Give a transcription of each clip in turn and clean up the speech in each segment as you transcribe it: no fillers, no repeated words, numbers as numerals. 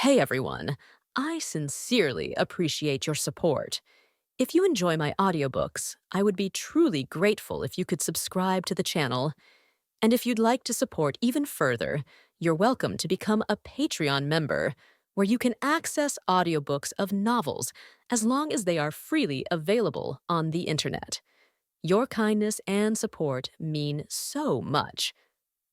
Hey everyone, I sincerely appreciate your support. If you enjoy my audiobooks, I would be truly grateful if you could subscribe to the channel. And if you'd like to support even further, you're welcome to become a Patreon member, where you can access audiobooks of novels as long as they are freely available on the internet. Your kindness and support mean so much.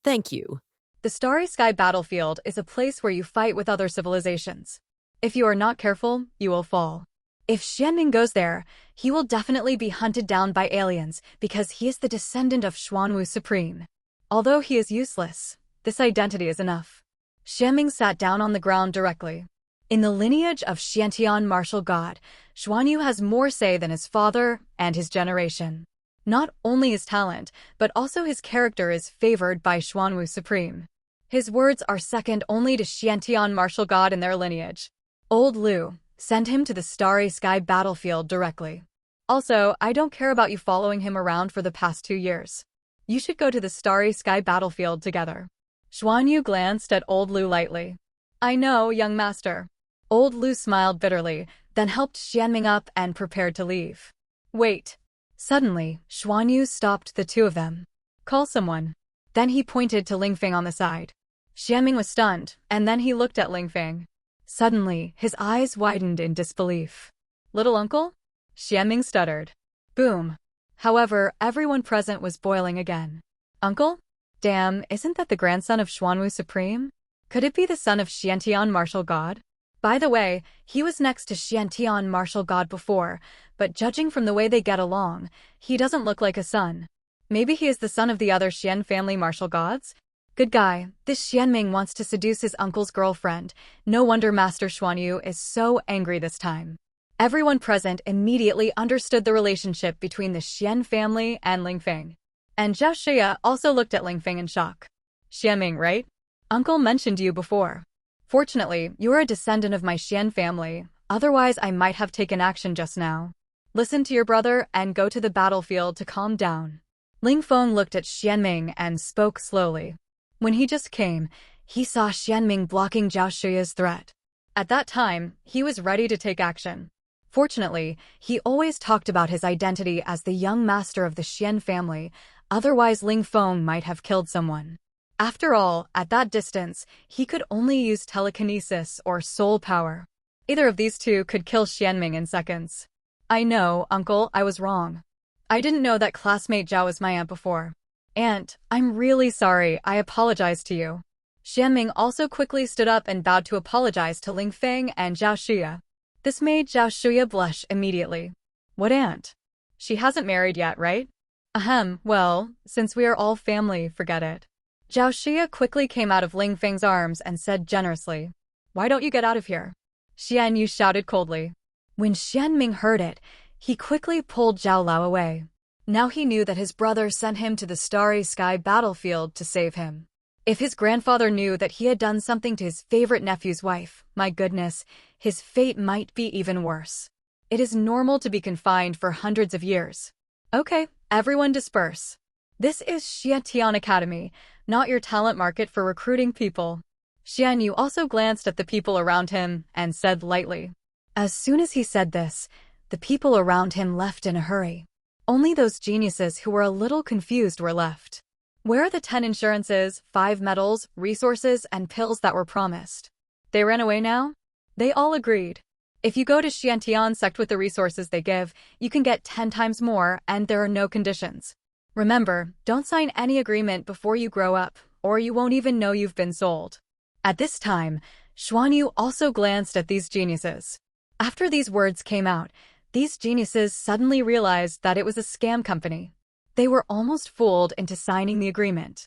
Thank you. The Starry Sky Battlefield is a place where you fight with other civilizations. If you are not careful, you will fall. If Xianming goes there, he will definitely be hunted down by aliens because he is the descendant of Xuanwu Supreme. Although he is useless, this identity is enough. Xianming sat down on the ground directly. In the lineage of Xiantian martial god, Xuanyu has more say than his father and his generation. Not only his talent, but also his character is favored by Xuanwu Supreme. His words are second only to Xiantian martial god in their lineage. Old Lu, send him to the Starry Sky Battlefield directly. Also, I don't care about you following him around for the past 2 years. You should go to the Starry Sky Battlefield together. Xuanyu glanced at Old Lu lightly. I know, young master. Old Lu smiled bitterly, then helped Xianming up and prepared to leave. Wait. Suddenly, Xuanyu stopped the two of them. Call someone. Then he pointed to Ling Feng on the side. Xianming was stunned, and then he looked at Ling Feng. Suddenly, his eyes widened in disbelief. Little uncle? Xianming stuttered. Boom. However, everyone present was boiling again. Uncle? Damn, isn't that the grandson of Xuanwu Supreme? Could it be the son of Xiantian martial god? By the way, he was next to Xiantian martial god before, but judging from the way they get along, he doesn't look like a son. Maybe he is the son of the other Xian family martial gods? Good guy, this Xianming wants to seduce his uncle's girlfriend. No wonder Master Xuanyu is so angry this time. Everyone present immediately understood the relationship between the Xian family and Ling Feng. And Zhao Xia also looked at Ling Feng in shock. Xianming, right? Uncle mentioned you before. Fortunately, you are a descendant of my Xian family, otherwise I might have taken action just now. Listen to your brother and go to the battlefield to calm down. Ling Feng looked at Xianming and spoke slowly. When he just came, he saw Xianming blocking Zhao Xuya's threat. At that time, he was ready to take action. Fortunately, he always talked about his identity as the young master of the Xian family, otherwise Ling Feng might have killed someone. After all, at that distance, he could only use telekinesis or soul power. Either of these two could kill Xianming in seconds. I know, uncle, I was wrong. I didn't know that classmate Zhao was my aunt before. Aunt, I'm really sorry, I apologize to you. Xianming also quickly stood up and bowed to apologize to Ling Feng and Zhao Xuya. This made Zhao Xuya blush immediately. What aunt? She hasn't married yet, right? Ahem, well, since we are all family, forget it. Zhao Xia quickly came out of Ling Feng's arms and said generously, Why don't you get out of here? Xian Yu shouted coldly. When Xianming heard it, he quickly pulled Zhao Lao away. Now he knew that his brother sent him to the Starry Sky Battlefield to save him. If his grandfather knew that he had done something to his favorite nephew's wife, my goodness, his fate might be even worse. It is normal to be confined for hundreds of years. Okay, everyone disperse. This is Xiantian Academy, not your talent market for recruiting people. Xian Yu also glanced at the people around him and said lightly. As soon as he said this, the people around him left in a hurry. Only those geniuses who were a little confused were left. Where are the 10 insurances, 5 medals, resources, and pills that were promised? They ran away now? They all agreed. If you go to Xiantian sect with the resources they give, you can get 10 times more, and there are no conditions. Remember, don't sign any agreement before you grow up, or you won't even know you've been sold. At this time, Xuanyu also glanced at these geniuses. After these words came out, these geniuses suddenly realized that it was a scam company. They were almost fooled into signing the agreement.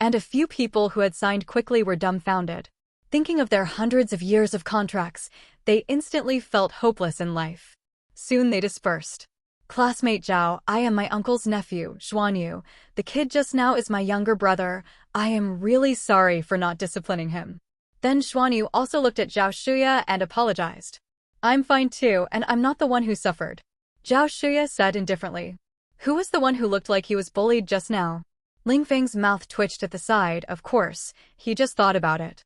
And a few people who had signed quickly were dumbfounded. Thinking of their hundreds of years of contracts, they instantly felt hopeless in life. Soon they dispersed. Classmate Zhao, I am my uncle's nephew, Xuanyu. The kid just now is my younger brother. I am really sorry for not disciplining him. Then Xuanyu also looked at Zhao Xuya and apologized. I'm fine too, and I'm not the one who suffered. Zhao Xuya said indifferently. Who was the one who looked like he was bullied just now? Ling Feng's mouth twitched at the side, of course. He just thought about it.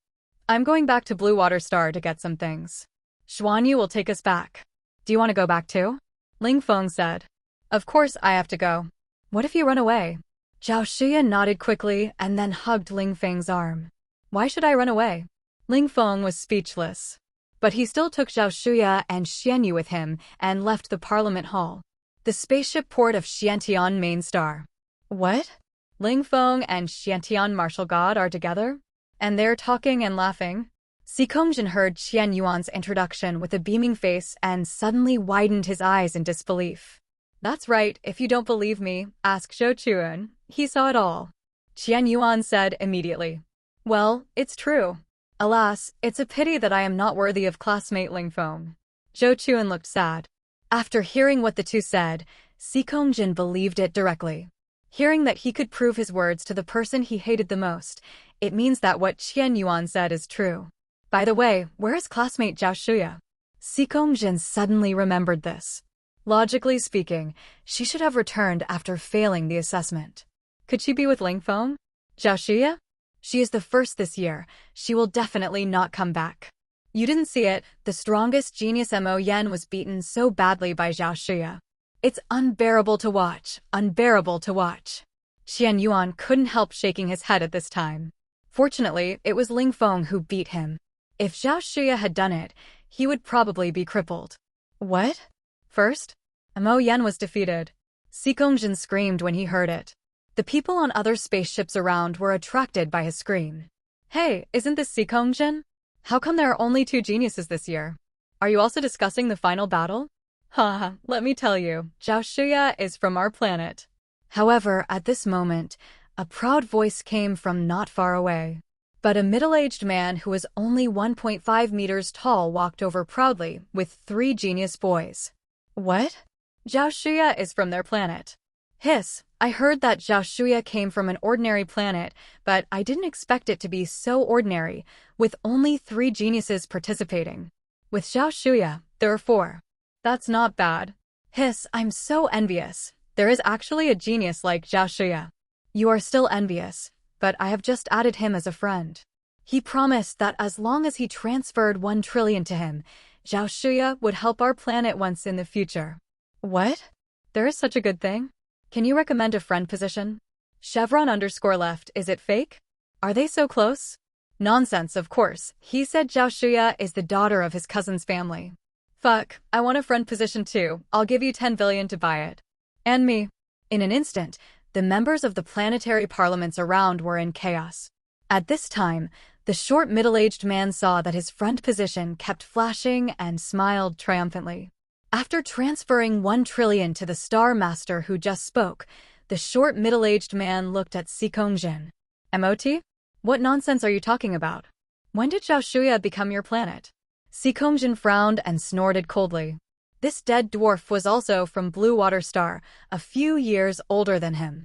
I'm going back to Blue Water Star to get some things. Xuanyu will take us back. Do you want to go back too? Ling Feng said. Of course I have to go. What if you run away? Zhao Shiya nodded quickly and then hugged Ling Feng's arm. Why should I run away? Ling Feng was speechless. But he still took Zhao Shiya and Xianyu with him and left the Parliament Hall, the spaceship port of Xiantian Main Star. What? Ling Feng and Xiantian Martial God are together? And they're talking and laughing? Sikongjin heard Qian Yuan's introduction with a beaming face and suddenly widened his eyes in disbelief. That's right, if you don't believe me, ask Zhou Chuan. He saw it all. Qian Yuan said immediately. Well, it's true. Alas, it's a pity that I am not worthy of classmate Ling Feng. Zhou Chuan looked sad. After hearing what the two said, Sikongjin believed it directly. Hearing that he could prove his words to the person he hated the most, it means that what Qian Yuan said is true. By the way, where is classmate Zhao Shuya? Sikongjin suddenly remembered this. Logically speaking, she should have returned after failing the assessment. Could she be with Ling Feng? Zhao Shuya? She is the first this year. She will definitely not come back. You didn't see it, the strongest genius Mo Yen was beaten so badly by Zhao Shuya. It's unbearable to watch, unbearable to watch. Qian Yuan couldn't help shaking his head at this time. Fortunately, it was Ling Feng who beat him. If Zhao Shuya had done it, he would probably be crippled. What? First? Mo Yen was defeated. Sikongjin screamed when he heard it. The people on other spaceships around were attracted by his scream. Hey, isn't this Sikongjin? How come there are only 2 geniuses this year? Are you also discussing the final battle? Haha, let me tell you, Zhao Shuya is from our planet. However, at this moment, a proud voice came from not far away. But a middle-aged man who was only 1.5 meters tall walked over proudly with 3 genius boys. What? Zhao Shuya is from their planet. Hiss, I heard that Zhao Shuya came from an ordinary planet, but I didn't expect it to be so ordinary, with only 3 geniuses participating. With Zhao Shuya, there are 4. That's not bad. Hiss, I'm so envious. There is actually a genius like Zhao Shuya. You are still envious, but I have just added him as a friend. He promised that as long as he transferred 1 trillion to him, Zhao Shuya would help our planet once in the future. What? There is such a good thing? Can you recommend a friend position? Chevron_left, is it fake? Are they so close? Nonsense, of course. He said Zhao Shuya is the daughter of his cousin's family. Fuck, I want a friend position too. I'll give you 10 billion to buy it. And me. In an instant, the members of the planetary parliaments around were in chaos. At this time, the short middle-aged man saw that his front position kept flashing and smiled triumphantly. After transferring 1 trillion to the Star Master who just spoke, the short middle-aged man looked at Sikongjin. MOT? What nonsense are you talking about? When did Zhao Shuya become your planet? Sikongjin frowned and snorted coldly. This dead dwarf was also from Blue Water Star, a few years older than him.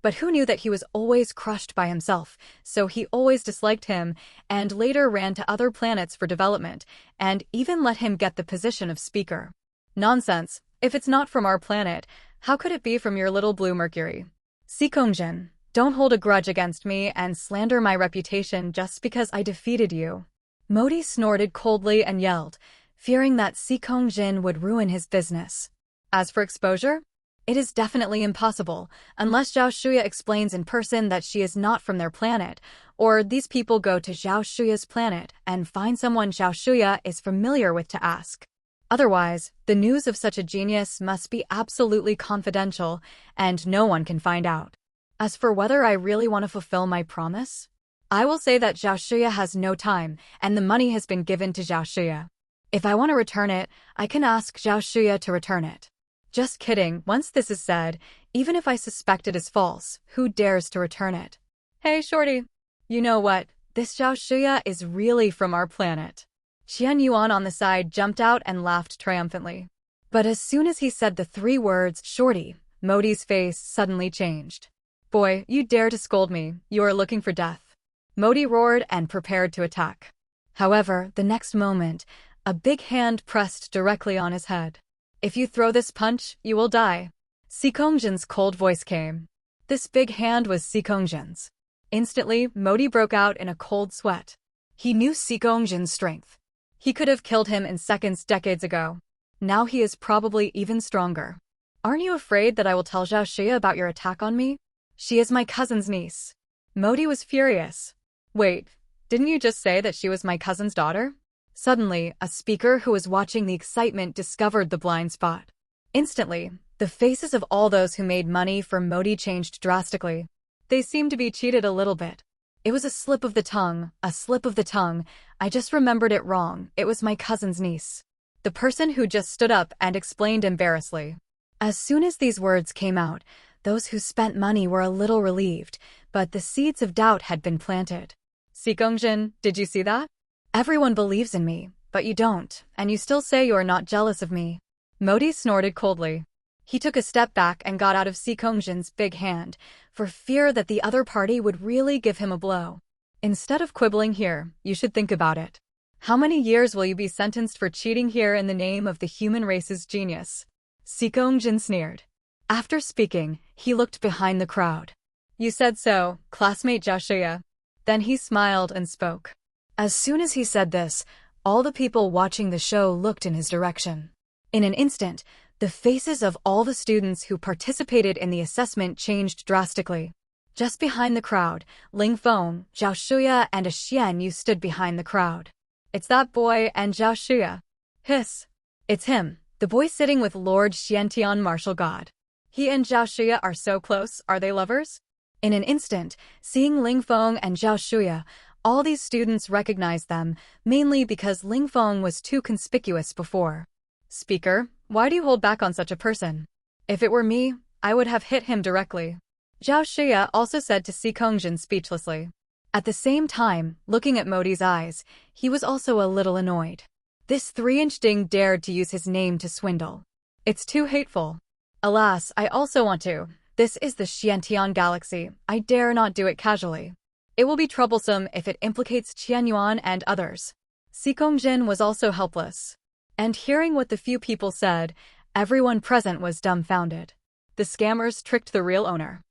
But who knew that he was always crushed by himself, so he always disliked him, and later ran to other planets for development, and even let him get the position of speaker. Nonsense. If it's not from our planet, how could it be from your little blue Mercury? Sikongjin, don't hold a grudge against me and slander my reputation just because I defeated you. Modi snorted coldly and yelled, fearing that Sikongjin would ruin his business. As for exposure, it is definitely impossible, unless Zhao Shuya explains in person that she is not from their planet, or these people go to Zhao Shuya's planet and find someone Zhao Shuya is familiar with to ask. Otherwise, the news of such a genius must be absolutely confidential, and no one can find out. As for whether I really want to fulfill my promise, I will say that Zhao Shuya has no time, and the money has been given to Zhao Shuya. If I want to return it, I can ask Zhao Shuya to return it. Just kidding, once this is said, even if I suspect it is false, who dares to return it? Hey, shorty. You know what? This Zhao Shuya is really from our planet. Qian Yuan on the side jumped out and laughed triumphantly. But as soon as he said the 3 words, shorty, Modi's face suddenly changed. Boy, you dare to scold me, you are looking for death. Modi roared and prepared to attack. However, the next moment, a big hand pressed directly on his head. If you throw this punch, you will die. Sikongjin's cold voice came. This big hand was Sikongjin's. Instantly, Modi broke out in a cold sweat. He knew Sikongshin's strength. He could have killed him in seconds decades ago. Now he is probably even stronger. Aren't you afraid that I will tell Zhao Xia about your attack on me? She is my cousin's niece. Modi was furious. Wait, didn't you just say that she was my cousin's daughter? Suddenly, a speaker who was watching the excitement discovered the blind spot. Instantly, the faces of all those who made money from Modi changed drastically. They seemed to be cheated a little bit. It was a slip of the tongue, a slip of the tongue. I just remembered it wrong. It was my cousin's niece. The person who just stood up and explained embarrassedly. As soon as these words came out, those who spent money were a little relieved, but the seeds of doubt had been planted. Sikongshin, did you see that? Everyone believes in me, but you don't, and you still say you are not jealous of me. Modi snorted coldly. He took a step back and got out of Sikongshin's big hand, for fear that the other party would really give him a blow. Instead of quibbling here, you should think about it. How many years will you be sentenced for cheating here in the name of the human race's genius? Sikongshin sneered. After speaking, he looked behind the crowd. You said so, classmate Zhao Xia. Then he smiled and spoke. As soon as he said this, all the people watching the show looked in his direction. In an instant, the faces of all the students who participated in the assessment changed drastically. Just behind the crowd, Ling Feng, Zhao Xia and a Xian Yu stood behind the crowd. It's that boy and Zhao Xia. Hiss. It's him, the boy sitting with Lord Xiantian martial god. He and Zhao Xia are so close, are they lovers? In an instant, seeing Ling Feng and Zhao Xia, all these students recognized them, mainly because Ling Feng was too conspicuous before. Speaker, why do you hold back on such a person? If it were me, I would have hit him directly. Zhao Xia also said to Sikongshin speechlessly. At the same time, looking at Modi's eyes, he was also a little annoyed. This 3-inch ding dared to use his name to swindle. It's too hateful. Alas, I also want to. This is the Xiantian galaxy. I dare not do it casually. It will be troublesome if it implicates Qianyuan and others. Sikongshin was also helpless. And hearing what the few people said, everyone present was dumbfounded. The scammers tricked the real owner.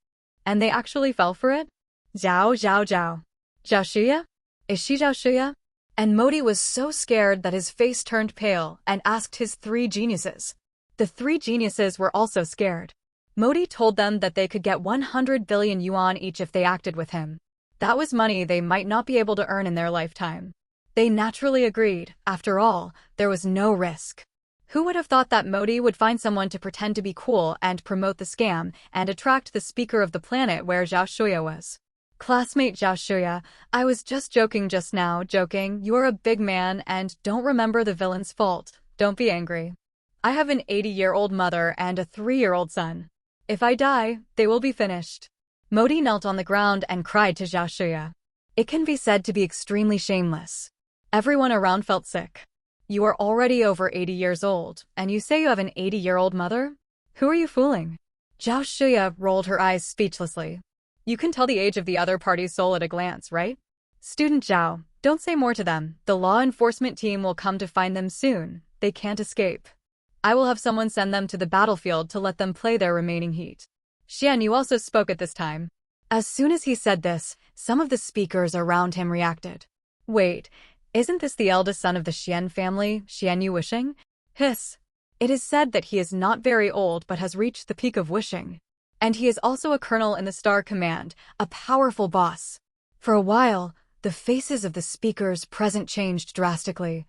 And they actually fell for it? Zhao. Zhao Xia? Is she Zhao Xia? And Modi was so scared that his face turned pale and asked his 3 geniuses. The 3 geniuses were also scared. Modi told them that they could get 100 billion yuan each if they acted with him. That was money they might not be able to earn in their lifetime. They naturally agreed. After all, there was no risk. Who would have thought that Modi would find someone to pretend to be cool and promote the scam and attract the speaker of the planet where Zhao Xia was? Classmate Zhao Xia, I was just joking just now, joking. You are a big man and don't remember the villain's fault. Don't be angry. I have an 80-year-old mother and a 3-year-old son. If I die, they will be finished. Modi knelt on the ground and cried to Zhao Xia. It can be said to be extremely shameless. Everyone around felt sick. You are already over 80 years old, and you say you have an 80-year-old mother? Who are you fooling? Zhao Xia rolled her eyes speechlessly. You can tell the age of the other party's soul at a glance, right? Student Zhao, don't say more to them. The law enforcement team will come to find them soon. They can't escape. I will have someone send them to the battlefield to let them play their remaining heat. Xian Yu also spoke at this time. As soon as he said this, some of the speakers around him reacted. Wait, isn't this the eldest son of the Xian family, Xian Yu wishing? Hiss. It is said that he is not very old but has reached the peak of wishing. And he is also a colonel in the Star Command, a powerful boss. For a while, the faces of the speakers present changed drastically.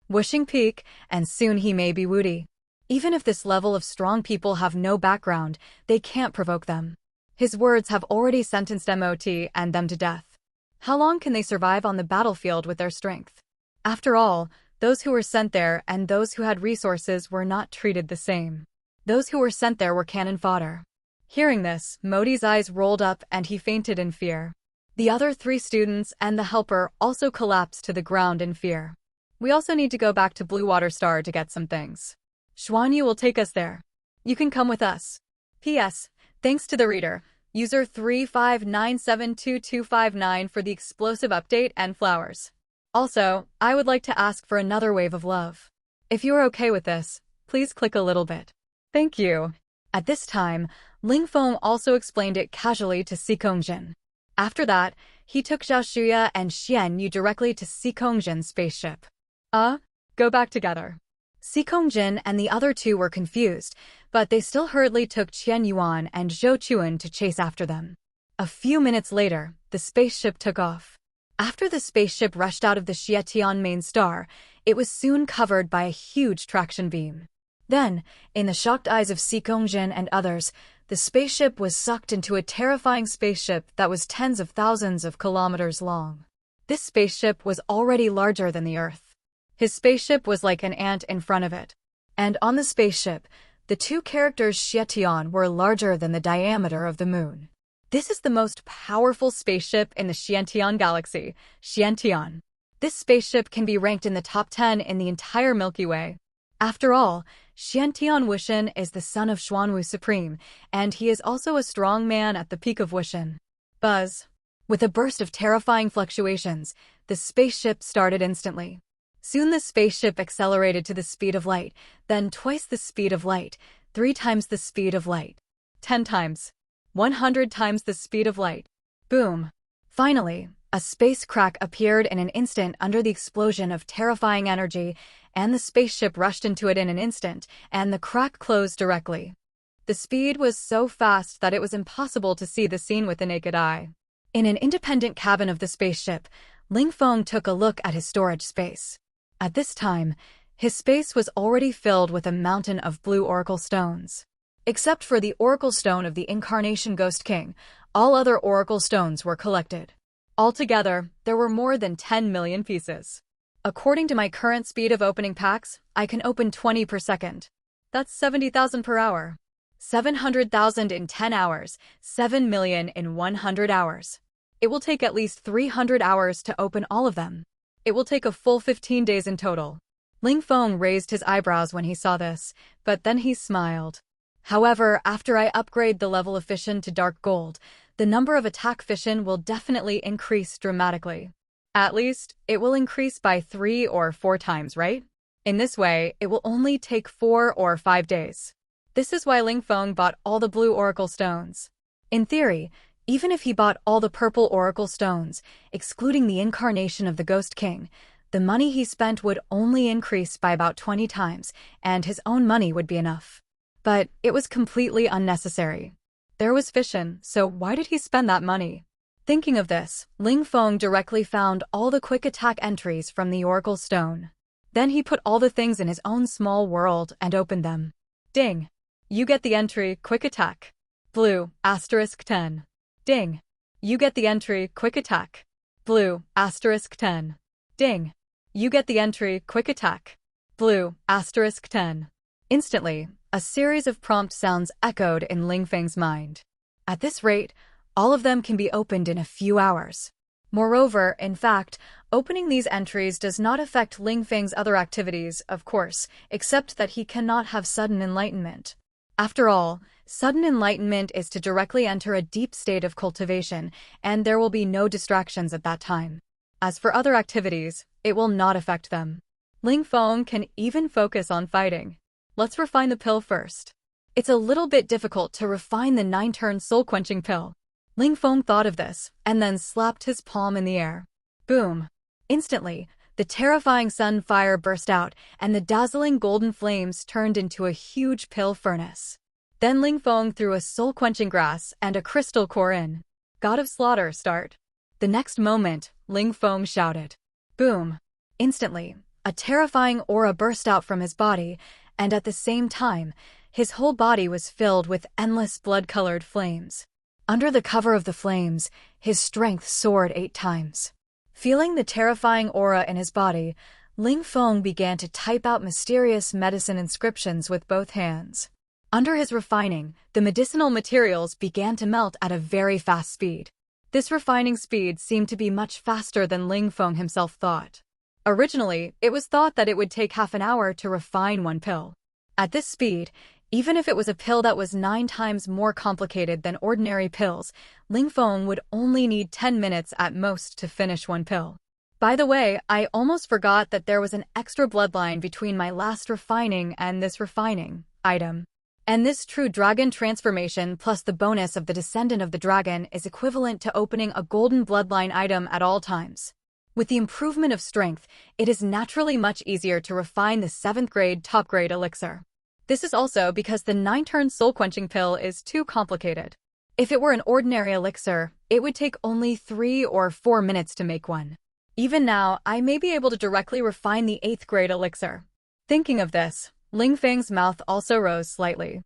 Wishing peak, and soon he may be woody. Even if this level of strong people have no background, they can't provoke them. His words have already sentenced MOT and them to death. How long can they survive on the battlefield with their strength? After all, those who were sent there and those who had resources were not treated the same. Those who were sent there were cannon fodder. Hearing this, Modi's eyes rolled up and he fainted in fear. The other 3 students and the helper also collapsed to the ground in fear. We also need to go back to Blue Water Star to get some things. Xuan Yu will take us there. You can come with us. P.S. Thanks to the reader, user 35972259 for the explosive update and flowers. Also, I would like to ask for another wave of love. If you are okay with this, please click a little bit. Thank you. At this time, Ling Feng also explained it casually to Sikongshin. After that, he took Zhao Shuya and Xian Yu directly to Sikongzhen's spaceship. Go back together. Sikongzhen and the other two were confused, but they still hurriedly took Qian Yuan and Zhou Chuan to chase after them. A few minutes later, the spaceship took off. After the spaceship rushed out of the Xietian main star, it was soon covered by a huge traction beam. Then, in the shocked eyes of Sikongzhen and others, the spaceship was sucked into a terrifying spaceship that was tens of thousands of kilometers long. This spaceship was already larger than the Earth. His spaceship was like an ant in front of it. And on the spaceship, the two characters Xietian were larger than the diameter of the moon. This is the most powerful spaceship in the Xientian galaxy, Xientian. This spaceship can be ranked in the top 10 in the entire Milky Way. After all, Xientian Wushan is the son of Xuanwu Supreme, and he is also a strong man at the peak of Wushan. Buzz. With a burst of terrifying fluctuations, the spaceship started instantly. Soon the spaceship accelerated to the speed of light, then twice the speed of light, 3 times the speed of light, 10 times, 100 times the speed of light. Boom. Finally, a space crack appeared in an instant under the explosion of terrifying energy, and the spaceship rushed into it in an instant, and the crack closed directly. The speed was so fast that it was impossible to see the scene with the naked eye. In an independent cabin of the spaceship, Ling Feng took a look at his storage space. At this time, his space was already filled with a mountain of blue oracle stones. Except for the oracle stone of the Incarnation Ghost King, all other oracle stones were collected. Altogether, there were more than 10 million pieces. According to my current speed of opening packs, I can open 20 per second. That's 70,000 per hour. 700,000 in 10 hours, 7 million in 100 hours. It will take at least 300 hours to open all of them. It will take a full 15 days in total. Ling Feng raised his eyebrows when he saw this, but then he smiled. However, after I upgrade the level of fission to dark gold, the number of attack fission will definitely increase dramatically. At least, it will increase by 3 or 4 times, right? In this way, it will only take 4 or 5 days. This is why Ling Feng bought all the blue oracle stones. In theory, even if he bought all the purple oracle stones, excluding the incarnation of the Ghost King, the money he spent would only increase by about 20 times, and his own money would be enough. But it was completely unnecessary. There was fission, so why did he spend that money? Thinking of this, Ling Feng directly found all the quick attack entries from the oracle stone. Then he put all the things in his own small world and opened them. Ding! You get the entry, quick attack. Blue, *10. Ding! You get the entry, quick attack. Blue, *10. Ding! You get the entry, quick attack. Blue, *10. Instantly, a series of prompt sounds echoed in Ling Feng's mind. At this rate, all of them can be opened in a few hours. Moreover, in fact, opening these entries does not affect Ling Feng's other activities, of course, except that he cannot have sudden enlightenment. After all, sudden enlightenment is to directly enter a deep state of cultivation, and there will be no distractions at that time. As for other activities, it will not affect them. Ling Feng can even focus on fighting. Let's refine the pill first. It's a little bit difficult to refine the 9-turn soul-quenching pill. Ling Feng thought of this, and then slapped his palm in the air. Boom! Instantly, the terrifying sun fire burst out, and the dazzling golden flames turned into a huge pill furnace. Then Ling Feng threw a soul-quenching grass and a crystal core in. God of Slaughter, start. The next moment, Ling Feng shouted. Boom! Instantly, a terrifying aura burst out from his body, and at the same time, his whole body was filled with endless blood-colored flames. Under the cover of the flames, his strength soared 8 times. Feeling the terrifying aura in his body, Ling Feng began to type out mysterious medicine inscriptions with both hands. Under his refining, the medicinal materials began to melt at a very fast speed. This refining speed seemed to be much faster than Ling Feng himself thought. Originally, it was thought that it would take half an hour to refine one pill. At this speed, even if it was a pill that was 9 times more complicated than ordinary pills, Ling Feng would only need 10 minutes at most to finish one pill. By the way, I almost forgot that there was an extra bloodline between my last refining and this refining item. And this true dragon transformation plus the bonus of the descendant of the dragon is equivalent to opening a golden bloodline item at all times. With the improvement of strength, it is naturally much easier to refine the 7th grade top grade elixir. This is also because the 9-turn soul-quenching pill is too complicated. If it were an ordinary elixir, it would take only 3 or 4 minutes to make one. Even now, I may be able to directly refine the 8th grade elixir. Thinking of this, Ling Feng's mouth also rose slightly.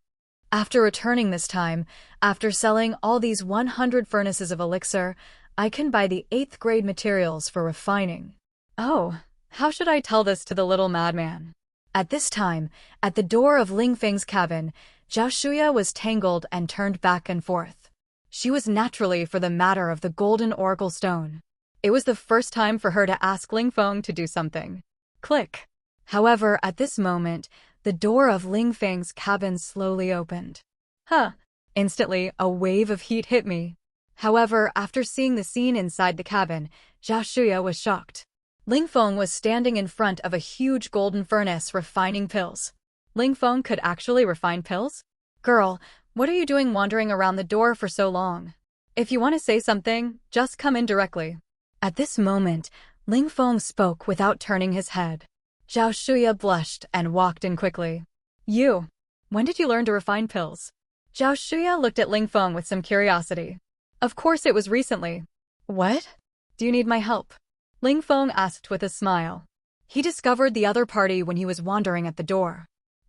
After returning this time, after selling all these 100 furnaces of elixir, I can buy the 8th grade materials for refining. Oh, how should I tell this to the little madman? At this time, at the door of Ling Feng's cabin, Zhao Shuya was tangled and turned back and forth. She was naturally for the matter of the golden oracle stone. It was the first time for her to ask Ling Feng to do something. Click. However, at this moment, the door of Ling Feng's cabin slowly opened. Huh. Instantly, a wave of heat hit me. However, after seeing the scene inside the cabin, Zhao Shuya was shocked. Ling Feng was standing in front of a huge golden furnace refining pills. Ling Feng could actually refine pills? Girl, what are you doing wandering around the door for so long? If you want to say something, just come in directly. At this moment, Ling Feng spoke without turning his head. Zhao Shuya blushed and walked in quickly. You, when did you learn to refine pills? Zhao Shuya looked at Ling Feng with some curiosity. Of course it was recently. What? Do you need my help? Ling Feng asked with a smile. He discovered the other party when he was wandering at the door.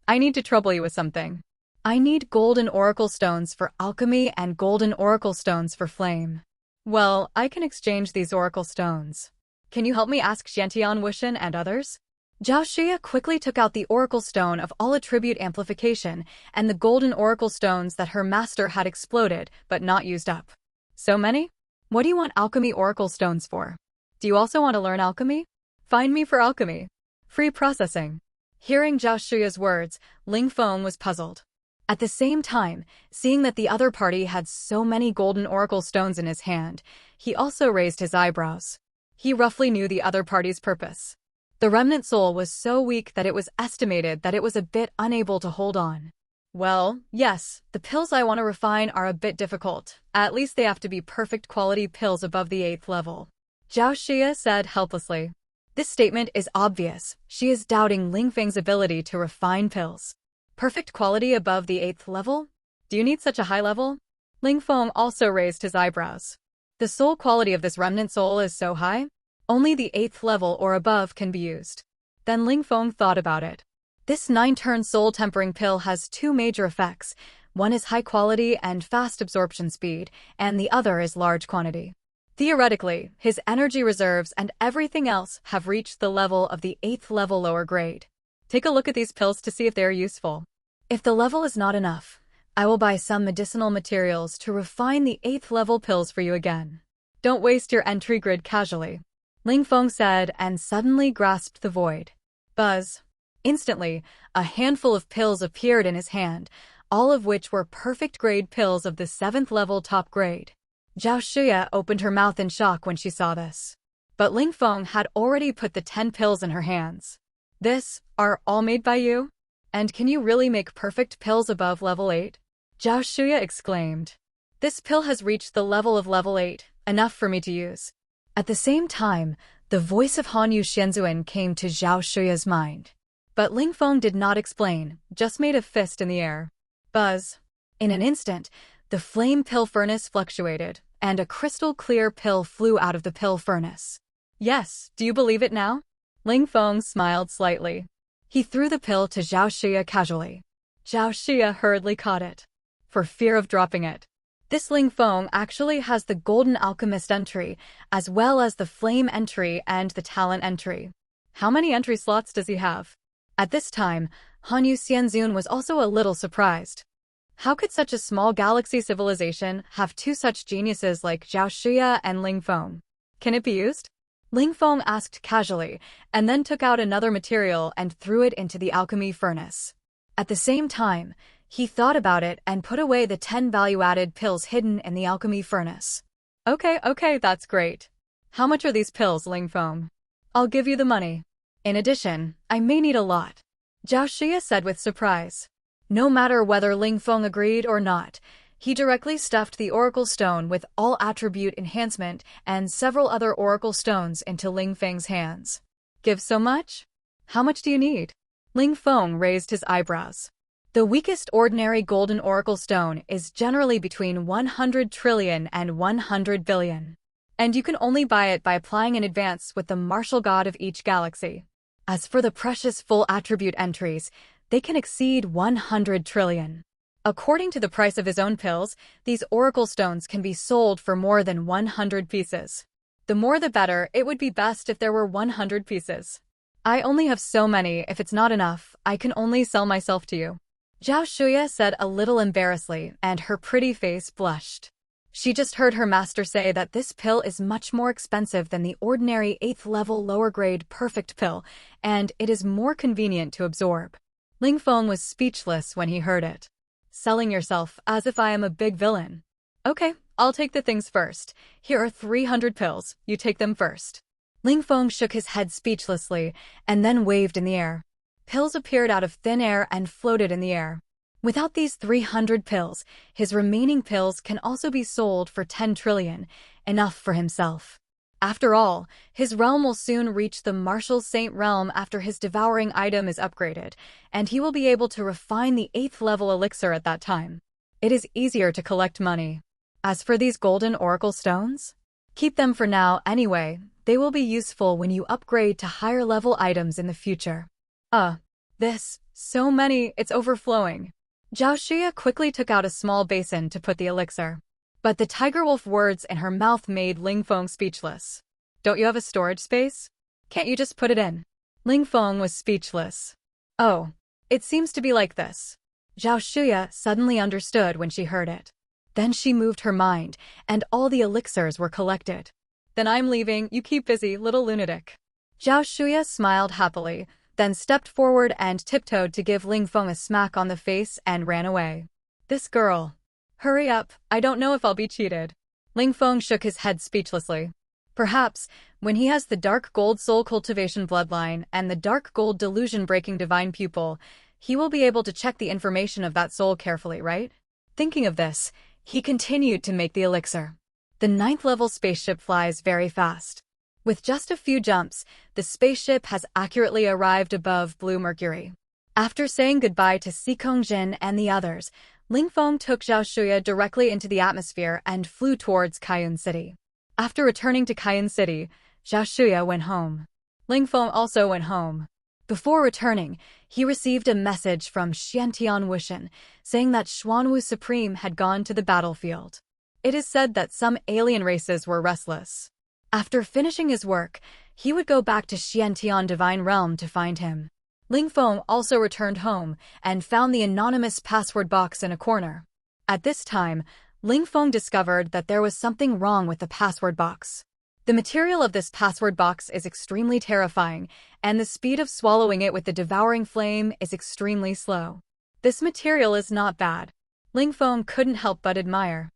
I need to trouble you with something. I need golden oracle stones for alchemy and golden oracle stones for flame. Well, I can exchange these oracle stones. Can you help me ask Xiantian Wushan and others? Zhao Shuya quickly took out the oracle stone of all attribute amplification and the golden oracle stones that her master had exploded but not used up. So many? What do you want alchemy oracle stones for? Do you also want to learn alchemy? Find me for alchemy. Free processing. Hearing Zhao Shuya's words, Ling Feng was puzzled. At the same time, seeing that the other party had so many golden oracle stones in his hand, he also raised his eyebrows. He roughly knew the other party's purpose. The remnant soul was so weak that it was estimated that it was a bit unable to hold on. Well, yes, the pills I want to refine are a bit difficult. At least they have to be perfect quality pills above the 8th level. Zhao Shuya said helplessly. This statement is obvious. She is doubting Ling Feng's ability to refine pills. Perfect quality above the 8th level? Do you need such a high level? Ling Feng also raised his eyebrows. The soul quality of this remnant soul is so high? Only the 8th level or above can be used. Then Ling Feng thought about it. This 9-turn soul tempering pill has 2 major effects. One is high quality and fast absorption speed, and the other is large quantity. Theoretically, his energy reserves and everything else have reached the level of the 8th level lower grade. Take a look at these pills to see if they are useful. If the level is not enough, I will buy some medicinal materials to refine the 8th level pills for you again. Don't waste your entry grid casually. Ling Feng said and suddenly grasped the void. Buzz. Instantly, a handful of pills appeared in his hand, all of which were perfect grade pills of the 7th level top grade. Zhao Shuya opened her mouth in shock when she saw this. But Ling Feng had already put the 10 pills in her hands. This, are all made by you? And can you really make perfect pills above level 8? Zhao Shuya exclaimed. This pill has reached the level of level 8, enough for me to use. At the same time, the voice of Hanyu Xianzuan came to Zhao Shuya's mind. But Ling Feng did not explain, just made a fist in the air. Buzz. In an instant, the flame pill furnace fluctuated, and a crystal-clear pill flew out of the pill furnace. Yes, do you believe it now? Ling Feng smiled slightly. He threw the pill to Zhao Shuya casually. Zhao Shuya hurriedly caught it, for fear of dropping it. This Ling Feng actually has the Golden Alchemist entry, as well as the Flame entry and the Talent entry. How many entry slots does he have? At this time, Hanyu Xianzun was also a little surprised. How could such a small galaxy civilization have 2 such geniuses like Zhao Shuya and Ling Feng? Can it be used? Ling Feng asked casually, and then took out another material and threw it into the alchemy furnace. At the same time, he thought about it and put away the 10 value-added pills hidden in the alchemy furnace. Okay, that's great. How much are these pills, Ling Feng? I'll give you the money. In addition, I may need a lot. Zhao Shuya said with surprise. No matter whether Ling Feng agreed or not, he directly stuffed the Oracle Stone with all attribute enhancement and several other Oracle Stones into Ling Feng's hands. Give so much? How much do you need? Ling Feng raised his eyebrows. The weakest ordinary golden Oracle Stone is generally between 100 trillion and 100 billion. And you can only buy it by applying in advance with the martial god of each galaxy. As for the precious full attribute entries, they can exceed 100 trillion. According to the price of his own pills, these Oracle Stones can be sold for more than 100 pieces. The more the better, it would be best if there were 100 pieces. I only have so many. If it's not enough, I can only sell myself to you. Zhao Shuya said a little embarrassedly, and her pretty face blushed. She just heard her master say that this pill is much more expensive than the ordinary 8th level lower grade perfect pill, and it is more convenient to absorb. Ling Feng was speechless when he heard it. Selling yourself as if I am a big villain. Okay, I'll take the things first. Here are 300 pills, you take them first. Ling Feng shook his head speechlessly and then waved in the air. Pills appeared out of thin air and floated in the air. Without these 300 pills, his remaining pills can also be sold for 10 trillion, enough for himself. After all, his realm will soon reach the Martial Saint realm after his devouring item is upgraded, and he will be able to refine the 8th level elixir at that time. It is easier to collect money. As for these golden Oracle Stones, keep them for now anyway. They will be useful when you upgrade to higher level items in the future. So many, it's overflowing. Zhao Shuya quickly took out a small basin to put the elixir. But the tiger wolf words in her mouth made Ling Feng speechless. Don't you have a storage space? Can't you just put it in? Ling Feng was speechless. Oh, it seems to be like this. Zhao Shuya suddenly understood when she heard it. Then she moved her mind, and all the elixirs were collected. Then I'm leaving, you keep busy, little lunatic. Zhao Shuya smiled happily, then stepped forward and tiptoed to give Ling Feng a smack on the face and ran away. This girl. Hurry up, I don't know if I'll be cheated. Ling Feng shook his head speechlessly. Perhaps, when he has the dark gold soul cultivation bloodline and the dark gold delusion-breaking divine pupil, he will be able to check the information of that soul carefully, right? Thinking of this, he continued to make the elixir. The 9th level spaceship flies very fast. With just a few jumps, the spaceship has accurately arrived above Blue Mercury. After saying goodbye to Xikong Jin and the others, Ling Feng took Zhao Shuya directly into the atmosphere and flew towards Kaiyun City. After returning to Kaiyun City, Zhao Shuya went home. Ling Feng also went home. Before returning, he received a message from Xiantian Wushan saying that Xuanwu Supreme had gone to the battlefield. It is said that some alien races were restless. After finishing his work, he would go back to Xiantian Divine Realm to find him. Ling Feng also returned home and found the anonymous password box in a corner. At this time, Ling Feng discovered that there was something wrong with the password box. The material of this password box is extremely terrifying, and the speed of swallowing it with the devouring flame is extremely slow. This material is not bad. Ling Feng couldn't help but admire.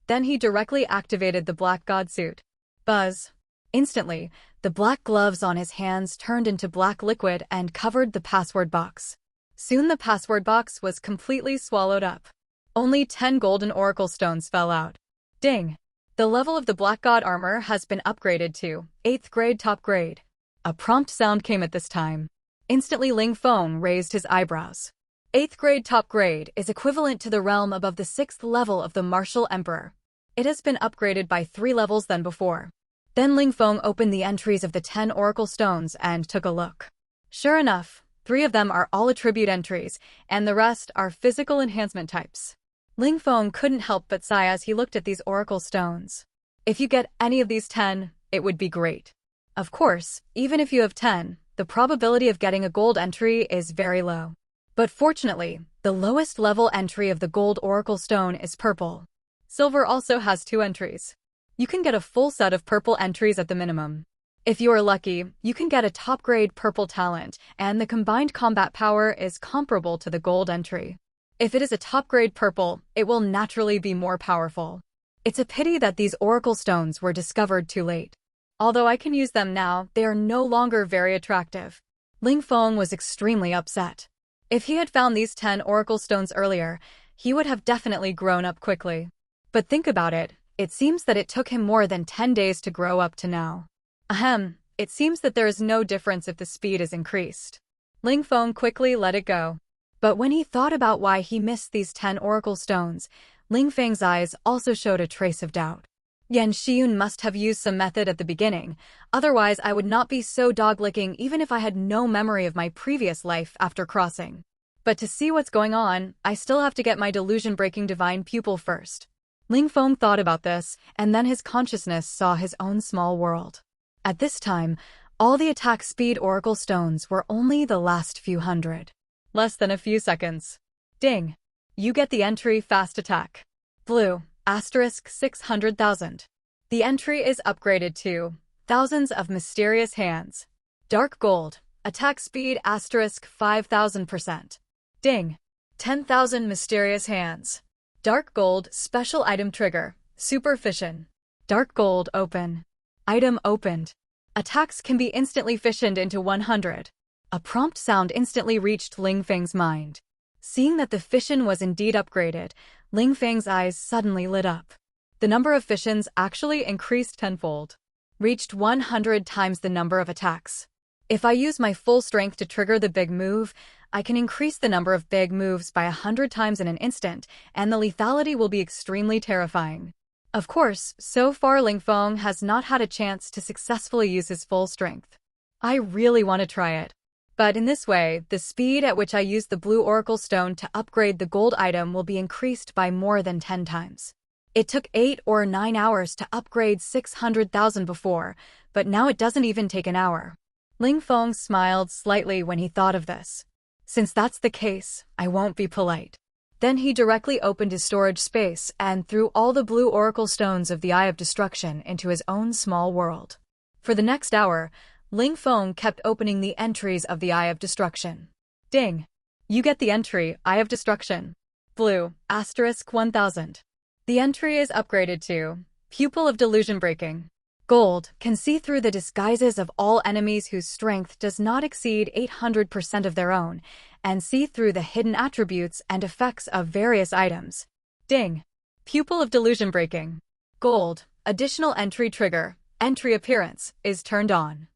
Then he directly activated the Black God suit. Buzz. Instantly, the black gloves on his hands turned into black liquid and covered the password box. Soon the password box was completely swallowed up. Only 10 golden Oracle Stones fell out. Ding! The level of the Black God armor has been upgraded to 8th grade top grade. A prompt sound came at this time. Instantly Ling Feng raised his eyebrows. 8th grade top grade is equivalent to the realm above the 6th level of the Martial Emperor. It has been upgraded by 3 levels than before. Then Ling Feng opened the entries of the 10 Oracle Stones and took a look. Sure enough, 3 of them are all attribute entries, and the rest are physical enhancement types. Ling Feng couldn't help but sigh as he looked at these Oracle Stones. If you get any of these 10, it would be great. Of course, even if you have 10, the probability of getting a gold entry is very low. But fortunately, the lowest level entry of the gold Oracle Stone is purple. Silver also has 2 entries. You can get a full set of purple entries at the minimum. If you are lucky, you can get a top-grade purple talent, and the combined combat power is comparable to the gold entry. If it is a top-grade purple, it will naturally be more powerful. It's a pity that these Oracle Stones were discovered too late. Although I can use them now, they are no longer very attractive. Ling Feng was extremely upset. If he had found these 10 oracle stones earlier, he would have definitely grown up quickly. But think about it, it seems that it took him more than 10 days to grow up to now. Ahem, it seems that there is no difference if the speed is increased. Ling Feng quickly let it go. But when he thought about why he missed these 10 oracle stones, Ling Feng's eyes also showed a trace of doubt. Yan Xiyun must have used some method at the beginning, otherwise I would not be so dog-licking even if I had no memory of my previous life after crossing. But to see what's going on, I still have to get my delusion-breaking divine pupil first. Ling Feng thought about this, and then his consciousness saw his own small world. At this time, all the attack speed oracle stones were only the last few hundred. Less than a few seconds. Ding! You get the entry fast attack. Blue, asterisk 600,000. The entry is upgraded to thousands of mysterious hands. Dark gold, attack speed asterisk 5,000%. Ding! 10,000 mysterious hands. Dark gold, special item trigger, super fission. Dark gold open. Item opened. Attacks can be instantly fissioned into 100. A prompt sound instantly reached Ling Feng's mind. Seeing that the fission was indeed upgraded, Ling Feng's eyes suddenly lit up. The number of fissions actually increased tenfold, reached 100 times the number of attacks. If I use my full strength to trigger the big move, I can increase the number of big moves by 100 times in an instant, and the lethality will be extremely terrifying. Of course, so far Ling Feng has not had a chance to successfully use his full strength. I really want to try it. But in this way, the speed at which I use the blue oracle stone to upgrade the gold item will be increased by more than 10 times. It took 8 or 9 hours to upgrade 600,000 before, but now it doesn't even take an hour. Ling Feng smiled slightly when he thought of this. Since that's the case, I won't be polite. Then he directly opened his storage space and threw all the blue oracle stones of the Eye of Destruction into his own small world. For the next hour, Ling Feng kept opening the entries of the Eye of Destruction. Ding! You get the entry, Eye of Destruction. Blue, asterisk 1000. The entry is upgraded to Pupil of Delusion Breaking. Gold, can see through the disguises of all enemies whose strength does not exceed 800% of their own, and see through the hidden attributes and effects of various items. Ding! Pupil of Delusion Breaking. Gold, additional entry trigger, entry appearance, is turned on.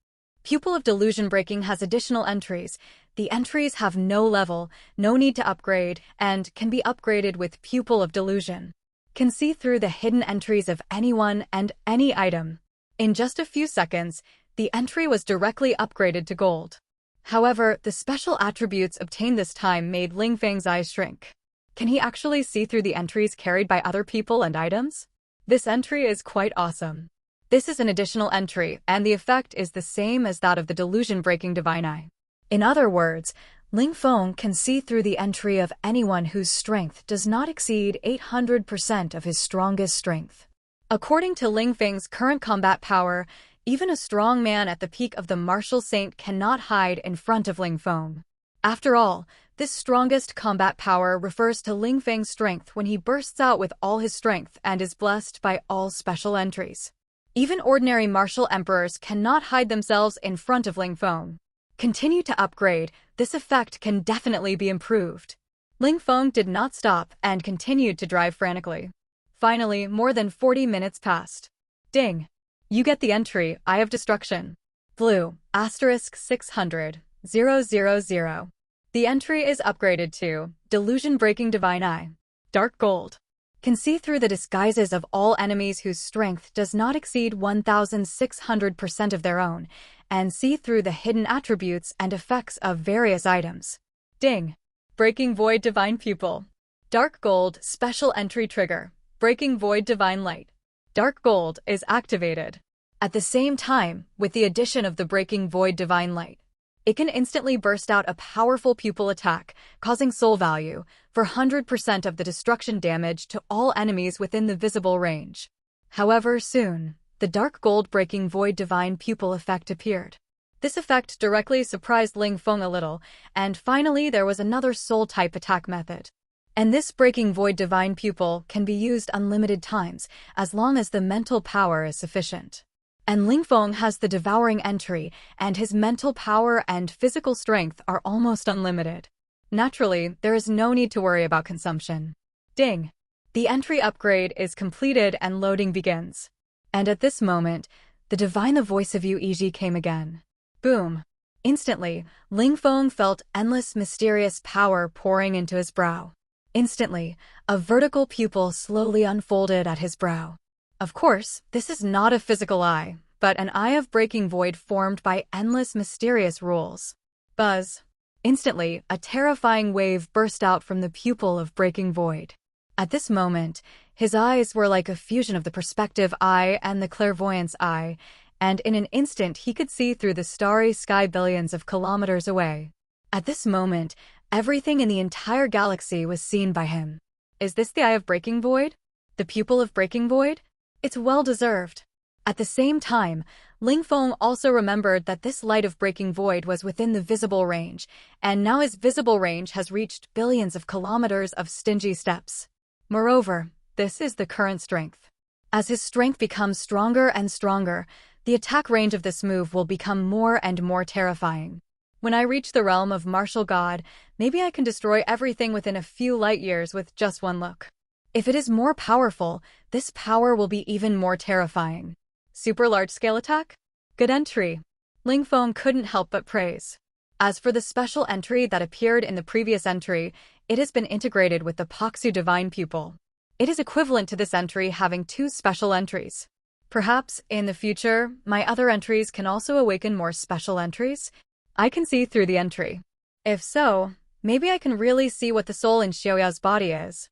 Pupil of Delusion Breaking has additional entries. The entries have no level, no need to upgrade, and can be upgraded with Pupil of Delusion. Can see through the hidden entries of anyone and any item. In just a few seconds, the entry was directly upgraded to gold. However, the special attributes obtained this time made Ling Feng's eyes shrink. Can he actually see through the entries carried by other people and items? This entry is quite awesome. This is an additional entry, and the effect is the same as that of the delusion-breaking divine eye. In other words, Ling Feng can see through the entry of anyone whose strength does not exceed 800% of his strongest strength. According to Ling Feng's current combat power, even a strong man at the peak of the martial saint cannot hide in front of Ling Feng. After all, this strongest combat power refers to Ling Feng's strength when he bursts out with all his strength and is blessed by all special entries. Even ordinary martial emperors cannot hide themselves in front of Ling Feng. Continue to upgrade, this effect can definitely be improved. Ling Feng did not stop and continued to drive frantically. Finally, more than 40 minutes passed. Ding! You get the entry, Eye of Destruction. Blue, asterisk 600, 000. The entry is upgraded to Delusion Breaking Divine Eye. Dark gold. Can see through the disguises of all enemies whose strength does not exceed 1,600% of their own, and see through the hidden attributes and effects of various items. Ding! Breaking Void Divine Pupil. Dark gold, special entry trigger. Breaking Void Divine Light. Dark gold is activated. At the same time, with the addition of the Breaking Void Divine Light, it can instantly burst out a powerful pupil attack, causing soul value for 100% of the destruction damage to all enemies within the visible range. However, soon, the dark gold Breaking Void Divine Pupil effect appeared. This effect directly surprised Ling Feng a little, and finally there was another soul-type attack method. And this Breaking Void Divine Pupil can be used unlimited times, as long as the mental power is sufficient. And Ling Feng has the devouring entry, and his mental power and physical strength are almost unlimited. Naturally, there is no need to worry about consumption. Ding! The entry upgrade is completed and loading begins. And at this moment, the divine the voice of Yu came again. Boom! Instantly, Ling Feng felt endless mysterious power pouring into his brow. Instantly, a vertical pupil slowly unfolded at his brow. Of course, this is not a physical eye, but an eye of breaking void formed by endless mysterious rules. Buzz. Instantly, a terrifying wave burst out from the pupil of breaking void. At this moment, his eyes were like a fusion of the perspective eye and the clairvoyance eye, and in an instant he could see through the starry sky billions of kilometers away. At this moment, everything in the entire galaxy was seen by him. Is this the eye of breaking void? The pupil of breaking void? It's well-deserved. At the same time, Ling Feng also remembered that this light of breaking void was within the visible range, and now his visible range has reached billions of kilometers of stingy steps. Moreover, this is the current strength. As his strength becomes stronger and stronger, the attack range of this move will become more and more terrifying. When I reach the realm of martial god, maybe I can destroy everything within a few light years with just one look. If it is more powerful, this power will be even more terrifying. Super large-scale attack? Good entry. Ling Feng couldn't help but praise. As for the special entry that appeared in the previous entry, it has been integrated with the Paksu Divine Pupil. It is equivalent to this entry having two special entries. Perhaps, in the future, my other entries can also awaken more special entries? I can see through the entry. If so, maybe I can really see what the soul in Xiaoyao's body is.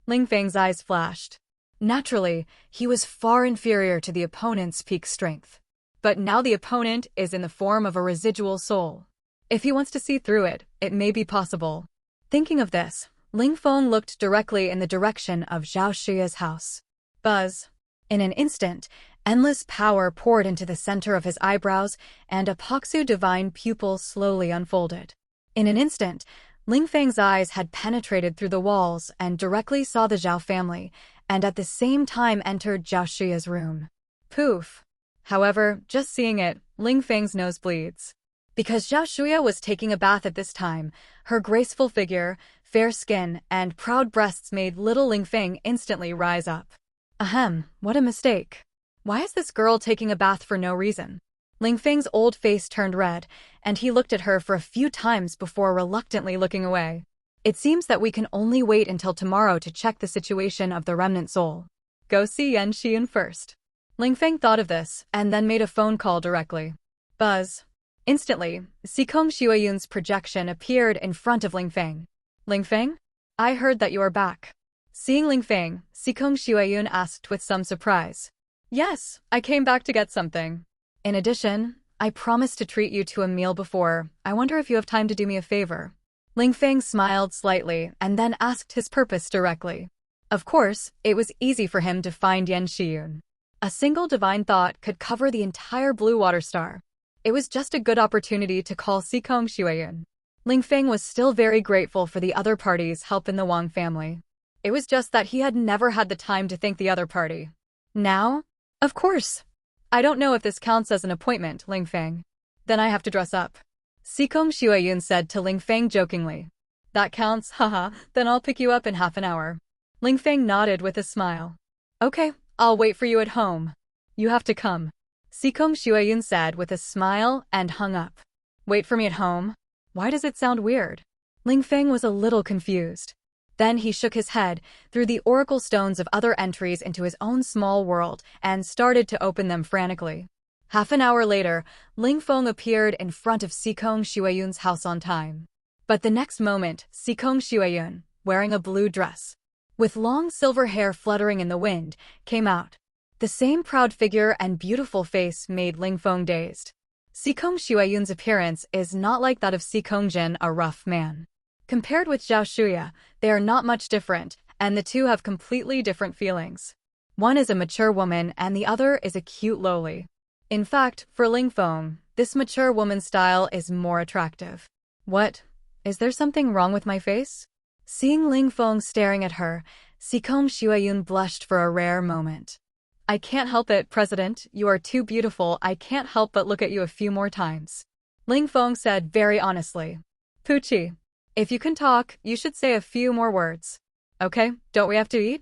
Ling Feng's eyes flashed. Naturally, he was far inferior to the opponent's peak strength. But now the opponent is in the form of a residual soul. If he wants to see through it, it may be possible. Thinking of this, Ling Feng looked directly in the direction of Zhao Xuya's house. Buzz. In an instant, endless power poured into the center of his eyebrows, and a Paksu divine pupil slowly unfolded. In an instant, Ling Feng's eyes had penetrated through the walls and directly saw the Zhao family, and at the same time entered Zhao Xuya's room. Poof! However, just seeing it, Ling Feng's nose bleeds. Because Zhao Xuya was taking a bath at this time, her graceful figure, fair skin, and proud breasts made little Ling Feng instantly rise up. Ahem, what a mistake. Why is this girl taking a bath for no reason? Ling Feng's old face turned red, and he looked at her for a few times before reluctantly looking away. It seems that we can only wait until tomorrow to check the situation of the remnant soul. Go see Yan Xian first. Ling Feng thought of this, and then made a phone call directly. Buzz. Instantly, Xikong Xueyun's projection appeared in front of Ling Feng. Ling Feng? I heard that you are back. Seeing Ling Feng, Xikong Xueyun asked with some surprise. Yes, I came back to get something. In addition, I promised to treat you to a meal before. I wonder if you have time to do me a favor. Ling Feng smiled slightly and then asked his purpose directly. Of course, it was easy for him to find Yan Xiyun. A single divine thought could cover the entire blue water star. It was just a good opportunity to call Xikong Xueyun. Ling Feng was still very grateful for the other party's help in the Wang family. It was just that he had never had the time to thank the other party. Now? Of course. I don't know if this counts as an appointment, Ling Feng. Then I have to dress up. Xikong Xueyun said to Ling Feng jokingly. That counts, haha, then I'll pick you up in half an hour. Ling Feng nodded with a smile. Okay, I'll wait for you at home. You have to come. Xikong Xueyun said with a smile and hung up. Wait for me at home? Why does it sound weird? Ling Feng was a little confused. Then he shook his head, threw the oracle stones of other entries into his own small world, and started to open them frantically. Half an hour later, Ling Feng appeared in front of Xikong Xueyun's house on time. But the next moment, Xikong Xueyun, wearing a blue dress, with long silver hair fluttering in the wind, came out. The same proud figure and beautiful face made Ling Feng dazed. Xikong Xueyun's appearance is not like that of Xikong Jin, a rough man. Compared with Zhao Xuya, they are not much different, and the two have completely different feelings. One is a mature woman and the other is a cute lowly. In fact, for Ling Feng, this mature woman's style is more attractive. What? Is there something wrong with my face? Seeing Ling Feng staring at her, Xikong Xueyun blushed for a rare moment. I can't help it, President. You are too beautiful. I can't help but look at you a few more times. Ling Feng said very honestly. Poochie. If you can talk, you should say a few more words. Okay, don't we have to eat?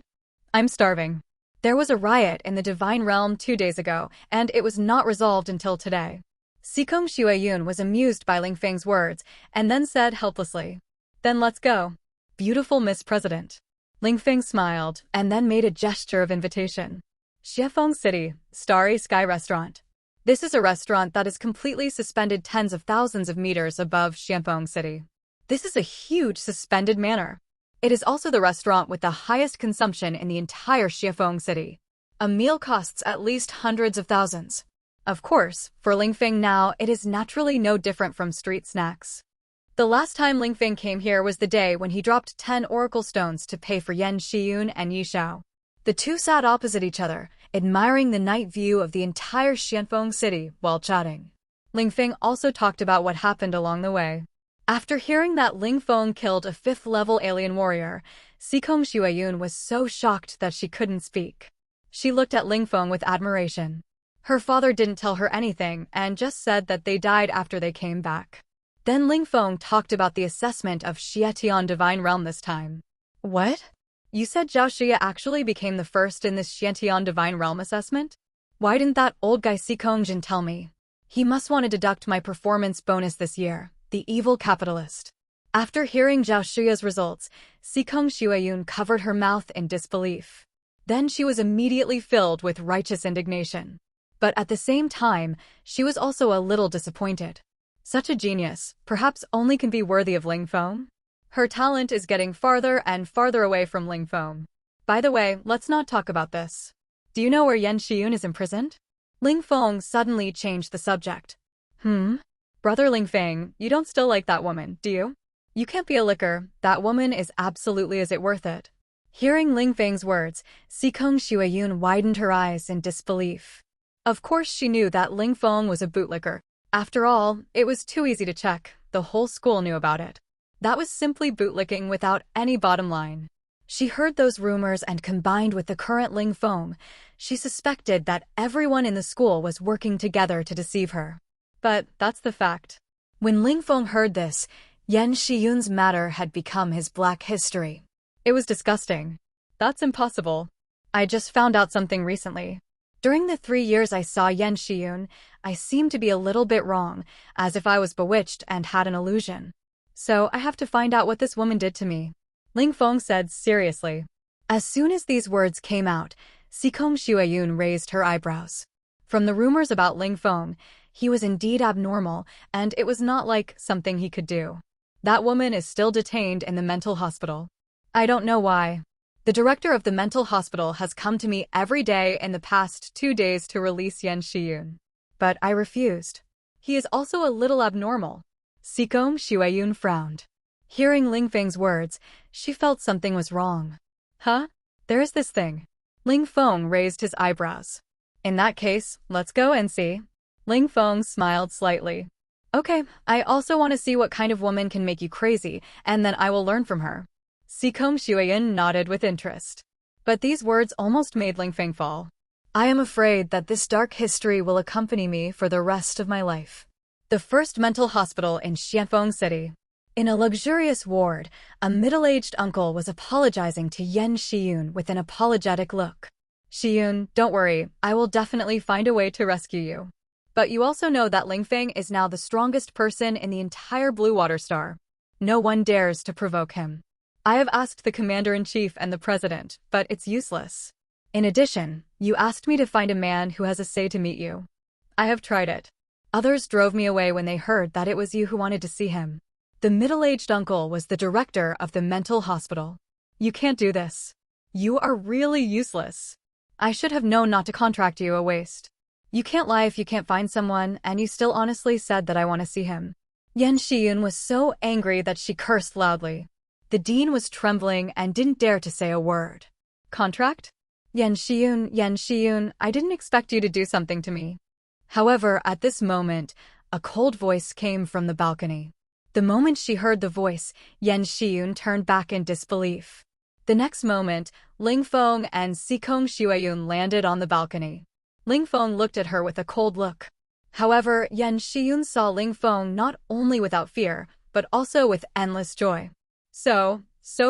I'm starving. There was a riot in the Divine Realm 2 days ago, and it was not resolved until today. Sikong Xueyun was amused by Ling Feng's words, and then said helplessly, "Then let's go. Beautiful Miss President." Ling Feng smiled, and then made a gesture of invitation. Xiefeng City, Starry Sky Restaurant. This is a restaurant that is completely suspended tens of thousands of meters above Xiefeng City. This is a huge suspended manor. It is also the restaurant with the highest consumption in the entire Xiefeng City. A meal costs at least hundreds of thousands. Of course, for Ling Feng now, it is naturally no different from street snacks. The last time Ling Feng came here was the day when he dropped 10 oracle stones to pay for Yan Shiyun and Yi Shao. The two sat opposite each other, admiring the night view of the entire Xianfeng city while chatting. Ling Feng also talked about what happened along the way. After hearing that Ling Feng killed a 5th-level alien warrior, Sikong Xueyun was so shocked that she couldn't speak. She looked at Ling Feng with admiration. Her father didn't tell her anything and just said that they died after they came back. Then Ling Feng talked about the assessment of Xietian Divine Realm this time. What? You said Zhao Xia actually became the first in this Xietian Divine Realm assessment? Why didn't that old guy Sikong Jin tell me? He must want to deduct my performance bonus this year, the evil capitalist. After hearing Zhao Xia's results, Sikong Xueyun covered her mouth in disbelief. Then she was immediately filled with righteous indignation. But at the same time, she was also a little disappointed. Such a genius, perhaps only can be worthy of Ling Feng? Her talent is getting farther and farther away from Ling Feng. By the way, let's not talk about this. Do you know where Yan Shiyun is imprisoned? Ling Feng suddenly changed the subject. Brother Ling Feng, you don't still like that woman, do you? You can't be a licker, that woman is absolutely is it worth it. Hearing Ling Feng's words, Sikong Xueyun widened her eyes in disbelief. Of course she knew that Ling Feng was a bootlicker. After all, it was too easy to check, the whole school knew about it. That was simply bootlicking without any bottom line. She heard those rumors and combined with the current Ling Feng, she suspected that everyone in the school was working together to deceive her. But that's the fact. When Ling Feng heard this, Yan Shiyun's matter had become his black history. It was disgusting. That's impossible. I just found out something recently. During the 3 years I saw Yan Shiyun, I seemed to be a little bit wrong, as if I was bewitched and had an illusion. So I have to find out what this woman did to me. Ling Feng said seriously. As soon as these words came out, Sikong Xueyun raised her eyebrows. From the rumors about Ling Feng, he was indeed abnormal, and it was not like something he could do. That woman is still detained in the mental hospital. I don't know why. The director of the mental hospital has come to me every day in the past 2 days to release Yan Shiyun. But I refused. He is also a little abnormal. Sikong Xueyun frowned. Hearing Ling Feng's words, she felt something was wrong. Huh? There's this thing. Ling Feng raised his eyebrows. In that case, let's go and see. Ling Feng smiled slightly. Okay, I also want to see what kind of woman can make you crazy, and then I will learn from her. Sikong Xueyun nodded with interest. But these words almost made Ling Feng fall. I am afraid that this dark history will accompany me for the rest of my life. The first mental hospital in Xianfeng City. In a luxurious ward, a middle-aged uncle was apologizing to Yan Shiyun with an apologetic look. Shiyun, don't worry, I will definitely find a way to rescue you. But you also know that Ling Feng is now the strongest person in the entire Blue Water Star. No one dares to provoke him. I have asked the commander-in-chief and the president, but it's useless. In addition, you asked me to find a man who has a say to meet you. I have tried it. Others drove me away when they heard that it was you who wanted to see him. The middle-aged uncle was the director of the mental hospital. You can't do this. You are really useless. I should have known not to contract you, a waste. You can't lie if you can't find someone, and you still honestly said that I want to see him. Yan Shiyun was so angry that she cursed loudly. The dean was trembling and didn't dare to say a word. Contract? Yan Shiyun, I didn't expect you to do something to me. However, at this moment, a cold voice came from the balcony. The moment she heard the voice, Yan Shiyun turned back in disbelief. The next moment, Ling Feng and Sikong Xueyun landed on the balcony. Ling Feng looked at her with a cold look. However, Yan Shiyun saw Ling Feng not only without fear, but also with endless joy. So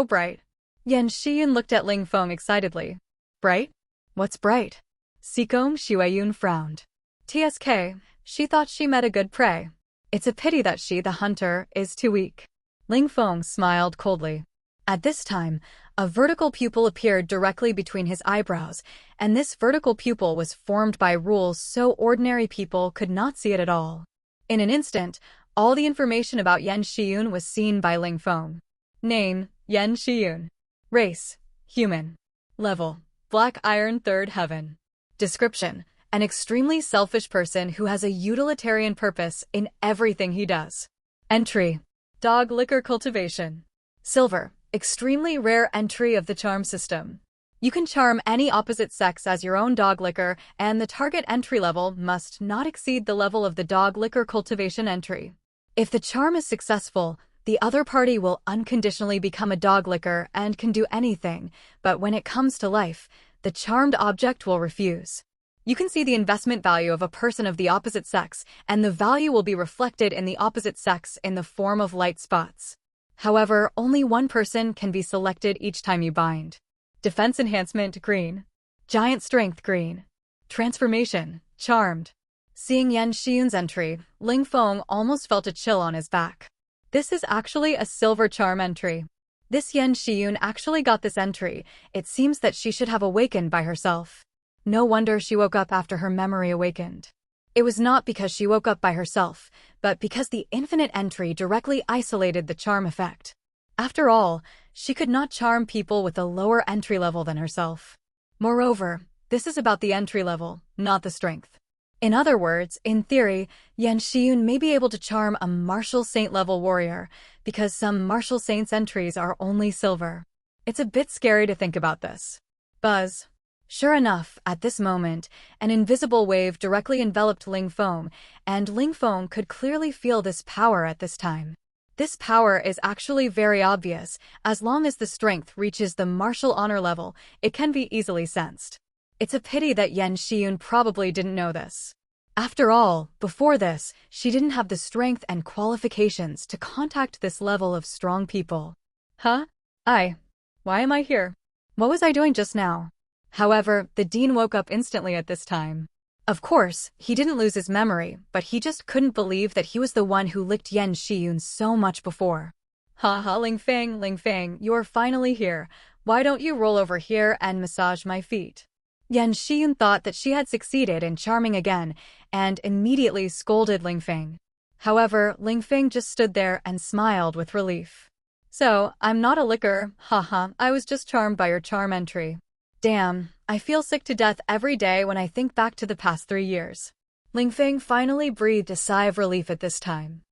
bright. Yan Shiyun looked at Ling Feng excitedly. Bright? What's bright? Sikong Shuayun frowned. TSK, she thought she met a good prey. It's a pity that she, the hunter, is too weak. Ling Feng smiled coldly. At this time, a vertical pupil appeared directly between his eyebrows, and this vertical pupil was formed by rules so ordinary people could not see it at all. In an instant, all the information about Yan Shiyun was seen by Ling Feng. Name, Yan Shiyun. Race, human. Level, Black Iron Third Heaven. Description, an extremely selfish person who has a utilitarian purpose in everything he does. Entry, dog liquor cultivation. Silver, extremely rare entry of the charm system. You can charm any opposite sex as your own dog liquor, and the target entry level must not exceed the level of the dog liquor cultivation entry. If the charm is successful, the other party will unconditionally become a dog licker and can do anything, but when it comes to life, the charmed object will refuse. You can see the investment value of a person of the opposite sex, and the value will be reflected in the opposite sex in the form of light spots. However, only one person can be selected each time you bind. Defense enhancement, green. Giant strength, green. Transformation, charmed. Seeing Yan Shiyun's entry, Ling Feng almost felt a chill on his back. This is actually a silver charm entry. This Yan Shiyun actually got this entry. It seems that she should have awakened by herself. No wonder she woke up after her memory awakened. It was not because she woke up by herself, but because the infinite entry directly isolated the charm effect. After all, she could not charm people with a lower entry level than herself. Moreover, this is about the entry level, not the strength. In other words, in theory, Yan Shiyun may be able to charm a martial saint-level warrior, because some martial saints' entries are only silver. It's a bit scary to think about this. Buzz. Sure enough, at this moment, an invisible wave directly enveloped Ling Feng, and Ling Feng could clearly feel this power at this time. This power is actually very obvious. As long as the strength reaches the martial honor level, it can be easily sensed. It's a pity that Yan Shiyun probably didn't know this. After all, before this, she didn't have the strength and qualifications to contact this level of strong people. Huh? Why am I here? What was I doing just now? However, the dean woke up instantly at this time. Of course, he didn't lose his memory, but he just couldn't believe that he was the one who licked Yan Shiyun so much before. Haha, Ling Feng, you are finally here. Why don't you roll over here and massage my feet? Yan Shiyun thought that she had succeeded in charming again, and immediately scolded Ling Feng. However, Ling Feng just stood there and smiled with relief. So, I'm not a licker, haha, I was just charmed by your charm entry. Damn, I feel sick to death every day when I think back to the past 3 years. Ling Feng finally breathed a sigh of relief at this time.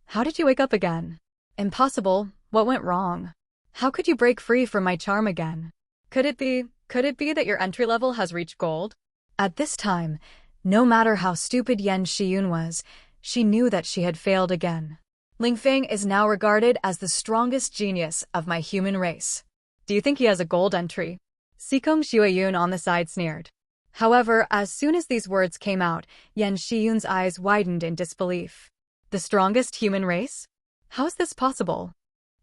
How did you wake up again? Impossible, what went wrong? How could you break free from my charm again? Could it be that your entry level has reached gold? At this time, no matter how stupid Yan Shiyun was, she knew that she had failed again. Ling Feng is now regarded as the strongest genius of my human race. Do you think he has a gold entry? Sikong Shuayun on the side sneered. However, as soon as these words came out, Yan Shiyun's eyes widened in disbelief. The strongest human race? How is this possible?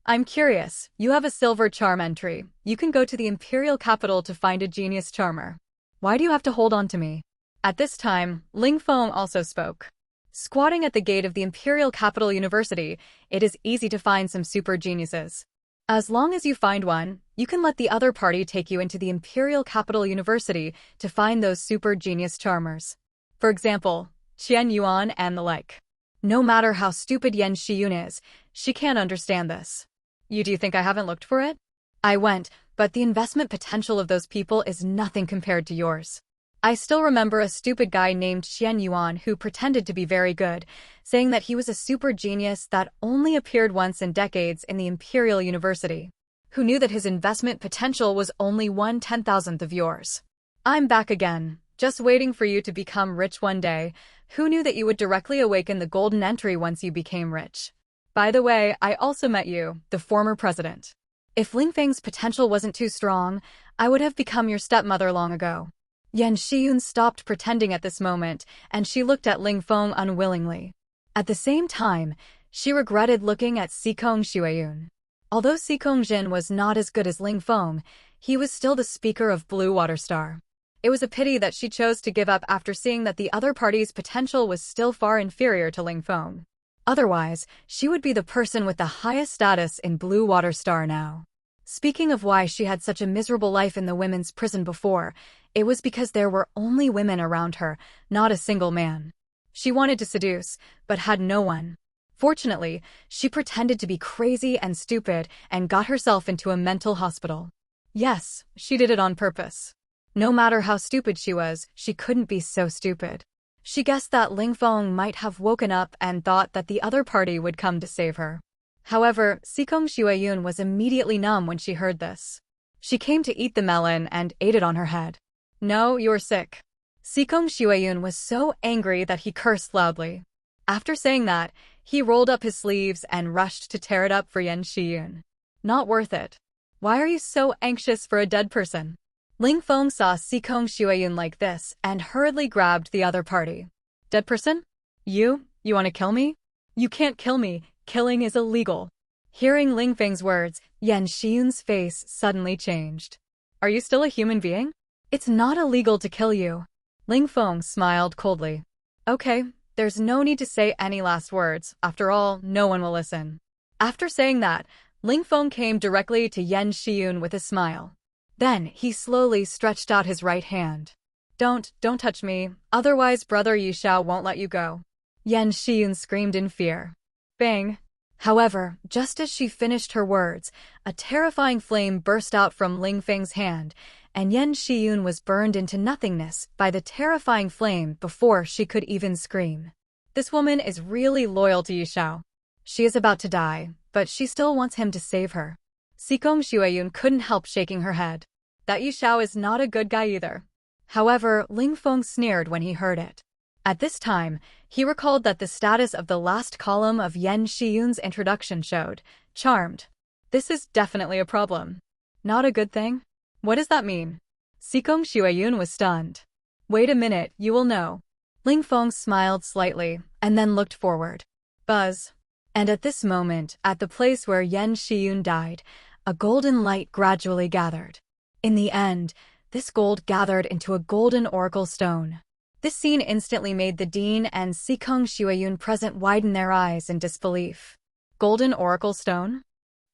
I'm curious, you have a silver charm entry. You can go to the imperial capital to find a genius charmer. Why do you have to hold on to me? At this time, Ling Feng also spoke. Squatting at the gate of the imperial capital university, it is easy to find some super geniuses. As long as you find one, you can let the other party take you into the imperial capital university to find those super genius charmers. For example, Qian Yuan and the like. No matter how stupid Yan Shiyun is, she can't understand this. Do you think I haven't looked for it? I went, but the investment potential of those people is nothing compared to yours. I still remember a stupid guy named Qian Yuan who pretended to be very good, saying that he was a super genius that only appeared once in decades in the Imperial University. Who knew that his investment potential was only 1/10,000th of yours? I'm back again, just waiting for you to become rich one day. Who knew that you would directly awaken the golden entry once you became rich? By the way, I also met you, the former president. If Ling Feng's potential wasn't too strong, I would have become your stepmother long ago. Yan Shiyun stopped pretending at this moment, and she looked at Ling Feng unwillingly. At the same time, She regretted looking at Sikong Shuayun. Although Sikong Jin was not as good as Ling Feng, he was still the speaker of Blue Water Star. It was a pity that she chose to give up after seeing that the other party's potential was still far inferior to Ling Feng. Otherwise, she would be the person with the highest status in Blue Water Star now. Speaking of why she had such a miserable life in the women's prison before, it was because there were only women around her, not a single man. She wanted to seduce, but had no one. Fortunately, she pretended to be crazy and stupid and got herself into a mental hospital. Yes, she did it on purpose. No matter how stupid she was, she couldn't be so stupid. She guessed that Ling Feng might have woken up and thought that the other party would come to save her. However, Sikong Shuayun was immediately numb when she heard this. She came to eat the melon and ate it on her head. No, you're sick. Sikong Shuayun was so angry that he cursed loudly. After saying that, he rolled up his sleeves and rushed to tear it up for Yan Shiyun. Not worth it. Why are you so anxious for a dead person? Ling Feng saw Sikong Shuayun like this and hurriedly grabbed the other party. Dead person? You want to kill me? You can't kill me. Killing is illegal. Hearing Ling Feng's words, Yan Shiyun's face suddenly changed. Are you still a human being? It's not illegal to kill you. Ling Feng smiled coldly. Okay. There's no need to say any last words. After all, no one will listen. After saying that, Ling Feng came directly to Yan Shiyun with a smile. Then he slowly stretched out his right hand. Don't touch me, otherwise Brother Yishao won't let you go. Yan Shiyun screamed in fear. Bang! However, just as she finished her words, a terrifying flame burst out from Ling Feng's hand, and Yan Shiyun was burned into nothingness by the terrifying flame before she could even scream. This woman is really loyal to Yishao. She is about to die, but she still wants him to save her. Sikong Shuayun couldn't help shaking her head. That Yishao is not a good guy either. However, Ling Feng sneered when he heard it. At this time, he recalled that the status of the last column of Yan Shiyun's introduction showed, charmed. This is definitely a problem. Not a good thing? What does that mean? Sikong Shuayun was stunned. Wait a minute, you will know. Ling Feng smiled slightly, and then looked forward. Buzz. And at this moment, at the place where Yan Shiyun died, a golden light gradually gathered. In the end, this gold gathered into a golden oracle stone. This scene instantly made the Dean and Sikong Shuayun present widen their eyes in disbelief. Golden oracle stone?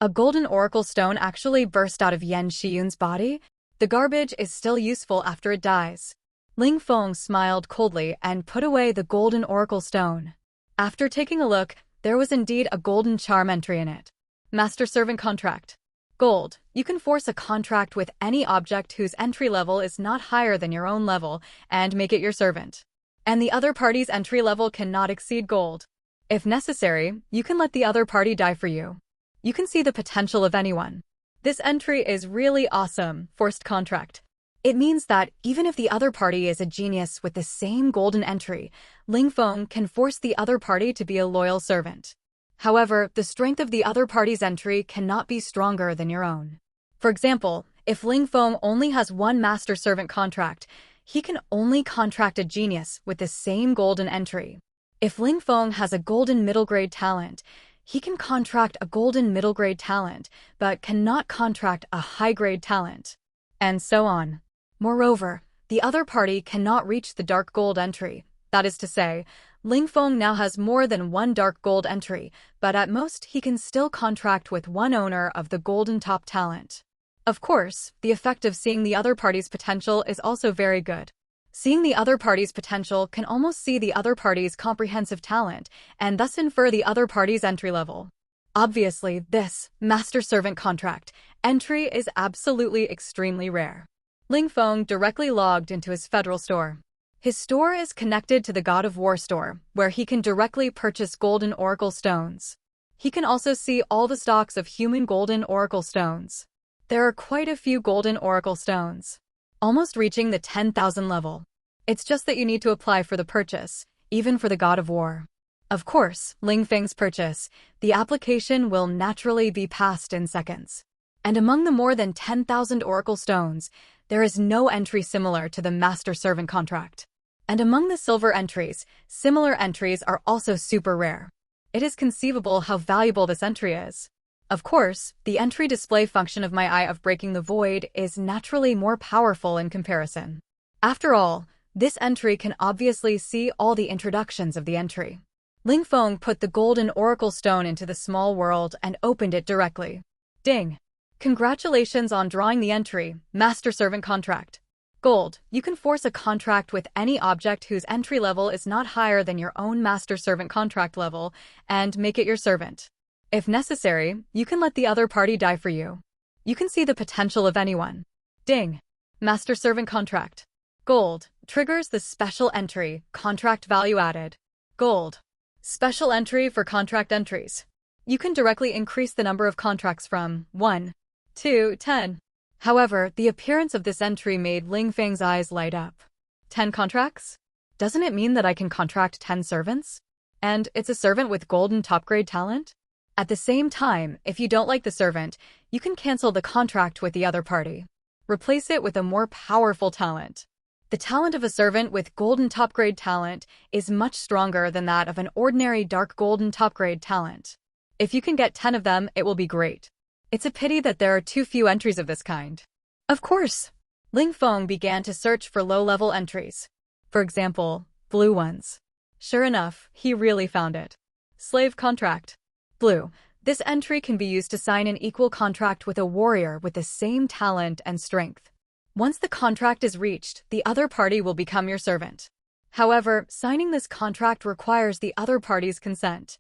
A golden oracle stone actually burst out of Yan Shiyun's body? The garbage is still useful after it dies. Ling Feng smiled coldly and put away the golden oracle stone. After taking a look, there was indeed a golden charm entry in it. Master-servant contract. Gold. You can force a contract with any object whose entry level is not higher than your own level and make it your servant. And the other party's entry level cannot exceed gold. If necessary, you can let the other party die for you. You can see the potential of anyone. This entry is really awesome, forced contract. It means that even if the other party is a genius with the same golden entry, Ling Feng can force the other party to be a loyal servant. However, the strength of the other party's entry cannot be stronger than your own. For example, if Ling Feng only has one master-servant contract, he can only contract a genius with the same golden entry. If Ling Feng has a golden middle-grade talent, he can contract a golden middle-grade talent, but cannot contract a high-grade talent. And so on. Moreover, the other party cannot reach the dark gold entry. That is to say, Ling Feng now has more than one dark gold entry, but at most he can still contract with one owner of the golden top talent. Of course, the effect of seeing the other party's potential is also very good. Seeing the other party's potential can almost see the other party's comprehensive talent, and thus infer the other party's entry level. Obviously, this master-servant contract entry is absolutely extremely rare. Ling Feng directly logged into his federal store. His store is connected to the God of War store, where he can directly purchase golden oracle stones. He can also see all the stocks of human golden oracle stones. There are quite a few golden oracle stones, almost reaching the 10,000 level. It's just that you need to apply for the purchase, even for the God of War. Of course, Ling Feng's purchase, the application will naturally be passed in seconds. And among the more than 10,000 oracle stones, there is no entry similar to the master-servant contract. And among the silver entries, similar entries are also super rare. it is conceivable how valuable this entry is. Of course, the entry display function of my Eye of Breaking the Void is naturally more powerful in comparison. After all, this entry can obviously see all the introductions of the entry. Ling Feng put the golden oracle stone into the small world and opened it directly. Ding! Congratulations on drawing the entry, Master Servant Contract. Gold, you can force a contract with any object whose entry level is not higher than your own Master Servant Contract level and make it your servant. If necessary, you can let the other party die for you. You can see the potential of anyone. Ding! Master Servant Contract. Gold, triggers the special entry, Contract Value Added. Gold. Special entry for contract entries. You can directly increase the number of contracts from 1 to 10. However, the appearance of this entry made Ling Feng's eyes light up. 10 contracts? Doesn't it mean that I can contract 10 servants? And it's a servant with golden top-grade talent? At the same time, if you don't like the servant, you can cancel the contract with the other party. Replace it with a more powerful talent. The talent of a servant with golden top-grade talent is much stronger than that of an ordinary dark golden top-grade talent. If you can get 10 of them, it will be great. It's a pity that there are too few entries of this kind. Of course, Ling Feng began to search for low-level entries. For example, blue ones. Sure enough, he really found it. Slave contract. Blue. This entry can be used to sign an equal contract with a warrior with the same talent and strength. Once the contract is reached, the other party will become your servant. However, signing this contract requires the other party's consent.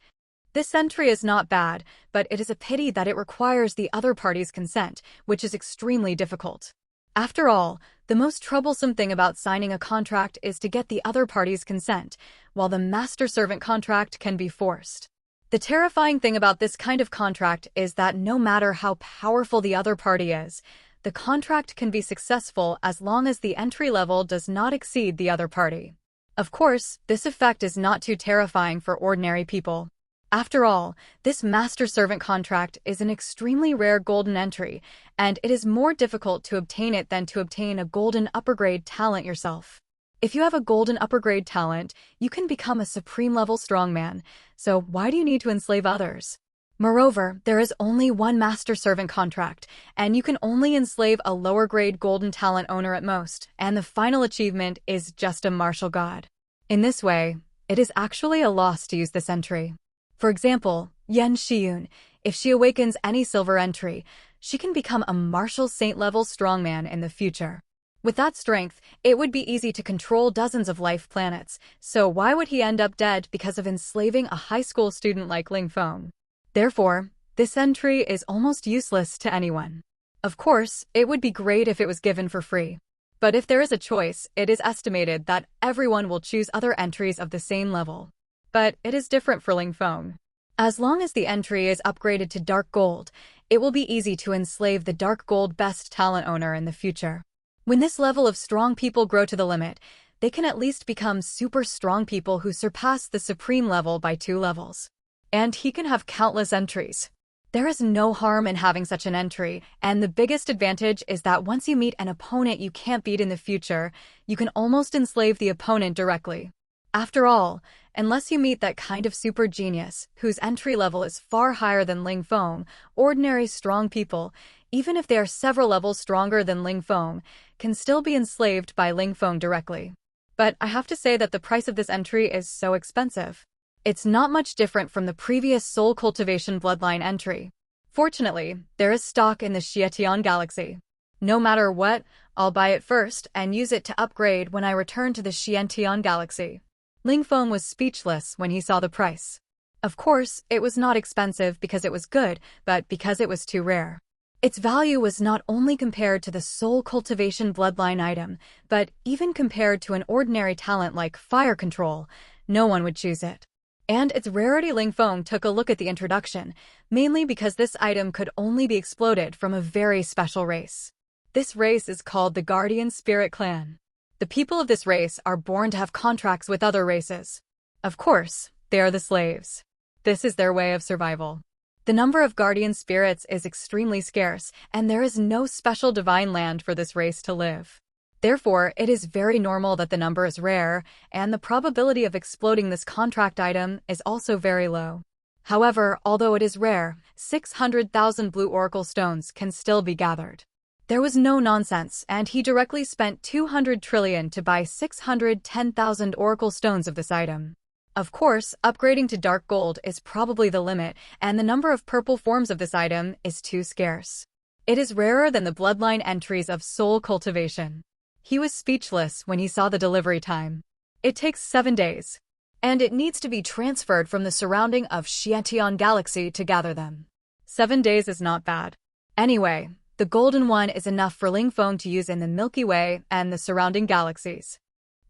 This entry is not bad, but it is a pity that it requires the other party's consent, which is extremely difficult. After all, the most troublesome thing about signing a contract is to get the other party's consent, while the master-servant contract can be forced. The terrifying thing about this kind of contract is that no matter how powerful the other party is, the contract can be successful as long as the entry level does not exceed the other party. Of course, this effect is not too terrifying for ordinary people. After all, this master-servant contract is an extremely rare golden entry, and it is more difficult to obtain it than to obtain a golden upper-grade talent yourself. If you have a golden upper-grade talent, you can become a supreme-level strongman, so why do you need to enslave others? Moreover, there is only one master-servant contract, and you can only enslave a lower-grade golden talent owner at most, and the final achievement is just a martial god. In this way, it is actually a loss to use this entry. For example, Yan Shiyun, if she awakens any silver entry, she can become a martial saint-level strongman in the future. With that strength, it would be easy to control dozens of life planets, so why would he end up dead because of enslaving a high school student like Ling Feng? Therefore, this entry is almost useless to anyone. Of course, it would be great if it was given for free. But if there is a choice, it is estimated that everyone will choose other entries of the same level. But it is different for Ling Feng. As long as the entry is upgraded to dark gold, it will be easy to enslave the dark gold best talent owner in the future. When this level of strong people grow to the limit, they can at least become super strong people who surpass the supreme level by 2 levels. And he can have countless entries. There is no harm in having such an entry, and the biggest advantage is that once you meet an opponent you can't beat in the future, you can almost enslave the opponent directly. After all, unless you meet that kind of super genius, whose entry level is far higher than Ling Feng, ordinary strong people, even if they are several levels stronger than Ling Feng, can still be enslaved by Ling Feng directly. But I have to say that the price of this entry is so expensive. It's not much different from the previous Soul Cultivation Bloodline entry. Fortunately, there is stock in the Xietian Galaxy. No matter what, I'll buy it first and use it to upgrade when I return to the Xietian Galaxy. Ling Feng was speechless when he saw the price. Of course, it was not expensive because it was good, but because it was too rare. Its value was not only compared to the Soul Cultivation Bloodline item, but even compared to an ordinary talent like Fire Control, no one would choose it. And its rarity. Ling Feng took a look at the introduction, mainly because this item could only be exploded from a very special race. This race is called the Guardian Spirit Clan. The people of this race are born to have contracts with other races. Of course, they are the slaves. This is their way of survival. The number of guardian spirits is extremely scarce, and there is no special divine land for this race to live. Therefore, it is very normal that the number is rare, and the probability of exploding this contract item is also very low. However, although it is rare, 600,000 blue oracle stones can still be gathered. There was no nonsense, and he directly spent 200 trillion to buy 610,000 oracle stones of this item. Of course, upgrading to dark gold is probably the limit, and the number of purple forms of this item is too scarce. It is rarer than the bloodline entries of soul cultivation. He was speechless when he saw the delivery time. It takes 7 days, and it needs to be transferred from the surrounding of Xietian Galaxy to gather them. 7 days is not bad. Anyway, the golden one is enough for Ling Feng to use in the Milky Way and the surrounding galaxies.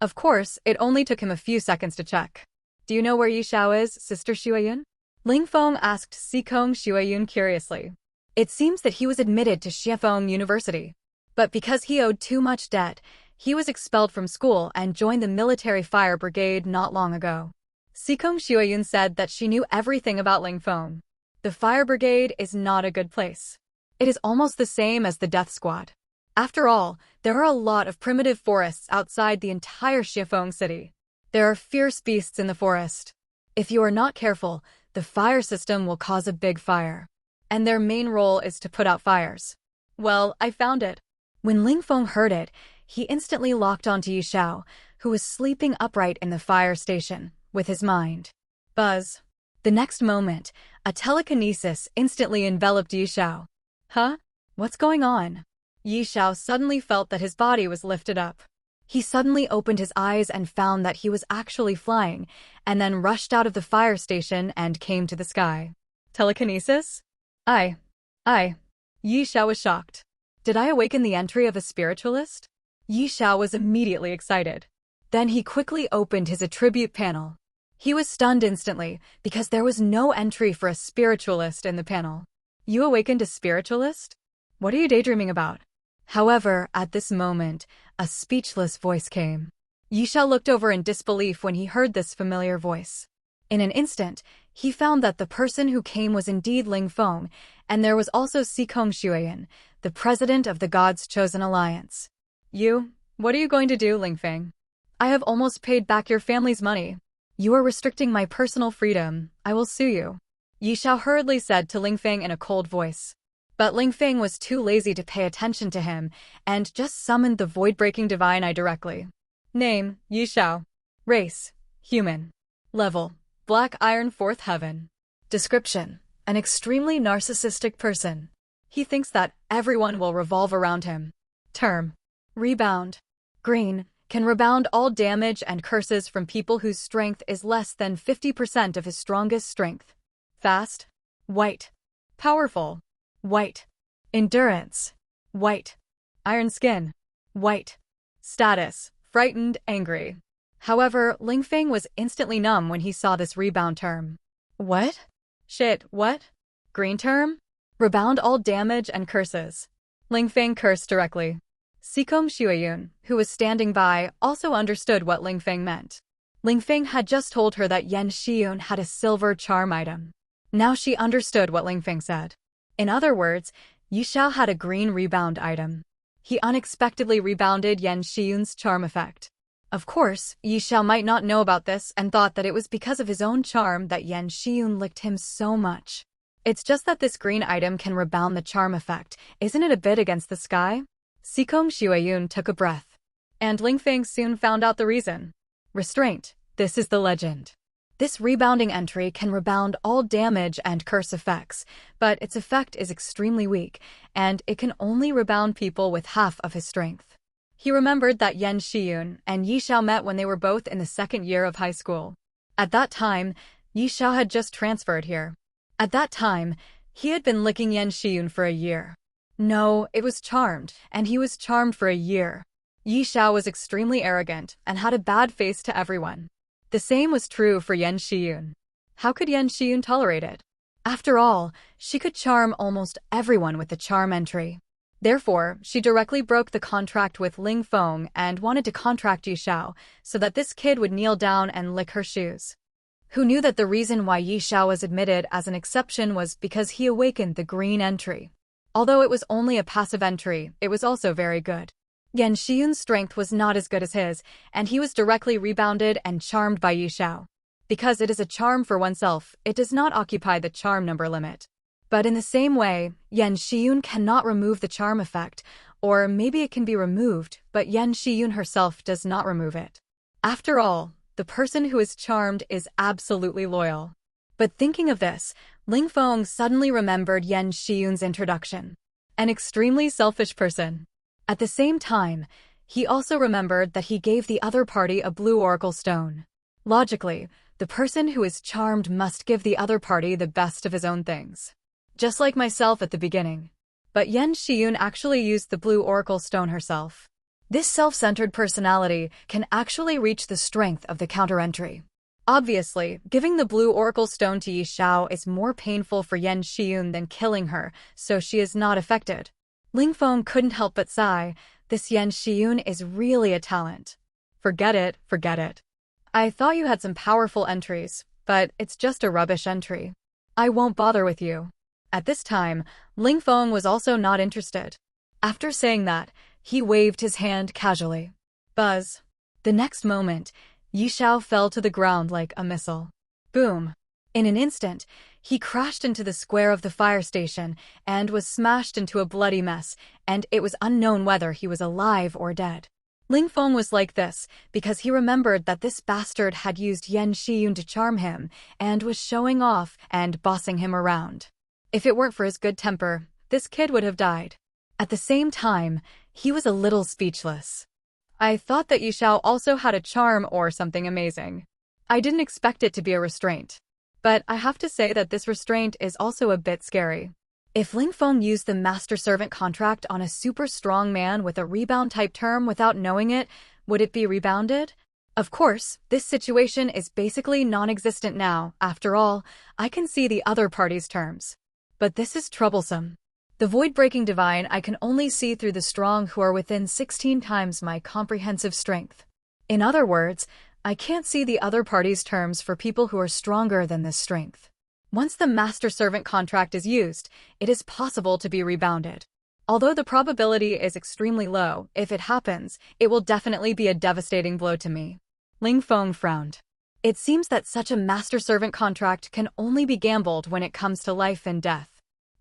Of course, it only took him a few seconds to check. Do you know where Yishao is, Sister Xueyun? Ling Feng asked Sikong Xueyun curiously. It seems that he was admitted to Xiefeng University. But because he owed too much debt, he was expelled from school and joined the military fire brigade not long ago. Sikong Xueyun said that she knew everything about Ling Feng. The fire brigade is not a good place. It is almost the same as the death squad. After all, there are a lot of primitive forests outside the entire Xiefeng city. There are fierce beasts in the forest. If you are not careful, the fire system will cause a big fire. And their main role is to put out fires. Well, I found it. When Ling Feng heard it, he instantly locked onto Yishao, who was sleeping upright in the fire station, with his mind. Buzz. The next moment, a telekinesis instantly enveloped Yishao. Huh? What's going on? Yishao suddenly felt that his body was lifted up. He suddenly opened his eyes and found that he was actually flying, and then rushed out of the fire station and came to the sky. Telekinesis? Yishao was shocked. Did I awaken the entry of a spiritualist? Yishao was immediately excited. Then he quickly opened his attribute panel. He was stunned instantly, because there was no entry for a spiritualist in the panel. You awakened a spiritualist? What are you daydreaming about? However, at this moment, a speechless voice came. Yishao looked over in disbelief when he heard this familiar voice. In an instant, he found that the person who came was indeed Ling Feng, and there was also Sikong Xueyun, the president of the God's Chosen Alliance. What are you going to do, Ling Feng? I have almost paid back your family's money. You are restricting my personal freedom. I will sue you. Yishao hurriedly said to Ling Feng in a cold voice. But Ling Feng was too lazy to pay attention to him and just summoned the void-breaking divine eye directly. Name, Yishao. Race, human. Level, black iron 4th heaven. Description, an extremely narcissistic person. He thinks that everyone will revolve around him. Term, rebound. Green, can rebound all damage and curses from people whose strength is less than 50% of his strongest strength. Fast, white. Powerful, white. Endurance, white. Iron skin, white. Status, frightened, angry. However, Ling Feng was instantly numb when he saw this rebound term. What? Shit, what? Green term? Rebound all damage and curses. Ling Feng cursed directly. Sikong Xueyun, who was standing by, also understood what Ling Feng meant. Ling Feng had just told her that Yan Xiyun had a silver charm item. Now she understood what Ling Feng said. In other words, Yishao had a green rebound item. He unexpectedly rebounded Yan Xiyun's charm effect. Of course, Yishao might not know about this and thought that it was because of his own charm that Yan Xiyun licked him so much. It's just that this green item can rebound the charm effect. Isn't it a bit against the sky? Sikong Xueyun took a breath. And Ling Feng soon found out the reason. Restraint. This is the legend. This rebounding entry can rebound all damage and curse effects, but its effect is extremely weak, and it can only rebound people with half of his strength. He remembered that Yan Xiyun and Yishao met when they were both in the 2nd year of high school. At that time, Yishao had just transferred here. At that time, he had been licking Yan Xiyun for a year. No, it was charmed, and he was charmed for a year. Yishao was extremely arrogant and had a bad face to everyone. The same was true for Yan Xiyun. How could Yan Xiyun tolerate it? After all, she could charm almost everyone with the charm entry. Therefore, she directly broke the contract with Ling Feng and wanted to contract Yishao so that this kid would kneel down and lick her shoes. Who knew that the reason why Yishao was admitted as an exception was because he awakened the green entry. Although it was only a passive entry, it was also very good. Yan Xiyun's strength was not as good as his, and he was directly rebounded and charmed by Yishao. Because it is a charm for oneself, it does not occupy the charm number limit. But in the same way, Yan Shiyun cannot remove the charm effect, or maybe it can be removed, but Yan Shiyun herself does not remove it. After all, the person who is charmed is absolutely loyal. But thinking of this, Ling Feng suddenly remembered Yan Shiyun's introduction. An extremely selfish person. At the same time, he also remembered that he gave the other party a blue oracle stone. Logically, the person who is charmed must give the other party the best of his own things. Just like myself at the beginning. But Yan Shiyun actually used the blue oracle stone herself. This self-centered personality can actually reach the strength of the counter-entry. Obviously, giving the blue oracle stone to Yi Xiao is more painful for Yan Shiyun than killing her, so she is not affected. Ling Feng couldn't help but sigh. This Yan Shiyun is really a talent. Forget it, forget it. I thought you had some powerful entries, but it's just a rubbish entry. I won't bother with you. At this time, Ling Feng was also not interested. After saying that, he waved his hand casually. Buzz. The next moment, Yi Xiao fell to the ground like a missile. Boom. In an instant, he crashed into the square of the fire station and was smashed into a bloody mess, and it was unknown whether he was alive or dead. Ling Feng was like this because he remembered that this bastard had used Yan Shiyun to charm him and was showing off and bossing him around. If it weren't for his good temper, this kid would have died. At the same time, he was a little speechless. I thought that Yi Xiao also had a charm or something amazing. I didn't expect it to be a restraint. But I have to say that this restraint is also a bit scary. If Ling Feng used the master-servant contract on a super strong man with a rebound-type term without knowing it, would it be rebounded? Of course, this situation is basically non-existent now. After all, I can see the other party's terms. But this is troublesome. The void-breaking divine I can only see through the strong who are within 16 times my comprehensive strength. In other words, I can't see the other party's terms for people who are stronger than this strength. Once the master-servant contract is used, it is possible to be rebounded. Although the probability is extremely low, if it happens, it will definitely be a devastating blow to me. Ling Feng frowned. It seems that such a master-servant contract can only be gambled when it comes to life and death.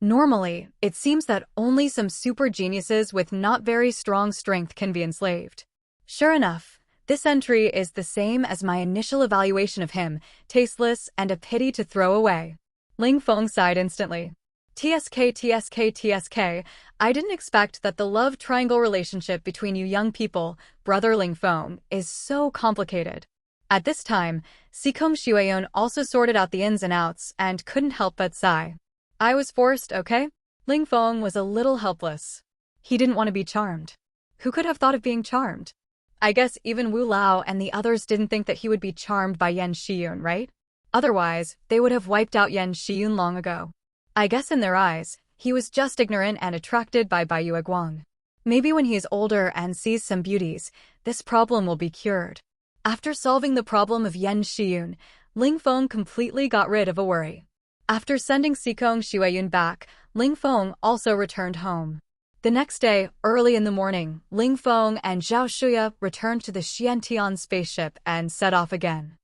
Normally, it seems that only some super geniuses with not very strong strength can be enslaved. Sure enough, this entry is the same as my initial evaluation of him, tasteless and a pity to throw away. Ling Feng sighed instantly. TSK, TSK, TSK, I didn't expect that the love triangle relationship between you young people, brother Ling Feng, is so complicated. At this time, Sikong Xueyun also sorted out the ins and outs and couldn't help but sigh. I was forced, okay? Ling Feng was a little helpless. He didn't want to be charmed. Who could have thought of being charmed? I guess even Wu Lao and the others didn't think that he would be charmed by Yan Shiyun, right? Otherwise, they would have wiped out Yan Shiyun long ago. I guess in their eyes, he was just ignorant and attracted by Baiyu Guang. Maybe when he is older and sees some beauties, this problem will be cured. After solving the problem of Yan Shiyun, Ling Feng completely got rid of a worry. After sending Sikong Xueyun back, Ling Feng also returned home. The next day, early in the morning, Ling Feng and Zhao Shuya returned to the Xiantian spaceship and set off again.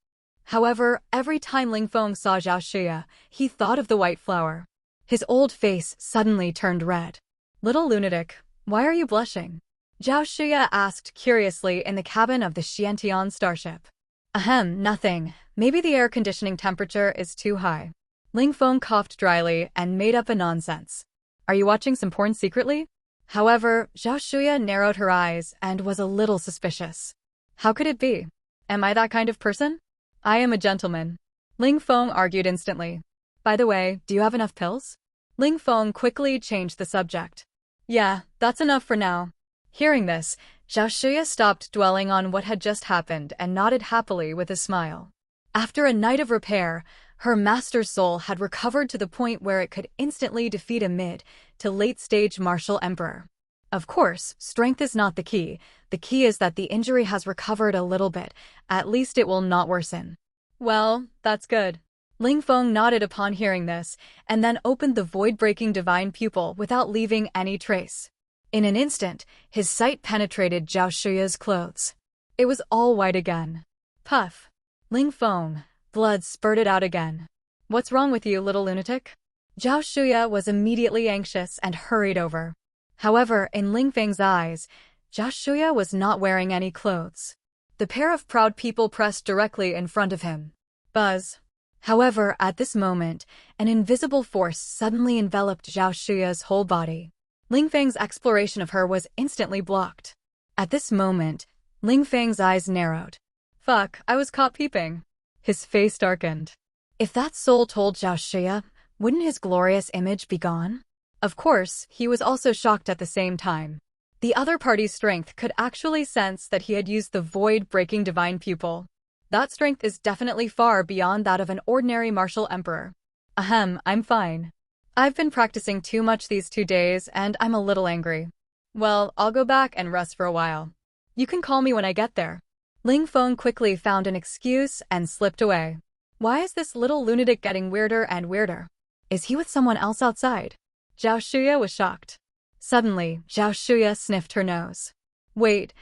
However, every time Ling Feng saw Zhao Shuya, he thought of the white flower. His old face suddenly turned red. Little lunatic, why are you blushing? Zhao Shuya asked curiously in the cabin of the Xiantian starship. Ahem, nothing. Maybe the air conditioning temperature is too high. Ling Feng coughed dryly and made up a nonsense. Are you watching some porn secretly? However, Zhao Shuya narrowed her eyes and was a little suspicious. How could it be? Am I that kind of person? I am a gentleman. Ling Feng argued instantly. By the way, do you have enough pills? Ling Feng quickly changed the subject. Yeah, that's enough for now. Hearing this, Zhao Shuya stopped dwelling on what had just happened and nodded happily with a smile. After a night of repair, her master's soul had recovered to the point where it could instantly defeat a mid- to late-stage martial emperor. Of course, strength is not the key. The key is that the injury has recovered a little bit. At least it will not worsen. Well, that's good. Ling Feng nodded upon hearing this, and then opened the void-breaking divine pupil without leaving any trace. In an instant, his sight penetrated Zhao Shuya's clothes. It was all white again. Puff. Ling Feng, Blood spurted out again. What's wrong with you, little lunatic? Zhao Shuya was immediately anxious and hurried over. However, in Ling Feng's eyes, Zhao Shuya was not wearing any clothes. The pair of proud people pressed directly in front of him. Buzz. However, at this moment, an invisible force suddenly enveloped Zhao Shuya's whole body. Ling Feng's exploration of her was instantly blocked. At this moment, Ling Feng's eyes narrowed. Fuck, I was caught peeping. His face darkened. If that soul told Zhao Shuya, wouldn't his glorious image be gone? Of course, he was also shocked at the same time. The other party's strength could actually sense that he had used the void-breaking divine pupil. That strength is definitely far beyond that of an ordinary martial emperor. Ahem, I'm fine. I've been practicing too much these 2 days, and I'm a little angry. Well, I'll go back and rest for a while. You can call me when I get there. Ling Feng quickly found an excuse and slipped away. Why is this little lunatic getting weirder and weirder? Is he with someone else outside? Zhao Shuya was shocked. Suddenly, Zhao Shuya sniffed her nose. Wait,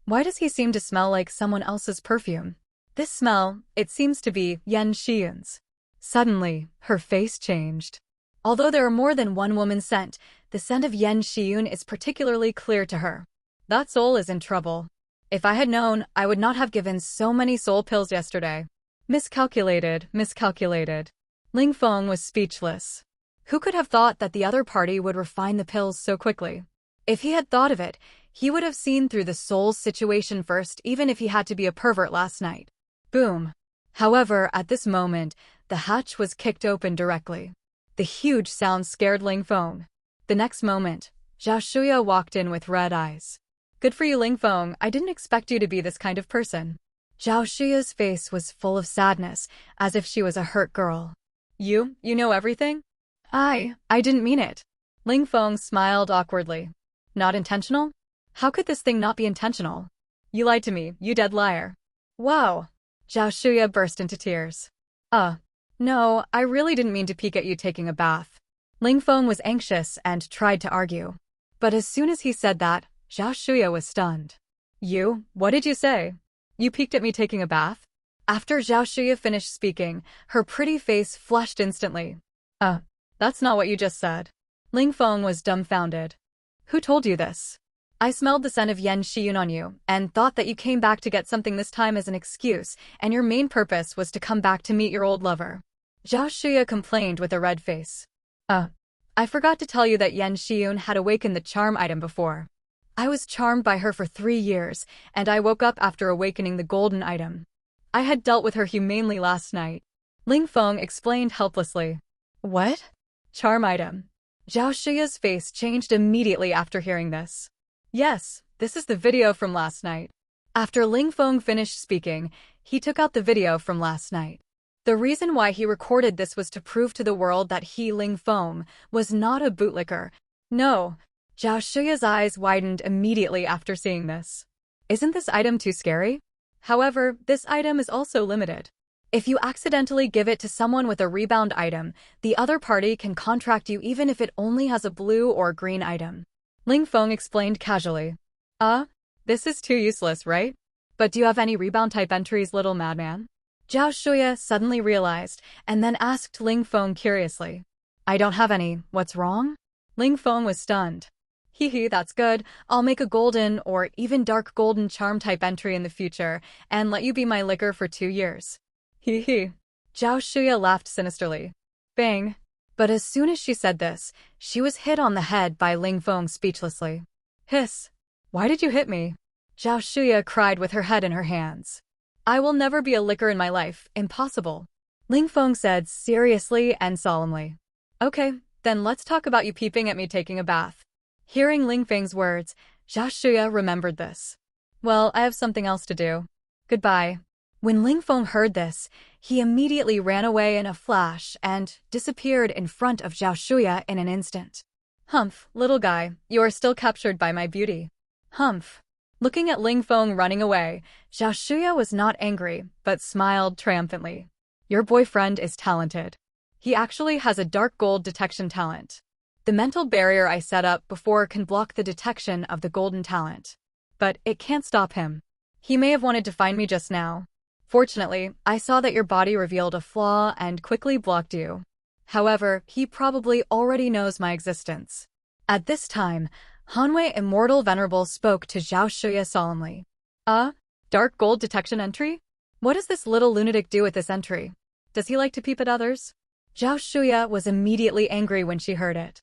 why does he seem to smell like someone else's perfume? This smell, it seems to be Yan Xiyun's. Suddenly, her face changed. Although there are more than one woman's scent, the scent of Yan Xiyun is particularly clear to her. That soul is in trouble. If I had known, I would not have given so many soul pills yesterday. Miscalculated. Ling Feng was speechless. Who could have thought that the other party would refine the pills so quickly? If he had thought of it, he would have seen through the soul's situation first, even if he had to be a pervert last night. Boom. However, at this moment, the hatch was kicked open directly. The huge sound scared Ling Feng. The next moment, Zhao Shuya walked in with red eyes. Good for you, Ling Feng. I didn't expect you to be this kind of person. Zhao Shuya's face was full of sadness, as if she was a hurt girl. You know everything? I didn't mean it. Ling Feng smiled awkwardly. Not intentional? How could this thing not be intentional? You lied to me, you dead liar. Wow. Zhao Shuya burst into tears. No, I really didn't mean to peek at you taking a bath. Ling Feng was anxious and tried to argue. But as soon as he said that, Zhao Shuya was stunned. What did you say? You peeked at me taking a bath? After Zhao Shuya finished speaking, her pretty face flushed instantly. That's not what you just said. Ling Feng was dumbfounded. Who told you this? I smelled the scent of Yan Xiyun on you, and thought that you came back to get something this time as an excuse, and your main purpose was to come back to meet your old lover. Zhao Shuya complained with a red face. I forgot to tell you that Yan Xiyun had awakened the charm item before. I was charmed by her for 3 years, and I woke up after awakening the golden item. I had dealt with her humanely last night. Ling Feng explained helplessly. What? Charm item. Zhao Shuya's face changed immediately after hearing this. Yes, this is the video from last night. After Ling Feng finished speaking, he took out the video from last night. The reason why he recorded this was to prove to the world that he, Ling Feng, was not a bootlicker. No. Zhao Shuya's eyes widened immediately after seeing this. Isn't this item too scary? However, this item is also limited. If you accidentally give it to someone with a rebound item, the other party can contract you even if it only has a blue or green item. Ling Feng explained casually. This is too useless, right? But do you have any rebound-type entries, little madman? Zhao Shuya suddenly realized, and then asked Ling Feng curiously. I don't have any, what's wrong? Ling Feng was stunned. Hee, that's good. I'll make a golden or even dark golden charm-type entry in the future, and let you be my licker for 2 years. Hee. Zhao Shuya laughed sinisterly. Bang. But as soon as she said this, she was hit on the head by Ling Feng speechlessly. Hiss. Why did you hit me? Zhao Shuya cried with her head in her hands. I will never be a licker in my life, impossible. Ling Feng said seriously and solemnly. Okay, then let's talk about you peeping at me taking a bath. Hearing Ling Feng's words, Zhao Shuya remembered this. Well, I have something else to do. Goodbye. When Ling Feng heard this, he immediately ran away in a flash and disappeared in front of Zhao Shuya in an instant. Humph, little guy, you are still captured by my beauty. Humph. Looking at Ling Feng running away, Zhao Shuya was not angry, but smiled triumphantly. Your boyfriend is talented. He actually has a dark gold detection talent. The mental barrier I set up before can block the detection of the golden talent. But it can't stop him. He may have wanted to find me just now. Fortunately, I saw that your body revealed a flaw and quickly blocked you. However, he probably already knows my existence. At this time, Hanwei Immortal Venerable spoke to Zhao Shuya solemnly. Dark gold detection entry? What does this little lunatic do with this entry? Does he like to peep at others? Zhao Shuya was immediately angry when she heard it.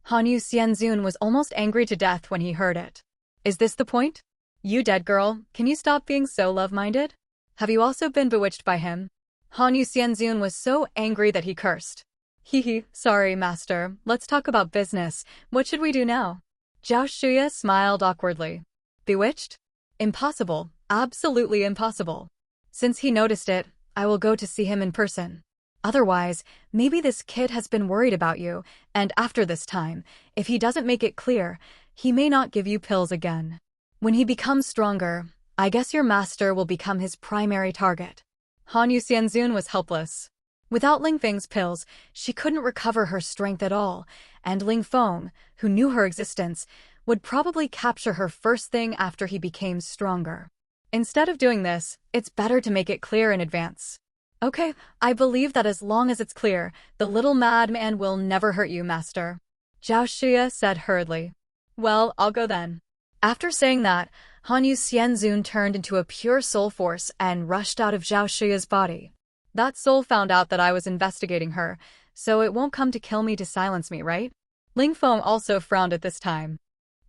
Hanyu Xianzun was almost angry to death when he heard it. Is this the point? You dead girl, can you stop being so love-minded? Have you also been bewitched by him? Hanyu Xianzun was so angry that he cursed. Hehe, sorry, master. Let's talk about business. What should we do now? Zhao Shuya smiled awkwardly. Bewitched? Impossible. Absolutely impossible. Since he noticed it, I will go to see him in person. Otherwise, maybe this kid has been worried about you, and after this time, if he doesn't make it clear, he may not give you pills again. When he becomes stronger, I guess your master will become his primary target. Hanyu Xianzun was helpless. Without Ling Feng's pills, she couldn't recover her strength at all, and Ling Feng, who knew her existence, would probably capture her first thing after he became stronger. Instead of doing this, it's better to make it clear in advance. Okay, I believe that as long as it's clear, the little madman will never hurt you, master. Zhao Shuya said hurriedly. Well, I'll go then. After saying that, Hanyu Xianzun turned into a pure soul force and rushed out of Zhao Shuya's body. That soul found out that I was investigating her, so it won't come to kill me to silence me, right? Ling Feng also frowned at this time.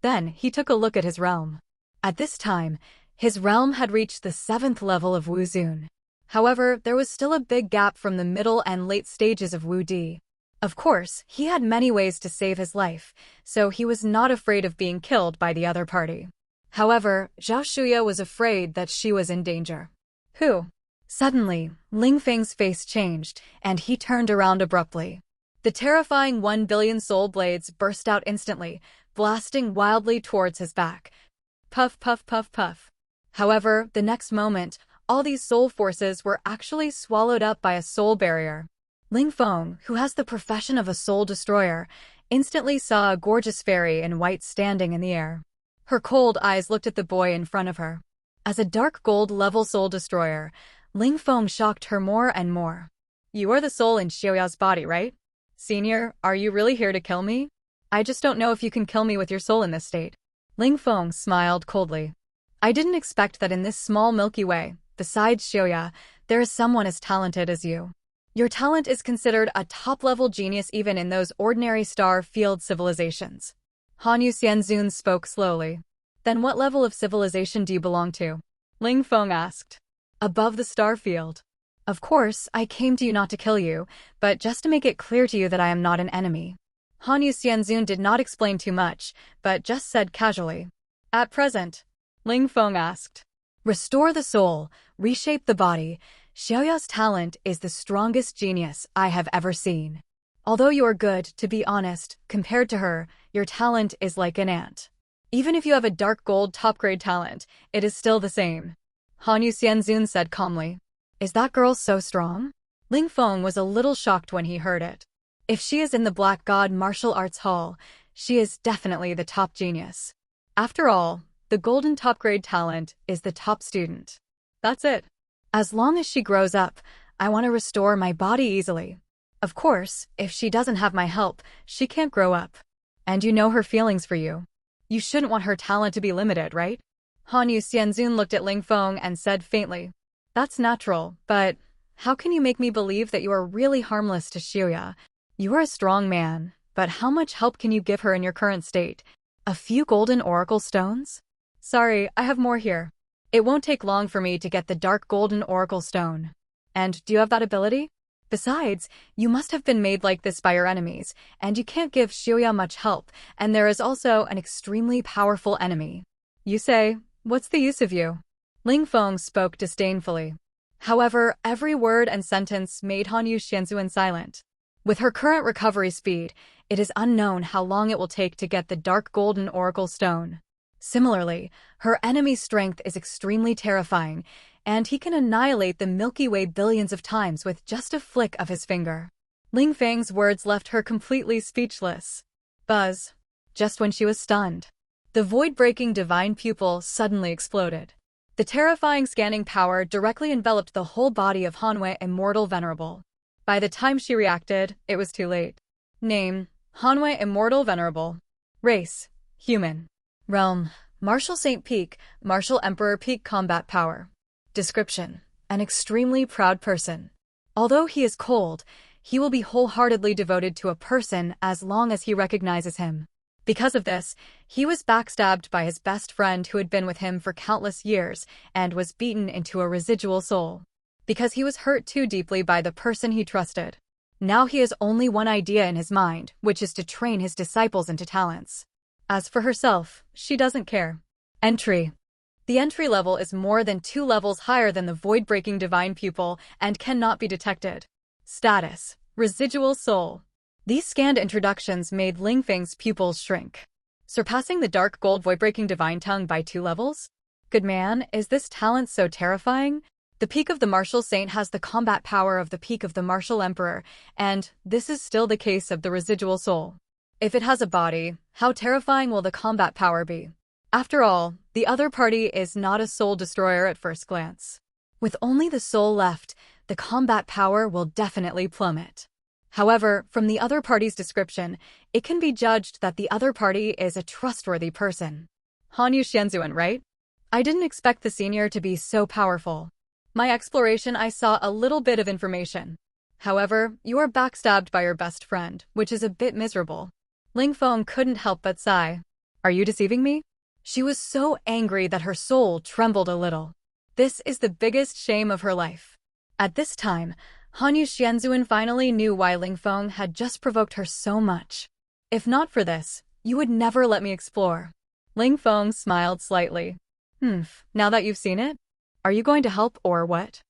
Then he took a look at his realm. At this time, his realm had reached the 7th level of Wu Zun. However, there was still a big gap from the middle and late stages of Wu Di. Of course, he had many ways to save his life, so he was not afraid of being killed by the other party. However, Zhao Shuya was afraid that she was in danger. Who? Suddenly, Ling Feng's face changed, and he turned around abruptly. The terrifying 1 billion soul blades burst out instantly, blasting wildly towards his back. Puff, puff, puff, puff. However, the next moment, all these soul forces were actually swallowed up by a soul barrier. Ling Feng, who has the profession of a soul destroyer, instantly saw a gorgeous fairy in white standing in the air. Her cold eyes looked at the boy in front of her. As a dark gold-level soul destroyer, Ling Feng shocked her more and more. You are the soul in Xiaoya's body, right? Senior, are you really here to kill me? I just don't know if you can kill me with your soul in this state. Ling Feng smiled coldly. I didn't expect that in this small Milky Way, besides Xiaoya, there is someone as talented as you. Your talent is considered a top-level genius even in those ordinary star-field civilizations. Hanyu Xianzun spoke slowly. Then what level of civilization do you belong to? Ling Feng asked. Above the star field. Of course, I came to you not to kill you, but just to make it clear to you that I am not an enemy. Hanyu Xianzun did not explain too much, but just said casually. At present, Ling Feng asked. Restore the soul, reshape the body. Xiaoya's talent is the strongest genius I have ever seen. Although you are good, to be honest, compared to her, your talent is like an ant. Even if you have a dark gold top-grade talent, it is still the same. Hanyu Xianzun said calmly. Is that girl so strong? Ling Feng was a little shocked when he heard it. If she is in the Black God Martial Arts Hall, she is definitely the top genius. After all, the golden top-grade talent is the top student. That's it. As long as she grows up, I want to restore my body easily. Of course, if she doesn't have my help, she can't grow up. And you know her feelings for you. You shouldn't want her talent to be limited, right? Hanyu Xianzun looked at Ling Feng and said faintly. That's natural, but how can you make me believe that you are really harmless to Xiaoya? You are a strong man, but how much help can you give her in your current state? A few golden oracle stones? Sorry, I have more here. It won't take long for me to get the dark golden oracle stone. And do you have that ability? Besides, you must have been made like this by your enemies, and you can't give Xiaoya much help, and there is also an extremely powerful enemy. You say, what's the use of you? Ling Feng spoke disdainfully. However, every word and sentence made Hanyu Xianzun silent. With her current recovery speed, it is unknown how long it will take to get the dark golden oracle stone. Similarly, her enemy's strength is extremely terrifying, and he can annihilate the Milky Way billions of times with just a flick of his finger. Ling Feng's words left her completely speechless. Buzz. Just when she was stunned, the void-breaking divine pupil suddenly exploded. The terrifying scanning power directly enveloped the whole body of Hanwei Immortal Venerable. By the time she reacted, it was too late. Name: Hanwei Immortal Venerable. Race: human. Realm: Martial Saint Peak, Martial Emperor Peak Combat Power. Description: an extremely proud person. Although he is cold, he will be wholeheartedly devoted to a person as long as he recognizes him. Because of this, he was backstabbed by his best friend who had been with him for countless years and was beaten into a residual soul. Because he was hurt too deeply by the person he trusted. Now he has only one idea in his mind, which is to train his disciples into talents. As for herself, she doesn't care. Entry. The entry level is more than 2 levels higher than the void-breaking divine pupil and cannot be detected. Status: residual soul. These scanned introductions made Ling Feng's pupils shrink. Surpassing the dark gold void-breaking divine tongue by 2 levels? Good man, is this talent so terrifying? The peak of the martial saint has the combat power of the peak of the martial emperor, and this is still the case of the residual soul. If it has a body, how terrifying will the combat power be? After all, the other party is not a soul destroyer at first glance. With only the soul left, the combat power will definitely plummet. However, from the other party's description, it can be judged that the other party is a trustworthy person. Hanyu Xianzuan, right? I didn't expect the senior to be so powerful. My exploration, I saw a little bit of information. However, you are backstabbed by your best friend, which is a bit miserable. Ling Feng couldn't help but sigh. Are you deceiving me? She was so angry that her soul trembled a little. This is the biggest shame of her life. At this time, Hanyu Xianzuan finally knew why Ling Feng had just provoked her so much. If not for this, you would never let me explore. Ling Feng smiled slightly. Now that you've seen it? Are you going to help or what?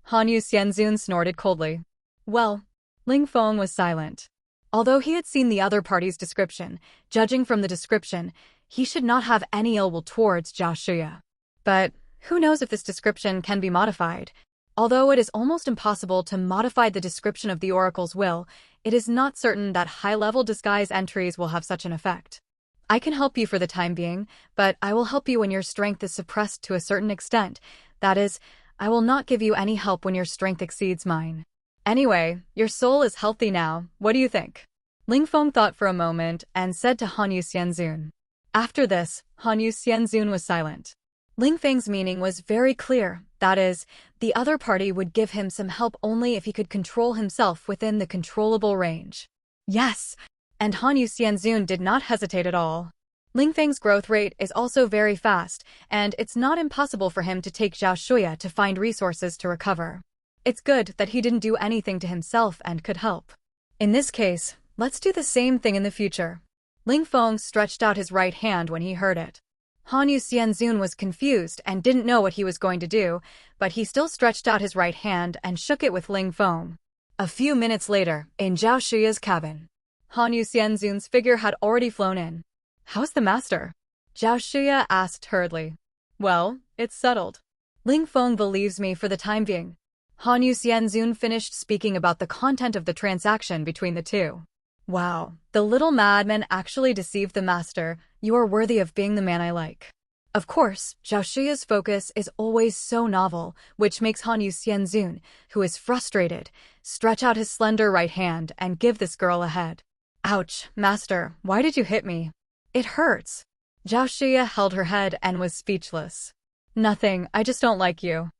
Hanyu Xianzun snorted coldly. Well, Ling Feng was silent. Although he had seen the other party's description, judging from the description, he should not have any ill will towards Zhao Shuya. But who knows if this description can be modified? Although it is almost impossible to modify the description of the oracle's will, it is not certain that high-level disguise entries will have such an effect. I can help you for the time being, but I will help you when your strength is suppressed to a certain extent. That is, I will not give you any help when your strength exceeds mine. Anyway, your soul is healthy now, what do you think? Ling Feng thought for a moment and said to Hanyu Xianzun. After this, Hanyu Xianzun was silent. Ling Feng's meaning was very clear, that is, the other party would give him some help only if he could control himself within the controllable range. Yes! And Hanyu Xianzun did not hesitate at all. Ling Feng's growth rate is also very fast, and it's not impossible for him to take Zhao Shuya to find resources to recover. It's good that he didn't do anything to himself and could help. In this case, let's do the same thing in the future. Ling Feng stretched out his right hand when he heard it. Hanyu Xianzun was confused and didn't know what he was going to do, but he still stretched out his right hand and shook it with Ling Feng. A few minutes later, in Zhao Shuya's cabin, Hanyu Xianzun's figure had already flown in. How's the master? Zhao Shuya asked hurriedly. Well, it's settled. Ling Feng believes me for the time being. Hanyu Xianzun finished speaking about the content of the transaction between the two. Wow, the little madman actually deceived the master. You are worthy of being the man I like. Of course, Zhao Shuya's focus is always so novel, which makes Hanyu Xianzun, who is frustrated, stretch out his slender right hand and give this girl a head. Ouch, master, why did you hit me? It hurts. Zhao Shuya held her head and was speechless. Nothing, I just don't like you.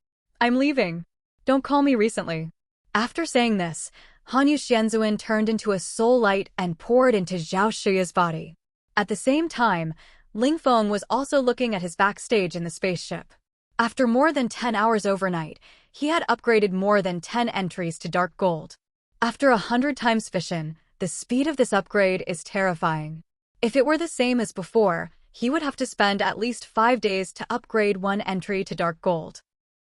I'm leaving. Don't call me recently. After saying this, Hanyu Xianzun turned into a soul light and poured into Zhao Shuya's body. At the same time, Ling Feng was also looking at his backstage in the spaceship. After more than 10 hours overnight, he had upgraded more than 10 entries to dark gold. After 100 times fission, the speed of this upgrade is terrifying. If it were the same as before, he would have to spend at least 5 days to upgrade one entry to dark gold.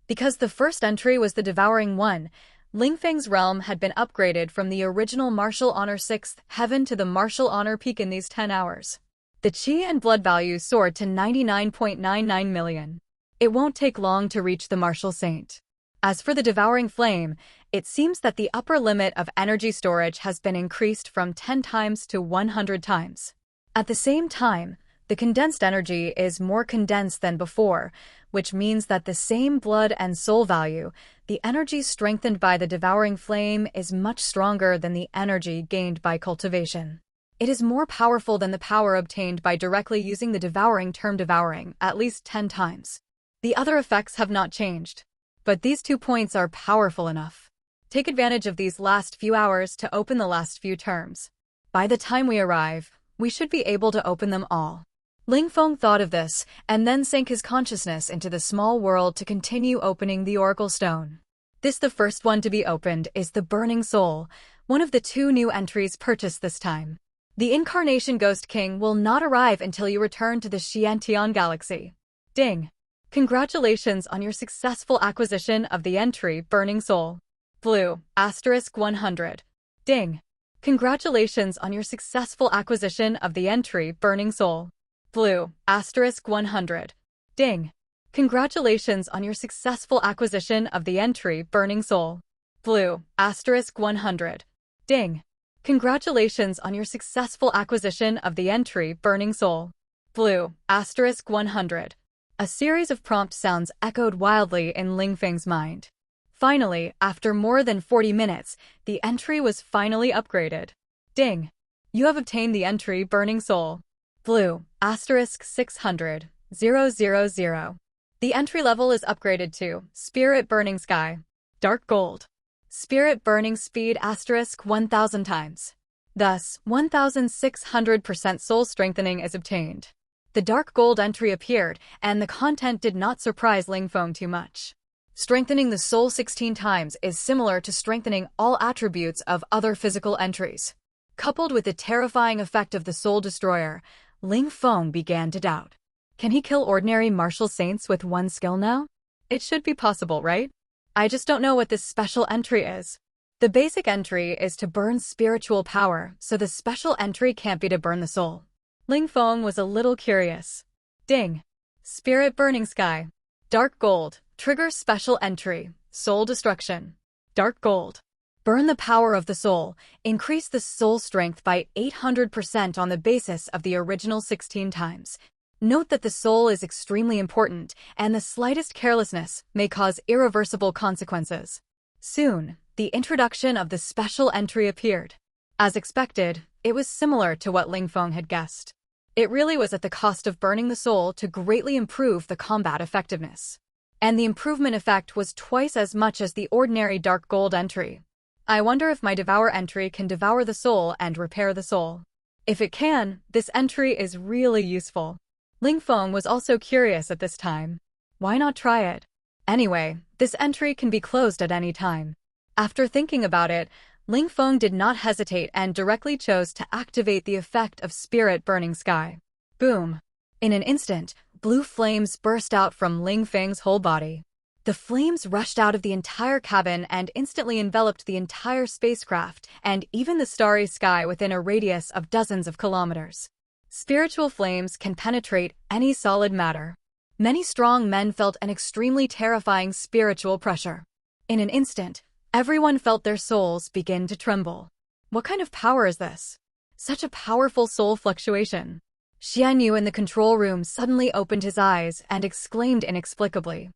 Because the first entry was the Devouring One, Ling Feng's realm had been upgraded from the original Martial Honor 6th Heaven to the Martial Honor Peak in these 10 hours. The Qi and blood value soared to 99.99 million. It won't take long to reach the Martial Saint. As for the Devouring Flame, it seems that the upper limit of energy storage has been increased from 10 times to 100 times. At the same time, The condensed energy is more condensed than before, which means that the same blood and soul value, the energy strengthened by the devouring flame, is much stronger than the energy gained by cultivation. It is more powerful than the power obtained by directly using the devouring term devouring, at least 10 times. The other effects have not changed. But these 2 points are powerful enough. Take advantage of these last few hours to open the last few terms. By the time we arrive, we should be able to open them all. Ling Feng thought of this, and then sank his consciousness into the small world to continue opening the Oracle Stone. The first one to be opened is the Burning Soul, one of the 2 new entries purchased this time. The Incarnation Ghost King will not arrive until you return to the Xiantian Galaxy. Ding! Congratulations on your successful acquisition of the entry Burning Soul. Blue, *100. Ding! Congratulations on your successful acquisition of the entry Burning Soul. Blue, *100. Ding! Congratulations on your successful acquisition of the entry Burning Soul. Blue, *100. Ding! Congratulations on your successful acquisition of the entry Burning Soul. Blue, *100. A series of prompt sounds echoed wildly in Ling Feng's mind. Finally, after more than 40 minutes, the entry was finally upgraded. Ding! You have obtained the entry Burning Soul. Blue, *600, 000. The entry level is upgraded to Spirit Burning Sky. Dark Gold. Spirit Burning Speed *1000 times. Thus, 1600% soul strengthening is obtained. The dark gold entry appeared, and the content did not surprise Ling Feng too much. Strengthening the soul 16 times is similar to strengthening all attributes of other physical entries. Coupled with the terrifying effect of the Soul Destroyer, Ling Feng began to doubt. Can he kill ordinary martial saints with 1 skill now? It should be possible, right? I just don't know what this special entry is. The basic entry is to burn spiritual power, so the special entry can't be to burn the soul. Ling Feng was a little curious. Ding! Spirit Burning Sky. Dark Gold. Trigger special entry. Soul Destruction. Dark Gold. Burn the power of the soul. Increase the soul strength by 800% on the basis of the original 16 times. Note that the soul is extremely important, and the slightest carelessness may cause irreversible consequences. Soon, the introduction of the special entry appeared. As expected, it was similar to what Ling Feng had guessed. It really was at the cost of burning the soul to greatly improve the combat effectiveness. And the improvement effect was twice as much as the ordinary dark gold entry. I wonder if my Devour entry can devour the soul and repair the soul. If it can, this entry is really useful. Ling Feng was also curious at this time. Why not try it? Anyway, this entry can be closed at any time. After thinking about it, Ling Feng did not hesitate and directly chose to activate the effect of Spirit Burning Sky. Boom! In an instant, blue flames burst out from Ling Feng's whole body. The flames rushed out of the entire cabin and instantly enveloped the entire spacecraft and even the starry sky within a radius of dozens of kilometers. Spiritual flames can penetrate any solid matter. Many strong men felt an extremely terrifying spiritual pressure. In an instant, everyone felt their souls begin to tremble. What kind of power is this? Such a powerful soul fluctuation. Xian Yu in the control room suddenly opened his eyes and exclaimed inexplicably.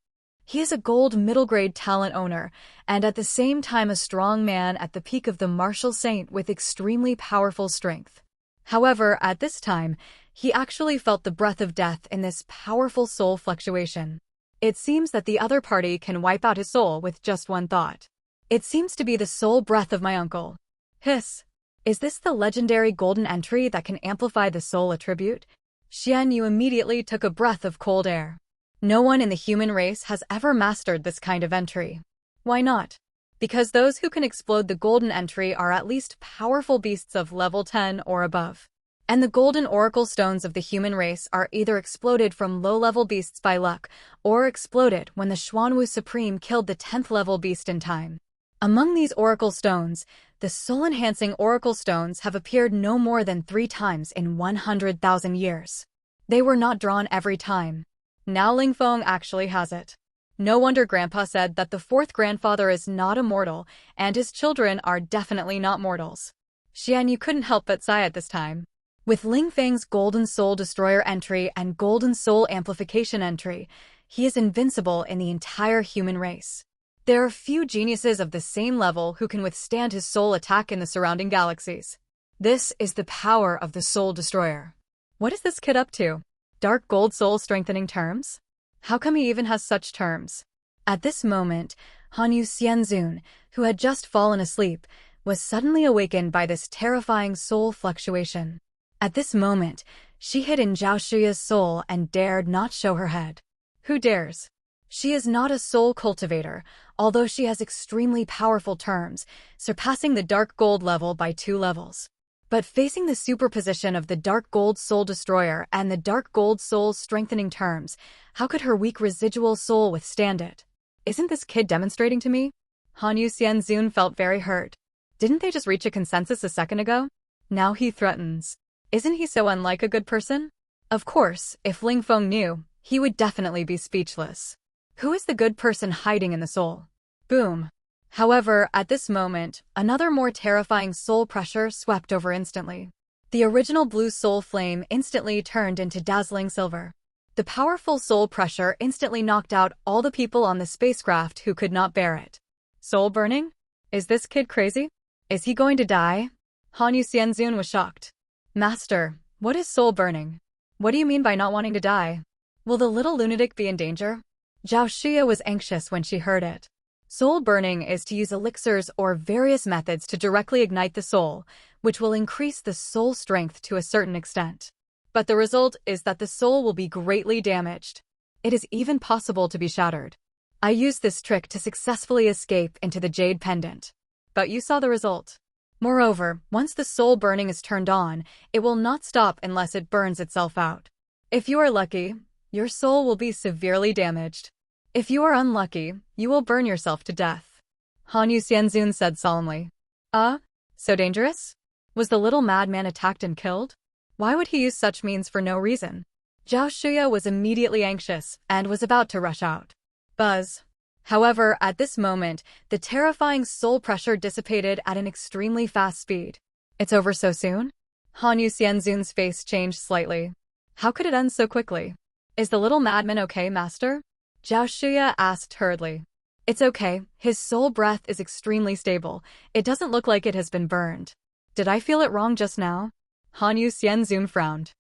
He is a gold middle-grade talent owner, and at the same time a strong man at the peak of the martial saint with extremely powerful strength. However, at this time, he actually felt the breath of death in this powerful soul fluctuation. It seems that the other party can wipe out his soul with just one thought. It seems to be the soul breath of my uncle. Hiss. Is this the legendary golden entry that can amplify the soul attribute? Xian Yu immediately took a breath of cold air. No one in the human race has ever mastered this kind of entry. Why not? Because those who can explode the golden entry are at least powerful beasts of level 10 or above. And the golden oracle stones of the human race are either exploded from low-level beasts by luck, or exploded when the Xuanwu Supreme killed the 10th level beast in time. Among these oracle stones, the soul-enhancing oracle stones have appeared no more than 3 times in 100,000 years. They were not drawn every time. Now Ling Feng actually has it. No wonder Grandpa said that the 4th grandfather is not immortal, and his children are definitely not mortals. Xian Yu couldn't help but sigh at this time. With Ling Feng's Golden Soul Destroyer entry and Golden Soul Amplification entry, he is invincible in the entire human race. There are few geniuses of the same level who can withstand his soul attack in the surrounding galaxies. This is the power of the Soul Destroyer. What is this kid up to? Dark Gold Soul Strengthening terms? How come he even has such terms? At this moment, Hanyu Xianzun, who had just fallen asleep, was suddenly awakened by this terrifying soul fluctuation. At this moment, she hid in Zhao Shuya's soul and dared not show her head. Who dares? She is not a soul cultivator, although she has extremely powerful terms, surpassing the Dark Gold level by 2 levels. But facing the superposition of the Dark Gold Soul Destroyer and the Dark Gold Soul Strengthening terms, how could her weak residual soul withstand it? Isn't this kid demonstrating to me? Hanyu Xianzun felt very hurt. Didn't they just reach a consensus a second ago? Now he threatens. Isn't he so unlike a good person? Of course, if Ling Feng knew, he would definitely be speechless. Who is the good person hiding in the soul? Boom. However, at this moment, another more terrifying soul pressure swept over instantly. The original blue soul flame instantly turned into dazzling silver. The powerful soul pressure instantly knocked out all the people on the spacecraft who could not bear it. Soul burning? Is this kid crazy? Is he going to die? Hanyu Xianzun was shocked. Master, what is soul burning? What do you mean by not wanting to die? Will the little lunatic be in danger? Zhao Shuya was anxious when she heard it. Soul burning is to use elixirs or various methods to directly ignite the soul, which will increase the soul strength to a certain extent. But the result is that the soul will be greatly damaged. It is even possible to be shattered. I used this trick to successfully escape into the Jade Pendant. But you saw the result. Moreover, once the soul burning is turned on, it will not stop unless it burns itself out. If you are lucky, your soul will be severely damaged. If you are unlucky, you will burn yourself to death. Hanyu Xianzun said solemnly. So dangerous? Was the little madman attacked and killed? Why would he use such means for no reason? Zhao Shuya was immediately anxious and was about to rush out. Buzz. However, at this moment, the terrifying soul pressure dissipated at an extremely fast speed. It's over so soon? Hanyu Xianzun's face changed slightly. How could it end so quickly? Is the little madman okay, master? Zhao Shuya asked hurriedly. It's okay, his soul breath is extremely stable. It doesn't look like it has been burned. Did I feel it wrong just now? Hanyu Xianzun frowned.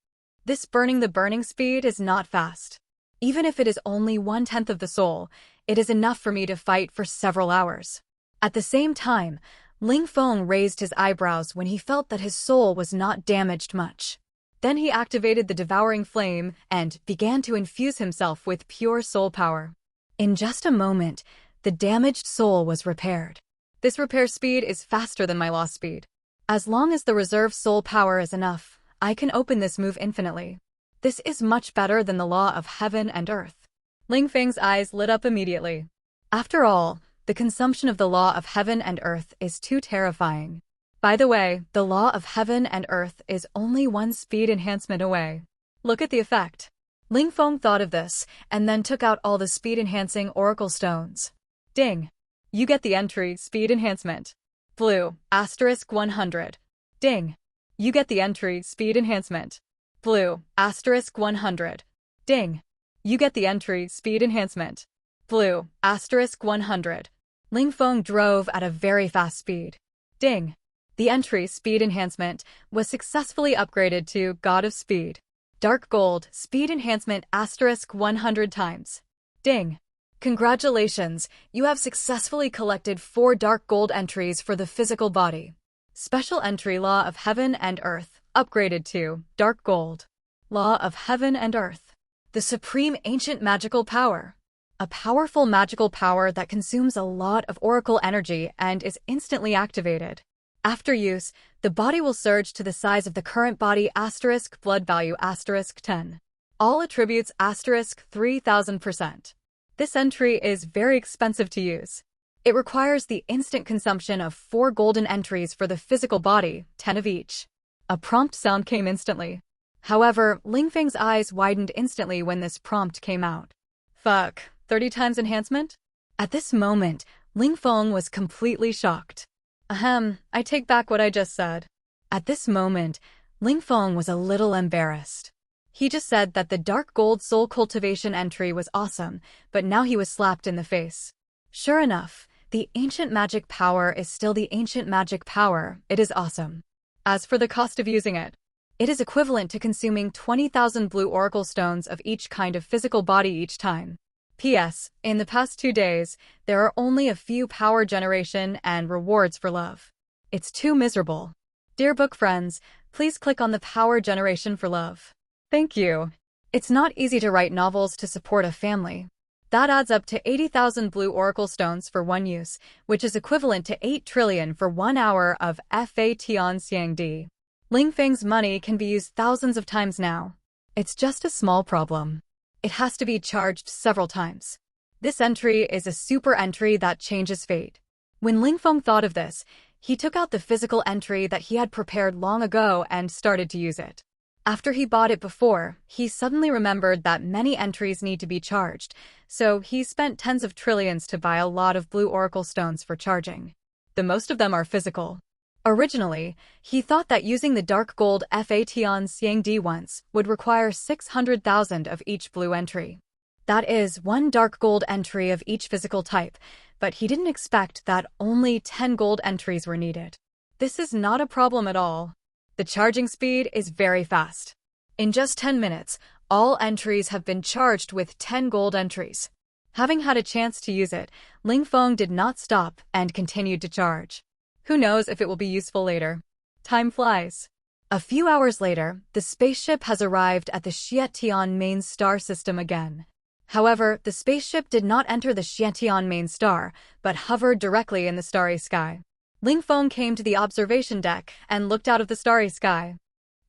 This burning the burning speed is not fast. Even if it is only 1/10 of the soul, it is enough for me to fight for several hours. At the same time, Ling Feng raised his eyebrows when he felt that his soul was not damaged much. Then he activated the devouring flame and began to infuse himself with pure soul power. In just a moment, the damaged soul was repaired. This repair speed is faster than my lost speed. As long as the reserve soul power is enough, I can open this move infinitely. This is much better than the law of heaven and earth. Ling Feng's eyes lit up immediately. After all, the consumption of the law of heaven and earth is too terrifying. By the way, the law of heaven and earth is only 1 speed enhancement away. Look at the effect. Ling Feng thought of this, and then took out all the speed-enhancing oracle stones. Ding! You get the entry, speed enhancement. Blue, *100. Ding! You get the entry, speed enhancement. Blue, *100. Ding! You get the entry, speed enhancement. Blue, *100. Ling Feng drove at a very fast speed. Ding! The entry, speed enhancement, was successfully upgraded to God of Speed. Dark Gold, speed enhancement *100 times. Ding! Congratulations, you have successfully collected 4 Dark Gold entries for the physical body. Special entry Law of Heaven and Earth, upgraded to Dark Gold. Law of Heaven and Earth. The Supreme Ancient Magical Power. A powerful magical power that consumes a lot of oracle energy and is instantly activated. After use, the body will surge to the size of the current body * blood value *10. All attributes *3000%. This entry is very expensive to use. It requires the instant consumption of 4 golden entries for the physical body, 10 of each. A prompt sound came instantly. However, Ling Feng's eyes widened instantly when this prompt came out. Fuck, 30 times enhancement? At this moment, Ling Feng was completely shocked. I take back what I just said. At this moment, Ling Feng was a little embarrassed. He just said that the dark gold soul cultivation entry was awesome, but now he was slapped in the face. Sure enough, the ancient magic power is still the ancient magic power. It is awesome. As for the cost of using it, it is equivalent to consuming 20,000 blue oracle stones of each kind of physical body each time. P.S. In the past 2 days, there are only a few power generation and rewards for love. It's too miserable. Dear book friends, please click on the power generation for love. Thank you. It's not easy to write novels to support a family. That adds up to 80,000 blue oracle stones for one use, which is equivalent to 8 trillion for 1 hour of Fation Xiangdi. Ling Feng's money can be used thousands of times now. It's just a small problem. It has to be charged several times. This entry is a super entry that changes fate. When Ling Feng thought of this, he took out the physical entry that he had prepared long ago and started to use it. After he bought it before, he suddenly remembered that many entries need to be charged, so he spent tens of trillions to buy a lot of blue oracle stones for charging. The most of them are physical. Originally, he thought that using the dark gold Fation Xiangdi once would require 600,000 of each blue entry. That is 1 dark gold entry of each physical type, but he didn't expect that only 10 gold entries were needed. This is not a problem at all. The charging speed is very fast. In just 10 minutes, all entries have been charged with 10 gold entries. Having had a chance to use it, Ling Feng did not stop and continued to charge. Who knows if it will be useful later. Time flies. A few hours later, the spaceship has arrived at the Xietian main star system again. However, the spaceship did not enter the Xietian main star, but hovered directly in the starry sky. Ling Feng came to the observation deck and looked out of the starry sky.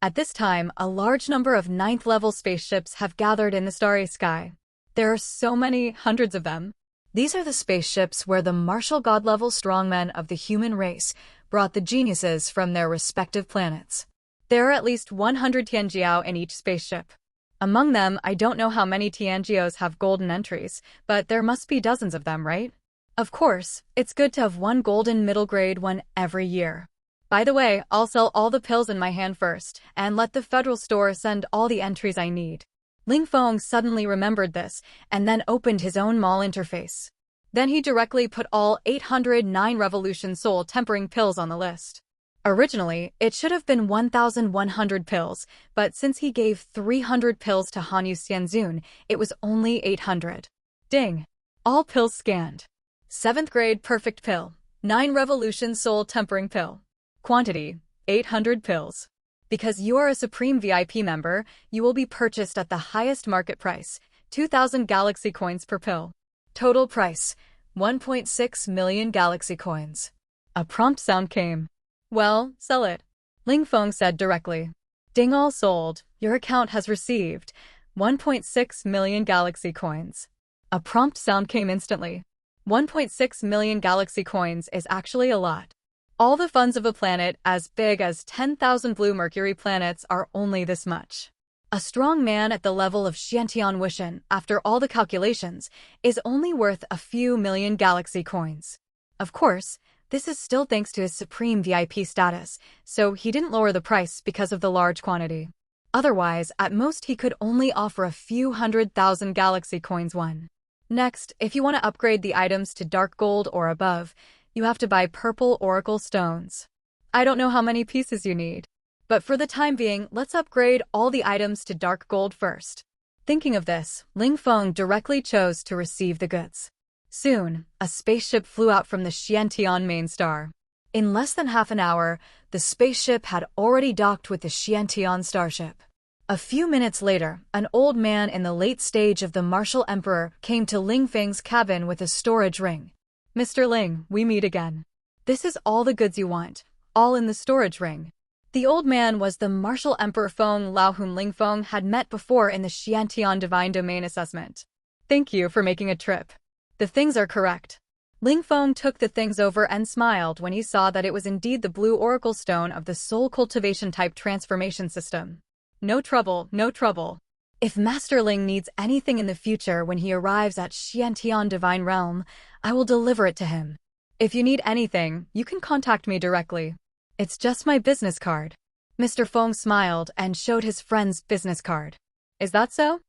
At this time, a large number of 9th-level spaceships have gathered in the starry sky. There are so many, hundreds of them. These are the spaceships where the martial god-level strongmen of the human race brought the geniuses from their respective planets. There are at least 100 Tianjiao in each spaceship. Among them, I don't know how many Tianjios have golden entries, but there must be dozens of them, right? Of course, it's good to have 1 golden middle grade one every year. By the way, I'll sell all the pills in my hand first, and let the Federal Store send all the entries I need. Ling Feng suddenly remembered this, and then opened his own mall interface. Then he directly put all 809 Revolution Soul tempering pills on the list. Originally, it should have been 1,100 pills, but since he gave 300 pills to Hanyu Xianzun, it was only 800. Ding! All pills scanned. 7th grade perfect pill. 9 Revolution Soul tempering pill. Quantity, 800 pills. Because you are a Supreme VIP member, you will be purchased at the highest market price, 2,000 Galaxy Coins per pill. Total price, 1.6 million Galaxy Coins. A prompt sound came. Well, sell it. Ling Feng said directly. Ding, all sold. Your account has received 1.6 million Galaxy Coins. A prompt sound came instantly. 1.6 million Galaxy Coins is actually a lot. All the funds of a planet as big as 10,000 blue Mercury planets are only this much. A strong man at the level of Xiantian Wishen, after all the calculations, is only worth a few million Galaxy Coins. Of course, this is still thanks to his supreme VIP status, so he didn't lower the price because of the large quantity. Otherwise, at most he could only offer a few 100,000 Galaxy Coins one. Next, if you want to upgrade the items to dark gold or above, you have to buy purple oracle stones. I don't know how many pieces you need, but for the time being, let's upgrade all the items to dark gold first. Thinking of this, Ling Feng directly chose to receive the goods. Soon, a spaceship flew out from the Xiantian main star. In less than half an hour, the spaceship had already docked with the Xiantian starship. A few minutes later, an old man in the late stage of the martial emperor came to Ling Feng's cabin with a storage ring. Mr. Ling, we meet again. This is all the goods you want, all in the storage ring. The old man was the martial emperor Feng Lao whom Ling Feng had met before in the Xiantian divine domain assessment. Thank you for making a trip. The things are correct. Ling Feng took the things over and smiled when he saw that it was indeed the blue oracle stone of the soul cultivation type transformation system. No trouble, no trouble. If Master Ling needs anything in the future when he arrives at Xiantian Divine Realm, I will deliver it to him. If you need anything, you can contact me directly. It's just my business card. Mr. Feng smiled and showed his friend's business card. Is that so?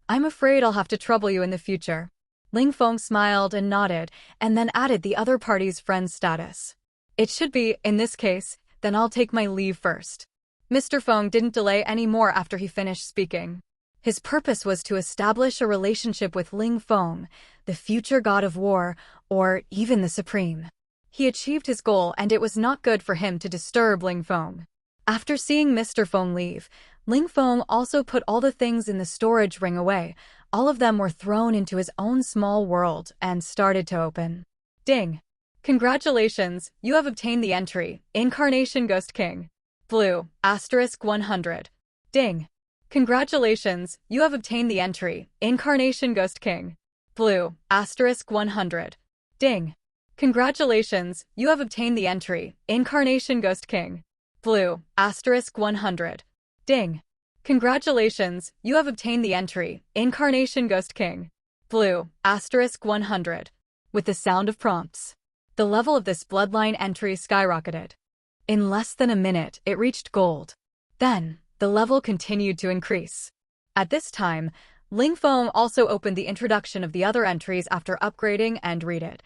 I'm afraid I'll have to trouble you in the future. Ling Feng smiled and nodded, and then added the other party's friend's status. It should be, in this case, then I'll take my leave first. Mr. Feng didn't delay any more after he finished speaking. His purpose was to establish a relationship with Ling Feng, the future god of war, or even the supreme. He achieved his goal, and it was not good for him to disturb Ling Feng. After seeing Mr. Feng leave, Ling Feng also put all the things in the storage ring away. All of them were thrown into his own small world and started to open. Ding! Congratulations, you have obtained the entry, Incarnation Ghost King. Blue, *100. Ding! Congratulations, you have obtained the entry, Incarnation Ghost King. Blue, *100. Ding! Congratulations, you have obtained the entry, Incarnation Ghost King. Blue, *100. Ding! Congratulations, you have obtained the entry, Incarnation Ghost King. Blue, *100. With the sound of prompts, the level of this bloodline entry skyrocketed. In less than a minute, it reached gold. Then, the level continued to increase. At this time, Ling Feng also opened the introduction of the other entries after upgrading and read it.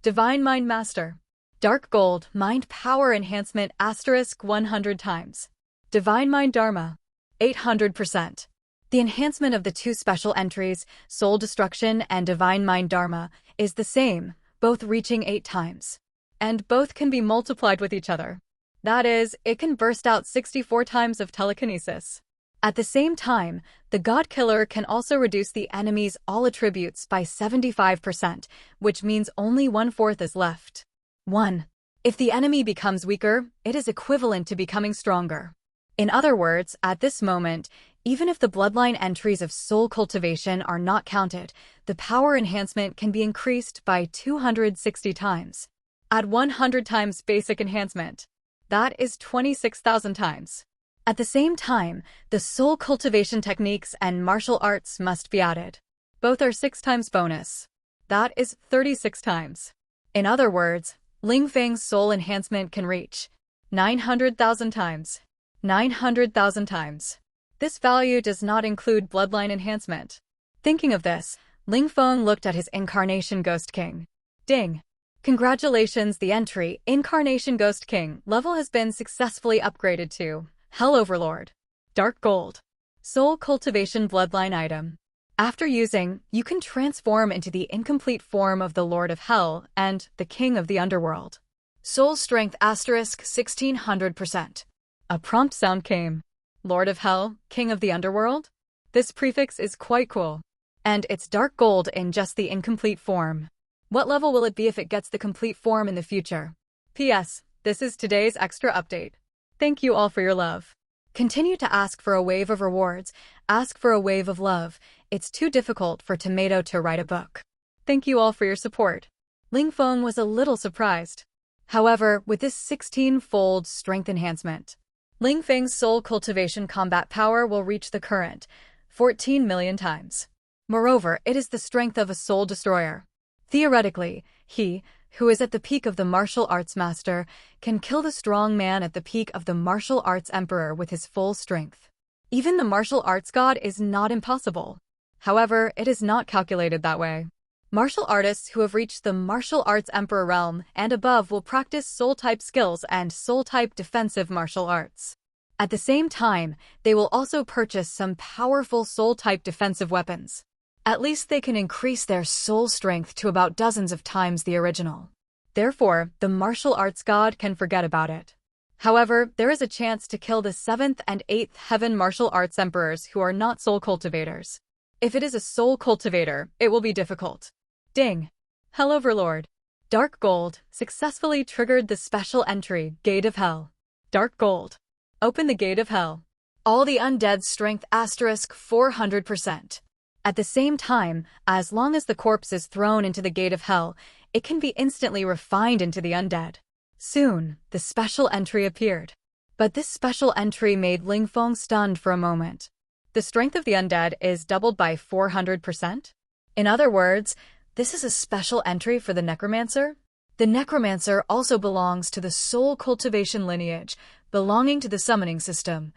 Divine Mind Master. Dark Gold, Mind Power Enhancement *100 times. Divine Mind Dharma. 800%. The enhancement of the two special entries, Soul Destruction and Divine Mind Dharma, is the same, both reaching 8 times. And both can be multiplied with each other. That is, it can burst out 64 times of telekinesis. At the same time, the God Killer can also reduce the enemy's all attributes by 75%, which means only 1/4 is left. 1. If the enemy becomes weaker, it is equivalent to becoming stronger. In other words, at this moment, even if the bloodline entries of soul cultivation are not counted, the power enhancement can be increased by 260 times. Add 100 times basic enhancement. That is 26,000 times. At the same time, the soul cultivation techniques and martial arts must be added. Both are 6 times bonus. That is 36 times. In other words, Ling Feng's soul enhancement can reach 900,000 times. 900,000 times. This value does not include bloodline enhancement. Thinking of this, Ling Feng looked at his Incarnation Ghost King. Ding! Congratulations, the entry, Incarnation Ghost King, level has been successfully upgraded to Hell Overlord. Dark Gold. Soul Cultivation Bloodline Item. After using, you can transform into the incomplete form of the Lord of Hell and the King of the Underworld. Soul Strength *1600%. A prompt sound came. Lord of Hell, King of the Underworld? This prefix is quite cool. And it's dark gold in just the incomplete form. What level will it be if it gets the complete form in the future? P.S. This is today's extra update. Thank you all for your love. Continue to ask for a wave of rewards. Ask for a wave of love. It's too difficult for Tomato to write a book. Thank you all for your support. Ling Feng was a little surprised. However, with this 16-fold strength enhancement, Ling Feng's soul cultivation combat power will reach the current 14 million times. Moreover, it is the strength of a soul destroyer. Theoretically, he, who is at the peak of the martial arts master, can kill the strong man at the peak of the martial arts emperor with his full strength. Even the martial arts god is not impossible. However, it is not calculated that way. Martial artists who have reached the martial arts emperor realm and above will practice soul-type skills and soul-type defensive martial arts. At the same time, they will also purchase some powerful soul-type defensive weapons. At least they can increase their soul strength to about dozens of times the original. Therefore, the martial arts god can forget about it. However, there is a chance to kill the 7th and 8th heaven martial arts emperors who are not soul cultivators. If it is a soul cultivator, it will be difficult. Ding! Hell Overlord. Dark Gold successfully triggered the special entry, Gate of Hell. Dark Gold. Open the Gate of Hell. All the undead strength *400%. At the same time, as long as the corpse is thrown into the Gate of Hell, it can be instantly refined into the undead. Soon, the special entry appeared. But this special entry made Ling Feng stunned for a moment. The strength of the undead is doubled by 400%? In other words, this is a special entry for the necromancer? The necromancer also belongs to the soul cultivation lineage, belonging to the summoning system.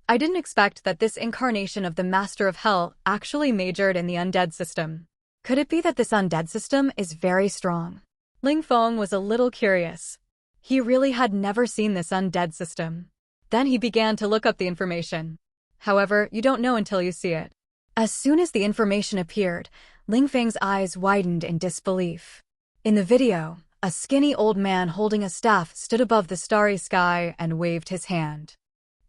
I didn't expect that this incarnation of the Master of Hell actually majored in the undead system. Could it be that this undead system is very strong? Ling Feng was a little curious. He really had never seen this undead system. Then he began to look up the information. However, you don't know until you see it. As soon as the information appeared, Ling Feng's eyes widened in disbelief. In the video, a skinny old man holding a staff stood above the starry sky and waved his hand.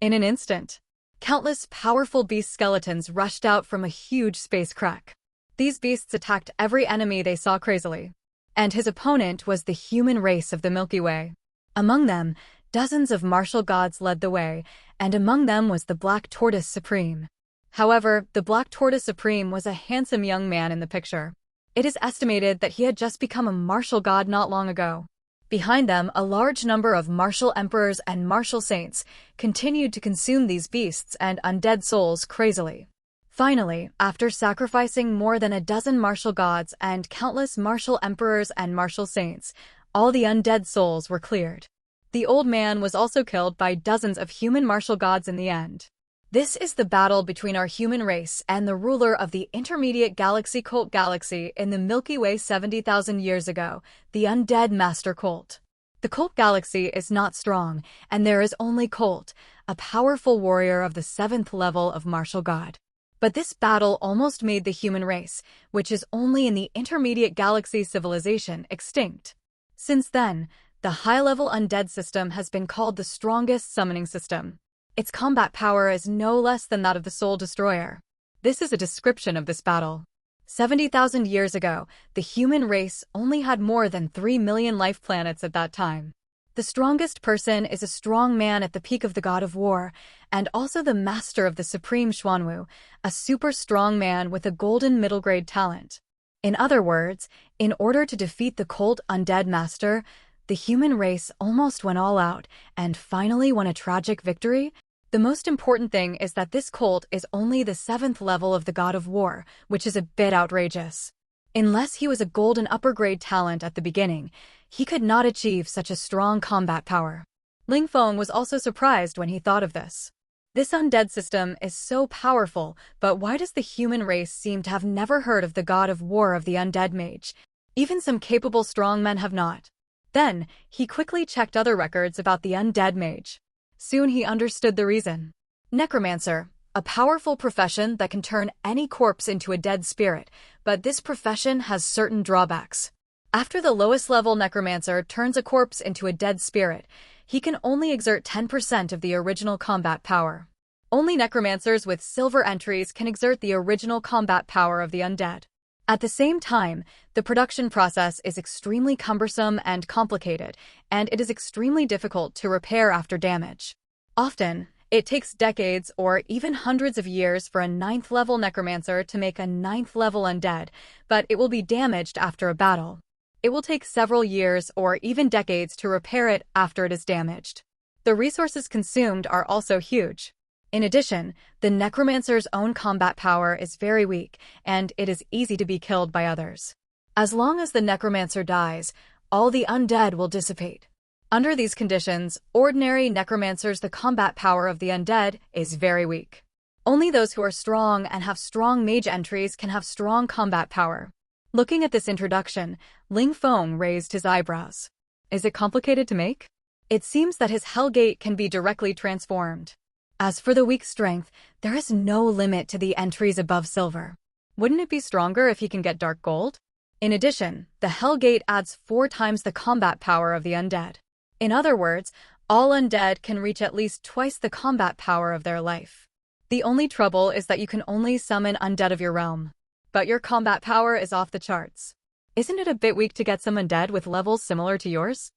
In an instant, countless powerful beast skeletons rushed out from a huge space crack. These beasts attacked every enemy they saw crazily. And his opponent was the human race of the Milky Way. Among them, dozens of martial gods led the way, and among them was the Black Tortoise Supreme. However, the Black Tortoise Supreme was a handsome young man in the picture. It is estimated that he had just become a martial god not long ago. Behind them, a large number of martial emperors and martial saints continued to consume these beasts and undead souls crazily. Finally, after sacrificing more than a dozen martial gods and countless martial emperors and martial saints, all the undead souls were cleared. The old man was also killed by dozens of human martial gods in the end. This is the battle between our human race and the ruler of the intermediate galaxy Cult Galaxy in the Milky Way 70,000 years ago, the Undead Master Cult. The Cult Galaxy is not strong, and there is only Cult, a powerful warrior of the 7th level of martial god. But this battle almost made the human race, which is only in the intermediate galaxy civilization, extinct. Since then, the high-level undead system has been called the strongest summoning system. Its combat power is no less than that of the Soul Destroyer. This is a description of this battle. 70,000 years ago, the human race only had more than 3 million life planets at that time. The strongest person is a strong man at the peak of the god of war, and also the master of the supreme Xuanwu, a super strong man with a golden middle grade talent. In other words, in order to defeat the cult undead master, the human race almost went all out and finally won a tragic victory. The most important thing is that this cult is only the 7th level of the god of war, which is a bit outrageous. Unless he was a golden upper grade talent at the beginning, he could not achieve such a strong combat power. Ling Feng was also surprised when he thought of this. This undead system is so powerful, but why does the human race seem to have never heard of the god of war of the undead mage? Even some capable strong men have not. Then, he quickly checked other records about the undead mage. Soon he understood the reason. Necromancer, a powerful profession that can turn any corpse into a dead spirit, but this profession has certain drawbacks. After the lowest level necromancer turns a corpse into a dead spirit, he can only exert 10% of the original combat power. Only necromancers with silver entries can exert the original combat power of the undead. At the same time, the production process is extremely cumbersome and complicated, and it is extremely difficult to repair after damage. Often, it takes decades or even hundreds of years for a 9th level necromancer to make a 9th level undead, but it will be damaged after a battle. It will take several years or even decades to repair it after it is damaged. The resources consumed are also huge. In addition, the necromancer's own combat power is very weak, and it is easy to be killed by others. As long as the necromancer dies, all the undead will dissipate. Under these conditions, ordinary necromancers, the combat power of the undead is very weak. Only those who are strong and have strong mage entries can have strong combat power. Looking at this introduction, Ling Feng raised his eyebrows. Is it complicated to make? It seems that his Hellgate can be directly transformed. As for the weak strength, there is no limit to the entries above silver. Wouldn't it be stronger if he can get dark gold? In addition, the Hellgate adds 4 times the combat power of the undead. In other words, all undead can reach at least twice the combat power of their life. The only trouble is that you can only summon undead of your realm. But your combat power is off the charts. Isn't it a bit weak to get some undead with levels similar to yours?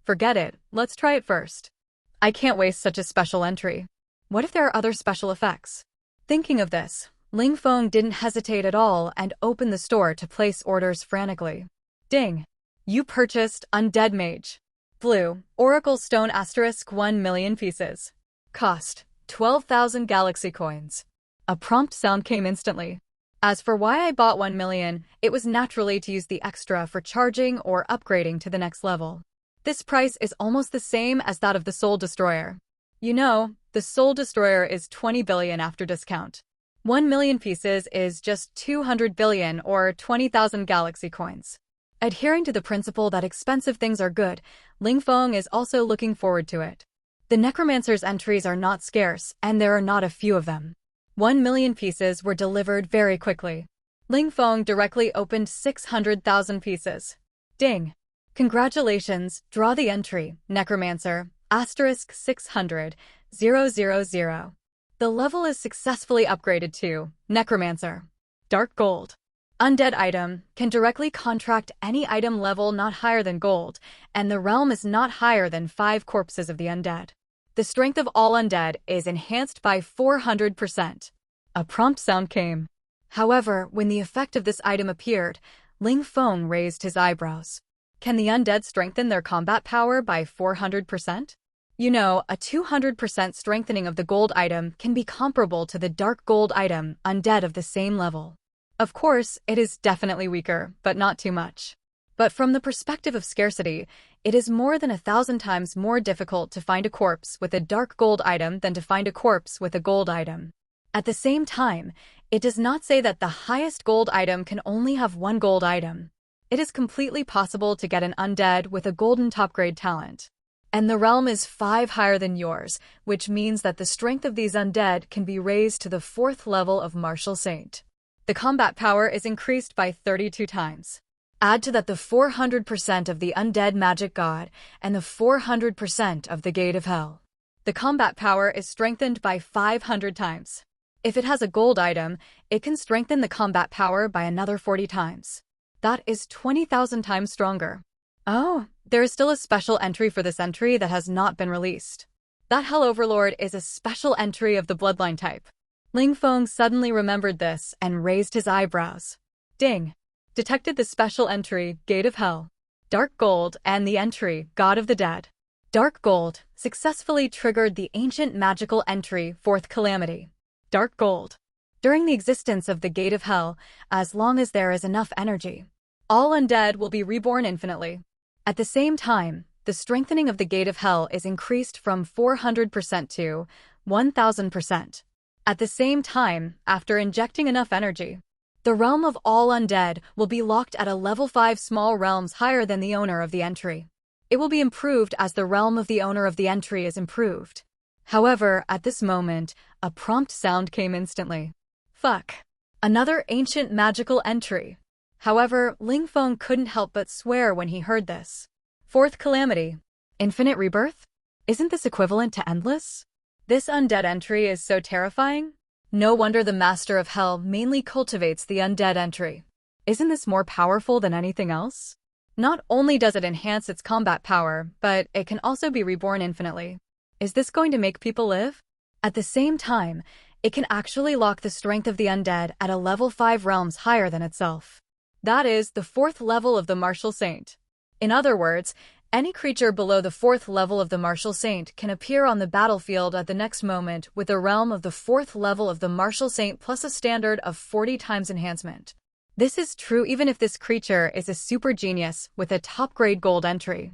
Forget it, let's try it first. I can't waste such a special entry. What if there are other special effects? Thinking of this, Ling Feng didn't hesitate at all and opened the store to place orders frantically. Ding! You purchased Undead Mage. Blue, Oracle Stone * 1 million pieces. Cost, 12,000 galaxy coins. A prompt sound came instantly. As for why I bought 1 million, it was naturally to use the extra for charging or upgrading to the next level. This price is almost the same as that of the Soul Destroyer. You know, the Soul Destroyer is 20 billion after discount. 1 million pieces is just 200 billion or 20,000 galaxy coins. Adhering to the principle that expensive things are good, Ling Feng is also looking forward to it. The Necromancer's entries are not scarce, and there are not a few of them. 1 million pieces were delivered very quickly. Ling Feng directly opened 600,000 pieces. Ding! Congratulations, draw the entry, Necromancer, * 600, 000. The level is successfully upgraded to Necromancer. Dark Gold. Undead item can directly contract any item level not higher than gold, and the realm is not higher than 5 corpses of the undead. The strength of all undead is enhanced by 400%. A prompt sound came. However, when the effect of this item appeared, Ling Feng raised his eyebrows. Can the undead strengthen their combat power by 400%? You know, a 200% strengthening of the gold item can be comparable to the dark gold item undead of the same level. Of course, it is definitely weaker, but not too much. But from the perspective of scarcity, it is more than 1,000 times more difficult to find a corpse with a dark gold item than to find a corpse with a gold item. At the same time, it does not say that the highest gold item can only have 1 gold item. It is completely possible to get an undead with a golden top-grade talent. And the realm is 5 higher than yours, which means that the strength of these undead can be raised to the 4th level of Martial Saint. The combat power is increased by 32 times. Add to that the 400% of the undead magic god and the 400% of the gate of hell. The combat power is strengthened by 500 times. If it has a gold item, it can strengthen the combat power by another 40 times. That is 20,000 times stronger. Oh, there is still a special entry for this entry that has not been released. That Hell Overlord is a special entry of the bloodline type. Ling Feng suddenly remembered this and raised his eyebrows. Ding! Detected the special entry, Gate of Hell. Dark Gold, and the entry, God of the Dead. Dark Gold successfully triggered the ancient magical entry, Fourth Calamity. Dark Gold. During the existence of the Gate of Hell, as long as there is enough energy, all undead will be reborn infinitely. At the same time, the strengthening of the Gate of Hell is increased from 400% to 1,000%. At the same time, after injecting enough energy, the realm of all undead will be locked at a level 5 small realms higher than the owner of the entry. It will be improved as the realm of the owner of the entry is improved. However, at this moment, a prompt sound came instantly. Fuck. Another ancient magical entry. However, Ling Feng couldn't help but swear when he heard this. Fourth Calamity. Infinite Rebirth? Isn't this equivalent to Endless? This undead entry is so terrifying. No wonder the Master of Hell mainly cultivates the undead entry. Isn't this more powerful than anything else? Not only does it enhance its combat power, but it can also be reborn infinitely. Is this going to make people live? At the same time, it can actually lock the strength of the undead at a level 5 realms higher than itself. That is the 4th level of the Martial Saint. In other words, any creature below the 4th level of the Martial Saint can appear on the battlefield at the next moment with a realm of the 4th level of the Martial Saint plus a standard of 40 times enhancement. This is true even if this creature is a super genius with a top-grade gold entry.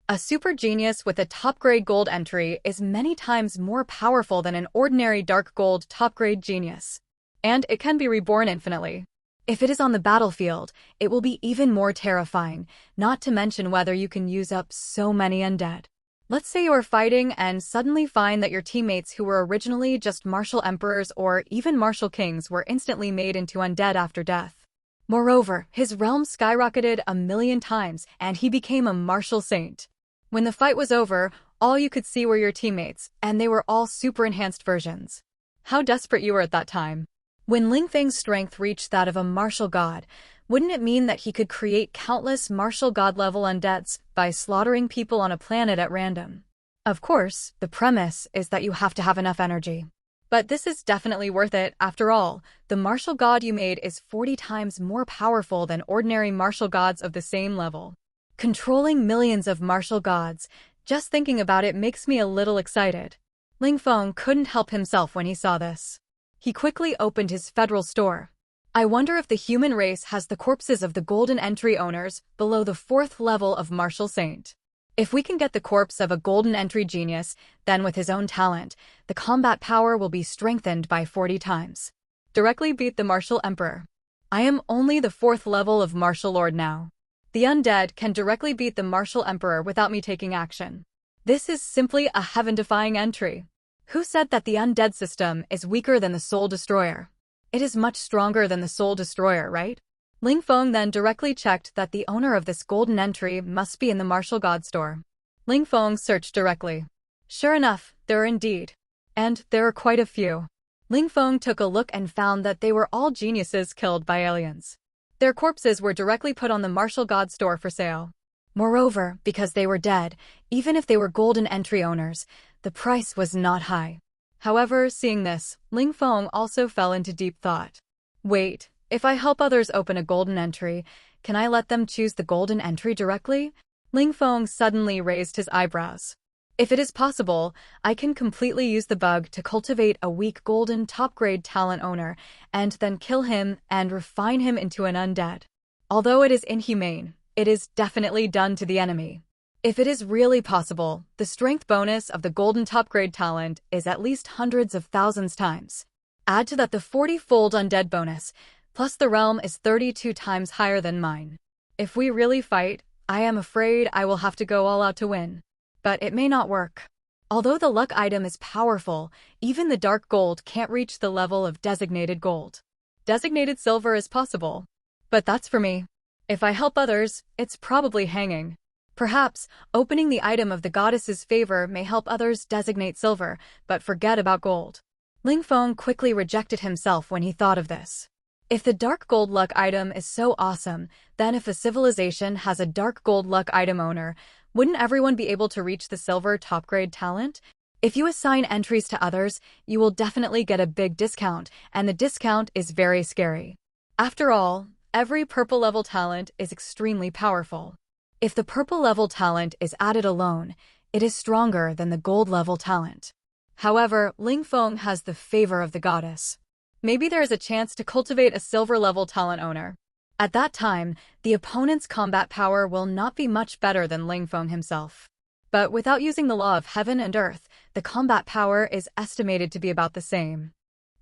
A super genius with a top-grade gold entry is many times more powerful than an ordinary dark gold top-grade genius. And it can be reborn infinitely. If it is on the battlefield, it will be even more terrifying, not to mention whether you can use up so many undead. Let's say you are fighting and suddenly find that your teammates who were originally just martial emperors or even martial kings were instantly made into undead after death. Moreover, his realm skyrocketed 1,000,000 times and he became a martial saint. When the fight was over, all you could see were your teammates, and they were all super enhanced versions. How desperate you were at that time. When Ling Feng's strength reached that of a martial god, wouldn't it mean that he could create countless martial god-level undeads by slaughtering people on a planet at random? Of course, the premise is that you have to have enough energy. But this is definitely worth it. After all, the martial god you made is 40 times more powerful than ordinary martial gods of the same level. Controlling millions of martial gods, just thinking about it makes me a little excited. Ling Feng couldn't help himself when he saw this. He quickly opened his federal store. I wonder if the human race has the corpses of the golden entry owners below the 4th level of martial saint. If we can get the corpse of a golden entry genius, then with his own talent, the combat power will be strengthened by 40 times. Directly beat the martial emperor. I am only the 4th level of martial lord now. The undead can directly beat the martial emperor without me taking action. This is simply a heaven-defying entry. Who said that the undead system is weaker than the soul destroyer? It is much stronger than the soul destroyer, right? Ling Feng then directly checked that the owner of this golden entry must be in the martial god store. Ling Feng searched directly. Sure enough, there are indeed. And there are quite a few. Ling Feng took a look and found that they were all geniuses killed by aliens. Their corpses were directly put on the martial god store for sale. Moreover, because they were dead, even if they were golden entry owners, the price was not high. However, seeing this, Ling Feng also fell into deep thought. Wait, if I help others open a golden entry, can I let them choose the golden entry directly? Ling Feng suddenly raised his eyebrows. If it is possible, I can completely use the bug to cultivate a weak golden top-grade talent owner and then kill him and refine him into an undead. Although it is inhumane, it is definitely done to the enemy. If it is really possible, the strength bonus of the golden top-grade talent is at least hundreds of thousands times. Add to that the 40-fold undead bonus, plus the realm is 32 times higher than mine. If we really fight, I am afraid I will have to go all out to win. But it may not work. Although the luck item is powerful, even the dark gold can't reach the level of designated gold. Designated silver is possible. But that's for me. If I help others, it's probably hanging. Perhaps, opening the item of the goddess's favor may help others designate silver, but forget about gold. Ling Feng quickly rejected himself when he thought of this. If the dark gold luck item is so awesome, then if a civilization has a dark gold luck item owner, wouldn't everyone be able to reach the silver top-grade talent? If you assign entries to others, you will definitely get a big discount, and the discount is very scary. After all, every purple level talent is extremely powerful. If the purple level talent is added alone, it is stronger than the gold level talent. However, Ling Feng has the favor of the goddess. Maybe there is a chance to cultivate a silver level talent owner. At that time, the opponent's combat power will not be much better than Ling Feng himself. But without using the law of heaven and earth, the combat power is estimated to be about the same.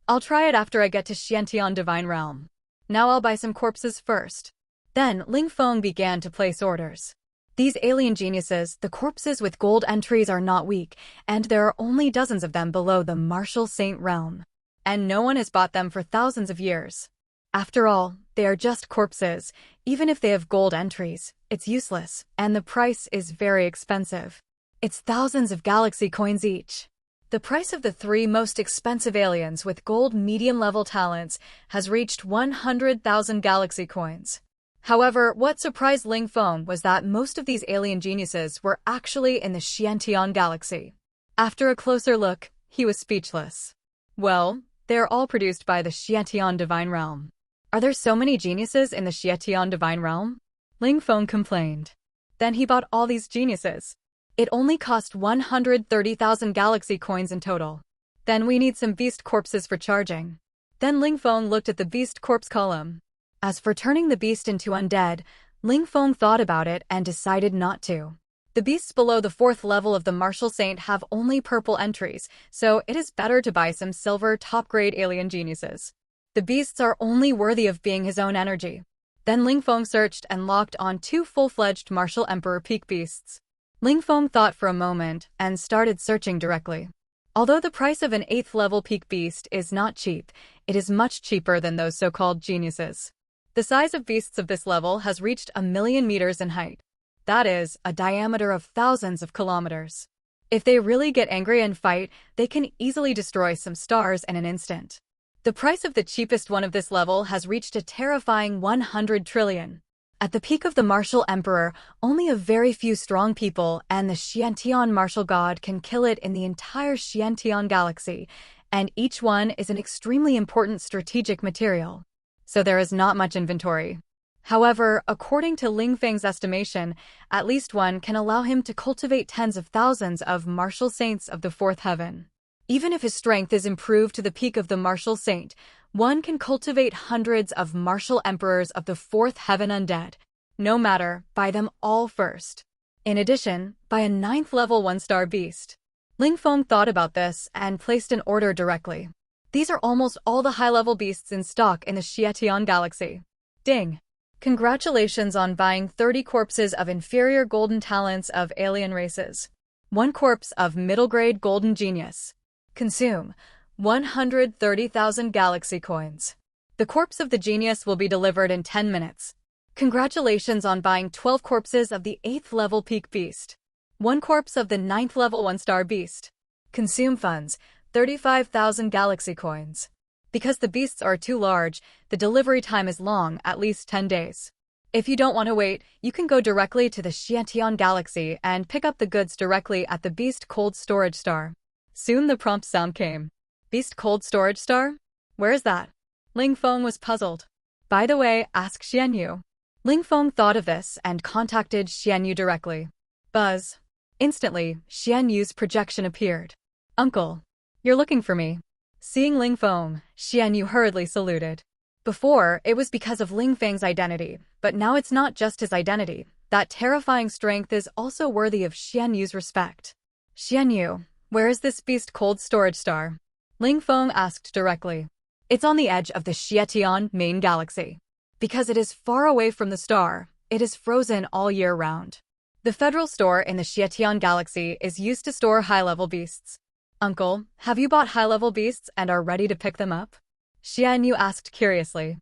I'll try it after I get to Xiantian Divine Realm. Now I'll buy some corpses first. Then Ling Feng began to place orders. These alien geniuses, the corpses with gold entries are not weak, and there are only dozens of them below the martial saint realm. And no one has bought them for thousands of years. After all, they are just corpses. Even if they have gold entries, it's useless, and the price is very expensive. It's thousands of galaxy coins each. The price of the 3 most expensive aliens with gold medium-level talents has reached 100,000 galaxy coins. However, what surprised Ling Feng was that most of these alien geniuses were actually in the Xiantian galaxy. After a closer look, he was speechless. Well, they are all produced by the Xiantian Divine Realm. Are there so many geniuses in the Xiantian Divine Realm? Ling Feng complained. Then he bought all these geniuses. It only cost 130,000 galaxy coins in total. Then we need some beast corpses for charging. Then Ling Feng looked at the beast corpse column. As for turning the beast into undead, Ling Feng thought about it and decided not to. The beasts below the 4th level of the martial saint have only purple entries, so it is better to buy some silver top-grade alien geniuses. The beasts are only worthy of being his own energy. Then Ling Feng searched and locked on 2 full-fledged martial emperor peak beasts. Ling Feng thought for a moment and started searching directly. Although the price of an 8th level peak beast is not cheap, it is much cheaper than those so-called geniuses. The size of beasts of this level has reached 1,000,000 meters in height. That is, a diameter of thousands of kilometers. If they really get angry and fight, they can easily destroy some stars in an instant. The price of the cheapest one of this level has reached a terrifying 100 trillion. At the peak of the martial emperor, only a very few strong people and the Xiantian martial god can kill it in the entire Xiantian galaxy, and each one is an extremely important strategic material. So there is not much inventory. However, according to Ling Feng's estimation, at least one can allow him to cultivate tens of thousands of martial saints of the 4th heaven. Even if his strength is improved to the peak of the martial saint, One can cultivate hundreds of martial emperors of the fourth heaven undead. No matter, buy them all first. In addition, buy a 9th level 1-star beast. Ling Feng thought about this and placed an order directly. These are almost all the high-level beasts in stock in the Xietian galaxy. Ding! Congratulations on buying 30 corpses of inferior golden talents of alien races. 1 corpse of middle-grade golden genius. Consume 130,000 galaxy coins. The corpse of the genius will be delivered in 10 minutes. Congratulations on buying 12 corpses of the 8th level peak beast. 1 corpse of the 9th level 1-star beast. Consume funds 35,000 galaxy coins. Because the beasts are too large, the delivery time is long, at least 10 days. If you don't want to wait, you can go directly to the Xietian Galaxy and pick up the goods directly at the Beast Cold Storage Star. Soon the prompt sound came. Beast Cold Storage Star? Where is that? Ling Feng was puzzled. By the way, ask Xianyu. Ling Feng thought of this and contacted Xianyu directly. Buzz. Instantly, Xianyu's projection appeared. Uncle. You're looking for me. Seeing Ling Feng, Xianyu hurriedly saluted. Before, it was because of Ling Feng's identity, but now it's not just his identity. That terrifying strength is also worthy of Xianyu's respect. Xianyu, where is this Beast Cold Storage Star? Ling Feng asked directly. It's on the edge of the Xietian main galaxy. Because it is far away from the star, it is frozen all year round. The Federal Store in the Xietian Galaxy is used to store high-level beasts. Uncle, have you bought high-level beasts and are ready to pick them up? Xianyu asked curiously.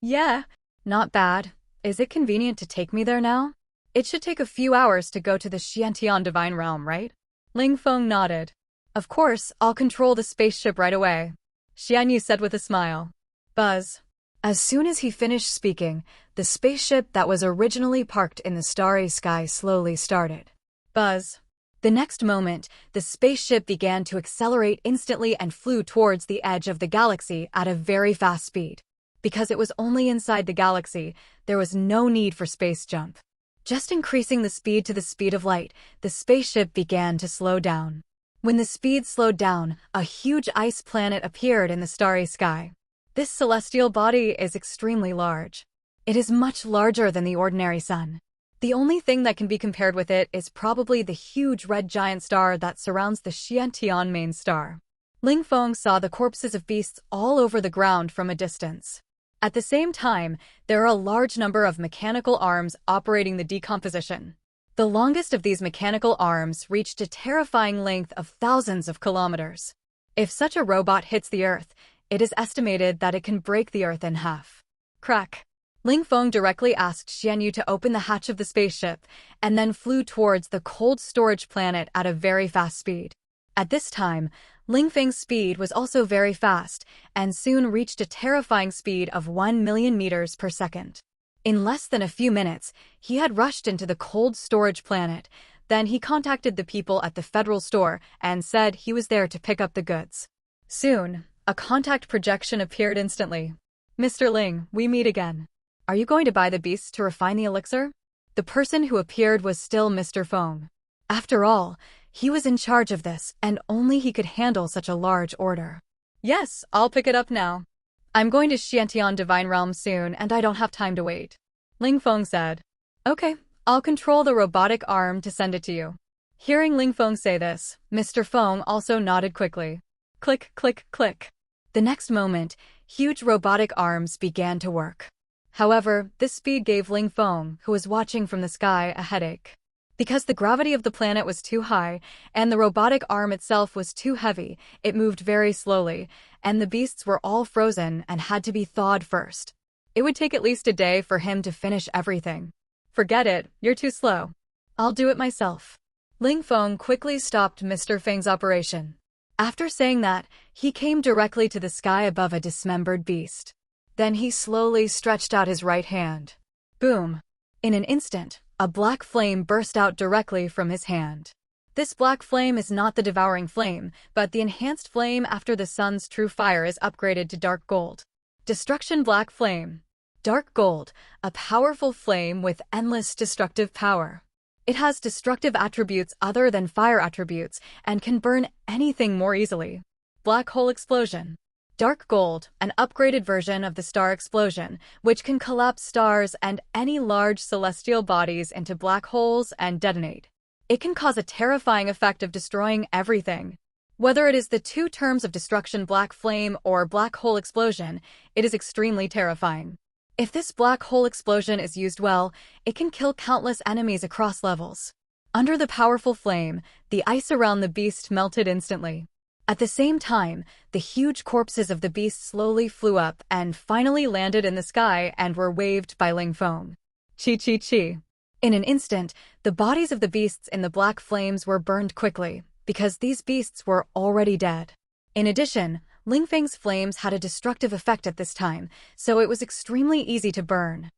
Yeah, not bad. Is it convenient to take me there now? It should take a few hours to go to the Xietian Divine Realm, right? Ling Feng nodded. Of course, I'll control the spaceship right away. Xianyu said with a smile. Buzz. As soon as he finished speaking, the spaceship that was originally parked in the starry sky slowly started. Buzz. The next moment, the spaceship began to accelerate instantly and flew towards the edge of the galaxy at a very fast speed. Because it was only inside the galaxy, there was no need for space jump. Just increasing the speed to the speed of light, the spaceship began to slow down. When the speed slowed down, a huge ice planet appeared in the starry sky. This celestial body is extremely large. It is much larger than the ordinary sun. The only thing that can be compared with it is probably the huge red giant star that surrounds the Xietian main star. Ling Feng saw the corpses of beasts all over the ground from a distance. At the same time, there are a large number of mechanical arms operating the decomposition. The longest of these mechanical arms reached a terrifying length of thousands of kilometers. If such a robot hits the Earth, it is estimated that it can break the Earth in half. Crack. Ling Feng directly asked Xianyu to open the hatch of the spaceship, and then flew towards the cold storage planet at a very fast speed. At this time, Ling Feng's speed was also very fast, and soon reached a terrifying speed of 1 million meters per second. In less than a few minutes, he had rushed into the cold storage planet. Then he contacted the people at the Federal Store and said he was there to pick up the goods. Soon, a contact projection appeared instantly. Mr. Ling, we meet again. Are you going to buy the beasts to refine the elixir? The person who appeared was still Mr. Feng. After all, he was in charge of this, and only he could handle such a large order. Yes, I'll pick it up now. I'm going to Xietian Divine Realm soon, and I don't have time to wait. Ling Feng said. Okay, I'll control the robotic arm to send it to you. Hearing Ling Feng say this, Mr. Feng also nodded quickly. Click, click, click. The next moment, huge robotic arms began to work. However, this speed gave Ling Feng, who was watching from the sky, a headache. Because the gravity of the planet was too high, and the robotic arm itself was too heavy, it moved very slowly, and the beasts were all frozen and had to be thawed first. It would take at least a day for him to finish everything. Forget it, you're too slow. I'll do it myself. Ling Feng quickly stopped Mr. Feng's operation. After saying that, he came directly to the sky above a dismembered beast. Then he slowly stretched out his right hand. Boom! In an instant, a black flame burst out directly from his hand. This black flame is not the devouring flame, but the enhanced flame after the sun's true fire is upgraded to dark gold. Destruction Black Flame. Dark gold, a powerful flame with endless destructive power. It has destructive attributes other than fire attributes and can burn anything more easily. Black Hole Explosion. Dark gold, an upgraded version of the star explosion, which can collapse stars and any large celestial bodies into black holes and detonate. It can cause a terrifying effect of destroying everything. Whether it is the two terms of destruction black flame or black hole explosion, it is extremely terrifying. If this black hole explosion is used well, it can kill countless enemies across levels. Under the powerful flame, the ice around the beast melted instantly. At the same time, the huge corpses of the beast slowly flew up and finally landed in the sky and were waved by Ling Feng. Chi chi chi. In an instant, the bodies of the beasts in the black flames were burned quickly, because these beasts were already dead. In addition, Ling Feng's flames had a destructive effect at this time, so it was extremely easy to burn.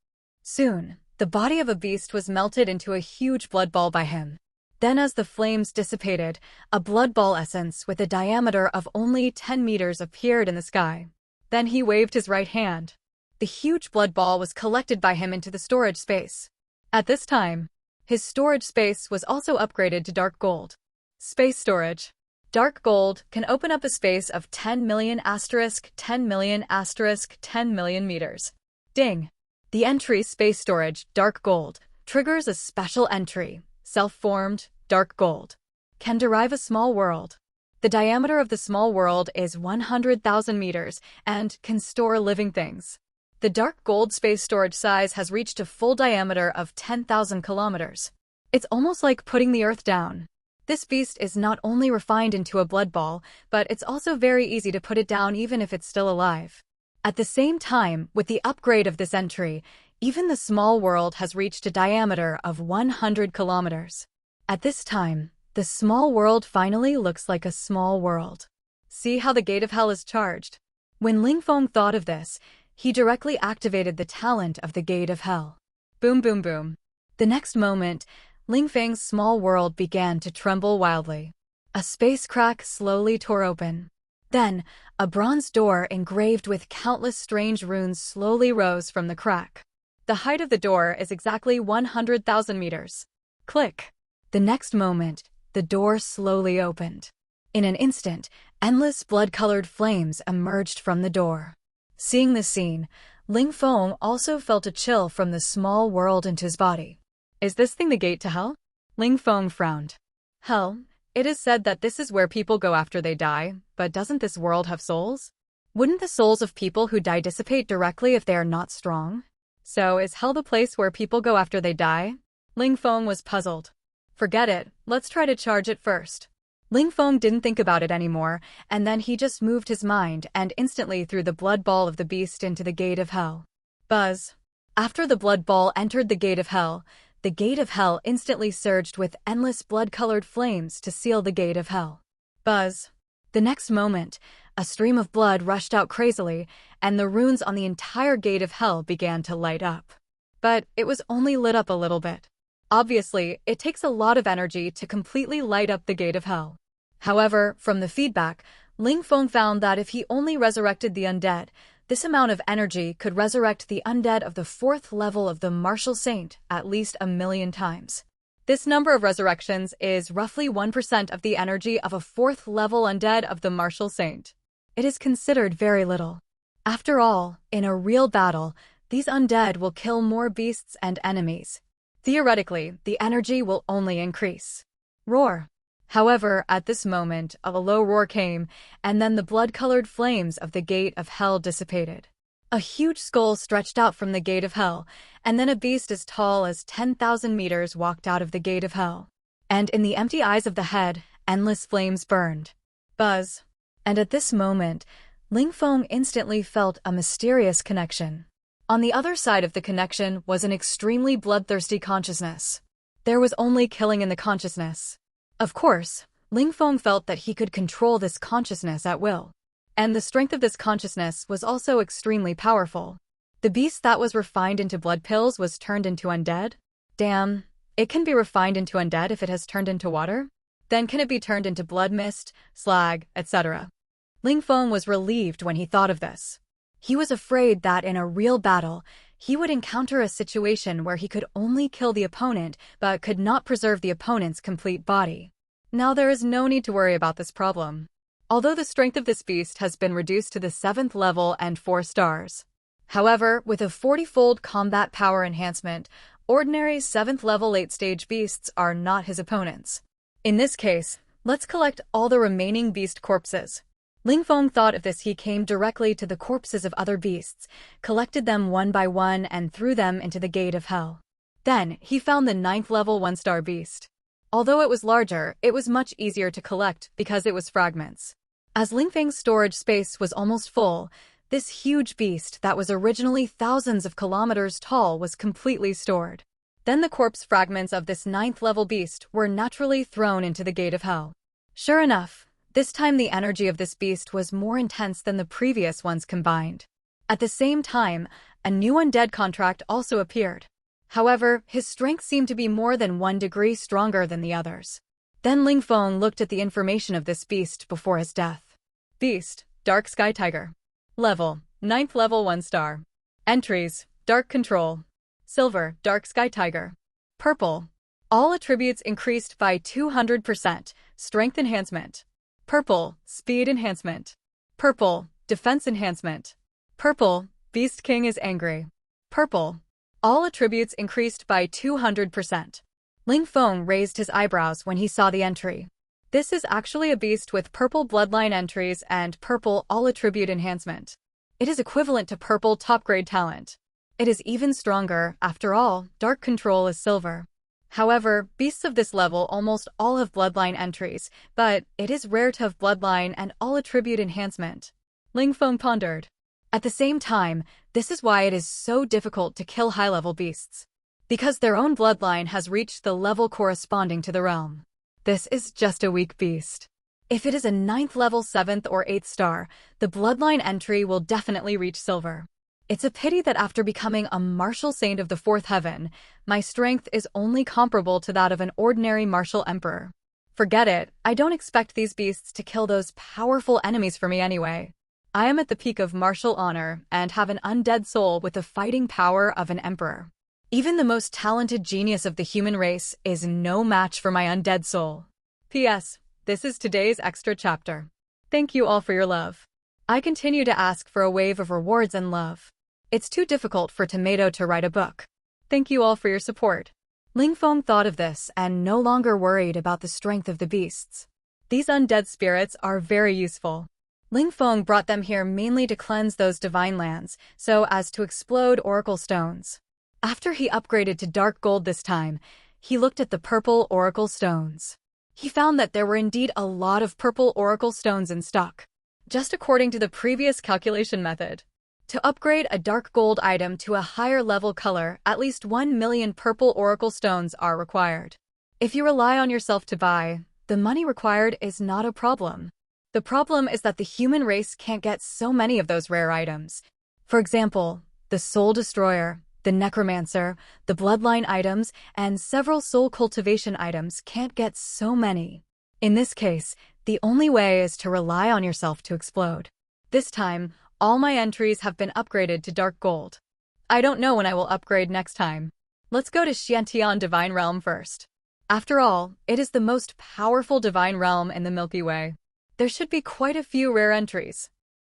Soon, the body of a beast was melted into a huge blood ball by him. Then as the flames dissipated, a blood ball essence with a diameter of only 10 meters appeared in the sky. Then he waved his right hand. The huge blood ball was collected by him into the storage space. At this time, his storage space was also upgraded to dark gold. Space storage. Dark gold can open up a space of 10 million * 10 million * 10 million meters. Ding! The entry space storage, dark gold, triggers a special entry, self-formed, dark gold. Can derive a small world. The diameter of the small world is 100,000 meters and can store living things. The dark gold space storage size has reached a full diameter of 10,000 kilometers. It's almost like putting the Earth down. This beast is not only refined into a blood ball, but it's also very easy to put it down even if it's still alive. At the same time, with the upgrade of this entry, even the small world has reached a diameter of 100 kilometers. At this time, the small world finally looks like a small world. See how the gate of hell is charged? When Ling Feng thought of this, he directly activated the talent of the gate of hell. Boom boom boom. The next moment, Ling Feng's small world began to tremble wildly. A space crack slowly tore open. Then, a bronze door engraved with countless strange runes slowly rose from the crack. The height of the door is exactly 100,000 meters. Click. The next moment, the door slowly opened. In an instant, endless blood-colored flames emerged from the door. Seeing this scene, Ling Feng also felt a chill from the small world into his body. Is this thing the gate to hell? Ling Feng frowned. Hell? It is said that this is where people go after they die, but doesn't this world have souls? Wouldn't the souls of people who die dissipate directly if they are not strong? So is hell the place where people go after they die? Ling Feng was puzzled. Forget it, let's try to charge it first. Ling Feng didn't think about it anymore, and then he just moved his mind and instantly threw the blood ball of the beast into the gate of hell. Buzz. After the blood ball entered the gate of hell instantly surged with endless blood-colored flames to seal the gate of hell. Buzz. The next moment, a stream of blood rushed out crazily, and the runes on the entire gate of hell began to light up. But it was only lit up a little bit. Obviously, it takes a lot of energy to completely light up the gate of hell. However, from the feedback, Ling Feng found that if he only resurrected the undead, this amount of energy could resurrect the undead of the 4th level of the Martial Saint at least 1,000,000 times. This number of resurrections is roughly 1% of the energy of a 4th level undead of the Martial Saint. It is considered very little. After all, in a real battle, these undead will kill more beasts and enemies. Theoretically, the energy will only increase. Roar. However, at this moment, a low roar came, and then the blood-colored flames of the gate of hell dissipated. A huge skull stretched out from the gate of hell, and then a beast as tall as 10,000 meters walked out of the gate of hell. And in the empty eyes of the head, endless flames burned. Buzz. And at this moment, Ling Feng instantly felt a mysterious connection. On the other side of the connection was an extremely bloodthirsty consciousness. There was only killing in the consciousness. Of course, Ling Feng felt that he could control this consciousness at will. And the strength of this consciousness was also extremely powerful. The beast that was refined into blood pills was turned into undead? Damn, it can be refined into undead if it has turned into water? Then can it be turned into blood mist, slag, etc.? Ling Feng was relieved when he thought of this. He was afraid that in a real battle, he would encounter a situation where he could only kill the opponent but could not preserve the opponent's complete body. Now there is no need to worry about this problem. although the strength of this beast has been reduced to the 7th level and 4 stars. However, with a 40-fold combat power enhancement, ordinary 7th level late-stage beasts are not his opponents. In this case, let's collect all the remaining beast corpses. Ling Feng thought of this. He came directly to the corpses of other beasts, collected them one by one and threw them into the gate of hell. Then, he found the 9th level 1-star beast. Although it was larger, it was much easier to collect because it was fragments. As Ling Feng's storage space was almost full, this huge beast that was originally thousands of kilometers tall was completely stored. Then the corpse fragments of this 9th level beast were naturally thrown into the gate of hell. Sure enough, this time the energy of this beast was more intense than the previous ones combined. At the same time, a new undead contract also appeared. However, his strength seemed to be more than 1 degree stronger than the others. Then Ling Feng looked at the information of this beast before his death. Beast, Dark Sky Tiger. Level, 9th level 1 star. Entries, Dark Control. Silver, Dark Sky Tiger. Purple. All attributes increased by 200%, Strength Enhancement. Purple, Speed Enhancement. Purple, Defense Enhancement. Purple, Beast King is angry. Purple. All attributes increased by 200%. Ling Feng raised his eyebrows when he saw the entry. This is actually a beast with purple bloodline entries and purple all-attribute enhancement. It is equivalent to purple top-grade talent. It is even stronger. After all, Dark Control is silver. However, beasts of this level almost all have bloodline entries, but it is rare to have bloodline and all-attribute enhancement. Ling Feng pondered. At the same time, this is why it is so difficult to kill high-level beasts. Because their own bloodline has reached the level corresponding to the realm. This is just a weak beast. If it is a 9th level 7th or 8th star, the bloodline entry will definitely reach silver. It's a pity that after becoming a martial saint of the 4th heaven, my strength is only comparable to that of an ordinary martial emperor. Forget it, I don't expect these beasts to kill those powerful enemies for me anyway. I am at the peak of martial honor and have an undead soul with the fighting power of an emperor. Even the most talented genius of the human race is no match for my undead soul. P.S. This is today's extra chapter. Thank you all for your love. I continue to ask for a wave of rewards and love. It's too difficult for Tomato to write a book. Thank you all for your support. Ling Feng thought of this and no longer worried about the strength of the beasts. These undead spirits are very useful. Ling Feng brought them here mainly to cleanse those divine lands, so as to explode oracle stones. After he upgraded to dark gold this time, he looked at the purple oracle stones. He found that there were indeed a lot of purple oracle stones in stock, just according to the previous calculation method. To upgrade a dark gold item to a higher level color, at least 1 million purple oracle stones are required. If you rely on yourself to buy, the money required is not a problem. The problem is that the human race can't get so many of those rare items. For example, the Soul Destroyer, the Necromancer, the Bloodline items, and several soul cultivation items can't get so many. In this case, the only way is to rely on yourself to explode. This time, all my entries have been upgraded to dark gold. I don't know when I will upgrade next time. Let's go to Xiantian Divine Realm first. After all, it is the most powerful divine realm in the Milky Way. There should be quite a few rare entries.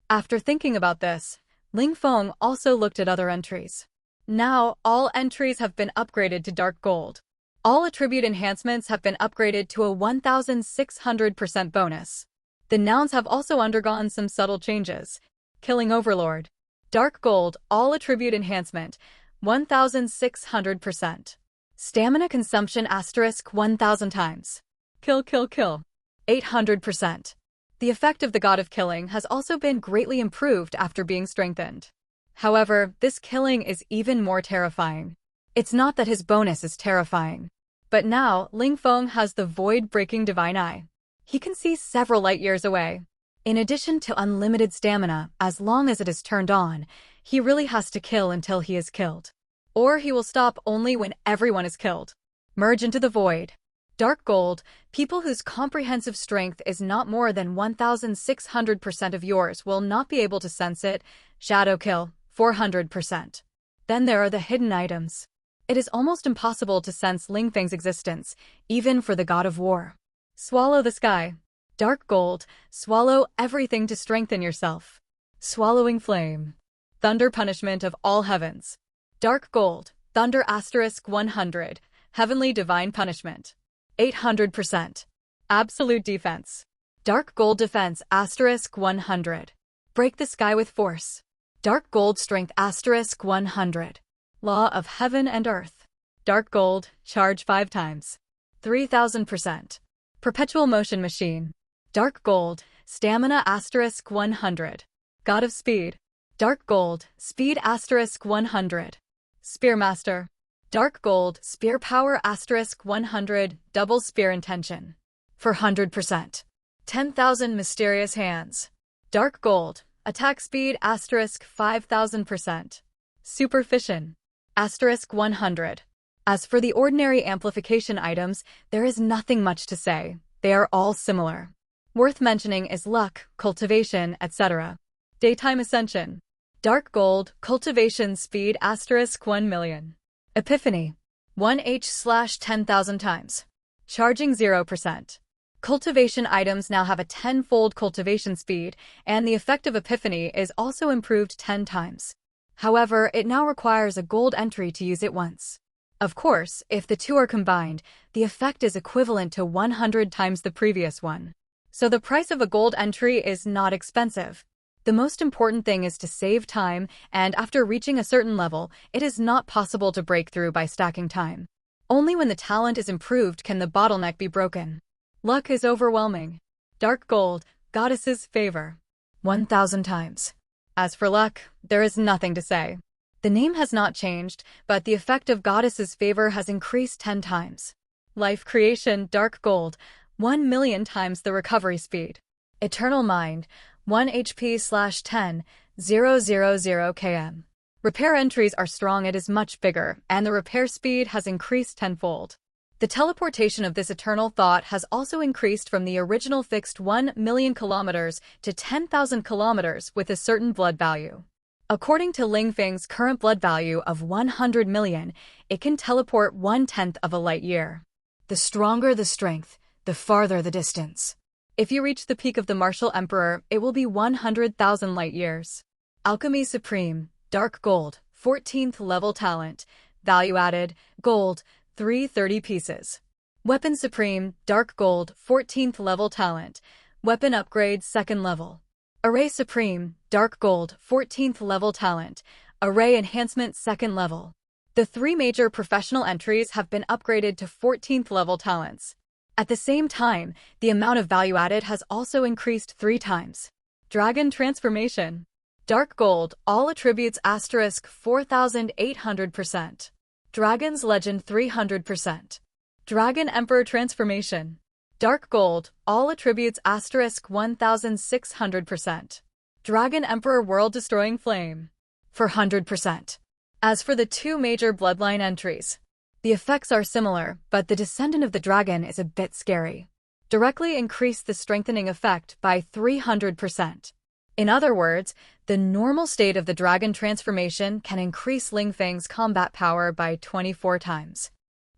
After thinking about this, Ling Feng also looked at other entries. Now, all entries have been upgraded to dark gold. All attribute enhancements have been upgraded to a 1,600% bonus. The nouns have also undergone some subtle changes. Killing Overlord. Dark gold, all attribute enhancement, 1,600%. Stamina consumption asterisk 1,000 times. Kill, 800%. The effect of the God of Killing has also been greatly improved after being strengthened. However, this killing is even more terrifying. It's not that his bonus is terrifying. But now, Ling Feng has the void-breaking divine eye. He can see several light years away. In addition to unlimited stamina, as long as it is turned on, he really has to kill until he is killed. Or he will stop only when everyone is killed. Merge into the void. Dark gold, people whose comprehensive strength is not more than 1,600% of yours will not be able to sense it. Shadow kill, 400%. Then there are the hidden items. It is almost impossible to sense Ling Feng's existence, even for the God of War. Swallow the Sky. Dark gold, swallow everything to strengthen yourself. Swallowing flame. Thunder punishment of all heavens. Dark gold, thunder asterisk 100, heavenly divine punishment. 800%. Absolute defense. Dark gold defense asterisk 100. Break the sky with force. Dark gold strength asterisk 100. Law of heaven and earth. Dark gold, charge 5 times. 3000%. Perpetual motion machine. Dark gold, stamina asterisk 100. God of speed. Dark gold, speed asterisk 100. Spearmaster. Dark gold, spear power asterisk 100, double spear intention. 400%. 10,000 mysterious hands. Dark gold, attack speed asterisk 5000%. Superficion. Asterisk 100. As for the ordinary amplification items, there is nothing much to say. They are all similar. Worth mentioning is luck, cultivation, etc. Daytime ascension. Dark gold, cultivation speed asterisk 1 million. Epiphany. 1h/10,000 times. Charging 0%. Cultivation items now have a 10-fold cultivation speed, and the effect of Epiphany is also improved 10 times. However, it now requires a gold entry to use it once. Of course, if the two are combined, the effect is equivalent to 100 times the previous one. So the price of a gold entry is not expensive. The most important thing is to save time, and after reaching a certain level, it is not possible to break through by stacking time. Only when the talent is improved can the bottleneck be broken. Luck is overwhelming. Dark gold, goddess's favor. 1,000 times. As for luck, there is nothing to say. The name has not changed, but the effect of goddess's favor has increased 10 times. Life creation, dark gold, 1 million times the recovery speed. Eternal mind, 1 HP/10, 000 km. Repair entries are strong, it is much bigger, and the repair speed has increased tenfold. The teleportation of this eternal thought has also increased from the original fixed 1 million kilometers to 10,000 kilometers with a certain blood value. According to Ling Feng's current blood value of 100 million, it can teleport 1/10 of a light year. The stronger the strength, the farther the distance. If you reach the peak of the Martial Emperor, it will be 100,000 light years. Alchemy Supreme, dark gold, 14th level talent, value added, gold, 330 pieces. Weapon Supreme, dark gold, 14th level talent, weapon upgrade 2nd level. Array Supreme, dark gold, 14th level talent, array enhancement 2nd level. The 3 major professional entries have been upgraded to 14th level talents. At the same time, the amount of value added has also increased 3 times. Dragon Transformation. Dark gold, all attributes asterisk 4,800%. Dragon's Legend 300%. Dragon Emperor Transformation. Dark gold, all attributes asterisk 1,600%. Dragon Emperor World Destroying Flame. 400%. As for the 2 major bloodline entries, the effects are similar, but the descendant of the dragon is a bit scary. Directly increase the strengthening effect by 300%. In other words, the normal state of the dragon transformation can increase Ling Feng's combat power by 24 times.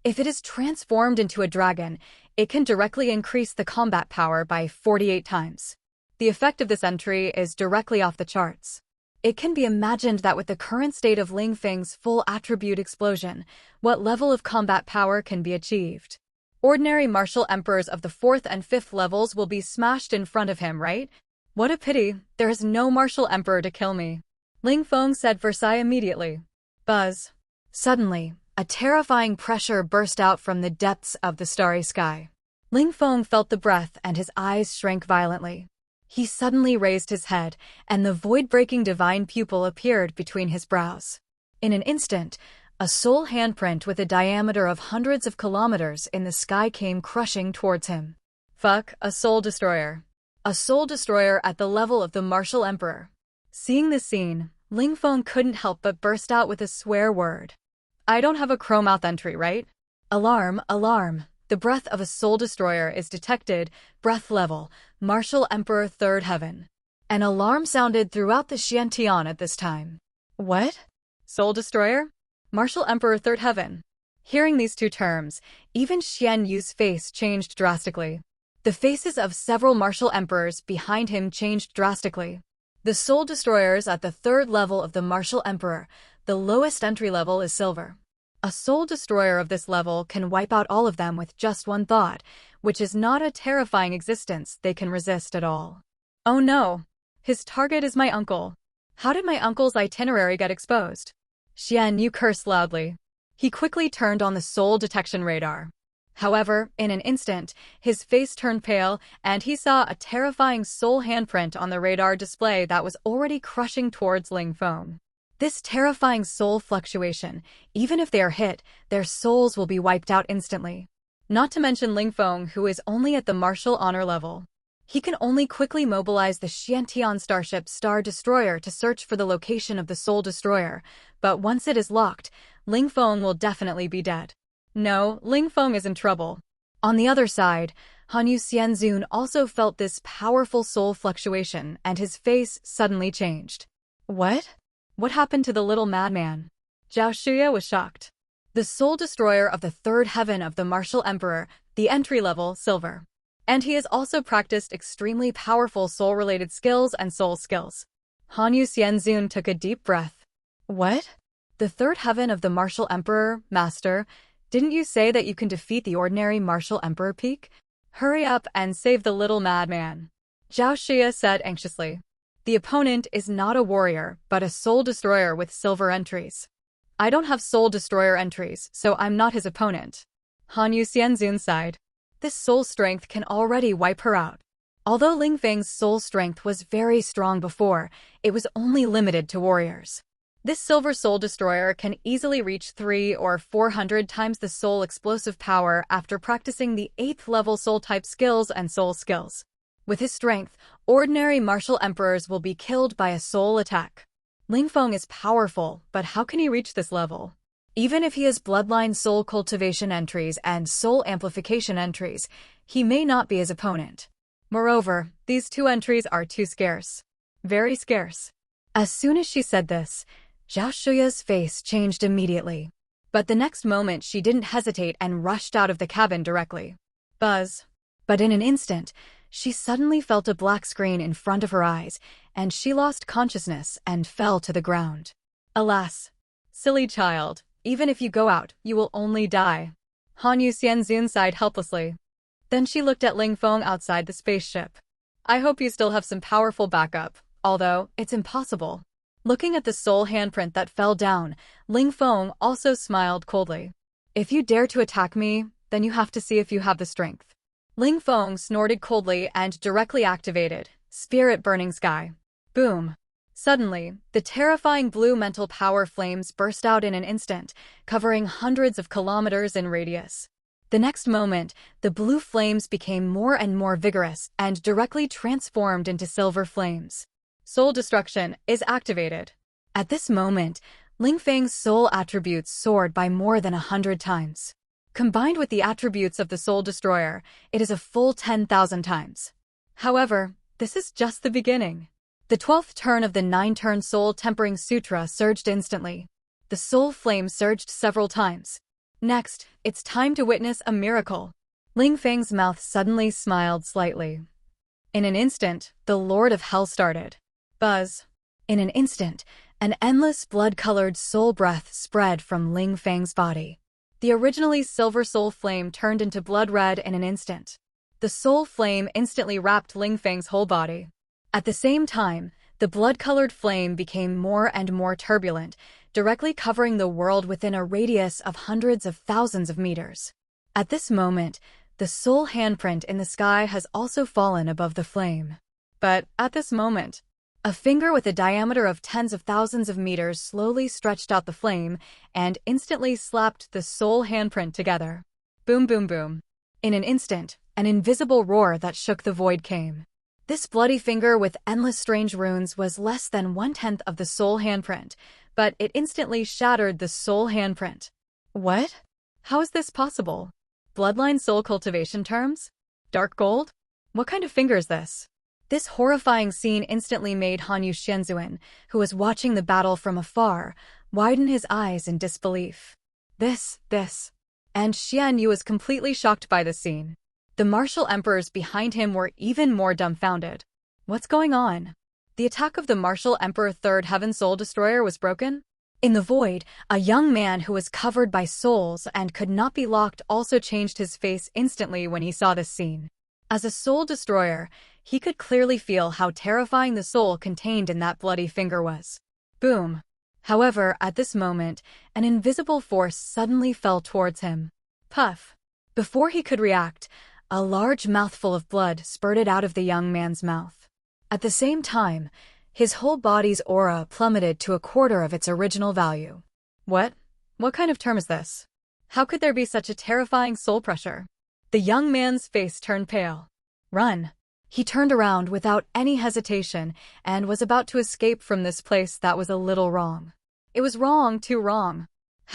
If it is transformed into a dragon, it can directly increase the combat power by 48 times. The effect of this entry is directly off the charts. It can be imagined that with the current state of Ling Feng's full attribute explosion, what level of combat power can be achieved. Ordinary martial emperors of the 4th and 5th levels will be smashed in front of him, right? What a pity, there is no martial emperor to kill me. Ling Feng said Versailles immediately. Buzz. Suddenly, a terrifying pressure burst out from the depths of the starry sky. Ling Feng felt the breath and his eyes shrank violently. He suddenly raised his head, and the void-breaking divine pupil appeared between his brows. In an instant, a soul handprint with a diameter of hundreds of kilometers in the sky came crushing towards him. Fuck, a soul destroyer. A soul destroyer at the level of the martial emperor. Seeing this scene, Ling Feng couldn't help but burst out with a swear word. I don't have a chromouth entry, right? Alarm, alarm. The breath of a soul destroyer is detected, breath level, Martial Emperor 3rd Heaven. An alarm sounded throughout the Xiantian at this time. What? Soul destroyer? Martial Emperor 3rd Heaven. Hearing these 2 terms, even Xian Yu's face changed drastically. The faces of several martial emperors behind him changed drastically. The soul destroyers at the third level of the martial emperor, the lowest entry level, is silver. A soul destroyer of this level can wipe out all of them with just one thought, which is not a terrifying existence they can resist at all. Oh no! His target is my uncle. How did my uncle's itinerary get exposed? Xian Yu cursed loudly. He quickly turned on the soul detection radar. However, in an instant, his face turned pale, and he saw a terrifying soul handprint on the radar display that was already crushing towards Ling Feng. This terrifying soul fluctuation, even if they are hit, their souls will be wiped out instantly. Not to mention Ling Feng, who is only at the martial honor level. He can only quickly mobilize the Xiantian starship Star Destroyer to search for the location of the Soul Destroyer, but once it is locked, Ling Feng will definitely be dead. No, Ling Feng is in trouble. On the other side, Hanyu Xianzun also felt this powerful soul fluctuation, and his face suddenly changed. What? What happened to the little madman? Zhao Shuya was shocked. The soul destroyer of the third heaven of the martial emperor, the entry-level, silver. And he has also practiced extremely powerful soul-related skills and soul skills. Hanyu Xianzun took a deep breath. What? The third heaven of the martial emperor, master? Didn't you say that you can defeat the ordinary martial emperor peak? Hurry up and save the little madman. Zhao Shia said anxiously. The opponent is not a warrior, but a soul destroyer with silver entries. I don't have soul destroyer entries, so I'm not his opponent. Hanyu Xianzun sighed. This soul strength can already wipe her out. Although Ling Feng's soul strength was very strong before, it was only limited to warriors. This silver soul destroyer can easily reach 300 or 400 times the soul explosive power after practicing the 8th level soul type skills and soul skills. With his strength, ordinary martial emperors will be killed by a soul attack. Ling Feng is powerful, but how can he reach this level? Even if he has bloodline soul cultivation entries and soul amplification entries, he may not be his opponent. Moreover, these two entries are too scarce. Very scarce. As soon as she said this, Zhao Shuya's face changed immediately. But the next moment she didn't hesitate and rushed out of the cabin directly. Buzz. But in an instant, she suddenly felt a black screen in front of her eyes, and she lost consciousness and fell to the ground. Alas. Silly child, even if you go out, you will only die. Hanyu Xianzun sighed helplessly. Then she looked at Ling Feng outside the spaceship. I hope you still have some powerful backup, although it's impossible. Looking at the soul handprint that fell down, Ling Feng also smiled coldly. If you dare to attack me, then you have to see if you have the strength. Ling Feng snorted coldly and directly activated Spirit Burning Sky. Boom. Suddenly, the terrifying blue mental power flames burst out in an instant, covering hundreds of kilometers in radius. The next moment, the blue flames became more and more vigorous and directly transformed into silver flames. Soul destruction is activated. At this moment, Ling Feng's soul attributes soared by more than 100 times. Combined with the attributes of the soul destroyer, it is a full 10,000 times. However, this is just the beginning. The 12th turn of the 9-turn Soul Tempering Sutra surged instantly. The soul flame surged several times. Next, it's time to witness a miracle. Ling Feng's mouth suddenly smiled slightly. In an instant, the Lord of Hell started. Buzz. In an instant, an endless blood-colored soul breath spread from Ling Feng's body. The originally silver soul flame turned into blood red in an instant. The soul flame instantly wrapped Ling Feng's whole body. At the same time, the blood-colored flame became more and more turbulent, directly covering the world within a radius of hundreds of thousands of meters. At this moment, the soul handprint in the sky has also fallen above the flame. But at this moment, a finger with a diameter of tens of thousands of meters slowly stretched out the flame and instantly slapped the soul handprint together. Boom, boom, boom. In an instant, an invisible roar that shook the void came. This bloody finger with endless strange runes was less than 1/10 of the soul handprint, but it instantly shattered the soul handprint. What? How is this possible? Bloodline soul cultivation terms? Dark gold? What kind of finger is this? This horrifying scene instantly made Hanyu Xianzun, who was watching the battle from afar, widen his eyes in disbelief. This. And Xian Yu was completely shocked by the scene. The martial emperors behind him were even more dumbfounded. What's going on? The attack of the martial emperor Third Heaven Soul Destroyer was broken? In the void, a young man who was covered by souls and could not be locked also changed his face instantly when he saw this scene. As a soul destroyer, he could clearly feel how terrifying the soul contained in that bloody finger was. Boom. However, at this moment, an invisible force suddenly fell towards him. Puff. Before he could react, a large mouthful of blood spurted out of the young man's mouth. At the same time, his whole body's aura plummeted to a quarter of its original value. What? What kind of term is this? How could there be such a terrifying soul pressure? The young man's face turned pale. Run. He turned around without any hesitation and was about to escape from this place that was a little wrong. It was wrong, too wrong.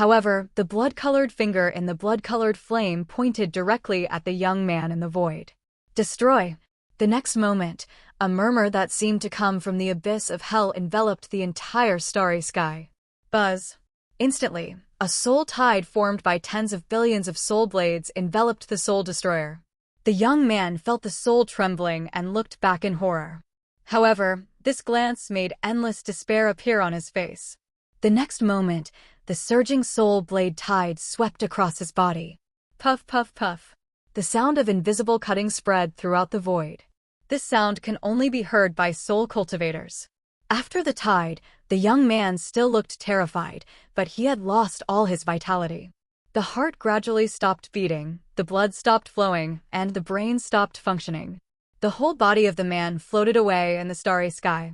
However, the blood-colored finger in the blood-colored flame pointed directly at the young man in the void. Destroy. The next moment, a murmur that seemed to come from the abyss of hell enveloped the entire starry sky. Buzz. Instantly, a soul tide formed by tens of billions of soul blades enveloped the soul destroyer. The young man felt the soul trembling and looked back in horror. However, this glance made endless despair appear on his face. The next moment, the surging soul blade tide swept across his body. Puff, puff, puff. The sound of invisible cutting spread throughout the void. This sound can only be heard by soul cultivators. After the tide, the young man still looked terrified, but he had lost all his vitality. The heart gradually stopped beating, the blood stopped flowing, and the brain stopped functioning. The whole body of the man floated away in the starry sky.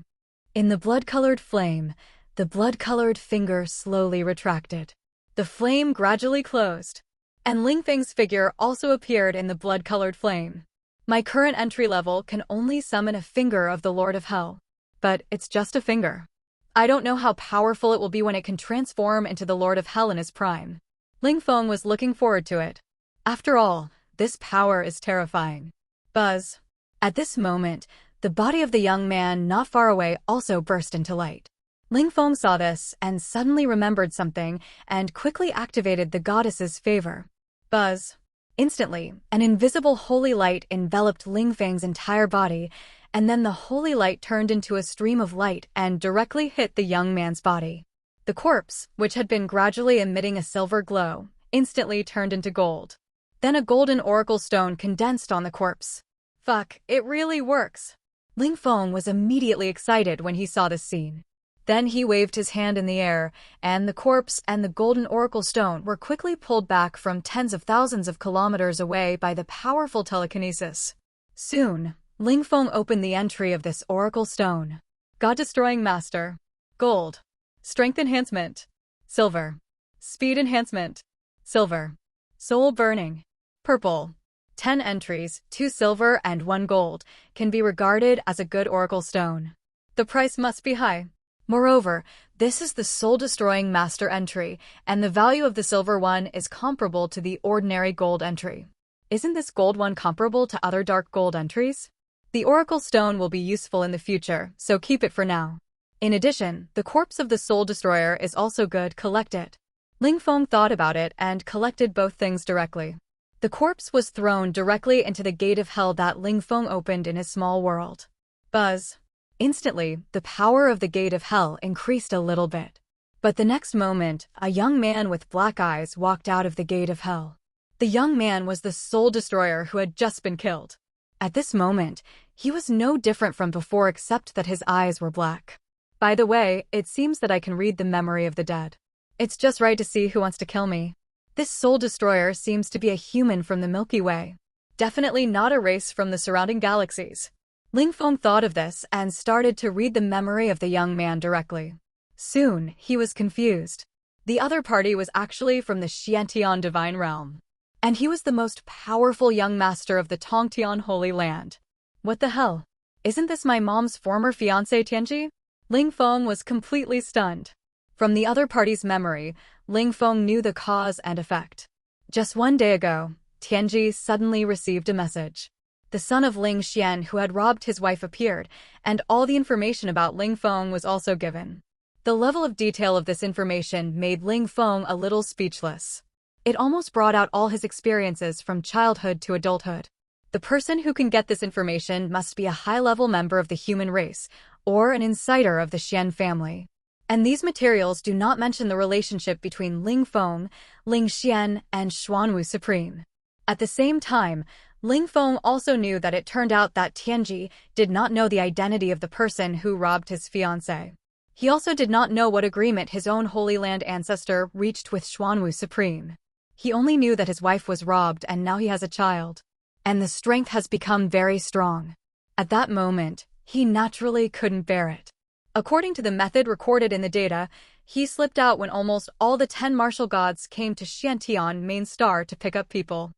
In the blood-colored flame, the blood-colored finger slowly retracted. The flame gradually closed, and Ling Feng's figure also appeared in the blood-colored flame. My current entry level can only summon a finger of the Lord of Hell. But it's just a finger. I don't know how powerful it will be when it can transform into the Lord of Hell in his prime. Ling Feng was looking forward to it. After all, this power is terrifying. Buzz. At this moment, the body of the young man not far away also burst into light. Ling Feng saw this and suddenly remembered something and quickly activated the goddess's favor. Buzz. Instantly, an invisible holy light enveloped Ling Feng's entire body, and then the holy light turned into a stream of light and directly hit the young man's body. The corpse, which had been gradually emitting a silver glow, instantly turned into gold. Then a golden oracle stone condensed on the corpse. Fuck, it really works! Ling Feng was immediately excited when he saw this scene. Then he waved his hand in the air, and the corpse and the golden oracle stone were quickly pulled back from tens of thousands of kilometers away by the powerful telekinesis. Soon, Ling Feng opened the entry of this oracle stone. God-destroying master. Gold. Strength enhancement. Silver. Speed enhancement. Silver. Soul burning. Purple. 10 entries, 2 silver and 1 gold, can be regarded as a good oracle stone. The price must be high. Moreover, this is the soul-destroying master entry, and the value of the silver one is comparable to the ordinary gold entry. Isn't this gold one comparable to other dark gold entries? The oracle stone will be useful in the future, so keep it for now. In addition, the corpse of the soul destroyer is also good, collect it. Ling Feng thought about it and collected both things directly. The corpse was thrown directly into the gate of hell that Ling Feng opened in his small world. Buzz. Instantly, the power of the gate of hell increased a little bit. But the next moment, a young man with black eyes walked out of the gate of hell. The young man was the soul destroyer who had just been killed. At this moment, he was no different from before except that his eyes were black. By the way, it seems that I can read the memory of the dead. It's just right to see who wants to kill me. This soul destroyer seems to be a human from the Milky Way. Definitely not a race from the surrounding galaxies. Ling Feng thought of this and started to read the memory of the young man directly. Soon, he was confused. The other party was actually from the Xiantian divine realm. And he was the most powerful young master of the Tongtian Holy Land. What the hell? Isn't this my mom's former fiancé Tianji? Ling Feng was completely stunned. From the other party's memory, Ling Feng knew the cause and effect. Just one day ago, Tianji suddenly received a message. The son of Ling Xian who had robbed his wife appeared, and all the information about Ling Feng was also given. The level of detail of this information made Ling Feng a little speechless. It almost brought out all his experiences from childhood to adulthood. The person who can get this information must be a high-level member of the human race, or an insider of the Shen family. And these materials do not mention the relationship between Ling Feng, Ling Xian, and Xuanwu Supreme. At the same time, Ling Feng also knew that it turned out that Tianji did not know the identity of the person who robbed his fiancée. He also did not know what agreement his own Holy Land ancestor reached with Xuanwu Supreme. He only knew that his wife was robbed and now he has a child. And the strength has become very strong. At that moment, he naturally couldn't bear it. According to the method recorded in the data, he slipped out when almost all the 10 martial gods came to Xiantian main star to pick up people.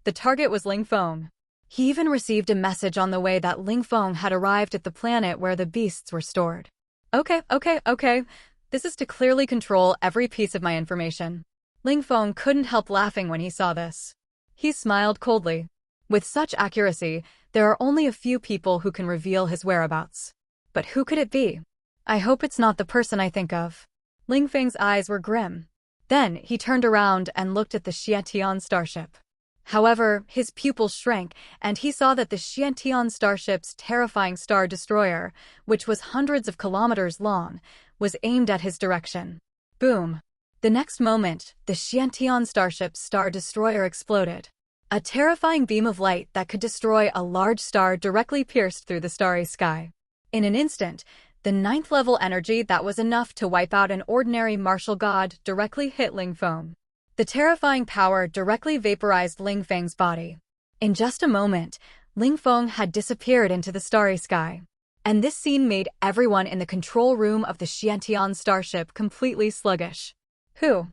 The target was Ling Feng. He even received a message on the way that Ling Feng had arrived at the planet where the beasts were stored. Okay. This is to clearly control every piece of my information. Ling Feng couldn't help laughing when he saw this. He smiled coldly. With such accuracy, there are only a few people who can reveal his whereabouts. But who could it be? I hope it's not the person I think of. Ling Feng's eyes were grim. Then he turned around and looked at the Xiantian starship. However, his pupils shrank, and he saw that the Xiantian starship's terrifying star destroyer, which was hundreds of kilometers long, was aimed at his direction. Boom! The next moment, the Xiantian starship's star destroyer exploded. A terrifying beam of light that could destroy a large star directly pierced through the starry sky. In an instant, the 9th-level energy that was enough to wipe out an ordinary martial god directly hit Ling Feng. The terrifying power directly vaporized Ling Feng's body. In just a moment, Ling Feng had disappeared into the starry sky. And this scene made everyone in the control room of the Xiantian starship completely sluggish. Who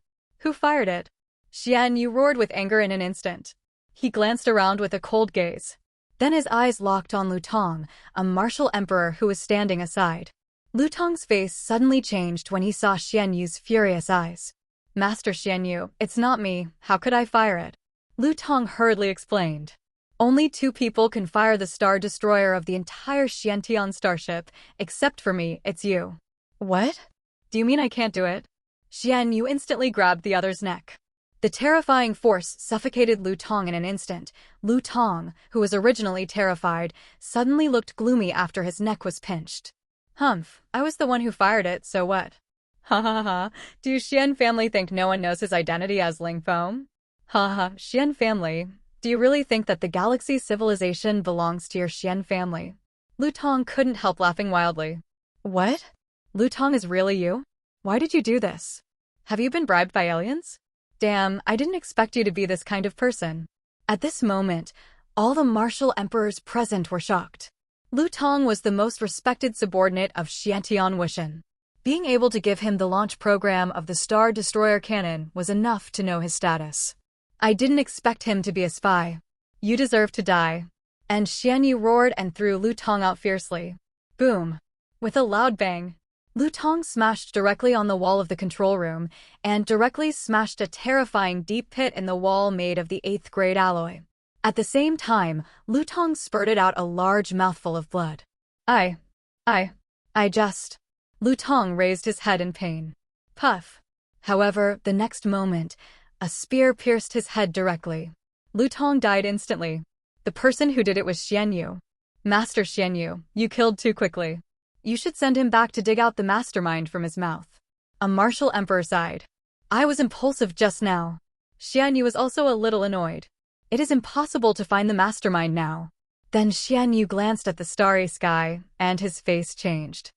fired it? Xian Yu roared with anger in an instant. He glanced around with a cold gaze. Then his eyes locked on Lu Tong, a martial emperor who was standing aside. Lu Tong's face suddenly changed when he saw Xian Yu's furious eyes. Master Xian Yu, it's not me, how could I fire it? Lu Tong hurriedly explained. Only 2 people can fire the star destroyer of the entire Xiantian starship, except for me, it's you. What? Do you mean I can't do it? Xian Yu instantly grabbed the other's neck. The terrifying force suffocated Lu Tong in an instant. Lu Tong, who was originally terrified, suddenly looked gloomy after his neck was pinched. Humph, I was the one who fired it, so what? Ha ha ha, do Xian family think no one knows his identity as Ling Feng? Ha ha, Xian family, do you really think that the galaxy civilization belongs to your Xian family? Lu Tong couldn't help laughing wildly. What? Lu Tong is really you? Why did you do this? Have you been bribed by aliens? Damn, I didn't expect you to be this kind of person. At this moment, all the martial emperors present were shocked. Lu Tong was the most respected subordinate of Xiantian Wuxian. Being able to give him the launch program of the Star Destroyer cannon was enough to know his status. I didn't expect him to be a spy. You deserve to die. And Xian Yu roared and threw Lu Tong out fiercely. Boom! With a loud bang, Lu Tong smashed directly on the wall of the control room and directly smashed a terrifying deep pit in the wall made of the 8th grade alloy. At the same time, Lu Tong spurted out a large mouthful of blood. I just... Lu Tong raised his head in pain. Puff. However, the next moment, a spear pierced his head directly. Lu Tong died instantly. The person who did it was Xian Yu. Master Xian Yu, you killed too quickly. You should send him back to dig out the mastermind from his mouth. A martial emperor sighed. I was impulsive just now. Xian Yu was also a little annoyed. It is impossible to find the mastermind now. Then Xian Yu glanced at the starry sky, and his face changed.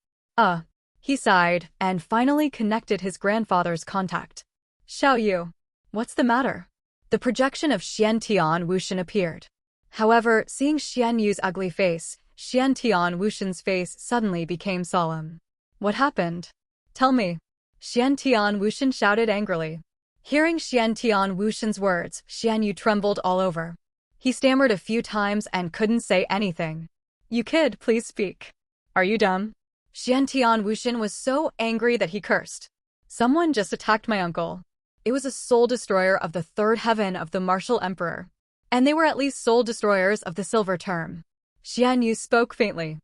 He sighed, and finally connected his grandfather's contact. Xiao Yu. What's the matter? The projection of Xiantian Wuxian appeared. However, seeing Xian Yu's ugly face, Xiantian Wuxian's face suddenly became solemn. What happened? Tell me. Xiantian Wuxian shouted angrily. Hearing Xiantian Wuxian's words, Xian Yu trembled all over. He stammered a few times and couldn't say anything. You kid, please speak. Are you dumb? Xiantian Wuxian was so angry that he cursed. Someone just attacked my uncle. It was a soul destroyer of the 3rd heaven of the martial emperor. And they were at least soul destroyers of the silver term. Xian Yu spoke faintly.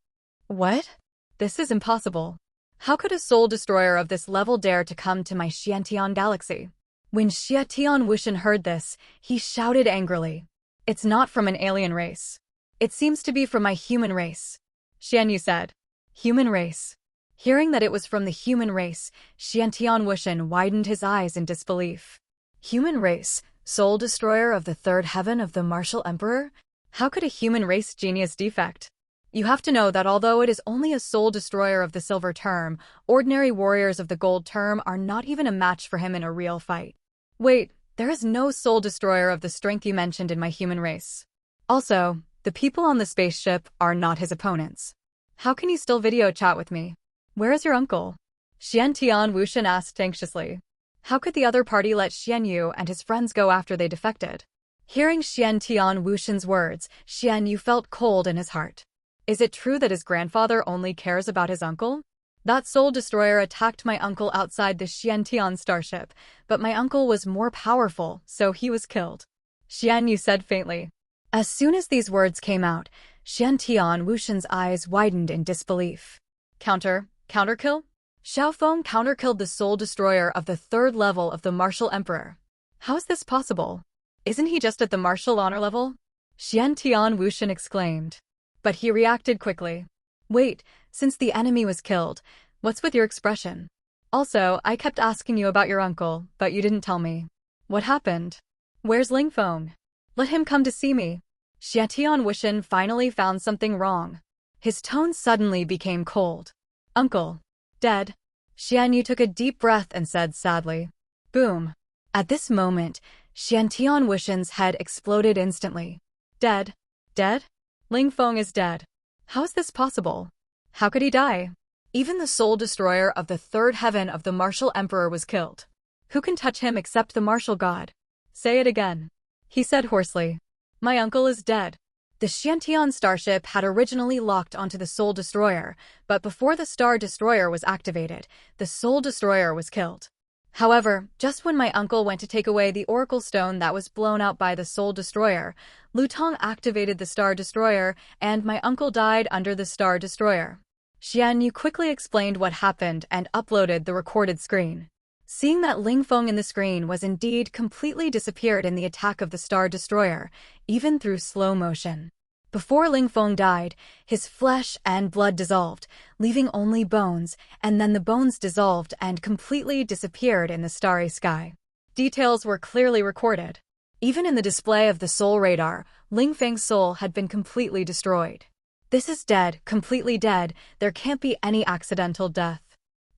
What? This is impossible. How could a soul destroyer of this level dare to come to my Xiantian galaxy? When Xiantian Wuxian heard this, he shouted angrily. It's not from an alien race. It seems to be from my human race, Xian Yu said. Human race. Hearing that it was from the human race, Xiantian Wuxian widened his eyes in disbelief. Human race, soul destroyer of the third heaven of the martial emperor? How could a human race genius defect? You have to know that although it is only a soul destroyer of the silver term, ordinary warriors of the gold term are not even a match for him in a real fight. Wait, there is no soul destroyer of the strength you mentioned in my human race. Also, the people on the spaceship are not his opponents. How can you still video chat with me? Where is your uncle? Xiantian Wuxian asked anxiously. How could the other party let Xian Yu and his friends go after they defected? Hearing Xiantian Wuxian's words, Xian Yu felt cold in his heart. Is it true that his grandfather only cares about his uncle? That soul destroyer attacked my uncle outside the Xiantian starship, but my uncle was more powerful, so he was killed. Xian Yu said faintly. As soon as these words came out, Xiantian Wuxian's eyes widened in disbelief. Counterkill? Xiaofeng counterkilled the soul destroyer of the third level of the martial emperor. How is this possible? Isn't he just at the martial honor level? Xiantian Wuxian exclaimed. But he reacted quickly. Wait, since the enemy was killed, what's with your expression? Also, I kept asking you about your uncle, but you didn't tell me. What happened? Where's Ling Feng? Let him come to see me. Xiantian Wuxian finally found something wrong. His tone suddenly became cold. Uncle. Dead. Xian Yu took a deep breath and said sadly. Boom. At this moment, Xiantian Wuxian's head exploded instantly. Dead? Dead? Ling Feng is dead. How is this possible? How could he die? Even the soul destroyer of the third heaven of the martial emperor was killed. Who can touch him except the martial god? Say it again. He said hoarsely. My uncle is dead. The Xiantian starship had originally locked onto the Soul Destroyer, but before the Star Destroyer was activated, the Soul Destroyer was killed. However, just when my uncle went to take away the Oracle Stone that was blown out by the Soul Destroyer, Lu Tong activated the Star Destroyer, and my uncle died under the Star Destroyer. Xian Yu quickly explained what happened and uploaded the recorded screen. Seeing that Ling Feng in the screen was indeed completely disappeared in the attack of the Star Destroyer, even through slow motion. Before Ling Feng died, his flesh and blood dissolved, leaving only bones, and then the bones dissolved and completely disappeared in the starry sky. Details were clearly recorded. Even in the display of the soul radar, Ling Feng's soul had been completely destroyed. This is dead, completely dead. There can't be any accidental death.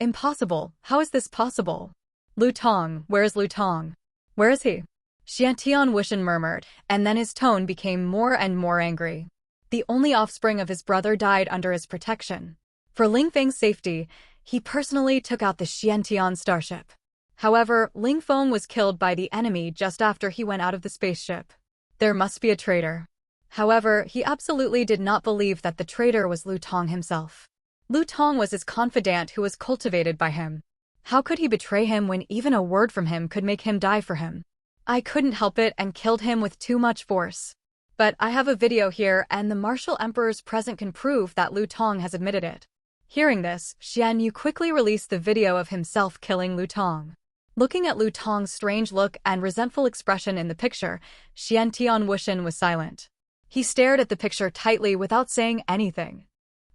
Impossible. How is this possible? Lu Tong, where is Lu Tong? Where is he? Xiantian Wuxian murmured, and then his tone became more and more angry. The only offspring of his brother died under his protection. For Ling Feng's safety, he personally took out the Xiantian starship. However, Ling Feng was killed by the enemy just after he went out of the spaceship. There must be a traitor. However, he absolutely did not believe that the traitor was Lu Tong himself. Lu Tong was his confidant who was cultivated by him. How could he betray him when even a word from him could make him die for him? I couldn't help it and killed him with too much force. But I have a video here and the martial emperor's present can prove that Lu Tong has admitted it. Hearing this, Xian Yu quickly released the video of himself killing Lu Tong. Looking at Lu Tong's strange look and resentful expression in the picture, Xiantian Wuxian was silent. He stared at the picture tightly without saying anything.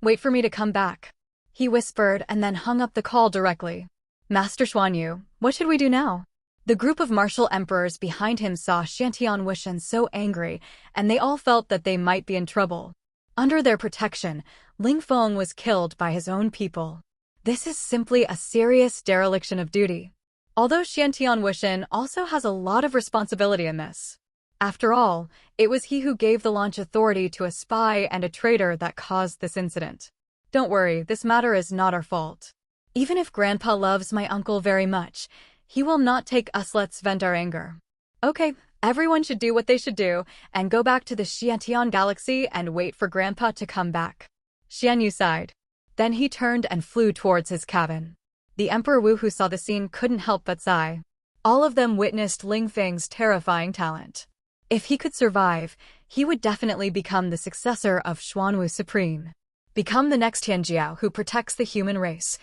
Wait for me to come back, he whispered and then hung up the call directly. Master Xuanyu, what should we do now? The group of martial emperors behind him saw Xiantian Wuxian so angry, and they all felt that they might be in trouble. Under their protection, Ling Feng was killed by his own people. This is simply a serious dereliction of duty. Although Xiantian Wuxian also has a lot of responsibility in this. After all, it was he who gave the launch authority to a spy and a traitor that caused this incident. Don't worry, this matter is not our fault. Even if Grandpa loves my uncle very much, he will not take us. Let's vent our anger. Okay, everyone should do what they should do and go back to the Xiantian galaxy and wait for Grandpa to come back. Xian Yu sighed. Then he turned and flew towards his cabin. The Emperor Wu, who saw the scene, couldn't help but sigh. All of them witnessed Ling Feng's terrifying talent. If he could survive, he would definitely become the successor of Xuanwu Supreme. Become the next Tianjiao who protects the human race.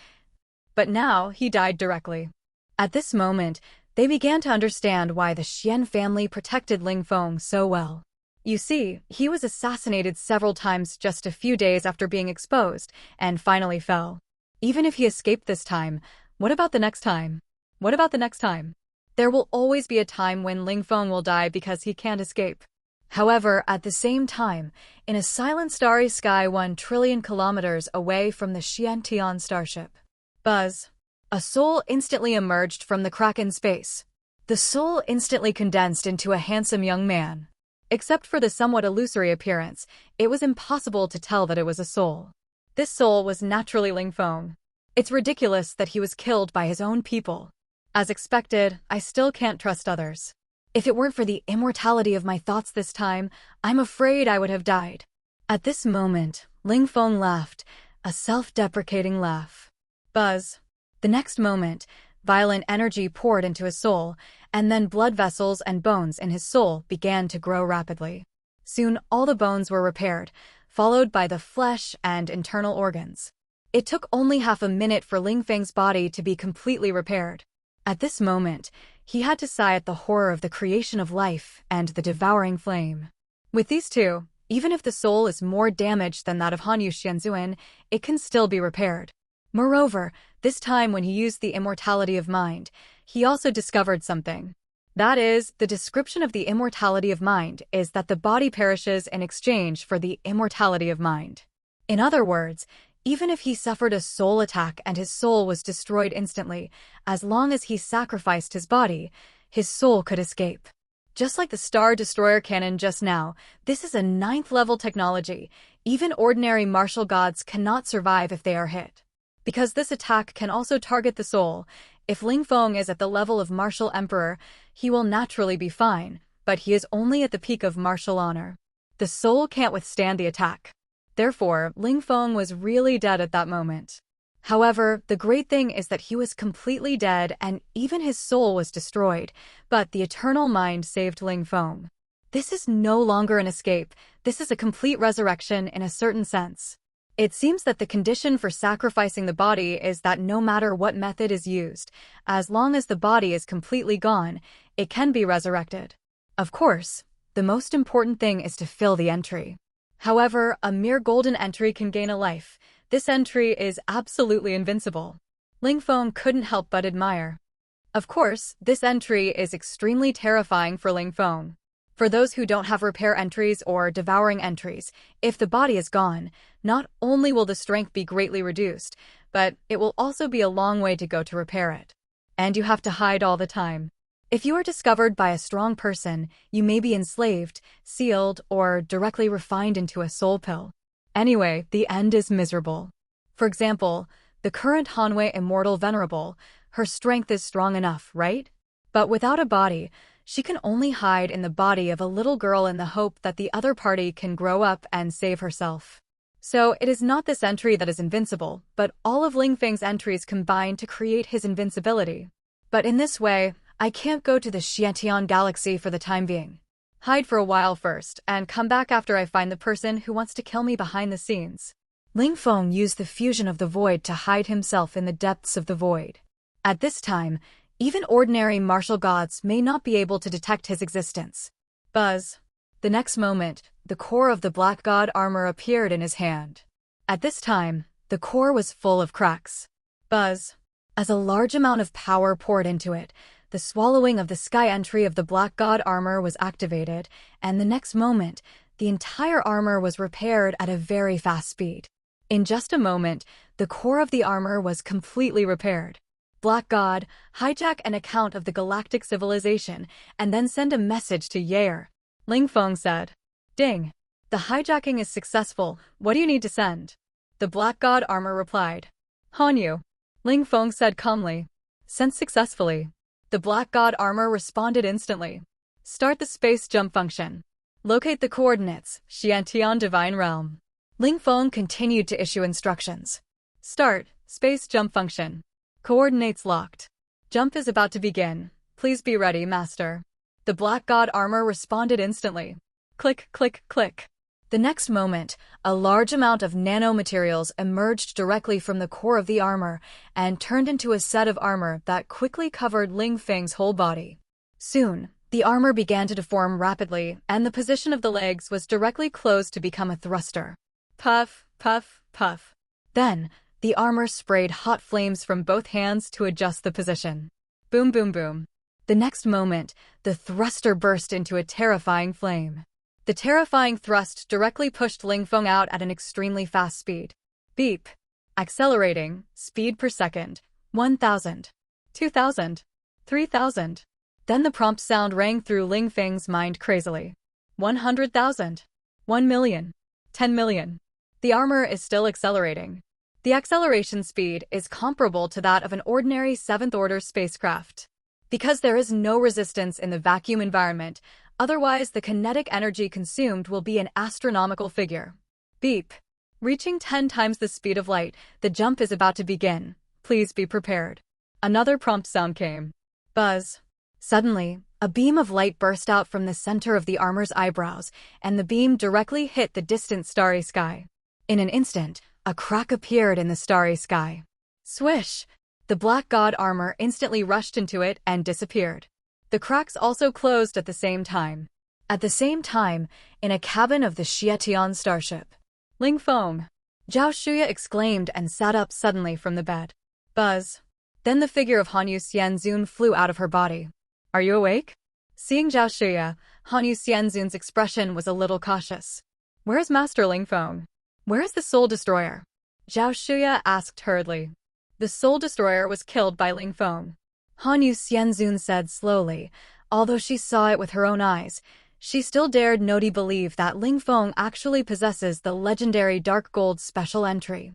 But now he died directly. At this moment, they began to understand why the Xian family protected Ling Feng so well. You see, he was assassinated several times just a few days after being exposed, and finally fell. Even if he escaped this time, what about the next time? What about the next time? There will always be a time when Ling Feng will die because he can't escape. However, at the same time, in a silent starry sky 1 trillion kilometers away from the Xiantian starship, buzz, a soul instantly emerged from the crack in space. The soul instantly condensed into a handsome young man. Except for the somewhat illusory appearance, it was impossible to tell that it was a soul. This soul was naturally Ling Feng. It's ridiculous that he was killed by his own people. As expected, I still can't trust others. If it weren't for the immortality of my thoughts this time, I'm afraid I would have died. At this moment, Ling Feng laughed, a self-deprecating laugh. Buzz. The next moment, violent energy poured into his soul, and then blood vessels and bones in his soul began to grow rapidly. Soon all the bones were repaired, followed by the flesh and internal organs. It took only half a minute for Ling Feng's body to be completely repaired. At this moment, he had to sigh at the horror of the creation of life and the devouring flame. With these two, even if the soul is more damaged than that of Hanyu Xianzuan, it can still be repaired. Moreover, this time when he used the immortality of mind, he also discovered something. That is, the description of the immortality of mind is that the body perishes in exchange for the immortality of mind. In other words, even if he suffered a soul attack and his soul was destroyed instantly, as long as he sacrificed his body, his soul could escape. Just like the Star Destroyer cannon just now, this is a 9th-level technology. Even ordinary martial gods cannot survive if they are hit. Because this attack can also target the soul, if Ling Feng is at the level of martial emperor, he will naturally be fine, but he is only at the peak of martial honor. The soul can't withstand the attack. Therefore, Ling Feng was really dead at that moment. However, the great thing is that he was completely dead and even his soul was destroyed, but the eternal mind saved Ling Feng. This is no longer an escape, this is a complete resurrection in a certain sense. It seems that the condition for sacrificing the body is that no matter what method is used, as long as the body is completely gone, it can be resurrected. Of course, the most important thing is to fill the entry. However, a mere golden entry can gain a life. This entry is absolutely invincible. Ling Feng couldn't help but admire. Of course, this entry is extremely terrifying for Ling Feng. For those who don't have repair entries or devouring entries, if the body is gone, not only will the strength be greatly reduced, but it will also be a long way to go to repair it. And you have to hide all the time. If you are discovered by a strong person, you may be enslaved, sealed, or directly refined into a soul pill. Anyway, the end is miserable. For example, the current Hanwei Immortal Venerable, her strength is strong enough, right? But without a body, she can only hide in the body of a little girl in the hope that the other party can grow up and save herself. So it is not this entry that is invincible, but all of Ling Feng's entries combine to create his invincibility. But in this way, I can't go to the Xiantian galaxy for the time being. Hide for a while first, and come back after I find the person who wants to kill me behind the scenes. Ling Feng used the fusion of the void to hide himself in the depths of the void. At this time, even ordinary martial gods may not be able to detect his existence. Buzz. The next moment, the core of the Black God armor appeared in his hand. At this time, the core was full of cracks. Buzz. As a large amount of power poured into it, the swallowing of the sky entry of the Black God armor was activated, and the next moment, the entire armor was repaired at a very fast speed. In just a moment, the core of the armor was completely repaired. Black God, hijack an account of the galactic civilization, and then send a message to Yair. Ling Feng said. Ding. The hijacking is successful, what do you need to send? The Black God armor replied. Hanyu. Ling Feng said calmly. Sent successfully. The Black God armor responded instantly. Start the space jump function. Locate the coordinates, Xiantian Divine Realm. Ling Feng continued to issue instructions. Start, space jump function. Coordinates locked. Jump is about to begin. Please be ready, Master. The Black God armor responded instantly. Click, click, click. The next moment, a large amount of nanomaterials emerged directly from the core of the armor and turned into a set of armor that quickly covered Ling Feng's whole body. Soon, The armor began to deform rapidly, and the position of the legs was directly closed to become a thruster. Puff, puff, puff. Then, the armor sprayed hot flames from both hands to adjust the position. Boom, boom, boom. The next moment, the thruster burst into a terrifying flame. The terrifying thrust directly pushed Ling Feng out at an extremely fast speed. Beep. Accelerating, speed per second, 1,000, 2,000, 3,000. Then the prompt sound rang through Ling Feng's mind crazily. 100,000, 1 million, 10 million. The armor is still accelerating. The acceleration speed is comparable to that of an ordinary 7th-order spacecraft. Because there is no resistance in the vacuum environment, otherwise the kinetic energy consumed will be an astronomical figure. Beep. Reaching 10 times the speed of light, the jump is about to begin. Please be prepared. Another prompt sound came. Buzz. Suddenly, a beam of light burst out from the center of the armor's eyebrows, and the beam directly hit the distant starry sky. In an instant, a crack appeared in the starry sky. Swish! The black god armor instantly rushed into it and disappeared. The cracks also closed at the same time. At the same time, in a cabin of the Xietian starship. Ling Feng! Zhao Shuya exclaimed and sat up suddenly from the bed. Buzz! Then the figure of Hanyu Xianzun flew out of her body. Are you awake? Seeing Zhao Shuya, Hanyu Xianzun's expression was a little cautious. Where is Master Ling Feng? Where is the Soul Destroyer? Zhao Shuya asked hurriedly. The Soul Destroyer was killed by Ling Feng. Hanyu Xianzun said slowly. Although she saw it with her own eyes, she still dared not believe that Ling Feng actually possesses the legendary Dark Gold special entry.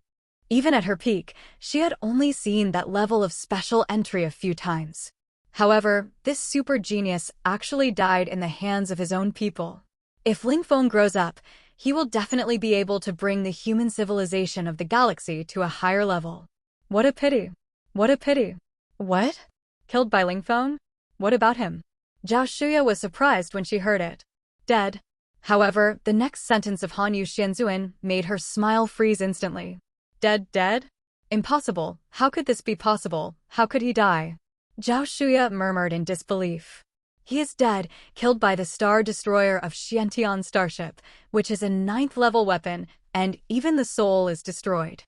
Even at her peak, she had only seen that level of special entry a few times. However, this super genius actually died in the hands of his own people. If Ling Feng grows up, he will definitely be able to bring the human civilization of the galaxy to a higher level. What a pity. What a pity. What? Killed by Ling Feng? What about him? Zhao Shuya was surprised when she heard it. Dead. However, the next sentence of Hanyu Xianzun made her smile freeze instantly. Dead, dead? Impossible. How could this be possible? How could he die? Zhao Shuya murmured in disbelief. He is dead, killed by the Star Destroyer of Xientian Starship, which is a 9th-level weapon, and even the soul is destroyed.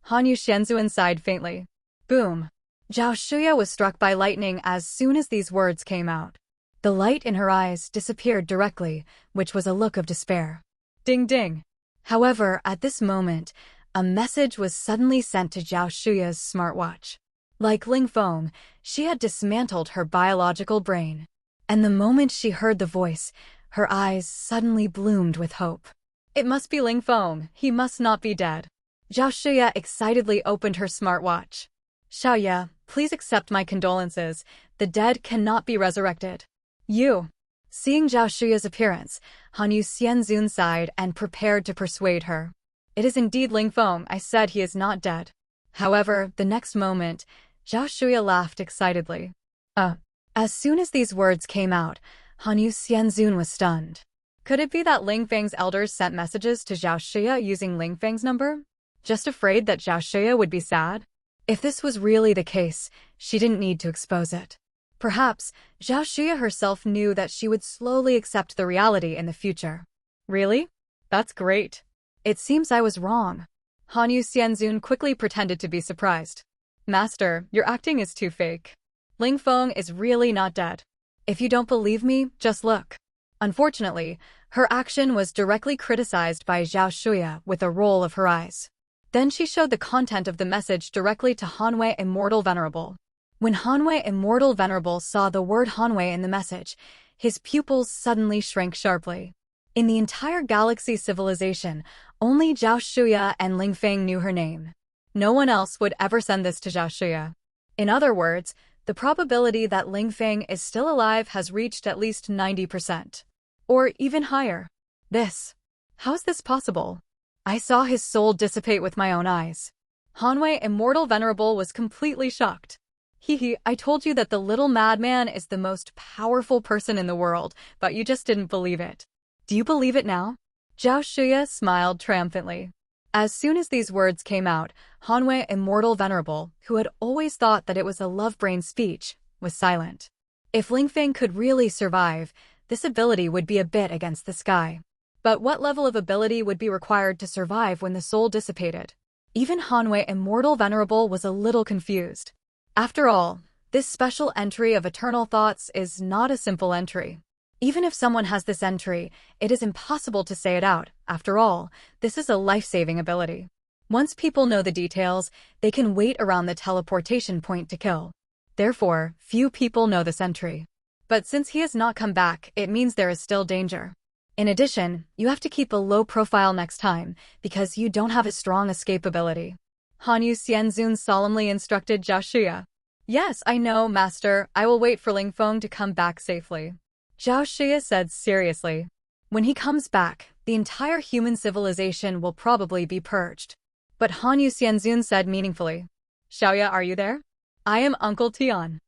Hanyu Xianzun sighed faintly. Boom. Zhao Shuya was struck by lightning as soon as these words came out. The light in her eyes disappeared directly, which was a look of despair. Ding ding. However, at this moment, a message was suddenly sent to Zhao Shuya's smartwatch. Like Ling Feng, she had dismantled her biological brain. And the moment she heard the voice, her eyes suddenly bloomed with hope. It must be Ling Feng. He must not be dead. Zhao Shuya excitedly opened her smartwatch. Xiaoya, please accept my condolences. The dead cannot be resurrected. You. Seeing Zhao Shuya's appearance, Hanyu Xianzun sighed and prepared to persuade her. It is indeed Ling Feng. I said he is not dead. However, the next moment, Zhao Shuya laughed excitedly. As soon as these words came out, Hanyu Xianzun was stunned. Could it be that Ling Feng's elders sent messages to Zhao Shuya using Ling Feng's number? Just afraid that Zhao Shuya would be sad? If this was really the case, she didn't need to expose it. Perhaps, Zhao Shuya herself knew that she would slowly accept the reality in the future. Really? That's great. It seems I was wrong. Hanyu Xianzun quickly pretended to be surprised. Master, your acting is too fake. Ling Feng is really not dead. If you don't believe me, just look. Unfortunately, her action was directly criticized by Zhao Shuya with a roll of her eyes. Then she showed the content of the message directly to Hanwei Immortal Venerable. When Hanwei Immortal Venerable saw the word Hanwei in the message, his pupils suddenly shrank sharply. In the entire galaxy civilization, only Zhao Shuya and Ling Feng knew her name. No one else would ever send this to Zhao Shuya. In other words, the probability that Ling Feng is still alive has reached at least 90%. Or even higher. How is this possible? I saw his soul dissipate with my own eyes. Hanwei Immortal Venerable was completely shocked. I told you that the little madman is the most powerful person in the world, but you just didn't believe it. Do you believe it now? Zhao Shuya smiled triumphantly. As soon as these words came out, Hanwei Immortal Venerable, who had always thought that it was a love-brain speech, was silent. If Ling Feng could really survive, this ability would be a bit against the sky. But what level of ability would be required to survive when the soul dissipated? Even Hanwei Immortal Venerable was a little confused. After all, this special entry of eternal thoughts is not a simple entry. Even if someone has this entry, it is impossible to say it out. After all, this is a life-saving ability. Once people know the details, they can wait around the teleportation point to kill. Therefore, few people know this entry. But since he has not come back, it means there is still danger. In addition, you have to keep a low profile next time, because you don't have a strong escape ability. Hanyu Xianzun solemnly instructed Zhao Shuya. Yes, I know, Master. I will wait for Ling Feng to come back safely. Zhao Shuya said seriously. When he comes back, the entire human civilization will probably be purged. But Hanyu Xianzun said meaningfully. Xiaoya, are you there? I am Uncle Tian.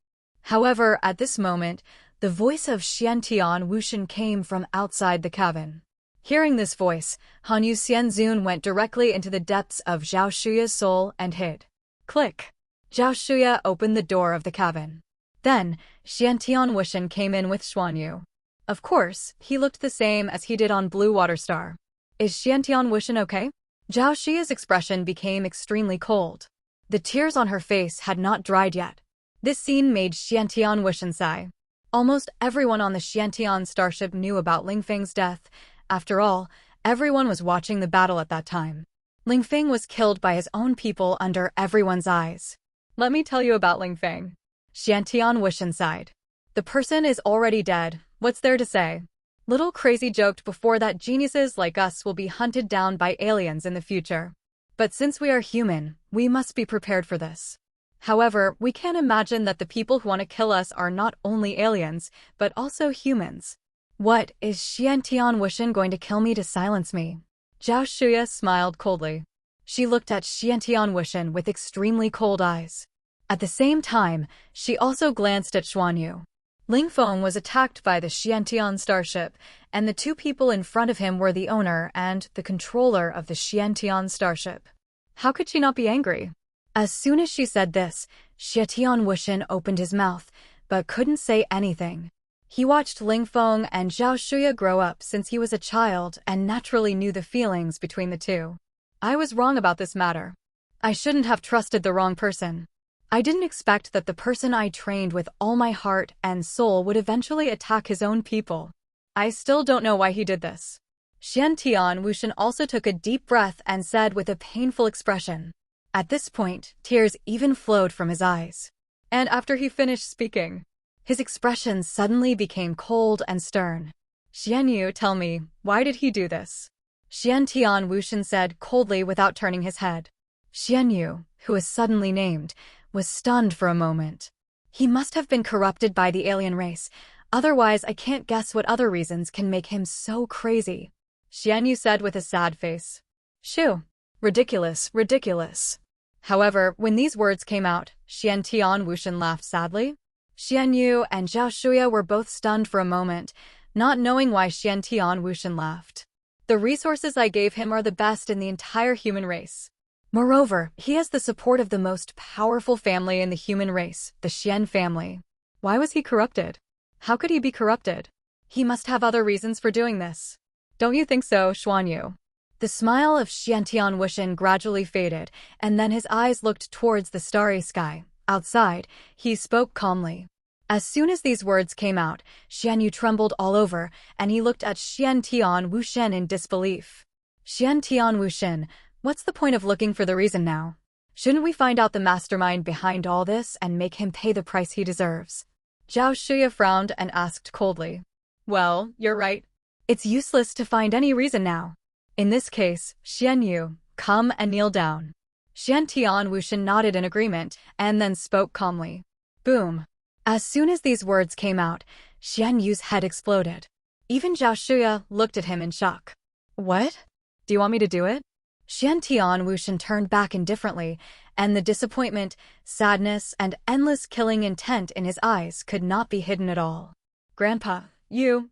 However, at this moment, the voice of Xian Tian Wushan came from outside the cabin. Hearing this voice, Hanyu Xianzun went directly into the depths of Zhao Shuya's soul and hid. Click! Zhao Shuya opened the door of the cabin. Then, Xian Tian Wushan came in with Xuanyu. Of course, he looked the same as he did on Blue Water Star. Is Xian Tian Wushan okay? Zhao Shuya's expression became extremely cold. The tears on her face had not dried yet. This scene made Xian Tian Wushan sigh. Almost everyone on the Xiantian starship knew about Ling Feng's death. After all, everyone was watching the battle at that time. Ling Feng was killed by his own people under everyone's eyes. Let me tell you about Ling Feng. Xiantian Wushan sighed. The person is already dead. What's there to say? Little Crazy joked before that geniuses like us will be hunted down by aliens in the future. But since we are human, we must be prepared for this. However, we can't imagine that the people who want to kill us are not only aliens, but also humans. What, is Xiantian Wushan going to kill me to silence me? Zhao Shuya smiled coldly. She looked at Xiantian Wushan with extremely cold eyes. At the same time, she also glanced at Xuanyu. Ling Feng was attacked by the Xiantian starship, and the two people in front of him were the owner and the controller of the Xiantian starship. How could she not be angry? As soon as she said this, Xiantian Wushan opened his mouth, but couldn't say anything. He watched Ling Feng and Zhao Shuya grow up since he was a child and naturally knew the feelings between the two. I was wrong about this matter. I shouldn't have trusted the wrong person. I didn't expect that the person I trained with all my heart and soul would eventually attack his own people. I still don't know why he did this. Xiantian Wushan also took a deep breath and said with a painful expression. At this point, tears even flowed from his eyes. And after he finished speaking, his expression suddenly became cold and stern. Xuanyu, tell me, why did he do this? Xiantian Wushan said coldly without turning his head. Xuanyu, who was suddenly named, was stunned for a moment. He must have been corrupted by the alien race, otherwise I can't guess what other reasons can make him so crazy. Xuanyu said with a sad face. Shoo. Ridiculous, ridiculous. However, when these words came out, Xiantian Wushan laughed sadly. Xuanyu and Zhao Shuya were both stunned for a moment, not knowing why Xiantian Wushan laughed. The resources I gave him are the best in the entire human race. Moreover, he has the support of the most powerful family in the human race, the Xian family. Why was he corrupted? How could he be corrupted? He must have other reasons for doing this. Don't you think so, Xuanyu? The smile of Xiantian Wushan gradually faded, and then his eyes looked towards the starry sky. Outside, he spoke calmly. As soon as these words came out, Xuanyu trembled all over, and he looked at Xiantian Wushan in disbelief. Xiantian Wushan, what's the point of looking for the reason now? Shouldn't we find out the mastermind behind all this and make him pay the price he deserves? Zhao Shuya frowned and asked coldly. Well, you're right. It's useless to find any reason now. In this case, Xuanyu, come and kneel down. Xiantian Wushan nodded in agreement and then spoke calmly. Boom. As soon as these words came out, Xuanyu's head exploded. Even Zhao Shuya looked at him in shock. What? Do you want me to do it? Xiantian Wushan turned back indifferently, and the disappointment, sadness, and endless killing intent in his eyes could not be hidden at all. Grandpa,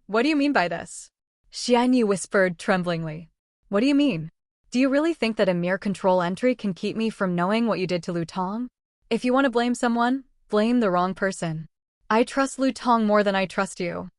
what do you mean by this? Xuanyu whispered tremblingly. What do you mean? Do you really think that a mere control entry can keep me from knowing what you did to Lu Tong? If you want to blame someone, blame the wrong person. I trust Lu Tong more than I trust you.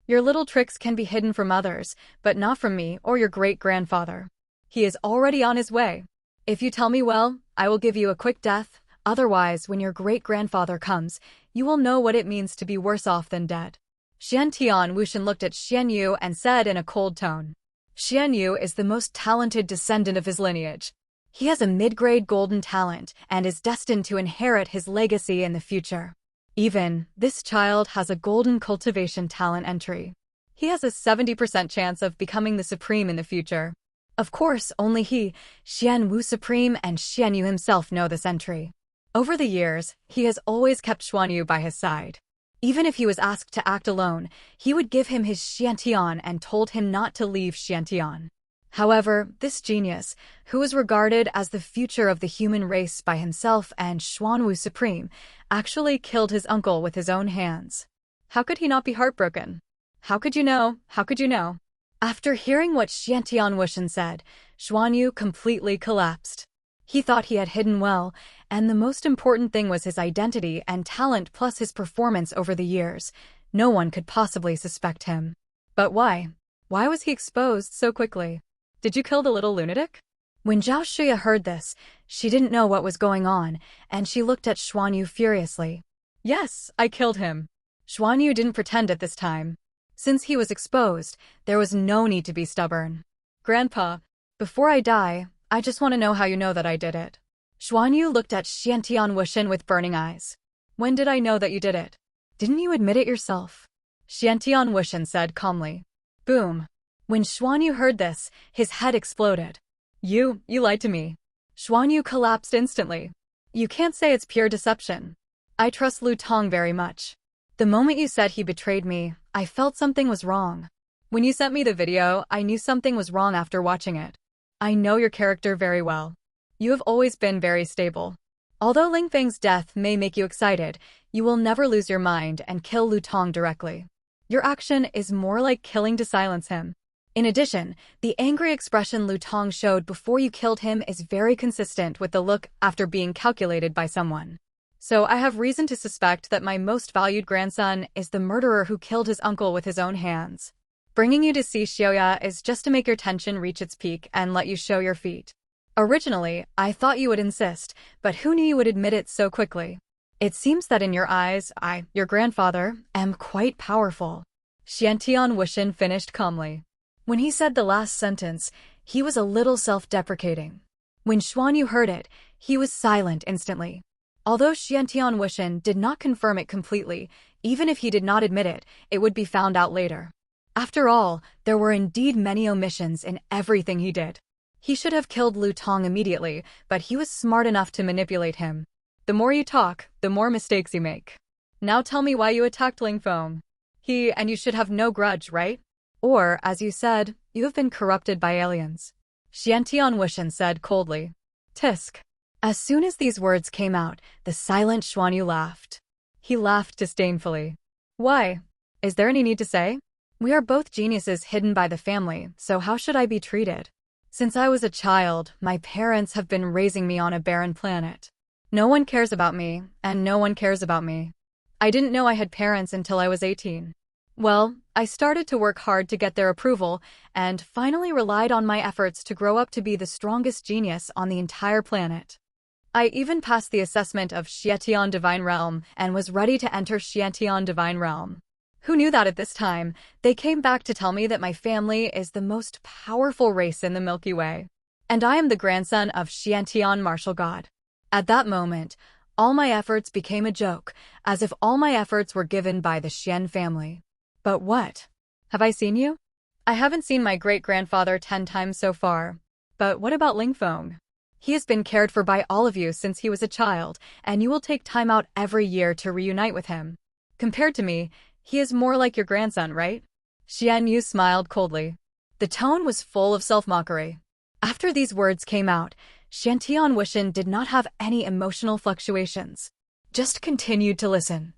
Your little tricks can be hidden from others, but not from me or your great-grandfather. He is already on his way. If you tell me well, I will give you a quick death. Otherwise, when your great-grandfather comes, you will know what it means to be worse off than dead. Xian Tian Wuxian looked at Xian Yu and said in a cold tone. Xian Yu is the most talented descendant of his lineage. He has a mid-grade golden talent and is destined to inherit his legacy in the future. Even, this child has a golden cultivation talent entry. He has a 70% chance of becoming the supreme in the future. Of course, only he, Xian Wu Supreme and Xian Yu himself know this entry. Over the years, he has always kept Xuan Yu by his side. Even if he was asked to act alone, he would give him his Xiantian and told him not to leave Xiantian. However, this genius, who was regarded as the future of the human race by himself and Xuan Wu Supreme, actually killed his uncle with his own hands. How could he not be heartbroken? How could you know? How could you know? After hearing what Xiantian Wuxian said, Xuan Yu completely collapsed. He thought he had hidden well, and the most important thing was his identity and talent plus his performance over the years. No one could possibly suspect him. But why? Why was he exposed so quickly? Did you kill the little lunatic? When Zhao Shuya heard this, she didn't know what was going on, and she looked at Xuan Yu furiously. Yes, I killed him. Xuan Yu didn't pretend at this time. Since he was exposed, there was no need to be stubborn. Grandpa, before I die, I just want to know how you know that I did it. Xuan Yu looked at Xiantian Wuxian with burning eyes. When did I know that you did it? Didn't you admit it yourself? Xiantian Wuxian said calmly. Boom. When Xuan Yu heard this, his head exploded. You lied to me. Xuan Yu collapsed instantly. You can't say it's pure deception. I trust Lu Tong very much. The moment you said he betrayed me, I felt something was wrong. When you sent me the video, I knew something was wrong after watching it. I know your character very well. You have always been very stable. Although Ling Feng's death may make you excited, you will never lose your mind and kill Lu Tong directly. Your action is more like killing to silence him. In addition, the angry expression Lu Tong showed before you killed him is very consistent with the look after being calculated by someone. So I have reason to suspect that my most valued grandson is the murderer who killed his uncle with his own hands. Bringing you to see Xiaoya is just to make your tension reach its peak and let you show your feet. Originally, I thought you would insist, but who knew you would admit it so quickly? It seems that in your eyes, I, your grandfather, am quite powerful. Xiantian Wuxian finished calmly. When he said the last sentence, he was a little self-deprecating. When Xuan Yu heard it, he was silent instantly. Although Xiantian Wuxian did not confirm it completely, even if he did not admit it, it would be found out later. After all, there were indeed many omissions in everything he did. He should have killed Lu Tong immediately, but he was smart enough to manipulate him. The more you talk, the more mistakes you make. Now tell me why you attacked Ling Feng. And you should have no grudge, right? Or, as you said, you have been corrupted by aliens. Xiantian Wuxian said coldly. Tisk. As soon as these words came out, the silent Xuan Yu laughed. He laughed disdainfully. Why? Is there any need to say? We are both geniuses hidden by the family, so how should I be treated? Since I was a child, my parents have been raising me on a barren planet. No one cares about me, and no one cares about me. I didn't know I had parents until I was 18. Well, I started to work hard to get their approval, and finally relied on my efforts to grow up to be the strongest genius on the entire planet. I even passed the assessment of Xietian Divine Realm and was ready to enter Xietian Divine Realm. Who knew that at this time, they came back to tell me that my family is the most powerful race in the Milky Way. And I am the grandson of Xiantian Martial God. At that moment, all my efforts became a joke, as if all my efforts were given by the Xian family. But what? Have I seen you? I haven't seen my great-grandfather 10 times so far. But what about Ling Feng? He has been cared for by all of you since he was a child, and you will take time out every year to reunite with him. Compared to me, he is more like your grandson, right? Xian Yu smiled coldly. The tone was full of self-mockery. After these words came out, Xiantian Wuxian did not have any emotional fluctuations. Just continued to listen.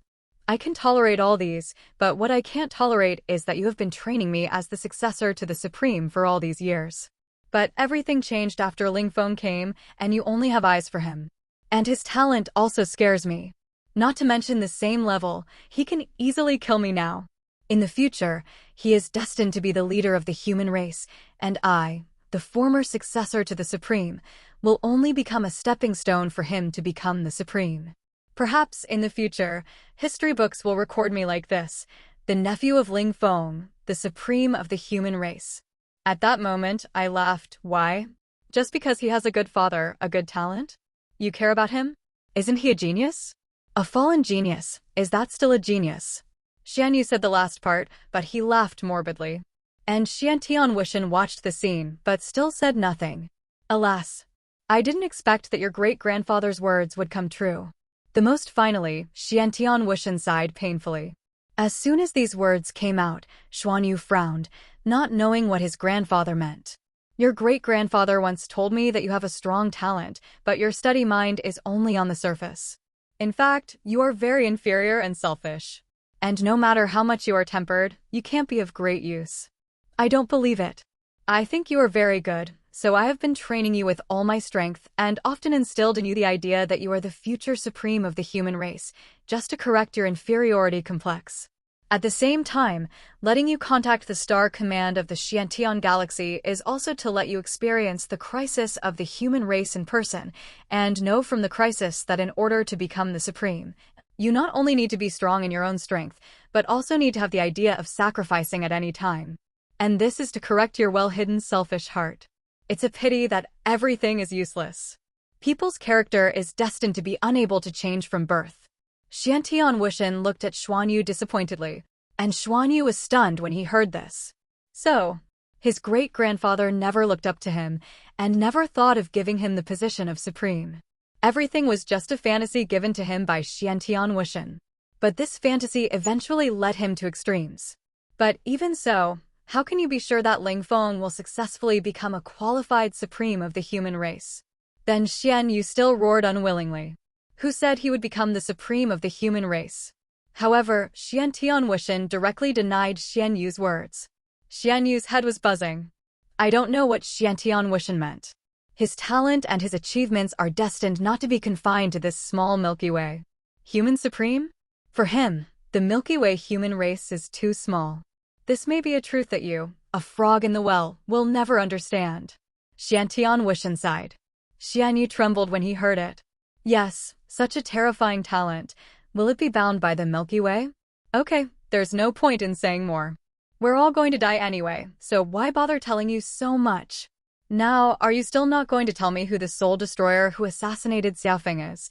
I can tolerate all these, but what I can't tolerate is that you have been training me as the successor to the Supreme for all these years. But everything changed after Ling Feng came, and you only have eyes for him. And his talent also scares me. Not to mention the same level, he can easily kill me now. In the future, he is destined to be the leader of the human race, and I, the former successor to the Supreme, will only become a stepping stone for him to become the Supreme. Perhaps in the future, history books will record me like this, the nephew of Ling Feng, the Supreme of the human race. At that moment, I laughed. Why? Just because he has a good father, a good talent? You care about him? Isn't he a genius? A fallen genius, is that still a genius? Xian Yu said the last part, but he laughed morbidly. And Xian Tianwushan watched the scene, but still said nothing. Alas, I didn't expect that your great-grandfather's words would come true. The most finally, Xian Tianwushan sighed painfully. As soon as these words came out, Xuan Yu frowned, not knowing what his grandfather meant. Your great-grandfather once told me that you have a strong talent, but your study mind is only on the surface. In fact, you are very inferior and selfish. And no matter how much you are tempered, you can't be of great use. I don't believe it. I think you are very good, so I have been training you with all my strength and often instilled in you the idea that you are the future supreme of the human race, just to correct your inferiority complex. At the same time, letting you contact the star command of the Xiantian galaxy is also to let you experience the crisis of the human race in person, and know from the crisis that in order to become the supreme, you not only need to be strong in your own strength, but also need to have the idea of sacrificing at any time. And this is to correct your well-hidden selfish heart. It's a pity that everything is useless. People's character is destined to be unable to change from birth. Xian Tianwushan looked at Xuan Yu disappointedly, and Xuan Yu was stunned when he heard this. So, his great-grandfather never looked up to him, and never thought of giving him the position of supreme. Everything was just a fantasy given to him by Xian Tianwushan. But this fantasy eventually led him to extremes. But even so, how can you be sure that Ling Feng will successfully become a qualified supreme of the human race? Then Xian Yu still roared unwillingly. Who said he would become the supreme of the human race? However, Xian Tianwushan directly denied Xian Yu's words. Xian Yu's head was buzzing. I don't know what Xian Tianwushan meant. His talent and his achievements are destined not to be confined to this small Milky Way. Human supreme? For him, the Milky Way human race is too small. This may be a truth that you, a frog in the well, will never understand. Xian Tianwushan sighed. Xian Yu trembled when he heard it. Yes, such a terrifying talent. Will it be bound by the Milky Way? Okay, there's no point in saying more. We're all going to die anyway, so why bother telling you so much? Now, are you still not going to tell me who the soul destroyer who assassinated Xiao Feng is?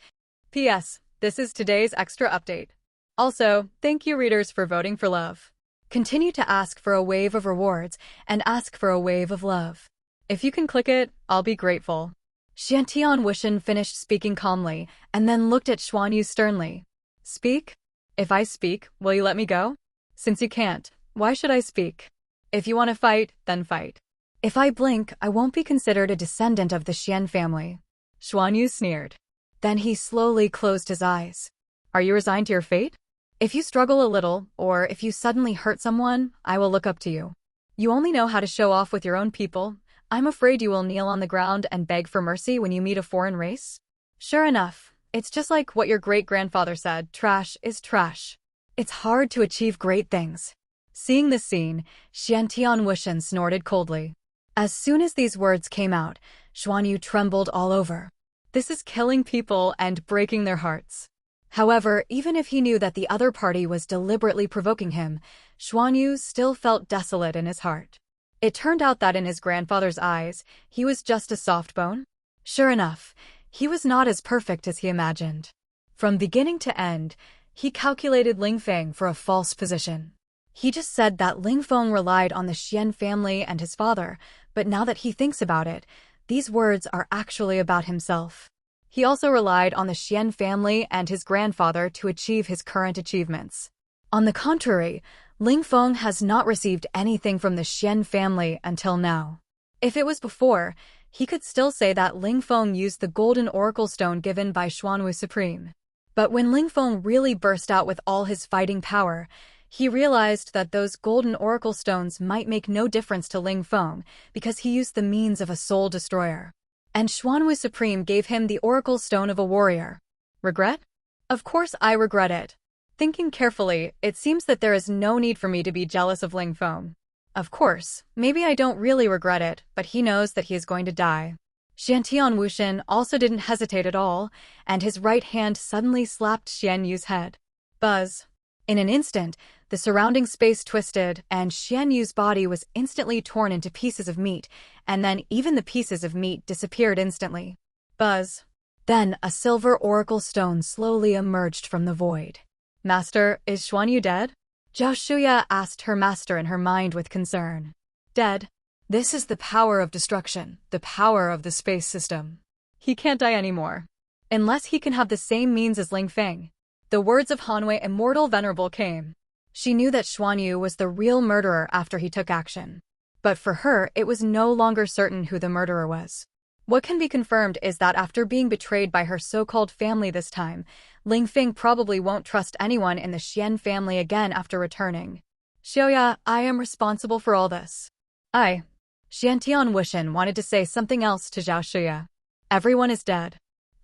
P.S. This is today's extra update. Also, thank you readers for voting for love. Continue to ask for a wave of rewards and ask for a wave of love. If you can click it, I'll be grateful. Xian Tianwushan finished speaking calmly and then looked at Xuan Yu sternly. Speak? If I speak, will you let me go? Since you can't, why should I speak? If you want to fight, then fight. If I blink, I won't be considered a descendant of the Xian family. Xuan Yu sneered. Then he slowly closed his eyes. Are you resigned to your fate? If you struggle a little, or if you suddenly hurt someone, I will look up to you. You only know how to show off with your own people. I'm afraid you will kneel on the ground and beg for mercy when you meet a foreign race. Sure enough, it's just like what your great-grandfather said, trash is trash. It's hard to achieve great things. Seeing this scene, Xian Tianwushan snorted coldly. As soon as these words came out, Xuan Yu trembled all over. This is killing people and breaking their hearts. However, even if he knew that the other party was deliberately provoking him, Xuan Yu still felt desolate in his heart. It turned out that in his grandfather's eyes, he was just a soft bone. Sure enough, he was not as perfect as he imagined. From beginning to end, he calculated Ling Feng for a false position. He just said that Ling Feng relied on the Xian family and his father, but now that he thinks about it, these words are actually about himself. He also relied on the Xian family and his grandfather to achieve his current achievements. On the contrary, Ling Feng has not received anything from the Xian family until now. If it was before, he could still say that Ling Feng used the golden oracle stone given by Xuanwu Supreme. But when Ling Feng really burst out with all his fighting power, he realized that those golden oracle stones might make no difference to Ling Feng because he used the means of a soul destroyer. And Xuanwu Supreme gave him the oracle stone of a warrior. Regret? Of course I regret it. Thinking carefully, it seems that there is no need for me to be jealous of Ling Feng. Of course, maybe I don't really regret it, but he knows that he is going to die. Xiantian Wuxian also didn't hesitate at all, and his right hand suddenly slapped Xian Yu's head. Buzz. In an instant, the surrounding space twisted, and Xian Yu's body was instantly torn into pieces of meat, and then even the pieces of meat disappeared instantly. Buzz. Then a silver oracle stone slowly emerged from the void. Master, is Xuan Yu dead? Zhao Shuya asked her master in her mind with concern. Dead? This is the power of destruction, the power of the space system. He can't die anymore. Unless he can have the same means as Ling Feng. The words of Hanwei Immortal Venerable came. She knew that Xuan Yu was the real murderer after he took action. But for her, it was no longer certain who the murderer was. What can be confirmed is that after being betrayed by her so-called family this time, Ling Feng probably won't trust anyone in the Xian family again after returning. Xiaoya, I am responsible for all this. Xiantian Wuxian wanted to say something else to Zhao Shuya. Everyone is dead.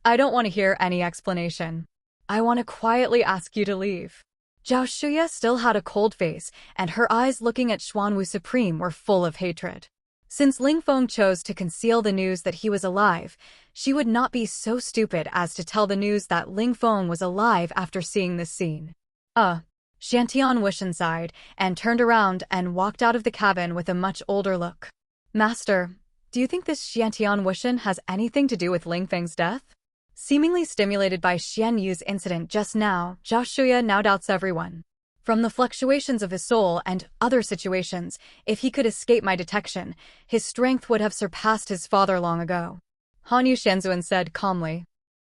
I don't want to hear any explanation. I want to quietly ask you to leave. Zhao Shuya still had a cold face, and her eyes looking at Xuanwu Supreme were full of hatred. Since Ling Feng chose to conceal the news that he was alive, she would not be so stupid as to tell the news that Ling Feng was alive after seeing this scene. Xiantian Wuxian sighed and turned around and walked out of the cabin with a much older look. Master, do you think this Xiantian Wuxian has anything to do with Ling Feng's death? Seemingly stimulated by Xian Yu's incident just now, Zhao Shuya now doubts everyone. From the fluctuations of his soul and other situations, if he could escape my detection, his strength would have surpassed his father long ago. Han Yu Shenzhuan said calmly.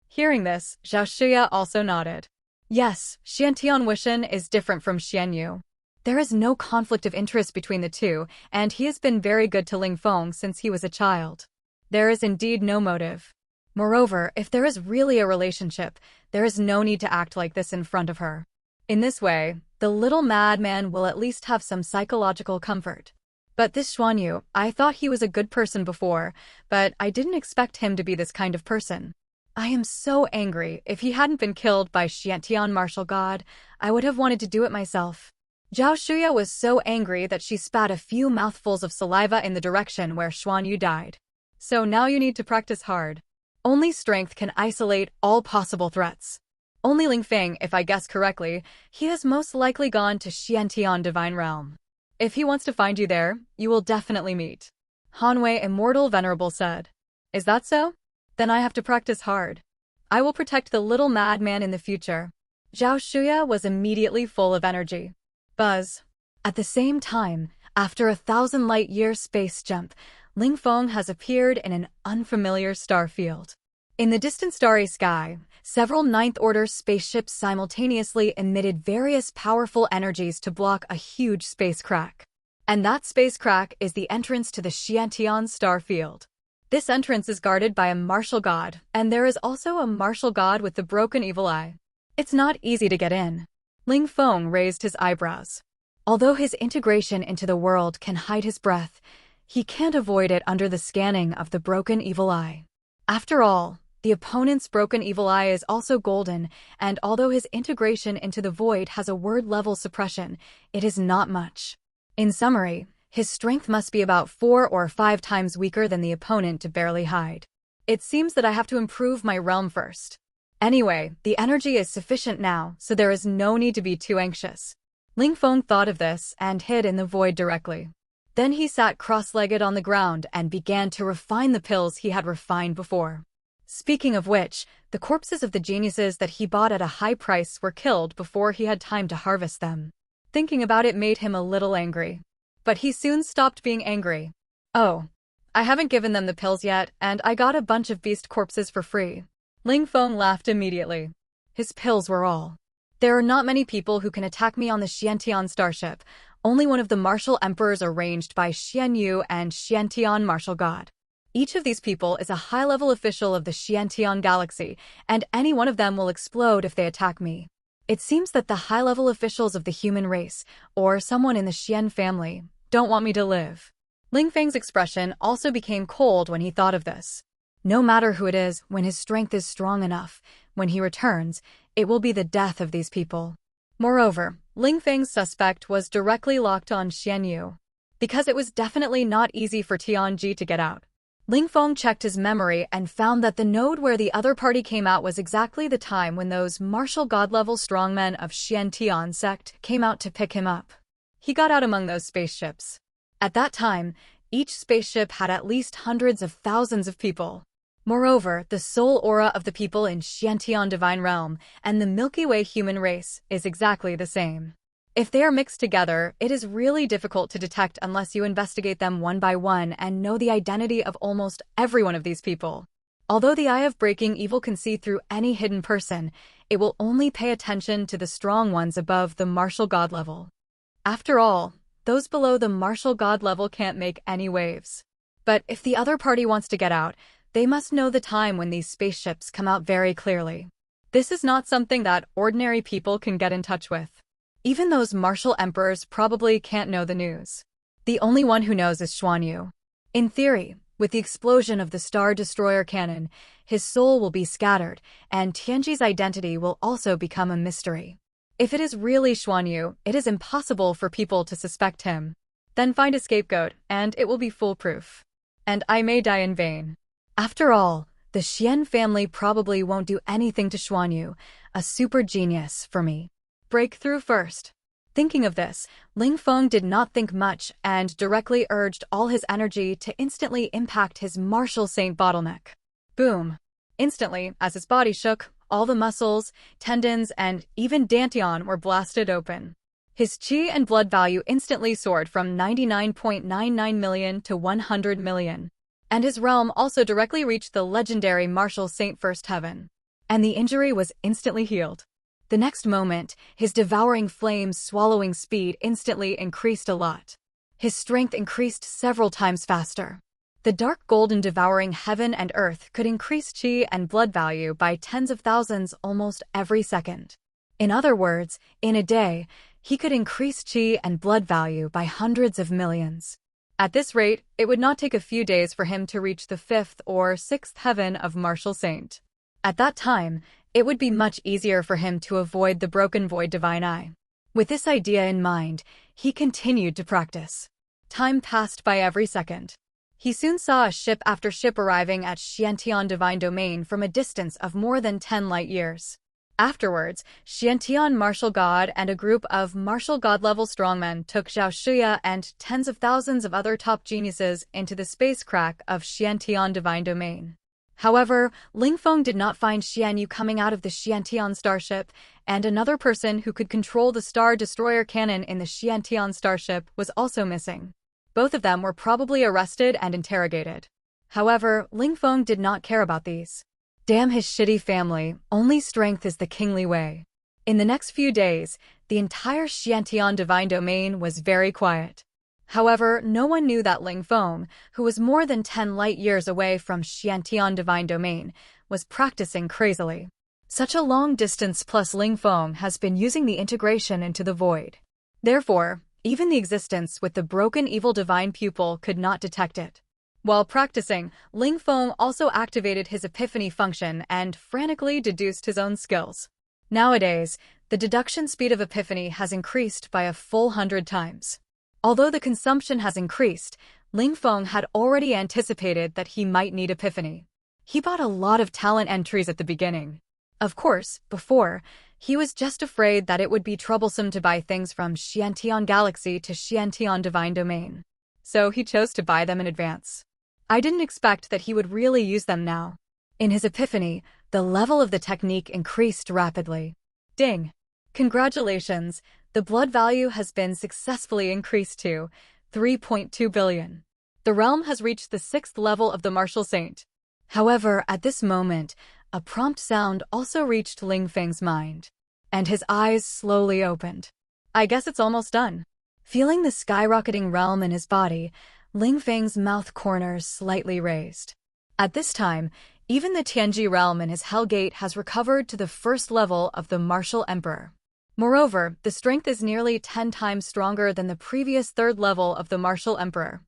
Hearing this, Zhao Shuya also nodded. Yes, Xiantian Wuxian is different from Xian Yu. There is no conflict of interest between the two, and he has been very good to Ling Feng since he was a child. There is indeed no motive. Moreover, if there is really a relationship, there is no need to act like this in front of her. In this way, the little madman will at least have some psychological comfort. But this Xuan Yu, I thought he was a good person before, but I didn't expect him to be this kind of person. I am so angry. If he hadn't been killed by Xiantian Martial God, I would have wanted to do it myself. Zhao Shuya was so angry that she spat a few mouthfuls of saliva in the direction where Xuan Yu died. So now you need to practice hard. Only strength can isolate all possible threats. Only Ling Feng, if I guess correctly, he has most likely gone to Xiantian Divine Realm. If he wants to find you there, you will definitely meet. Hanwei Immortal Venerable said. Is that so? Then I have to practice hard. I will protect the little madman in the future. Zhao Shuya was immediately full of energy. Buzz. At the same time, after 1,000 light-year space jump, Ling Feng has appeared in an unfamiliar star field. In the distant starry sky, several Ninth-Order spaceships simultaneously emitted various powerful energies to block a huge space crack. And that space crack is the entrance to the Xiantian star field. This entrance is guarded by a martial god, and there is also a martial god with the broken evil eye. It's not easy to get in. Ling Feng raised his eyebrows. Although his integration into the world can hide his breath, he can't avoid it under the scanning of the broken evil eye. After all, the opponent's broken evil eye is also golden, and although his integration into the void has a word-level suppression, it is not much. In summary, his strength must be about 4 or 5 times weaker than the opponent to barely hide. It seems that I have to improve my realm first. Anyway, the energy is sufficient now, so there is no need to be too anxious. Ling Feng thought of this and hid in the void directly. Then he sat cross-legged on the ground and began to refine the pills he had refined before. Speaking of which, the corpses of the geniuses that he bought at a high price were killed before he had time to harvest them. Thinking about it made him a little angry. But he soon stopped being angry. Oh, I haven't given them the pills yet, and I got a bunch of beast corpses for free. Ling Feng laughed immediately. His pills were all. There are not many people who can attack me on the Xiantian starship, only one of the martial emperors arranged by Xian Yu and Xiantian Martial God. Each of these people is a high-level official of the Xiantian galaxy, and any one of them will explode if they attack me. It seems that the high-level officials of the human race, or someone in the Xian family, don't want me to live. Ling Feng's expression also became cold when he thought of this. No matter who it is, when his strength is strong enough, when he returns, it will be the death of these people. Moreover, Ling Feng's suspect was directly locked on Xian Yu, because it was definitely not easy for Tianji to get out. Ling Feng checked his memory and found that the node where the other party came out was exactly the time when those martial god-level strongmen of Xian Tian sect came out to pick him up. He got out among those spaceships. At that time, each spaceship had at least hundreds of thousands of people. Moreover, the soul aura of the people in Xiantian Divine Realm and the Milky Way human race is exactly the same. If they are mixed together, it is really difficult to detect unless you investigate them one by one and know the identity of almost every one of these people. Although the eye of breaking evil can see through any hidden person, it will only pay attention to the strong ones above the martial god level. After all, those below the martial god level can't make any waves. But if the other party wants to get out, they must know the time when these spaceships come out very clearly. This is not something that ordinary people can get in touch with. Even those martial emperors probably can't know the news. The only one who knows is Xuan Yu. In theory, with the explosion of the Star Destroyer cannon, his soul will be scattered, and Tianji's identity will also become a mystery. If it is really Xuan Yu, it is impossible for people to suspect him. Then find a scapegoat, and it will be foolproof. And I may die in vain. After all, the Xian family probably won't do anything to Xuan Yu, a super genius for me. Breakthrough first. Thinking of this, Ling Feng did not think much and directly urged all his energy to instantly impact his martial saint bottleneck. Boom! Instantly, as his body shook, all the muscles, tendons, and even dantian were blasted open. His qi and blood value instantly soared from 99.99 million to 100 million. And his realm also directly reached the legendary martial saint first heaven. And the injury was instantly healed. The next moment, his devouring flames swallowing speed instantly increased a lot. His strength increased several times faster. The dark golden devouring heaven and earth could increase qi and blood value by tens of thousands almost every second. In other words, in a day, he could increase qi and blood value by hundreds of millions. At this rate, it would not take a few days for him to reach the fifth or sixth heaven of martial saint. At that time, it would be much easier for him to avoid the broken void divine eye. With this idea in mind, he continued to practice. Time passed by every second. He soon saw a ship after ship arriving at Xiantian Divine Domain from a distance of more than 10 light years. Afterwards, Xiantian Martial God and a group of martial god-level strongmen took Zhao Shiya and tens of thousands of other top geniuses into the space crack of Xiantian Divine Domain. However, Ling Feng did not find Xian Yu coming out of the Xiantian starship, and another person who could control the Star Destroyer cannon in the Xiantian starship was also missing. Both of them were probably arrested and interrogated. However, Ling Feng did not care about these. Damn his shitty family, only strength is the kingly way. In the next few days, the entire Xiantian Divine Domain was very quiet. However, no one knew that Ling Feng, who was more than 10 light years away from Xiantian Divine Domain, was practicing crazily. Such a long distance plus Ling Feng has been using the integration into the void. Therefore, even the existence with the broken evil divine pupil could not detect it. While practicing, Ling Feng also activated his epiphany function and frantically deduced his own skills. Nowadays, the deduction speed of epiphany has increased by a full 100 times. Although the consumption has increased, Ling Feng had already anticipated that he might need epiphany. He bought a lot of talent entries at the beginning. Of course, before, he was just afraid that it would be troublesome to buy things from Xiantian Galaxy to Xiantian Divine Domain. So he chose to buy them in advance. I didn't expect that he would really use them now. In his epiphany, the level of the technique increased rapidly. Ding! Congratulations! The blood value has been successfully increased to 3.2 billion. The realm has reached the 6th level of the martial saint. However, at this moment, a prompt sound also reached Ling Feng's mind, and his eyes slowly opened. I guess it's almost done. Feeling the skyrocketing realm in his body, Ling Feng's mouth corners slightly raised. At this time, even the Tianji realm in his Hell Gate has recovered to the 1st level of the martial emperor. Moreover, the strength is nearly 10 times stronger than the previous 3rd level of the martial emperor.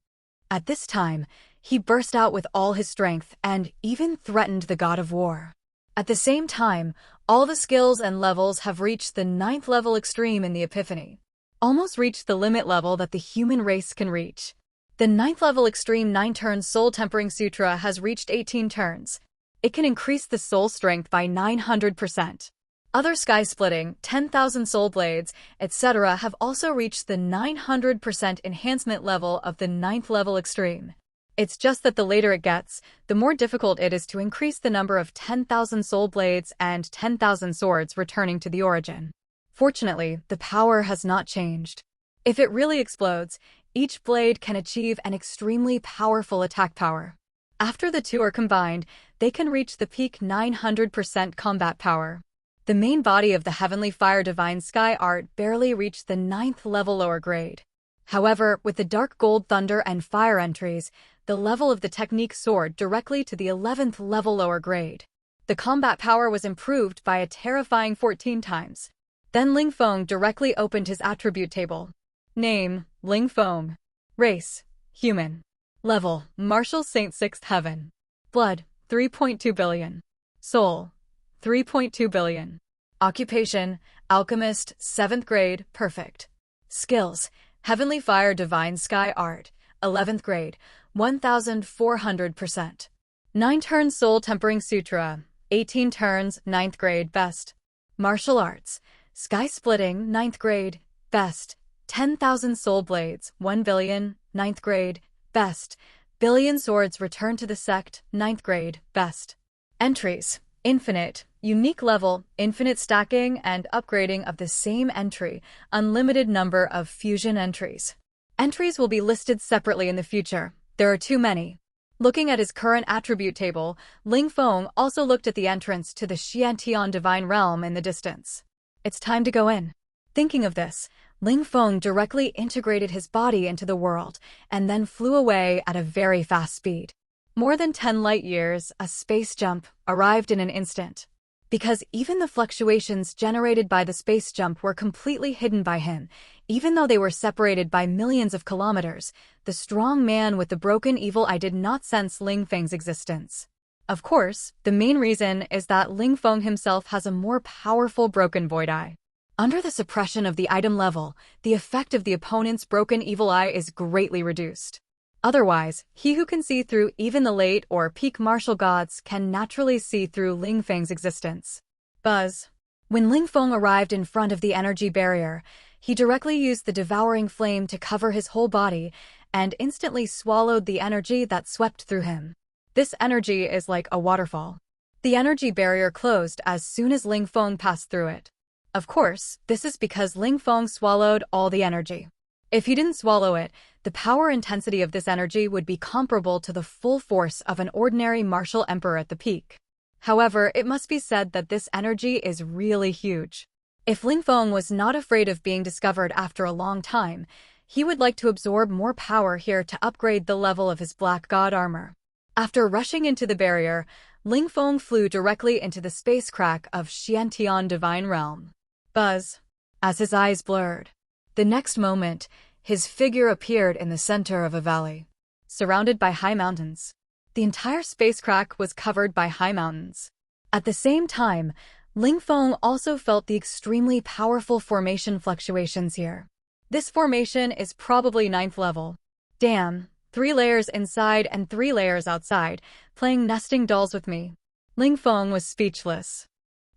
At this time, he burst out with all his strength and even threatened the god of war. At the same time, all the skills and levels have reached the 9th level extreme in the Epiphany. Almost reached the limit level that the human race can reach. The 9th level extreme 9-turn Soul Tempering Sutra has reached 18 turns. It can increase the soul strength by 900%. Other sky-splitting, 10,000 soul blades, etc. have also reached the 900% enhancement level of the 9th level extreme. It's just that the later it gets, the more difficult it is to increase the number of 10,000 soul blades and 10,000 swords returning to the origin. Fortunately, the power has not changed. If it really explodes, each blade can achieve an extremely powerful attack power. After the two are combined, they can reach the peak 900% combat power. The main body of the Heavenly Fire Divine Sky Art barely reached the 9th level lower grade. However, with the Dark Gold Thunder and Fire entries, the level of the technique soared directly to the 11th level lower grade. The combat power was improved by a terrifying 14 times. Then Ling Feng directly opened his attribute table. Name, Ling Feng. Race, human. Level, Martial Saint 6th Heaven. Blood, 3.2 billion. Soul, 3.2 billion. Occupation, Alchemist, 7th grade, perfect. Skills, Heavenly Fire Divine Sky Art, 11th grade, 1400%. 9-turn Soul Tempering Sutra, 18 turns, 9th grade, best. Martial Arts, Sky Splitting, 9th grade, best. 10,000 Soul Blades, 1 billion, 9th grade, best. Billion Swords Return to the Sect, 9th grade, best. Entries, Infinite, Unique Level, Infinite Stacking and Upgrading of the same entry, Unlimited number of Fusion entries. Entries will be listed separately in the future. There are too many. Looking at his current attribute table, Ling Feng also looked at the entrance to the Xiantian Divine Realm in the distance. It's time to go in. Thinking of this, Ling Feng directly integrated his body into the world and then flew away at a very fast speed. More than 10 light years, a space jump, arrived in an instant. Because even the fluctuations generated by the space jump were completely hidden by him, even though they were separated by millions of kilometers, the strong man with the broken evil eye did not sense Ling Feng's existence. Of course, the main reason is that Ling Feng himself has a more powerful broken void eye. Under the suppression of the item level, the effect of the opponent's broken evil eye is greatly reduced. Otherwise, he who can see through even the late or peak martial gods can naturally see through Ling Feng's existence. Buzz. When Ling Feng arrived in front of the energy barrier, he directly used the devouring flame to cover his whole body and instantly swallowed the energy that swept through him. This energy is like a waterfall. The energy barrier closed as soon as Ling Feng passed through it. Of course, this is because Ling Feng swallowed all the energy. If he didn't swallow it, the power intensity of this energy would be comparable to the full force of an ordinary martial emperor at the peak. However, it must be said that this energy is really huge. If Ling Feng was not afraid of being discovered after a long time, he would like to absorb more power here to upgrade the level of his Black God armor. After rushing into the barrier, Ling Feng flew directly into the space crack of Xiantian Divine Realm. Buzz. As his eyes blurred. The next moment, his figure appeared in the center of a valley, surrounded by high mountains. The entire space crack was covered by high mountains. At the same time, Ling Feng also felt the extremely powerful formation fluctuations here. This formation is probably 9th level. Damn, 3 layers inside and 3 layers outside, playing nesting dolls with me. Ling Feng was speechless.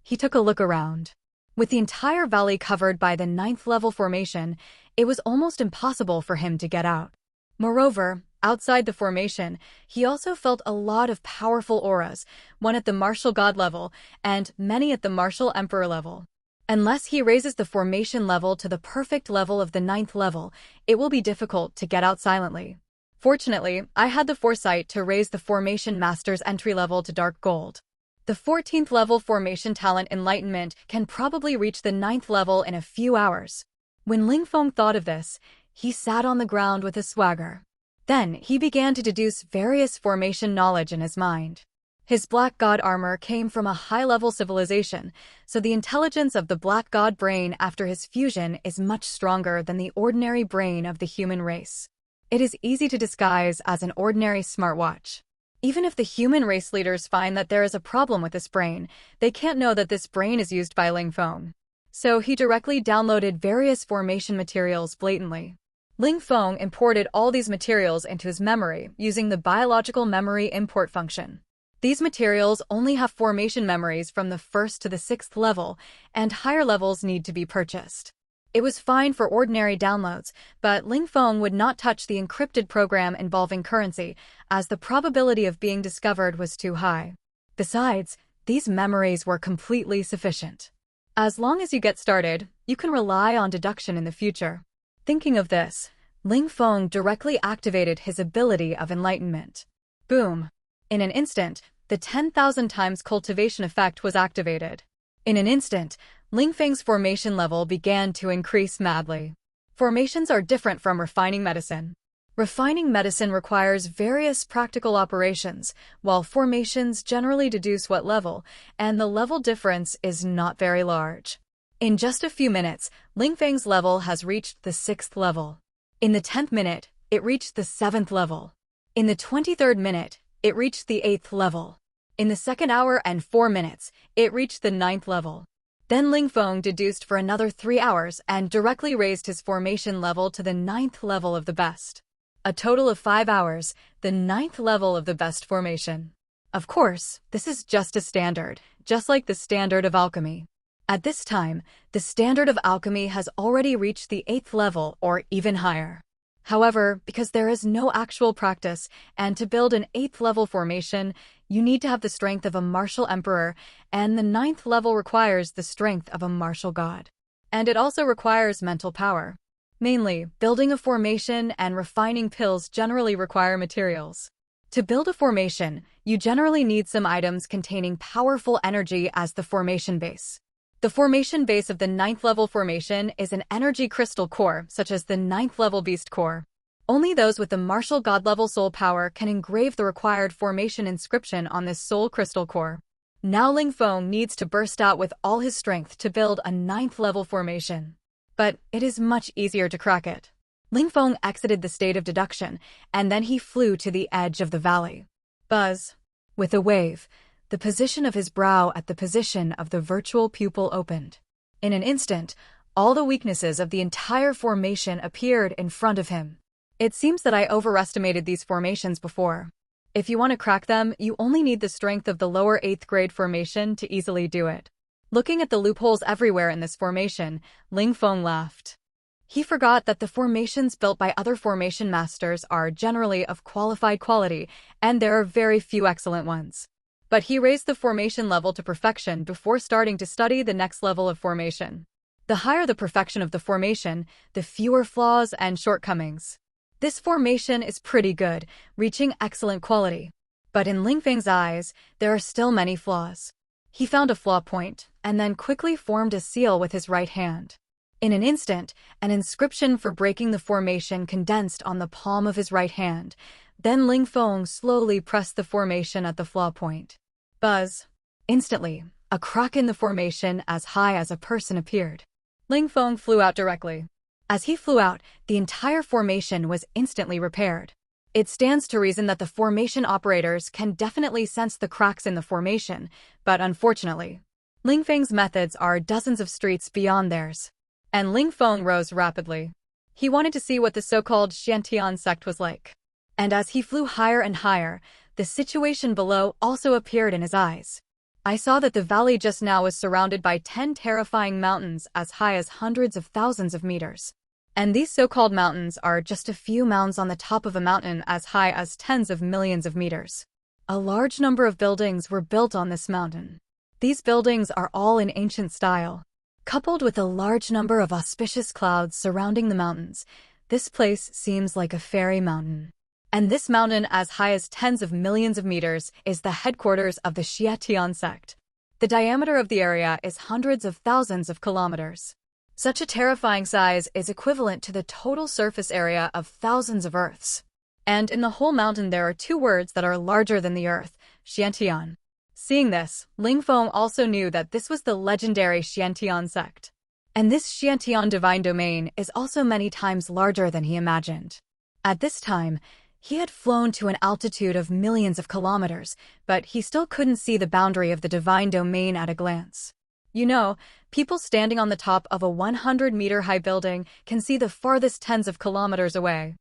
He took a look around. With the entire valley covered by the 9th level formation, it was almost impossible for him to get out. Moreover, outside the formation, he also felt a lot of powerful auras, one at the martial god level and many at the martial emperor level. Unless he raises the formation level to the perfect level of the 9th level, it will be difficult to get out silently. Fortunately, I had the foresight to raise the formation master's entry level to dark gold. The 14th level formation talent enlightenment can probably reach the 9th level in a few hours. When Ling Feng thought of this, he sat on the ground with a swagger. Then he began to deduce various formation knowledge in his mind. His Black God armor came from a high-level civilization, so the intelligence of the Black God brain after his fusion is much stronger than the ordinary brain of the human race. It is easy to disguise as an ordinary smartwatch. Even if the human race leaders find that there is a problem with this brain, they can't know that this brain is used by Ling Feng. So he directly downloaded various formation materials blatantly. Ling Feng imported all these materials into his memory using the biological memory import function. These materials only have formation memories from the 1st to the 6th level, and higher levels need to be purchased. It was fine for ordinary downloads, but Ling Feng would not touch the encrypted program involving currency, as the probability of being discovered was too high. Besides, these memories were completely sufficient. As long as you get started, you can rely on deduction in the future. Thinking of this, Ling Feng directly activated his ability of enlightenment. Boom! In an instant, the 10,000 times cultivation effect was activated. In an instant, Ling Feng's formation level began to increase madly. Formations are different from refining medicine. Refining medicine requires various practical operations, while formations generally deduce what level, and the level difference is not very large. In just a few minutes, Ling Feng's level has reached the 6th level. In the 10th minute, it reached the 7th level. In the 23rd minute, it reached the 8th level. In the 2nd hour and 4 minutes, it reached the 9th level. Then Ling Feng deduced for another 3 hours and directly raised his formation level to the 9th level of the best. A total of 5 hours, the 9th level of the best formation. Of course, this is just a standard, just like the standard of alchemy. At this time, the standard of alchemy has already reached the 8th level or even higher. However, because there is no actual practice, and to build an 8th level formation, you need to have the strength of a martial emperor, and the 9th level requires the strength of a martial god. And it also requires mental power. Mainly, building a formation and refining pills generally require materials. To build a formation, you generally need some items containing powerful energy as the formation base. The formation base of the 9th level formation is an energy crystal core, such as the 9th level beast core. Only those with the martial god level soul power can engrave the required formation inscription on this soul crystal core. Now Ling Feng needs to burst out with all his strength to build a 9th level formation. But it is much easier to crack it. Ling Feng exited the state of deduction, and then he flew to the edge of the valley. Buzz. With a wave, the position of his brow at the position of the virtual pupil opened. In an instant, all the weaknesses of the entire formation appeared in front of him. It seems that I overestimated these formations before. If you want to crack them, you only need the strength of the lower 8th grade formation to easily do it. Looking at the loopholes everywhere in this formation, Ling Feng laughed. He forgot that the formations built by other formation masters are generally of qualified quality, and there are very few excellent ones. But he raised the formation level to perfection before starting to study the next level of formation. The higher the perfection of the formation, the fewer flaws and shortcomings. This formation is pretty good, reaching excellent quality. But in Ling Feng's eyes, there are still many flaws. He found a flaw point, and then quickly formed a seal with his right hand. In an instant, an inscription for breaking the formation condensed on the palm of his right hand. Then Ling Feng slowly pressed the formation at the flaw point. Buzz. Instantly, a crack in the formation as high as a person appeared. Ling Feng flew out directly. As he flew out, the entire formation was instantly repaired. It stands to reason that the formation operators can definitely sense the cracks in the formation, but unfortunately, Ling Feng's methods are dozens of streets beyond theirs. And Ling Feng rose rapidly. He wanted to see what the so-called Xiantian sect was like. And as he flew higher and higher, the situation below also appeared in his eyes. I saw that the valley just now was surrounded by 10 terrifying mountains as high as hundreds of thousands of meters. And these so-called mountains are just a few mounds on the top of a mountain as high as tens of millions of meters. A large number of buildings were built on this mountain. These buildings are all in ancient style. Coupled with a large number of auspicious clouds surrounding the mountains, this place seems like a fairy mountain. And this mountain, as high as tens of millions of meters, is the headquarters of the Xiantian sect. The diameter of the area is hundreds of thousands of kilometers. Such a terrifying size is equivalent to the total surface area of thousands of Earths. And in the whole mountain there are 2 words that are larger than the Earth, Xiantian. Seeing this, Ling Feng also knew that this was the legendary Xiantian sect. And this Xiantian divine domain is also many times larger than he imagined. At this time, He had flown to an altitude of millions of kilometers, but he still couldn't see the boundary of the divine domain at a glance. You know, people standing on the top of a 100-meter-high building can see the farthest tens of kilometers away.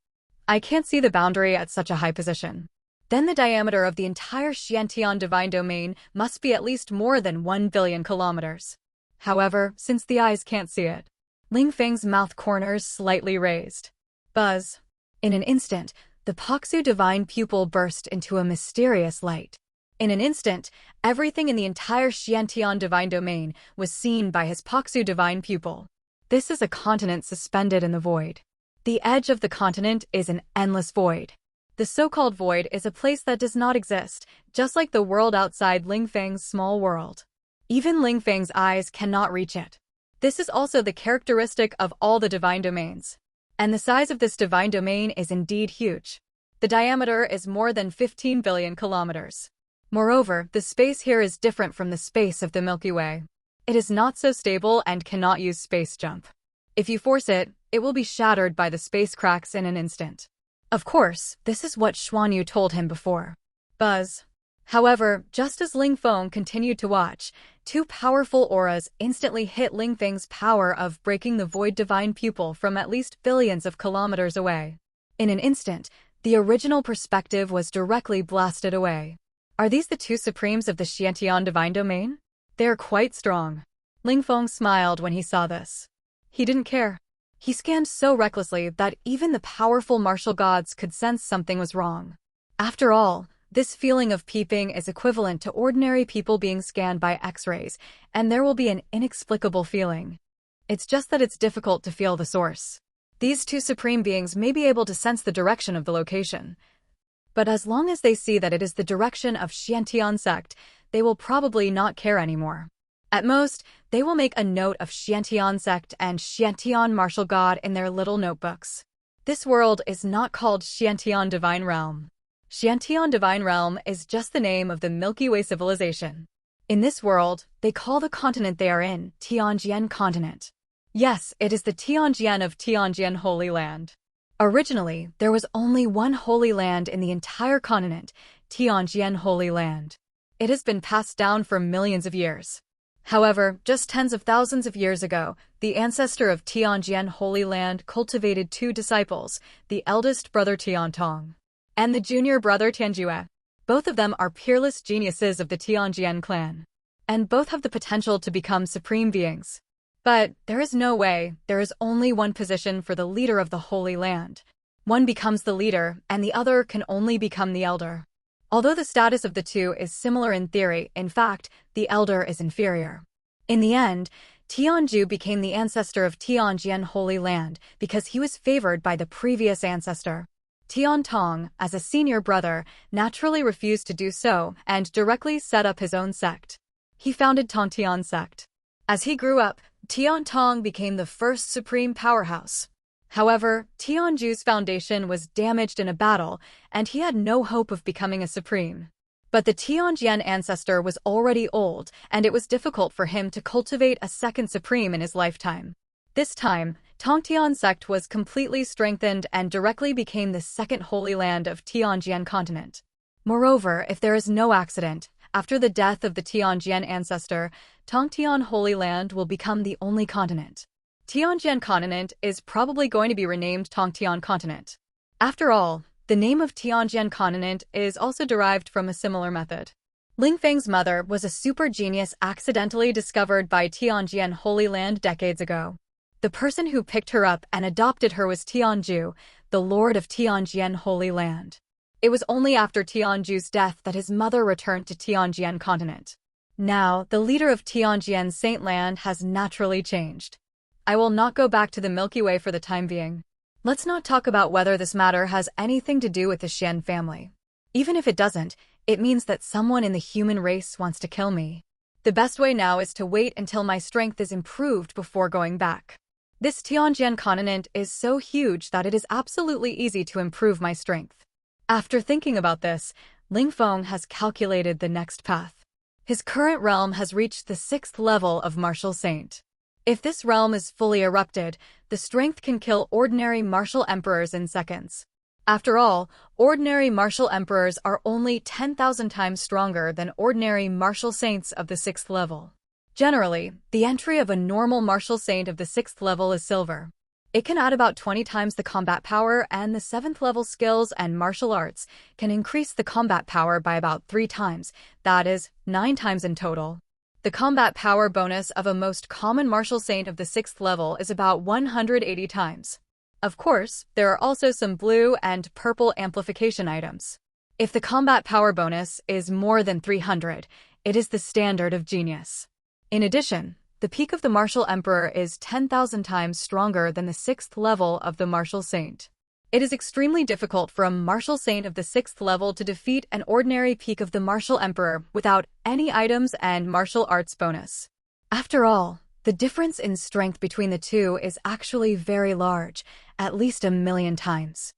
I can't see the boundary at such a high position. Then the diameter of the entire Xiantian divine domain must be at least more than 1 billion kilometers. However, since the eyes can't see it, Ling Feng's mouth corners slightly raised. Buzz. In an instant, the Paksu divine pupil burst into a mysterious light. In an instant, everything in the entire Xiantian divine domain was seen by his Paksu divine pupil. This is a continent suspended in the void. The edge of the continent is an endless void. The so-called void is a place that does not exist, just like the world outside Ling Feng's small world. Even Ling Feng's eyes cannot reach it. This is also the characteristic of all the divine domains. And the size of this divine domain is indeed huge. The diameter is more than 15 billion kilometers. Moreover, the space here is different from the space of the Milky Way. It is not so stable and cannot use space jump. If you force it, it will be shattered by the space cracks in an instant. Of course, this is what Xuanyu told him before. Buzz. However, just as Ling Feng continued to watch, two powerful auras instantly hit Ling Feng's power of breaking the void divine pupil from at least billions of kilometers away. In an instant, the original perspective was directly blasted away. Are these the two supremes of the Xiantian divine domain? They are quite strong. Ling Feng smiled when he saw this. He didn't care. He scanned so recklessly that even the powerful martial gods could sense something was wrong. After all, this feeling of peeping is equivalent to ordinary people being scanned by X-rays, and there will be an inexplicable feeling. It's just that it's difficult to feel the source. These two supreme beings may be able to sense the direction of the location. But as long as they see that it is the direction of Xiantian sect, they will probably not care anymore. At most, they will make a note of Xiantian sect and Xiantian martial god in their little notebooks. This world is not called Xiantian Divine Realm. Xiantian Divine Realm is just the name of the Milky Way civilization. In this world, they call the continent they are in Tianjian Continent. Yes, it is the Tianjian of Tianjian Holy Land. Originally, there was only one holy land in the entire continent, Tianjian Holy Land. It has been passed down for millions of years. However, just tens of thousands of years ago, the ancestor of Tianjian Holy Land cultivated two disciples, the eldest brother Tian Tong and the junior brother Tianjue. Both of them are peerless geniuses of the Tianjian clan, and both have the potential to become supreme beings. But there is no way, there is only one position for the leader of the Holy Land. One becomes the leader, and the other can only become the elder. Although the status of the two is similar in theory, in fact, the elder is inferior. In the end, Tianju became the ancestor of Tianjian Holy Land because he was favored by the previous ancestor. Tian Tong, as a senior brother, naturally refused to do so and directly set up his own sect. He founded Tongtian sect. As he grew up, Tian Tong became the first supreme powerhouse. However, Tianju's foundation was damaged in a battle, and he had no hope of becoming a supreme. But the Tianjian ancestor was already old, and it was difficult for him to cultivate a second supreme in his lifetime. This time, Tongtian sect was completely strengthened and directly became the second holy land of Tianjian continent. Moreover, if there is no accident, after the death of the Tianjian ancestor, Tongtian Holy Land will become the only continent. Tianjian continent is probably going to be renamed Tongtian continent. After all, the name of Tianjian continent is also derived from a similar method. Ling Feng's mother was a super genius accidentally discovered by Tianjian Holy Land decades ago. The person who picked her up and adopted her was Tianju, the lord of Tianjian Holy Land. It was only after Tianju's death that his mother returned to Tianjian continent. Now, the leader of Tianjian Saint Land has naturally changed. I will not go back to the Milky Way for the time being. Let's not talk about whether this matter has anything to do with the Shen family. Even if it doesn't, it means that someone in the human race wants to kill me. The best way now is to wait until my strength is improved before going back. This Tianjian continent is so huge that it is absolutely easy to improve my strength. After thinking about this, Ling Feng has calculated the next path. His current realm has reached the 6th level of Martial Saint. If this realm is fully erupted, the strength can kill ordinary martial emperors in seconds. After all, ordinary martial emperors are only 10,000 times stronger than ordinary martial saints of the 6th level. Generally, the entry of a normal martial saint of the 6th level is silver. It can add about 20 times the combat power, and the 7th level skills and martial arts can increase the combat power by about 3 times, that is, 9 times in total. The combat power bonus of a most common martial saint of the 6th level is about 180 times. Of course, there are also some blue and purple amplification items. If the combat power bonus is more than 300, it is the standard of genius. In addition, the peak of the martial emperor is 10,000 times stronger than the 6th level of the martial saint. It is extremely difficult for a martial saint of the 6th level to defeat an ordinary peak of the martial emperor without any items and martial arts bonus. After all, the difference in strength between the two is actually very large, at least 1,000,000 times.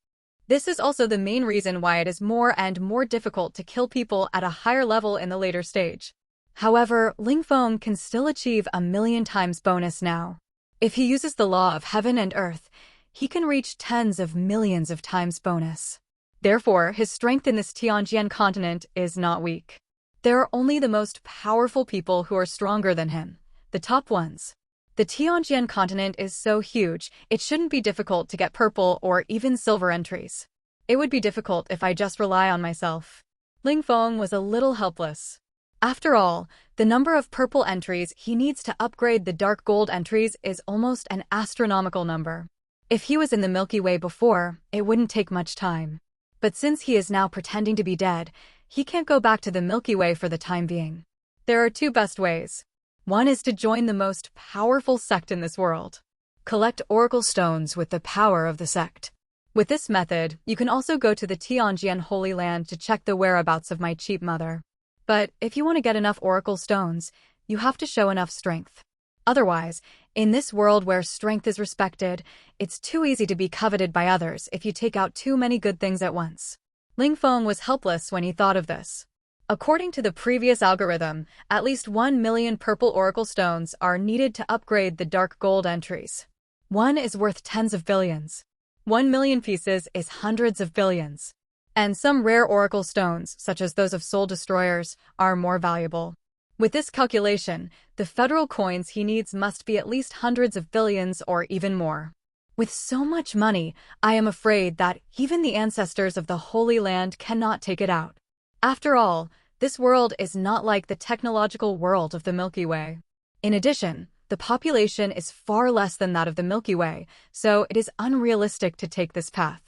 This is also the main reason why it is more and more difficult to kill people at a higher level in the later stage. However, Ling Feng can still achieve 1,000,000 times bonus now. If he uses the law of heaven and earth, he can reach tens of millions of times bonus. Therefore, his strength in this Tianjian continent is not weak. There are only the most powerful people who are stronger than him, the top ones. The Tianjian continent is so huge, it shouldn't be difficult to get purple or even silver entries. It would be difficult if I just rely on myself. Ling Feng was a little helpless. After all, the number of purple entries he needs to upgrade the dark gold entries is almost an astronomical number. If he was in the Milky Way before, it wouldn't take much time. But since he is now pretending to be dead, he can't go back to the Milky Way for the time being. There are 2 best ways. One is to join the most powerful sect in this world. Collect oracle stones with the power of the sect. With this method, you can also go to the Tianjian Holy Land to check the whereabouts of my cheap mother. But if you want to get enough oracle stones, you have to show enough strength. Otherwise, in this world where strength is respected, it's too easy to be coveted by others if you take out too many good things at once. Ling Feng was helpless when he thought of this. According to the previous algorithm, at least 1,000,000 purple oracle stones are needed to upgrade the dark gold entries. One is worth tens of billions. 1,000,000 pieces is hundreds of billions. And some rare oracle stones, such as those of soul destroyers, are more valuable. With this calculation, the federal coins he needs must be at least hundreds of billions or even more. With so much money, I am afraid that even the ancestors of the Holy Land cannot take it out. After all, this world is not like the technological world of the Milky Way. In addition, the population is far less than that of the Milky Way, so it is unrealistic to take this path.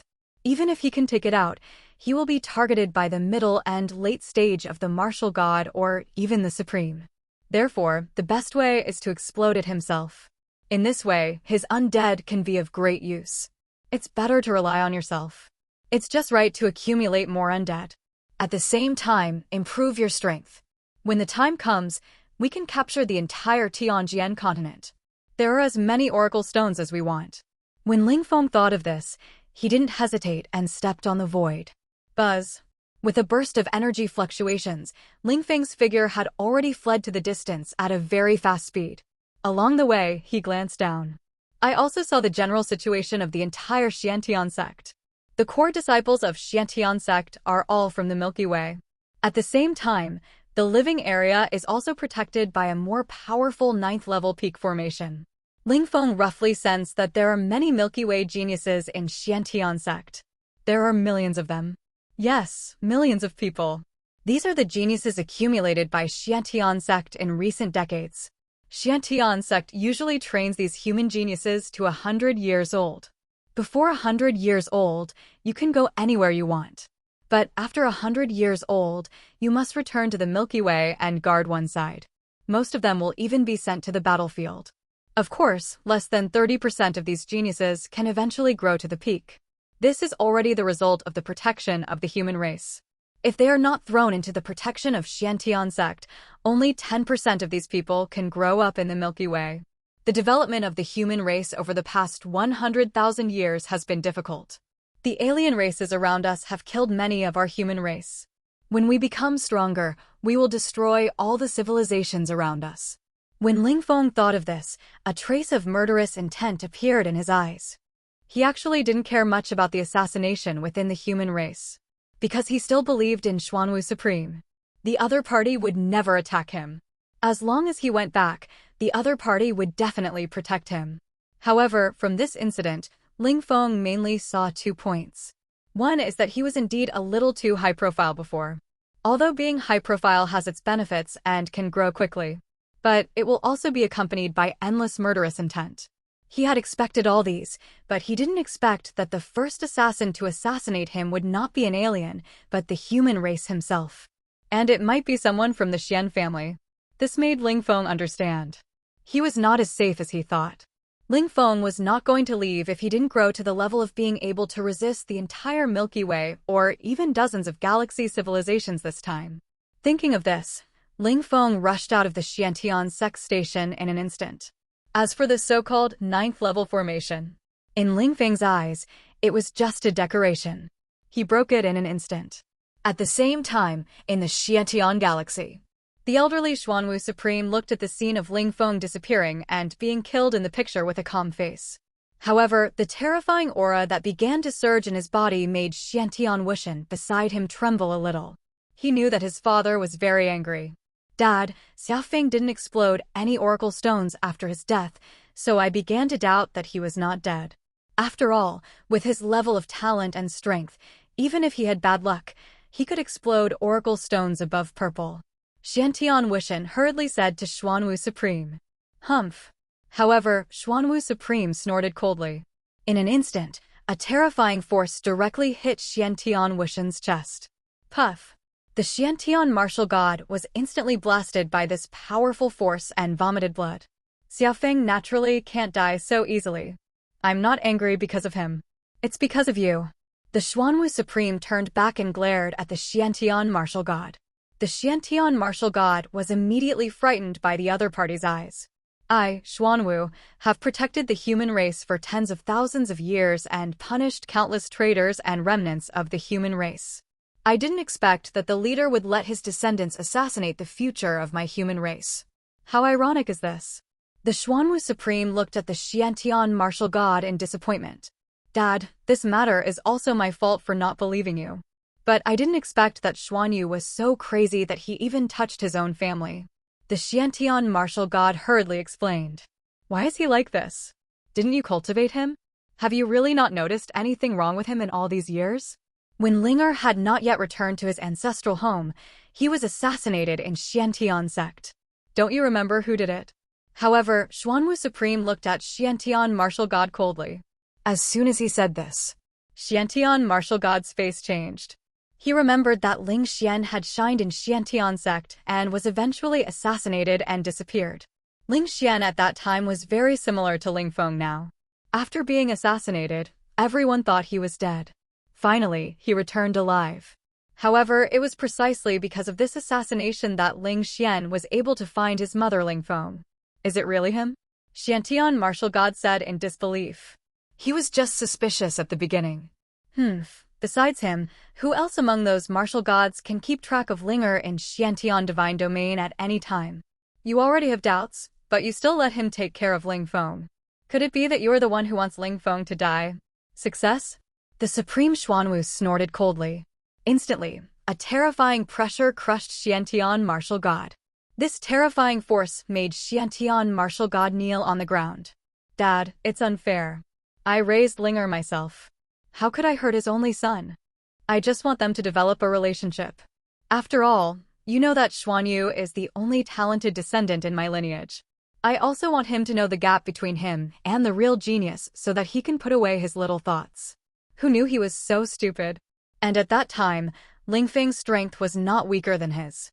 Even if he can take it out, he will be targeted by the middle and late stage of the martial god or even the supreme. Therefore, the best way is to explode it himself. In this way, his undead can be of great use. It's better to rely on yourself. It's just right to accumulate more undead. At the same time, improve your strength. When the time comes, we can capture the entire Tianjian continent. There are as many oracle stones as we want. When Ling Feng thought of this, he didn't hesitate and stepped on the void. Buzz. With a burst of energy fluctuations, Ling Feng's figure had already fled to the distance at a very fast speed. Along the way, he glanced down. I also saw the general situation of the entire Xiantian sect. The core disciples of Xiantian sect are all from the Milky Way. At the same time, the living area is also protected by a more powerful 9th-level peak formation. Ling Feng roughly sensed that there are many Milky Way geniuses in Xiantian sect. There are millions of them. Yes, millions of people. These are the geniuses accumulated by Xiantian sect in recent decades. Xiantian sect usually trains these human geniuses to 100 years old. Before 100 years old, you can go anywhere you want. But after 100 years old, you must return to the Milky Way and guard one side. Most of them will even be sent to the battlefield. Of course, less than 30% of these geniuses can eventually grow to the peak. This is already the result of the protection of the human race. If they are not thrown into the protection of Xiantian sect, only 10% of these people can grow up in the Milky Way. The development of the human race over the past 100,000 years has been difficult. The alien races around us have killed many of our human race. When we become stronger, we will destroy all the civilizations around us. When Ling Feng thought of this, a trace of murderous intent appeared in his eyes. He actually didn't care much about the assassination within the human race, because he still believed in Xuanwu Supreme. The other party would never attack him. As long as he went back, the other party would definitely protect him. However, from this incident, Ling Feng mainly saw 2 points. One is that he was indeed a little too high-profile before. Although being high-profile has its benefits and can grow quickly, but it will also be accompanied by endless murderous intent. He had expected all these, but he didn't expect that the first assassin to assassinate him would not be an alien, but the human race himself. And it might be someone from the Shen family. This made Ling Feng understand. He was not as safe as he thought. Ling Feng was not going to leave if he didn't grow to the level of being able to resist the entire Milky Way or even dozens of galaxy civilizations this time. Thinking of this, Ling Feng rushed out of the Xiantian Sect station in an instant. As for the so-called 9th level formation, in Ling Feng's eyes, it was just a decoration. He broke it in an instant. At the same time, in the Xiantian galaxy, the elderly Xuanwu Supreme looked at the scene of Ling Feng disappearing and being killed in the picture with a calm face. However, the terrifying aura that began to surge in his body made Xiantian Wuxian beside him tremble a little. He knew that his father was very angry. Dad, Xiaofeng didn't explode any oracle stones after his death, so I began to doubt that he was not dead. After all, with his level of talent and strength, even if he had bad luck, he could explode oracle stones above purple. Xiantian Wuxian hurriedly said to Xuanwu Supreme. Humph. However, Xuanwu Supreme snorted coldly. In an instant, a terrifying force directly hit Xiantian Wuxian's chest. Puff. The Xiantian martial god was instantly blasted by this powerful force and vomited blood. Xiaofeng naturally can't die so easily. I'm not angry because of him. It's because of you. The Xuanwu Supreme turned back and glared at the Xiantian martial god. The Xiantian martial god was immediately frightened by the other party's eyes. I, Xuanwu, have protected the human race for tens of thousands of years and punished countless traitors and remnants of the human race. I didn't expect that the leader would let his descendants assassinate the future of my human race. How ironic is this? The Xuanwu Supreme looked at the Xiantian martial god in disappointment. Dad, this matter is also my fault for not believing you. But I didn't expect that Xuanyu was so crazy that he even touched his own family. The Xiantian martial god hurriedly explained. Why is he like this? Didn't you cultivate him? Have you really not noticed anything wrong with him in all these years? When Linger had not yet returned to his ancestral home, he was assassinated in Xiantian Sect. Don't you remember who did it? However, Xuanwu Supreme looked at Xiantian martial god coldly. As soon as he said this, Xiantian martial god's face changed. He remembered that Ling Xian had shined in Xiantian Sect and was eventually assassinated and disappeared. Ling Xian at that time was very similar to Ling Feng now. After being assassinated, everyone thought he was dead. Finally, he returned alive. However, it was precisely because of this assassination that Ling Xian was able to find his mother Ling Feng. Is it really him? Xiantian martial god said in disbelief. He was just suspicious at the beginning. Besides him, who else among those martial gods can keep track of Linger in Xiantian divine domain at any time? You already have doubts, but you still let him take care of Ling Feng. Could it be that you are the one who wants Ling Feng to die? Success? The Supreme Xuanwu snorted coldly. Instantly, a terrifying pressure crushed Xiantian martial god. This terrifying force made Xiantian martial god kneel on the ground. Dad, it's unfair. I raised Linger myself. How could I hurt his only son? I just want them to develop a relationship. After all, you know that Xuanyu is the only talented descendant in my lineage. I also want him to know the gap between him and the real genius so that he can put away his little thoughts. Who knew he was so stupid? And at that time, Ling Feng's strength was not weaker than his.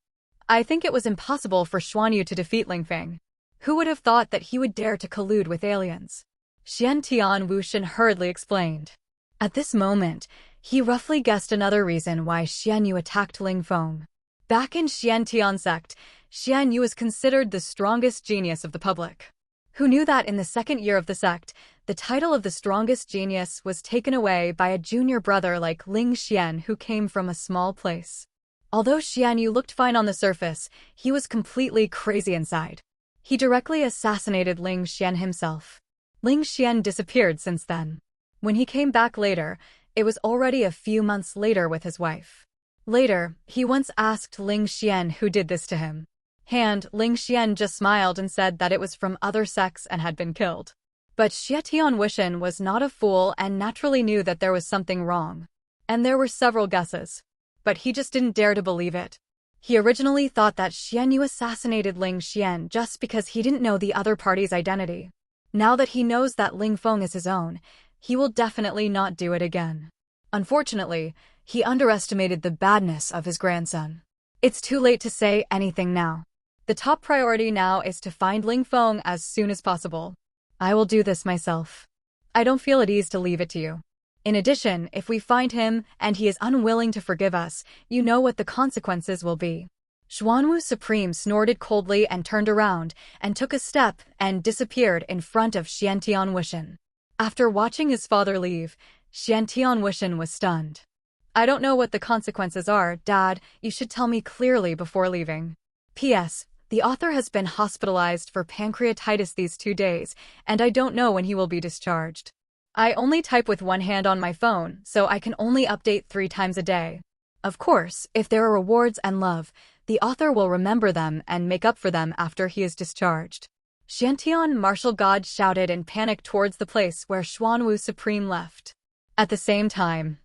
I think it was impossible for Xuanyu to defeat Ling Feng. Who would have thought that he would dare to collude with aliens? Xiantian Wuxian hurriedly explained. At this moment, he roughly guessed another reason why Xianyu attacked Ling Feng. Back in Xiantian Sect, Xianyu was considered the strongest genius of the public. Who knew that in the second year of the sect, the title of the strongest genius was taken away by a junior brother like Ling Xian who came from a small place. Although Xianyu looked fine on the surface, he was completely crazy inside. He directly assassinated Ling Xian himself. Ling Xian disappeared since then. When he came back later, it was already a few months later with his wife. Later, he once asked Ling Xian who did this to him. Ling Xian just smiled and said that it was from other sects and had been killed. But Xietian Wishen was not a fool and naturally knew that there was something wrong. And there were several guesses. But he just didn't dare to believe it. He originally thought that Xian Yu assassinated Ling Xian just because he didn't know the other party's identity. Now that he knows that Ling Feng is his own, he will definitely not do it again. Unfortunately, he underestimated the badness of his grandson. It's too late to say anything now. The top priority now is to find Ling Feng as soon as possible. I will do this myself. I don't feel at ease to leave it to you. In addition, if we find him and he is unwilling to forgive us, you know what the consequences will be. Xuanwu Supreme snorted coldly and turned around and took a step and disappeared in front of Xiantian Wishen. After watching his father leave, Xiantian Wishen was stunned. I don't know what the consequences are, Dad. You should tell me clearly before leaving. P.S. The author has been hospitalized for pancreatitis these 2 days, and I don't know when he will be discharged. I only type with one hand on my phone, so I can only update 3 times a day. Of course, if there are rewards and love, the author will remember them and make up for them after he is discharged. Xiantian martial god shouted in panic towards the place where Xuanwu Supreme left. At the same time,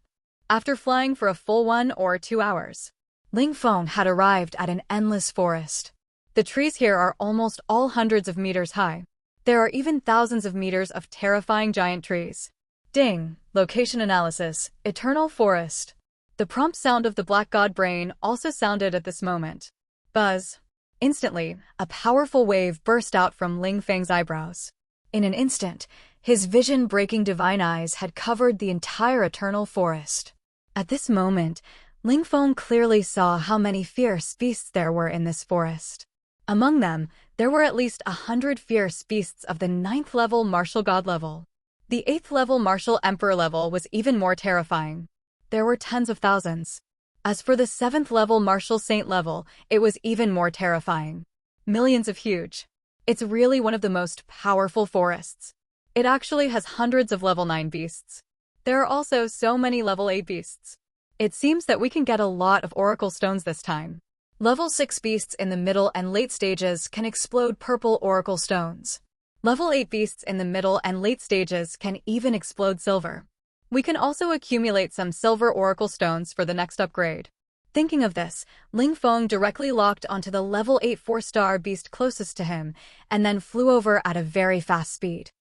after flying for a full 1 or 2 hours, Ling Feng had arrived at an endless forest. The trees here are almost all hundreds of meters high. There are even thousands of meters of terrifying giant trees. Ding! Location analysis. Eternal forest. The prompt sound of the black god brain also sounded at this moment. Buzz. Instantly, a powerful wave burst out from Ling Feng's eyebrows. In an instant, his vision-breaking divine eyes had covered the entire eternal forest. At this moment, Ling Feng clearly saw how many fierce beasts there were in this forest. Among them, there were at least 100 fierce beasts of the 9th level martial god level. The 8th level martial emperor level was even more terrifying. There were tens of thousands. As for the 7th level martial saint level, it was even more terrifying. Millions of huge. It's really one of the most powerful forests. It actually has hundreds of level 9 beasts. There are also so many level 8 beasts. It seems that we can get a lot of oracle stones this time. Level 6 beasts in the middle and late stages can explode purple oracle stones. Level 8 beasts in the middle and late stages can even explode silver. We can also accumulate some silver oracle stones for the next upgrade. Thinking of this, Ling Feng directly locked onto the level 8 4-star beast closest to him and then flew over at a very fast speed.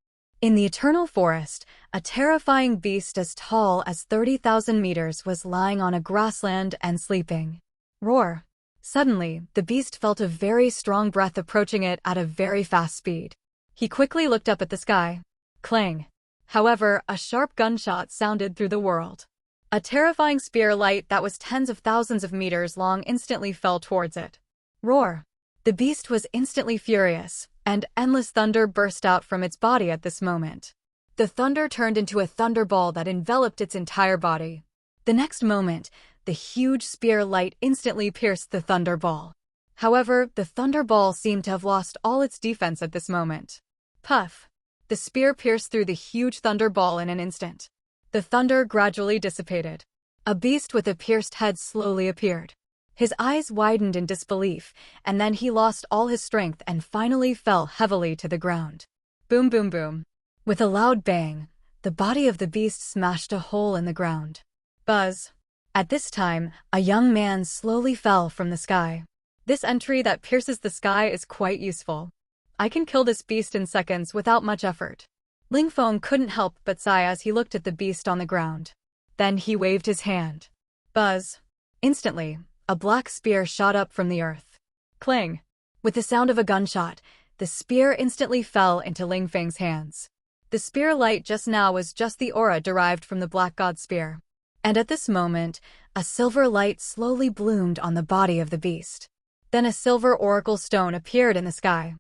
In the Eternal Forest, a terrifying beast as tall as 30,000 meters was lying on a grassland and sleeping. Roar! Suddenly, the beast felt a very strong breath approaching it at a very fast speed. He quickly looked up at the sky. Clang! However, a sharp gunshot sounded through the world. A terrifying spear light that was tens of thousands of meters long instantly fell towards it. Roar! The beast was instantly furious, and endless thunder burst out from its body at this moment. The thunder turned into a thunderball that enveloped its entire body. The next moment, the huge spear light instantly pierced the thunderball. However, the thunderball seemed to have lost all its defense at this moment. Puff! The spear pierced through the huge thunderball in an instant. The thunder gradually dissipated. A beast with a pierced head slowly appeared. His eyes widened in disbelief, and then he lost all his strength and finally fell heavily to the ground. Boom boom boom. With a loud bang, the body of the beast smashed a hole in the ground. Buzz! At this time, a young man slowly fell from the sky. This entry that pierces the sky is quite useful. I can kill this beast in seconds without much effort. Ling Feng couldn't help but sigh as he looked at the beast on the ground. Then he waved his hand. Buzz! Instantly, a black spear shot up from the earth. Clang! With the sound of a gunshot, the spear instantly fell into Ling Feng's hands. The spear light just now was just the aura derived from the Black God spear. And at this moment, a silver light slowly bloomed on the body of the beast. Then a silver oracle stone appeared in the sky.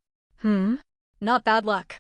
Not bad luck.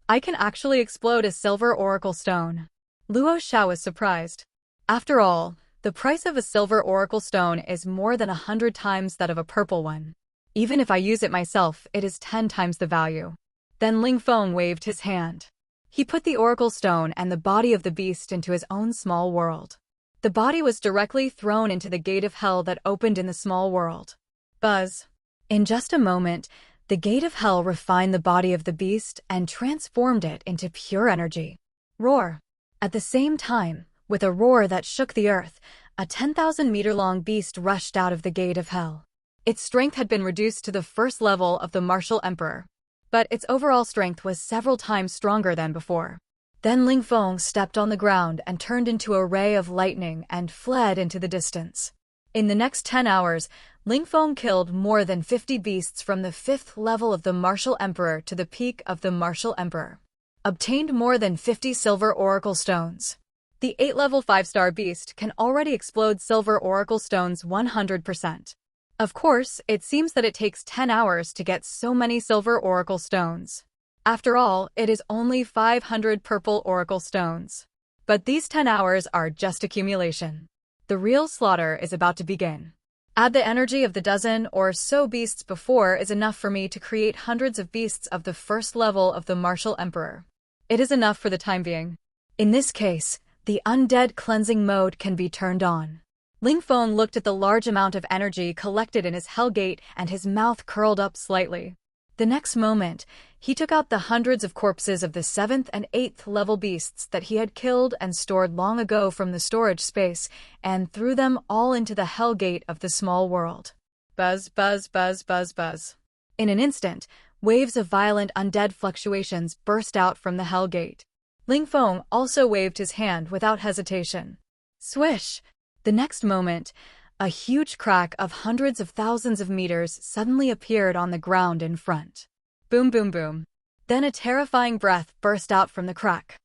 I can actually explode a silver oracle stone. Luo Xiao was surprised. After all, the price of a silver oracle stone is more than 100 times that of a purple one. Even if I use it myself, it is 10 times the value. Then Ling Feng waved his hand. He put the Oracle Stone and the body of the beast into his own small world. The body was directly thrown into the gate of hell that opened in the small world. Buzz. In just a moment, the gate of hell refined the body of the beast and transformed it into pure energy. Roar. At the same time, with a roar that shook the earth, a 10,000-meter-long beast rushed out of the gate of hell. Its strength had been reduced to the first level of the martial emperor, but its overall strength was several times stronger than before. Then Ling Feng stepped on the ground and turned into a ray of lightning and fled into the distance. In the next 10 hours, Ling Feng killed more than 50 beasts from the 5th level of the martial emperor to the peak of the martial emperor. Obtained more than 50 silver oracle stones. The 8-level 5-star beast can already explode silver oracle stones 100%. Of course, it seems that it takes 10 hours to get so many silver oracle stones. After all, it is only 500 purple oracle stones. But these 10 hours are just accumulation. The real slaughter is about to begin. Add the energy of the dozen or so beasts before is enough for me to create hundreds of beasts of the first level of the martial emperor. It is enough for the time being. In this case, the undead cleansing mode can be turned on. Ling Feng looked at the large amount of energy collected in his hellgate and his mouth curled up slightly. The next moment, he took out the hundreds of corpses of the 7th and 8th level beasts that he had killed and stored long ago from the storage space and threw them all into the hellgate of the small world. Buzz, buzz, buzz, buzz, buzz. In an instant, waves of violent undead fluctuations burst out from the hellgate. Ling Feng also waved his hand without hesitation. Swish! The next moment, a huge crack of hundreds of thousands of meters suddenly appeared on the ground in front. Boom, boom, boom. Then a terrifying breath burst out from the crack.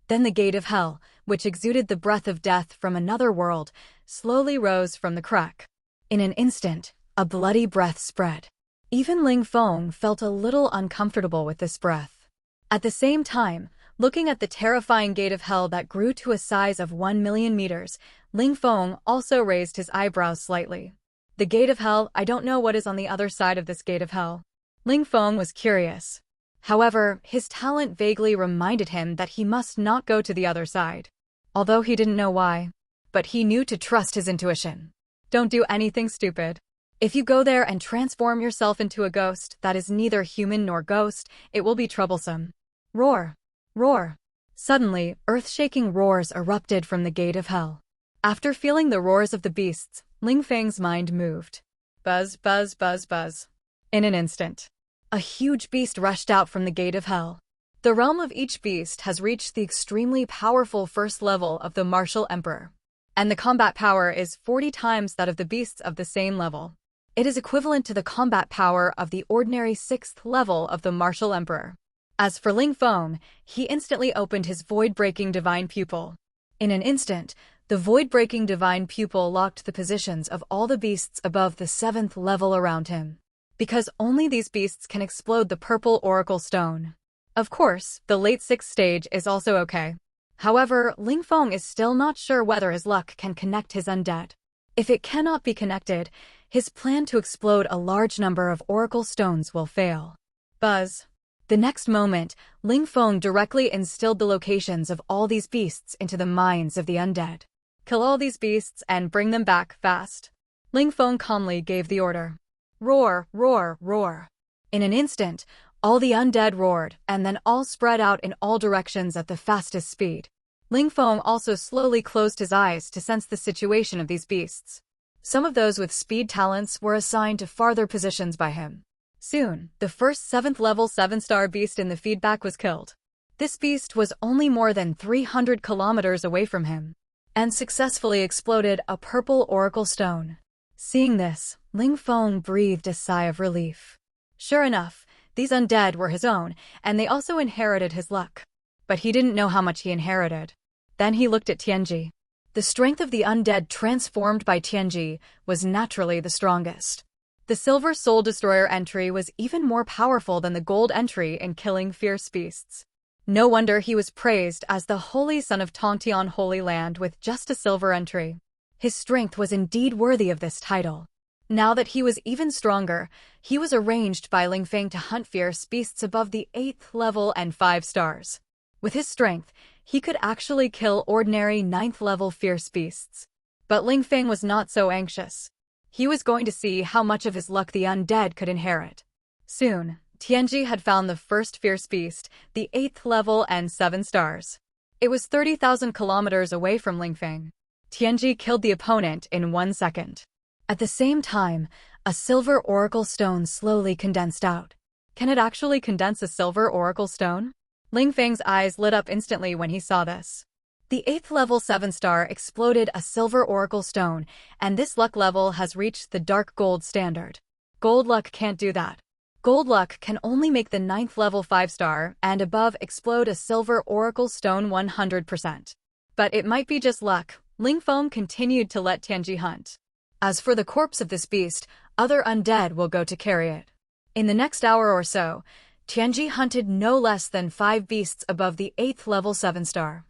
Then the gate of hell, which exuded the breath of death from another world, slowly rose from the crack. In an instant, a bloody breath spread. Even Ling Feng felt a little uncomfortable with this breath. At the same time, looking at the terrifying gate of hell that grew to a size of 1,000,000 meters, Ling Feng also raised his eyebrows slightly. The gate of hell, I don't know what is on the other side of this gate of hell. Ling Feng was curious. However, his talent vaguely reminded him that he must not go to the other side. Although he didn't know why. But he knew to trust his intuition. Don't do anything stupid. If you go there and transform yourself into a ghost that is neither human nor ghost, it will be troublesome. Roar! Roar! Suddenly, earth-shaking roars erupted from the gate of hell. After feeling the roars of the beasts, Ling Feng's mind moved. Buzz, buzz, buzz, buzz. In an instant, a huge beast rushed out from the gate of hell. The realm of each beast has reached the extremely powerful first level of the martial emperor, and the combat power is 40 times that of the beasts of the same level. It is equivalent to the combat power of the ordinary 6th level of the martial emperor. As for Ling Feng, he instantly opened his void-breaking divine pupil. In an instant, the void-breaking divine pupil locked the positions of all the beasts above the 7th level around him. Because only these beasts can explode the purple oracle stone. Of course, the late 6th stage is also okay. However, Ling Feng is still not sure whether his luck can connect his undead. If it cannot be connected, his plan to explode a large number of oracle stones will fail. Buzz. The next moment, Ling Feng directly instilled the locations of all these beasts into the minds of the undead. Kill all these beasts and bring them back fast. Ling Feng calmly gave the order. Roar, roar, roar. In an instant, all the undead roared, and then all spread out in all directions at the fastest speed. Ling Feng also slowly closed his eyes to sense the situation of these beasts. Some of those with speed talents were assigned to farther positions by him. Soon, the first 7th level 7-star beast in the feedback was killed. This beast was only more than 300 kilometers away from him, and successfully exploded a purple oracle stone. Seeing this, Ling Feng breathed a sigh of relief. Sure enough, these undead were his own, and they also inherited his luck. But he didn't know how much he inherited. Then he looked at Tianji. The strength of the undead transformed by Tianji was naturally the strongest. The Silver Soul Destroyer entry was even more powerful than the gold entry in killing fierce beasts. No wonder he was praised as the Holy Son of Tongtian Holy Land with just a silver entry. His strength was indeed worthy of this title. Now that he was even stronger, he was arranged by Ling Feng to hunt fierce beasts above the 8th level and 5 stars. With his strength, he could actually kill ordinary 9th-level fierce beasts. But Ling Feng was not so anxious. He was going to see how much of his luck the undead could inherit. Soon, Tianji had found the first fierce beast, the 8th level and 7 stars. It was 30,000 kilometers away from Ling Feng. Tianji killed the opponent in 1 second. At the same time, a silver oracle stone slowly condensed out. Can it actually condense a silver oracle stone? Ling Feng's eyes lit up instantly when he saw this. The 8th level 7 star exploded a silver oracle stone, and this luck level has reached the dark gold standard. Gold luck can't do that. Gold luck can only make the 9th level 5 star and above explode a silver oracle stone 100%. But it might be just luck. Ling Feng continued to let Tianji hunt. As for the corpse of this beast, other undead will go to carry it. In the next hour or so, Tianji hunted no less than 5 beasts above the 8th level 7 star.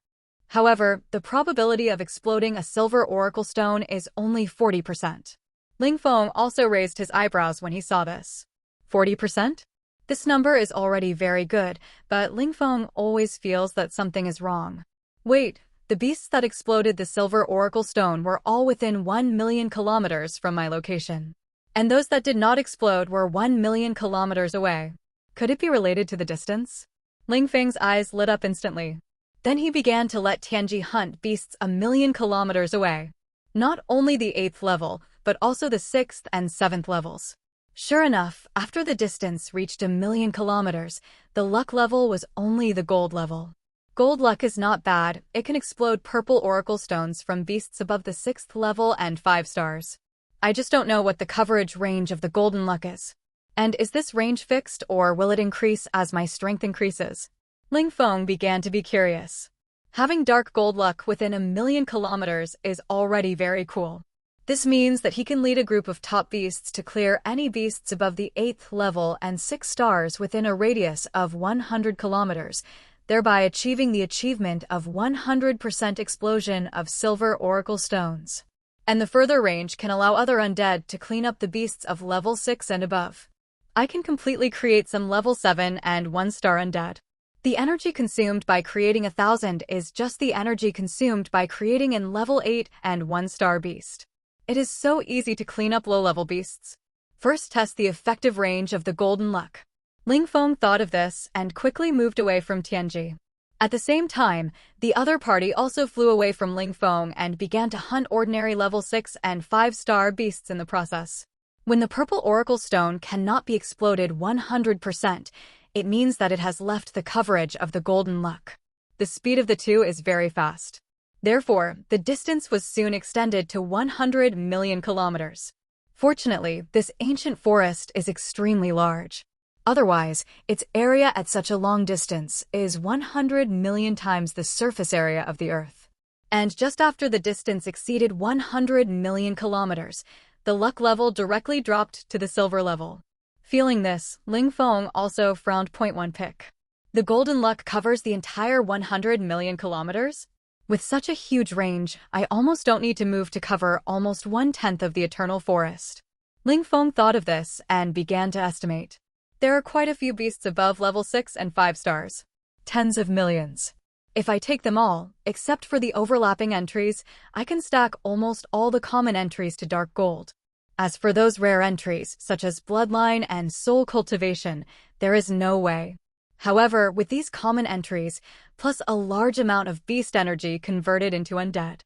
However, the probability of exploding a silver oracle stone is only 40%. Ling Feng also raised his eyebrows when he saw this. 40%? This number is already very good, but Ling Feng always feels that something is wrong. Wait, the beasts that exploded the silver oracle stone were all within 1 million kilometers from my location. And those that did not explode were 1 million kilometers away. Could it be related to the distance? Ling Feng's eyes lit up instantly. Then he began to let Tianji hunt beasts 1 million kilometers away. Not only the 8th level, but also the 6th and 7th levels. Sure enough, after the distance reached 1 million kilometers, the luck level was only the gold level. Gold luck is not bad. It can explode purple oracle stones from beasts above the 6th level and 5 stars. I just don't know what the coverage range of the golden luck is. And is this range fixed, or will it increase as my strength increases? Ling Feng began to be curious. Having dark gold luck within 1 million kilometers is already very cool. This means that he can lead a group of top beasts to clear any beasts above the 8th level and 6 stars within a radius of 100 kilometers, thereby achieving the achievement of 100% explosion of silver oracle stones. And the further range can allow other undead to clean up the beasts of level 6 and above. I can completely create some level 7 and 1 star undead. The energy consumed by creating 1,000 is just the energy consumed by creating in level 8 and 1 star beast. It is so easy to clean up low-level beasts. First, test the effective range of the golden luck. Ling Feng thought of this and quickly moved away from Tianji. At the same time, the other party also flew away from Ling Feng and began to hunt ordinary level 6 and 5 star beasts in the process. When the purple oracle stone cannot be exploded 100%, it means that it has left the coverage of the golden luck. The speed of the two is very fast. Therefore, the distance was soon extended to 100 million kilometers. Fortunately, this ancient forest is extremely large. Otherwise, its area at such a long distance is 100 million times the surface area of the Earth. And just after the distance exceeded 100 million kilometers, the luck level directly dropped to the silver level. Feeling this, Ling Feng also frowned. 1 pick. The golden luck covers the entire 100 million kilometers? With such a huge range, I almost don't need to move to cover almost 1/10 of the eternal forest. Ling Feng thought of this and began to estimate. There are quite a few beasts above level 6 and 5 stars. Tens of millions. If I take them all, except for the overlapping entries, I can stack almost all the common entries to dark gold. As for those rare entries, such as bloodline and soul cultivation, there is no way. However, with these common entries, plus a large amount of beast energy converted into undead,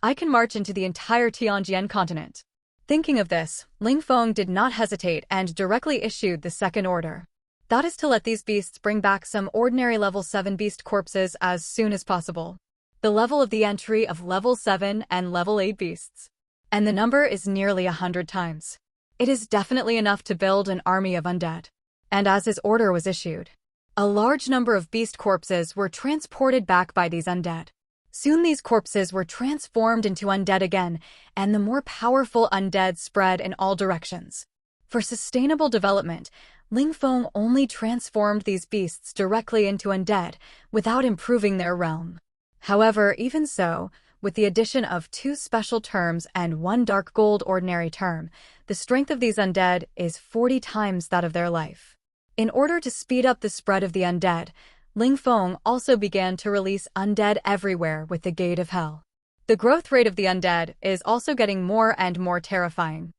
I can march into the entire Tianjian continent. Thinking of this, Ling Feng did not hesitate and directly issued the second order. That is to let these beasts bring back some ordinary level 7 beast corpses as soon as possible. The level of the entry of level 7 and level 8 beasts. And the number is nearly 100 times. It is definitely enough to build an army of undead. And as his order was issued, a large number of beast corpses were transported back by these undead. Soon these corpses were transformed into undead again, and the more powerful undead spread in all directions. For sustainable development, Ling Feng only transformed these beasts directly into undead, without improving their realm. However, even so, with the addition of 2 special terms and 1 dark gold ordinary term, the strength of these undead is 40 times that of their life. In order to speed up the spread of the undead, Ling Feng also began to release undead everywhere with the Gate of Hell. The growth rate of the undead is also getting more and more terrifying.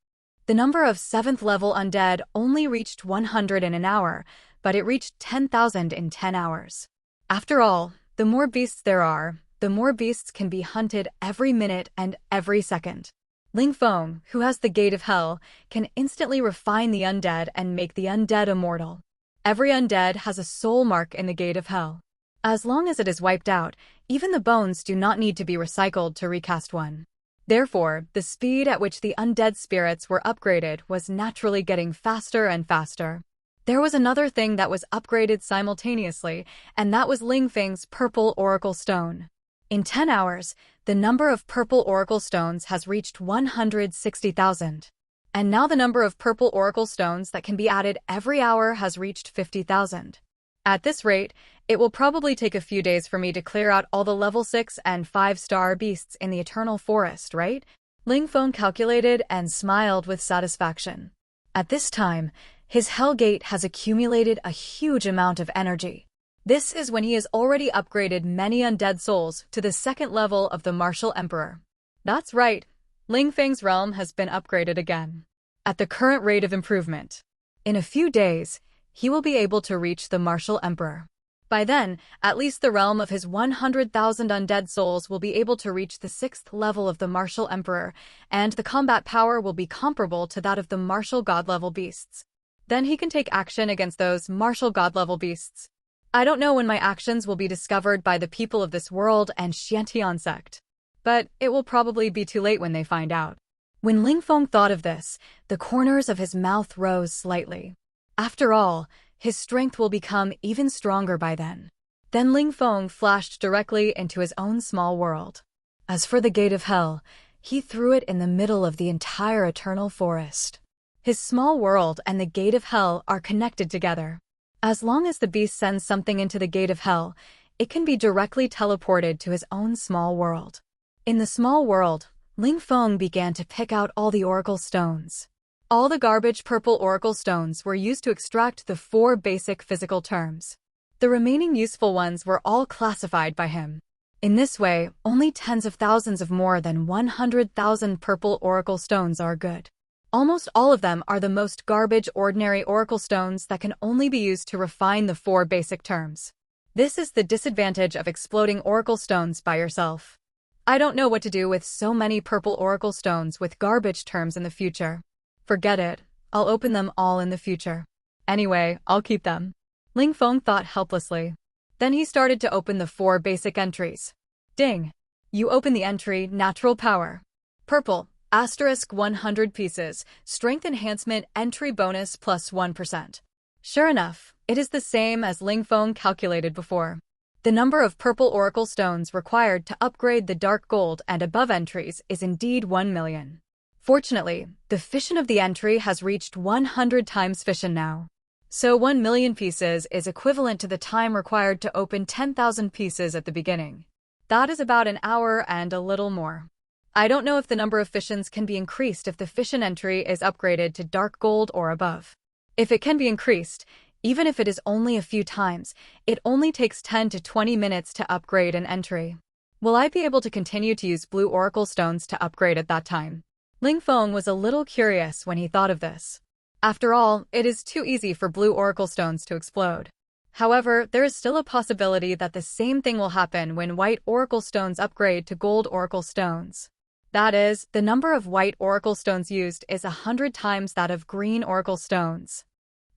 The number of 7th level undead only reached 100 in an hour, but it reached 10,000 in 10 hours. After all, the more beasts there are, the more beasts can be hunted every minute and every second. Ling Feng, who has the Gate of Hell, can instantly refine the undead and make the undead immortal. Every undead has a soul mark in the Gate of Hell. As long as it is wiped out, even the bones do not need to be recycled to recast one. Therefore, the speed at which the undead spirits were upgraded was naturally getting faster and faster. There was another thing that was upgraded simultaneously, and that was Ling Feng's Purple Oracle Stone. In 10 hours, the number of Purple Oracle Stones has reached 160,000. And now the number of Purple Oracle Stones that can be added every hour has reached 50,000. At this rate, it will probably take a few days for me to clear out all the level 6 and 5-star beasts in the Eternal Forest, right? Ling Feng calculated and smiled with satisfaction. At this time, his Hell Gate has accumulated a huge amount of energy. This is when he has already upgraded many undead souls to the 2nd level of the Martial Emperor. That's right, Ling Feng's realm has been upgraded again. At the current rate of improvement. In a few days, he will be able to reach the Martial Emperor. By then, at least the realm of his 100,000 undead souls will be able to reach the 6th level of the Martial Emperor, and the combat power will be comparable to that of the Martial God-level beasts. Then he can take action against those Martial God-level beasts. I don't know when my actions will be discovered by the people of this world and Xiantian sect, but it will probably be too late when they find out. When Ling Feng thought of this, the corners of his mouth rose slightly. After all, his strength will become even stronger by then. Then Ling Feng flashed directly into his own small world. As for the Gate of Hell, he threw it in the middle of the entire Eternal Forest. His small world and the Gate of Hell are connected together. As long as the beast sends something into the Gate of Hell, it can be directly teleported to his own small world. In the small world, Ling Feng began to pick out all the Oracle Stones. All the garbage Purple Oracle Stones were used to extract the 4 basic physical terms. The remaining useful ones were all classified by him. In this way, only tens of thousands of more than 100,000 Purple Oracle Stones are good. Almost all of them are the most garbage ordinary Oracle Stones that can only be used to refine the 4 basic terms. This is the disadvantage of exploding Oracle Stones by yourself. I don't know what to do with so many Purple Oracle Stones with garbage terms in the future. Forget it, I'll open them all in the future. Anyway, I'll keep them. Ling Feng thought helplessly. Then he started to open the 4 basic entries. Ding! You open the entry Natural Power. Purple, asterisk 100 pieces, Strength Enhancement entry bonus plus 1%. Sure enough, it is the same as Ling Feng calculated before. The number of Purple Oracle Stones required to upgrade the Dark Gold and above entries is indeed 1 million. Fortunately, the fission of the entry has reached 100 times fission now. So 1 million pieces is equivalent to the time required to open 10,000 pieces at the beginning. That is about an hour and a little more. I don't know if the number of fissions can be increased if the fission entry is upgraded to Dark Gold or above. If it can be increased, even if it is only a few times, it only takes 10 to 20 minutes to upgrade an entry. Will I be able to continue to use blue Oracle Stones to upgrade at that time? Ling Feng was a little curious when he thought of this. After all, it is too easy for blue Oracle Stones to explode. However, there is still a possibility that the same thing will happen when white Oracle Stones upgrade to gold Oracle Stones. That is, the number of white Oracle Stones used is 100 times that of green Oracle Stones.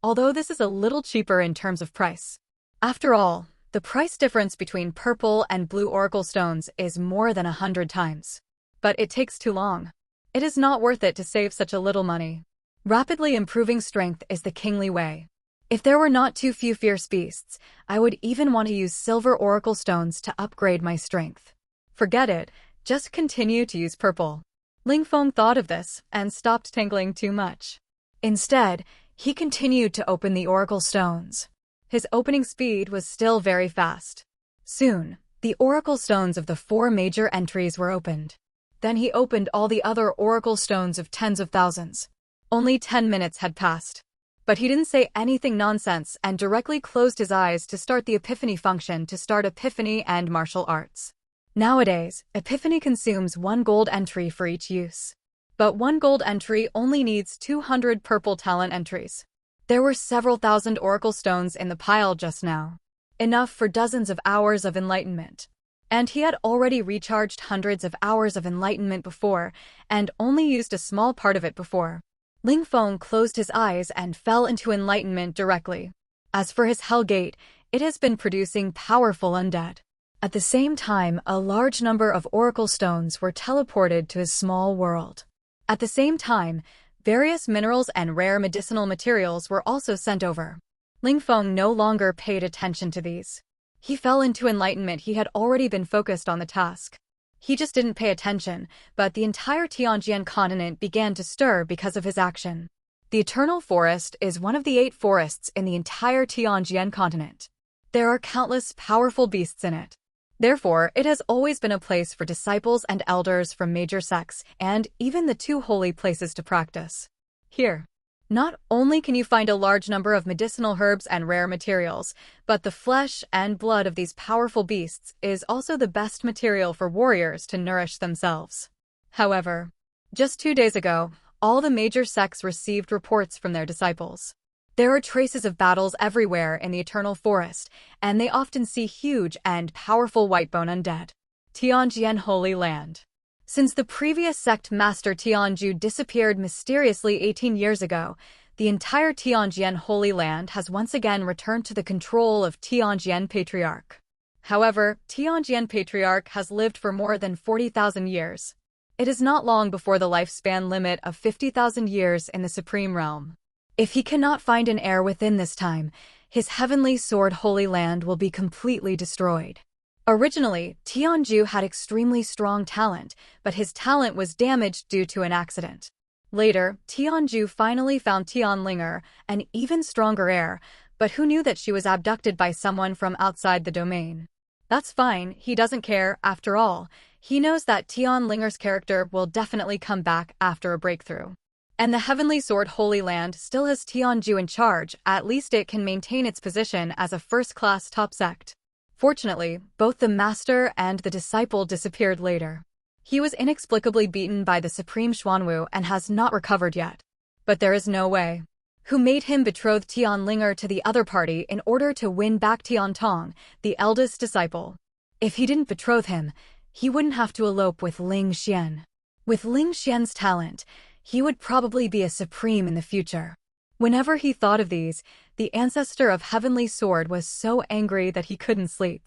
Although this is a little cheaper in terms of price. After all, the price difference between purple and blue Oracle Stones is more than 100 times. But it takes too long. It is not worth it to save such a little money. Rapidly improving strength is the kingly way. If there were not too few fierce beasts, I would even want to use silver Oracle Stones to upgrade my strength. Forget it, just continue to use purple. Ling Feng thought of this and stopped tingling too much. Instead, he continued to open the Oracle Stones. His opening speed was still very fast. Soon, the Oracle Stones of the 4 major entries were opened. Then he opened all the other Oracle Stones of tens of thousands. Only 10 minutes had passed. But he didn't say anything nonsense and directly closed his eyes to start the Epiphany function to start Epiphany and martial arts. Nowadays, Epiphany consumes 1 gold entry for each use. But 1 gold entry only needs 200 purple talent entries. There were several thousand oracle stones in the pile just now. Enough for dozens of hours of enlightenment. And he had already recharged hundreds of hours of enlightenment before, and only used a small part of it before. Ling Feng closed his eyes and fell into enlightenment directly. As for his Hell Gate, it has been producing powerful undead. At the same time, a large number of oracle stones were teleported to his small world. At the same time, various minerals and rare medicinal materials were also sent over. Ling Feng no longer paid attention to these. He fell into enlightenment. He had already been focused on the task. He just didn't pay attention, but the entire Tianjian continent began to stir because of his action. The Eternal Forest is one of the 8 forests in the entire Tianjian continent. There are countless powerful beasts in it. Therefore, it has always been a place for disciples and elders from major sects, and even the 2 holy places to practice. Here, not only can you find a large number of medicinal herbs and rare materials, but the flesh and blood of these powerful beasts is also the best material for warriors to nourish themselves. However, just 2 days ago, all the major sects received reports from their disciples. There are traces of battles everywhere in the Eternal Forest, and they often see huge and powerful whitebone undead. Tianjian Holy Land. Since the previous sect master Tianju disappeared mysteriously 18 years ago, the entire Tianjian Holy Land has once again returned to the control of Tianjian Patriarch. However, Tianjian Patriarch has lived for more than 40,000 years. It is not long before the lifespan limit of 50,000 years in the Supreme Realm. If he cannot find an heir within this time, his heavenly sword Holy Land will be completely destroyed. Originally, Tianju had extremely strong talent, but his talent was damaged due to an accident. Later, Tianju finally found Tianlinger, an even stronger heir, but who knew that she was abducted by someone from outside the domain? That's fine, he doesn't care, after all. He knows that Tianlinger's character will definitely come back after a breakthrough. And the Heavenly Sword Holy Land still has Tianju in charge, at least it can maintain its position as a first-class top sect. Fortunately, both the master and the disciple disappeared later. He was inexplicably beaten by the Supreme Xuanwu and has not recovered yet. But there is no way. Who made him betroth Tianlinger to the other party in order to win back Tiantong, the eldest disciple? If he didn't betroth him, he wouldn't have to elope with Ling Xian. With Ling Xian's talent, he would probably be a supreme in the future. Whenever he thought of these, the ancestor of Heavenly Sword was so angry that he couldn't sleep.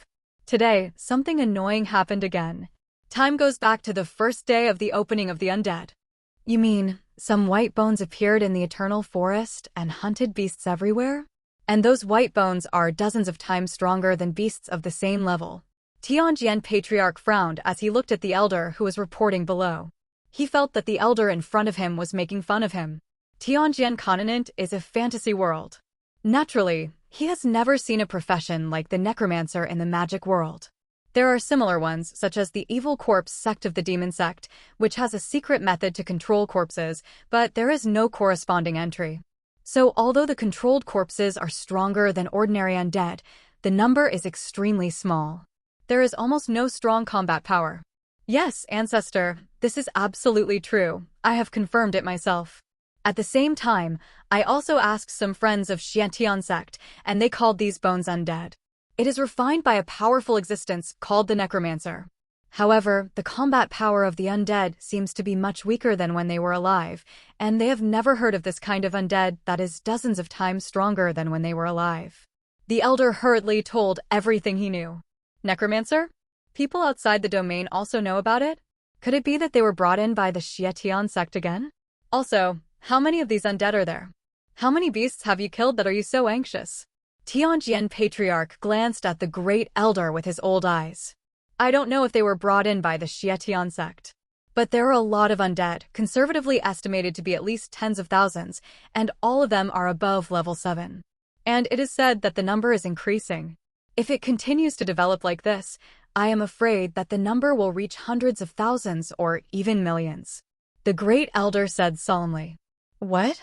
Today, something annoying happened again. Time goes back to the first day of the opening of the undead. You mean, some white bones appeared in the Eternal Forest and hunted beasts everywhere? And those white bones are dozens of times stronger than beasts of the same level. Tianjian Patriarch frowned as he looked at the elder who was reporting below. He felt that the elder in front of him was making fun of him. Tianjian continent is a fantasy world. Naturally, he has never seen a profession like the necromancer in the magic world. There are similar ones, such as the Evil Corpse sect of the Demon Sect, which has a secret method to control corpses, but there is no corresponding entry. So although the controlled corpses are stronger than ordinary undead, the number is extremely small. There is almost no strong combat power. Yes, Ancestor, this is absolutely true. I have confirmed it myself. At the same time, I also asked some friends of Xiantian sect, and they called these bones undead. It is refined by a powerful existence called the necromancer. However, the combat power of the undead seems to be much weaker than when they were alive, and they have never heard of this kind of undead that is dozens of times stronger than when they were alive. The elder hurriedly told everything he knew. Necromancer? People outside the domain also know about it? Could it be that they were brought in by the Xietian sect again? Also, how many of these undead are there? How many beasts have you killed that are you so anxious? Tianjian Patriarch glanced at the great elder with his old eyes. I don't know if they were brought in by the Xietian sect. But there are a lot of undead, conservatively estimated to be at least tens of thousands, and all of them are above level 7. And it is said that the number is increasing. If it continues to develop like this, I am afraid that the number will reach hundreds of thousands or even millions. The great elder said solemnly. What?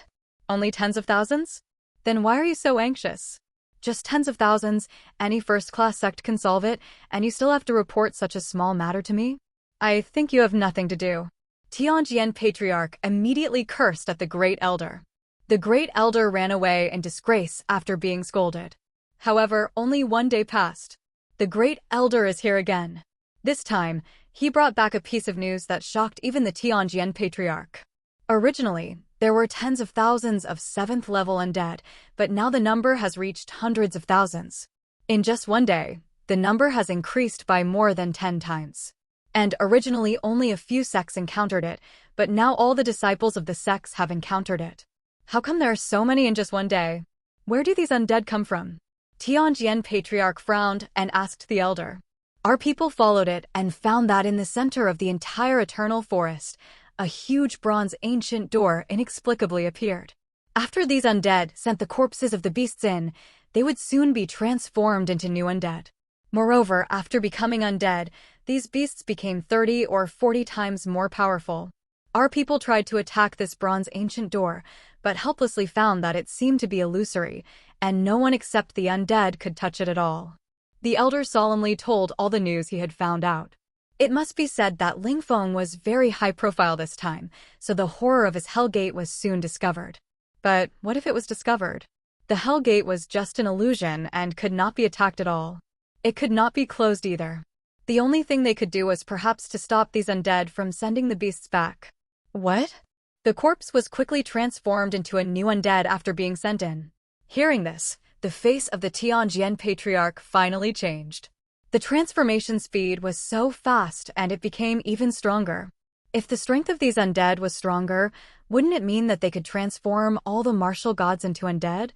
Only tens of thousands? Then why are you so anxious? Just tens of thousands, any first-class sect can solve it, and you still have to report such a small matter to me? I think you have nothing to do. Tianjian Patriarch immediately cursed at the Great Elder. The Great Elder ran away in disgrace after being scolded. However, only one day passed. The Great Elder is here again. This time, he brought back a piece of news that shocked even the Tianjian Patriarch. Originally, there were tens of thousands of 7th level undead, but now the number has reached hundreds of thousands. In just one day, the number has increased by more than 10 times. And originally only a few sects encountered it, but now all the disciples of the sects have encountered it. How come there are so many in just one day? Where do these undead come from? Tianjian Patriarch frowned and asked the elder. Our people followed it and found that in the center of the entire eternal forest, a huge bronze ancient door inexplicably appeared. After these undead sent the corpses of the beasts in, they would soon be transformed into new undead. Moreover, after becoming undead, these beasts became 30 or 40 times more powerful. Our people tried to attack this bronze ancient door, but helplessly found that it seemed to be illusory, and no one except the undead could touch it at all. The elder solemnly told all the news he had found out. It must be said that Ling Feng was very high profile this time, so the horror of his Hell Gate was soon discovered. But what if it was discovered? The Hell Gate was just an illusion and could not be attacked at all. It could not be closed either. The only thing they could do was perhaps to stop these undead from sending the beasts back. What? The corpse was quickly transformed into a new undead after being sent in. Hearing this, the face of the Tianjian Patriarch finally changed. The transformation speed was so fast and it became even stronger. If the strength of these undead was stronger, wouldn't it mean that they could transform all the martial gods into undead?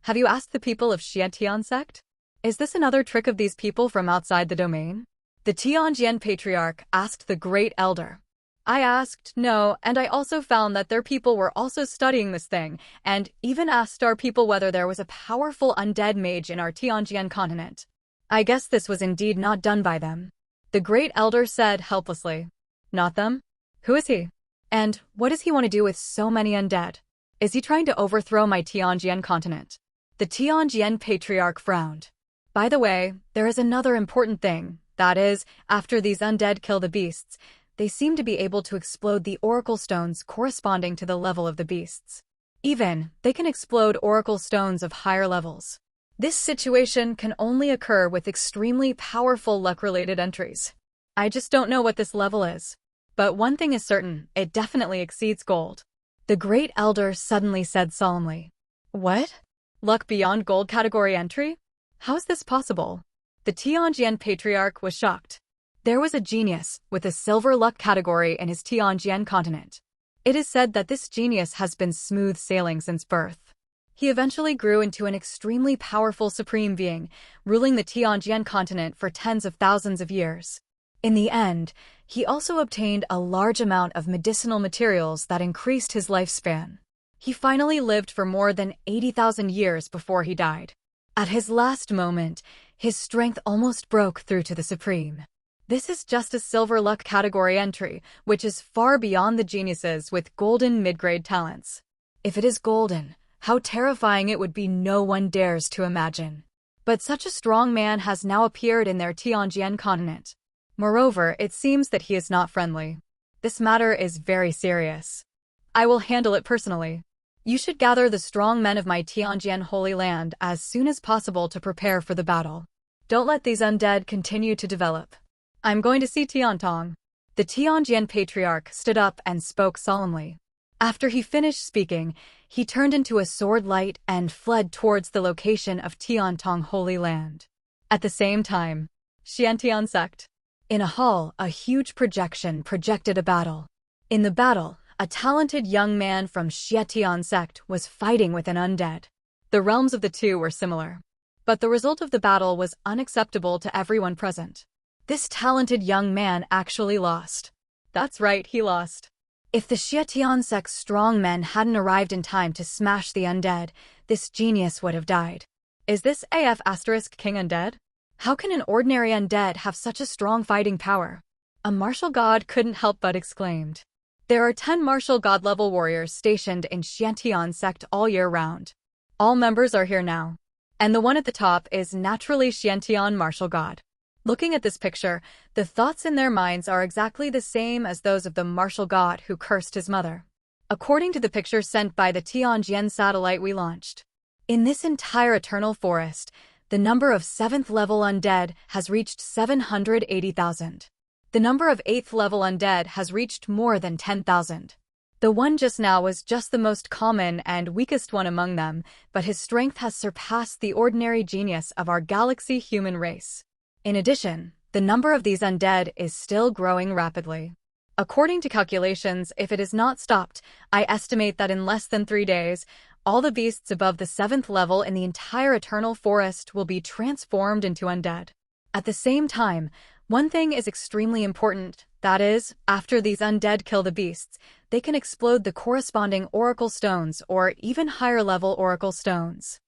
Have you asked the people of Xietian sect? Is this another trick of these people from outside the domain? The Tianjian Patriarch asked the Great Elder. I asked, no, and I also found that their people were also studying this thing, and even asked our people whether there was a powerful undead mage in our Tianjian continent. I guess this was indeed not done by them. The Great Elder said helplessly. Not them? Who is he? And what does he want to do with so many undead? Is he trying to overthrow my Tianjian continent? The Tianjian Patriarch frowned. By the way, there is another important thing. That is, after these undead kill the beasts, they seem to be able to explode the oracle stones corresponding to the level of the beasts. Even, they can explode oracle stones of higher levels. This situation can only occur with extremely powerful luck-related entries. I just don't know what this level is. But one thing is certain, it definitely exceeds gold. The Great Elder suddenly said solemnly. What? Luck beyond gold category entry? How is this possible? The Tianjian Patriarch was shocked. There was a genius with a silver luck category in his Tianjian continent. It is said that this genius has been smooth sailing since birth. He eventually grew into an extremely powerful supreme being, ruling the Tianjian continent for tens of thousands of years. In the end, he also obtained a large amount of medicinal materials that increased his lifespan. He finally lived for more than 80,000 years before he died. At his last moment, his strength almost broke through to the supreme. This is just a silver luck category entry, which is far beyond the geniuses with golden mid-grade talents. If it is golden, how terrifying it would be no one dares to imagine. But such a strong man has now appeared in their Tianjian continent. Moreover, it seems that he is not friendly. This matter is very serious. I will handle it personally. You should gather the strong men of my Tianjian Holy Land as soon as possible to prepare for the battle. Don't let these undead continue to develop. I'm going to see Tiantong. The Tianjian Patriarch stood up and spoke solemnly. After he finished speaking, he turned into a sword light and fled towards the location of Tiantong Holy Land. At the same time, Xiantian sect. In a hall, a huge projection projected a battle. In the battle, a talented young man from Xietian sect was fighting with an undead. The realms of the two were similar. But the result of the battle was unacceptable to everyone present. This talented young man actually lost. That's right, he lost. If the Xietian sect's strong men hadn't arrived in time to smash the undead, this genius would have died. Is this AF * King Undead? How can an ordinary undead have such a strong fighting power? A martial god couldn't help but exclaimed. There are 10 martial god level warriors stationed in Xietian sect all year round. All members are here now. And the one at the top is naturally Xiantian martial god. Looking at this picture, the thoughts in their minds are exactly the same as those of the martial god who cursed his mother. According to the picture sent by the Tianjin satellite we launched. In this entire eternal forest, the number of 7th level undead has reached 780,000. The number of 8th level undead has reached more than 10,000. The one just now was just the most common and weakest one among them, but his strength has surpassed the ordinary genius of our galaxy human race. In addition, the number of these undead is still growing rapidly. According to calculations, if it is not stopped, I estimate that in less than 3 days, all the beasts above the 7th level in the entire eternal forest will be transformed into undead. At the same time, one thing is extremely important, that is, after these undead kill the beasts, they can explode the corresponding oracle stones or even higher-level oracle stones.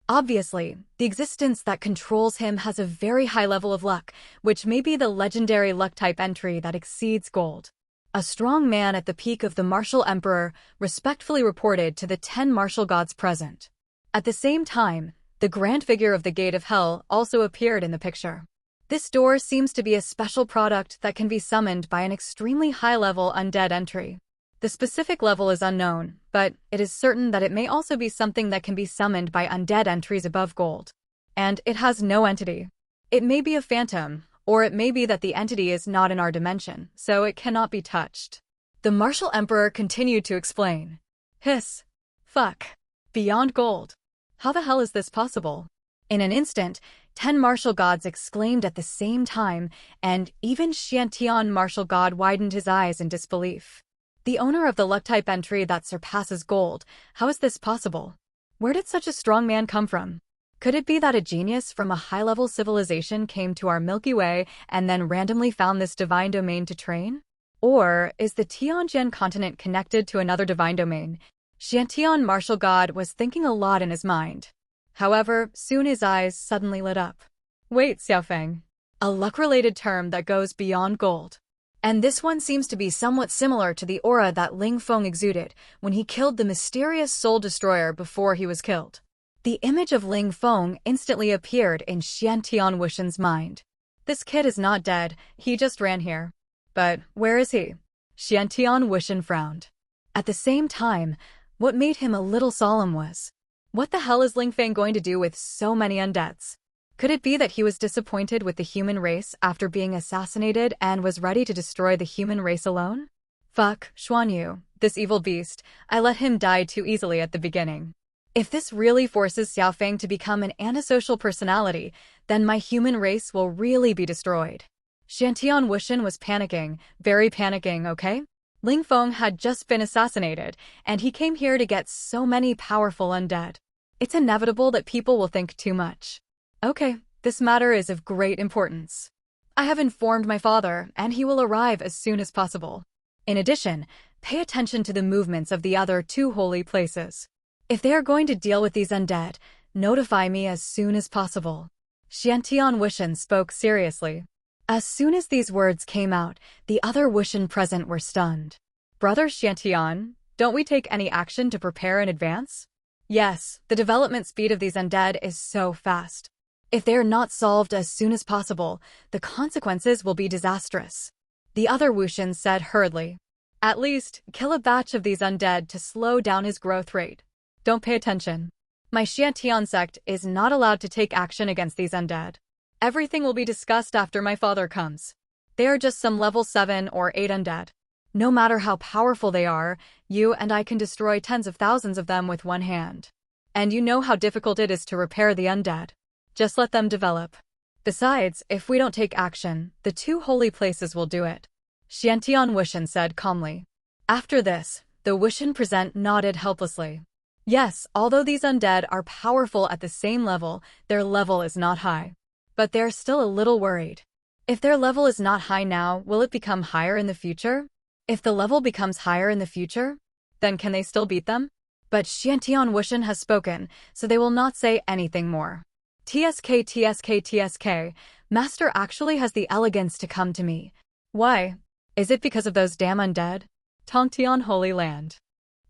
Obviously, the existence that controls him has a very high level of luck, which may be the legendary luck-type entry that exceeds gold. A strong man at the peak of the martial emperor respectfully reported to the 10 martial gods present. At the same time, the grand figure of the Gate of Hell also appeared in the picture. This door seems to be a special product that can be summoned by an extremely high-level undead entry. The specific level is unknown, but it is certain that it may also be something that can be summoned by undead entries above gold. And it has no entity. It may be a phantom, or it may be that the entity is not in our dimension, so it cannot be touched. The martial emperor continued to explain. Hiss. Fuck. Beyond gold. How the hell is this possible? In an instant, 10 martial gods exclaimed at the same time, and even Xiantian martial god widened his eyes in disbelief. The owner of the luck-type entry that surpasses gold, how is this possible? Where did such a strong man come from? Could it be that a genius from a high-level civilization came to our Milky Way and then randomly found this divine domain to train? Or is the Tianjin continent connected to another divine domain? Xiantian martial god was thinking a lot in his mind. However, soon his eyes suddenly lit up. Wait, Xiaofeng. A luck-related term that goes beyond gold. And this one seems to be somewhat similar to the aura that Ling Feng exuded when he killed the mysterious soul destroyer before he was killed. The image of Ling Feng instantly appeared in Xiantian Wushen's mind. This kid is not dead, he just ran here. But where is he? Xiantian Wushen frowned. At the same time, what made him a little solemn was, what the hell is Ling Feng going to do with so many undeads? Could it be that he was disappointed with the human race after being assassinated and was ready to destroy the human race alone? Fuck, Xuanyu, this evil beast, I let him die too easily at the beginning. If this really forces Xiaofeng to become an antisocial personality, then my human race will really be destroyed. Xiantian Wushen was panicking, very panicking, okay? Ling Feng had just been assassinated, and he came here to get so many powerful undead. It's inevitable that people will think too much. Okay, this matter is of great importance. I have informed my father, and he will arrive as soon as possible. In addition, pay attention to the movements of the other 2 holy places. If they are going to deal with these undead, notify me as soon as possible. Xiantian Wushen spoke seriously. As soon as these words came out, the other Wushen present were stunned. Brother Xiantian, don't we take any action to prepare in advance? Yes, the development speed of these undead is so fast. If they are not solved as soon as possible, the consequences will be disastrous. The other Wushen said hurriedly. At least, kill a batch of these undead to slow down his growth rate. Don't pay attention. My Xiantian sect is not allowed to take action against these undead. Everything will be discussed after my father comes. They are just some level 7 or 8 undead. No matter how powerful they are, you and I can destroy tens of thousands of them with one hand. And you know how difficult it is to repair the undead. Just let them develop. Besides, if we don't take action, the 2 holy places will do it. Xiantian Wushen said calmly. After this, the Wushen present nodded helplessly. Yes, although these undead are powerful at the same level, their level is not high. But they're still a little worried. If their level is not high now, will it become higher in the future? If the level becomes higher in the future, then can they still beat them? But Xiantian Wushen has spoken, so they will not say anything more. TSK TSK TSK, Master actually has the elegance to come to me. Why? Is it because of those damn undead? Tongtian Holy Land.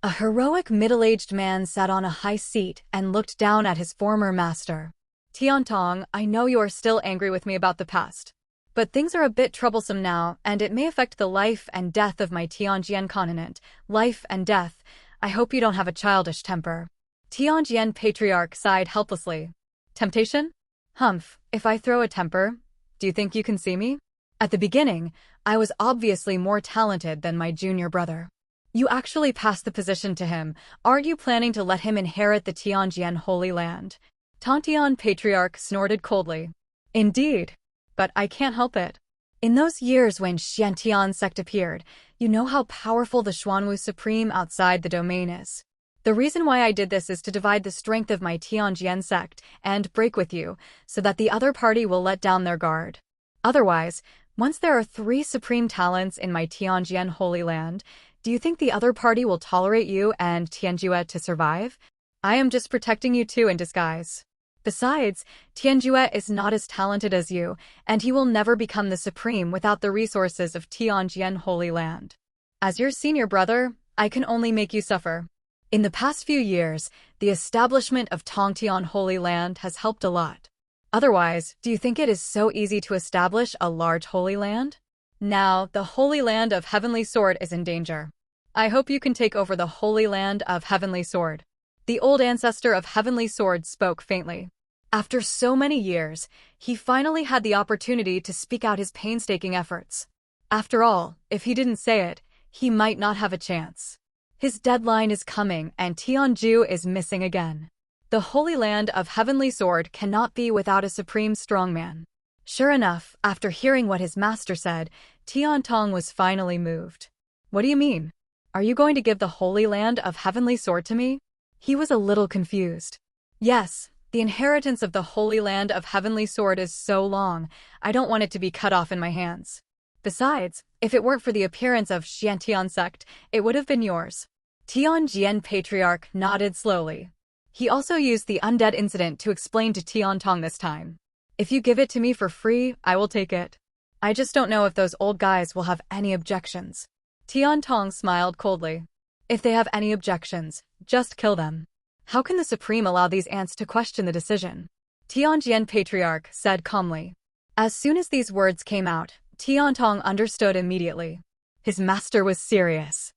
A heroic middle-aged man sat on a high seat and looked down at his former master. Tong, I know you are still angry with me about the past. But things are a bit troublesome now, and it may affect the life and death of my Tianjian continent. Life and death. I hope you don't have a childish temper. Tianjian Patriarch sighed helplessly. Temptation? Humph, if I throw a temper, do you think you can see me? At the beginning, I was obviously more talented than my junior brother. You actually passed the position to him. Aren't you planning to let him inherit the Tianjian Holy Land? Tianjian Patriarch snorted coldly. Indeed. But I can't help it. In those years when Xiantian sect appeared, you know how powerful the Xuanwu Supreme outside the domain is. The reason why I did this is to divide the strength of my Tianjian sect and break with you, so that the other party will let down their guard. Otherwise, once there are 3 supreme talents in my Tianjian Holy Land, do you think the other party will tolerate you and Tianjue to survive? I am just protecting you two in disguise. Besides, Tianjue is not as talented as you, and he will never become the supreme without the resources of Tianjian Holy Land. As your senior brother, I can only make you suffer. In the past few years, the establishment of Tongtian Holy Land has helped a lot. Otherwise, do you think it is so easy to establish a large Holy Land? Now, the Holy Land of Heavenly Sword is in danger. I hope you can take over the Holy Land of Heavenly Sword. The old ancestor of Heavenly Sword spoke faintly. After so many years, he finally had the opportunity to speak out his painstaking efforts. After all, if he didn't say it, he might not have a chance. His deadline is coming and Tianju is missing again. The Holy Land of Heavenly Sword cannot be without a supreme strongman. Sure enough, after hearing what his master said, Tong was finally moved. What do you mean? Are you going to give the Holy Land of Heavenly Sword to me? He was a little confused. Yes, the inheritance of the Holy Land of Heavenly Sword is so long, I don't want it to be cut off in my hands. Besides, if it weren't for the appearance of Xiantian sect, it would have been yours. Tianjian Patriarch nodded slowly. He also used the undead incident to explain to Tong this time. If you give it to me for free, I will take it. I just don't know if those old guys will have any objections. Tong smiled coldly. If they have any objections, just kill them. How can the Supreme allow these ants to question the decision? Tianjian Patriarch said calmly. As soon as these words came out, Tong understood immediately. His master was serious.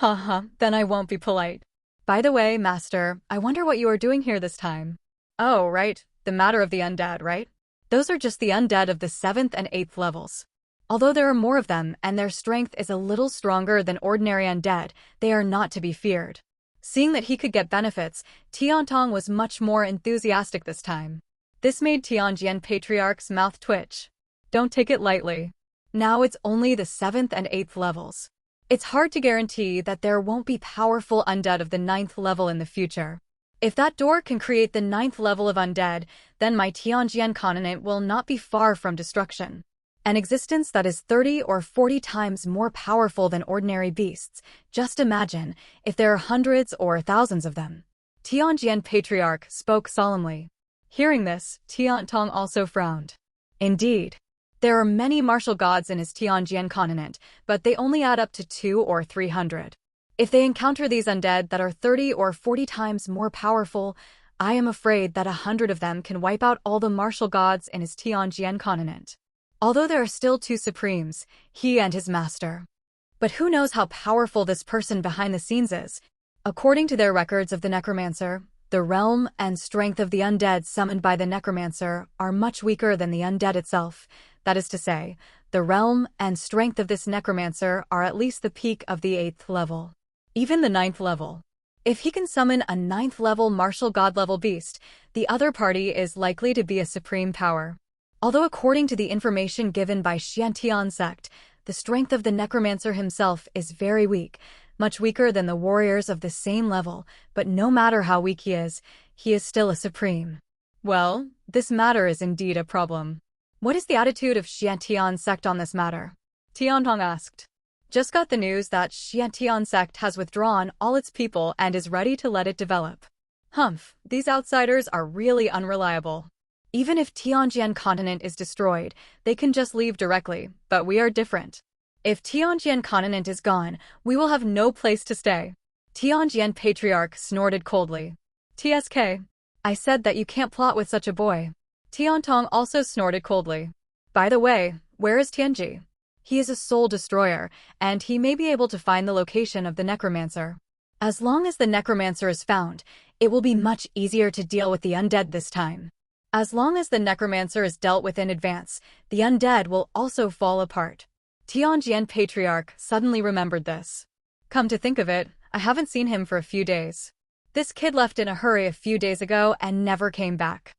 Then I won't be polite. By the way, master, I wonder what you are doing here this time. Oh, right, the matter of the undead, right? Those are just the undead of the 7th and 8th levels. Although there are more of them and their strength is a little stronger than ordinary undead, they are not to be feared. Seeing that he could get benefits, Tong was much more enthusiastic this time. This made Tianjian Patriarch's mouth twitch. Don't take it lightly. Now it's only the 7th and 8th levels. It's hard to guarantee that there won't be powerful undead of the 9th level in the future. If that door can create the 9th level of undead, then my Tianjian continent will not be far from destruction. An existence that is 30 or 40 times more powerful than ordinary beasts. Just imagine if there are hundreds or thousands of them. Tianjian Patriarch spoke solemnly. Hearing this, Tong also frowned. Indeed, there are many martial gods in his Tianjian continent, but they only add up to 200 or 300. If they encounter these undead that are 30 or 40 times more powerful, I am afraid that 100 of them can wipe out all the martial gods in his Tianjian continent. Although there are still 2 supremes, he and his master. But who knows how powerful this person behind the scenes is? According to their records of the necromancer, the realm and strength of the undead summoned by the necromancer are much weaker than the undead itself. That is to say, the realm and strength of this necromancer are at least the peak of the 8th level. Even the 9th level. If he can summon a 9th level martial god level beast, the other party is likely to be a supreme power. Although according to the information given by Xiantian sect, the strength of the necromancer himself is very weak, much weaker than the warriors of the same level, but no matter how weak he is still a supreme. Well, this matter is indeed a problem. What is the attitude of Xiantian sect on this matter? Tong asked. Just got the news that Xiantian sect has withdrawn all its people and is ready to let it develop. Humph, these outsiders are really unreliable. Even if Tianjian continent is destroyed, they can just leave directly, but we are different. If Tianjian continent is gone, we will have no place to stay. Tianjian Patriarch snorted coldly. TSK. I said that you can't plot with such a boy. Tiantong also snorted coldly. By the way, where is Tianji? He is a soul destroyer, and he may be able to find the location of the necromancer. As long as the necromancer is found, it will be much easier to deal with the undead this time. As long as the necromancer is dealt with in advance, the undead will also fall apart. Tianjian Patriarch suddenly remembered this. Come to think of it, I haven't seen him for a few days. This kid left in a hurry a few days ago and never came back.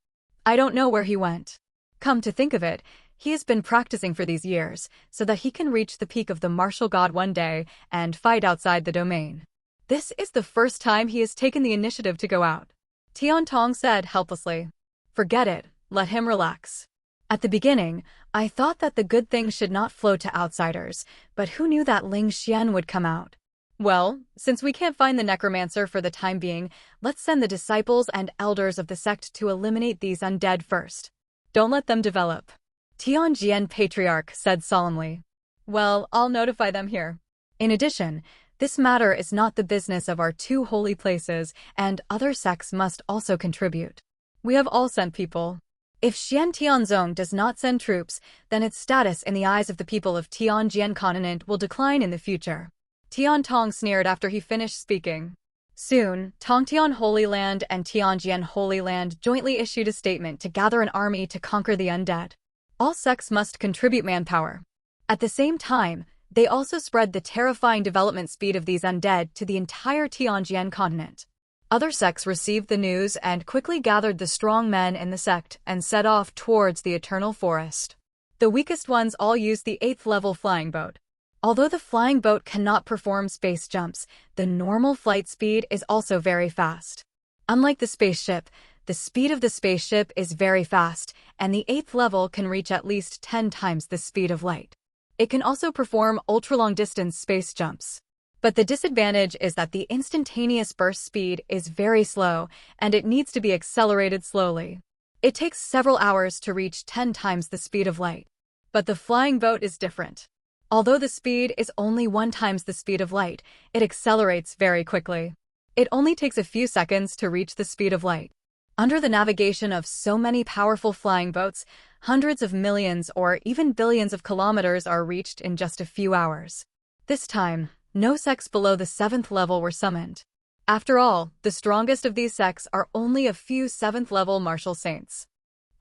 I don't know where he went. Come to think of it, he has been practicing for these years, so that he can reach the peak of the martial god one day and fight outside the domain. This is the first time he has taken the initiative to go out. Tiantong said helplessly. Forget it, let him relax. At the beginning, I thought that the good things should not flow to outsiders, but who knew that Ling Xian would come out? Well, since we can't find the necromancer for the time being, let's send the disciples and elders of the sect to eliminate these undead first. Don't let them develop. Tianjian Patriarch said solemnly. Well, I'll notify them here. In addition, this matter is not the business of our two holy places, and other sects must also contribute. We have all sent people. If Xian Tianzong does not send troops, then its status in the eyes of the people of Tianjian continent will decline in the future. Tiantong sneered after he finished speaking. Soon, Tongtian Holy Land and Tianjian Holy Land jointly issued a statement to gather an army to conquer the undead. All sects must contribute manpower. At the same time, they also spread the terrifying development speed of these undead to the entire Tianjian continent. Other sects received the news and quickly gathered the strong men in the sect and set off towards the Eternal Forest. The weakest ones all used the 8th level flying boat. Although the flying boat cannot perform space jumps, the normal flight speed is also very fast. Unlike the spaceship, the speed of the spaceship is very fast, and the 8th level can reach at least 10 times the speed of light. It can also perform ultra-long-distance space jumps. But the disadvantage is that the instantaneous burst speed is very slow, and it needs to be accelerated slowly. It takes several hours to reach 10 times the speed of light. But the flying boat is different. Although the speed is only 1 times the speed of light, it accelerates very quickly. It only takes a few seconds to reach the speed of light. Under the navigation of so many powerful flying boats, hundreds of millions or even billions of kilometers are reached in just a few hours. This time, no sects below the 7th level were summoned. After all, the strongest of these sects are only a few 7th level martial saints.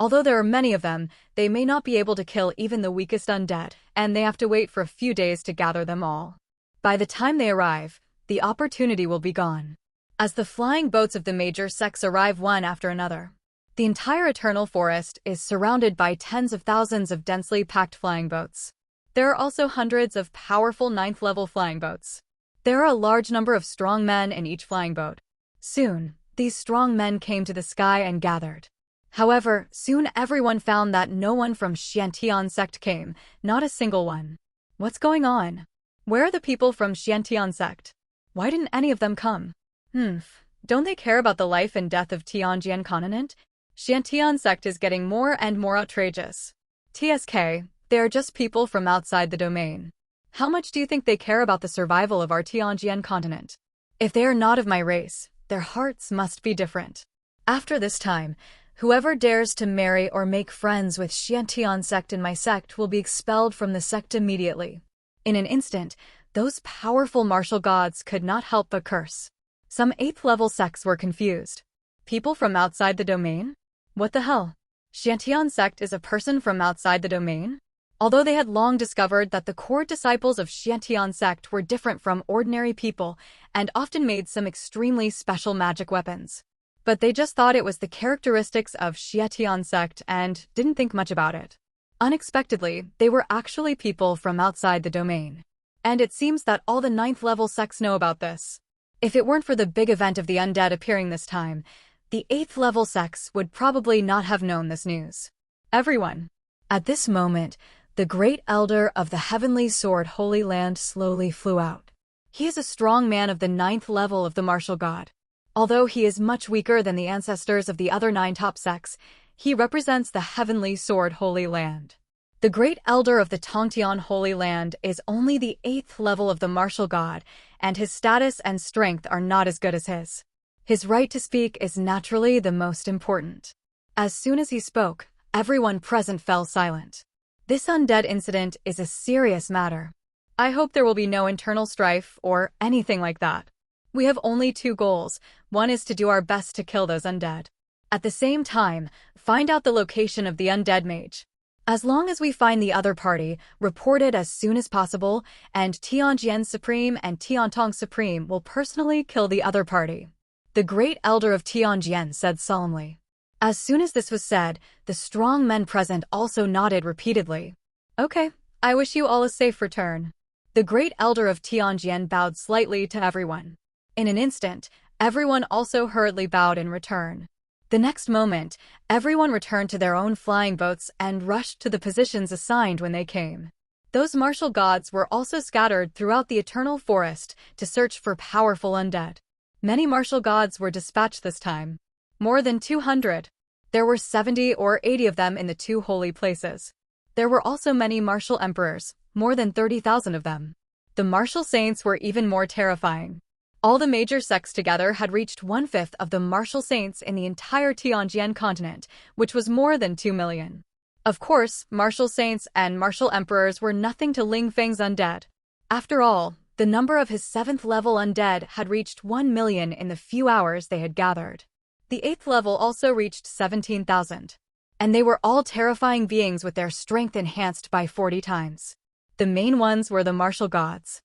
Although there are many of them, they may not be able to kill even the weakest undead, and they have to wait for a few days to gather them all. By the time they arrive, the opportunity will be gone. As the flying boats of the major sects arrive one after another, the entire Eternal Forest is surrounded by tens of thousands of densely packed flying boats. There are also hundreds of powerful 9th level flying boats. There are a large number of strong men in each flying boat. Soon, these strong men came to the sky and gathered. However, soon everyone found that no one from Xiantian sect came, not a single one. What's going on? Where are the people from Xiantian sect? Why didn't any of them come? Don't they care about the life and death of Tianjian continent? Xiantian sect is getting more and more outrageous. TSK, they are just people from outside the domain. How much do you think they care about the survival of our Tianjian continent? If they are not of my race, their hearts must be different. After this time, whoever dares to marry or make friends with Xiantian sect in my sect will be expelled from the sect immediately. In an instant, those powerful martial gods could not help but curse. Some 8th level sects were confused. People from outside the domain? What the hell? Xiantian sect is a person from outside the domain? Although they had long discovered that the core disciples of Xiantian sect were different from ordinary people and often made some extremely special magic weapons. But they just thought it was the characteristics of Xiantian sect and didn't think much about it. Unexpectedly, they were actually people from outside the domain. And it seems that all the 9th level sects know about this. If it weren't for the big event of the undead appearing this time, the 8th level sects would probably not have known this news. Everyone. At this moment, the great elder of the Heavenly Sword Holy Land slowly flew out. He is a strong man of the 9th level of the martial god. Although he is much weaker than the ancestors of the other 9 top sects, he represents the Heavenly Sword Holy Land. The Great Elder of the Tongtian Holy Land is only the 8th level of the martial god, and his status and strength are not as good as his. His right to speak is naturally the most important. As soon as he spoke, everyone present fell silent. This undead incident is a serious matter. I hope there will be no internal strife or anything like that. We have only two goals. One is to do our best to kill those undead. At the same time, find out the location of the undead mage. As long as we find the other party, report it as soon as possible, and Tianjian Supreme and Tiantong Supreme will personally kill the other party. The Great Elder of Tianjian said solemnly. As soon as this was said, the strong men present also nodded repeatedly. Okay, I wish you all a safe return. The Great Elder of Tianjian bowed slightly to everyone. In an instant, everyone also hurriedly bowed in return. The next moment, everyone returned to their own flying boats and rushed to the positions assigned when they came. Those martial gods were also scattered throughout the eternal forest to search for powerful undead. Many martial gods were dispatched this time. More than 200. There were 70 or 80 of them in the two holy places. There were also many martial emperors, more than 30,000 of them. The martial saints were even more terrifying. All the major sects together had reached 1/5 of the martial saints in the entire Tianjian continent, which was more than 2 million. Of course, martial saints and martial emperors were nothing to Ling Feng's undead. After all, the number of his 7th level undead had reached 1 million in the few hours they had gathered. The 8th level also reached 17,000. And they were all terrifying beings with their strength enhanced by 40 times. The main ones were the martial gods.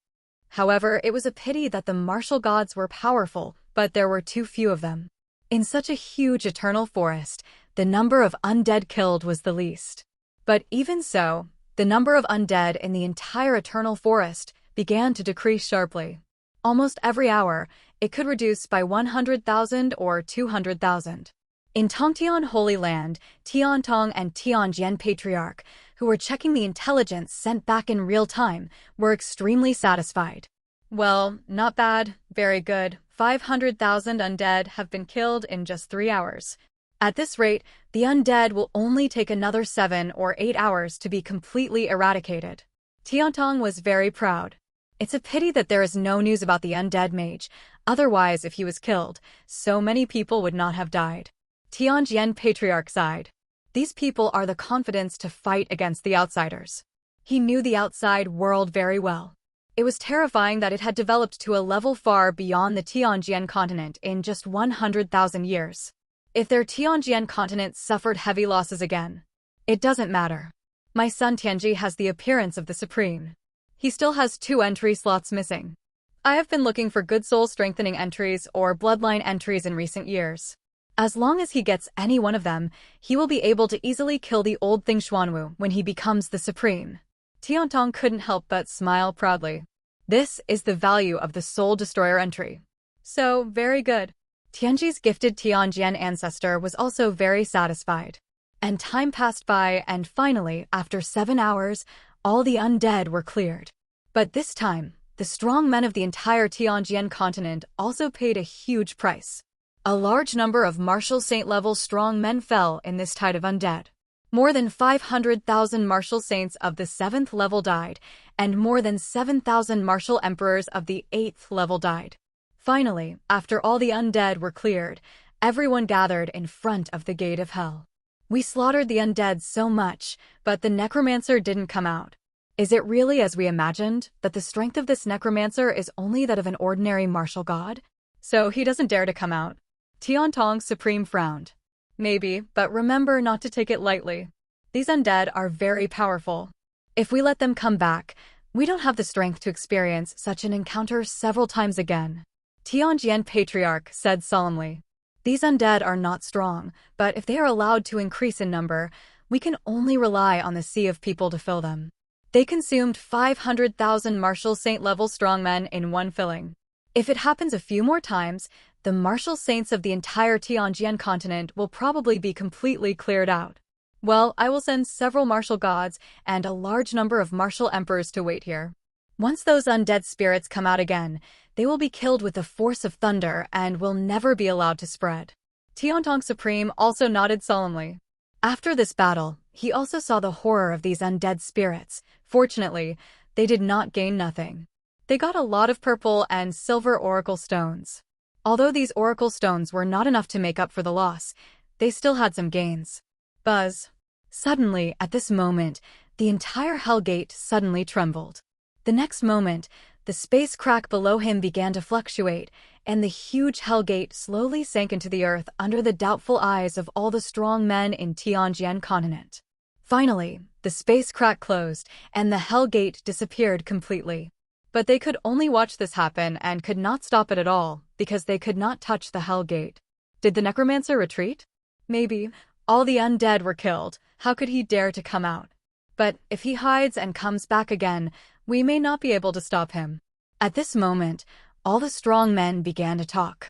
However, it was a pity that the martial gods were powerful, but there were too few of them. In such a huge eternal forest, the number of undead killed was the least. But even so, the number of undead in the entire eternal forest began to decrease sharply. Almost every hour, it could reduce by 100,000 or 200,000. In Tongtian Holy Land, Tiantong and Tianjian Patriarch, who were checking the intelligence sent back in real time, were extremely satisfied. Well, not bad, very good. 500,000 undead have been killed in just 3 hours. At this rate, the undead will only take another 7 or 8 hours to be completely eradicated. Tiantong was very proud. It's a pity that there is no news about the undead mage. Otherwise, if he was killed, so many people would not have died. Tianjian Patriarch sighed. These people are the confidence to fight against the outsiders. He knew the outside world very well. It was terrifying that it had developed to a level far beyond the Tianjian continent in just 100,000 years. If their Tianjian continent suffered heavy losses again, it doesn't matter. My son Tianji has the appearance of the Supreme. He still has 2 entry slots missing. I have been looking for good soul-strengthening entries or bloodline entries in recent years. As long as he gets any one of them, he will be able to easily kill the old thing Xuanwu when he becomes the Supreme. Tiantong couldn't help but smile proudly. This is the value of the Soul Destroyer entry. So, very good. Tianji's gifted Tianjian ancestor was also very satisfied. And time passed by, and finally, after 7 hours, all the undead were cleared. But this time, the strong men of the entire Tianjian continent also paid a huge price. A large number of martial saint-level strong men fell in this tide of undead. More than 500,000 martial saints of the 7th level died, and more than 7,000 martial emperors of the 8th level died. Finally, after all the undead were cleared, everyone gathered in front of the gate of hell. We slaughtered the undead so much, but the necromancer didn't come out. Is it really as we imagined, that the strength of this necromancer is only that of an ordinary martial god? So he doesn't dare to come out. Tiantong Supreme frowned. Maybe, but remember not to take it lightly. These undead are very powerful. If we let them come back, we don't have the strength to experience such an encounter several times again. Tianjian Patriarch said solemnly. These undead are not strong, but if they are allowed to increase in number, we can only rely on the sea of people to fill them. They consumed 500,000 martial saint-level strongmen in one filling. If it happens a few more times, the martial saints of the entire Tianjian continent will probably be completely cleared out. Well, I will send several martial gods and a large number of martial emperors to wait here. Once those undead spirits come out again, they will be killed with the force of thunder and will never be allowed to spread. Tiantong Supreme also nodded solemnly. After this battle, He also saw the horror of these undead spirits. Fortunately, they did not gain nothing. They got a lot of purple and silver oracle stones. Although these oracle stones were not enough to make up for the loss, they still had some gains. Buzz. Suddenly, at this moment, the entire Hellgate suddenly trembled. The next moment, the space crack below him began to fluctuate, and the huge Hellgate slowly sank into the earth under the doubtful eyes of all the strong men in Tianjian continent. Finally, the space crack closed, and the Hellgate disappeared completely. But they could only watch this happen and could not stop it at all, because they could not touch the Hellgate. Did the necromancer retreat? Maybe. All the undead were killed. How could he dare to come out? But if he hides and comes back again, we may not be able to stop him. At this moment, all the strong men began to talk.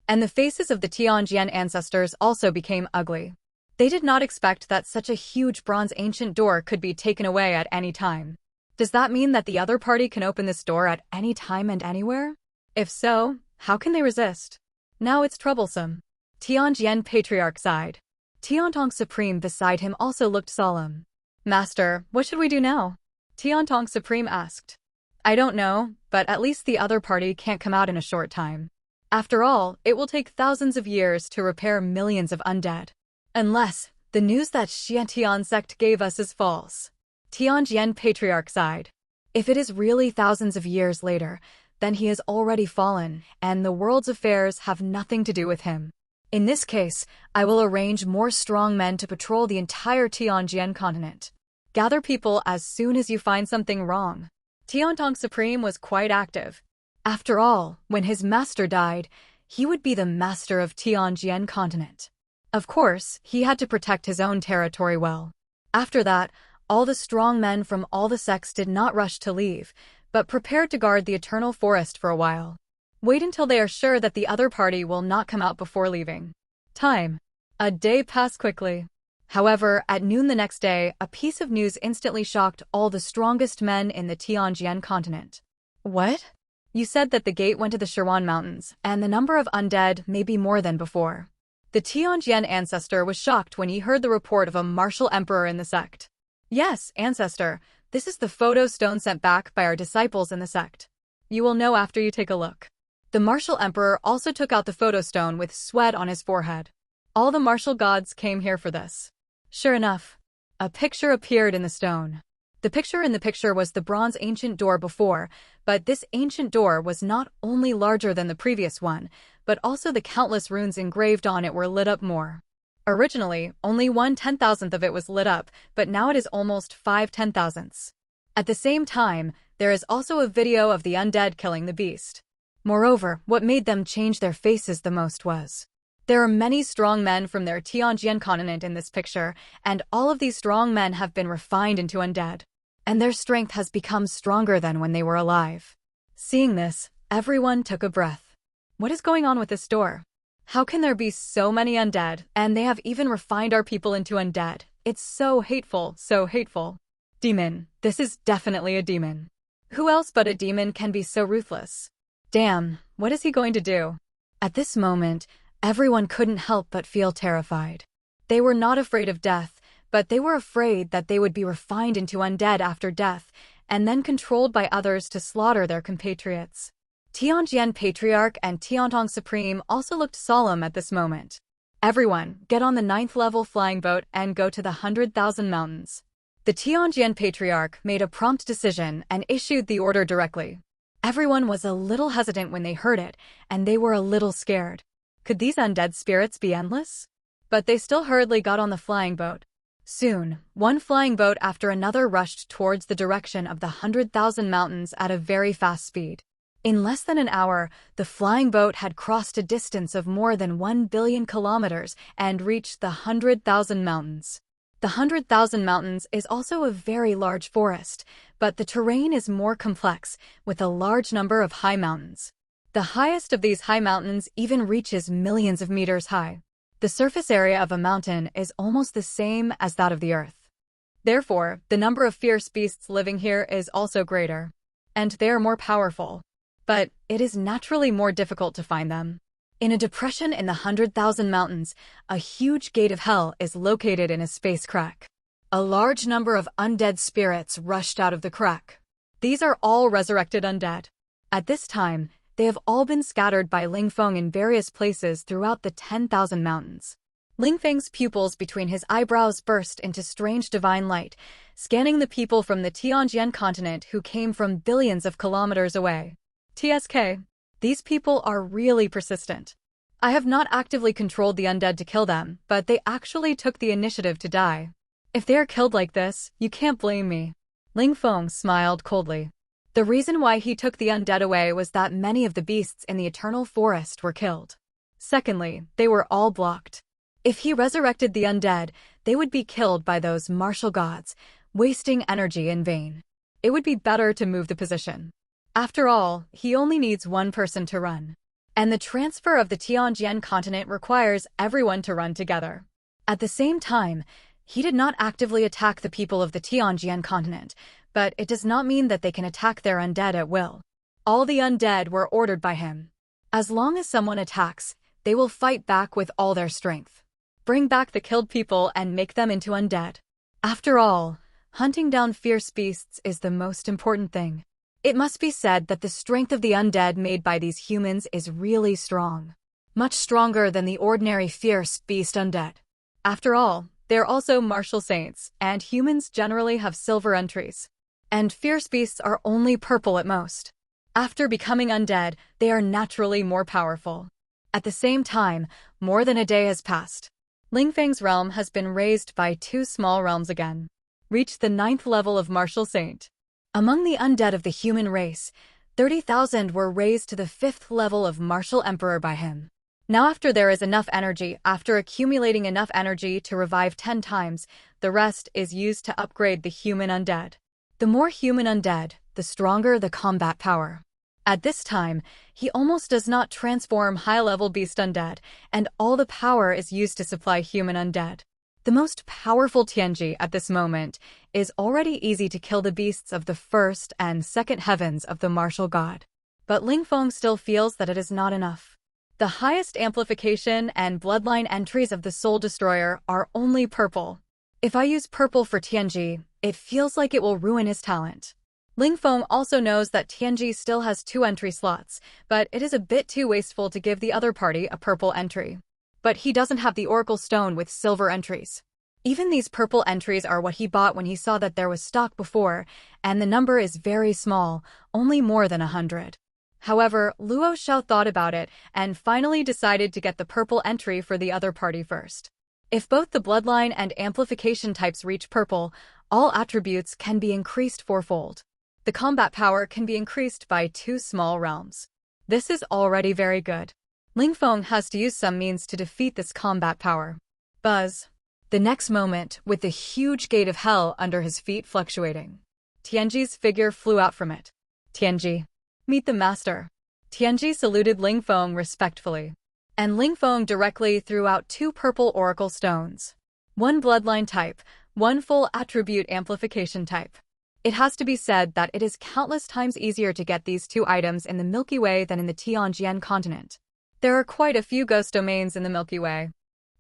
And the faces of the Tianjian ancestors also became ugly. They did not expect that such a huge bronze ancient door could be taken away at any time. Does that mean that the other party can open this door at any time and anywhere? If so, how can they resist? Now it's troublesome. Tianjian Patriarch sighed. Tiantong Supreme beside him also looked solemn. Master, what should we do now? Tiantong Supreme asked. I don't know, but at least the other party can't come out in a short time. After all, it will take thousands of years to repair millions of undead. Unless the news that Xiantian sect gave us is false. Tianjian Patriarch sighed. If it is really thousands of years later, then he has already fallen, and the world's affairs have nothing to do with him. In this case, I will arrange more strong men to patrol the entire Tianjian continent. Gather people as soon as you find something wrong. Tiantong Supreme was quite active. After all, when his master died, he would be the master of Tianjian continent. Of course, he had to protect his own territory well. After that, all the strong men from all the sects did not rush to leave, but prepared to guard the eternal forest for a while. Wait until they are sure that the other party will not come out before leaving. Time. A day passed quickly. However, at noon the next day, a piece of news instantly shocked all the strongest men in the Tianjian continent. What? You said that the gate went to the Shirwan Mountains, and the number of undead may be more than before. The Tianjian ancestor was shocked when he heard the report of a martial emperor in the sect. Yes, ancestor, this is the photo stone sent back by our disciples in the sect. You will know after you take a look. The martial emperor also took out the photo stone with sweat on his forehead. All the martial gods came here for this. Sure enough, a picture appeared in the stone. The picture in the picture was the bronze ancient door before, but this ancient door was not only larger than the previous one, but also the countless runes engraved on it were lit up more. Originally, only 1/10,000th of it was lit up, but now it is almost 5/10,000ths. At the same time, there is also a video of the undead killing the beast. Moreover, what made them change their faces the most was there are many strong men from their Tianjian continent in this picture, and all of these strong men have been refined into undead, and their strength has become stronger than when they were alive. Seeing this, everyone took a breath. What is going on with this door? How can there be so many undead, and they have even refined our people into undead? It's so hateful, so hateful. Demon. This is definitely a demon. Who else but a demon can be so ruthless? Damn, what is he going to do? At this moment, everyone couldn't help but feel terrified. They were not afraid of death, but they were afraid that they would be refined into undead after death, and then controlled by others to slaughter their compatriots. Tianjian Patriarch and Tiantong Supreme also looked solemn at this moment. Everyone, get on the 9th level flying boat and go to the 100,000 mountains. The Tianjian Patriarch made a prompt decision and issued the order directly. Everyone was a little hesitant when they heard it, and they were a little scared. Could these undead spirits be endless? But they still hurriedly got on the flying boat. Soon, one flying boat after another rushed towards the direction of the 100,000 mountains at a very fast speed. In less than an hour, the flying boat had crossed a distance of more than 1 billion kilometers and reached the 100,000 mountains. The 100,000 mountains is also a very large forest, but the terrain is more complex, with a large number of high mountains. The highest of these high mountains even reaches millions of meters high. The surface area of a mountain is almost the same as that of the Earth. Therefore, the number of fierce beasts living here is also greater, and they are more powerful. But it is naturally more difficult to find them. In a depression in the 100,000 mountains, a huge gate of hell is located in a space crack. A large number of undead spirits rushed out of the crack. These are all resurrected undead. At this time, they have all been scattered by Ling Feng in various places throughout the 10,000 mountains. Ling Feng's pupils between his eyebrows burst into strange divine light, scanning the people from the Tianjian continent who came from billions of kilometers away. TSK. These people are really persistent. I have not actively controlled the undead to kill them, but they actually took the initiative to die. If they are killed like this, you can't blame me. Ling Feng smiled coldly. The reason why he took the undead away was that many of the beasts in the Eternal Forest were killed. Secondly, they were all blocked. If he resurrected the undead, they would be killed by those martial gods, wasting energy in vain. It would be better to move the position. After all, he only needs one person to run. And the transfer of the Tianjian continent requires everyone to run together. At the same time, he did not actively attack the people of the Tianjian continent, but it does not mean that they can attack their undead at will. All the undead were ordered by him. As long as someone attacks, they will fight back with all their strength. Bring back the killed people and make them into undead. After all, hunting down fierce beasts is the most important thing. It must be said that the strength of the undead made by these humans is really strong. Much stronger than the ordinary fierce beast undead. After all, they're also martial saints, and humans generally have silver entries. And fierce beasts are only purple at most. After becoming undead, they are naturally more powerful. At the same time, more than a day has passed. Ling Feng's realm has been raised by 2 small realms again. Reached the 9th level of martial saint. Among the undead of the human race, 30,000 were raised to the 5th level of martial emperor by him. Now after there is enough energy, after accumulating enough energy to revive 10 times, the rest is used to upgrade the human undead. The more human undead, the stronger the combat power. At this time, he almost does not transform high-level beast undead, and all the power is used to supply human undead. The most powerful Tianji at this moment is already easy to kill the beasts of the 1st and 2nd heavens of the martial god. But Ling Feng still feels that it is not enough. The highest amplification and bloodline entries of the Soul Destroyer are only purple. If I use purple for Tianji, it feels like it will ruin his talent. Ling Feng also knows that Tianji still has 2 entry slots, but it is a bit too wasteful to give the other party a purple entry. But he doesn't have the Oracle Stone with silver entries. Even these purple entries are what he bought when he saw that there was stock before, and the number is very small, only more than 100. However, Luo Xiao thought about it and finally decided to get the purple entry for the other party first. If both the bloodline and amplification types reach purple, all attributes can be increased 4-fold. The combat power can be increased by 2 small realms. This is already very good. Ling Feng has to use some means to defeat this combat power. Buzz. The next moment, with the huge gate of hell under his feet fluctuating, Tianji's figure flew out from it. Tianji. Meet the master. Tianji saluted Ling Feng respectfully. And Ling Feng directly threw out 2 purple oracle stones. 1 bloodline type, 1 full attribute amplification type. It has to be said that it is countless times easier to get these 2 items in the Milky Way than in the Tianjian continent. There are quite a few ghost domains in the Milky Way.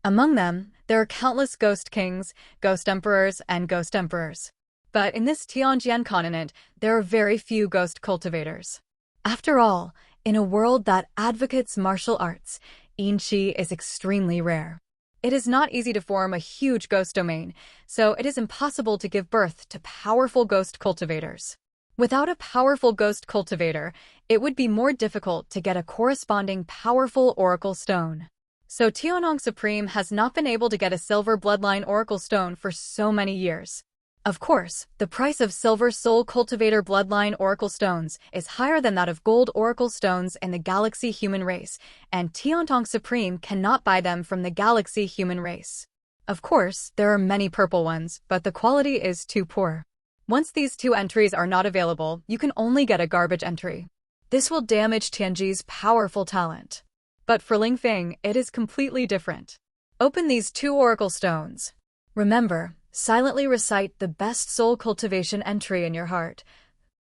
Among them, there are countless ghost kings, ghost emperors, and ghost emperors. But in this Tianjian continent, there are very few ghost cultivators. After all, in a world that advocates martial arts, Yin Qi is extremely rare. It is not easy to form a huge ghost domain, so it is impossible to give birth to powerful ghost cultivators. Without a powerful ghost cultivator, it would be more difficult to get a corresponding powerful oracle stone. So Tianong Supreme has not been able to get a silver bloodline oracle stone for so many years. Of course, the price of silver soul cultivator bloodline oracle stones is higher than that of gold oracle stones in the galaxy human race, and Tianong Supreme cannot buy them from the galaxy human race. Of course, there are many purple ones, but the quality is too poor. Once these 2 entries are not available, you can only get a garbage entry. This will damage Tianji's powerful talent. But for Ling Feng, it is completely different. Open these 2 oracle stones. Remember, silently recite the best soul cultivation entry in your heart.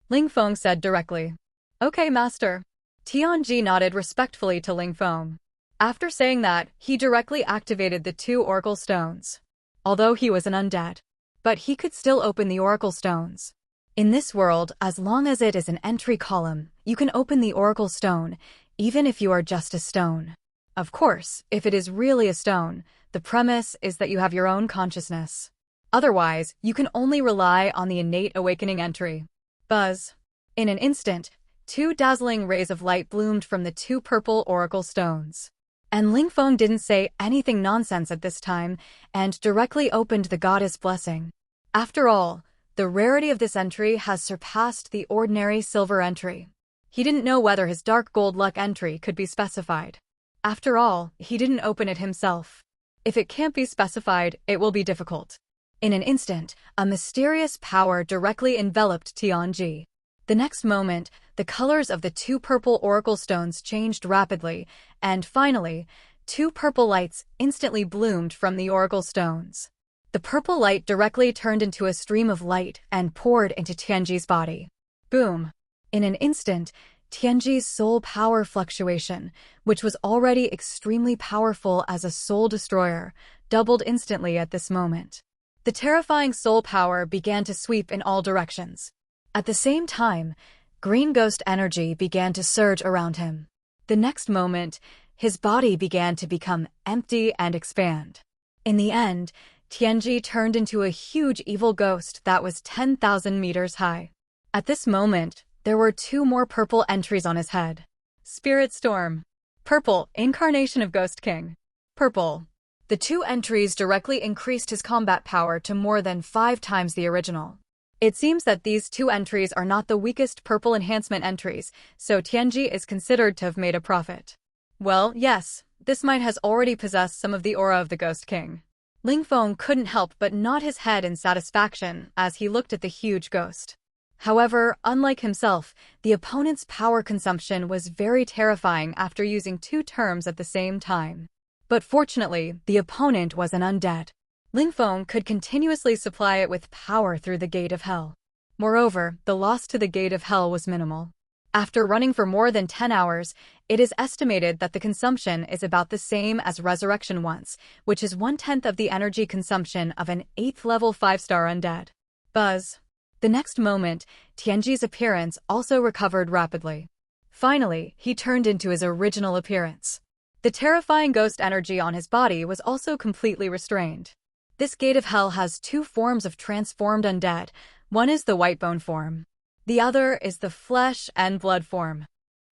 Ling Feng said directly. Okay, master. Tianji nodded respectfully to Ling Feng. After saying that, he directly activated the 2 oracle stones. Although he was an undead, but he could still open the oracle stones. In this world, as long as it is an entry column, you can open the oracle stone, even if you are just a stone. Of course, if it is really a stone, the premise is that you have your own consciousness. Otherwise, you can only rely on the innate awakening entry. Buzz. In an instant, 2 dazzling rays of light bloomed from the 2 purple oracle stones. And Ling Feng didn't say anything nonsense at this time and directly opened the goddess blessing. After all, the rarity of this entry has surpassed the ordinary silver entry. He didn't know whether his dark gold luck entry could be specified. After all, he didn't open it himself. If it can't be specified, it will be difficult. In an instant, a mysterious power directly enveloped Tianji. The next moment, the colors of the 2 purple oracle stones changed rapidly, and finally, 2 purple lights instantly bloomed from the oracle stones. The purple light directly turned into a stream of light and poured into Tianji's body. Boom! In an instant, Tianji's soul power fluctuation, which was already extremely powerful as a soul destroyer, doubled instantly at this moment. The terrifying soul power began to sweep in all directions. At the same time, green ghost energy began to surge around him. The next moment, his body began to become empty and expand. In the end, Tianji turned into a huge evil ghost that was 10,000 meters high. At this moment, there were 2 more purple entries on his head. Spirit Storm. Purple, incarnation of Ghost King. Purple. The 2 entries directly increased his combat power to more than 5 times the original. It seems that these 2 entries are not the weakest purple enhancement entries, so Tianji is considered to have made a profit. Well, yes, this might has already possessed some of the aura of the Ghost King. Ling Feng couldn't help but nod his head in satisfaction as he looked at the huge ghost. However, unlike himself, the opponent's power consumption was very terrifying after using 2 terms at the same time. But fortunately, the opponent was an undead. Ling Feng could continuously supply it with power through the Gate of Hell. Moreover, the loss to the Gate of Hell was minimal. After running for more than 10 hours, it is estimated that the consumption is about the same as Resurrection once, which is 1/10 of the energy consumption of an 8th level 5-star undead. Buzz. The next moment, Tianji's appearance also recovered rapidly. Finally, he turned into his original appearance. The terrifying ghost energy on his body was also completely restrained. This Gate of Hell has 2 forms of transformed undead. One is the white bone form. The other is the flesh and blood form.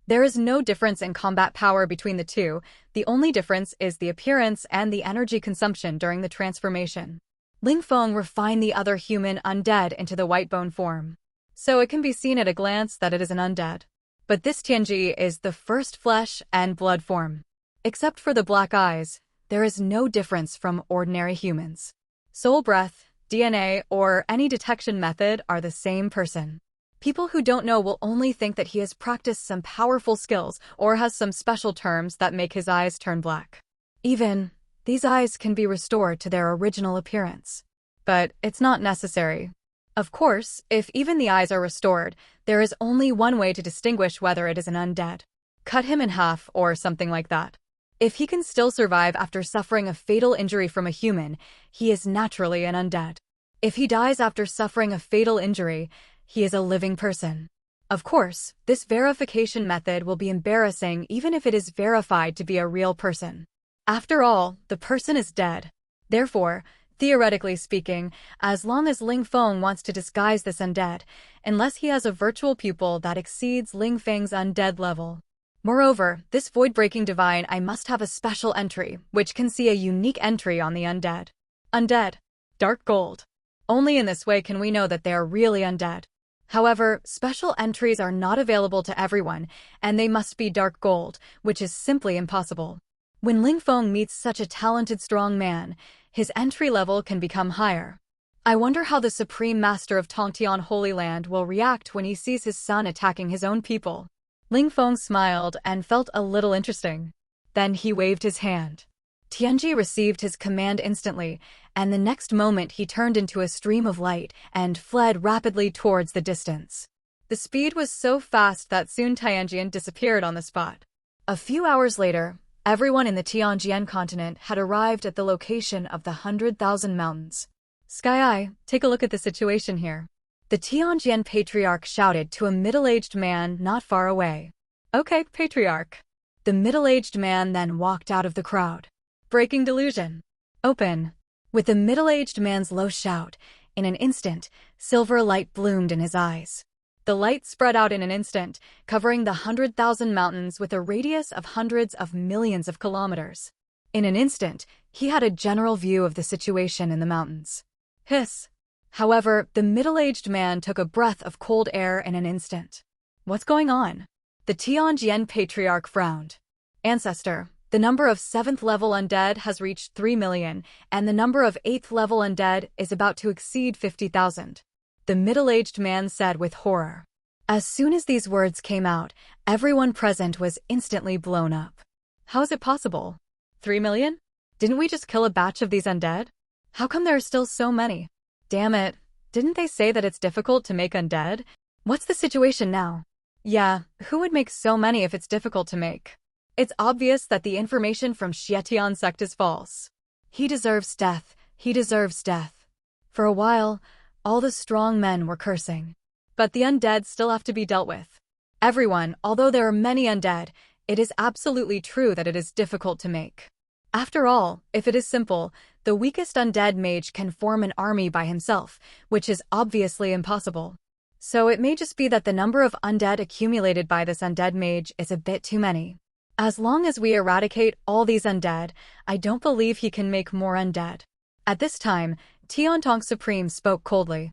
There is no difference in combat power between the 2, the only difference is the appearance and the energy consumption during the transformation. Ling Feng refined the other human undead into the white bone form. So it can be seen at a glance that it is an undead. But this Tianji is the first flesh and blood form. Except for the black eyes, there is no difference from ordinary humans. Soul breath, DNA, or any detection method are the same person. People who don't know will only think that he has practiced some powerful skills or has some special terms that make his eyes turn black. Even, these eyes can be restored to their original appearance. But it's not necessary. Of course, if even the eyes are restored, there is only one way to distinguish whether it is an undead. Cut him in half or something like that. If he can still survive after suffering a fatal injury from a human, he is naturally an undead. If he dies after suffering a fatal injury, he is a living person. Of course, this verification method will be embarrassing even if it is verified to be a real person. After all, the person is dead. Therefore, theoretically speaking, as long as Ling Feng wants to disguise this undead, unless he has a virtual pupil that exceeds Ling Feng's undead level. Moreover, this void-breaking divine eye must have a special entry, which can see a unique entry on the undead. Undead. Dark gold. Only in this way can we know that they are really undead. However, special entries are not available to everyone, and they must be dark gold, which is simply impossible. When Ling Feng meets such a talented strong man, his entry level can become higher. I wonder how the Supreme Master of Tongtian Holy Land will react when he sees his son attacking his own people. Ling Feng smiled and felt a little interesting. Then he waved his hand. Tianji received his command instantly, and the next moment he turned into a stream of light and fled rapidly towards the distance. The speed was so fast that soon Tianjian disappeared on the spot. A few hours later, everyone in the Tianjian continent had arrived at the location of the 100,000 mountains. Sky Eye, take a look at the situation here. The Tianjian Patriarch shouted to a middle-aged man not far away. Okay, Patriarch. The middle-aged man then walked out of the crowd. Breaking delusion. Open. With the middle-aged man's low shout, in an instant, silver light bloomed in his eyes. The light spread out in an instant, covering the 100,000 mountains with a radius of hundreds of millions of kilometers. In an instant, he had a general view of the situation in the mountains. Hiss. However, the middle-aged man took a breath of cold air in an instant. What's going on? The Tianjian Patriarch frowned. Ancestor, the number of 7th-level undead has reached 3 million, and the number of 8th-level undead is about to exceed 50,000. The middle-aged man said with horror. As soon as these words came out, everyone present was instantly blown up. How is it possible? 3 million? Didn't we just kill a batch of these undead? How come there are still so many? Damn it, didn't they say that it's difficult to make undead? What's the situation now? Yeah, who would make so many if it's difficult to make? It's obvious that the information from Xietian sect is false. He deserves death, he deserves death. For a while, all the strong men were cursing. But the undead still have to be dealt with. Everyone, although there are many undead, it is absolutely true that it is difficult to make. After all, if it is simple, the weakest undead mage can form an army by himself, which is obviously impossible. So it may just be that the number of undead accumulated by this undead mage is a bit too many. As long as we eradicate all these undead, I don't believe he can make more undead. At this time, Dao Tong Supreme spoke coldly.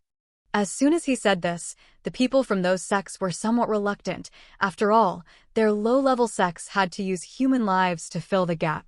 As soon as he said this, the people from those sects were somewhat reluctant. After all, their low-level sects had to use human lives to fill the gap.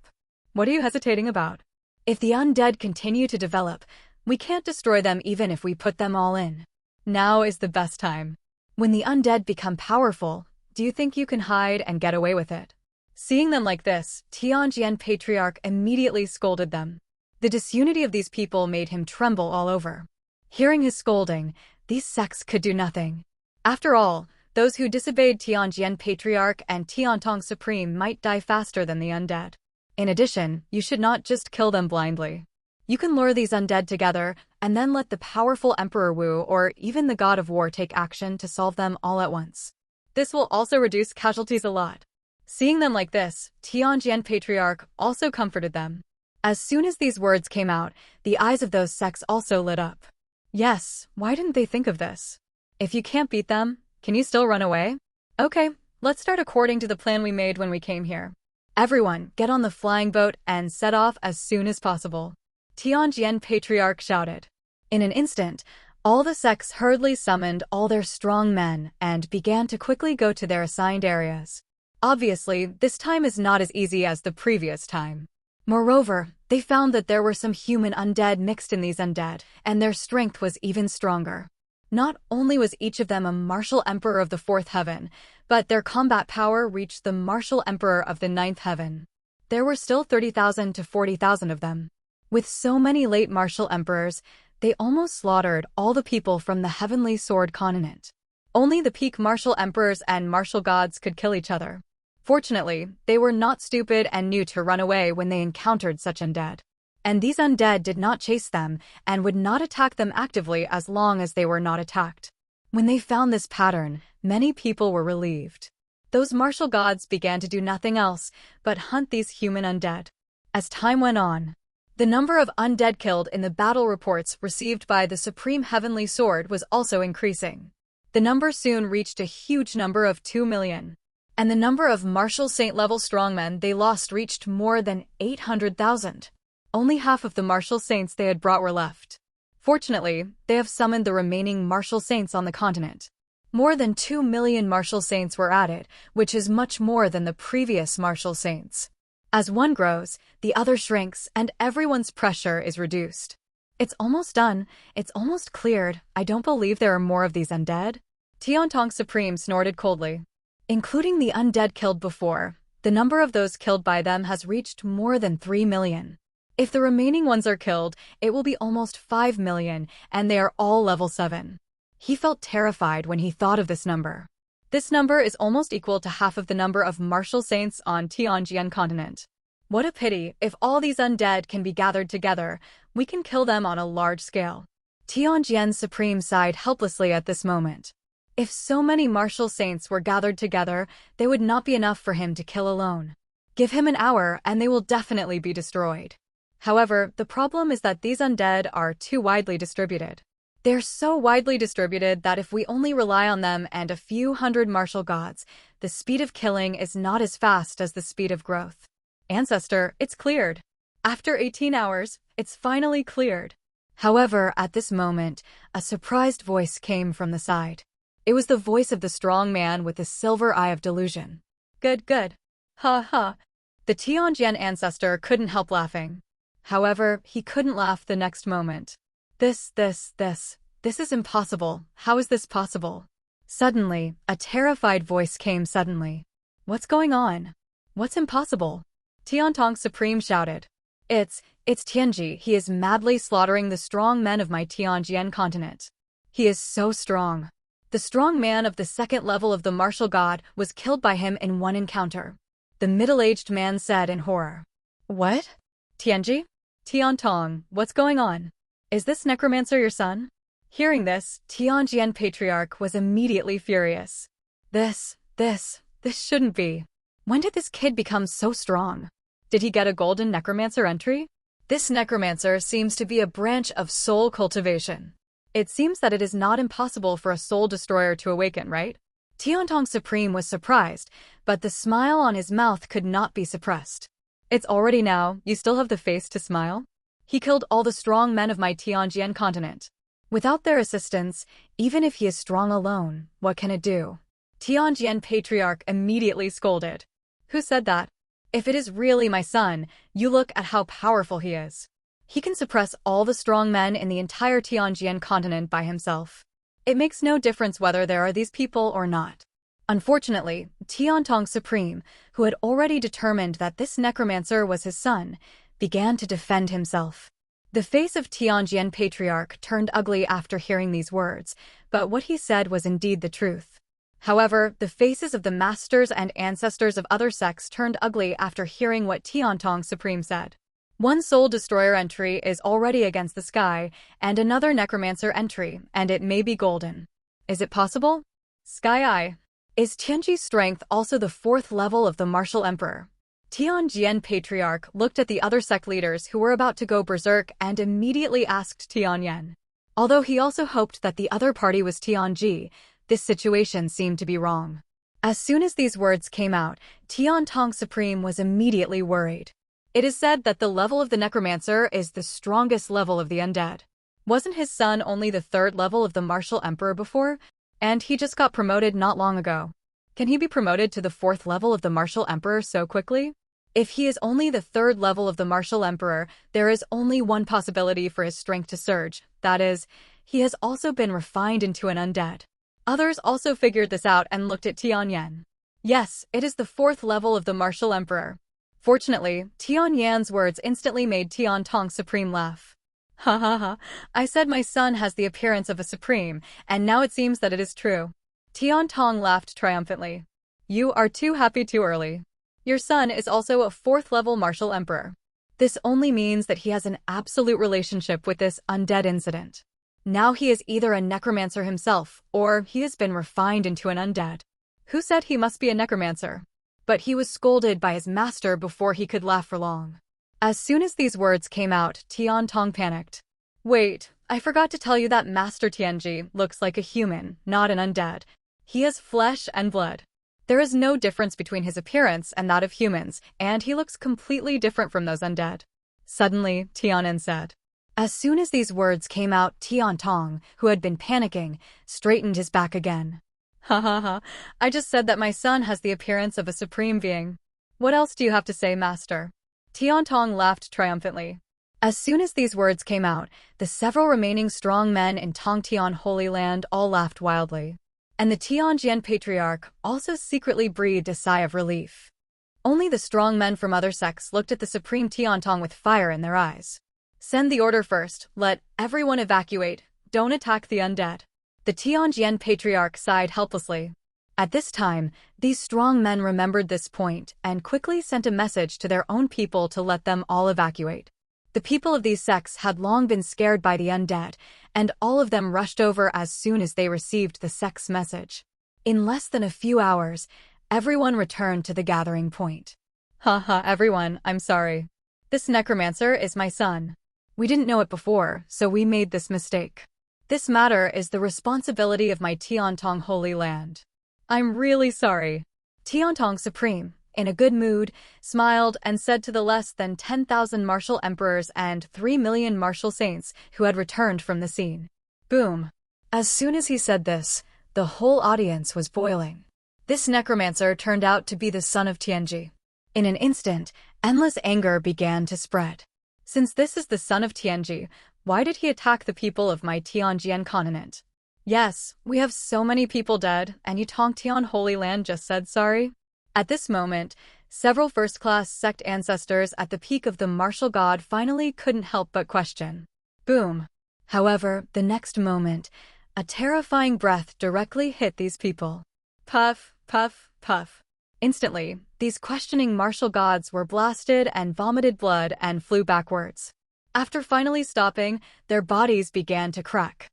What are you hesitating about? If the undead continue to develop, we can't destroy them even if we put them all in. Now is the best time. When the undead become powerful, do you think you can hide and get away with it? Seeing them like this, Tianjian Patriarch immediately scolded them. The disunity of these people made him tremble all over. Hearing his scolding, these sects could do nothing. After all, those who disobeyed Tianjian Patriarch and Dao Tong Supreme might die faster than the undead. In addition, you should not just kill them blindly. You can lure these undead together, and then let the powerful Emperor Wu or even the God of War take action to solve them all at once. This will also reduce casualties a lot. Seeing them like this, Tianjian Patriarch also comforted them. As soon as these words came out, the eyes of those sects also lit up. Yes, why didn't they think of this? If you can't beat them, can you still run away? Okay, let's start according to the plan we made when we came here. Everyone, get on the flying boat and set off as soon as possible. Tianjian Patriarch shouted. In an instant, all the sects hurriedly summoned all their strong men and began to quickly go to their assigned areas. Obviously, this time is not as easy as the previous time. Moreover, they found that there were some human undead mixed in these undead, and their strength was even stronger. Not only was each of them a martial emperor of the 4th heaven, but their combat power reached the martial emperor of the 9th heaven. There were still 30,000 to 40,000 of them. With so many late martial emperors, they almost slaughtered all the people from the heavenly sword continent. Only the peak martial emperors and martial gods could kill each other. Fortunately, they were not stupid and knew to run away when they encountered such undead. And these undead did not chase them and would not attack them actively as long as they were not attacked. When they found this pattern, many people were relieved. Those martial gods began to do nothing else but hunt these human undead. As time went on, the number of undead killed in the battle reports received by the Supreme Heavenly Sword was also increasing. The number soon reached a huge number of 2 million. And the number of martial saint-level strongmen they lost reached more than 800,000. Only half of the martial saints they had brought were left. Fortunately, they have summoned the remaining martial saints on the continent. More than 2 million martial saints were added, which is much more than the previous martial saints. As one grows, the other shrinks, and everyone's pressure is reduced. It's almost done. It's almost cleared. I don't believe there are more of these undead. Dao Tong Supreme snorted coldly. Including the undead killed before, the number of those killed by them has reached more than 3 million. If the remaining ones are killed, it will be almost 5 million, and they are all level 7. He felt terrified when he thought of this number. This number is almost equal to half of the number of martial saints on Tianjian continent. What a pity. If all these undead can be gathered together, we can kill them on a large scale. Tianjian Supreme sighed helplessly at this moment. If so many martial saints were gathered together, they would not be enough for him to kill alone. Give him an hour and they will definitely be destroyed. However, the problem is that these undead are too widely distributed. They're so widely distributed that if we only rely on them and a few hundred martial gods, the speed of killing is not as fast as the speed of growth. Ancestor, it's cleared. After 18 hours, it's finally cleared. However, at this moment, a surprised voice came from the side. It was the voice of the strong man with the silver eye of delusion. Good, good. Ha ha. The Tianjian ancestor couldn't help laughing. However, he couldn't laugh the next moment. This is impossible. How is this possible? Suddenly, a terrified voice came suddenly. What's going on? What's impossible? Dao Tong Supreme shouted. It's Tianji. He is madly slaughtering the strong men of my Tianjian continent. He is so strong. The strong man of the second level of the martial god was killed by him in one encounter. The middle-aged man said in horror. What? Tianji? Dao Tong, what's going on? Is this necromancer your son? Hearing this, Tianjian Patriarch was immediately furious. This shouldn't be. When did this kid become so strong? Did he get a golden necromancer entry? This necromancer seems to be a branch of soul cultivation. It seems that it is not impossible for a soul destroyer to awaken, right? Dao Tong Supreme was surprised, but the smile on his mouth could not be suppressed. It's already now, you still have the face to smile? He killed all the strong men of my Tianjian continent. Without their assistance, even if he is strong alone, what can it do? Tianjian Patriarch immediately scolded. Who said that? If it is really my son, you look at how powerful he is. He can suppress all the strong men in the entire Tianjian continent by himself. It makes no difference whether there are these people or not. Unfortunately, Dao Tong Supreme, who had already determined that this necromancer was his son, began to defend himself. The face of Tianjian Patriarch turned ugly after hearing these words, but what he said was indeed the truth. However, the faces of the masters and ancestors of other sects turned ugly after hearing what Dao Tong Supreme said. One soul destroyer entry is already against the sky, and another necromancer entry, and it may be golden. Is it possible? Sky Eye. Is Tianji's strength also the fourth level of the martial emperor? Tianjian Patriarch looked at the other sect leaders who were about to go berserk and immediately asked Tianyan. Although he also hoped that the other party was Tianji, this situation seemed to be wrong. As soon as these words came out, Dao Tong Supreme was immediately worried. It is said that the level of the necromancer is the strongest level of the undead. Wasn't his son only the third level of the martial emperor before? And he just got promoted not long ago. Can he be promoted to the fourth level of the martial emperor so quickly? If he is only the third level of the martial emperor, there is only one possibility for his strength to surge. That is, he has also been refined into an undead. Others also figured this out and looked at Tianyan. Yes, it is the fourth level of the martial emperor. Fortunately, Tianyan's words instantly made Dao Tong Supreme laugh. Ha ha ha, I said my son has the appearance of a supreme, and now it seems that it is true. Dao Tong laughed triumphantly. You are too happy too early. Your son is also a fourth-level martial emperor. This only means that he has an absolute relationship with this undead incident. Now he is either a necromancer himself, or he has been refined into an undead. Who said he must be a necromancer? But he was scolded by his master before he could laugh for long. As soon as these words came out, Dao Tong panicked. Wait, I forgot to tell you that Master Tianji looks like a human, not an undead. He has flesh and blood. There is no difference between his appearance and that of humans, and he looks completely different from those undead. Suddenly, Tianan said. As soon as these words came out, Dao Tong, who had been panicking, straightened his back again. Ha ha ha, I just said that my son has the appearance of a supreme being. What else do you have to say, master? Dao Tong laughed triumphantly. As soon as these words came out, the several remaining strong men in Tongtian Holy Land all laughed wildly. And the Tianjian Patriarch also secretly breathed a sigh of relief. Only the strong men from other sects looked at the Supreme Dao Tong with fire in their eyes. Send the order first, let everyone evacuate, don't attack the undead. The Tianjian Patriarch sighed helplessly. At this time, these strong men remembered this point and quickly sent a message to their own people to let them all evacuate. The people of these sects had long been scared by the undead, and all of them rushed over as soon as they received the sect's message. In less than a few hours, everyone returned to the gathering point. Haha, everyone, I'm sorry. This necromancer is my son. We didn't know it before, so we made this mistake. This matter is the responsibility of my Tiantong Holy Land. I'm really sorry. Tiantong Supreme, in a good mood, smiled and said to the less than 10,000 martial emperors and 3 million martial saints who had returned from the scene. Boom. As soon as he said this, the whole audience was boiling. This necromancer turned out to be the son of Tianji. In an instant, endless anger began to spread. Since this is the son of Tianji, why did he attack the people of my Tianjian continent? Yes, we have so many people dead, and Yutongtian Holy Land just said sorry. At this moment, several first-class sect ancestors at the peak of the martial god finally couldn't help but question. Boom. However, the next moment, a terrifying breath directly hit these people. Puff, puff, puff. Instantly, these questioning martial gods were blasted and vomited blood and flew backwards. After finally stopping, their bodies began to crack.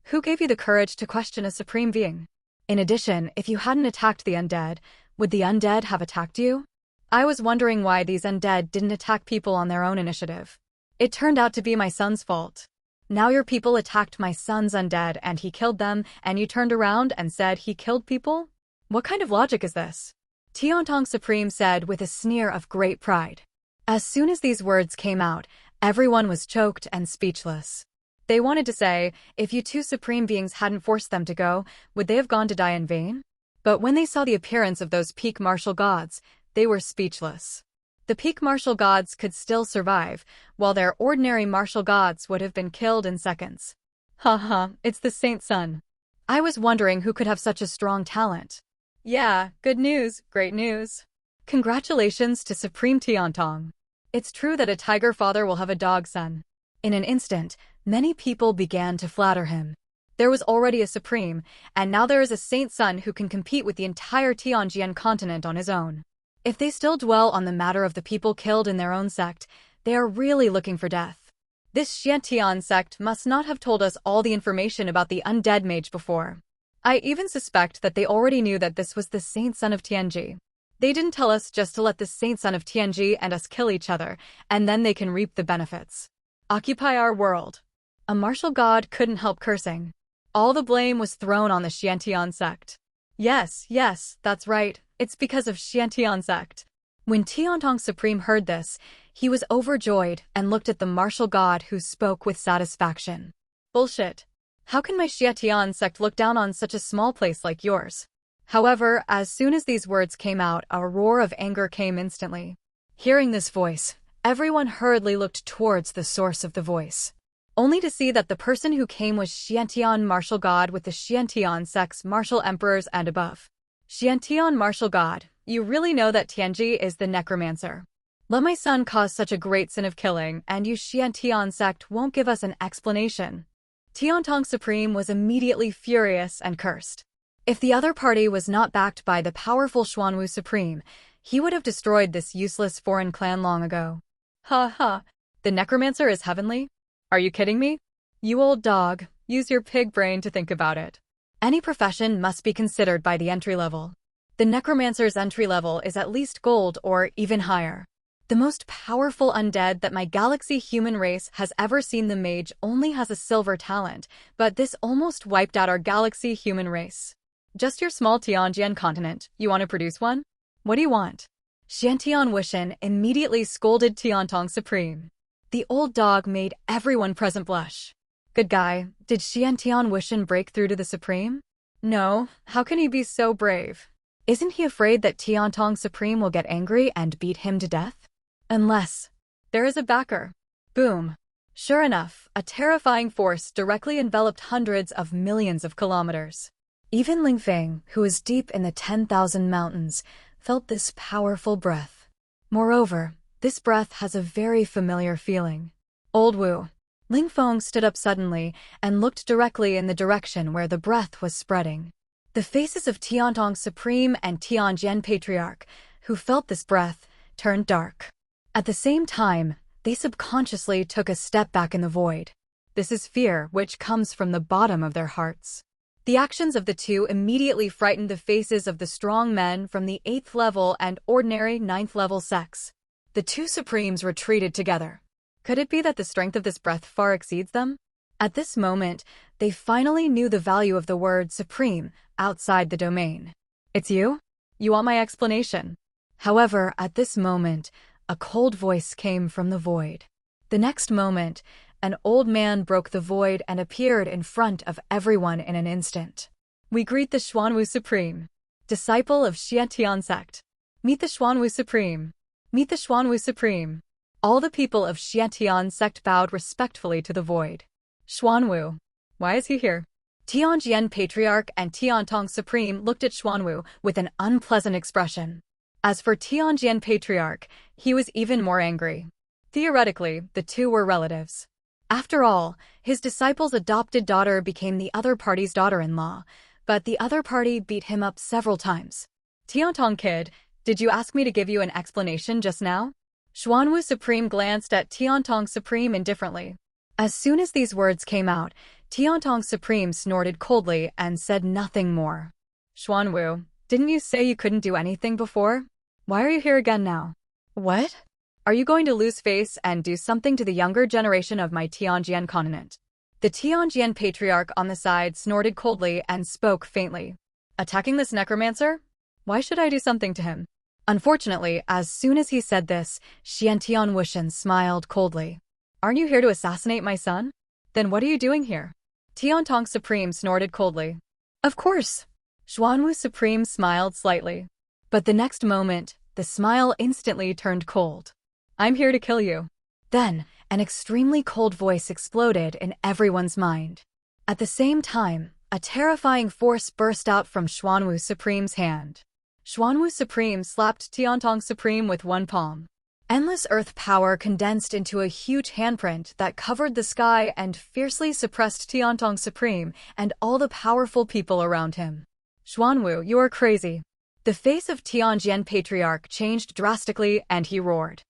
Who gave you the courage to question a supreme being? In addition, if you hadn't attacked the undead, would the undead have attacked you? I was wondering why these undead didn't attack people on their own initiative. It turned out to be my son's fault. Now your people attacked my son's undead and he killed them, and you turned around and said he killed people? What kind of logic is this? Tiantong Supreme said with a sneer of great pride. As soon as these words came out, everyone was choked and speechless. They wanted to say, if you two supreme beings hadn't forced them to go, would they have gone to die in vain? But when they saw the appearance of those peak martial gods, they were speechless. The peak martial gods could still survive, while their ordinary martial gods would have been killed in seconds. Haha, it's the saint's son. I was wondering who could have such a strong talent. Yeah, good news, great news. Congratulations to Supreme Tiantong. It's true that a tiger father will have a dog son. In an instant, many people began to flatter him. There was already a supreme, and now there is a saint's son who can compete with the entire Tianjian continent on his own. If they still dwell on the matter of the people killed in their own sect, they are really looking for death. This Xiantian sect must not have told us all the information about the undead mage before. I even suspect that they already knew that this was the saint son of Tianji. They didn't tell us just to let the saint son of Tianji and us kill each other, and then they can reap the benefits. Occupy our world. A martial god couldn't help cursing. All the blame was thrown on the Xiantian sect. Yes, that's right. It's because of Xiantian sect. When Tiantong Supreme heard this, he was overjoyed and looked at the martial god who spoke with satisfaction. Bullshit. How can my Xiantian sect look down on such a small place like yours? However, as soon as these words came out, a roar of anger came instantly. Hearing this voice, everyone hurriedly looked towards the source of the voice, only to see that the person who came was Xiantian martial god with the Xiantian sect's martial emperors and above. Xiantian martial god, you really know that Tianji is the necromancer. Let my son cause such a great sin of killing, and you Xiantian sect won't give us an explanation. Tiantong Supreme was immediately furious and cursed. If the other party was not backed by the powerful Xuanwu Supreme, he would have destroyed this useless foreign clan long ago. Ha ha, the necromancer is heavenly? Are you kidding me? You old dog, use your pig brain to think about it. Any profession must be considered by the entry level. The necromancer's entry level is at least gold or even higher. The most powerful undead that my galaxy human race has ever seen, the mage, only has a silver talent, but this almost wiped out our galaxy human race. Just your small Tianjian continent, you want to produce one? What do you want? Xiantian Wishen immediately scolded Tiantong Supreme. The old dog made everyone present blush. Good guy, did Xiantian Wishen break through to the Supreme? No, how can he be so brave? Isn't he afraid that Tiantong Supreme will get angry and beat him to death? Unless there is a backer. Boom. Sure enough, a terrifying force directly enveloped hundreds of millions of kilometers. Even Ling Feng, who is deep in the 10,000 mountains, felt this powerful breath. Moreover, this breath has a very familiar feeling. Old Wu. Ling Feng stood up suddenly and looked directly in the direction where the breath was spreading. The faces of Tong Supreme and Tianjin Patriarch, who felt this breath, turned dark. At the same time, they subconsciously took a step back in the void. This is fear which comes from the bottom of their hearts. The actions of the two immediately frightened the faces of the strong men from the 8th level and ordinary 9th level sects. The two Supremes retreated together. Could it be that the strength of this breath far exceeds them? At this moment, they finally knew the value of the word Supreme outside the domain. It's you? You want my explanation? However, at this moment, a cold voice came from the void. The next moment, an old man broke the void and appeared in front of everyone in an instant. We greet the Xuanwu Supreme, disciple of Xiantian sect. Meet the Xuanwu Supreme. Meet the Xuanwu Supreme. All the people of Xiantian sect bowed respectfully to the void. Xuanwu. Why is he here? Tianjin Patriarch and Tong Supreme looked at Xuanwu with an unpleasant expression. As for Tianjin Patriarch, he was even more angry. Theoretically, the two were relatives. After all, his disciple's adopted daughter became the other party's daughter-in-law, but the other party beat him up several times. Tong kid, did you ask me to give you an explanation just now? Xuanwu Supreme glanced at Tong Supreme indifferently. As soon as these words came out, Tong Supreme snorted coldly and said nothing more. Xuanwu, didn't you say you couldn't do anything before? Why are you here again now? What? Are you going to lose face and do something to the younger generation of my Tianjin continent? The Tianjin Patriarch on the side snorted coldly and spoke faintly. Attacking this necromancer? Why should I do something to him? Unfortunately, as soon as he said this, Xiantian Wushan smiled coldly. Aren't you here to assassinate my son? Then what are you doing here? Tong Supreme snorted coldly. Of course. Xuanwu Supreme smiled slightly. But the next moment, the smile instantly turned cold. I'm here to kill you. Then, an extremely cold voice exploded in everyone's mind. At the same time, a terrifying force burst out from Xuanwu Supreme's hand. Xuanwu Supreme slapped Tong Supreme with one palm. Endless earth power condensed into a huge handprint that covered the sky and fiercely suppressed Tong Supreme and all the powerful people around him. Xuanwu, you are crazy. The face of Tianjin Patriarch changed drastically and he roared.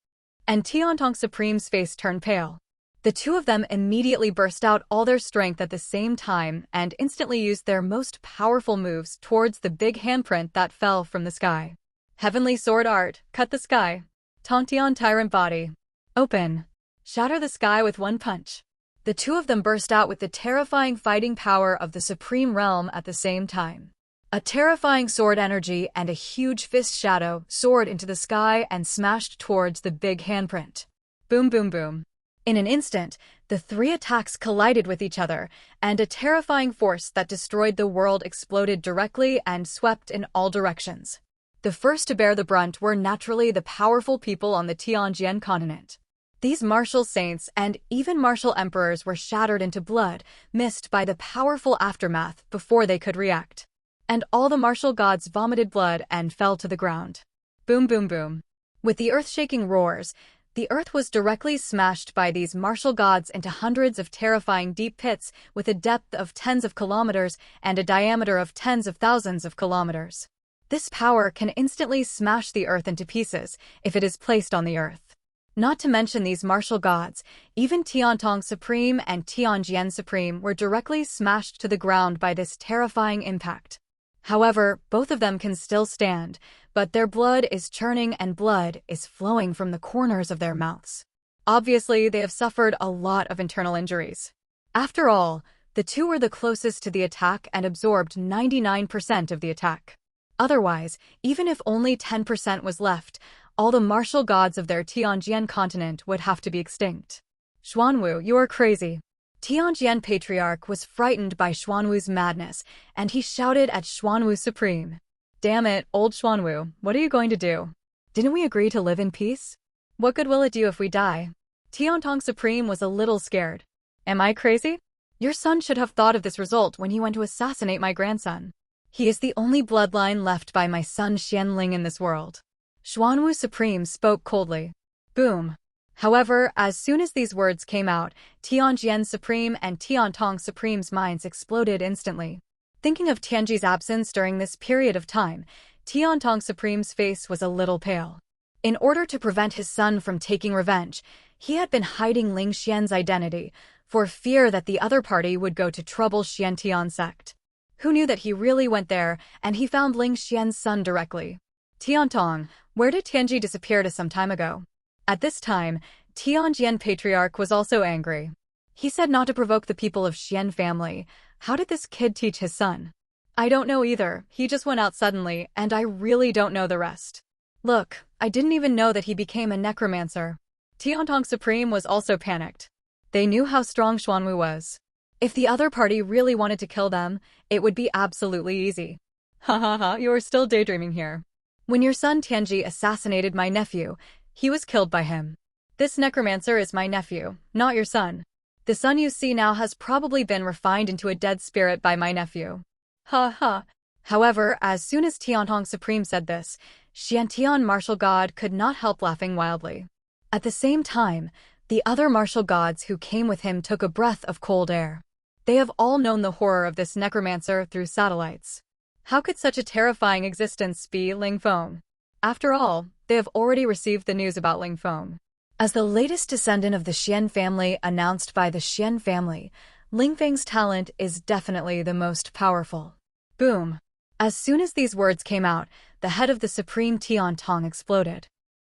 And Tong Supreme's face turned pale. The two of them immediately burst out all their strength at the same time and instantly used their most powerful moves towards the big handprint that fell from the sky. Heavenly sword art, cut the sky. Tongtian tyrant body. Open. Shatter the sky with one punch. The two of them burst out with the terrifying fighting power of the Supreme Realm at the same time. A terrifying sword energy and a huge fist shadow soared into the sky and smashed towards the big handprint. Boom boom boom. In an instant, the three attacks collided with each other, and a terrifying force that destroyed the world exploded directly and swept in all directions. The first to bear the brunt were naturally the powerful people on the Tianjin continent. These martial saints and even martial emperors were shattered into blood, missed by the powerful aftermath before they could react. And all the martial gods vomited blood and fell to the ground. Boom boom boom. With the earth-shaking roars, the earth was directly smashed by these martial gods into hundreds of terrifying deep pits with a depth of tens of kilometers and a diameter of tens of thousands of kilometers. This power can instantly smash the earth into pieces if it is placed on the earth. Not to mention these martial gods, even Tong Supreme and Tianjin Supreme were directly smashed to the ground by this terrifying impact. However, both of them can still stand, but their blood is churning and blood is flowing from the corners of their mouths. Obviously, they have suffered a lot of internal injuries. After all, the two were the closest to the attack and absorbed 99% of the attack. Otherwise, even if only 10% was left, all the martial gods of their Tianjin continent would have to be extinct. Xuanwu, you are crazy. Tianjin Patriarch was frightened by Xuanwu's madness, and he shouted at Xuanwu Supreme. Damn it, old Xuanwu, what are you going to do? Didn't we agree to live in peace? What good will it do if we die? Tong Supreme was a little scared. Am I crazy? Your son should have thought of this result when he went to assassinate my grandson. He is the only bloodline left by my son Xianling in this world. Xuanwu Supreme spoke coldly. Boom. However, as soon as these words came out, Tianjin Supreme and Tong Supreme's minds exploded instantly. Thinking of Tianji's absence during this period of time, Tong Supreme's face was a little pale. In order to prevent his son from taking revenge, he had been hiding Ling Xian's identity, for fear that the other party would go to trouble Xiantian sect. Who knew that he really went there, and he found Ling Xian's son directly. Tong, where did Tianji disappear to some time ago? At this time, Tianjian Patriarch was also angry. He said not to provoke the people of Xian family. How did this kid teach his son? I don't know either, he just went out suddenly, and I really don't know the rest. Look, I didn't even know that he became a necromancer. Tong Supreme was also panicked. They knew how strong Xuanwu was. If the other party really wanted to kill them, it would be absolutely easy. Ha ha ha, you are still daydreaming here. When your son Tianji assassinated my nephew, he was killed by him. This necromancer is my nephew, not your son. The son you see now has probably been refined into a dead spirit by my nephew. Ha ha. However, as soon as Tong Supreme said this, Xiantian martial god could not help laughing wildly. At the same time, the other martial gods who came with him took a breath of cold air. They have all known the horror of this necromancer through satellites. How could such a terrifying existence be Ling Feng? After all, they have already received the news about Ling Feng. As the latest descendant of the Shen family announced by the Shen family, Ling Feng's talent is definitely the most powerful. Boom! As soon as these words came out, the head of the Supreme Tong exploded.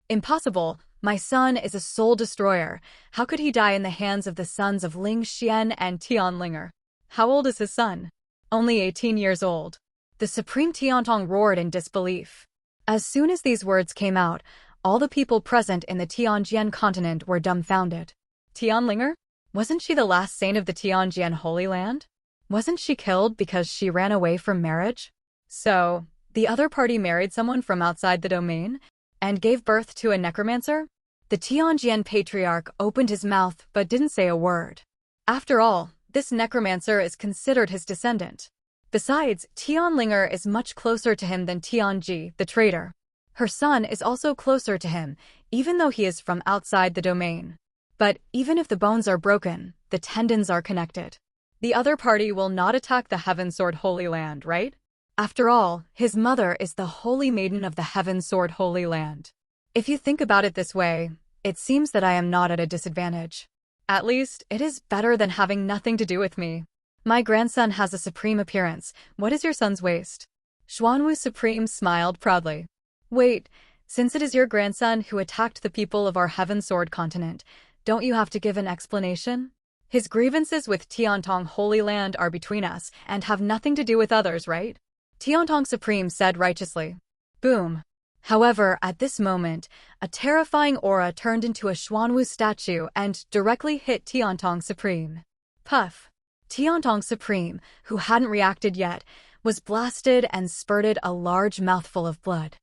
Impossible! My son is a soul destroyer. How could he die in the hands of the sons of Ling Xian and Linger? How old is his son? Only 18 years old. The Supreme Tong roared in disbelief. As soon as these words came out, all the people present in the Tianjian continent were dumbfounded. Linger? Wasn't she the last saint of the Tianjian Holy Land? Wasn't she killed because she ran away from marriage? So, the other party married someone from outside the domain and gave birth to a necromancer? The Tianjian Patriarch opened his mouth but didn't say a word. After all, this necromancer is considered his descendant. Besides, Linger is much closer to him than Tianji, the traitor. Her son is also closer to him, even though he is from outside the domain. But even if the bones are broken, the tendons are connected. The other party will not attack the Heaven Sword Holy Land, right? After all, his mother is the Holy Maiden of the Heaven Sword Holy Land. If you think about it this way, it seems that I am not at a disadvantage. At least, it is better than having nothing to do with me. My grandson has a supreme appearance. What is your son's waist? Xuanwu Supreme smiled proudly. Wait, since it is your grandson who attacked the people of our Heaven Sword continent, don't you have to give an explanation? His grievances with Tong Holy Land are between us and have nothing to do with others, right? Tong Supreme said righteously. Boom. However, at this moment, a terrifying aura turned into a Xuanwu statue and directly hit Tong Supreme. Puff. Tong Supreme, who hadn't reacted yet, was blasted and spurted a large mouthful of blood.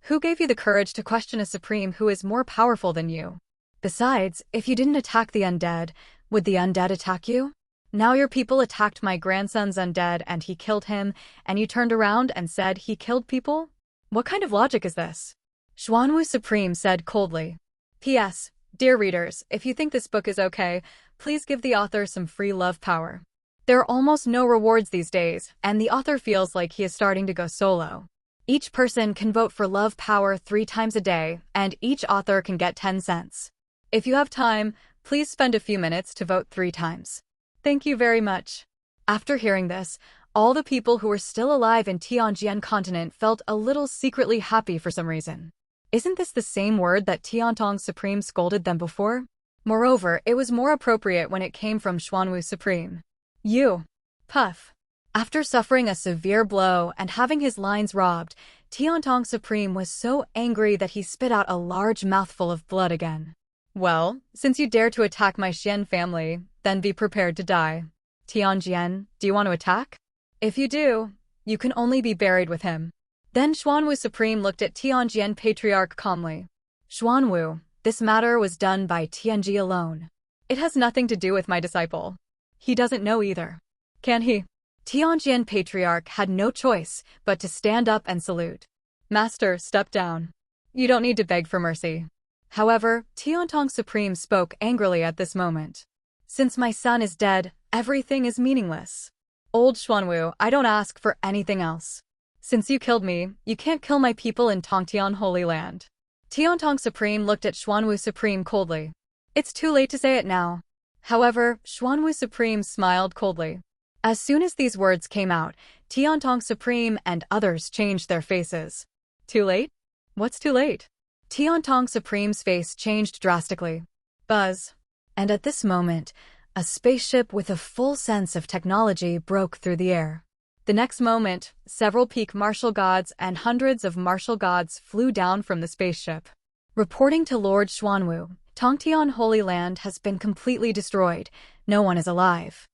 Who gave you the courage to question a Supreme who is more powerful than you? Besides, if you didn't attack the undead, would the undead attack you? Now your people attacked my grandson's undead and he killed him, and you turned around and said he killed people? What kind of logic is this? Xuanwu Supreme said coldly. P.S. Dear readers, if you think this book is okay, please give the author some free love power. There are almost no rewards these days, and the author feels like he is starting to go solo. Each person can vote for love power 3 times a day, and each author can get 10 cents. If you have time, please spend a few minutes to vote 3 times. Thank you very much. After hearing this, all the people who were still alive in Tianjian continent felt a little secretly happy for some reason. Isn't this the same word that Tong Supreme scolded them before? Moreover, it was more appropriate when it came from Xuanwu Supreme. You. Puff. After suffering a severe blow and having his lines robbed, Tong Supreme was so angry that he spit out a large mouthful of blood again. Well, since you dare to attack my Xian family, then be prepared to die. Tianjian, do you want to attack? If you do, you can only be buried with him. Then Xuanwu Supreme looked at Tianjian Patriarch calmly. Xuanwu, this matter was done by Tianji alone. It has nothing to do with my disciple. He doesn't know either. Can he? Tianjian Patriarch had no choice but to stand up and salute. Master, step down. You don't need to beg for mercy. However, Tong Supreme spoke angrily at this moment. Since my son is dead, everything is meaningless. Old Xuanwu, I don't ask for anything else. Since you killed me, you can't kill my people in Tongtian Holy Land. Tiantong Supreme looked at Xuanwu Supreme coldly. It's too late to say it now. However, Xuanwu Supreme smiled coldly. As soon as these words came out, Tiantong Supreme and others changed their faces. Too late? What's too late? Tiantong Supreme's face changed drastically. Buzz. And at this moment, a spaceship with a full sense of technology broke through the air. The next moment, several peak martial gods and hundreds of martial gods flew down from the spaceship. Reporting to Lord Xuanwu, Tongtian Holy Land has been completely destroyed. No one is alive.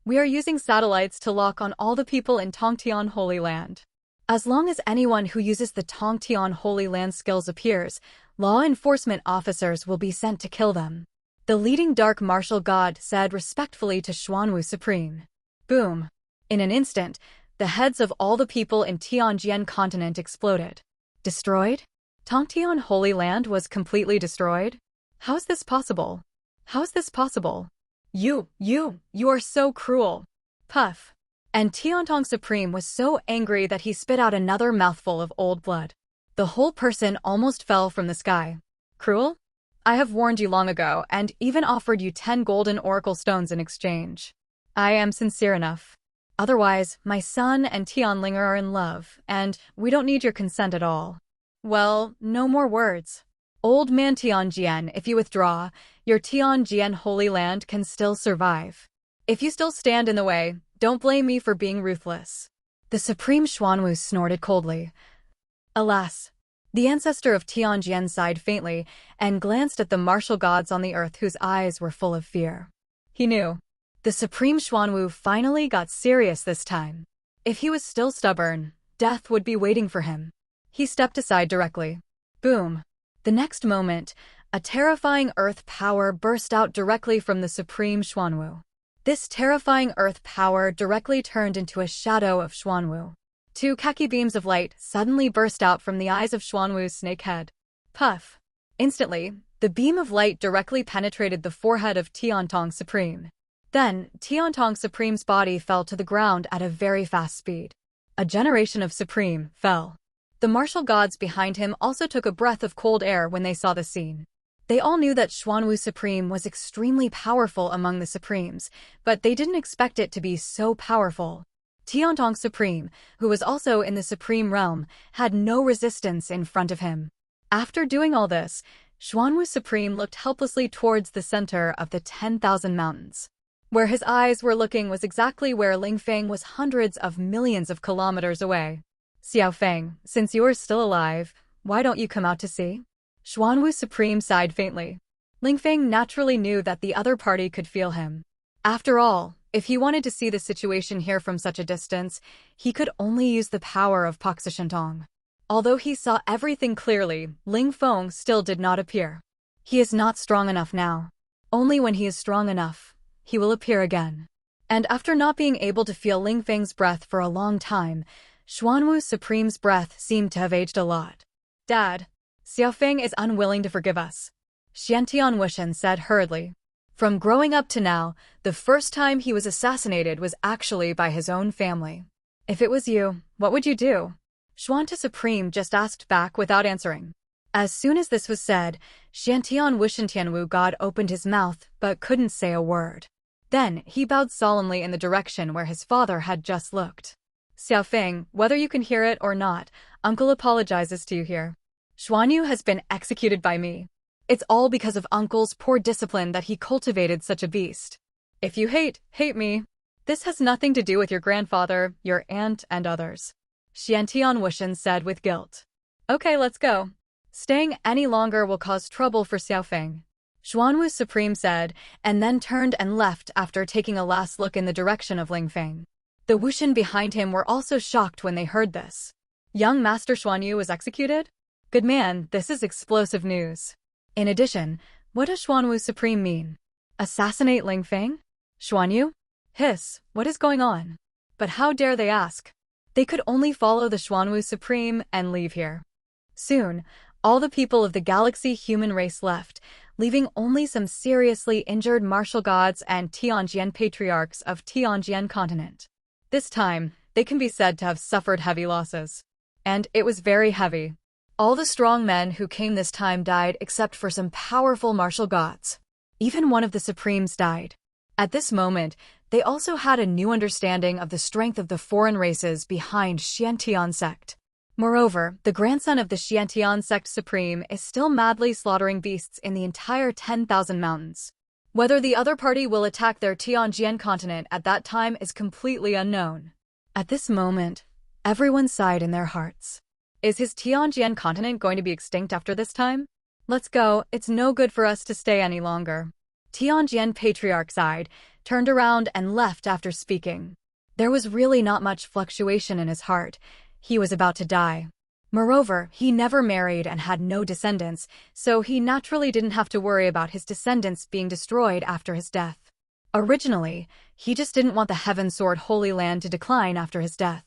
We are using satellites to lock on all the people in Tongtian Holy Land. As long as anyone who uses the Tongtian Holy Land skills appears, law enforcement officers will be sent to kill them. The leading dark martial god said respectfully to Xuanwu Supreme. Boom. In an instant, the heads of all the people in Tianjian continent exploded. Destroyed? Tongtian Holy Land was completely destroyed? How's this possible? How's this possible? You are so cruel. Puff. And Tiantong Supreme was so angry that he spit out another mouthful of old blood. The whole person almost fell from the sky. Cruel? I have warned you long ago and even offered you 10 golden oracle stones in exchange. I am sincere enough. Otherwise, my son and Tianlinger are in love, and we don't need your consent at all. Well, no more words. Old man Tianjian, if you withdraw, your Tianjian Holy Land can still survive. If you still stand in the way, don't blame me for being ruthless. The Supreme Xuanwu snorted coldly. Alas. The ancestor of Tianjian sighed faintly and glanced at the martial gods on the earth whose eyes were full of fear. He knew. The Supreme Xuanwu finally got serious this time. If he was still stubborn, death would be waiting for him. He stepped aside directly. Boom. The next moment, a terrifying earth power burst out directly from the Supreme Xuanwu. This terrifying earth power directly turned into a shadow of Xuanwu. 2 khaki beams of light suddenly burst out from the eyes of Xuanwu's snake head. Puff. Instantly, the beam of light directly penetrated the forehead of Tiantong Supreme. Then, Tiantong Supreme's body fell to the ground at a very fast speed. A generation of Supreme fell. The martial gods behind him also took a breath of cold air when they saw the scene. They all knew that Xuanwu Supreme was extremely powerful among the Supremes, but they didn't expect it to be so powerful. Tiantong Supreme, who was also in the Supreme Realm, had no resistance in front of him. After doing all this, Xuanwu Supreme looked helplessly towards the center of the 10,000 mountains. Where his eyes were looking was exactly where Ling Feng was hundreds of millions of kilometers away. Xiao Feng, since you are still alive, why don't you come out to see? Xuanwu Supreme sighed faintly. Ling Feng naturally knew that the other party could feel him. After all, if he wanted to see the situation here from such a distance, he could only use the power of Paxishentong. Although he saw everything clearly, Ling Feng still did not appear. He is not strong enough now. Only when he is strong enough, he will appear again. And after not being able to feel Ling Feng's breath for a long time, Xuanwu Supreme's breath seemed to have aged a lot. Dad, Xiao Feng is unwilling to forgive us. Xiantian Wushan said hurriedly. From growing up to now, the first time he was assassinated was actually by his own family. If it was you, what would you do? Xuanta Supreme just asked back without answering. As soon as this was said, Xiantian Wushantianwu God opened his mouth but couldn't say a word. Then he bowed solemnly in the direction where his father had just looked. Xiao Feng, whether you can hear it or not, Uncle apologizes to you here. Xuanyu has been executed by me. It's all because of Uncle's poor discipline that he cultivated such a beast. If you hate me. This has nothing to do with your grandfather, your aunt, and others. Xiantian Wushan said with guilt. Okay, let's go. Staying any longer will cause trouble for Xiao Feng. Xuanwu Supreme said, and then turned and left after taking a last look in the direction of Ling Feng. The Wushan behind him were also shocked when they heard this. Young Master Xuanyu was executed? Good man, this is explosive news. In addition, what does Xuanwu Supreme mean? Assassinate Ling Feng? Xuanyu? Hiss, what is going on? But how dare they ask? They could only follow the Xuanwu Supreme and leave here. Soon, all the people of the galaxy human race left, leaving only some seriously injured martial gods and Tianjian patriarchs of Tianjian continent. This time, they can be said to have suffered heavy losses. And it was very heavy. All the strong men who came this time died except for some powerful martial gods. Even one of the Supremes died. At this moment, they also had a new understanding of the strength of the foreign races behind Xiantian sect. Moreover, the grandson of the Xiantian sect Supreme is still madly slaughtering beasts in the entire 10,000 mountains. Whether the other party will attack their Tianjian continent at that time is completely unknown. At this moment, everyone sighed in their hearts. Is his Tianjian continent going to be extinct after this time? Let's go, it's no good for us to stay any longer. Tianjian Patriarch sighed, turned around and left after speaking. There was really not much fluctuation in his heart. He was about to die. Moreover, he never married and had no descendants, so he naturally didn't have to worry about his descendants being destroyed after his death. Originally, he just didn't want the Heaven Sword Holy Land to decline after his death.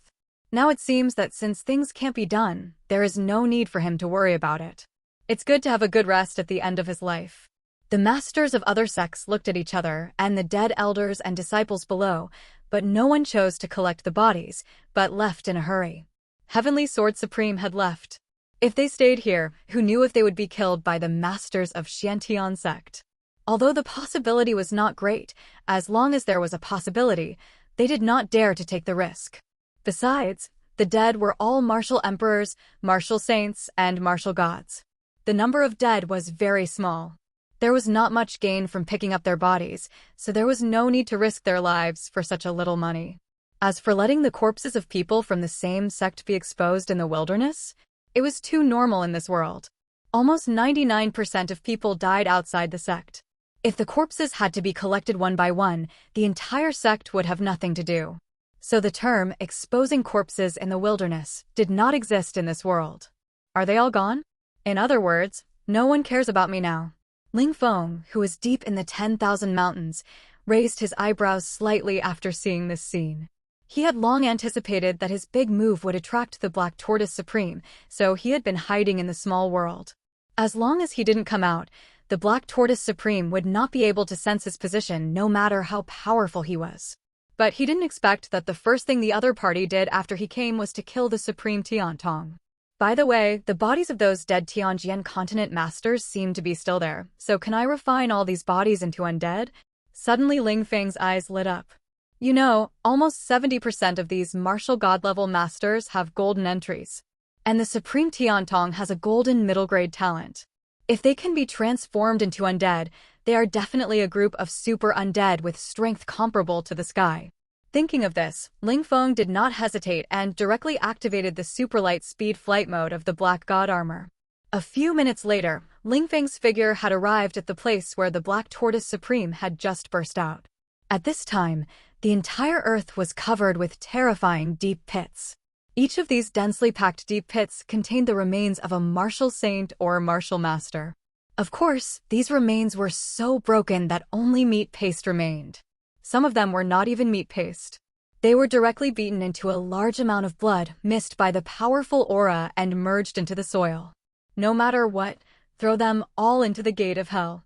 Now it seems that since things can't be done, there is no need for him to worry about it. It's good to have a good rest at the end of his life. The masters of other sects looked at each other and the dead elders and disciples below, but no one chose to collect the bodies, but left in a hurry. Heavenly Sword Supreme had left. If they stayed here, who knew if they would be killed by the masters of Xiantian sect? Although the possibility was not great, as long as there was a possibility, they did not dare to take the risk. Besides, the dead were all martial emperors, martial saints, and martial gods. The number of dead was very small. There was not much gain from picking up their bodies, so there was no need to risk their lives for such a little money. As for letting the corpses of people from the same sect be exposed in the wilderness, it was too normal in this world. Almost 99% of people died outside the sect. If the corpses had to be collected one by one, the entire sect would have nothing to do. So the term exposing corpses in the wilderness did not exist in this world. Are they all gone? In other words, no one cares about me now. Ling Feng, who was deep in the 10,000 mountains, raised his eyebrows slightly after seeing this scene. He had long anticipated that his big move would attract the Black Tortoise Supreme, so he had been hiding in the small world. As long as he didn't come out, the Black Tortoise Supreme would not be able to sense his position no matter how powerful he was. But he didn't expect that the first thing the other party did after he came was to kill the Supreme Tiantong. By the way, the bodies of those dead Tianjian continent masters seem to be still there, so can I refine all these bodies into undead? Suddenly Ling Feng's eyes lit up. You know, almost 70% of these martial god-level masters have golden entries. And the Supreme Tiantong has a golden middle-grade talent. If they can be transformed into undead, they are definitely a group of super undead with strength comparable to the sky. Thinking of this, Ling Feng did not hesitate and directly activated the superlight speed flight mode of the Black God armor. A few minutes later, Ling Feng's figure had arrived at the place where the Black Tortoise Supreme had just burst out. At this time, the entire earth was covered with terrifying deep pits. Each of these densely packed deep pits contained the remains of a martial saint or martial master. Of course, these remains were so broken that only meat paste remained. Some of them were not even meat paste. They were directly beaten into a large amount of blood mist by the powerful aura and merged into the soil. No matter what, throw them all into the gate of hell.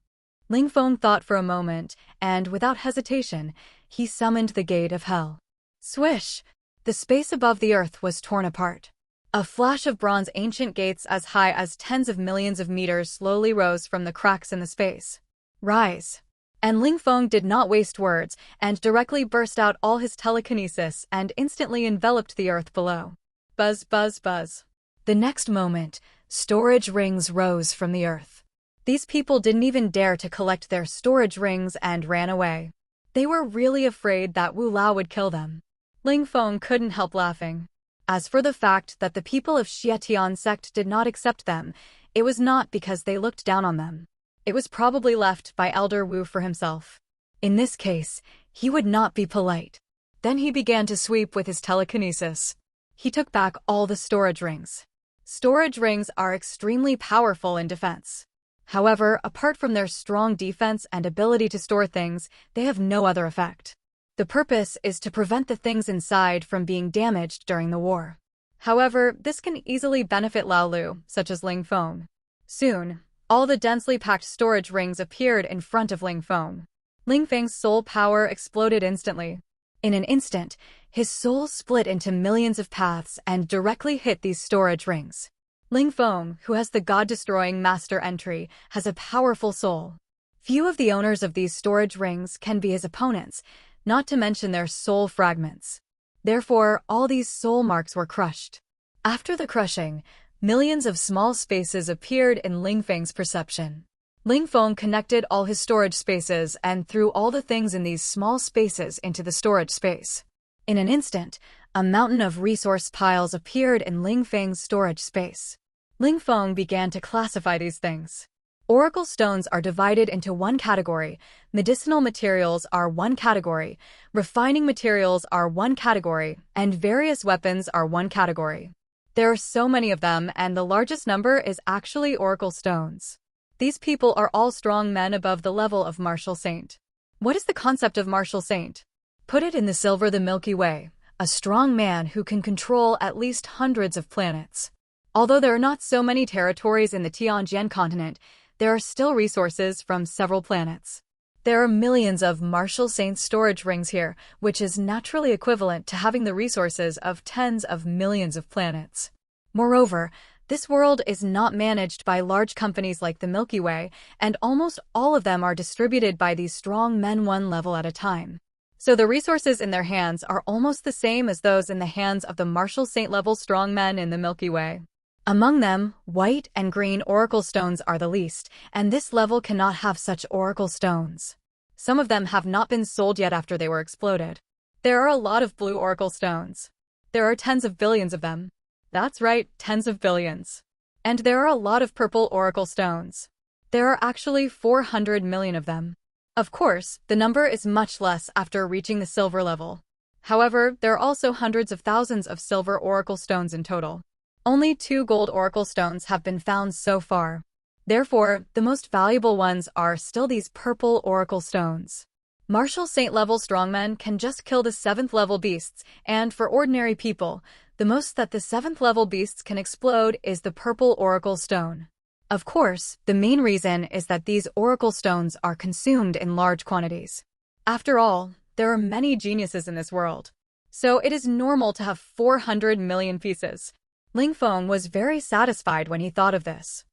Ling Feng thought for a moment, and without hesitation, he summoned the gate of hell. Swish! The space above the earth was torn apart. A flash of bronze ancient gates as high as tens of millions of meters slowly rose from the cracks in the space. Rise! And Ling Feng did not waste words, and directly burst out all his telekinesis and instantly enveloped the earth below. Buzz, buzz, buzz. The next moment, storage rings rose from the earth. These people didn't even dare to collect their storage rings and ran away. They were really afraid that Wu Lao would kill them. Ling Feng couldn't help laughing. As for the fact that the people of Xietian sect did not accept them, it was not because they looked down on them. It was probably left by Elder Wu for himself. In this case, he would not be polite. Then he began to sweep with his telekinesis. He took back all the storage rings. Storage rings are extremely powerful in defense. However, apart from their strong defense and ability to store things, they have no other effect. The purpose is to prevent the things inside from being damaged during the war. However, this can easily benefit Lao Lu, such as Ling Feng. Soon, all the densely packed storage rings appeared in front of Ling Feng. Ling Feng's soul power exploded instantly. In an instant, His soul split into millions of paths and directly hit these storage rings. Ling Feng, who has the god-destroying master entry, has a powerful soul. Few of the owners of these storage rings can be his opponents, not to mention their soul fragments. Therefore, all these soul marks were crushed. After the crushing, millions of small spaces appeared in Ling Feng's perception. Ling Feng connected all his storage spaces and threw all the things in these small spaces into the storage space. In an instant, a mountain of resource piles appeared in Ling Feng's storage space. Ling Feng began to classify these things. Oracle stones are divided into one category, medicinal materials are one category, refining materials are one category, and various weapons are one category. There are so many of them, and the largest number is actually oracle stones. These people are all strong men above the level of martial saint. What is the concept of martial saint? Put it in the silver the Milky Way, a strong man who can control at least hundreds of planets. Although there are not so many territories in the Tianjian continent, there are still resources from several planets. There are millions of martial saint storage rings here, which is naturally equivalent to having the resources of tens of millions of planets. Moreover, this world is not managed by large companies like the Milky Way, and almost all of them are distributed by these strong men one level at a time. So the resources in their hands are almost the same as those in the hands of the martial saint level strong men in the Milky Way. Among them, white and green oracle stones are the least, and this level cannot have such oracle stones. Some of them have not been sold yet after they were exploded. There are a lot of blue oracle stones. There are tens of billions of them. That's right, tens of billions. And there are a lot of purple oracle stones. There are actually 400 million of them. Of course, the number is much less after reaching the silver level. However, there are also hundreds of thousands of silver oracle stones in total. Only 2 gold oracle stones have been found so far. Therefore, the most valuable ones are still these purple oracle stones. Martial saint level strongmen can just kill the 7th level beasts, and for ordinary people, the most that the 7th level beasts can explode is the purple oracle stone. Of course, the main reason is that these oracle stones are consumed in large quantities. After all, there are many geniuses in this world. So it is normal to have 400 million pieces. Ling Feng was very satisfied when he thought of this.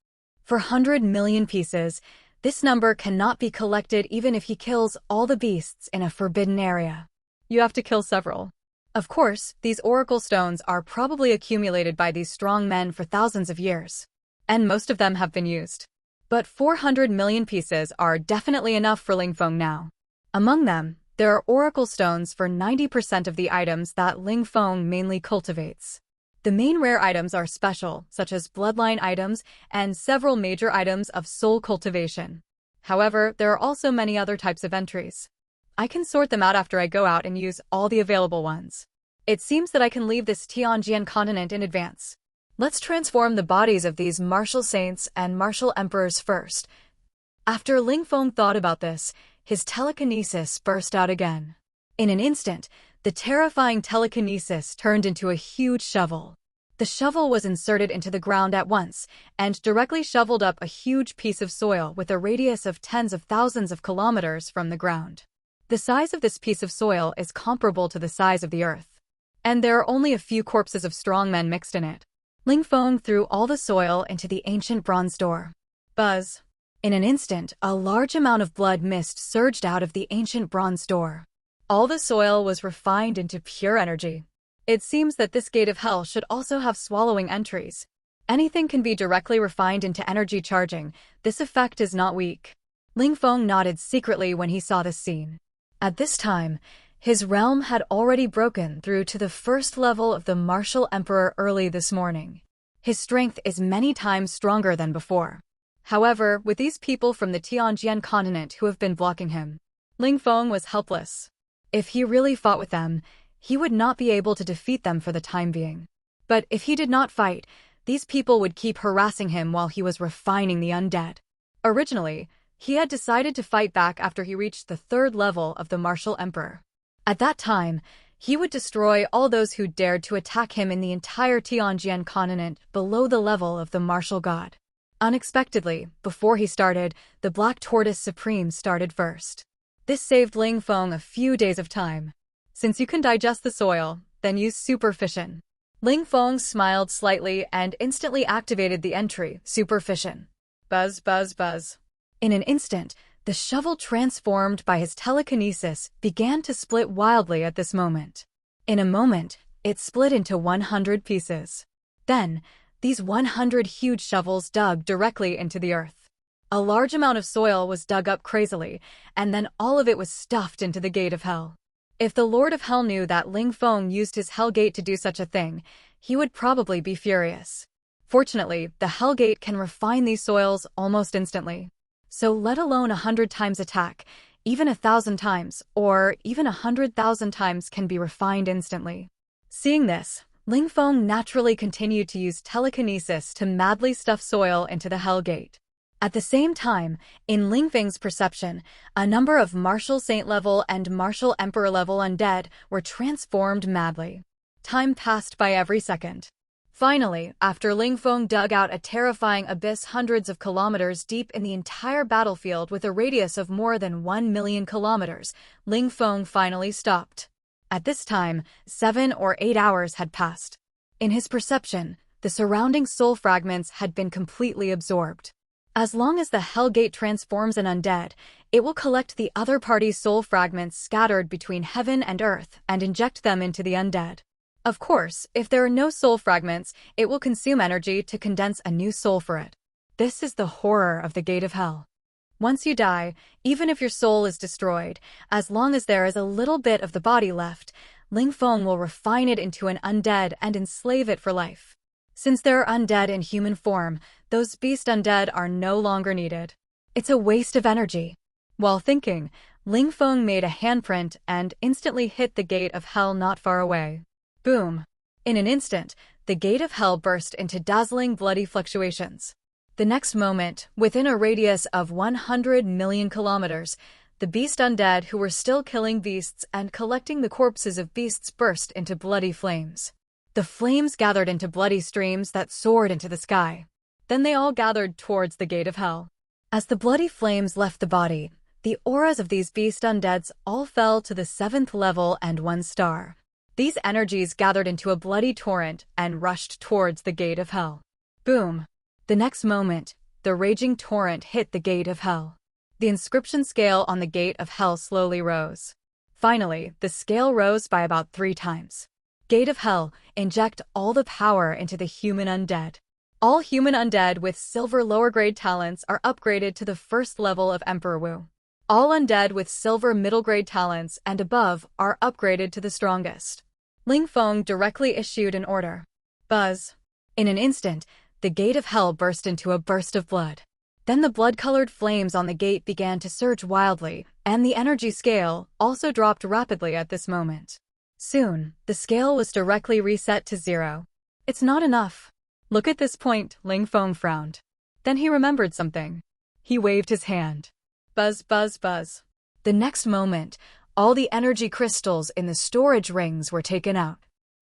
For 100 million pieces, this number cannot be collected even if he kills all the beasts in a forbidden area. You have to kill several. Of course, these oracle stones are probably accumulated by these strong men for thousands of years, and most of them have been used. But 400 million pieces are definitely enough for Ling Feng now. Among them, there are oracle stones for 90% of the items that Ling Feng mainly cultivates. The main rare items are special, such as bloodline items and several major items of soul cultivation. However, there are also many other types of entries. I can sort them out after I go out and use all the available ones. It seems that I can leave this Tianjian continent in advance. Let's transform the bodies of these martial saints and martial emperors first. After Ling Feng thought about this, his telekinesis burst out again. In an instant, the terrifying telekinesis turned into a huge shovel. The shovel was inserted into the ground at once, and directly shoveled up a huge piece of soil with a radius of tens of thousands of kilometers from the ground. The size of this piece of soil is comparable to the size of the earth. And there are only a few corpses of strong men mixed in it. Ling Feng threw all the soil into the ancient bronze door. Buzz! In an instant, a large amount of blood mist surged out of the ancient bronze door. All the soil was refined into pure energy. It seems that this gate of hell should also have swallowing entries. Anything can be directly refined into energy charging. This effect is not weak. Ling Feng nodded secretly when he saw this scene. At this time, his realm had already broken through to the first level of the martial emperor early this morning. His strength is many times stronger than before. However, with these people from the Tianjian continent who have been blocking him, Ling Feng was helpless. If he really fought with them, he would not be able to defeat them for the time being. But if he did not fight, these people would keep harassing him while he was refining the undead. Originally, he had decided to fight back after he reached the 3rd level of the martial emperor. At that time, he would destroy all those who dared to attack him in the entire Tianjian continent below the level of the martial god. Unexpectedly, before he started, the Black Tortoise Supreme started first. This saved Ling Feng a few days of time. Since you can digest the soil, then use super fission. Ling Feng smiled slightly and instantly activated the entry, super fission. Buzz, buzz, buzz. In an instant, the shovel transformed by his telekinesis began to split wildly at this moment. In a moment, it split into 100 pieces. Then, these 100 huge shovels dug directly into the earth. A large amount of soil was dug up crazily, and then all of it was stuffed into the gate of hell. If the Lord of Hell knew that Ling Feng used his Hell Gate to do such a thing, he would probably be furious. Fortunately, the Hell Gate can refine these soils almost instantly. So let alone 100 times attack, even 1,000 times, or even 100,000 times can be refined instantly. Seeing this, Ling Feng naturally continued to use telekinesis to madly stuff soil into the Hell Gate. At the same time, in Ling Feng's perception, a number of Martial Saint level and Martial Emperor level undead were transformed madly. Time passed by every second. Finally, after Ling Feng dug out a terrifying abyss hundreds of kilometers deep in the entire battlefield with a radius of more than 1 million kilometers, Ling Feng finally stopped. At this time, 7 or 8 hours had passed. In his perception, the surrounding soul fragments had been completely absorbed. As long as the Hell Gate transforms an undead, it will collect the other party's soul fragments scattered between heaven and earth and inject them into the undead. Of course, if there are no soul fragments, it will consume energy to condense a new soul for it. This is the horror of the Gate of Hell. Once you die, even if your soul is destroyed, as long as there is a little bit of the body left, Ling Feng will refine it into an undead and enslave it for life. Since there are undead in human form, those beast undead are no longer needed. It's a waste of energy. While thinking, Ling Feng made a handprint and instantly hit the Gate of Hell not far away. Boom! In an instant, the Gate of Hell burst into dazzling bloody fluctuations. The next moment, within a radius of 100 million kilometers, the beast undead who were still killing beasts and collecting the corpses of beasts burst into bloody flames. The flames gathered into bloody streams that soared into the sky. Then they all gathered towards the Gate of Hell. As the bloody flames left the body, the auras of these beast undeads all fell to the 7th level and 1 star. These energies gathered into a bloody torrent and rushed towards the Gate of Hell. Boom! The next moment, the raging torrent hit the Gate of Hell. The inscription scale on the Gate of Hell slowly rose. Finally, the scale rose by about 3 times. Gate of Hell, inject all the power into the human undead. All human undead with silver lower grade talents are upgraded to the 1st level of Emperor Wu. All undead with silver middle grade talents and above are upgraded to the strongest. Ling Feng directly issued an order. Buzz. In an instant, the Gate of Hell burst into a burst of blood. Then the blood-colored flames on the gate began to surge wildly, and the energy scale also dropped rapidly at this moment. Soon, the scale was directly reset to 0. It's not enough. Look at this point, Ling Feng frowned. Then he remembered something. He waved his hand. Buzz, buzz, buzz. The next moment, all the energy crystals in the storage rings were taken out.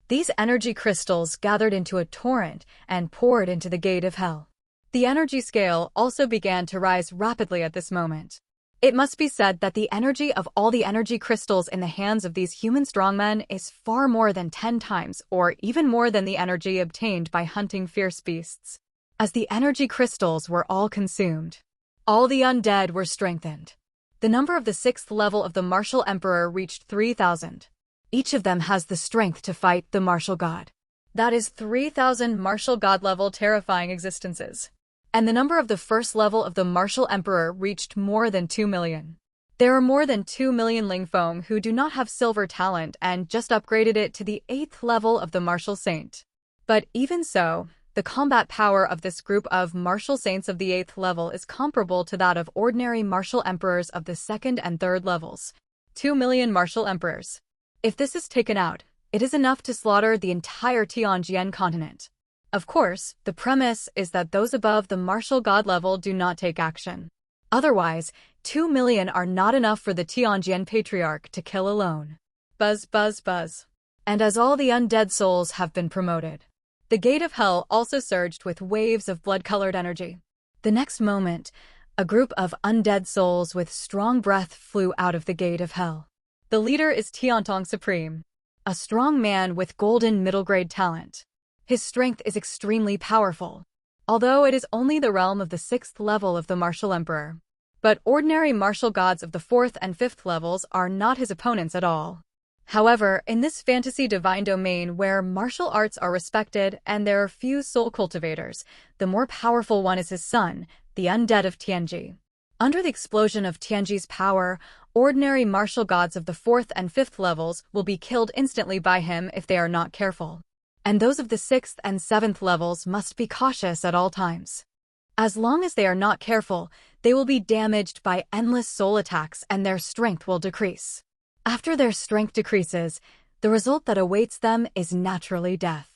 These energy crystals gathered into a torrent and poured into the Gate of Hell. The energy scale also began to rise rapidly at this moment. It must be said that the energy of all the energy crystals in the hands of these human strongmen is far more than 10 times or even more than the energy obtained by hunting fierce beasts. As the energy crystals were all consumed, all the undead were strengthened. The number of the 6th level of the Martial Emperor reached 3,000. Each of them has the strength to fight the Martial God. That is 3,000 Martial God level terrifying existences. And the number of the 1st level of the Martial Emperor reached more than 2 million. There are more than 2 million Ling Feng who do not have silver talent and just upgraded it to the 8th level of the Martial Saint. But even so, the combat power of this group of Martial Saints of the 8th level is comparable to that of ordinary Martial Emperors of the 2nd and 3rd levels. 2 million Martial Emperors. If this is taken out, it is enough to slaughter the entire Tianjian continent. Of course, the premise is that those above the Martial God level do not take action. Otherwise, 2 million are not enough for the Tianjian Patriarch to kill alone. Buzz, buzz, buzz. And as all the undead souls have been promoted, the Gate of Hell also surged with waves of blood-colored energy. The next moment, a group of undead souls with strong breath flew out of the Gate of Hell. The leader is Tong Supreme, a strong man with golden middle-grade talent. His strength is extremely powerful, although it is only the realm of the 6th level of the Martial Emperor. But ordinary martial gods of the 4th and 5th levels are not his opponents at all. However, in this fantasy divine domain where martial arts are respected and there are few soul cultivators, the more powerful one is his son, the undead of Tianji. Under the explosion of Tianji's power, ordinary martial gods of the 4th and 5th levels will be killed instantly by him if they are not careful. And those of the 6th and 7th levels must be cautious at all times. As long as they are not careful, they will be damaged by endless soul attacks and their strength will decrease. After their strength decreases, the result that awaits them is naturally death.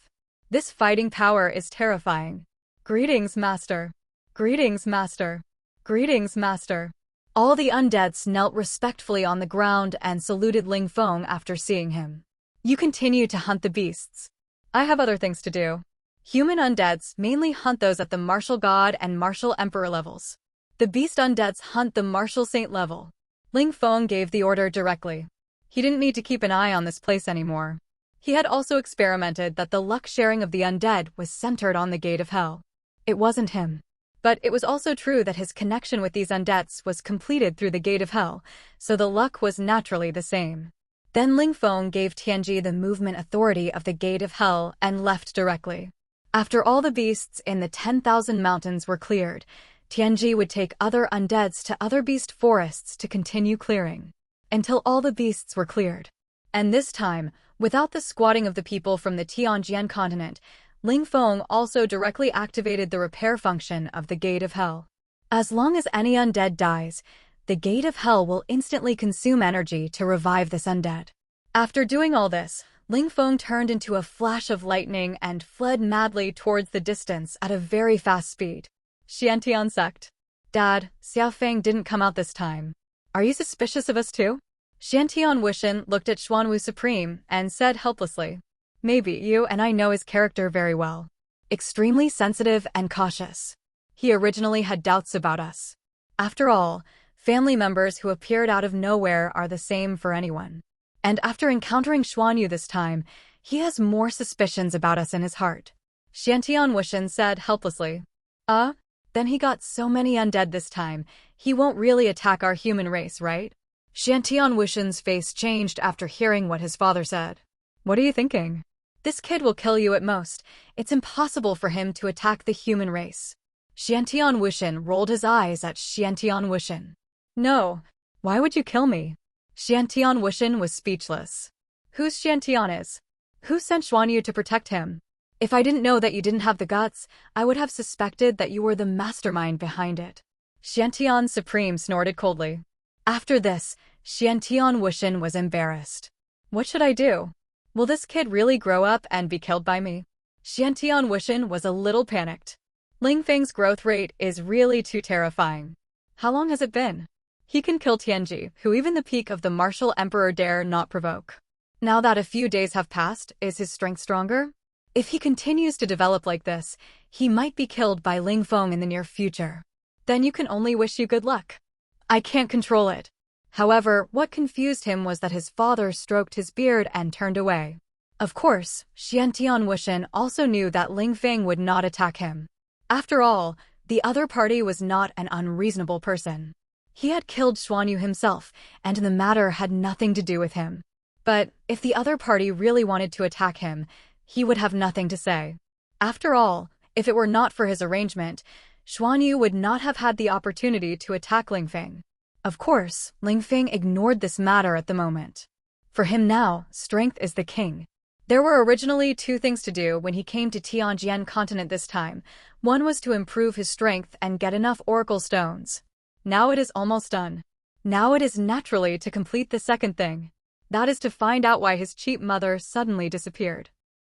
This fighting power is terrifying. Greetings, Master. Greetings, Master. Greetings, Master. All the undeads knelt respectfully on the ground and saluted Ling Feng after seeing him. You continue to hunt the beasts. I have other things to do. Human undeads mainly hunt those at the Martial God and Martial Emperor levels. The beast undeads hunt the Martial Saint level. Ling Feng gave the order directly. He didn't need to keep an eye on this place anymore. He had also experimented that the luck sharing of the undead was centered on the gate of hell. It wasn't him. But it was also true that his connection with these undeads was completed through the gate of hell, so the luck was naturally the same. Then Ling Feng gave Tianji the movement authority of the gate of hell and left directly. After all the beasts in the 10,000 mountains were cleared, Tianji would take other undeads to other beast forests to continue clearing, until all the beasts were cleared. And this time, without the squatting of the people from the Tianjian continent, Ling Feng also directly activated the repair function of the Gate of Hell. As long as any undead dies, the Gate of Hell will instantly consume energy to revive this undead. After doing all this, Ling Feng turned into a flash of lightning and fled madly towards the distance at a very fast speed. Xiantian sect. Dad, Xiao Feng didn't come out this time. Are you suspicious of us too? Xiantian Wushan looked at Xuanwu Supreme and said helplessly. Maybe you and I know his character very well. Extremely sensitive and cautious. He originally had doubts about us. After all, family members who appeared out of nowhere are the same for anyone. And after encountering Xuanyu this time, he has more suspicions about us in his heart. Xiantian Wushan said helplessly. Then he got so many undead this time, he won't really attack our human race, right? Xiantian Wushan's face changed after hearing what his father said. What are you thinking? This kid will kill you at most. It's impossible for him to attack the human race. Xiantian Wushan rolled his eyes at Xiantian Wushan. No. Why would you kill me? Xiantian Wushan was speechless. Who's Xiantian is? Who sent Xuanyu to protect him? If I didn't know that you didn't have the guts, I would have suspected that you were the mastermind behind it. Xiantian Supreme snorted coldly. After this, Xiantian Wushan was embarrassed. What should I do? Will this kid really grow up and be killed by me? Xiantian Wushan was a little panicked. Ling Feng's growth rate is really too terrifying. How long has it been? He can kill Tianji, who even the peak of the Martial Emperor dare not provoke. Now that a few days have passed, is his strength stronger? If he continues to develop like this, he might be killed by Ling Feng in the near future. Then you can only wish you good luck. I can't control it. However, what confused him was that his father stroked his beard and turned away. Of course, Xiantian Wushan also knew that Ling Feng would not attack him. After all, the other party was not an unreasonable person. He had killed Xuanyu himself, and the matter had nothing to do with him. But if the other party really wanted to attack him, he would have nothing to say. After all, if it were not for his arrangement, Xuanyu would not have had the opportunity to attack Ling Feng. Of course, Ling Feng ignored this matter at the moment. For him now, strength is the king. There were originally two things to do when he came to Tianjian continent this time. One was to improve his strength and get enough oracle stones. Now it is almost done. Now it is naturally to complete the second thing. That is to find out why his cheap mother suddenly disappeared.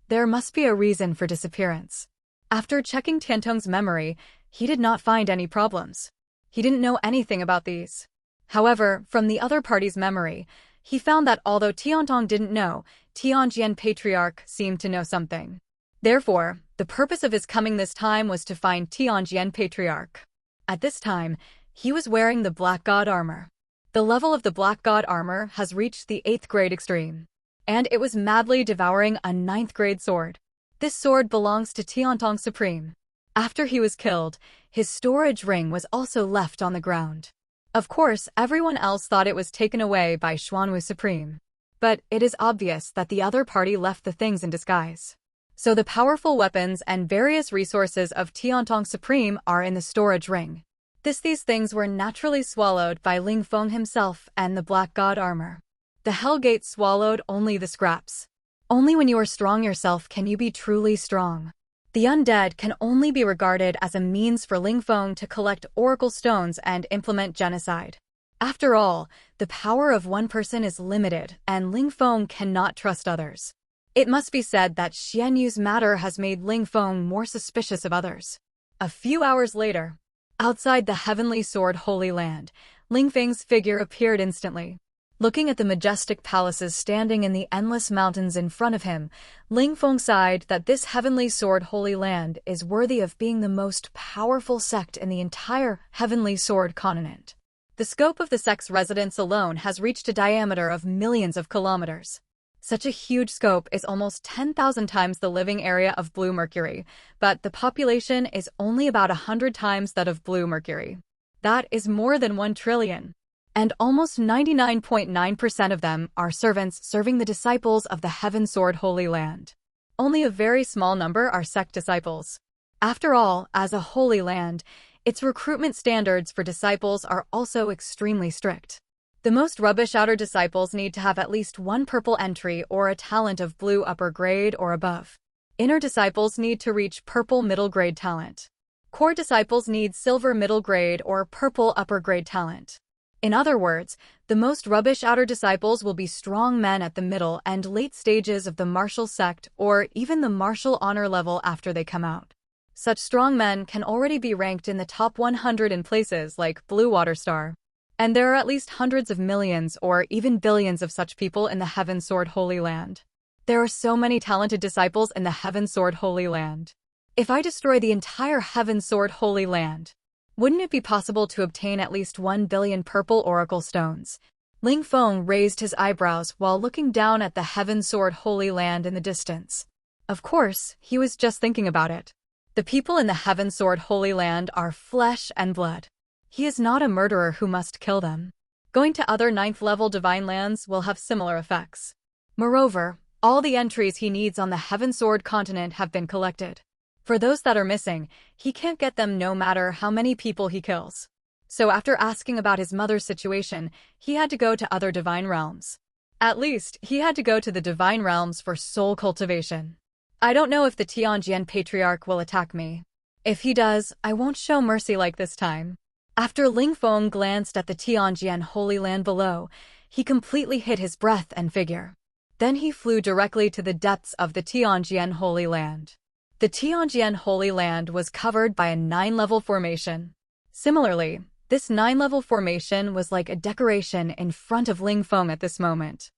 There must be a reason for disappearance. After checking Tiantong's memory, he did not find any problems. He didn't know anything about these. However, from the other party's memory, he found that although Tiantong didn't know, Tianjian Patriarch seemed to know something. Therefore, the purpose of his coming this time was to find Tianjian Patriarch. At this time, he was wearing the Black God armor. The level of the Black God armor has reached the 8th grade extreme, and it was madly devouring a 9th grade sword. This sword belongs to Tiantong Supreme. After he was killed, his storage ring was also left on the ground. Of course, everyone else thought it was taken away by Xuanwu Supreme. But it is obvious that the other party left the things in disguise. So the powerful weapons and various resources of Tiantong Supreme are in the storage ring. These things were naturally swallowed by Ling Feng himself and the Black God armor. The Hellgate swallowed only the scraps. Only when you are strong yourself can you be truly strong. The undead can only be regarded as a means for Ling Feng to collect oracle stones and implement genocide. After all, the power of one person is limited, and Ling Feng cannot trust others. It must be said that Xian Yu's matter has made Ling Feng more suspicious of others. A few hours later, outside the Heavenly Sword Holy Land, Ling Feng's figure appeared instantly. Looking at the majestic palaces standing in the endless mountains in front of him, Ling Feng sighed that this Heavenly Sword Holy Land is worthy of being the most powerful sect in the entire Heavenly Sword continent. The scope of the sect's residence alone has reached a diameter of millions of kilometers. Such a huge scope is almost 10,000 times the living area of Blue Mercury, but the population is only about 100 times that of Blue Mercury. That is more than 1 trillion. And almost 99.9% of them are servants serving the disciples of the Heaven Sword Holy Land. Only a very small number are sect disciples. After all, as a holy land, its recruitment standards for disciples are also extremely strict. The most rubbish outer disciples need to have at least 1 purple entry or a talent of blue upper grade or above. Inner disciples need to reach purple middle grade talent. Core disciples need silver middle grade or purple upper grade talent. In other words, the most rubbish outer disciples will be strong men at the middle and late stages of the martial sect or even the martial honor level after they come out. Such strong men can already be ranked in the top 100 in places like Blue Water Star. And there are at least hundreds of millions or even billions of such people in the Heaven Sword Holy Land. There are so many talented disciples in the Heaven Sword Holy Land. If I destroy the entire Heaven Sword Holy Land, wouldn't it be possible to obtain at least 1 billion purple oracle stones? Ling Feng raised his eyebrows while looking down at the Heaven Sword Holy Land in the distance. Of course, he was just thinking about it. The people in the Heaven Sword Holy Land are flesh and blood. He is not a murderer who must kill them. Going to other 9th-level divine lands will have similar effects. Moreover, all the entries he needs on the Heaven Sword continent have been collected. For those that are missing, he can't get them no matter how many people he kills. So after asking about his mother's situation, he had to go to other divine realms. At least, he had to go to the divine realms for soul cultivation. I don't know if the Tianjian Patriarch will attack me. If he does, I won't show mercy like this time. After Ling Feng glanced at the Tianjian Holy Land below, he completely hid his breath and figure. Then he flew directly to the depths of the Tianjian Holy Land. The Tianjian Holy Land was covered by a 9-level formation. Similarly, this 9-level formation was like a decoration in front of Ling Feng at this moment.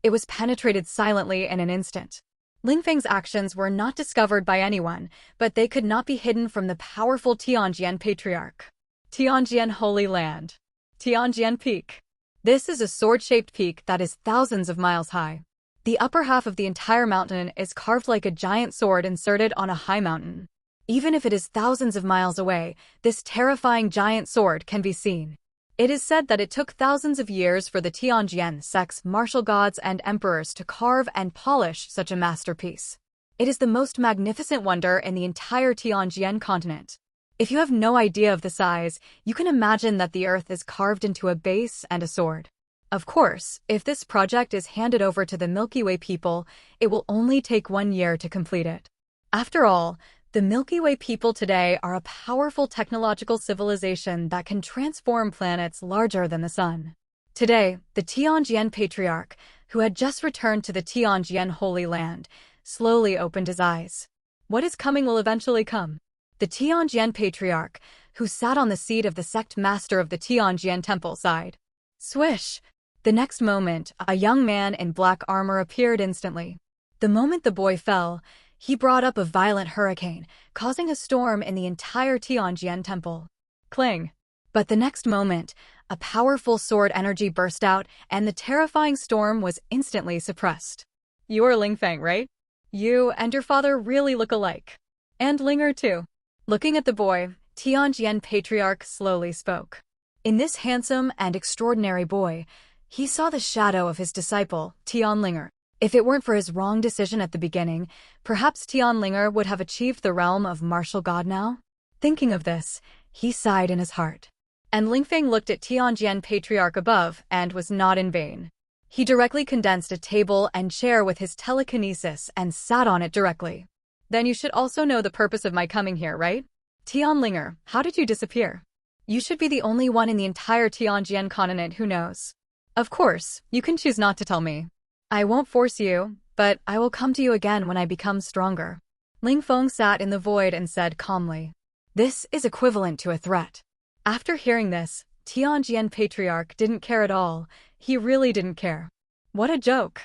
It was penetrated silently in an instant. Ling Feng's actions were not discovered by anyone, but they could not be hidden from the powerful Tianjian Patriarch. Tianjian Holy Land. Tianjian Peak. This is a sword-shaped peak that is thousands of miles high. The upper half of the entire mountain is carved like a giant sword inserted on a high mountain. Even if it is thousands of miles away, this terrifying giant sword can be seen. It is said that it took thousands of years for the Tianjian sect's martial gods and emperors to carve and polish such a masterpiece. It is the most magnificent wonder in the entire Tianjian continent. If you have no idea of the size, you can imagine that the earth is carved into a base and a sword. Of course, if this project is handed over to the Milky Way people, it will only take 1 year to complete it. After all, the Milky Way people today are a powerful technological civilization that can transform planets larger than the sun. Today, the Tianjian Patriarch, who had just returned to the Tianjian Holy Land, slowly opened his eyes. What is coming will eventually come. The Tianjian Patriarch, who sat on the seat of the sect master of the Tianjian Temple, sighed. Swish! The next moment, a young man in black armor appeared instantly. The moment the boy fell, he brought up a violent hurricane, causing a storm in the entire Tianjian temple. Cling! But the next moment, a powerful sword energy burst out and the terrifying storm was instantly suppressed. You're Ling Feng, right? You and your father really look alike. And Linger too. Looking at the boy, Tianjian Patriarch slowly spoke. In this handsome and extraordinary boy, he saw the shadow of his disciple, Tianlinger. If it weren't for his wrong decision at the beginning, perhaps Tianlinger would have achieved the realm of martial god now? Thinking of this, he sighed in his heart. And Lingfeng looked at Tianjian Patriarch above and was not in vain. He directly condensed a table and chair with his telekinesis and sat on it directly. Then you should also know the purpose of my coming here, right? Tianlinger, how did you disappear? You should be the only one in the entire Tianjian continent who knows. Of course, you can choose not to tell me. I won't force you, but I will come to you again when I become stronger. Ling Feng sat in the void and said calmly. This is equivalent to a threat. After hearing this, Tianjian Patriarch didn't care at all. He really didn't care. What a joke.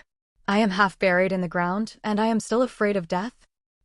I am half buried in the ground, and I am still afraid of death?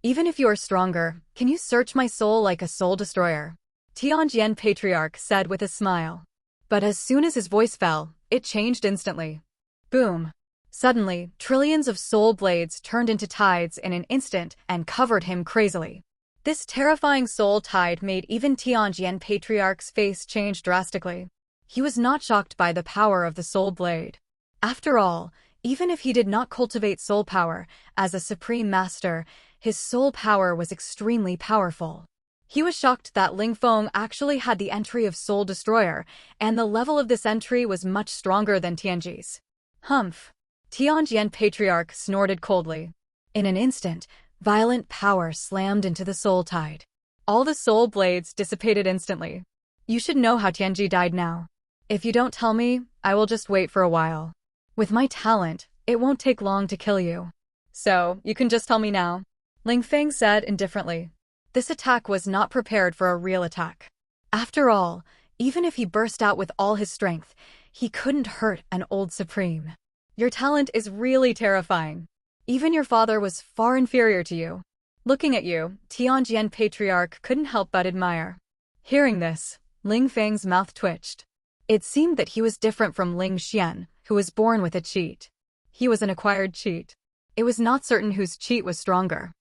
Even if you are stronger, can you search my soul like a soul destroyer? Tianjian Patriarch said with a smile. But as soon as his voice fell, it changed instantly. Boom. Suddenly, trillions of soul blades turned into tides in an instant and covered him crazily. This terrifying soul tide made even Tianjian Patriarch's face change drastically. He was not shocked by the power of the soul blade. After all, even if he did not cultivate soul power, as a supreme master, his soul power was extremely powerful. He was shocked that Ling Feng actually had the entry of Soul Destroyer, and the level of this entry was much stronger than Tianji's. Humph. Tianjian Patriarch snorted coldly. In an instant, violent power slammed into the soul tide. All the soul blades dissipated instantly. You should know how Tianji died now. If you don't tell me, I will just wait for a while. With my talent, it won't take long to kill you. So, you can just tell me now. Ling Feng said indifferently. This attack was not prepared for a real attack. After all, even if he burst out with all his strength, he couldn't hurt an old supreme. Your talent is really terrifying. Even your father was far inferior to you. Looking at you, Tianjian Patriarch couldn't help but admire. Hearing this, Ling Feng's mouth twitched. It seemed that he was different from Ling Xian, who was born with a cheat. He was an acquired cheat. It was not certain whose cheat was stronger.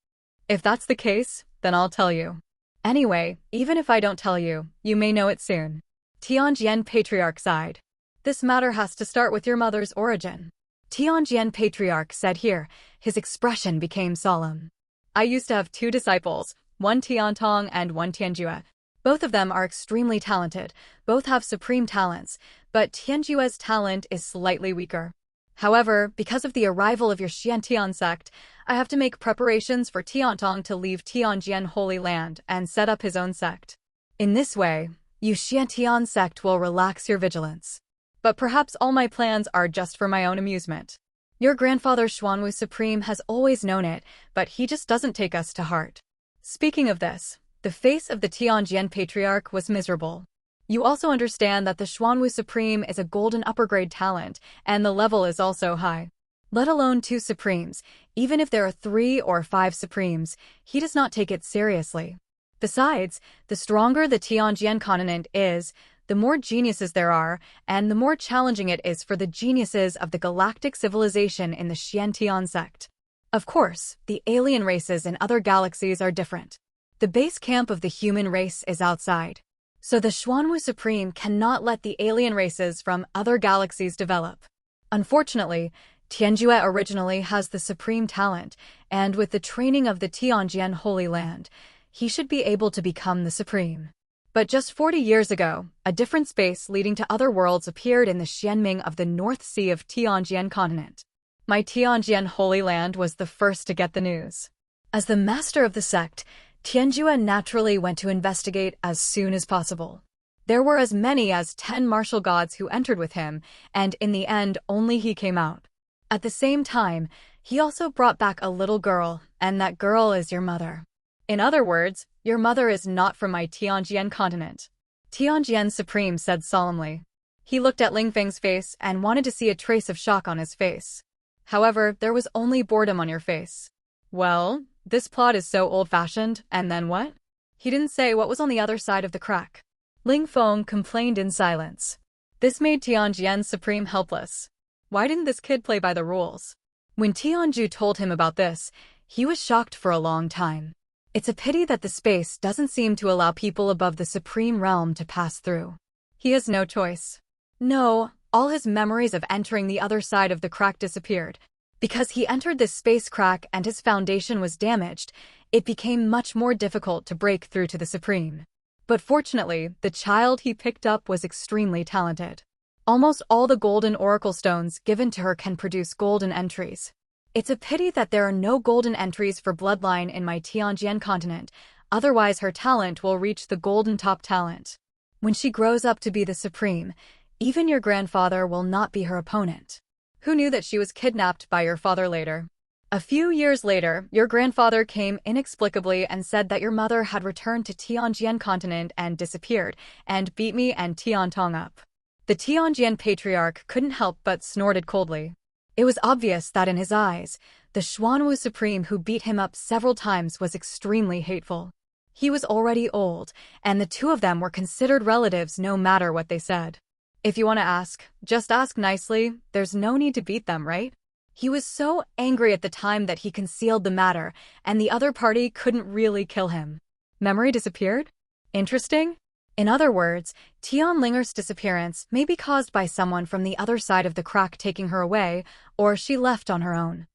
If that's the case, then I'll tell you. Anyway, even if I don't tell you, you may know it soon. Tianjian Patriarch sighed. This matter has to start with your mother's origin. Tianjian Patriarch said here, his expression became solemn. I used to have two disciples, one Tiantong and one Tianjue. Both of them are extremely talented, both have supreme talents, but Tianjue's talent is slightly weaker. However, because of the arrival of your Xiantian sect, I have to make preparations for Tiantong to leave Tianjian Holy Land and set up his own sect. In this way, you Xiantian sect will relax your vigilance. But perhaps all my plans are just for my own amusement. Your grandfather Xuanwu Supreme has always known it, but he just doesn't take us to heart. Speaking of this, the face of the Tianjian Patriarch was miserable. You also understand that the Xuanwu Supreme is a golden upper-grade talent, and the level is also high. Let alone 2 Supremes, even if there are 3 or 5 Supremes, he does not take it seriously. Besides, the stronger the Tianjian continent is, the more geniuses there are, and the more challenging it is for the geniuses of the galactic civilization in the Xiantian sect. Of course, the alien races in other galaxies are different. The base camp of the human race is outside. So the Xuanwu Supreme cannot let the alien races from other galaxies develop. Unfortunately, Tianjue originally has the supreme talent, and with the training of the Tianjian Holy Land, he should be able to become the supreme. But just 40 years ago, a different space leading to other worlds appeared in the Xianming of the North Sea of Tianjian continent. My Tianjian Holy Land was the first to get the news. As the master of the sect, Tianjue naturally went to investigate as soon as possible. There were as many as 10 martial gods who entered with him, and in the end only he came out. At the same time, he also brought back a little girl, and that girl is your mother. In other words, your mother is not from my Tianjian continent. Tianjian Supreme said solemnly. He looked at Ling Feng's face and wanted to see a trace of shock on his face. However, there was only boredom on your face. Well, this plot is so old-fashioned, and then what? He didn't say what was on the other side of the crack. Ling Feng complained in silence. This made Tianjian Supreme helpless. Why didn't this kid play by the rules? When Tianju told him about this, he was shocked for a long time. It's a pity that the space doesn't seem to allow people above the Supreme Realm to pass through. He has no choice. No, all his memories of entering the other side of the crack disappeared. Because he entered this space crack and his foundation was damaged, it became much more difficult to break through to the Supreme. But fortunately, the child he picked up was extremely talented. Almost all the golden oracle stones given to her can produce golden entries. It's a pity that there are no golden entries for bloodline in my Tianjian continent, otherwise her talent will reach the golden top talent. When she grows up to be the Supreme, even your grandfather will not be her opponent. Who knew that she was kidnapped by your father later? A few years later, your grandfather came inexplicably and said that your mother had returned to Tianjian continent and disappeared, and beat me and Tian Tong up. The Tianjian patriarch couldn't help but snorted coldly. It was obvious that in his eyes, the Xuanwu Supreme who beat him up several times was extremely hateful. He was already old, and the two of them were considered relatives no matter what they said. If you want to ask, just ask nicely, there's no need to beat them, right? He was so angry at the time that he concealed the matter, and the other party couldn't really kill him. Memory disappeared? Interesting? In other words, Tian Linger's disappearance may be caused by someone from the other side of the crack taking her away, or she left on her own.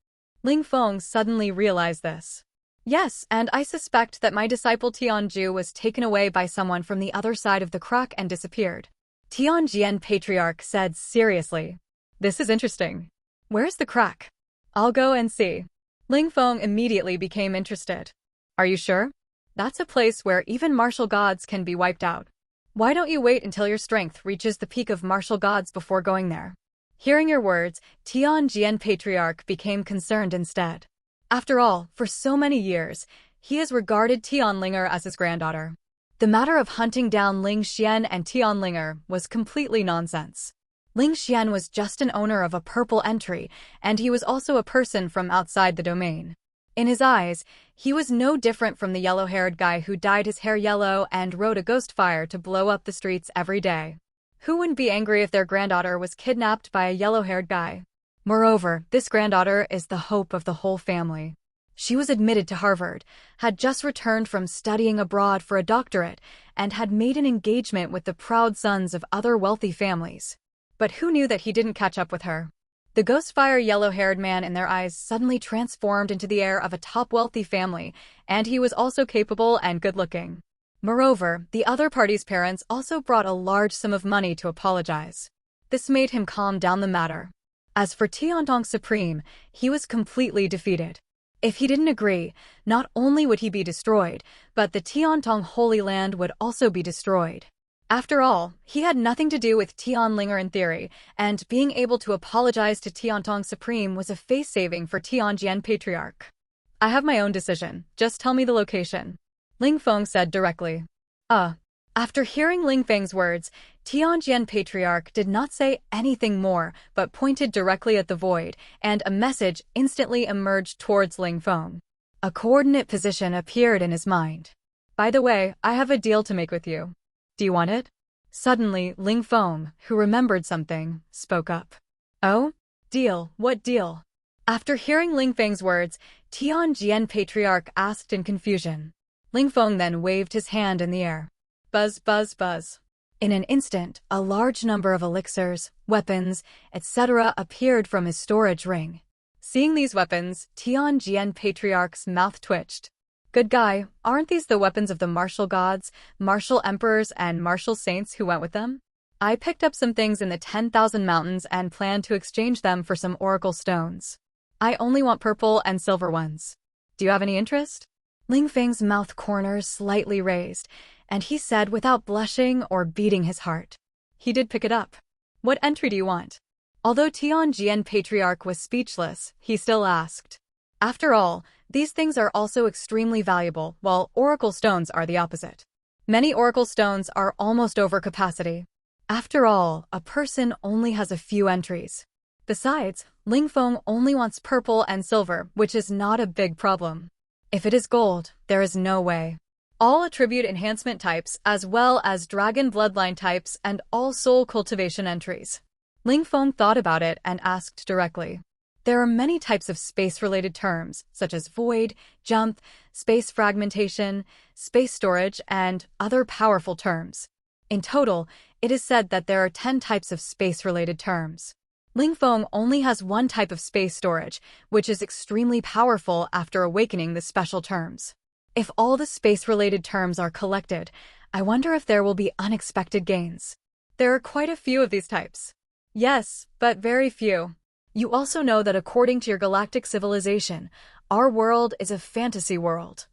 Ling Feng suddenly realized this. Yes, and I suspect that my disciple Tianju was taken away by someone from the other side of the crack and disappeared. Tianjian Patriarch said seriously. This is interesting. Where's the crack? I'll go and see. Ling Feng immediately became interested. Are you sure? That's a place where even martial gods can be wiped out. Why don't you wait until your strength reaches the peak of martial gods before going there? Hearing your words, Tianjian Patriarch became concerned instead. After all, for so many years, he has regarded Tian Linger as his granddaughter. The matter of hunting down Ling Xian and Tian Linger was completely nonsense. Ling Xian was just an owner of a purple entry, and he was also a person from outside the domain. In his eyes, he was no different from the yellow-haired guy who dyed his hair yellow and rode a ghost fire to blow up the streets every day. Who wouldn't be angry if their granddaughter was kidnapped by a yellow-haired guy? Moreover, this granddaughter is the hope of the whole family. She was admitted to Harvard, had just returned from studying abroad for a doctorate, and had made an engagement with the proud sons of other wealthy families. But who knew that he didn't catch up with her? The ghostfire yellow-haired man in their eyes suddenly transformed into the heir of a top wealthy family, and he was also capable and good-looking. Moreover, the other party's parents also brought a large sum of money to apologize. This made him calm down the matter. As for Tian Tong Supreme, he was completely defeated. If he didn't agree, not only would he be destroyed, but the Tian Tong Holy Land would also be destroyed. After all, he had nothing to do with Tian Linger in theory, and being able to apologize to Tian Tong Supreme was a face-saving for Tianjian Patriarch. I have my own decision, just tell me the location. Ling Feng said directly. After hearing Ling Feng's words, Tianjian Patriarch did not say anything more, but pointed directly at the void, and a message instantly emerged towards Ling Feng. A coordinate position appeared in his mind. By the way, I have a deal to make with you. Do you want it? Suddenly, Ling Feng, who remembered something, spoke up. Oh? Deal? What deal? After hearing Ling Feng's words, Tianjian Patriarch asked in confusion. Ling Feng then waved his hand in the air. Buzz, buzz, buzz. In an instant, a large number of elixirs, weapons, etc. appeared from his storage ring. Seeing these weapons, Tianjian Patriarch's mouth twitched. Good guy, aren't these the weapons of the martial gods, martial emperors, and martial saints who went with them? I picked up some things in the 10,000 mountains and plan to exchange them for some oracle stones. I only want purple and silver ones. Do you have any interest? Ling Feng's mouth corners slightly raised, and he said without blushing or beating his heart. He did pick it up. What entry do you want? Although Tianjian Patriarch was speechless, he still asked. After all, these things are also extremely valuable, while oracle stones are the opposite. Many oracle stones are almost over capacity. After all, a person only has a few entries. Besides, Ling Feng only wants purple and silver, which is not a big problem. If it is gold, there is no way. all attribute enhancement types as well as dragon bloodline types and all soul cultivation entries. Ling Feng thought about it and asked directly. There are many types of space-related terms, such as void, jump, space fragmentation, space storage, and other powerful terms. In total, it is said that there are 10 types of space-related terms. Ling Feng only has one type of space storage, which is extremely powerful after awakening the special terms. If all the space-related terms are collected, I wonder if there will be unexpected gains. There are quite a few of these types. Yes, but very few. You also know that according to your galactic civilization, our world is a fantasy world.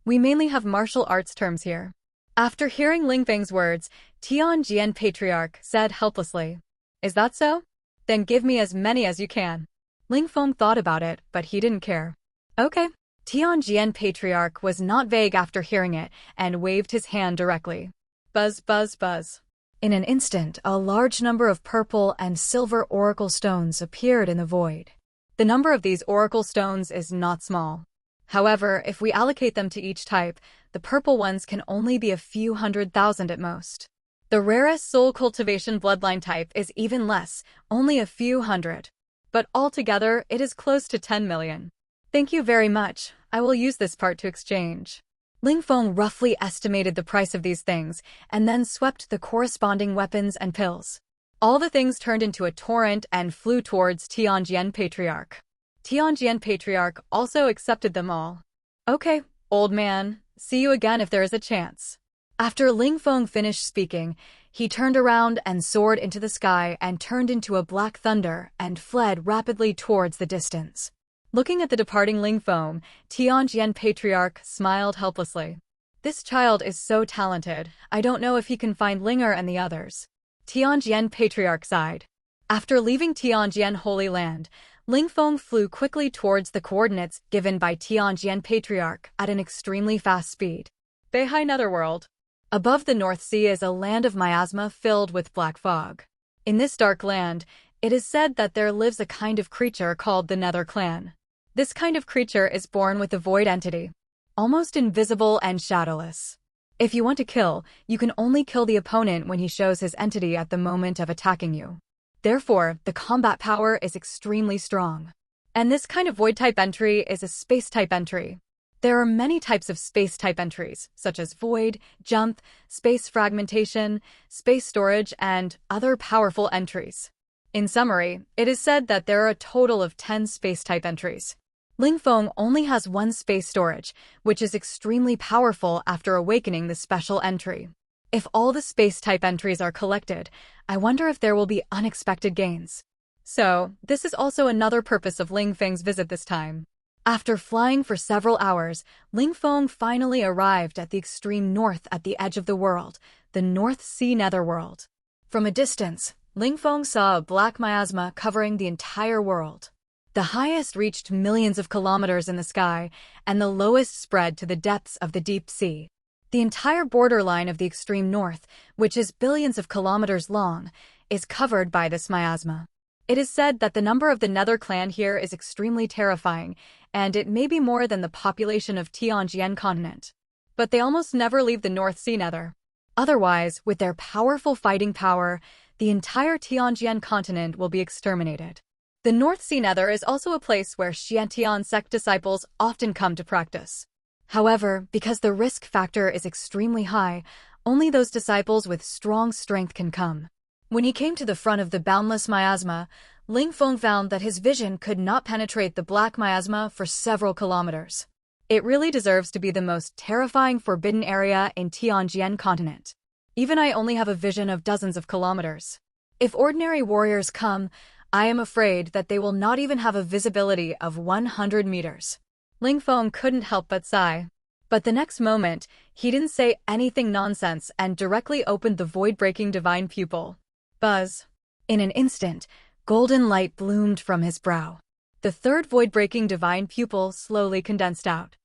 We mainly have martial arts terms here. After hearing Ling Feng's words, Tianjian Patriarch said helplessly, "Is that so? Then give me as many as you can." Ling Feng thought about it, but he didn't care. Okay. Tianjian Patriarch was not vague after hearing it and waved his hand directly. Buzz, buzz, buzz. In an instant, a large number of purple and silver oracle stones appeared in the void. The number of these oracle stones is not small. However, if we allocate them to each type, the purple ones can only be a few 100,000 at most. The rarest soul cultivation bloodline type is even less, only a few hundred. But altogether, it is close to 10 million. Thank you very much. I will use this part to exchange. Ling Feng roughly estimated the price of these things and then swept the corresponding weapons and pills. All the things turned into a torrent and flew towards Tianjian Patriarch. Tianjian Patriarch also accepted them all. Okay, old man, see you again if there is a chance. After Ling Feng finished speaking, he turned around and soared into the sky and turned into a black thunder and fled rapidly towards the distance. Looking at the departing Ling Feng, Tianjian Patriarch smiled helplessly. This child is so talented, I don't know if he can find Linger and the others. Tianjian Patriarch sighed. After leaving Tianjian Holy Land, Ling Feng flew quickly towards the coordinates given by Tianjian Patriarch at an extremely fast speed. Beihai Netherworld. Above the North Sea is a land of miasma filled with black fog. In this dark land, it is said that there lives a kind of creature called the Nether Clan. This kind of creature is born with the void entity, almost invisible and shadowless. If you want to kill, you can only kill the opponent when he shows his entity at the moment of attacking you. Therefore, the combat power is extremely strong. And this kind of void-type entry is a space-type entry. There are many types of space-type entries, such as void, jump, space fragmentation, space storage, and other powerful entries. In summary, it is said that there are a total of 10 space-type entries. Ling Feng only has one space storage, which is extremely powerful after awakening the special entry. If all the space-type entries are collected, I wonder if there will be unexpected gains. So, this is also another purpose of Ling Feng's visit this time. After flying for several hours, Ling Feng finally arrived at the extreme north at the edge of the world, the North Sea Netherworld. From a distance, Ling Feng saw a black miasma covering the entire world. The highest reached millions of kilometers in the sky, and the lowest spread to the depths of the deep sea. The entire borderline of the extreme north, which is billions of kilometers long, is covered by this miasma. It is said that the number of the Nether clan here is extremely terrifying, and it may be more than the population of Tianjian continent. But they almost never leave the North Sea Nether. Otherwise, with their powerful fighting power, the entire Tianjian continent will be exterminated. The North Sea Nether is also a place where Xiantian sect disciples often come to practice. However, because the risk factor is extremely high, only those disciples with strong strength can come. When he came to the front of the boundless miasma, Ling Feng found that his vision could not penetrate the black miasma for several kilometers. It really deserves to be the most terrifying forbidden area in Tianjian continent. Even I only have a vision of dozens of kilometers. If ordinary warriors come, I am afraid that they will not even have a visibility of 100 meters. Ling Feng couldn't help but sigh. But the next moment, he didn't say anything nonsense and directly opened the void-breaking divine pupil. Buzz. In an instant, golden light bloomed from his brow. The third void-breaking divine pupil slowly condensed out.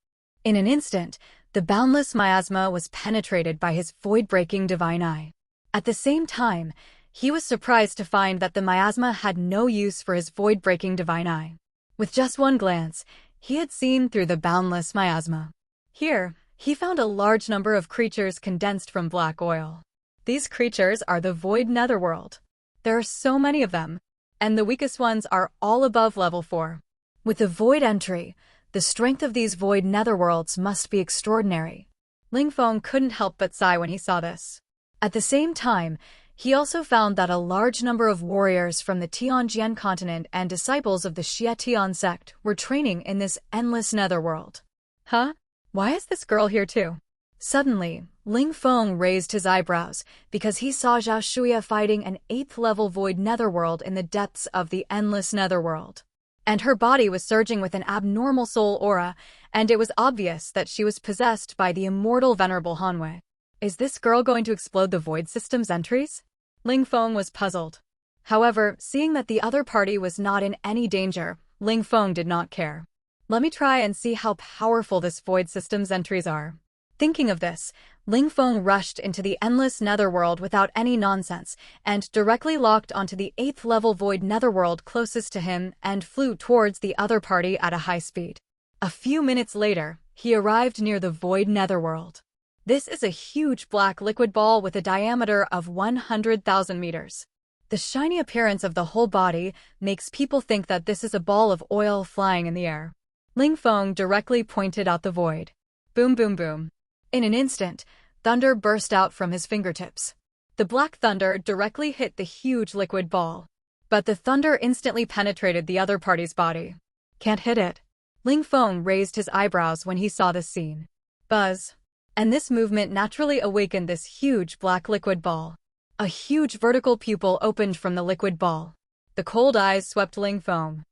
In an instant, the boundless miasma was penetrated by his void-breaking divine eye. At the same time, he was surprised to find that the miasma had no use for his void-breaking divine eye. With just one glance, he had seen through the boundless miasma. Here, he found a large number of creatures condensed from black oil. These creatures are the Void Netherworld. There are so many of them, and the weakest ones are all above level 4. With the Void entry, the strength of these Void Netherworlds must be extraordinary. Ling Feng couldn't help but sigh when he saw this. At the same time, he also found that a large number of warriors from the Tianjian continent and disciples of the Xie Tian sect were training in this endless netherworld. Huh? Why is this girl here too? Suddenly, Ling Feng raised his eyebrows because he saw Zhao Shuya fighting an 8th-level void netherworld in the depths of the endless netherworld. And her body was surging with an abnormal soul aura, and it was obvious that she was possessed by the immortal Venerable Hanwei. Is this girl going to explode the Void System's entries? Ling Feng was puzzled. However, seeing that the other party was not in any danger, Ling Feng did not care. Let me try and see how powerful this Void System's entries are. Thinking of this, Ling Feng rushed into the endless netherworld without any nonsense and directly locked onto the 8th-level void netherworld closest to him and flew towards the other party at a high speed. A few minutes later, he arrived near the void netherworld. This is a huge black liquid ball with a diameter of 100,000 meters. The shiny appearance of the whole body makes people think that this is a ball of oil flying in the air. Ling Feng directly pointed out the void. Boom, boom, boom. In an instant, thunder burst out from his fingertips. The black thunder directly hit the huge liquid ball. But the thunder instantly penetrated the other party's body. Can't hit it. Ling Feng raised his eyebrows when he saw this scene. Buzz. And this movement naturally awakened this huge black liquid ball. A huge vertical pupil opened from the liquid ball. The cold eyes swept Ling Feng.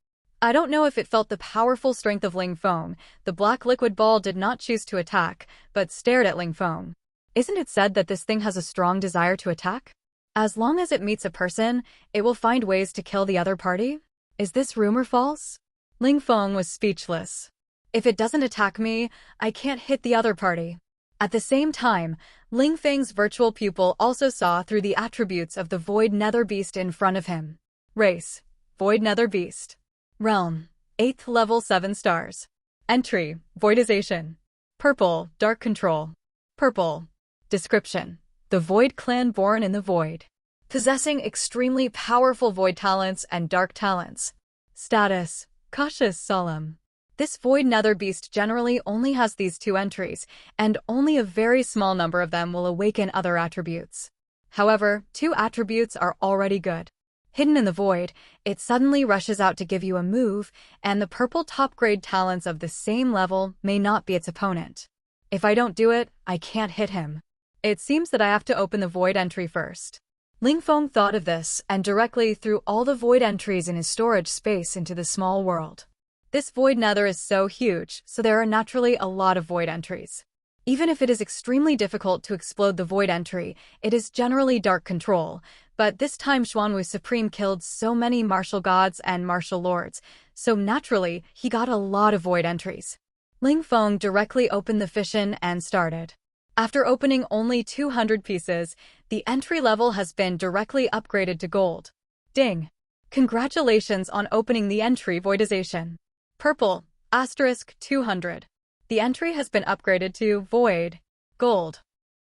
I don't know if it felt the powerful strength of Ling Feng. The black liquid ball did not choose to attack, but stared at Ling Feng. Isn't it said that this thing has a strong desire to attack? As long as it meets a person, it will find ways to kill the other party? Is this rumor false? Ling Feng was speechless. If it doesn't attack me, I can't hit the other party. At the same time, Ling Feng's virtual pupil also saw through the attributes of the Void Nether Beast in front of him. Race: Void Nether Beast. Realm: 8th level 7 stars. Entry: Voidization. Purple: Dark Control. Purple. Description: the Void Clan born in the Void. Possessing extremely powerful Void talents and Dark talents. Status: Cautious Solemn. This Void Nether Beast generally only has these 2 entries, and only a very small number of them will awaken other attributes. However, 2 attributes are already good. Hidden in the void, it suddenly rushes out to give you a move, and the purple top-grade talents of the same level may not be its opponent. If I don't do it, I can't hit him. It seems that I have to open the void entry first. Ling Feng thought of this and directly threw all the void entries in his storage space into the small world. This void nether is so huge, so there are naturally a lot of void entries. Even if it is extremely difficult to explode the void entry, it is generally dark control, but this time Xuanwu Supreme killed so many martial gods and martial lords, so naturally he got a lot of void entries. Ling Feng directly opened the fission and started. After opening only 200 pieces, the entry level has been directly upgraded to gold. Ding! Congratulations on opening the entry Voidization. Purple, asterisk 200. The entry has been upgraded to Void. Gold.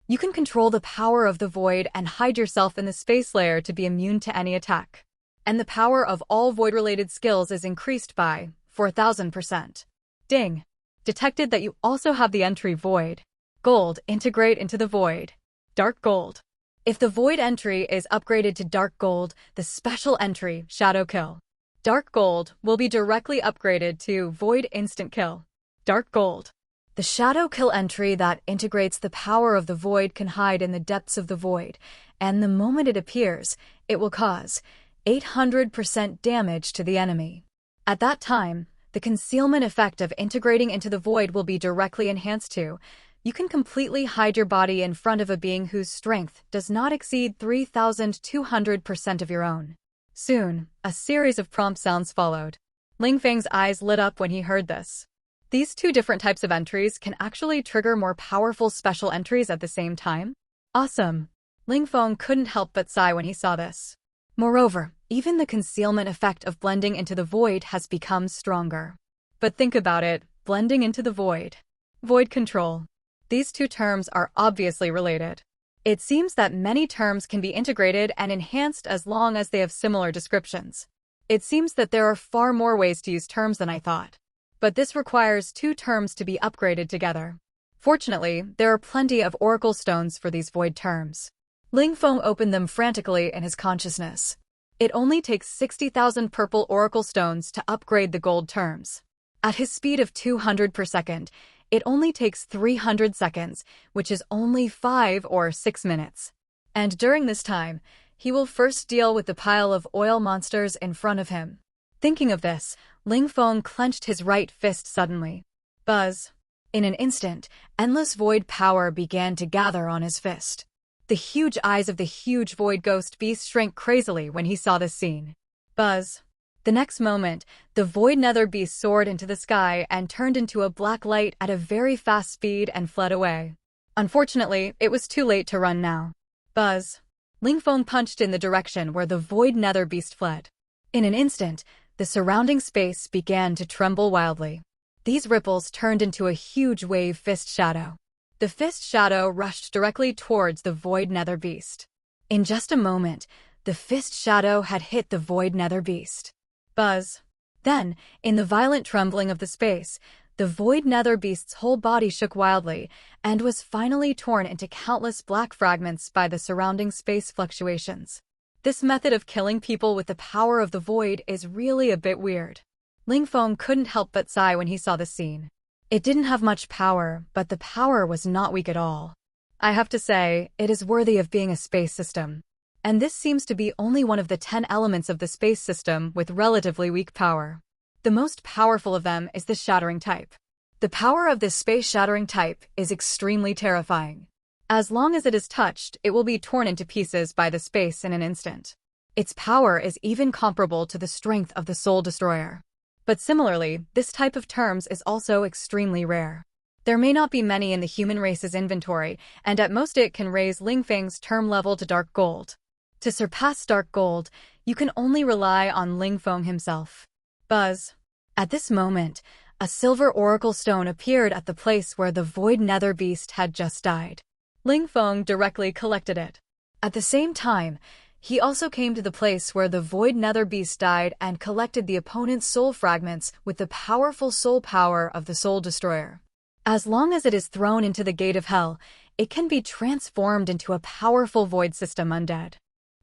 You can control the power of the Void and hide yourself in the space layer to be immune to any attack. And the power of all Void-related skills is increased by 4,000%. Ding! Detected that you also have the entry Void. Gold. Integrate into the Void. Dark Gold. If the Void entry is upgraded to Dark Gold, the special entry, Shadow Kill. Dark Gold will be directly upgraded to Void Instant Kill. Dark Gold. The Shadow Kill entry that integrates the power of the Void can hide in the depths of the Void, and the moment it appears, it will cause 800% damage to the enemy. At that time, the concealment effect of integrating into the Void will be directly enhanced to. You can completely hide your body in front of a being whose strength does not exceed 3,200% of your own. Soon, a series of prompt sounds followed. Ling Feng's eyes lit up when he heard this. These 2 different types of entries can actually trigger more powerful special entries at the same time? Awesome! Ling Feng couldn't help but sigh when he saw this. Moreover, even the concealment effect of blending into the void has become stronger. But think about it, blending into the void. Void control. These two terms are obviously related. It seems that many terms can be integrated and enhanced as long as they have similar descriptions. It seems that there are far more ways to use terms than I thought. But this requires two terms to be upgraded together. Fortunately, there are plenty of oracle stones for these void terms. Ling Feng opened them frantically in his consciousness. It only takes 60,000 purple oracle stones to upgrade the gold terms. At his speed of 200 per second, it only takes 300 seconds, which is only 5 or 6 minutes. And during this time, he will first deal with the pile of oil monsters in front of him. Thinking of this, Ling Feng clenched his right fist suddenly. Buzz. In an instant, endless void power began to gather on his fist. The huge eyes of the huge void ghost beast shrank crazily when he saw this scene. Buzz. The next moment, the void nether beast soared into the sky and turned into a black light at a very fast speed and fled away. Unfortunately, it was too late to run now. Buzz. Ling Feng punched in the direction where the void nether beast fled. In an instant, the surrounding space began to tremble wildly. These ripples turned into a huge wave fist shadow. The fist shadow rushed directly towards the void nether beast. In just a moment, the fist shadow had hit the void nether beast. Buzz. Then, in the violent trembling of the space, the void nether beast's whole body shook wildly and was finally torn into countless black fragments by the surrounding space fluctuations. This method of killing people with the power of the void is really a bit weird. Ling Feng couldn't help but sigh when he saw the scene. It didn't have much power, but the power was not weak at all. I have to say, it is worthy of being a space system. And this seems to be only one of the 10 elements of the space system with relatively weak power. The most powerful of them is the shattering type. The power of this space-shattering type is extremely terrifying. As long as it is touched, it will be torn into pieces by the space in an instant. Its power is even comparable to the strength of the Soul Destroyer. But similarly, this type of terms is also extremely rare. There may not be many in the human race's inventory, and at most it can raise Ling Feng's term level to dark gold. To surpass dark gold, you can only rely on Ling Feng himself. Buzz. At this moment, a silver oracle stone appeared at the place where the void nether beast had just died. Ling Feng directly collected it. At the same time, he also came to the place where the void nether beast died and collected the opponent's soul fragments with the powerful soul power of the Soul Destroyer. As long as it is thrown into the gate of hell, it can be transformed into a powerful void system undead.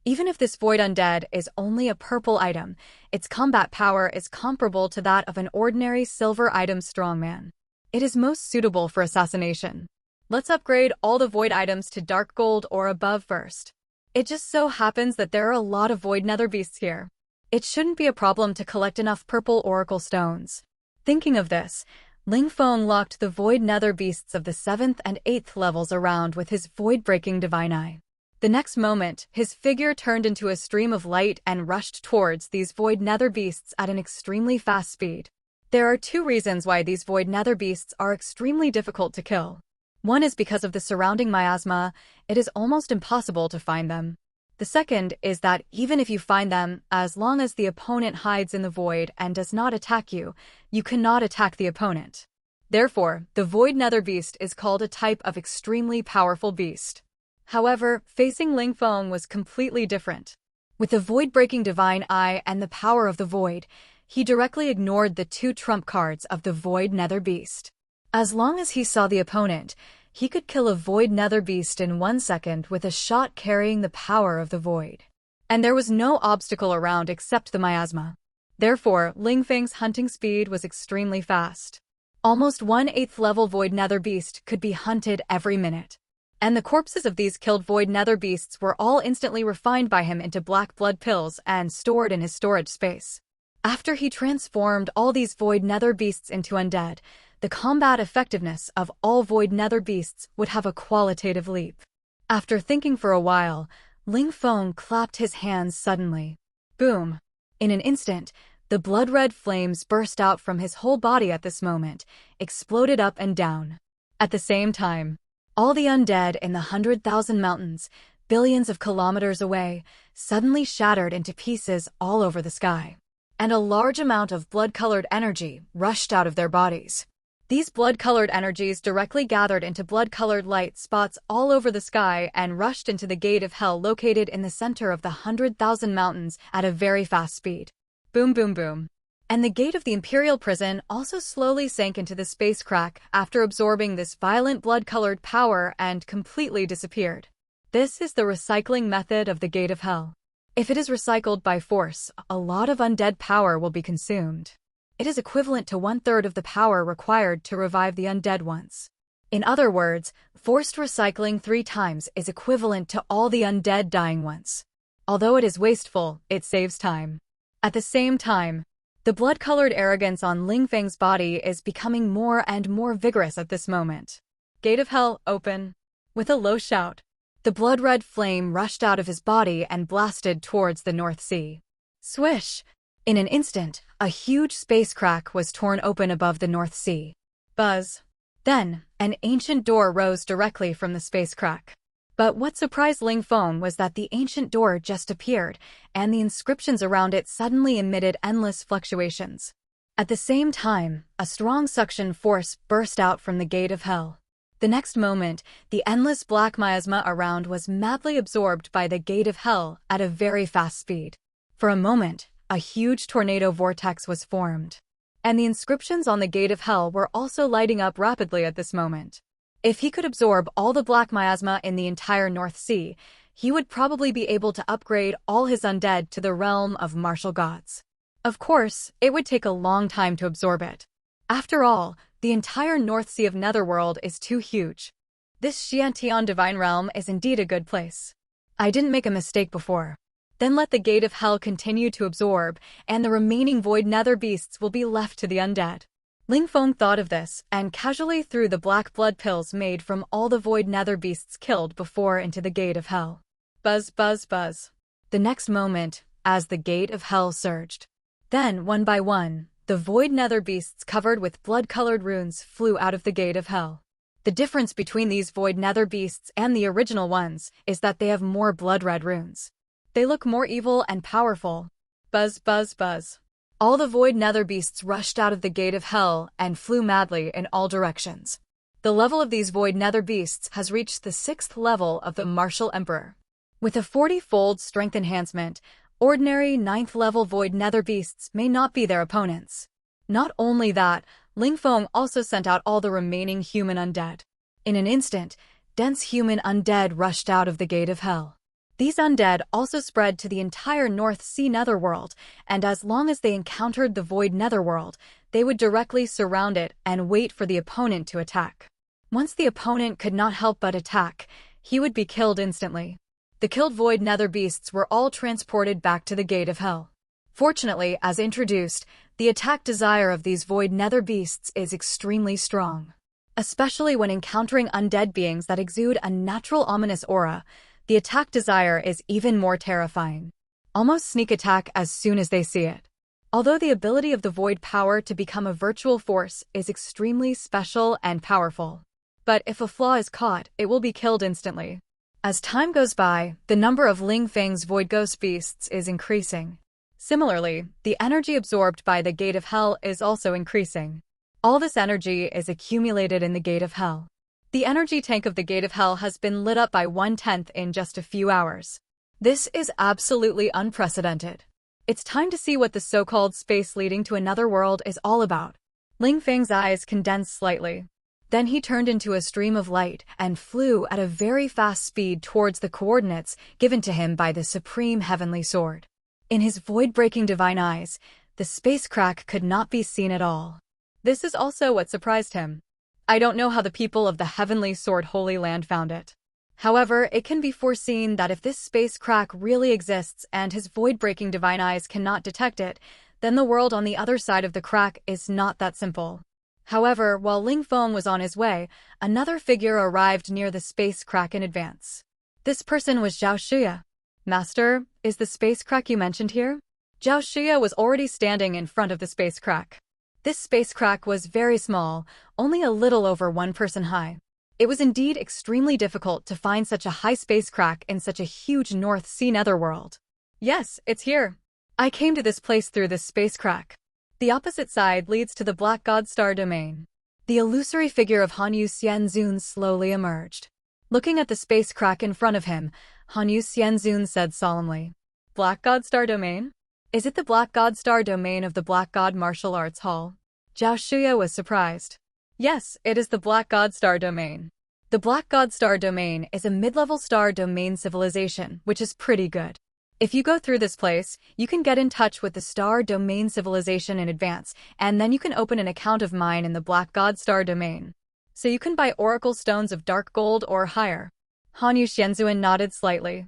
Even if this void undead is only a purple item, its combat power is comparable to that of an ordinary silver item strongman. It is most suitable for assassination. Let's upgrade all the void items to dark gold or above first. It just so happens that there are a lot of void nether beasts here. It shouldn't be a problem to collect enough purple oracle stones. Thinking of this, Ling Feng locked the void nether beasts of the 7th and 8th levels around with his void-breaking divine eye. The next moment, his figure turned into a stream of light and rushed towards these void nether beasts at an extremely fast speed. There are two reasons why these void nether beasts are extremely difficult to kill. One is because of the surrounding miasma, it is almost impossible to find them. The second is that even if you find them, as long as the opponent hides in the void and does not attack you, you cannot attack the opponent. Therefore, the void nether beast is called a type of extremely powerful beast. However, facing Ling Feng was completely different. With the void-breaking divine eye and the power of the void, he directly ignored the two trump cards of the void nether beast. As long as he saw the opponent, he could kill a void nether beast in 1 second with a shot carrying the power of the void. And there was no obstacle around except the miasma. Therefore, Ling Feng's hunting speed was extremely fast. Almost 1/8 level void nether beast could be hunted every minute. And the corpses of these killed void nether beasts were all instantly refined by him into black blood pills and stored in his storage space. After he transformed all these void nether beasts into undead, the combat effectiveness of all void nether beasts would have a qualitative leap. After thinking for a while, Ling Feng clapped his hands suddenly. Boom! In an instant, the blood-red flames burst out from his whole body at this moment, exploded up and down. At the same time, all the undead in the 100,000 mountains, billions of kilometers away, suddenly shattered into pieces all over the sky. And a large amount of blood-colored energy rushed out of their bodies. These blood-colored energies directly gathered into blood-colored light spots all over the sky and rushed into the gate of hell located in the center of the 100,000 mountains at a very fast speed. Boom, boom, boom. And the gate of the Imperial prison also slowly sank into the space crack after absorbing this violent blood-colored power and completely disappeared. This is the recycling method of the gate of hell. If it is recycled by force, a lot of undead power will be consumed. It is equivalent to 1/3 of the power required to revive the undead once. In other words, forced recycling 3 times is equivalent to all the undead dying once. Although it is wasteful, it saves time. At the same time, the blood-colored arrogance on Ling Feng's body is becoming more and more vigorous at this moment. Gate of hell, open. With a low shout, the blood-red flame rushed out of his body and blasted towards the North Sea. Swish! In an instant, a huge space crack was torn open above the North Sea. Buzz. Then, an ancient door rose directly from the space crack. But what surprised Ling Feng was that the ancient door just appeared, and the inscriptions around it suddenly emitted endless fluctuations. At the same time, a strong suction force burst out from the gate of hell. The next moment, the endless black miasma around was madly absorbed by the gate of hell at a very fast speed. For a moment, a huge tornado vortex was formed. And the inscriptions on the gate of hell were also lighting up rapidly at this moment. If he could absorb all the black miasma in the entire North Sea, he would probably be able to upgrade all his undead to the realm of martial gods. Of course, it would take a long time to absorb it. After all, the entire North Sea of Netherworld is too huge. This Xiantian Divine Realm is indeed a good place. I didn't make a mistake before. Then let the gate of hell continue to absorb, and the remaining void nether beasts will be left to the undead. Ling Feng thought of this and casually threw the black blood pills made from all the void nether beasts killed before into the gate of hell. Buzz, buzz, buzz. The next moment, as the gate of hell surged. Then, one by one, the void nether beasts covered with blood-colored runes flew out of the gate of hell. The difference between these void nether beasts and the original ones is that they have more blood-red runes. They look more evil and powerful. Buzz, buzz, buzz. All the void nether beasts rushed out of the gate of hell and flew madly in all directions. The level of these void nether beasts has reached the 6th level of the Martial Emperor. With a 40-fold strength enhancement, ordinary 9th level void nether beasts may not be their opponents. Not only that, Ling Feng also sent out all the remaining human undead. In an instant, dense human undead rushed out of the gate of hell. These undead also spread to the entire North Sea Netherworld, and as long as they encountered the void Netherworld, they would directly surround it and wait for the opponent to attack. Once the opponent could not help but attack, he would be killed instantly. The killed void nether beasts were all transported back to the gate of hell. Fortunately, as introduced, the attack desire of these void nether beasts is extremely strong. Especially when encountering undead beings that exude a natural ominous aura, the attack desire is even more terrifying. Almost sneak attack as soon as they see it. Although the ability of the void power to become a virtual force is extremely special and powerful. But if a flaw is caught, it will be killed instantly. As time goes by, the number of Ling Feng's void ghost beasts is increasing. Similarly, the energy absorbed by the gate of hell is also increasing. All this energy is accumulated in the gate of hell. The energy tank of the gate of hell has been lit up by 1/10 in just a few hours. This is absolutely unprecedented. It's time to see what the so-called space leading to another world is all about. Ling Feng's eyes condensed slightly. Then he turned into a stream of light and flew at a very fast speed towards the coordinates given to him by the Supreme Heavenly Sword. In his void-breaking divine eyes, the space crack could not be seen at all. This is also what surprised him. I don't know how the people of the Heavenly Sword Holy Land found it. However, it can be foreseen that if this space crack really exists and his void-breaking divine eyes cannot detect it, then the world on the other side of the crack is not that simple. However, while Ling Feng was on his way, another figure arrived near the space crack in advance. This person was Zhao Xia. Master, is the space crack you mentioned here? Zhao Xia was already standing in front of the space crack. This space crack was very small, only a little over 1 person high. It was indeed extremely difficult to find such a high space crack in such a huge North Sea netherworld. Yes, it's here. I came to this place through this space crack. The opposite side leads to the Black God Star domain. The illusory figure of Hanyu Xianzun slowly emerged. Looking at the space crack in front of him, Hanyu Xianzun said solemnly, "Black God Star Domain? Is it the Black God Star Domain of the Black God Martial Arts Hall?" Zhao Shuya was surprised. Yes, it is the Black God Star Domain. The Black God Star Domain is a mid-level star domain civilization, which is pretty good. If you go through this place, you can get in touch with the star domain civilization in advance, and then you can open an account of mine in the Black God Star Domain. So you can buy oracle stones of dark gold or higher. Hanyu Xianzun nodded slightly.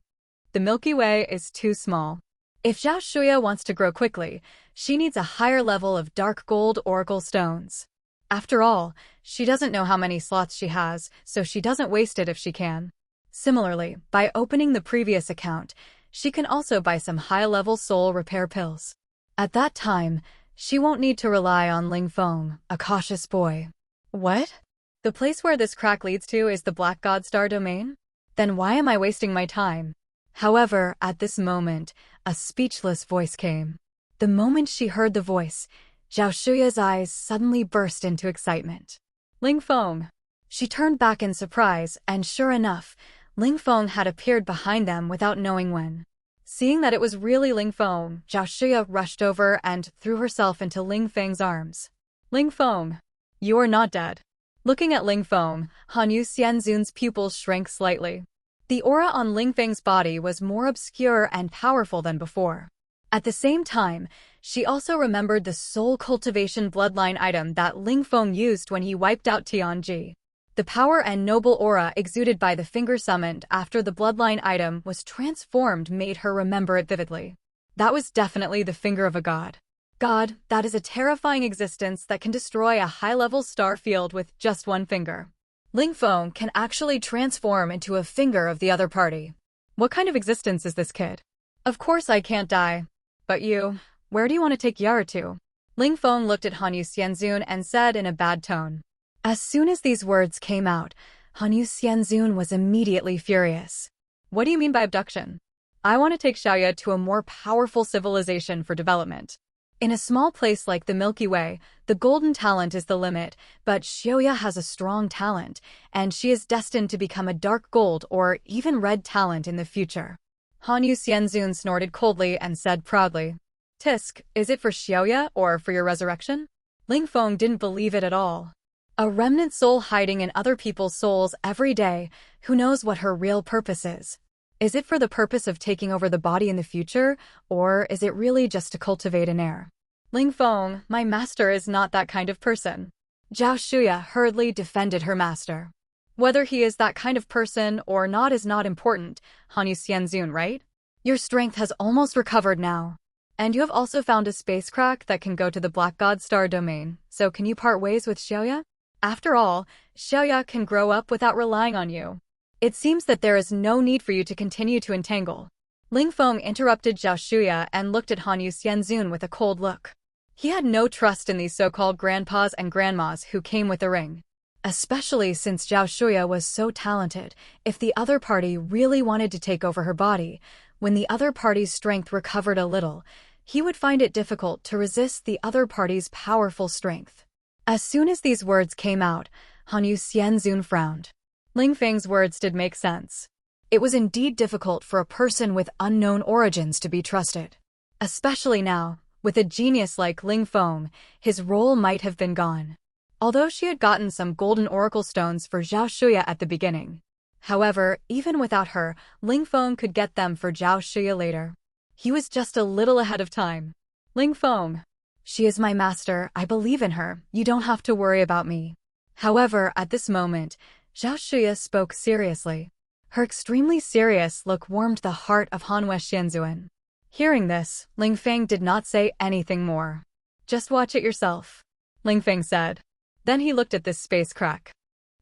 The Milky Way is too small. If Zhao Shuya wants to grow quickly, she needs a higher level of dark gold oracle stones. After all, she doesn't know how many slots she has, so she doesn't waste it if she can. Similarly, by opening the previous account, she can also buy some high-level soul repair pills. At that time, she won't need to rely on Ling Feng, a cautious boy. What? The place where this crack leads to is the Black God Star Domain? Then why am I wasting my time? However, at this moment, a speechless voice came. The moment she heard the voice, Zhao Shuya's eyes suddenly burst into excitement. Ling Feng. She turned back in surprise, and sure enough, Ling Feng had appeared behind them without knowing when. Seeing that it was really Ling Feng, Zhao Shuya rushed over and threw herself into Ling Feng's arms. Ling Feng, you are not dead. Looking at Ling Feng, Hanyu Xianzun's pupils shrank slightly. The aura on Ling Feng's body was more obscure and powerful than before. At the same time, she also remembered the soul cultivation bloodline item that Ling Feng used when he wiped out Tianji. The power and noble aura exuded by the finger summoned after the bloodline item was transformed made her remember it vividly. That was definitely the finger of a god. God, that is a terrifying existence that can destroy a high-level star field with just one finger. Ling Feng can actually transform into a finger of the other party. What kind of existence is this kid? Of course I can't die. But you, where do you want to take Yara to? Ling Feng looked at Hanyu Xianzun and said in a bad tone. As soon as these words came out, Hanyu Xianzun was immediately furious. What do you mean by abduction? I want to take Xiaoya to a more powerful civilization for development. In a small place like the Milky Way, the golden talent is the limit, but Xiaoya has a strong talent, and she is destined to become a dark gold or even red talent in the future. Hanyu Xianzun snorted coldly and said proudly, Tisk, is it for Xiaoya or for your resurrection? Ling Feng didn't believe it at all. A remnant soul hiding in other people's souls every day, who knows what her real purpose is? Is it for the purpose of taking over the body in the future, or is it really just to cultivate an heir? Ling Feng, my master is not that kind of person. Zhao Shuya hurriedly defended her master. Whether he is that kind of person or not is not important, Hanyu Xianzun, right? Your strength has almost recovered now. And you have also found a space crack that can go to the Black God Star Domain, so can you part ways with Xiaoya? After all, Xiaoya can grow up without relying on you. It seems that there is no need for you to continue to entangle. Ling Feng interrupted Zhao Shuya and looked at Hanyu Xianzun with a cold look. He had no trust in these so-called grandpas and grandmas who came with the ring. Especially since Zhao Shuya was so talented, if the other party really wanted to take over her body, when the other party's strength recovered a little, he would find it difficult to resist the other party's powerful strength. As soon as these words came out, Hanyu Xianzun frowned. Ling Feng's words did make sense. It was indeed difficult for a person with unknown origins to be trusted. Especially now, with a genius like Ling Feng, his role might have been gone. Although she had gotten some golden oracle stones for Zhao Shuya at the beginning. However, even without her, Ling Feng could get them for Zhao Shuya later. He was just a little ahead of time. Ling Feng. She is my master, I believe in her, you don't have to worry about me. However, at this moment, Zhao Shuya spoke seriously. Her extremely serious look warmed the heart of Hanyu Xianzun. Hearing this, Ling Feng did not say anything more. Just watch it yourself, Ling Feng said. Then he looked at this space crack.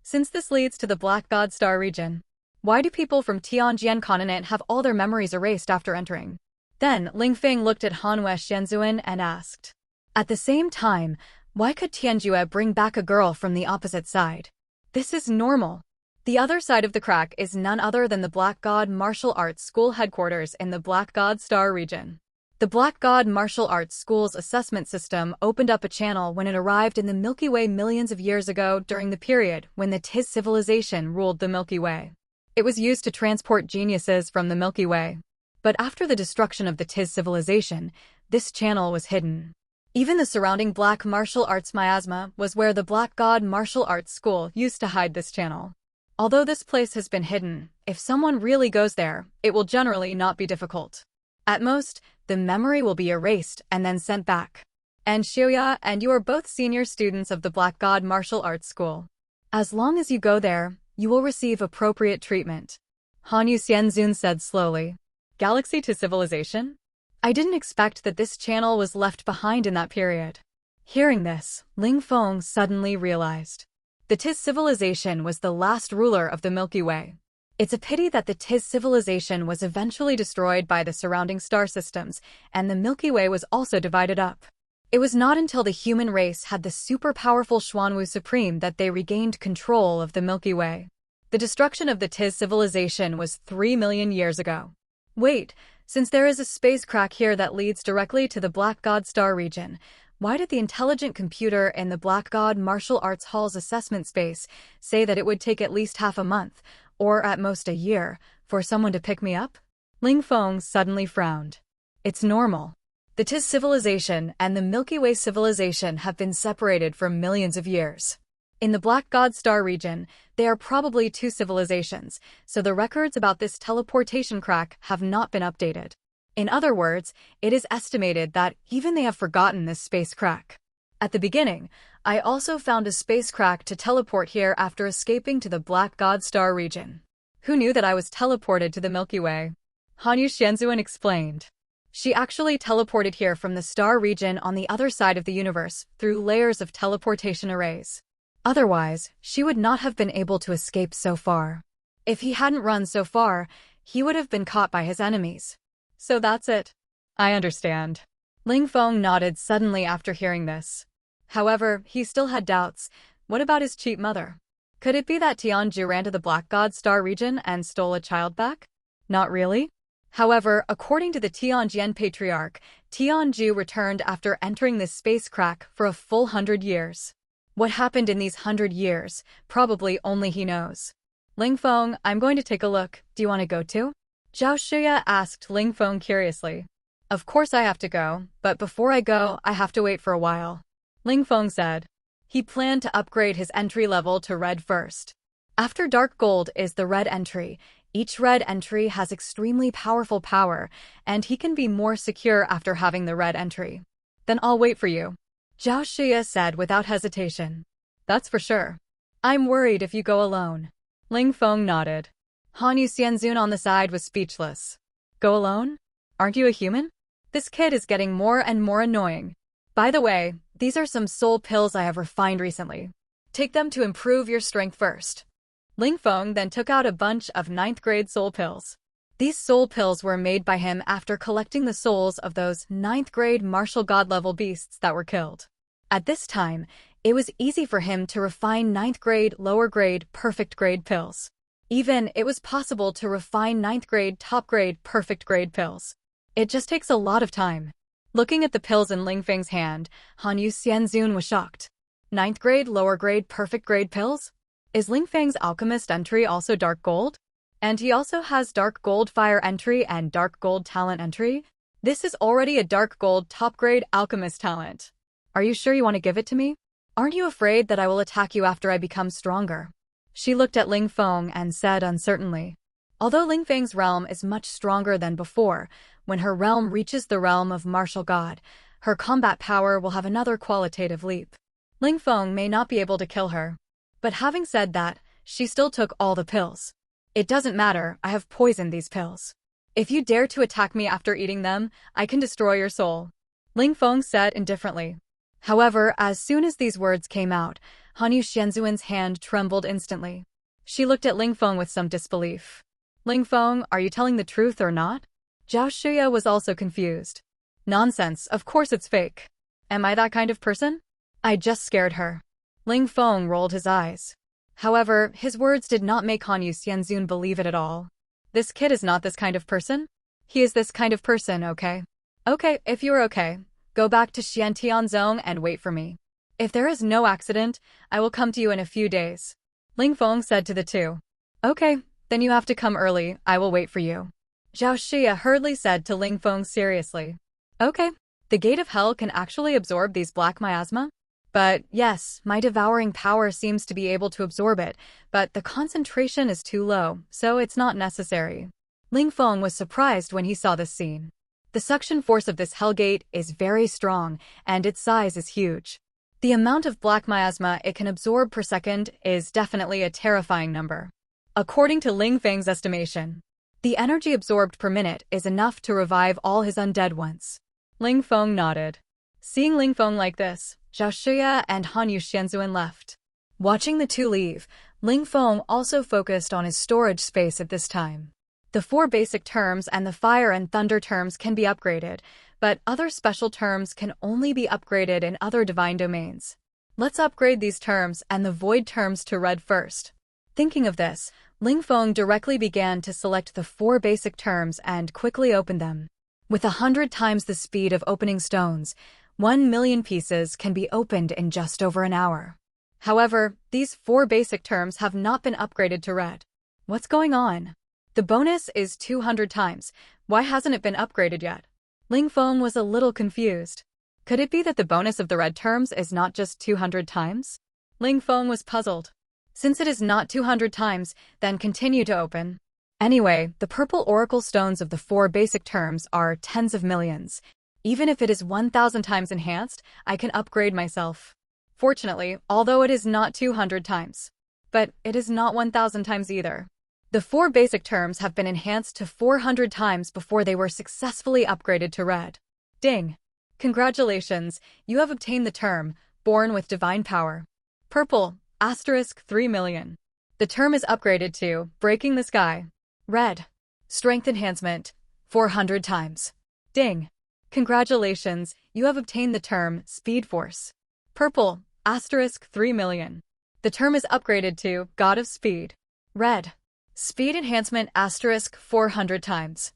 Since this leads to the Black God Star region, why do people from Tianjian continent have all their memories erased after entering? Then Ling Feng looked at Hanyu Xianzun and asked. At the same time, why could Tianjue bring back a girl from the opposite side? This is normal. The other side of the crack is none other than the Black God Martial Arts School headquarters in the Black God Star region. The Black God Martial Arts School's assessment system opened up a channel when it arrived in the Milky Way millions of years ago during the period when the Tis civilization ruled the Milky Way. It was used to transport geniuses from the Milky Way. But after the destruction of the Tis civilization, this channel was hidden. Even the surrounding Black Martial Arts miasma was where the Black God Martial Arts School used to hide this channel. Although this place has been hidden, if someone really goes there, it will generally not be difficult. At most, the memory will be erased and then sent back. And Xiuya and you are both senior students of the Black God Martial Arts School. As long as you go there, you will receive appropriate treatment. Hanyu Xianzun said slowly. Galaxy to civilization? I didn't expect that this channel was left behind in that period. Hearing this, Ling Feng suddenly realized. The Tis civilization was the last ruler of the Milky Way. It's a pity that the Tis civilization was eventually destroyed by the surrounding star systems, and the Milky Way was also divided up. It was not until the human race had the super-powerful Xuanwu Supreme that they regained control of the Milky Way. The destruction of the Tis civilization was 3 million years ago. Wait, since there is a space crack here that leads directly to the Black God Star region, why did the intelligent computer in the Black God Martial Arts Hall's assessment space say that it would take at least half a month, or at most a year, for someone to pick me up? Ling Feng suddenly frowned. It's normal. The Tis civilization and the Milky Way civilization have been separated for millions of years. In the Black God Star region, they are probably two civilizations, so the records about this teleportation crack have not been updated. In other words, it is estimated that even they have forgotten this space crack. At the beginning, I also found a space crack to teleport here after escaping to the Black God Star region. Who knew that I was teleported to the Milky Way? Hanyu Xianzun explained. She actually teleported here from the star region on the other side of the universe through layers of teleportation arrays. Otherwise, she would not have been able to escape so far. If he hadn't run so far, he would have been caught by his enemies. So that's it. I understand. Ling Feng nodded suddenly after hearing this. However, he still had doubts. What about his cheat mother? Could it be that Tianju ran to the Black God Star region and stole a child back? Not really. However, according to the Tianjian Patriarch, Tianju returned after entering this space crack for a full 100 years. What happened in these 100 years, probably only he knows. Ling Feng, I'm going to take a look. Do you want to go too? Zhao Shuya asked Ling Feng curiously. Of course I have to go, but before I go, I have to wait for a while. Ling Feng said. He planned to upgrade his entry level to red first. After dark gold is the red entry. Each red entry has extremely powerful power, and he can be more secure after having the red entry. Then I'll wait for you. Zhao Shuya said without hesitation. That's for sure. I'm worried if you go alone. Ling Feng nodded. Hanyu Xianzun on the side was speechless. Go alone? Aren't you a human? This kid is getting more and more annoying. By the way, these are some soul pills I have refined recently. Take them to improve your strength first. Ling Feng then took out a bunch of 9th grade soul pills. These soul pills were made by him after collecting the souls of those 9th grade martial god level beasts that were killed. At this time, it was easy for him to refine 9th grade, lower grade, perfect grade pills. Even it was possible to refine 9th grade, top grade, perfect grade pills. It just takes a lot of time. Looking at the pills in Ling Feng's hand, Hanyu Xianzun was shocked. 9th grade, lower grade, perfect grade pills? Is Ling Feng's alchemist entry also dark gold? And he also has dark gold fire entry and dark gold talent entry? This is already a dark gold top grade alchemist talent. Are you sure you want to give it to me? Aren't you afraid that I will attack you after I become stronger? She looked at Ling Feng and said uncertainly. Although Ling Feng's realm is much stronger than before, when her realm reaches the realm of martial god, her combat power will have another qualitative leap. Ling Feng may not be able to kill her. But having said that, she still took all the pills. It doesn't matter, I have poisoned these pills. If you dare to attack me after eating them, I can destroy your soul. Ling Feng said indifferently. However, as soon as these words came out, Hanyu Xianzun's hand trembled instantly. She looked at Ling Feng with some disbelief. Ling Feng, are you telling the truth or not? Zhao Shuya was also confused. Nonsense, of course it's fake. Am I that kind of person? I just scared her. Ling Feng rolled his eyes. However, his words did not make Hanyu Xianzun believe it at all. This kid is not this kind of person? He is this kind of person, okay? Okay, if you're okay, go back to Xiantianzong and wait for me. If there is no accident, I will come to you in a few days. Ling Feng said to the two. Okay, then you have to come early, I will wait for you. Zhao Xia hurriedly said to Ling Feng seriously. Okay, the gate of hell can actually absorb these black miasma? But yes, my devouring power seems to be able to absorb it, but the concentration is too low, so it's not necessary. Ling Feng was surprised when he saw this scene. The suction force of this hellgate is very strong, and its size is huge. The amount of black miasma it can absorb per second is definitely a terrifying number. According to Ling Feng's estimation, the energy absorbed per minute is enough to revive all his undead once. Ling Feng nodded. Seeing Ling Feng like this, Zhao Xia and Han Yuxianzuan left. Watching the two leave, Ling Feng also focused on his storage space at this time. The 4 basic terms and the fire and thunder terms can be upgraded, but other special terms can only be upgraded in other divine domains. Let's upgrade these terms and the void terms to red first. Thinking of this, Ling Feng directly began to select the 4 basic terms and quickly opened them. With 100 times the speed of opening stones, 1 million pieces can be opened in just over an hour. However, these 4 basic terms have not been upgraded to red. What's going on? The bonus is 200 times. Why hasn't it been upgraded yet? Ling Feng was a little confused. Could it be that the bonus of the red terms is not just 200 times? Ling Feng was puzzled. Since it is not 200 times, then continue to open. Anyway, the purple oracle stones of the 4 basic terms are tens of millions. Even if it is 1,000 times enhanced, I can upgrade myself. Fortunately, although it is not 200 times. But it is not 1,000 times either. The 4 basic terms have been enhanced to 400 times before they were successfully upgraded to red. Ding! Congratulations, you have obtained the term, born with divine power. Purple, asterisk 3 million. The term is upgraded to, breaking the sky. Red. Strength enhancement, 400 times. Ding! Congratulations, you have obtained the term, speed force. Purple, asterisk 3 million. The term is upgraded to, god of speed. Red. Speed enhancement asterisk 400 times.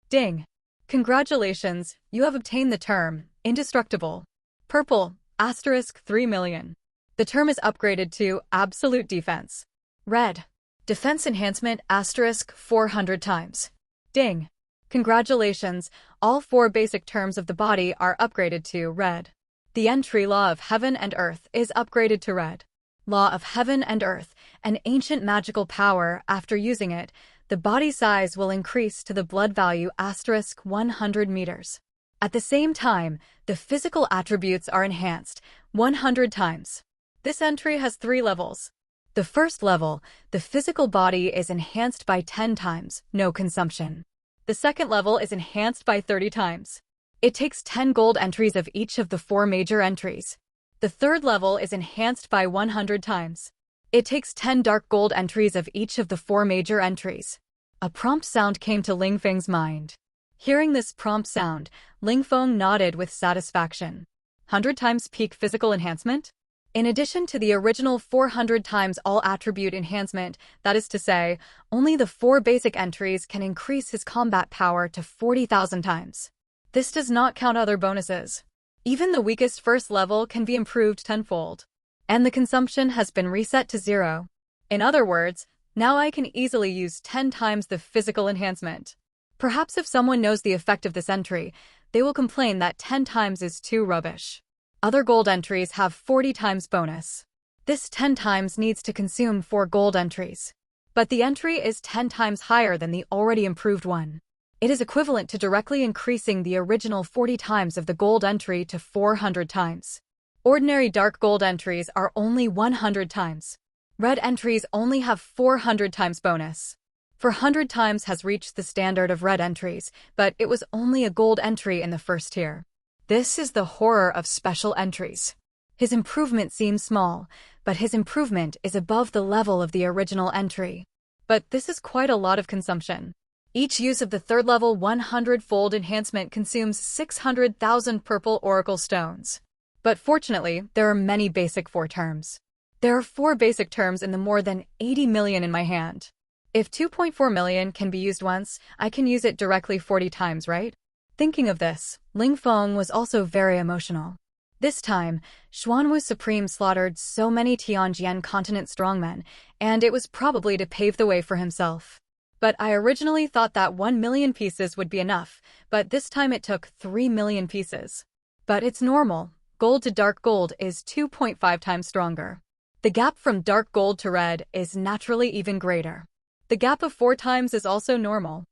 Ding! Congratulations, you have obtained the term, indestructible. Purple, asterisk 3 million. The term is upgraded to absolute defense. Red. Defense enhancement asterisk 400 times. Ding! Congratulations, all 4 basic terms of the body are upgraded to red. The entry Law of Heaven and Earth is upgraded to red. Law of Heaven and Earth, an ancient magical power. After using it, the body size will increase to the blood value asterisk 100 meters. At the same time, the physical attributes are enhanced 100 times. This entry has 3 levels. The first level, the physical body is enhanced by 10 times, no consumption. The second level is enhanced by 30 times. It takes 10 gold entries of each of the 4 major entries. The third level is enhanced by 100 times. It takes 10 dark gold entries of each of the 4 major entries. A prompt sound came to Ling Feng's mind. Hearing this prompt sound, Ling Feng nodded with satisfaction. 100 times peak physical enhancement? In addition to the original 400 times all attribute enhancement, that is to say, only the 4 basic entries can increase his combat power to 40,000 times. This does not count other bonuses. Even the weakest first level can be improved tenfold. And the consumption has been reset to 0. In other words, now I can easily use 10 times the physical enhancement. Perhaps if someone knows the effect of this entry, they will complain that 10 times is too rubbish. Other gold entries have 40 times bonus. This 10 times needs to consume 4 gold entries. But the entry is 10 times higher than the already improved one. It is equivalent to directly increasing the original 40 times of the gold entry to 400 times. Ordinary dark gold entries are only 100 times. Red entries only have 400 times bonus. 400 times has reached the standard of red entries, but it was only a gold entry in the first tier. This is the horror of special entries. His improvement seems small, but his improvement is above the level of the original entry. But this is quite a lot of consumption. Each use of the third level 100-fold enhancement consumes 600,000 purple oracle stones. But fortunately, there are many basic 4 terms. There are 4 basic terms in the more than 80 million in my hand. If 2.4 million can be used once, I can use it directly 40 times, right? Thinking of this, Ling Feng was also very emotional. This time, Xuanwu Supreme slaughtered so many Tianjian continent strongmen, and it was probably to pave the way for himself. But I originally thought that 1 million pieces would be enough, but this time it took 3 million pieces. But it's normal. Gold to dark gold is 2.5 times stronger. The gap from dark gold to red is naturally even greater. The gap of 4 times is also normal.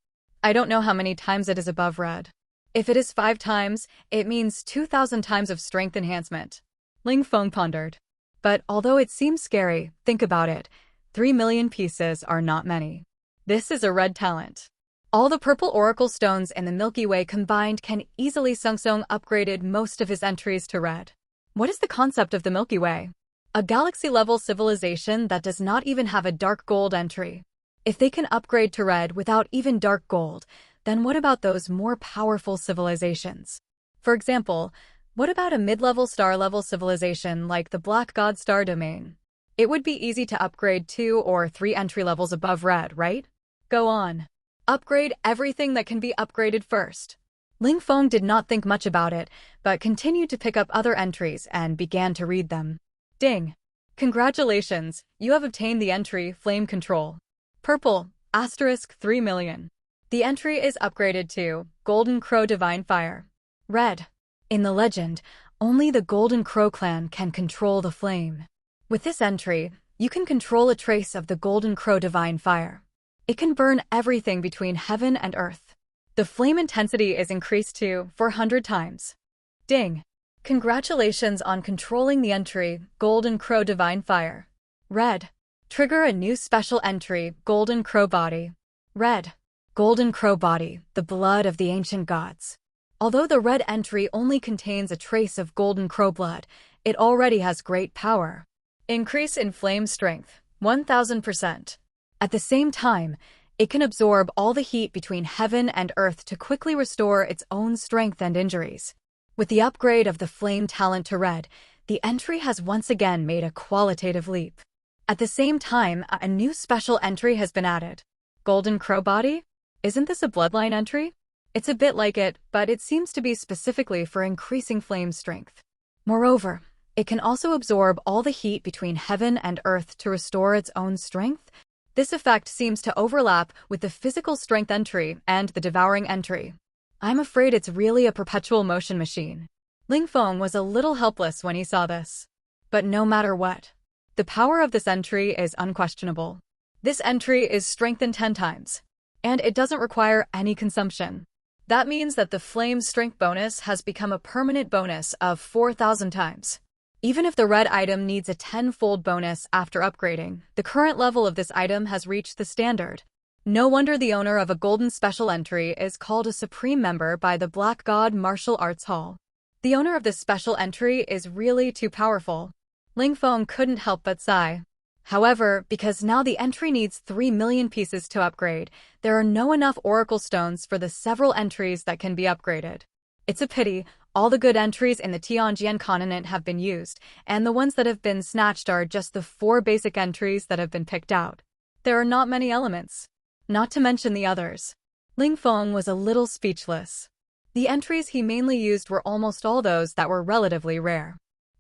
I don't know how many times it is above red. If it is 5 times, it means 2,000 times of strength enhancement. Ling Feng pondered. But although it seems scary, think about it. 3 million pieces are not many. This is a red talent. All the purple oracle stones in the Milky Way combined can easily Sung Sung upgraded most of his entries to red. What is the concept of the Milky Way? A galaxy-level civilization that does not even have a dark gold entry. If they can upgrade to red without even dark gold, then what about those more powerful civilizations? For example, what about a mid-level star-level civilization like the Black God Star Domain? It would be easy to upgrade 2 or 3 entry levels above red, right? Go on. Upgrade everything that can be upgraded first. Ling Feng did not think much about it, but continued to pick up other entries and began to read them. Ding! Congratulations, you have obtained the entry Flame Control. Purple, asterisk 3 million. The entry is upgraded to Golden Crow Divine Fire. Red. In the legend, only the Golden Crow clan can control the flame. With this entry, you can control a trace of the Golden Crow Divine Fire. It can burn everything between heaven and earth. The flame intensity is increased to 400 times. Ding! Congratulations on controlling the entry Golden Crow Divine Fire. Red. Trigger a new special entry Golden Crow Body. Red. Golden Crow Body, the blood of the ancient gods. Although the red entry only contains a trace of Golden Crow blood, it already has great power. Increase in flame strength, 1000%. At the same time, it can absorb all the heat between heaven and earth to quickly restore its own strength and injuries. With the upgrade of the flame talent to red, the entry has once again made a qualitative leap. At the same time, a new special entry has been added. Golden Crow Body? Isn't this a bloodline entry? It's a bit like it, but it seems to be specifically for increasing flame strength. Moreover, it can also absorb all the heat between heaven and earth to restore its own strength. This effect seems to overlap with the physical strength entry and the devouring entry. I'm afraid it's really a perpetual motion machine. Ling Feng was a little helpless when he saw this. But no matter what, the power of this entry is unquestionable. This entry is strengthened 10 times, and it doesn't require any consumption. That means that the flame strength bonus has become a permanent bonus of 4,000 times. Even if the red item needs a 10-fold bonus after upgrading, the current level of this item has reached the standard. No wonder the owner of a golden special entry is called a supreme member by the Black God Martial Arts Hall. The owner of this special entry is really too powerful. Ling Feng couldn't help but sigh. However, because now the entry needs 3 million pieces to upgrade, there are no enough oracle stones for the several entries that can be upgraded. It's a pity. All the good entries in the Tianjian continent have been used, and the ones that have been snatched are just the 4 basic entries that have been picked out. There are not many elements. Not to mention the others. Ling Feng was a little speechless. The entries he mainly used were almost all those that were relatively rare.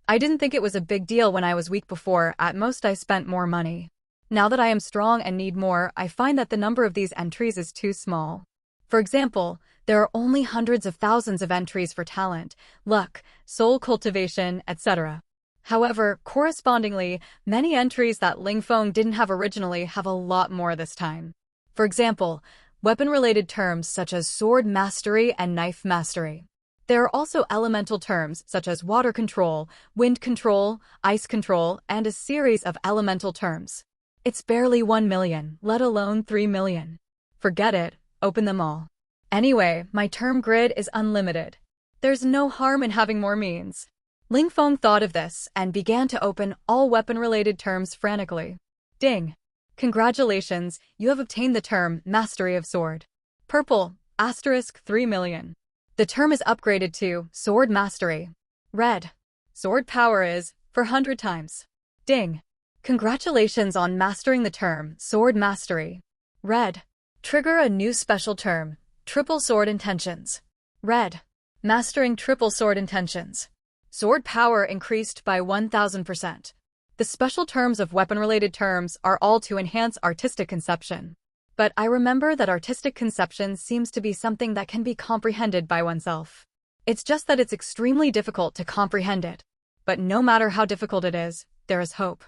I didn't think it was a big deal when I was weak before, at most I spent more money. Now that I am strong and need more, I find that the number of these entries is too small. For example, there are only hundreds of thousands of entries for talent, luck, soul cultivation, etc. However, correspondingly, many entries that Ling Feng didn't have originally have a lot more this time. For example, weapon-related terms such as sword mastery and knife mastery. There are also elemental terms such as water control, wind control, ice control, and a series of elemental terms. It's barely 1 million, let alone 3 million. Forget it, open them all. Anyway, my term grid is unlimited. There's no harm in having more means. Ling Feng thought of this and began to open all weapon-related terms frantically. Ding! Congratulations, you have obtained the term Mastery of Sword. Purple, asterisk 3 million. The term is upgraded to Sword Mastery. Red. Sword power is 400 times. Ding. Congratulations on mastering the term Sword Mastery. Red. Trigger a new special term, Triple Sword Intentions. Red. Mastering triple sword intentions. Sword power increased by 1000%. The special terms of weapon-related terms are all to enhance artistic conception. But I remember that artistic conception seems to be something that can be comprehended by oneself. It's just that it's extremely difficult to comprehend it. But no matter how difficult it is, there is hope.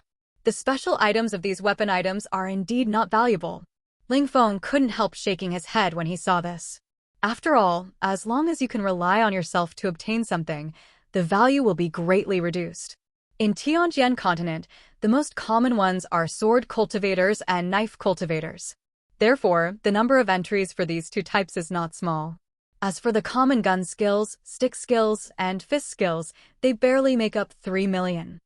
The special items of these weapon items are indeed not valuable. Ling Feng couldn't help shaking his head when he saw this. After all, as long as you can rely on yourself to obtain something, the value will be greatly reduced. In Tianjian continent, the most common ones are sword cultivators and knife cultivators. Therefore, the number of entries for these two types is not small. As for the common gun skills, stick skills, and fist skills, they barely make up 3 million.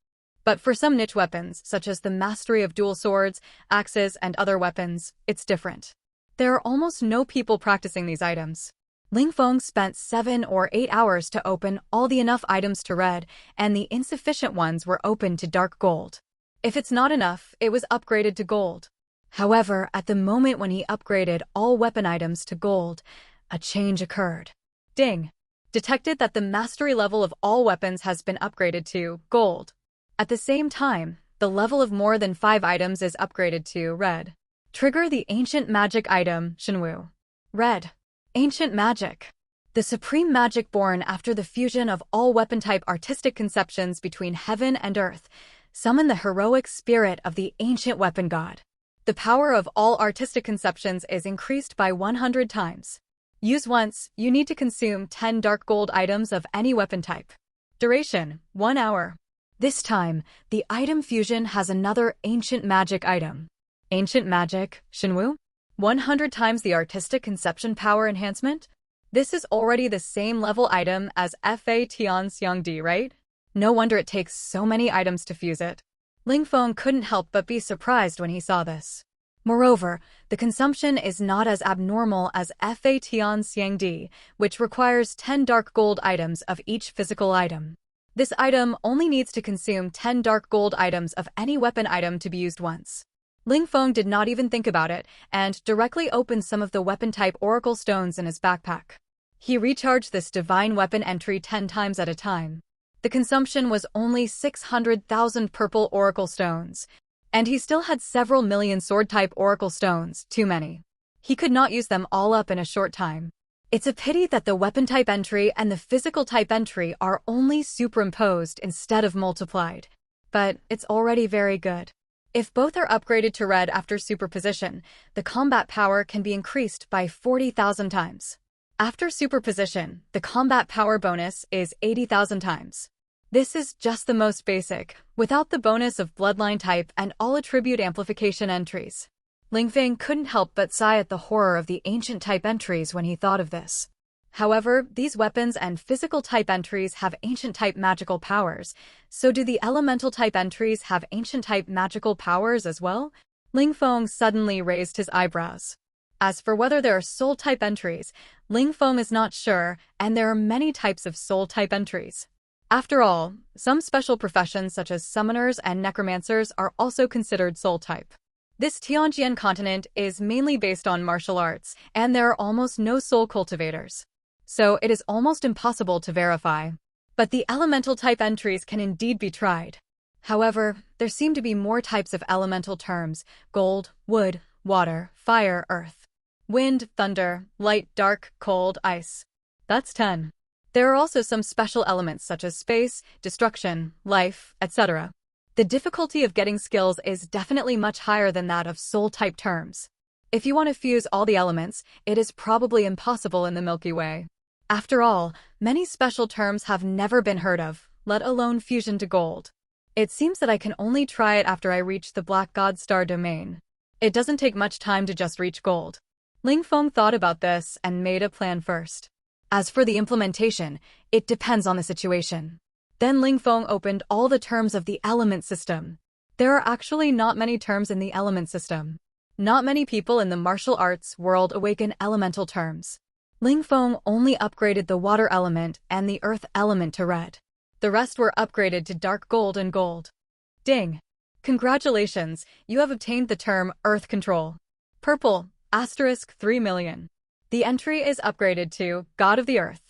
But for some niche weapons, such as the mastery of dual swords, axes, and other weapons, it's different. There are almost no people practicing these items. Ling Feng spent 7 or 8 hours to open all the enough items to red, and the insufficient ones were opened to dark gold. If it's not enough, it was upgraded to gold. However, at the moment when he upgraded all weapon items to gold, a change occurred. Ding! Detected that the mastery level of all weapons has been upgraded to gold. At the same time, the level of more than 5 items is upgraded to red. Trigger the ancient magic item, Shenwu. Red. Ancient magic. The supreme magic born after the fusion of all weapon-type artistic conceptions between heaven and earth. Summon the heroic spirit of the ancient weapon god. The power of all artistic conceptions is increased by 100 times. Use once, you need to consume 10 dark gold items of any weapon type. Duration, 1 hour. This time, the item fusion has another ancient magic item. Ancient magic, Shenwu? 100 times the artistic conception power enhancement? This is already the same level item as Fa Tian Xiang Di, right? No wonder it takes so many items to fuse it. Ling Feng couldn't help but be surprised when he saw this. Moreover, the consumption is not as abnormal as Fa Tian Xiang Di, which requires 10 dark gold items of each physical item. This item only needs to consume 10 dark gold items of any weapon item to be used once. Ling Feng did not even think about it, and directly opened some of the weapon-type oracle stones in his backpack. He recharged this divine weapon entry 10 times at a time. The consumption was only 600,000 purple oracle stones, and he still had several million sword-type oracle stones, too many. He could not use them all up in a short time. It's a pity that the weapon-type entry and the physical-type entry are only superimposed instead of multiplied. But it's already very good. If both are upgraded to red after superposition, the combat power can be increased by 40,000 times. After superposition, the combat power bonus is 80,000 times. This is just the most basic, without the bonus of bloodline type and all attribute amplification entries. Ling Feng couldn't help but sigh at the horror of the ancient type entries when he thought of this. However, these weapons and physical type entries have ancient type magical powers, so do the elemental type entries have ancient type magical powers as well? Ling Feng suddenly raised his eyebrows. As for whether there are soul type entries, Ling Feng is not sure, and there are many types of soul type entries. After all, some special professions such as summoners and necromancers are also considered soul type. This Tianjian continent is mainly based on martial arts, and there are almost no soul cultivators. So it is almost impossible to verify. But the elemental type entries can indeed be tried. However, there seem to be more types of elemental terms: gold, wood, water, fire, earth, wind, thunder, light, dark, cold, ice. That's 10. There are also some special elements such as space, destruction, life, etc. The difficulty of getting skills is definitely much higher than that of soul-type terms. If you want to fuse all the elements, it is probably impossible in the Milky Way. After all, many special terms have never been heard of, let alone fusion to gold. It seems that I can only try it after I reach the Black God Star domain. It doesn't take much time to just reach gold. Ling Feng thought about this and made a plan first. As for the implementation, it depends on the situation. Then Ling Feng opened all the terms of the element system. There are actually not many terms in the element system. Not many people in the martial arts world awaken elemental terms. Ling Feng only upgraded the water element and the earth element to red. The rest were upgraded to dark gold and gold. Ding! Congratulations, you have obtained the term Earth Control. Purple, *3 million. The entry is upgraded to God of the Earth.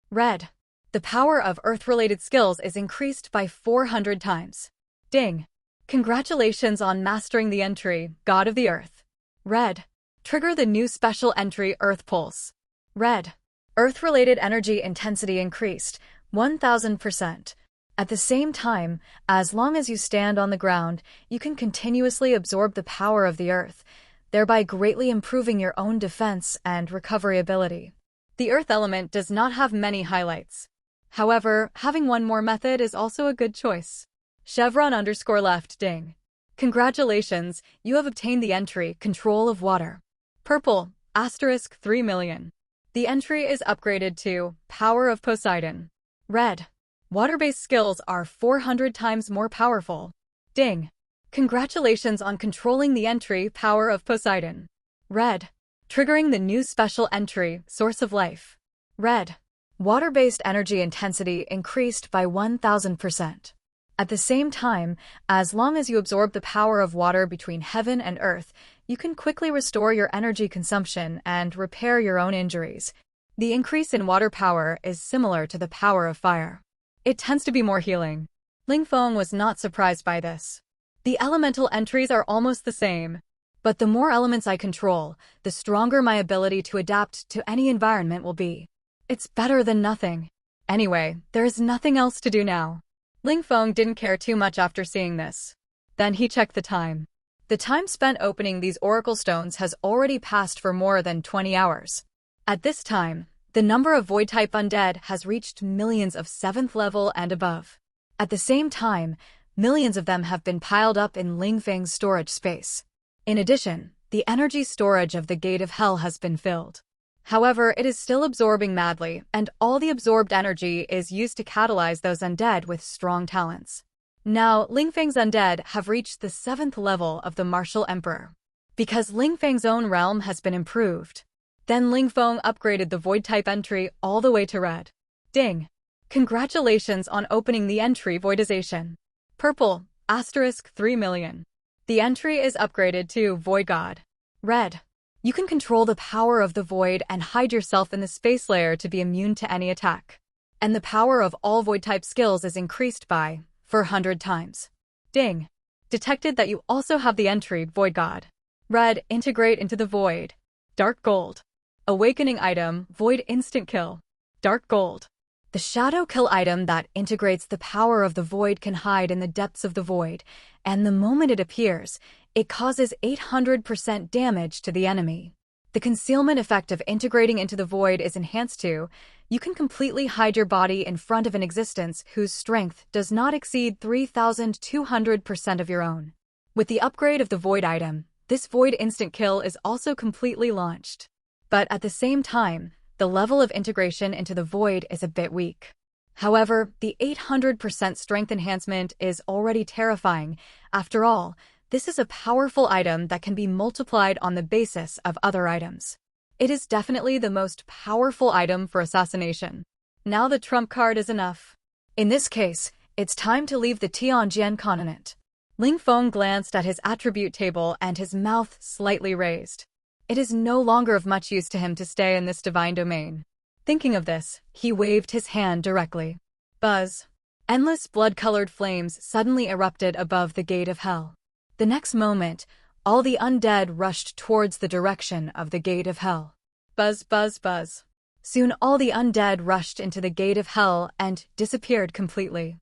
Red. The power of Earth-related skills is increased by 400 times. Ding. Congratulations on mastering the entry, God of the Earth. Red. Trigger the new special entry Earth Pulse. Red. Earth-related energy intensity increased 1000%. At the same time, as long as you stand on the ground, you can continuously absorb the power of the Earth, thereby greatly improving your own defense and recovery ability. The Earth element does not have many highlights. However, having one more method is also a good choice. Chevron_left ding. Congratulations, you have obtained the entry Control of Water. Purple, asterisk 3 million. The entry is upgraded to Power of Poseidon. Red. Water-based skills are 400 times more powerful. Ding. Congratulations on controlling the entry Power of Poseidon. Red. Triggering the new special entry Source of Life. Red. Water-based energy intensity increased by 1000%. At the same time, as long as you absorb the power of water between heaven and earth, you can quickly restore your energy consumption and repair your own injuries. The increase in water power is similar to the power of fire. It tends to be more healing. Ling Feng was not surprised by this. The elemental entries are almost the same. But the more elements I control, the stronger my ability to adapt to any environment will be. It's better than nothing. Anyway, there is nothing else to do now. Ling Feng didn't care too much after seeing this. Then he checked the time. The time spent opening these oracle stones has already passed for more than 20 hours. At this time, the number of void-type undead has reached millions of 7th level and above. At the same time, millions of them have been piled up in Ling Feng's storage space. In addition, the energy storage of the Gate of Hell has been filled. However, it is still absorbing madly, and all the absorbed energy is used to catalyze those undead with strong talents. Now, Ling Feng's undead have reached the 7th level of the Martial Emperor. Because Ling Feng's own realm has been improved, then Ling Feng upgraded the Void-type entry all the way to Red. Ding! Congratulations on opening the entry Voidization. Purple, asterisk 3 million. The entry is upgraded to Void God. Red. You can control the power of the Void and hide yourself in the space layer to be immune to any attack. And the power of all Void-type skills is increased by 400 times. Ding! Detected that you also have the entry Void God. Red. Integrate into the Void. Dark Gold. Awakening item, Void Instant Kill. Dark Gold. The Shadow Kill item that integrates the power of the Void can hide in the depths of the Void, and the moment it appears, it causes 800% damage to the enemy. The concealment effect of integrating into the Void is enhanced to, you can completely hide your body in front of an existence whose strength does not exceed 3,200% of your own. With the upgrade of the Void item, this Void Instant Kill is also completely launched. But at the same time, the level of integration into the Void is a bit weak. However, the 800% strength enhancement is already terrifying. After all, this is a powerful item that can be multiplied on the basis of other items. It is definitely the most powerful item for assassination. Now the trump card is enough. In this case, it's time to leave the Tianjian continent. Ling Feng glanced at his attribute table and his mouth slightly raised. It is no longer of much use to him to stay in this divine domain. Thinking of this, he waved his hand directly. Buzz. Endless blood-colored flames suddenly erupted above the Gate of Hell. The next moment, all the undead rushed towards the direction of the Gate of Hell. Buzz, buzz, buzz. Soon all the undead rushed into the Gate of Hell and disappeared completely.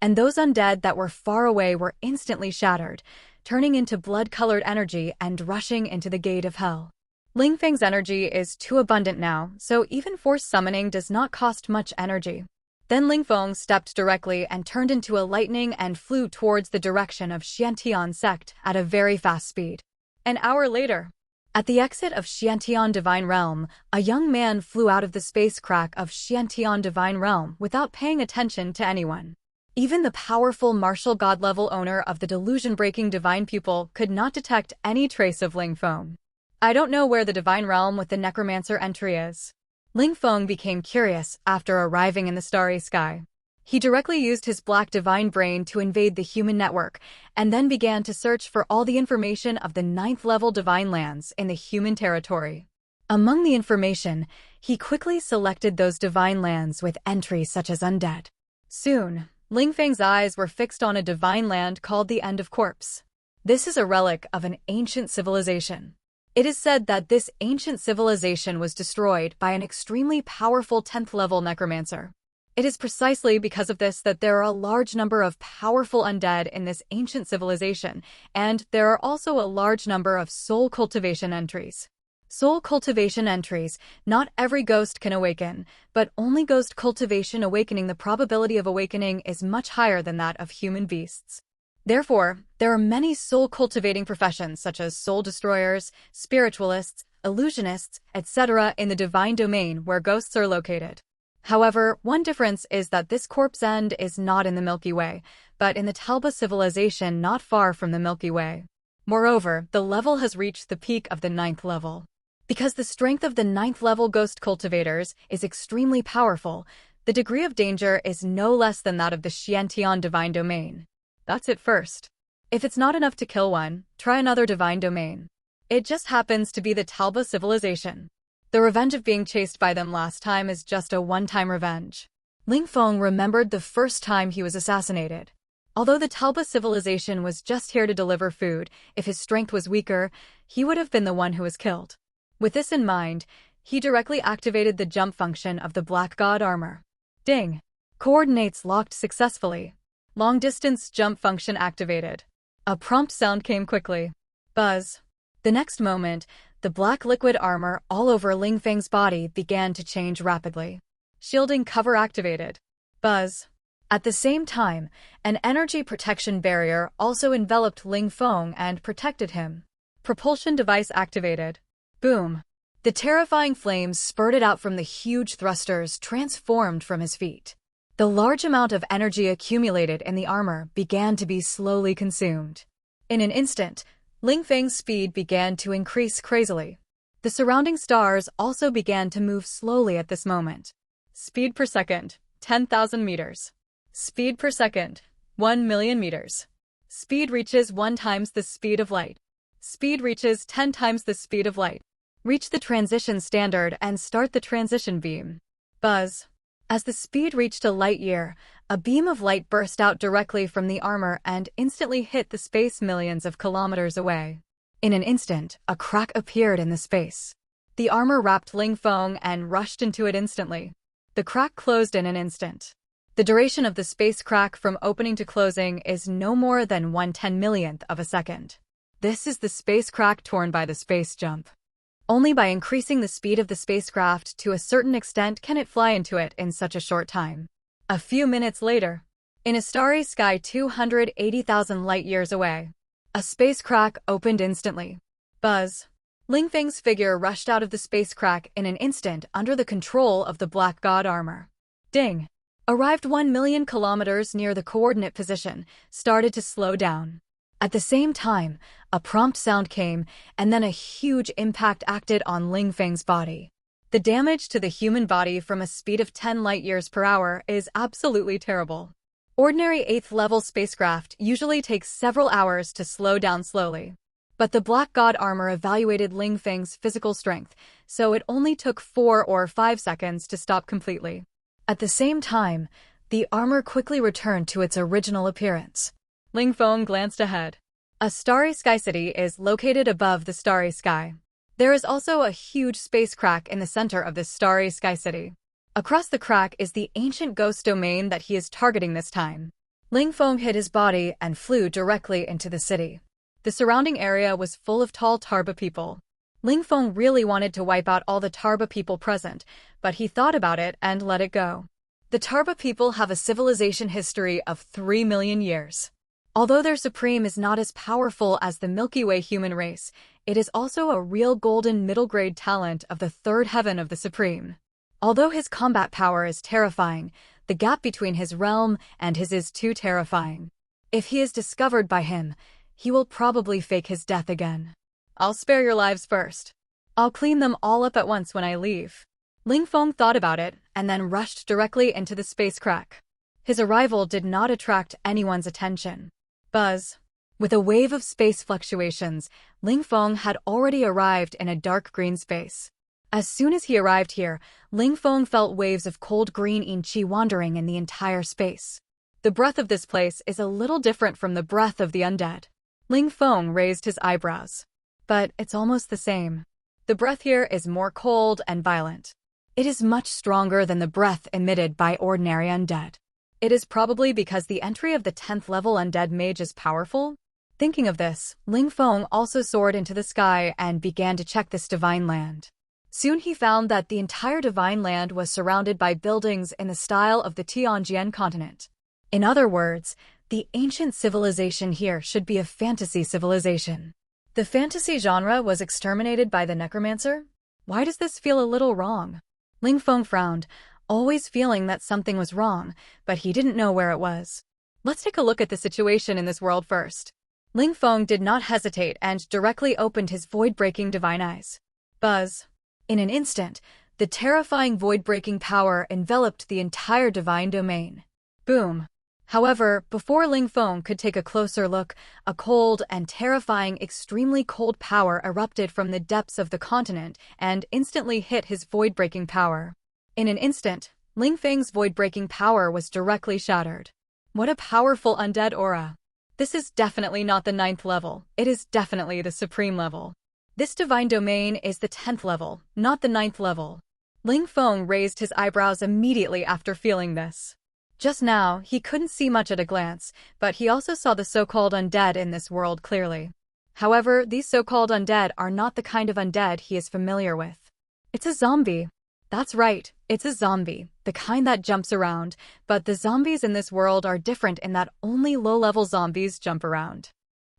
And those undead that were far away were instantly shattered, turning into blood-colored energy and rushing into the Gate of Hell. Ling Feng's energy is too abundant now, so even force summoning does not cost much energy. Then Ling Feng stepped directly and turned into a lightning and flew towards the direction of Xiantian sect at a very fast speed. An hour later, at the exit of Xiantian Divine Realm, a young man flew out of the space crack of Xiantian Divine Realm without paying attention to anyone. Even the powerful martial god-level owner of the delusion-breaking divine pupil could not detect any trace of Ling Feng. I don't know where the divine realm with the necromancer entry is. Ling Feng became curious after arriving in the starry sky. He directly used his black divine brain to invade the human network, and then began to search for all the information of the 9th level divine lands in the human territory. Among the information, he quickly selected those divine lands with entries such as undead. Soon, Ling Feng's eyes were fixed on a divine land called the End of Corpse. This is a relic of an ancient civilization. It is said that this ancient civilization was destroyed by an extremely powerful 10th-level necromancer. It is precisely because of this that there are a large number of powerful undead in this ancient civilization, and there are also a large number of soul cultivation entries. Soul cultivation entries, not every ghost can awaken, but only ghost cultivation awakening, the probability of awakening is much higher than that of human beasts. Therefore, there are many soul-cultivating professions such as soul destroyers, spiritualists, illusionists, etc. in the divine domain where ghosts are located. However, one difference is that this corpse end is not in the Milky Way, but in the Talba civilization not far from the Milky Way. Moreover, the level has reached the peak of the 9th level. Because the strength of the 9th level ghost cultivators is extremely powerful, the degree of danger is no less than that of the Xiantian divine domain. That's it first. If it's not enough to kill one, try another divine domain. It just happens to be the Talba civilization. The revenge of being chased by them last time is just a one-time revenge. Ling Feng remembered the first time he was assassinated. Although the Talba civilization was just here to deliver food, if his strength was weaker, he would have been the one who was killed. With this in mind, he directly activated the jump function of the Black God armor. Ding! Coordinates locked successfully. Long-distance jump function activated. A prompt sound came quickly. Buzz. The next moment, the black liquid armor all over Ling Feng's body began to change rapidly. Shielding cover activated. Buzz. At the same time, an energy protection barrier also enveloped Ling Feng and protected him. Propulsion device activated. Boom. The terrifying flames spurted out from the huge thrusters transformed from his feet. The large amount of energy accumulated in the armor began to be slowly consumed. In an instant, Ling Feng's speed began to increase crazily. The surrounding stars also began to move slowly at this moment. Speed per second, 10,000 meters. Speed per second, 1 million meters. Speed reaches 1 times the speed of light. Speed reaches 10 times the speed of light. Reach the transition standard and start the transition beam. Buzz. As the speed reached a light year, a beam of light burst out directly from the armor and instantly hit the space millions of kilometers away. In an instant, a crack appeared in the space. The armor wrapped Ling Feng and rushed into it instantly. The crack closed in an instant. The duration of the space crack from opening to closing is no more than 1/10,000,000th of a second. This is the space crack torn by the space jump. Only by increasing the speed of the spacecraft to a certain extent can it fly into it in such a short time. A few minutes later, in a starry sky 280,000 light-years away, a space crack opened instantly. Buzz. Ling Feng's figure rushed out of the space crack in an instant under the control of the Black God armor. Ding. Arrived 1 million kilometers near the coordinate position, started to slow down. At the same time, a prompt sound came, and then a huge impact acted on Ling Feng's body. The damage to the human body from a speed of 10 light-years per hour is absolutely terrible. Ordinary 8th-level spacecraft usually takes several hours to slow down slowly. But the Black God armor evaluated Ling Feng's physical strength, so it only took 4 or 5 seconds to stop completely. At the same time, the armor quickly returned to its original appearance. Ling Feng glanced ahead. A starry sky city is located above the starry sky. There is also a huge space crack in the center of this starry sky city. Across the crack is the ancient ghost domain that he is targeting this time. Ling Feng hid his body and flew directly into the city. The surrounding area was full of tall Tarba people. Ling Feng really wanted to wipe out all the Tarba people present, but he thought about it and let it go. The Tarba people have a civilization history of 3 million years. Although their supreme is not as powerful as the Milky Way human race, it is also a real golden middle-grade talent of the third heaven of the supreme. Although his combat power is terrifying, the gap between his realm and his is too terrifying. If he is discovered by him, he will probably fake his death again. I'll spare your lives first. I'll clean them all up at once when I leave. Ling Feng thought about it and then rushed directly into the space crack. His arrival did not attract anyone's attention. Buzz. With a wave of space fluctuations, Ling Feng had already arrived in a dark green space. As soon as he arrived here, Ling Feng felt waves of cold green yin qi wandering in the entire space. The breath of this place is a little different from the breath of the undead. Ling Feng raised his eyebrows. But it's almost the same. The breath here is more cold and violent. It is much stronger than the breath emitted by ordinary undead. It is probably because the entry of the 10th level undead mage is powerful. Thinking of this, Ling Feng also soared into the sky and began to check this divine land. Soon he found that the entire divine land was surrounded by buildings in the style of the Tianjian continent. In other words, the ancient civilization here should be a fantasy civilization. The fantasy genre was exterminated by the necromancer? Why does this feel a little wrong? Ling Feng frowned, always feeling that something was wrong, but he didn't know where it was. Let's take a look at the situation in this world first. Ling Feng did not hesitate and directly opened his void-breaking divine eyes. Buzz. In an instant, the terrifying void-breaking power enveloped the entire divine domain. Boom. However, before Ling Feng could take a closer look, a cold and terrifying extremely cold power erupted from the depths of the continent and instantly hit his void-breaking power. In an instant, Ling Feng's void-breaking power was directly shattered. What a powerful undead aura. This is definitely not the 9th level, it is definitely the supreme level. This divine domain is the 10th level, not the 9th level. Ling Feng raised his eyebrows immediately after feeling this. Just now, he couldn't see much at a glance, but he also saw the so-called undead in this world clearly. However, these so-called undead are not the kind of undead he is familiar with. It's a zombie. That's right, it's a zombie, the kind that jumps around, but the zombies in this world are different in that only low-level zombies jump around.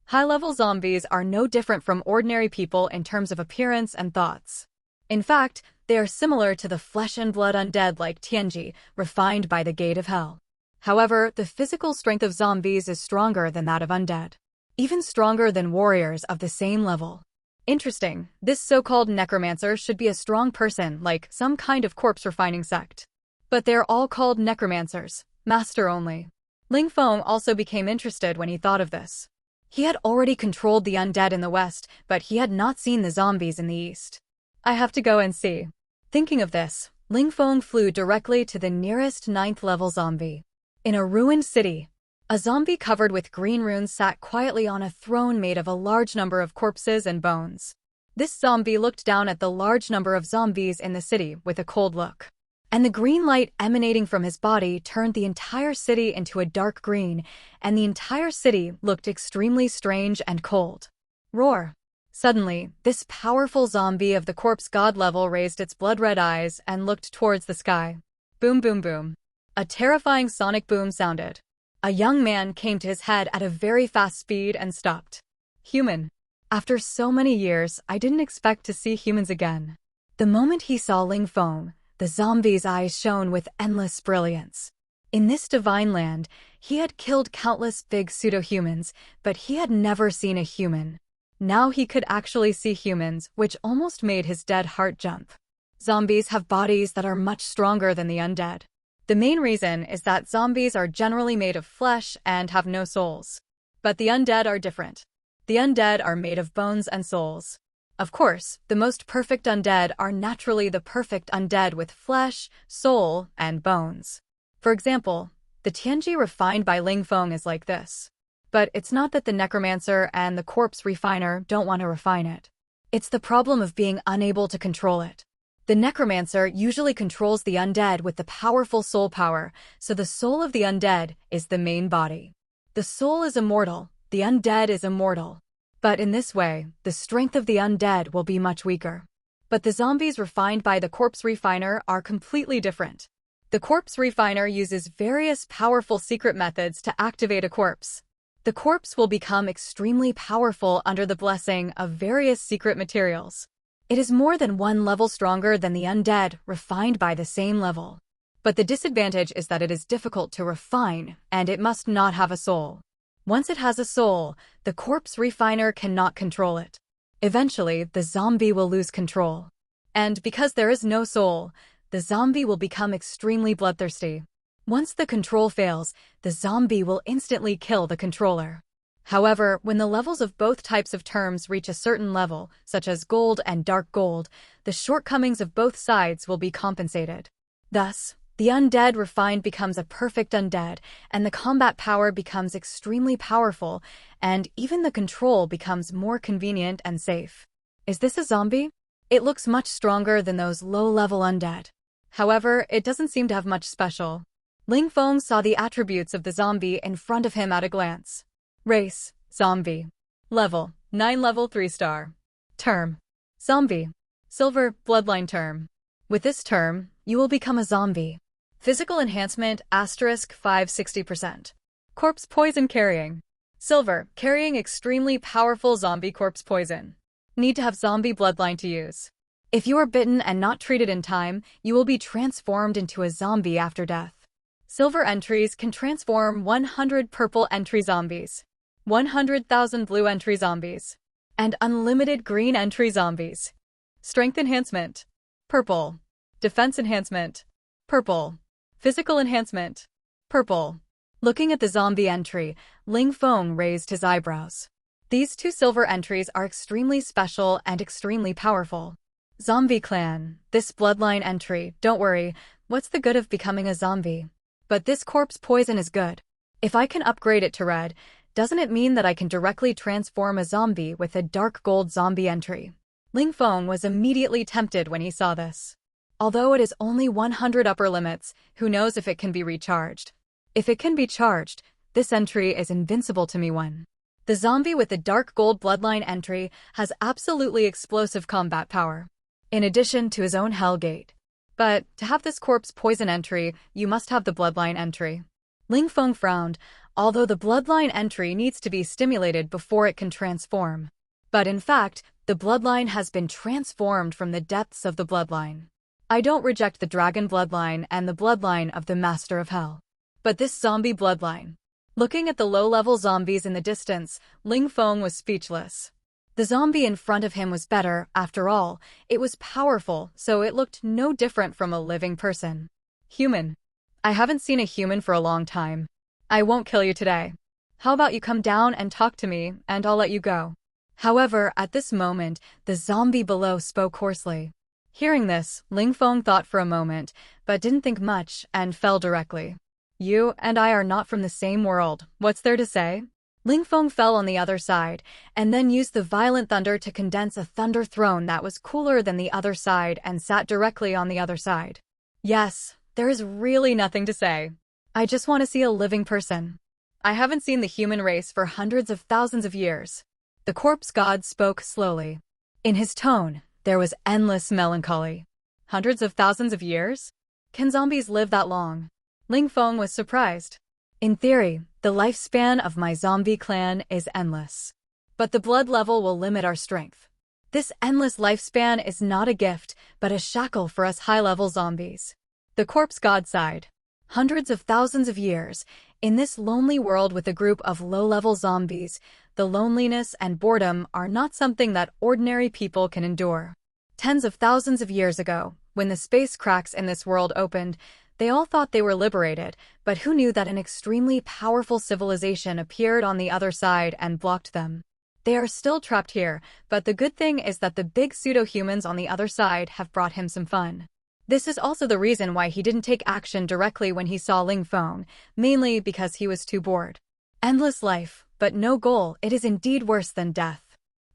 High-level zombies are no different from ordinary people in terms of appearance and thoughts. In fact, they are similar to the flesh and blood undead like Tianji, refined by the gate of hell. However, the physical strength of zombies is stronger than that of undead. Even stronger than warriors of the same level. Interesting, this so-called necromancer should be a strong person like some kind of corpse refining sect. But they're all called necromancers, master only. Ling Feng also became interested when he thought of this. He had already controlled the undead in the west, but he had not seen the zombies in the east. I have to go and see. Thinking of this, Ling Feng flew directly to the nearest 9th level zombie. In a ruined city, a zombie covered with green runes sat quietly on a throne made of a large number of corpses and bones. This zombie looked down at the large number of zombies in the city with a cold look. And the green light emanating from his body turned the entire city into a dark green, and the entire city looked extremely strange and cold. Roar! Suddenly, this powerful zombie of the corpse god level raised its blood-red eyes and looked towards the sky. Boom boom boom. A terrifying sonic boom sounded. A young man came to his head at a very fast speed and stopped. Human. After so many years, I didn't expect to see humans again. The moment he saw Ling Feng, the zombie's eyes shone with endless brilliance. In this divine land, he had killed countless big pseudo-humans, but he had never seen a human. Now he could actually see humans, which almost made his dead heart jump. Zombies have bodies that are much stronger than the undead. The main reason is that zombies are generally made of flesh and have no souls. But the undead are different. The undead are made of bones and souls. Of course, the most perfect undead are naturally the perfect undead with flesh, soul, and bones. For example, the Tianji refined by Ling Feng is like this. But it's not that the necromancer and the corpse refiner don't want to refine it. It's the problem of being unable to control it. The necromancer usually controls the undead with the powerful soul power, so the soul of the undead is the main body. The soul is immortal, the undead is immortal. But in this way, the strength of the undead will be much weaker. But the zombies refined by the corpse refiner are completely different. The corpse refiner uses various powerful secret methods to activate a corpse. The corpse will become extremely powerful under the blessing of various secret materials. It is more than one level stronger than the undead, refined by the same level. But the disadvantage is that it is difficult to refine, and it must not have a soul. Once it has a soul, the corpse refiner cannot control it. Eventually, the zombie will lose control. And because there is no soul, the zombie will become extremely bloodthirsty. Once the control fails, the zombie will instantly kill the controller. However, when the levels of both types of terms reach a certain level, such as gold and dark gold, the shortcomings of both sides will be compensated. Thus, the undead refined becomes a perfect undead, and the combat power becomes extremely powerful, and even the control becomes more convenient and safe. Is this a zombie? It looks much stronger than those low-level undead. However, it doesn't seem to have much special. Ling Feng saw the attributes of the zombie in front of him at a glance. Race, zombie. Level, 9 level 3 star. Term, zombie. Silver, bloodline term. With this term, you will become a zombie. Physical enhancement, asterisk 560%. Corpse poison carrying. Silver, carrying extremely powerful zombie corpse poison. Need to have zombie bloodline to use. If you are bitten and not treated in time, you will be transformed into a zombie after death. Silver entries can transform 100 purple entry zombies, 100,000 blue entry zombies, and unlimited green entry zombies. Strength enhancement, purple. Defense enhancement, purple. Physical enhancement, purple. Looking at the zombie entry, Ling Feng raised his eyebrows. These two silver entries are extremely special and extremely powerful. Zombie clan, this bloodline entry, don't worry, what's the good of becoming a zombie? But this corpse poison is good. If I can upgrade it to red, doesn't it mean that I can directly transform a zombie with a dark gold zombie entry? Ling Feng was immediately tempted when he saw this. Although it is only 100 upper limits, who knows if it can be recharged? If it can be charged, this entry is invincible to me one. The zombie with the dark gold bloodline entry has absolutely explosive combat power, in addition to his own Hellgate. But to have this corpse poison entry, you must have the bloodline entry. Ling Feng frowned, although the bloodline entry needs to be stimulated before it can transform. But in fact, the bloodline has been transformed from the depths of the bloodline. I don't reject the dragon bloodline and the bloodline of the Master of Hell. But this zombie bloodline. Looking at the low-level zombies in the distance, Ling Feng was speechless. The zombie in front of him was better, after all. It was powerful, so it looked no different from a living person. Human. I haven't seen a human for a long time. I won't kill you today. How about you come down and talk to me, and I'll let you go. However, at this moment, the zombie below spoke hoarsely. Hearing this, Ling Feng thought for a moment, but didn't think much, and fell directly. You and I are not from the same world, what's there to say? Ling Feng fell on the other side, and then used the violent thunder to condense a thunder throne that was cooler than the other side and sat directly on the other side. Yes, there is really nothing to say. I just want to see a living person. I haven't seen the human race for hundreds of thousands of years. The corpse god spoke slowly. In his tone, there was endless melancholy. Hundreds of thousands of years? Can zombies live that long? Ling Feng was surprised. In theory, the lifespan of my zombie clan is endless. But the blood level will limit our strength. This endless lifespan is not a gift, but a shackle for us high-level zombies. The corpse god sighed. Hundreds of thousands of years, in this lonely world with a group of low-level zombies, the loneliness and boredom are not something that ordinary people can endure. Tens of thousands of years ago, when the space cracks in this world opened, they all thought they were liberated, but who knew that an extremely powerful civilization appeared on the other side and blocked them? They are still trapped here, but the good thing is that the big pseudo-humans on the other side have brought him some fun. This is also the reason why he didn't take action directly when he saw Ling Feng, mainly because he was too bored. Endless life, but no goal, it is indeed worse than death.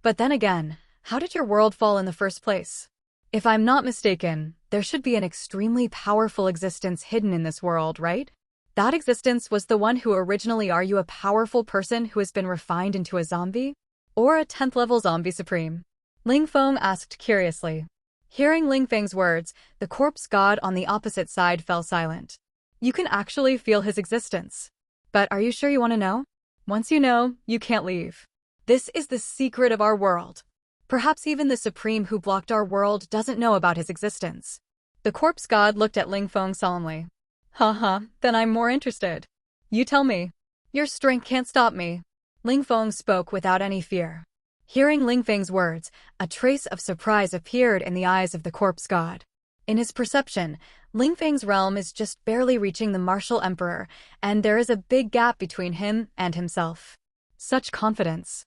But then again, how did your world fall in the first place? If I'm not mistaken, there should be an extremely powerful existence hidden in this world, right? That existence was the one who originally are you a powerful person who has been refined into a zombie? Or a 10th level zombie supreme? Ling Feng asked curiously. Hearing Ling Feng's words, the corpse god on the opposite side fell silent. You can actually feel his existence. But are you sure you want to know? Once you know, you can't leave. This is the secret of our world. Perhaps even the Supreme who blocked our world doesn't know about his existence. The corpse god looked at Ling Feng solemnly. Haha, then I'm more interested. You tell me. Your strength can't stop me. Ling Feng spoke without any fear. Hearing Ling Feng's words, a trace of surprise appeared in the eyes of the corpse god. In his perception, Ling Feng's realm is just barely reaching the martial emperor, and there is a big gap between him and himself. Such confidence.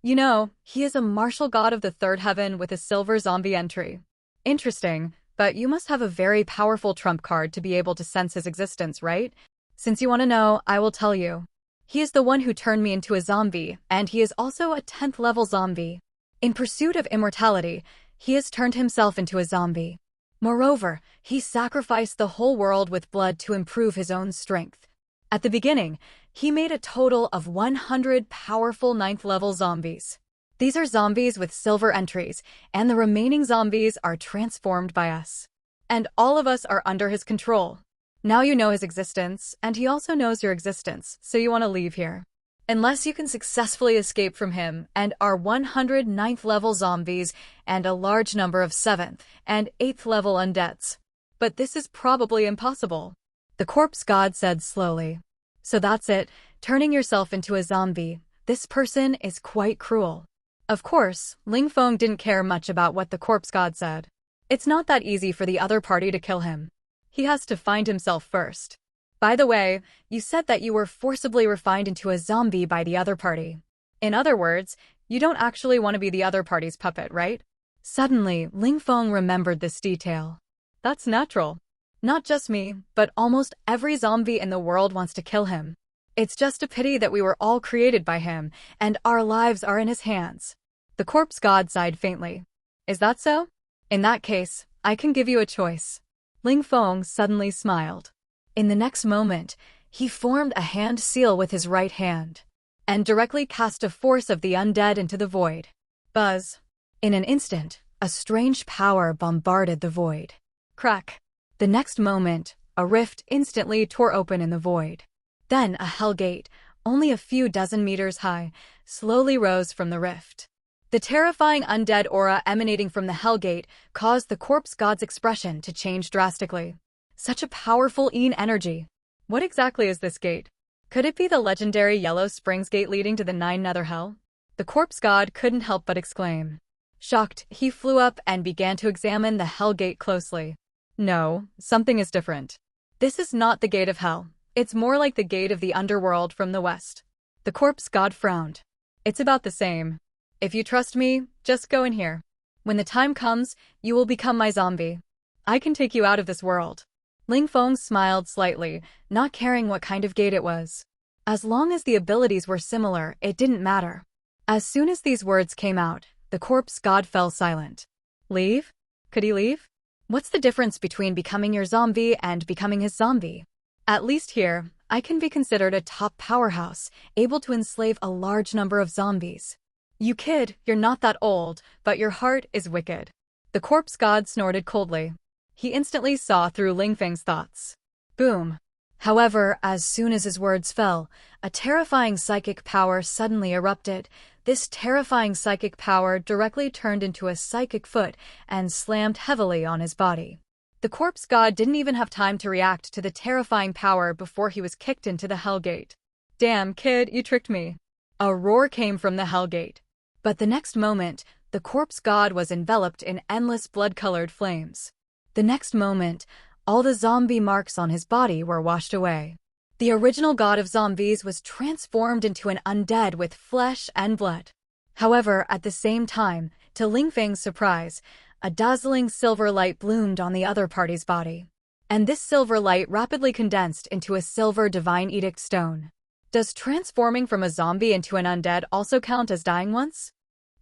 You know, he is a martial god of the third heaven with a silver zombie entry. Interesting, but you must have a very powerful trump card to be able to sense his existence, right? Since you want to know, I will tell you. He is the one who turned me into a zombie, and he is also a 10th level zombie. In pursuit of immortality, he has turned himself into a zombie. Moreover, he sacrificed the whole world with blood to improve his own strength. At the beginning, he made a total of 100 powerful 9th level zombies. These are zombies with silver entries, and the remaining zombies are transformed by us. And all of us are under his control. Now you know his existence, and he also knows your existence, so you want to leave here. Unless you can successfully escape from him and our 100 9th level zombies and a large number of 7th and 8th level undeads. But this is probably impossible. The corpse god said slowly. So that's it, turning yourself into a zombie. This person is quite cruel. Of course, Ling Feng didn't care much about what the corpse god said. It's not that easy for the other party to kill him. He has to find himself first. By the way, you said that you were forcibly refined into a zombie by the other party. In other words, you don't actually want to be the other party's puppet, right? Suddenly, Ling Feng remembered this detail. That's natural. Not just me, but almost every zombie in the world wants to kill him. It's just a pity that we were all created by him, and our lives are in his hands. The corpse god sighed faintly. Is that so? In that case, I can give you a choice. Ling Feng suddenly smiled. In the next moment, he formed a hand seal with his right hand, and directly cast a force of the undead into the void. Buzz. In an instant, a strange power bombarded the void. Crack. The next moment, a rift instantly tore open in the void. Then a hell gate, only a few dozen meters high, slowly rose from the rift. The terrifying undead aura emanating from the hell gate caused the corpse god's expression to change drastically. Such a powerful energy. What exactly is this gate? Could it be the legendary Yellow Springs gate leading to the 9 Nether Hell? The corpse god couldn't help but exclaim. Shocked, he flew up and began to examine the hell gate closely. No, something is different. This is not the gate of hell. It's more like the gate of the underworld from the west. The corpse god frowned. It's about the same. If you trust me, just go in here. When the time comes, you will become my zombie. I can take you out of this world. Ling Feng smiled slightly, not caring what kind of gate it was. As long as the abilities were similar, it didn't matter. As soon as these words came out, the corpse god fell silent. Leave? Could he leave? What's the difference between becoming your zombie and becoming his zombie? At least here, I can be considered a top powerhouse, able to enslave a large number of zombies. You kid, you're not that old, but your heart is wicked. The corpse god snorted coldly. He instantly saw through Ling Feng's thoughts. Boom. However, as soon as his words fell, a terrifying psychic power suddenly erupted. This terrifying psychic power directly turned into a psychic foot and slammed heavily on his body. The corpse god didn't even have time to react to the terrifying power before he was kicked into the hell gate. Damn, kid, you tricked me. A roar came from the hell gate. But the next moment, the corpse god was enveloped in endless blood-colored flames. The next moment, all the zombie marks on his body were washed away. The original god of zombies was transformed into an undead with flesh and blood. However, at the same time, to Ling Feng's surprise, a dazzling silver light bloomed on the other party's body. And this silver light rapidly condensed into a silver divine edict stone. Does transforming from a zombie into an undead also count as dying once?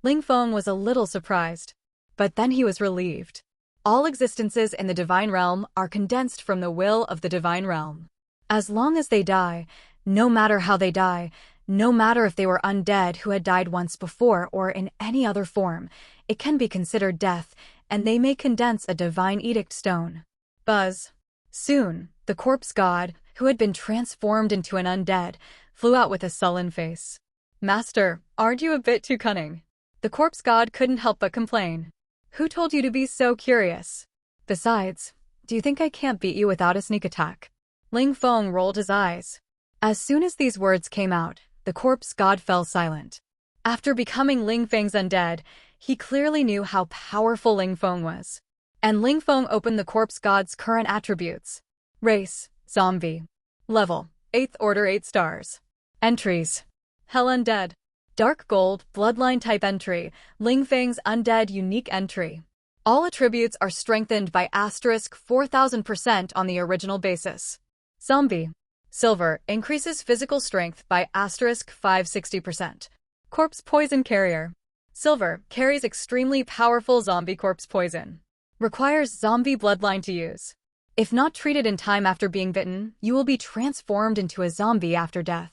Ling Feng was a little surprised. But then he was relieved. All existences in the divine realm are condensed from the will of the divine realm. As long as they die, no matter how they die, no matter if they were undead who had died once before or in any other form, it can be considered death, and they may condense a divine edict stone. Buzz. Soon, the corpse god, who had been transformed into an undead, flew out with a sullen face. Master, aren't you a bit too cunning? The corpse god couldn't help but complain. Who told you to be so curious? Besides, do you think I can't beat you without a sneak attack? Ling Feng rolled his eyes. As soon as these words came out, the corpse god fell silent. After becoming Ling Feng's undead, he clearly knew how powerful Ling Feng was. And Ling Feng opened the corpse god's current attributes. Race, zombie. Level, 8th order 8 stars. Entries. Hell Undead. Dark Gold, Bloodline Type Entry, Ling Feng's Undead Unique Entry. All attributes are strengthened by asterisk 4000% on the original basis. Zombie. Silver, increases physical strength by asterisk 560%. Corpse Poison Carrier. Silver, carries extremely powerful zombie corpse poison. Requires zombie bloodline to use. If not treated in time after being bitten, you will be transformed into a zombie after death.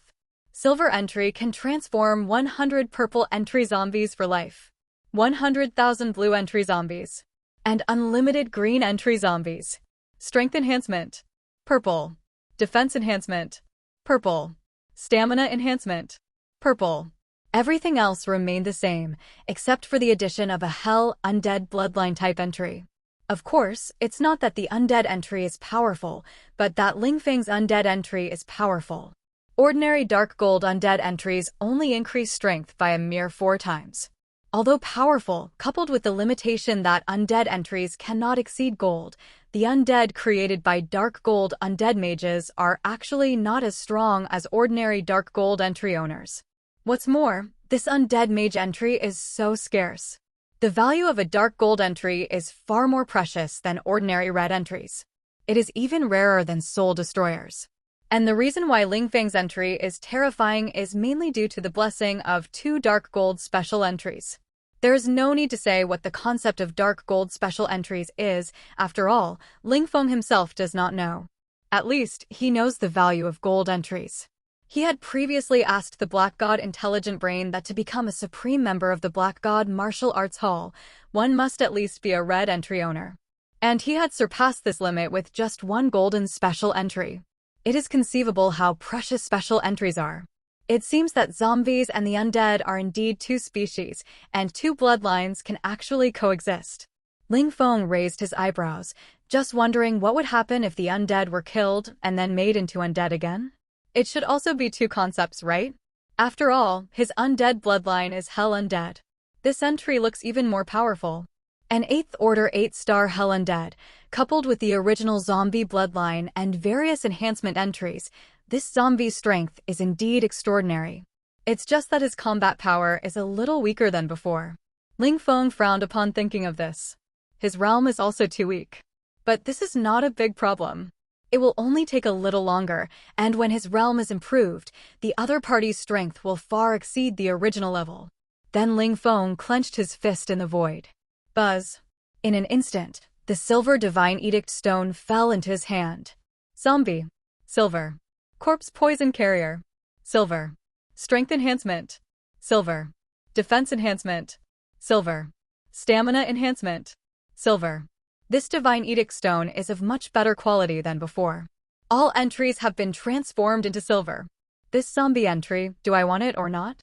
Silver entry can transform 100 purple entry zombies for life, 100,000 blue entry zombies, and unlimited green entry zombies. Strength enhancement. Purple. Defense enhancement. Purple. Stamina enhancement. Purple. Everything else remained the same, except for the addition of a Hell Undead Bloodline type entry. Of course, it's not that the Undead entry is powerful, but that Ling Feng's Undead entry is powerful. Ordinary Dark Gold Undead entries only increase strength by a mere 4 times. Although powerful, coupled with the limitation that Undead entries cannot exceed gold, the Undead created by Dark Gold Undead mages are actually not as strong as ordinary Dark Gold entry owners. What's more, this Undead mage entry is so scarce. The value of a Dark Gold entry is far more precious than ordinary red entries. It is even rarer than Soul Destroyers. And the reason why Ling Feng's entry is terrifying is mainly due to the blessing of 2 Dark Gold special entries. There is no need to say what the concept of Dark Gold special entries is. After all, Ling Feng himself does not know. At least, he knows the value of gold entries. He had previously asked the Black God Intelligent Brain that to become a supreme member of the Black God Martial Arts Hall, one must at least be a red entry owner. And he had surpassed this limit with just 1 golden special entry. It is conceivable how precious special entries are. It seems that zombies and the undead are indeed 2 species, and 2 bloodlines can actually coexist. Ling Feng raised his eyebrows, just wondering what would happen if the undead were killed and then made into undead again. It should also be 2 concepts, right? After all, his undead bloodline is Hell Undead. This entry looks even more powerful. An 8th Order 8-star Hell Undead, coupled with the original zombie bloodline and various enhancement entries, this zombie's strength is indeed extraordinary. It's just that his combat power is a little weaker than before. Ling Feng frowned upon thinking of this. His realm is also too weak. But this is not a big problem. It will only take a little longer, and when his realm is improved, the other party's strength will far exceed the original level. Then Ling Feng clenched his fist in the void. Buzz. In an instant, the silver Divine Edict stone fell into his hand. Zombie. Silver. Corpse Poison Carrier. Silver. Strength Enhancement. Silver. Defense Enhancement. Silver. Stamina Enhancement. Silver. This Divine Edict stone is of much better quality than before. All entries have been transformed into silver. This zombie entry, do I want it or not?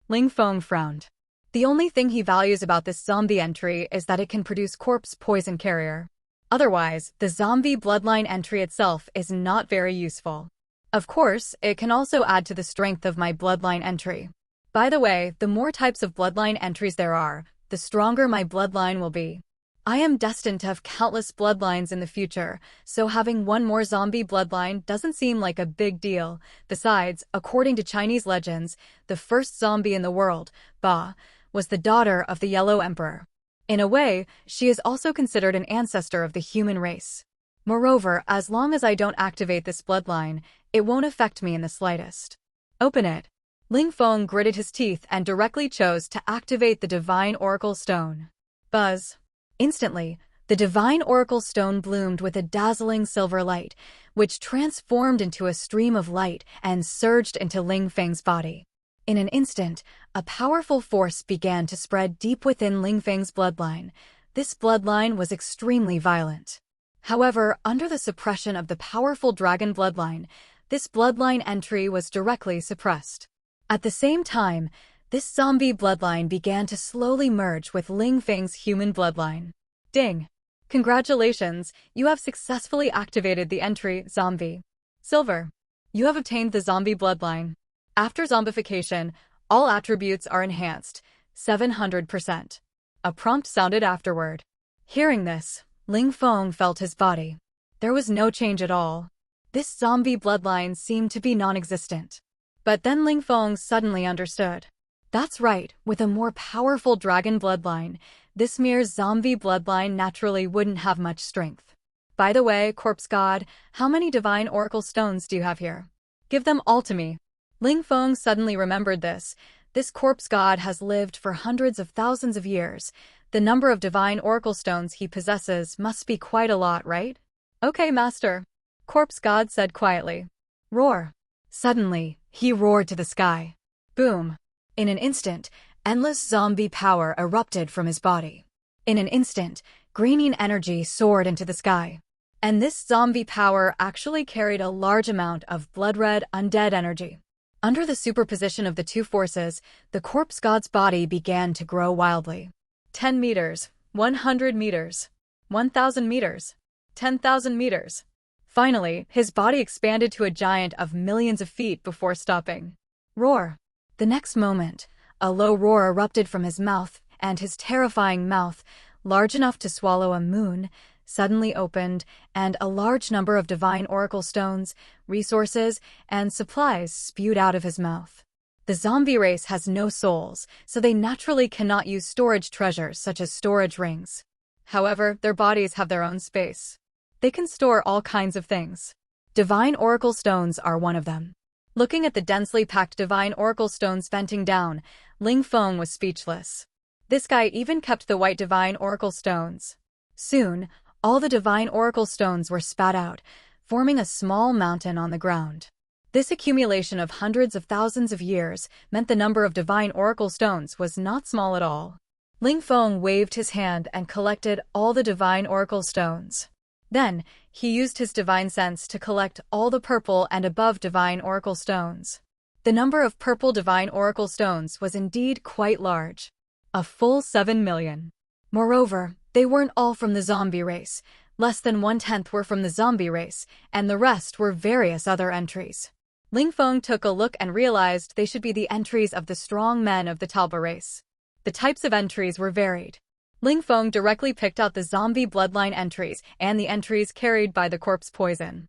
Ling Feng frowned. The only thing he values about this zombie entry is that it can produce Corpse Poison Carrier. Otherwise, the zombie bloodline entry itself is not very useful. Of course, it can also add to the strength of my bloodline entry. By the way, the more types of bloodline entries there are, the stronger my bloodline will be. I am destined to have countless bloodlines in the future, so having 1 more zombie bloodline doesn't seem like a big deal. Besides, according to Chinese legends, the first zombie in the world, Ba, was the daughter of the Yellow Emperor. In a way, she is also considered an ancestor of the human race. Moreover, as long as I don't activate this bloodline, it won't affect me in the slightest. Open it. Ling Feng gritted his teeth and directly chose to activate the Divine Oracle Stone. Buzz. Instantly, the Divine Oracle Stone bloomed with a dazzling silver light, which transformed into a stream of light and surged into Ling Feng's body. In an instant, a powerful force began to spread deep within Ling Feng's bloodline. This bloodline was extremely violent. However, under the suppression of the powerful dragon bloodline, this bloodline entry was directly suppressed. At the same time, this zombie bloodline began to slowly merge with Ling Feng's human bloodline. Ding! Congratulations, you have successfully activated the entry Zombie. Silver. You have obtained the zombie bloodline. After zombification, all attributes are enhanced, 700%. A prompt sounded afterward. Hearing this, Ling Feng felt his body. There was no change at all. This zombie bloodline seemed to be non-existent. But then Ling Feng suddenly understood. That's right, with a more powerful dragon bloodline, this mere zombie bloodline naturally wouldn't have much strength. By the way, corpse god, how many divine oracle stones do you have here? Give them all to me. Ling Feng suddenly remembered this. This corpse god has lived for hundreds of thousands of years. The number of divine oracle stones he possesses must be quite a lot, right? Okay, master. Corpse god said quietly. Roar. Suddenly, he roared to the sky. Boom. In an instant, endless zombie power erupted from his body. In an instant, green energy soared into the sky. And this zombie power actually carried a large amount of blood-red undead energy. Under the superposition of the two forces, the corpse god's body began to grow wildly. 10 meters, 100 meters, 1,000 meters, 10,000 meters. Finally, his body expanded to a giant of millions of feet before stopping. Roar. The next moment, a low roar erupted from his mouth, and his terrifying mouth, large enough to swallow a moon, suddenly opened, and a large number of divine oracle stones, resources, and supplies spewed out of his mouth. The zombie race has no souls, so they naturally cannot use storage treasures such as storage rings. However, their bodies have their own space. They can store all kinds of things. Divine oracle stones are one of them. Looking at the densely packed divine oracle stones venting down, Ling Feng was speechless. This guy even kept the white divine oracle stones. Soon, all the divine oracle stones were spat out, forming a small mountain on the ground. This accumulation of hundreds of thousands of years meant the number of divine oracle stones was not small at all. Ling Feng waved his hand and collected all the divine oracle stones. Then, he used his divine sense to collect all the purple and above divine oracle stones. The number of purple divine oracle stones was indeed quite large. A full 7 million. Moreover, they weren't all from the zombie race. Less than 1/10 were from the zombie race, and the rest were various other entries. Ling Feng took a look and realized they should be the entries of the strong men of the Talba race. The types of entries were varied. Ling Feng directly picked out the zombie bloodline entries and the entries carried by the corpse poison.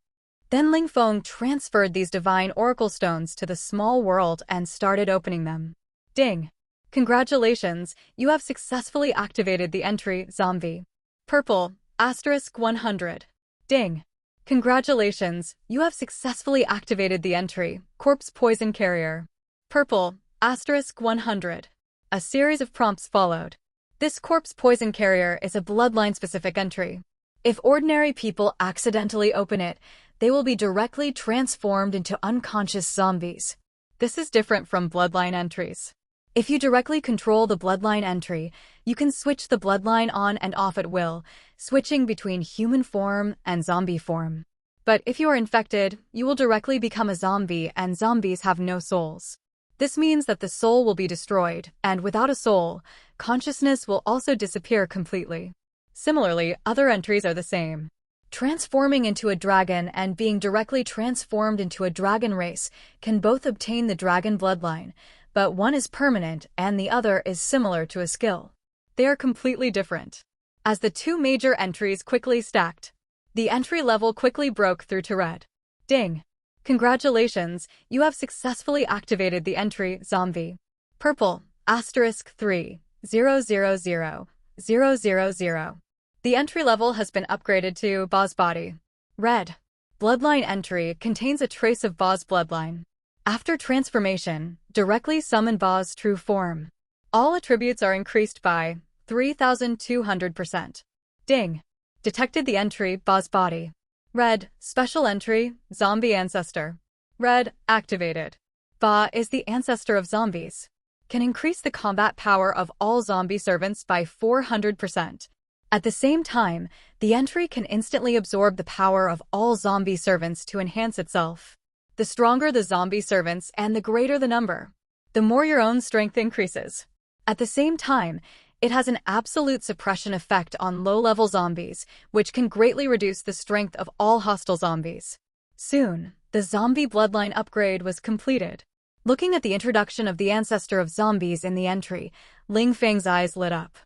Then Ling Feng transferred these divine oracle stones to the small world and started opening them. Ding! Congratulations, you have successfully activated the entry Zombie. Purple, *100. Ding! Congratulations, you have successfully activated the entry Corpse Poison Carrier. Purple, *100. A series of prompts followed. This corpse poison carrier is a bloodline-specific entry. If ordinary people accidentally open it, they will be directly transformed into unconscious zombies. This is different from bloodline entries. If you directly control the bloodline entry, you can switch the bloodline on and off at will, switching between human form and zombie form. But if you are infected, you will directly become a zombie, and zombies have no souls. This means that the soul will be destroyed, and without a soul, consciousness will also disappear completely. Similarly, other entries are the same. Transforming into a dragon and being directly transformed into a dragon race can both obtain the dragon bloodline, but one is permanent and the other is similar to a skill. They are completely different. As the two major entries quickly stacked, the entry level quickly broke through to red. Ding! Congratulations, you have successfully activated the entry Zombie. Purple, *3, 000, 000. The entry level has been upgraded to Boss Body. Red. Bloodline entry contains a trace of Boss bloodline. After transformation, directly summon Boss true form. All attributes are increased by 3,200%. Ding! Detected the entry Boss Body. Red, special entry, Zombie Ancestor. Red, activated. Ba is the ancestor of zombies. Can increase the combat power of all zombie servants by 400%. At the same time, the entry can instantly absorb the power of all zombie servants to enhance itself. The stronger the zombie servants and the greater the number, the more your own strength increases. At the same time, it has an absolute suppression effect on low-level zombies, which can greatly reduce the strength of all hostile zombies. Soon, the zombie bloodline upgrade was completed. Looking at the introduction of the ancestor of zombies in the entry, Ling Feng's eyes lit up.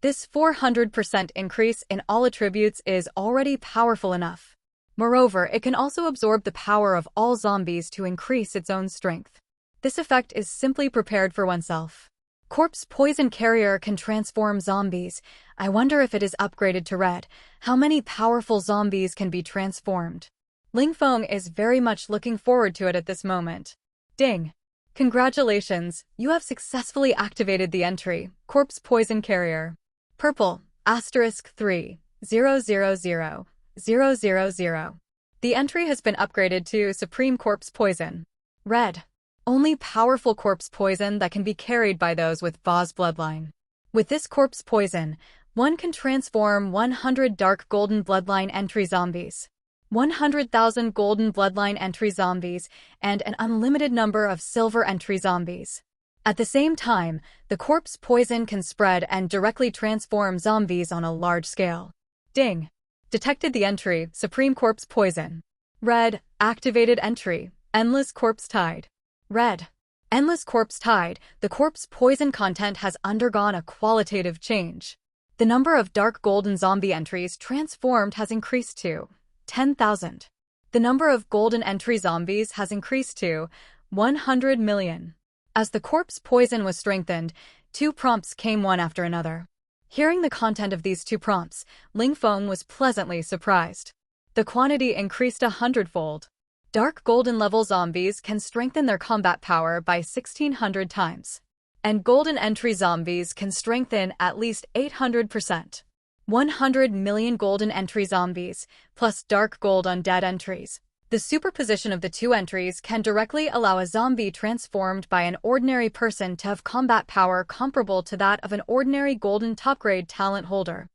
This 400% increase in all attributes is already powerful enough. Moreover, it can also absorb the power of all zombies to increase its own strength. This effect is simply prepared for oneself. Corpse poison carrier can transform zombies. I wonder if it is upgraded to red. How many powerful zombies can be transformed? Ling Feng is very much looking forward to it at this moment. Ding! Congratulations, you have successfully activated the entry, Corpse Poison Carrier. Purple, *3, 000, 000. The entry has been upgraded to Supreme Corpse Poison. Red, only powerful corpse poison that can be carried by those with Va's bloodline. With this corpse poison, one can transform 100 dark golden bloodline entry zombies, 100,000 golden bloodline entry zombies, and an unlimited number of silver entry zombies. At the same time, the corpse poison can spread and directly transform zombies on a large scale. Ding! Detected the entry, Supreme Corpse Poison. Red, activated entry, Endless Corpse Tide. Red, Endless Corpse Tide, the corpse poison content has undergone a qualitative change. The number of dark golden zombie entries transformed has increased to 10,000. The number of golden entry zombies has increased to 100 million. As the corpse poison was strengthened, 2 prompts came one after another. Hearing the content of these 2 prompts, Ling Feng was pleasantly surprised. The quantity increased 100-fold. Dark golden level zombies can strengthen their combat power by 1,600 times. And golden entry zombies can strengthen at least 800%. 100 million golden entry zombies, plus dark gold undead entries. The superposition of the 2 entries can directly allow a zombie transformed by an ordinary person to have combat power comparable to that of an ordinary golden top-grade talent holder.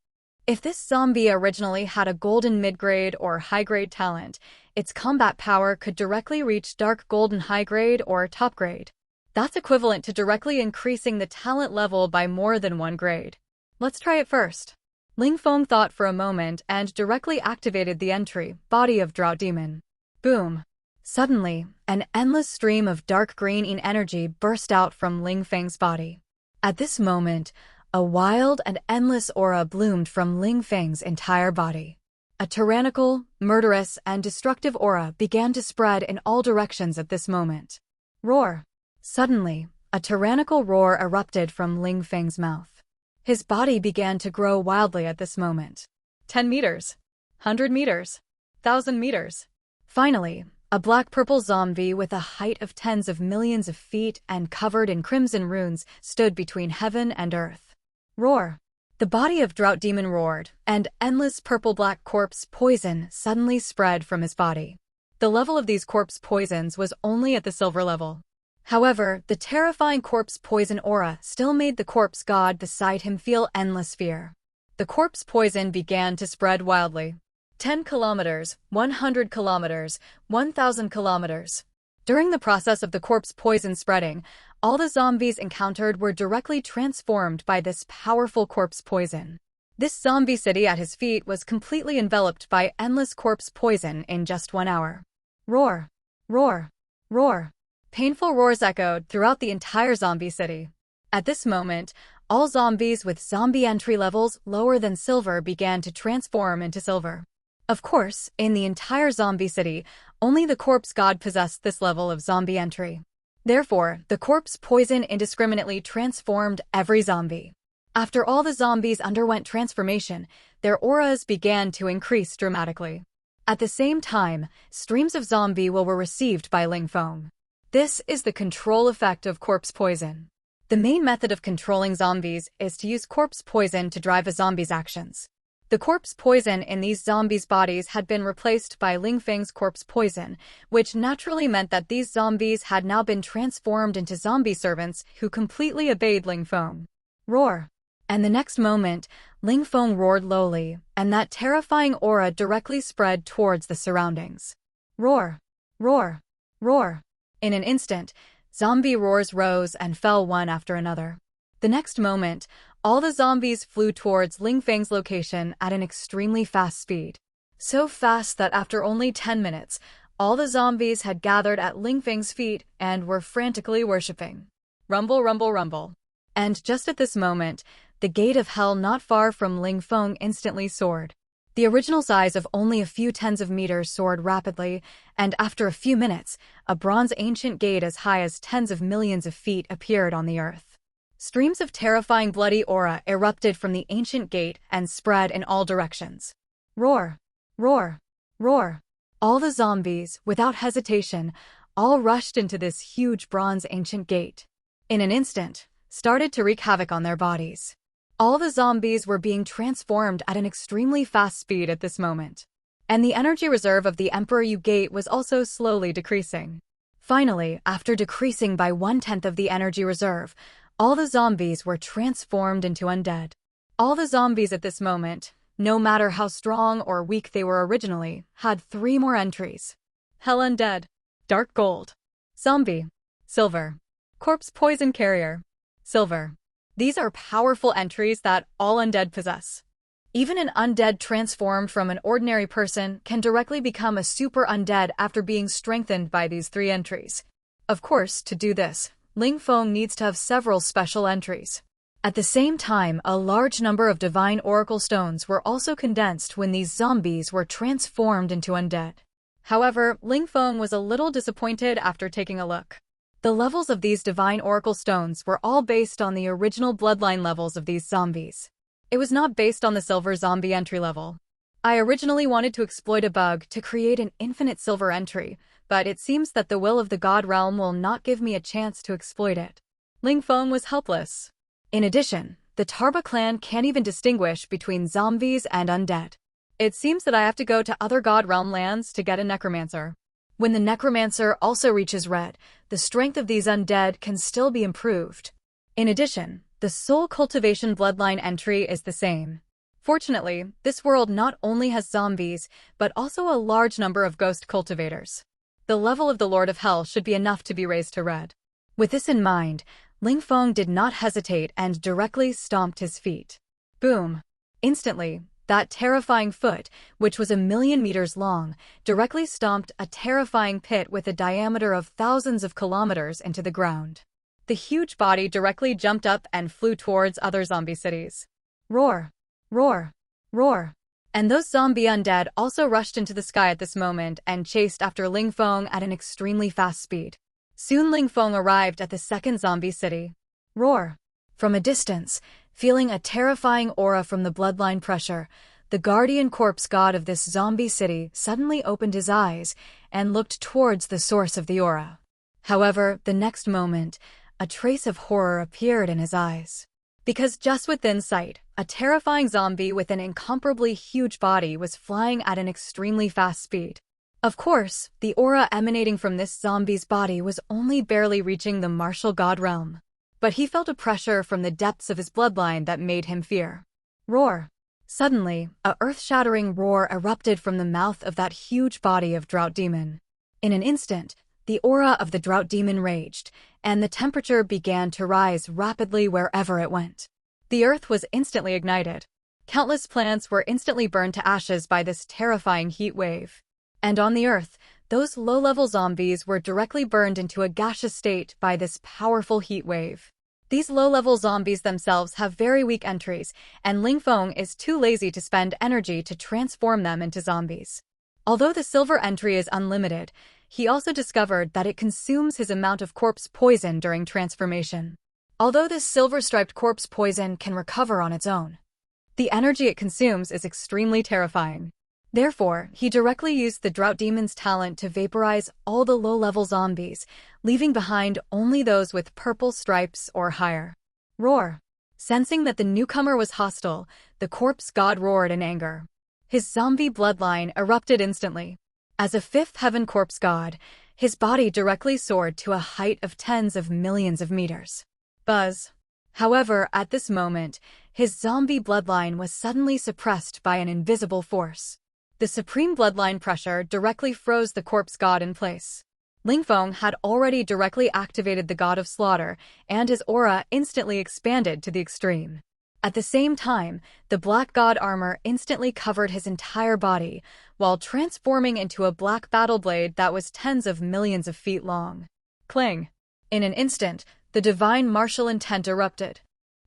If this zombie originally had a golden mid-grade or high-grade talent, its combat power could directly reach dark golden high-grade or top-grade. That's equivalent to directly increasing the talent level by more than 1 grade. Let's try it first. Ling Feng thought for a moment and directly activated the entry, Body of Drought Demon. Boom! Suddenly, an endless stream of dark green energy burst out from Ling Feng's body. At this moment, a wild and endless aura bloomed from Ling Feng's entire body. A tyrannical, murderous, and destructive aura began to spread in all directions at this moment. Roar! Suddenly, a tyrannical roar erupted from Ling Feng's mouth. His body began to grow wildly at this moment. 10 meters. 100 meters. 1,000 meters. Finally, a black-purple zombie with a height of tens of millions of feet and covered in crimson runes stood between heaven and earth. Roar! The body of Drought Demon roared, and endless purple-black corpse poison suddenly spread from his body. The level of these corpse poisons was only at the silver level. However, the terrifying corpse poison aura still made the corpse god beside him feel endless fear. The corpse poison began to spread wildly. 10 kilometers, 100 kilometers, 1,000 kilometers. During the process of the corpse poison spreading, all the zombies encountered were directly transformed by this powerful corpse poison. This zombie city at his feet was completely enveloped by endless corpse poison in just 1 hour. Roar! Roar! Roar! Painful roars echoed throughout the entire zombie city. At this moment, all zombies with zombie entry levels lower than silver began to transform into silver. Of course, in the entire zombie city, only the corpse god possessed this level of zombie entry. Therefore, the corpse poison indiscriminately transformed every zombie. After all the zombies underwent transformation, their auras began to increase dramatically. At the same time, streams of zombie will were received by Ling Feng. This is the control effect of corpse poison. The main method of controlling zombies is to use corpse poison to drive a zombie's actions. The corpse poison in these zombies' bodies had been replaced by Ling Feng's corpse poison, which naturally meant that these zombies had now been transformed into zombie servants who completely obeyed Ling Feng. Roar! And the next moment, Ling Feng roared lowly, and that terrifying aura directly spread towards the surroundings. Roar! Roar! Roar! In an instant, zombie roars rose and fell one after another. The next moment, all the zombies flew towards Ling Feng's location at an extremely fast speed. So fast that after only 10 minutes, all the zombies had gathered at Ling Feng's feet and were frantically worshipping. Rumble, rumble, rumble. And just at this moment, the gate of hell not far from Ling Feng instantly soared. The original size of only a few tens of meters soared rapidly, and after a few minutes, a bronze ancient gate as high as tens of millions of feet appeared on the earth. Streams of terrifying bloody aura erupted from the ancient gate and spread in all directions. Roar! Roar! Roar! All the zombies, without hesitation, all rushed into this huge bronze ancient gate. In an instant, started to wreak havoc on their bodies. All the zombies were being transformed at an extremely fast speed at this moment. And the energy reserve of the Emperor Yu Gate was also slowly decreasing. Finally, after decreasing by 1/10 of the energy reserve, all the zombies were transformed into undead. All the zombies at this moment, no matter how strong or weak they were originally, had 3 more entries. Hell Undead, Dark Gold, Zombie, Silver, Corpse Poison Carrier, Silver. These are powerful entries that all undead possess. Even an undead transformed from an ordinary person can directly become a super undead after being strengthened by these 3 entries. Of course, to do this, Ling Feng needs to have several special entries. At the same time, a large number of divine oracle stones were also condensed when these zombies were transformed into undead. However, Ling Feng was a little disappointed after taking a look. The levels of these divine oracle stones were all based on the original bloodline levels of these zombies. It was not based on the silver zombie entry level. I originally wanted to exploit a bug to create an infinite silver entry, but it seems that the will of the God Realm will not give me a chance to exploit it. Ling Feng was helpless. In addition, the Tarba clan can't even distinguish between zombies and undead. It seems that I have to go to other God Realm lands to get a necromancer. When the necromancer also reaches red, the strength of these undead can still be improved. In addition, the soul cultivation bloodline entry is the same. Fortunately, this world not only has zombies, but also a large number of ghost cultivators. The level of the Lord of Hell should be enough to be raised to red. With this in mind, Ling Feng did not hesitate and directly stomped his feet. Boom! Instantly, that terrifying foot, which was 1,000,000 meters long, directly stomped a terrifying pit with a diameter of thousands of kilometers into the ground. The huge body directly jumped up and flew towards other zombie cities. Roar! Roar! Roar! And those zombie undead also rushed into the sky at this moment and chased after Ling Feng at an extremely fast speed. Soon Ling Feng arrived at the second zombie city. Roar! From a distance, feeling a terrifying aura from the bloodline pressure, the guardian corpse god of this zombie city suddenly opened his eyes and looked towards the source of the aura. However, the next moment, a trace of horror appeared in his eyes. Because just within sight, a terrifying zombie with an incomparably huge body was flying at an extremely fast speed. Of course, the aura emanating from this zombie's body was only barely reaching the martial god realm. But he felt a pressure from the depths of his bloodline that made him fear. Roar! Suddenly, a earth-shattering roar erupted from the mouth of that huge body of drought demon. In an instant, the aura of the drought demon raged, and the temperature began to rise rapidly wherever it went. The earth was instantly ignited. Countless plants were instantly burned to ashes by this terrifying heat wave. And on the earth, those low-level zombies were directly burned into a gaseous state by this powerful heat wave. These low-level zombies themselves have very weak entries, and Ling Feng is too lazy to spend energy to transform them into zombies. Although the silver entry is unlimited, he also discovered that it consumes his amount of corpse poison during transformation. Although this silver-striped corpse poison can recover on its own, the energy it consumes is extremely terrifying. Therefore, he directly used the drought demon's talent to vaporize all the low-level zombies, leaving behind only those with purple stripes or higher. Roar! Sensing that the newcomer was hostile, the corpse god roared in anger. His zombie bloodline erupted instantly. As a fifth heaven corpse god, his body directly soared to a height of tens of millions of meters. Buzz! However, at this moment, his zombie bloodline was suddenly suppressed by an invisible force. The supreme bloodline pressure directly froze the corpse god in place. Ling Feng had already directly activated the god of slaughter, and his aura instantly expanded to the extreme. At the same time, the black god armor instantly covered his entire body, while transforming into a black battle blade that was tens of millions of feet long. Cling! In an instant, the divine martial intent erupted.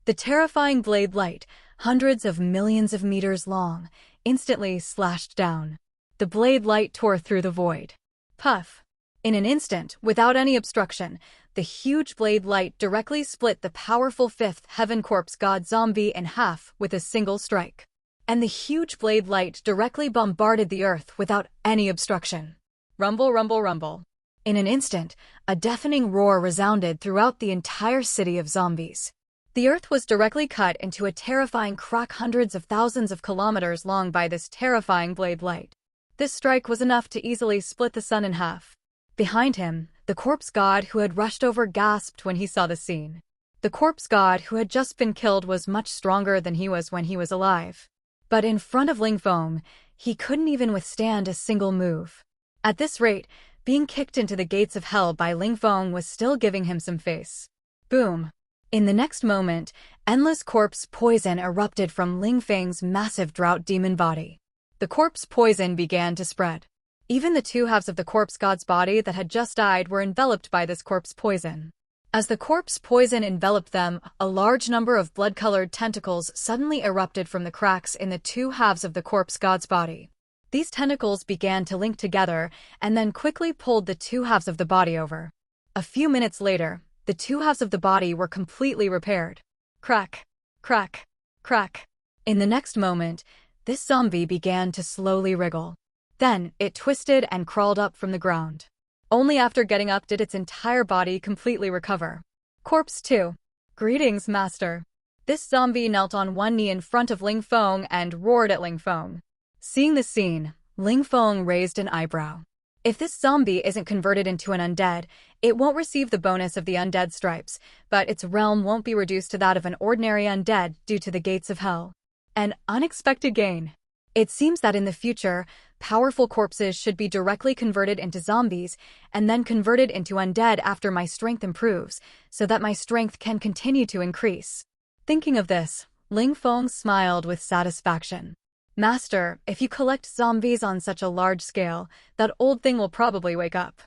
The terrifying blade light, hundreds of millions of meters long, instantly slashed down. The blade light tore through the void. Puff! In an instant, without any obstruction, the huge blade light directly split the powerful fifth heaven corpse god zombie in half with a single strike. And the huge blade light directly bombarded the earth without any obstruction. Rumble, rumble, rumble. In an instant, a deafening roar resounded throughout the entire city of zombies. The earth was directly cut into a terrifying crack hundreds of thousands of kilometers long by this terrifying blade light. This strike was enough to easily split the sun in half. Behind him, the corpse god who had rushed over gasped when he saw the scene. The corpse god who had just been killed was much stronger than he was when he was alive. But in front of Ling Feng, he couldn't even withstand a single move. At this rate, being kicked into the gates of hell by Ling Feng was still giving him some face. Boom! In the next moment, endless corpse poison erupted from Ling Feng's massive drought demon body. The corpse poison began to spread. Even the two halves of the corpse god's body that had just died were enveloped by this corpse poison. As the corpse poison enveloped them, a large number of blood-colored tentacles suddenly erupted from the cracks in the two halves of the corpse god's body. These tentacles began to link together and then quickly pulled the two halves of the body over. A few minutes later, the two halves of the body were completely repaired. Crack, crack, crack. In the next moment, this zombie began to slowly wriggle. Then, it twisted and crawled up from the ground. Only after getting up did its entire body completely recover. Corpse 2. Greetings, Master. This zombie knelt on one knee in front of Ling Feng and roared at Ling Feng. Seeing the scene, Ling Feng raised an eyebrow. If this zombie isn't converted into an undead, it won't receive the bonus of the undead stripes, but its realm won't be reduced to that of an ordinary undead due to the gates of hell. An unexpected gain. It seems that in the future, powerful corpses should be directly converted into zombies and then converted into undead after my strength improves, so that my strength can continue to increase. Thinking of this, Ling Feng smiled with satisfaction. Master, if you collect zombies on such a large scale, that old thing will probably wake up.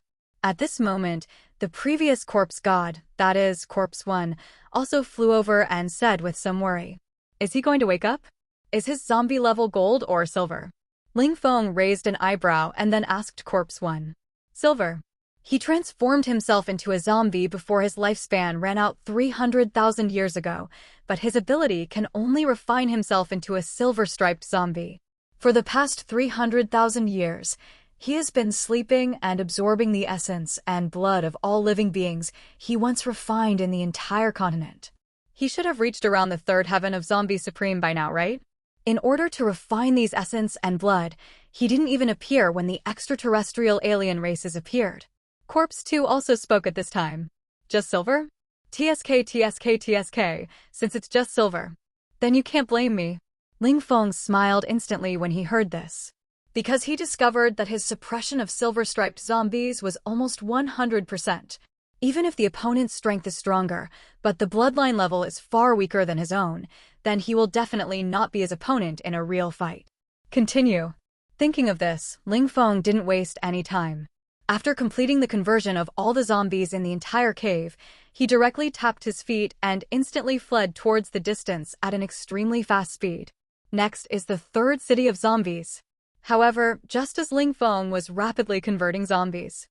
At this moment, the previous corpse god, that is, Corpse 1, also flew over and said with some worry, "Is he going to wake up? Is his zombie level gold or silver?" Ling Feng raised an eyebrow and then asked Corpse 1. Silver. He transformed himself into a zombie before his lifespan ran out 300,000 years ago, but his ability can only refine himself into a silver-striped zombie. For the past 300,000 years, he has been sleeping and absorbing the essence and blood of all living beings he once refined in the entire continent. He should have reached around the third heaven of Zombie Supreme by now, right? In order to refine these essence and blood, he didn't even appear when the extraterrestrial alien races appeared. Corpse 2 also spoke at this time. Just silver? TSK, TSK, TSK, since it's just silver. Then you can't blame me. Ling Feng smiled instantly when he heard this. Because he discovered that his suppression of silver-striped zombies was almost 100%. Even if the opponent's strength is stronger, but the bloodline level is far weaker than his own, then he will definitely not be his opponent in a real fight. Continue. Thinking of this, Ling Feng didn't waste any time. After completing the conversion of all the zombies in the entire cave, he directly tapped his feet and instantly fled towards the distance at an extremely fast speed. Next is the third city of zombies. However, just as Ling Feng was rapidly converting zombies.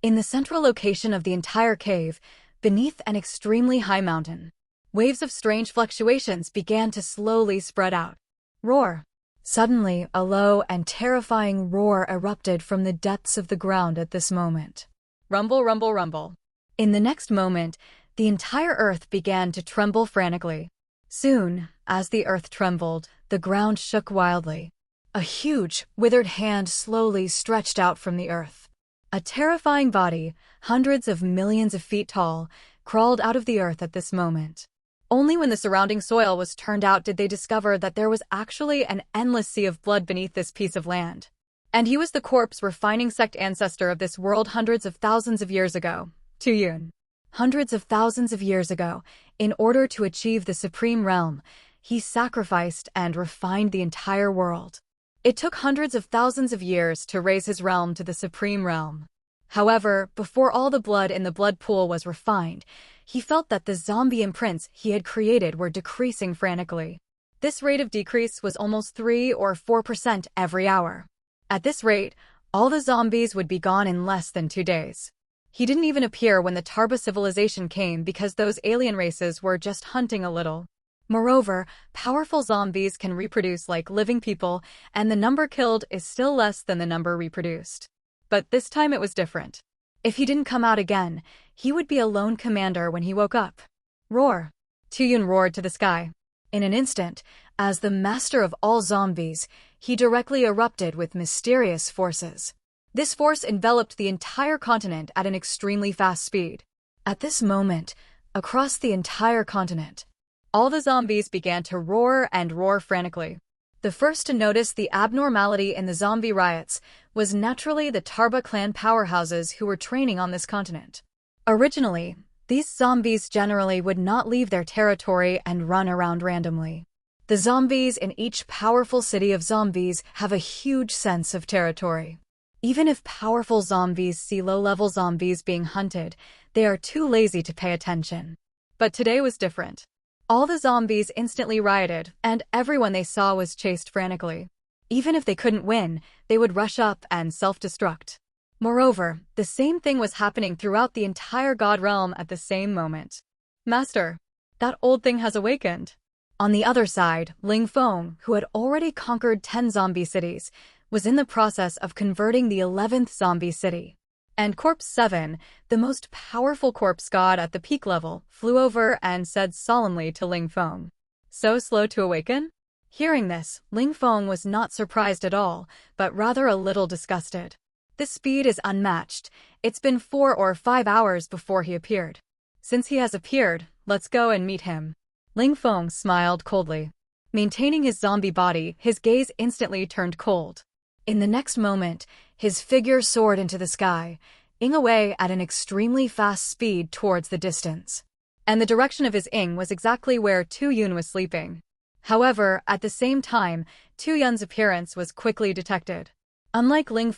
In the central location of the entire cave, beneath an extremely high mountain, waves of strange fluctuations began to slowly spread out. Roar! Suddenly, a low and terrifying roar erupted from the depths of the ground at this moment. Rumble, rumble, rumble. In the next moment, the entire earth began to tremble frantically. Soon, as the earth trembled, the ground shook wildly. A huge, withered hand slowly stretched out from the earth. A terrifying body, hundreds of millions of feet tall, crawled out of the earth at this moment. Only when the surrounding soil was turned out did they discover that there was actually an endless sea of blood beneath this piece of land. And he was the corpse refining sect ancestor of this world hundreds of thousands of years ago, Tuyun. Hundreds of thousands of years ago, in order to achieve the supreme realm, he sacrificed and refined the entire world. It took hundreds of thousands of years to raise his realm to the supreme realm. However, before all the blood in the blood pool was refined, he felt that the zombie imprints he had created were decreasing frantically. This rate of decrease was almost 3 or 4% every hour. At this rate, all the zombies would be gone in less than 2 days. He didn't even appear when the Tarba civilization came because those alien races were just hunting a little. Moreover, powerful zombies can reproduce like living people, and the number killed is still less than the number reproduced. But this time it was different. If he didn't come out again, he would be a lone commander when he woke up. Roar! Tuyun roared to the sky. In an instant, as the master of all zombies, he directly erupted with mysterious forces. This force enveloped the entire continent at an extremely fast speed. At this moment, across the entire continent, all the zombies began to roar and roar frantically. The first to notice the abnormality in the zombie riots was naturally the Tarba clan powerhouses who were training on this continent. Originally, these zombies generally would not leave their territory and run around randomly. The zombies in each powerful city of zombies have a huge sense of territory. Even if powerful zombies see low-level zombies being hunted, they are too lazy to pay attention. But today was different. All the zombies instantly rioted, and everyone they saw was chased frantically. Even if they couldn't win, they would rush up and self-destruct. Moreover, the same thing was happening throughout the entire God realm at the same moment. Master, that old thing has awakened. On the other side, Ling Feng, who had already conquered 10 zombie cities, was in the process of converting the 11th zombie city. And Corpse 7, the most powerful corpse god at the peak level, flew over and said solemnly to Ling Feng, "So slow to awaken?" Hearing this, Ling Feng was not surprised at all, but rather a little disgusted. This speed is unmatched. It's been 4 or 5 hours before he appeared. Since he has appeared, let's go and meet him. Ling Feng smiled coldly. Maintaining his zombie body, his gaze instantly turned cold. In the next moment, his figure soared into the sky, ing away at an extremely fast speed towards the distance. And the direction of his ing was exactly where Tuyun was sleeping. However, at the same time, Tuyun's appearance was quickly detected. Unlike Ling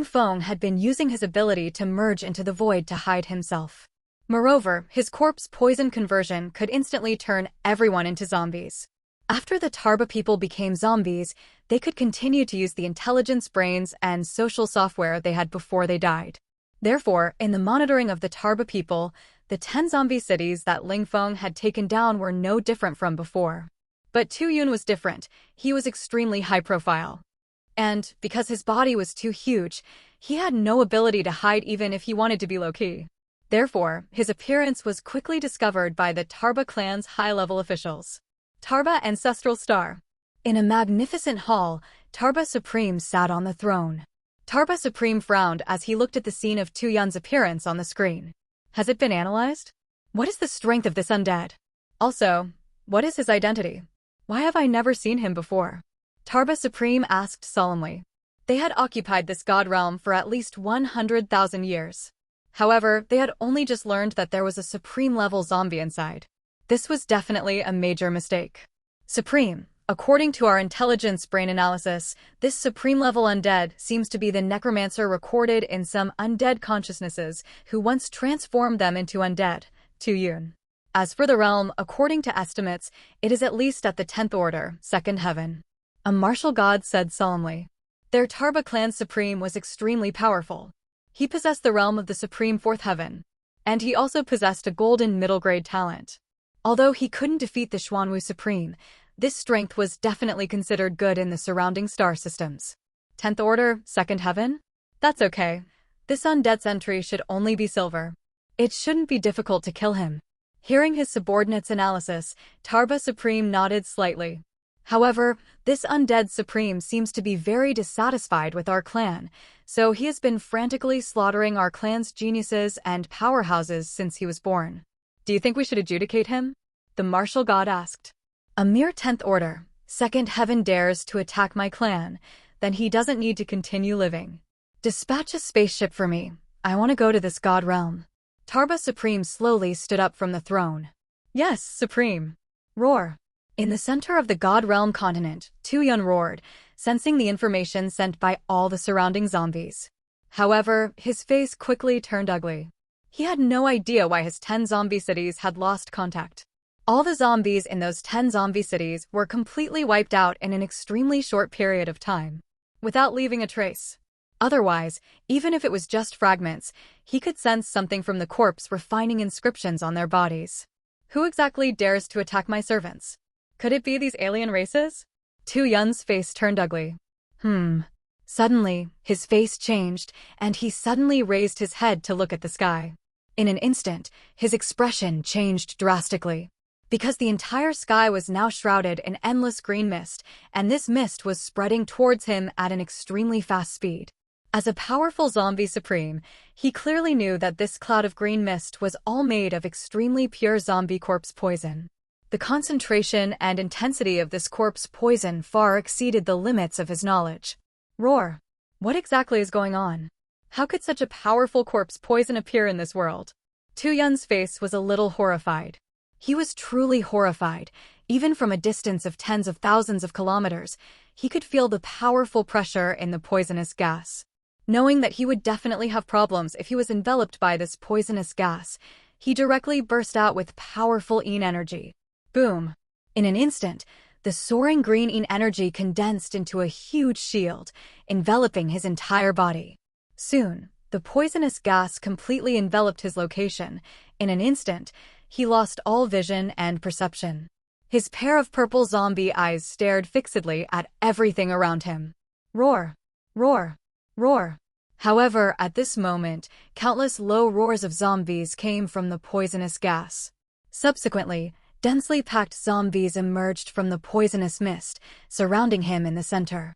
Feng had been using his ability to merge into the void to hide himself. Moreover, his corpse poison conversion could instantly turn everyone into zombies. After the Tarba people became zombies, they could continue to use the intelligence, brains, and social software they had before they died. Therefore, in the monitoring of the Tarba people, the 10 zombie cities that Ling Feng had taken down were no different from before. But Tuyun was different. He was extremely high profile. And, because his body was too huge, he had no ability to hide even if he wanted to be low-key. Therefore, his appearance was quickly discovered by the Tarba clan's high-level officials. Tarba Ancestral Star. In a magnificent hall, Tarba Supreme sat on the throne. Tarba Supreme frowned as he looked at the scene of Tuyun's appearance on the screen. Has it been analyzed? What is the strength of this undead? Also, what is his identity? Why have I never seen him before? Tarba Supreme asked solemnly. They had occupied this god realm for at least 100,000 years. However, they had only just learned that there was a supreme-level zombie inside. This was definitely a major mistake. Supreme, according to our intelligence brain analysis, this supreme-level undead seems to be the necromancer recorded in some undead consciousnesses who once transformed them into undead, Tuyun. As for the realm, according to estimates, it is at least at the 10th order, second heaven. A martial god said solemnly. Their Tarba clan supreme was extremely powerful. He possessed the realm of the supreme 4th heaven. And he also possessed a golden middle-grade talent. Although he couldn't defeat the Xuanwu supreme, this strength was definitely considered good in the surrounding star systems. 10th order, 2nd heaven? That's okay. This undead's entry should only be silver. It shouldn't be difficult to kill him. Hearing his subordinate's analysis, Tarba Supreme nodded slightly. However, this undead supreme seems to be very dissatisfied with our clan, so he has been frantically slaughtering our clan's geniuses and powerhouses since he was born. Do you think we should adjudicate him? The martial god asked. A mere 10th order, 2nd heaven dares to attack my clan, then he doesn't need to continue living. Dispatch a spaceship for me. I want to go to this god realm. Tarba Supreme slowly stood up from the throne. Yes, Supreme. Roar. In the center of the God Realm continent, Tuyun roared, sensing the information sent by all the surrounding zombies. However, his face quickly turned ugly. He had no idea why his 10 zombie cities had lost contact. All the zombies in those 10 zombie cities were completely wiped out in an extremely short period of time, without leaving a trace. Otherwise, even if it was just fragments, he could sense something from the corpse refining inscriptions on their bodies. Who exactly dares to attack my servants? Could it be these alien races? Tu Yun's face turned ugly. Suddenly, his face changed, and he suddenly raised his head to look at the sky. In an instant, his expression changed drastically. Because the entire sky was now shrouded in endless green mist, and this mist was spreading towards him at an extremely fast speed. As a powerful zombie supreme, he clearly knew that this cloud of green mist was all made of extremely pure zombie corpse poison. The concentration and intensity of this corpse poison far exceeded the limits of his knowledge. Roar! What exactly is going on? How could such a powerful corpse poison appear in this world? Tu Yun's face was a little horrified. He was truly horrified. Even from a distance of tens of thousands of kilometers, he could feel the powerful pressure in the poisonous gas. Knowing that he would definitely have problems if he was enveloped by this poisonous gas, he directly burst out with powerful Yin energy. Boom! In an instant, the soaring green Yin energy condensed into a huge shield, enveloping his entire body. Soon, the poisonous gas completely enveloped his location. In an instant, he lost all vision and perception. His pair of purple zombie eyes stared fixedly at everything around him. Roar! Roar! Roar! However, at this moment, countless low roars of zombies came from the poisonous gas. Subsequently, densely packed zombies emerged from the poisonous mist, surrounding him in the center.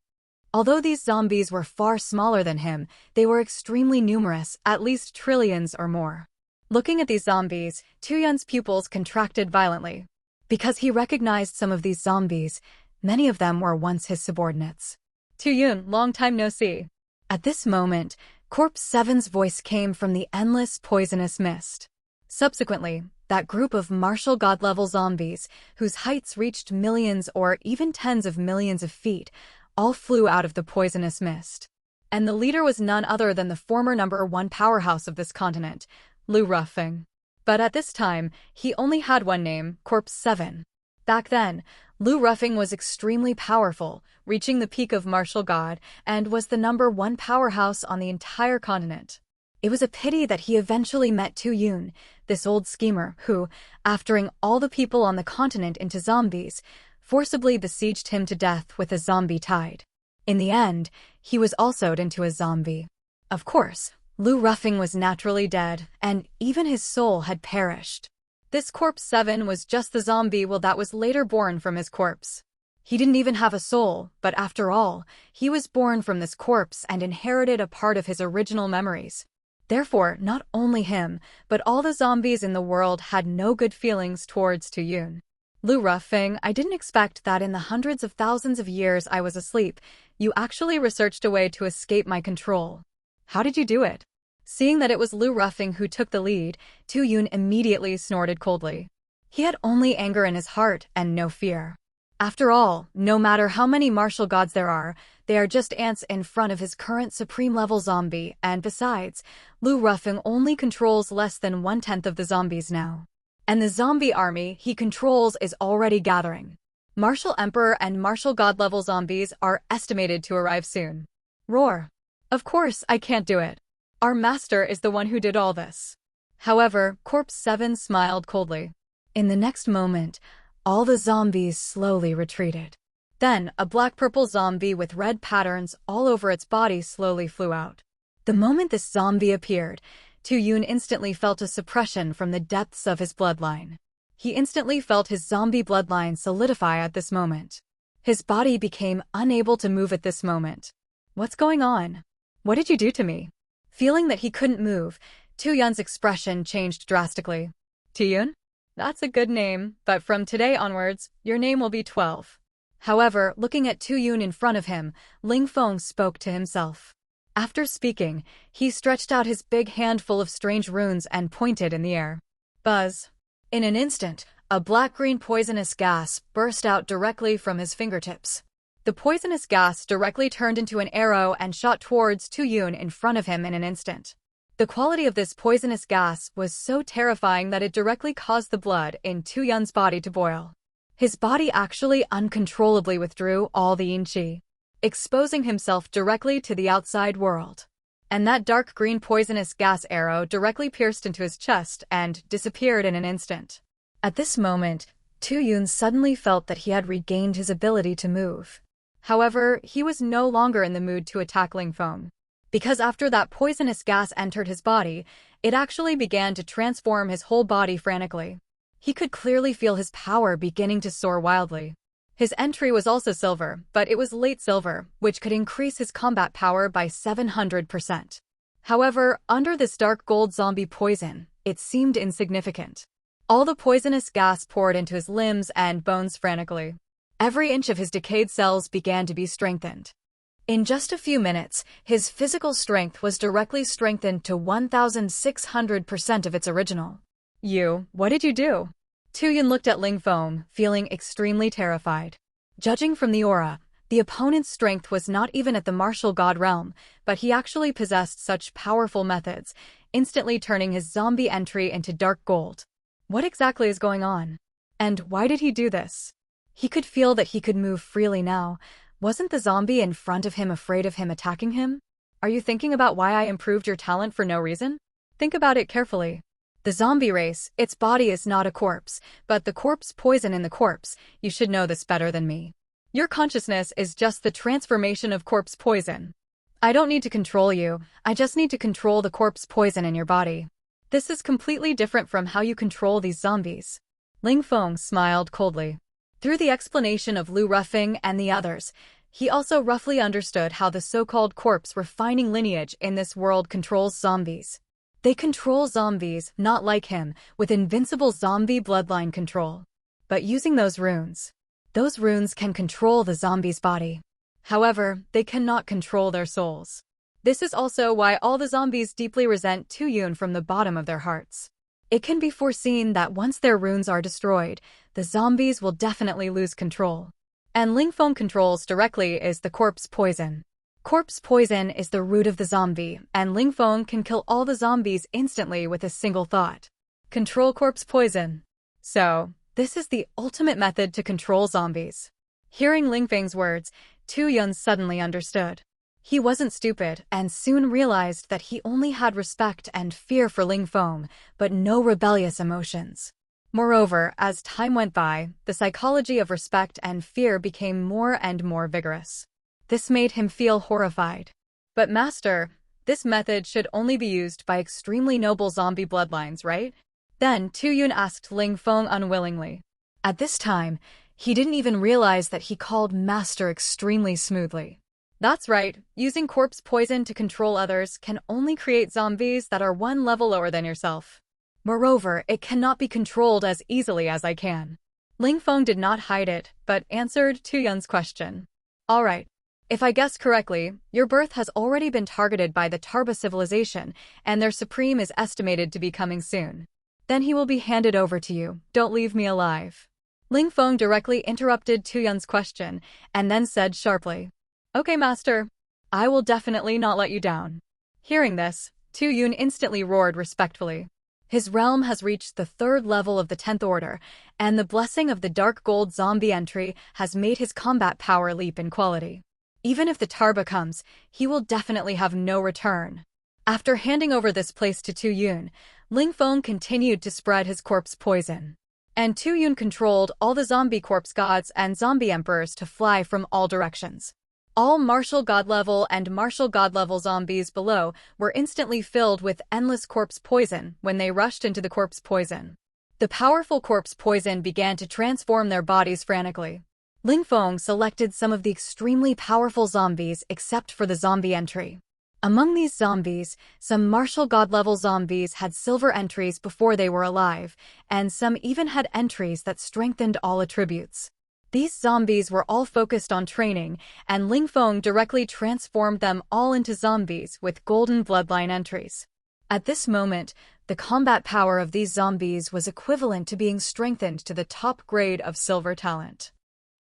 Although these zombies were far smaller than him, they were extremely numerous, at least trillions or more. Looking at these zombies, Tu Yun's pupils contracted violently. Because he recognized some of these zombies, many of them were once his subordinates. Tu Yun, long time no see. At this moment, Corpse 7's voice came from the endless poisonous mist. Subsequently, that group of martial god-level zombies, whose heights reached millions or even tens of millions of feet, all flew out of the poisonous mist. And the leader was none other than the former #1 powerhouse of this continent, Ling Feng. But at this time, he only had one name, Corpse 7. Back then, Ling Feng was extremely powerful, reaching the peak of martial god, and was the #1 powerhouse on the entire continent. It was a pity that he eventually met Tu Yun, this old schemer who, aftering all the people on the continent into zombies, forcibly besieged him to death with a zombie tide. In the end, he was alsoed into a zombie. Of course, Ling Feng was naturally dead, and even his soul had perished. This Corpse 7 was just the zombie that was later born from his corpse. He didn't even have a soul, but after all, he was born from this corpse and inherited a part of his original memories. Therefore, not only him, but all the zombies in the world had no good feelings towards Tu Yun. Ling Feng, I didn't expect that in the hundreds of thousands of years I was asleep, you actually researched a way to escape my control. How did you do it? Seeing that it was Ling Feng who took the lead, Tu Yun immediately snorted coldly. He had only anger in his heart and no fear. After all, no matter how many martial gods there are, they are just ants in front of his current supreme-level zombie, and besides, Ling Feng only controls less than 1/10 of the zombies now. And the zombie army he controls is already gathering. Martial Emperor and martial god-level zombies are estimated to arrive soon. Roar! Of course, I can't do it. Our master is the one who did all this. However, Corpse 7 smiled coldly. In the next moment, all the zombies slowly retreated. Then, a black-purple zombie with red patterns all over its body slowly flew out. The moment this zombie appeared, Tu Yun instantly felt a suppression from the depths of his bloodline. He instantly felt his zombie bloodline solidify at this moment. His body became unable to move at this moment. What's going on? What did you do to me? Feeling that he couldn't move, Tu Yun's expression changed drastically. Tu Yun? That's a good name, but from today onwards, your name will be 12. However, looking at Tu Yun in front of him, Ling Feng spoke to himself. After speaking, he stretched out his big hand full of strange runes and pointed in the air. Buzz. In an instant, a black-green poisonous gas burst out directly from his fingertips. The poisonous gas directly turned into an arrow and shot towards Tu Yun in front of him in an instant. The quality of this poisonous gas was so terrifying that it directly caused the blood in Tu-Yun's body to boil. His body actually uncontrollably withdrew all the yin qi, exposing himself directly to the outside world. And that dark green poisonous gas arrow directly pierced into his chest and disappeared in an instant. At this moment, Tu-Yun suddenly felt that he had regained his ability to move. However, he was no longer in the mood to attack Ling Feng. Because after that poisonous gas entered his body, it actually began to transform his whole body frantically. He could clearly feel his power beginning to soar wildly. His entry was also silver, but it was late silver, which could increase his combat power by 700%. However, under this dark gold zombie poison, it seemed insignificant. All the poisonous gas poured into his limbs and bones frantically. Every inch of his decayed cells began to be strengthened. In just a few minutes, his physical strength was directly strengthened to 1,600% of its original. What did you do? Tu-Yun looked at Ling Feng, feeling extremely terrified. Judging from the aura, the opponent's strength was not even at the martial god realm, but he actually possessed such powerful methods, instantly turning his zombie entry into dark gold. What exactly is going on? And why did he do this? He could feel that he could move freely now. Wasn't the zombie in front of him afraid of him attacking him? Are you thinking about why I improved your talent for no reason? Think about it carefully. The zombie race, its body is not a corpse, but the corpse poison in the corpse. You should know this better than me. Your consciousness is just the transformation of corpse poison. I don't need to control you, I just need to control the corpse poison in your body. This is completely different from how you control these zombies. Ling Feng smiled coldly. Through the explanation of Lu Rufeng and the others, he also roughly understood how the so-called corpse refining lineage in this world controls zombies. They control zombies, not like him, with invincible zombie bloodline control. But using those runes can control the zombie's body. However, they cannot control their souls. This is also why all the zombies deeply resent Tu-Yun from the bottom of their hearts. It can be foreseen that once their runes are destroyed, the zombies will definitely lose control. And Ling Feng controls directly is the corpse poison. Corpse poison is the root of the zombie, and Ling Feng can kill all the zombies instantly with a single thought. Control corpse poison. So, this is the ultimate method to control zombies. Hearing Ling Feng's words, Tu-Yun suddenly understood. He wasn't stupid and soon realized that he only had respect and fear for Ling Feng, but no rebellious emotions. Moreover, as time went by, the psychology of respect and fear became more and more vigorous. This made him feel horrified. But Master, this method should only be used by extremely noble zombie bloodlines, right? Then Tu-Yun asked Ling Feng unwillingly. At this time, he didn't even realize that he called Master extremely smoothly. That's right, using corpse poison to control others can only create zombies that are one level lower than yourself. Moreover, it cannot be controlled as easily as I can. Ling Feng did not hide it, but answered Tu-Yun's question. Alright. If I guess correctly, your birth has already been targeted by the Tarba civilization, and their supreme is estimated to be coming soon. Then he will be handed over to you. Don't leave me alive. Ling Feng directly interrupted Tu-Yun's question, and then said sharply, Okay, Master. I will definitely not let you down. Hearing this, Tu-Yun instantly roared respectfully. His realm has reached the 3rd level of the 10th order, and the blessing of the dark gold zombie entry has made his combat power leap in quality. Even if the Tarba comes, he will definitely have no return. After handing over this place to Tu-Yun, Ling Feng continued to spread his corpse poison. And Tu-Yun controlled all the zombie corpse gods and zombie emperors to fly from all directions. All martial god level and martial god level zombies below were instantly filled with endless corpse poison when they rushed into the corpse poison. The powerful corpse poison began to transform their bodies frantically. Ling Feng selected some of the extremely powerful zombies except for the zombie entry. Among these zombies, some martial god level zombies had silver entries before they were alive, and some even had entries that strengthened all attributes. These zombies were all focused on training, and Ling Feng directly transformed them all into zombies with golden bloodline entries. At this moment, the combat power of these zombies was equivalent to being strengthened to the top grade of silver talent.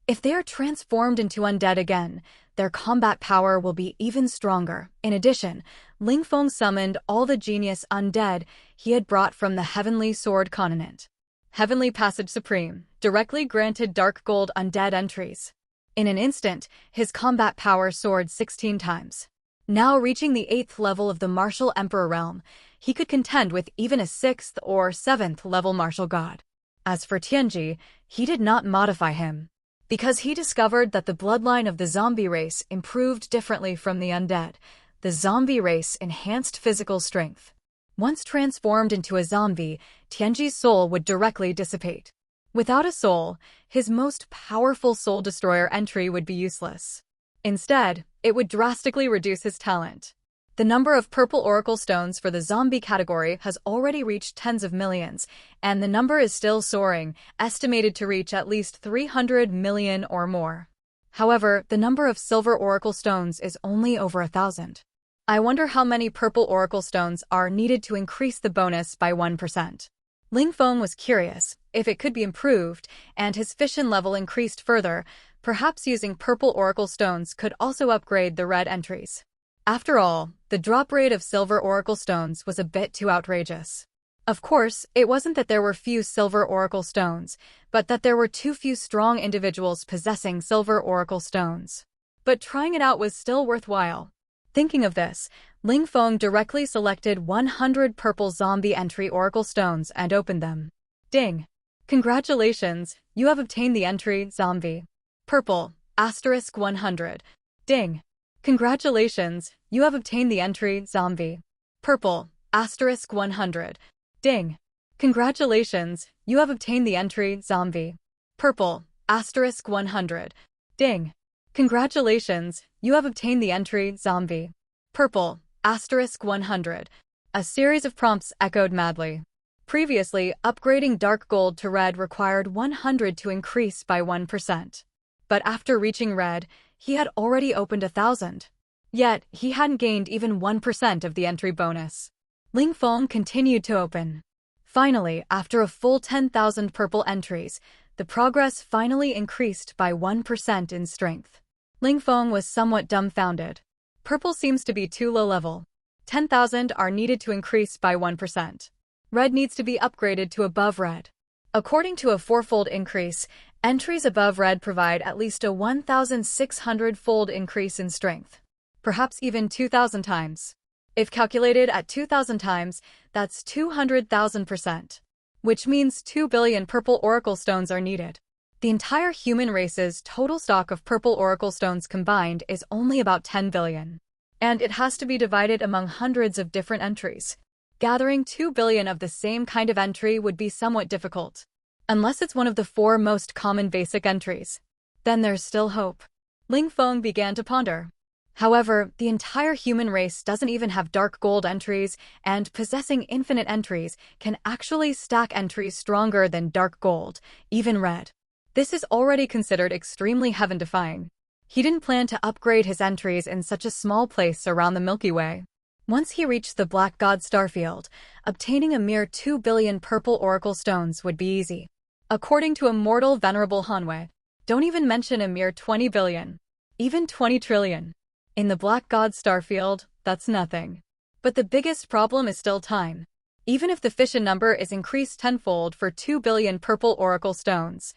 If they are transformed into undead again, their combat power will be even stronger. In addition, Ling Feng summoned all the genius undead he had brought from the Heavenly Sword Continent. Heavenly Passage Supreme directly granted dark gold undead entries. In an instant, his combat power soared 16 times. Now reaching the 8th level of the Martial Emperor realm, he could contend with even a 6th or 7th level martial god. As for Tianji, he did not modify him, because he discovered that the bloodline of the zombie race improved differently from the undead. The zombie race enhanced physical strength. Once transformed into a zombie, Tianji's soul would directly dissipate. Without a soul, his most powerful soul destroyer entry would be useless. Instead, it would drastically reduce his talent. The number of purple oracle stones for the zombie category has already reached tens of millions, and the number is still soaring, estimated to reach at least 300 million or more. However, the number of silver oracle stones is only over 1,000. I wonder how many purple oracle stones are needed to increase the bonus by 1%. Ling Feng was curious if it could be improved, and his fission level increased further. Perhaps using purple oracle stones could also upgrade the red entries. After all, the drop rate of silver oracle stones was a bit too outrageous. Of course, it wasn't that there were few silver oracle stones, but that there were too few strong individuals possessing silver oracle stones. But trying it out was still worthwhile. Thinking of this, Ling Feng directly selected 100 purple zombie entry oracle stones and opened them. Ding! Congratulations, you have obtained the entry zombie. Purple, asterisk 100. Ding! Congratulations, you have obtained the entry zombie. Purple, asterisk 100. Ding! Congratulations, you have obtained the entry zombie. Purple, asterisk 100. Ding! Congratulations, you have obtained the entry zombie. Purple, asterisk 100. A series of prompts echoed madly. Previously, upgrading dark gold to red required 100 to increase by 1%. But after reaching red, he had already opened 1,000. Yet, he hadn't gained even 1% of the entry bonus. Ling Feng continued to open. Finally, after a full 10,000 purple entries, the progress finally increased by 1% in strength. Ling Feng was somewhat dumbfounded. Purple seems to be too low level. 10,000 are needed to increase by 1%. Red needs to be upgraded to above red. According to a 4-fold increase, entries above red provide at least a 1,600-fold increase in strength. Perhaps even 2,000 times. If calculated at 2,000 times, that's 200,000%. Which means 2 billion purple oracle stones are needed. The entire human race's total stock of purple oracle stones combined is only about 10 billion. And it has to be divided among hundreds of different entries. Gathering 2 billion of the same kind of entry would be somewhat difficult. Unless it's one of the 4 most common basic entries. Then there's still hope. Ling Feng began to ponder. However, the entire human race doesn't even have dark gold entries, and possessing infinite entries can actually stack entries stronger than dark gold, even red. This is already considered extremely heaven-defying. He didn't plan to upgrade his entries in such a small place around the Milky Way. Once he reached the Black God Starfield, obtaining a mere 2 billion purple oracle stones would be easy. According to immortal Venerable Hanwei, don't even mention a mere 20 billion. Even 20 trillion. In the Black God Starfield, that's nothing. But the biggest problem is still time. Even if the fission number is increased tenfold for 2 billion purple oracle stones,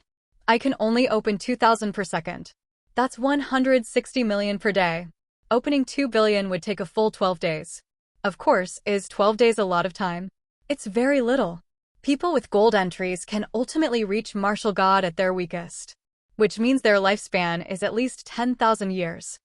I can only open 2,000 per second. That's 160 million per day. Opening 2 billion would take a full 12 days. Of course, is 12 days a lot of time? It's very little. People with gold entries can ultimately reach Martial God at their weakest, which means their lifespan is at least 10,000 years.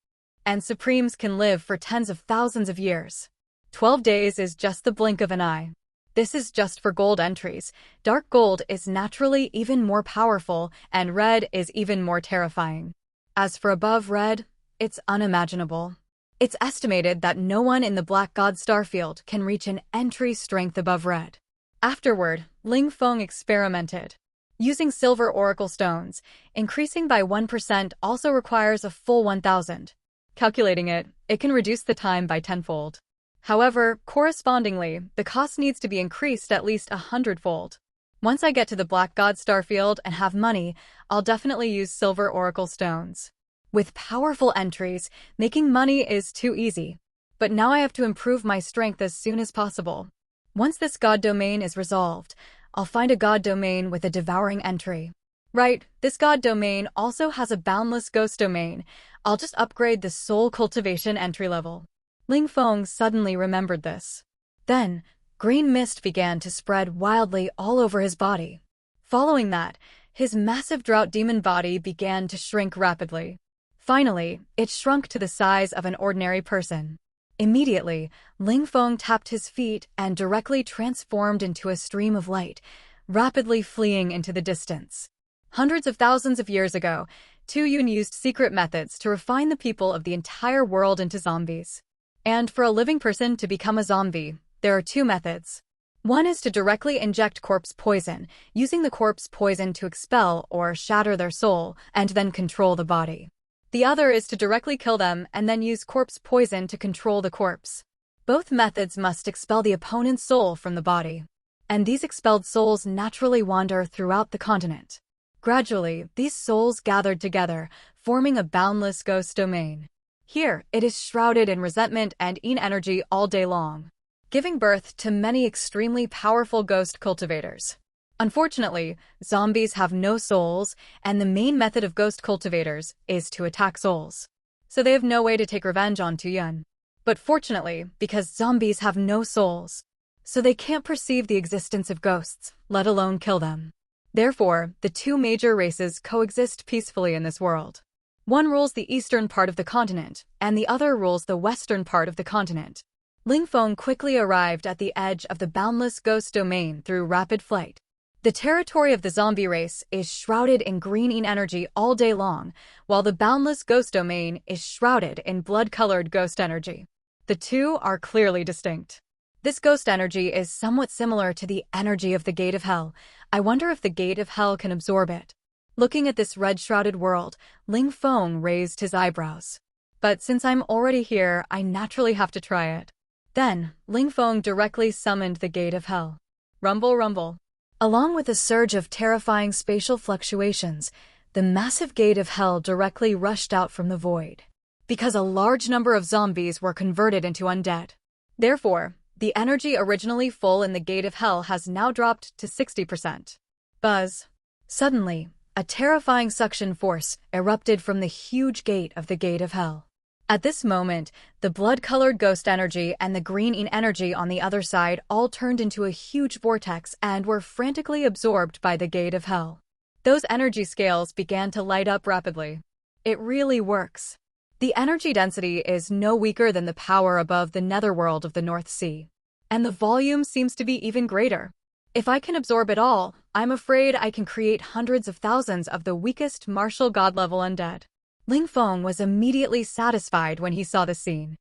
And Supremes can live for tens of thousands of years. 12 days is just the blink of an eye. This is just for gold entries. Dark gold is naturally even more powerful, and red is even more terrifying. As for above red, it's unimaginable. It's estimated that no one in the Black God Starfield can reach an entry strength above red. Afterward, Ling Feng experimented. Using silver oracle stones, increasing by 1% also requires a full 1,000. Calculating it, it can reduce the time by tenfold. However, correspondingly, the cost needs to be increased at least 100-fold. Once I get to the Black God Starfield and have money, I'll definitely use silver oracle stones. With powerful entries, making money is too easy. But now I have to improve my strength as soon as possible. Once this god domain is resolved, I'll find a god domain with a devouring entry. Right, this god domain also has a boundless ghost domain. I'll just upgrade the soul cultivation entry level. Ling Feng suddenly remembered this. Then, green mist began to spread wildly all over his body. Following that, his massive drought demon body began to shrink rapidly. Finally, it shrunk to the size of an ordinary person. Immediately, Ling Feng tapped his feet and directly transformed into a stream of light, rapidly fleeing into the distance. Hundreds of thousands of years ago, Tu Yun used secret methods to refine the people of the entire world into zombies. And for a living person to become a zombie, there are two methods. One is to directly inject corpse poison, using the corpse poison to expel or shatter their soul, and then control the body. The other is to directly kill them and then use corpse poison to control the corpse. Both methods must expel the opponent's soul from the body. And these expelled souls naturally wander throughout the continent. Gradually, these souls gathered together, forming a boundless ghost domain. Here, it is shrouded in resentment and yin energy all day long, giving birth to many extremely powerful ghost cultivators. Unfortunately, zombies have no souls, and the main method of ghost cultivators is to attack souls. So they have no way to take revenge on Tu Yun. But fortunately, because zombies have no souls, so they can't perceive the existence of ghosts, let alone kill them. Therefore, the two major races coexist peacefully in this world. One rules the eastern part of the continent, and the other rules the western part of the continent. Ling Feng quickly arrived at the edge of the boundless ghost domain through rapid flight. The territory of the zombie race is shrouded in green energy all day long, while the boundless ghost domain is shrouded in blood-colored ghost energy. The two are clearly distinct. This ghost energy is somewhat similar to the energy of the Gate of Hell. I wonder if the Gate of Hell can absorb it. Looking at this red-shrouded world, Ling Feng raised his eyebrows. But since I'm already here, I naturally have to try it. Then, Ling Feng directly summoned the Gate of Hell. Rumble, rumble. Along with a surge of terrifying spatial fluctuations, the massive Gate of Hell directly rushed out from the void. Because a large number of zombies were converted into undead. Therefore, the energy originally full in the Gate of Hell has now dropped to 60%. Buzz. Suddenly, a terrifying suction force erupted from the huge gate of the Gate of Hell. At this moment, the blood-colored ghost energy and the green energy on the other side all turned into a huge vortex and were frantically absorbed by the Gate of Hell. Those energy scales began to light up rapidly. It really works. The energy density is no weaker than the power above the netherworld of the North Sea. And the volume seems to be even greater. If I can absorb it all, I'm afraid I can create hundreds of thousands of the weakest martial god-level undead. Ling Feng was immediately satisfied when he saw the scene.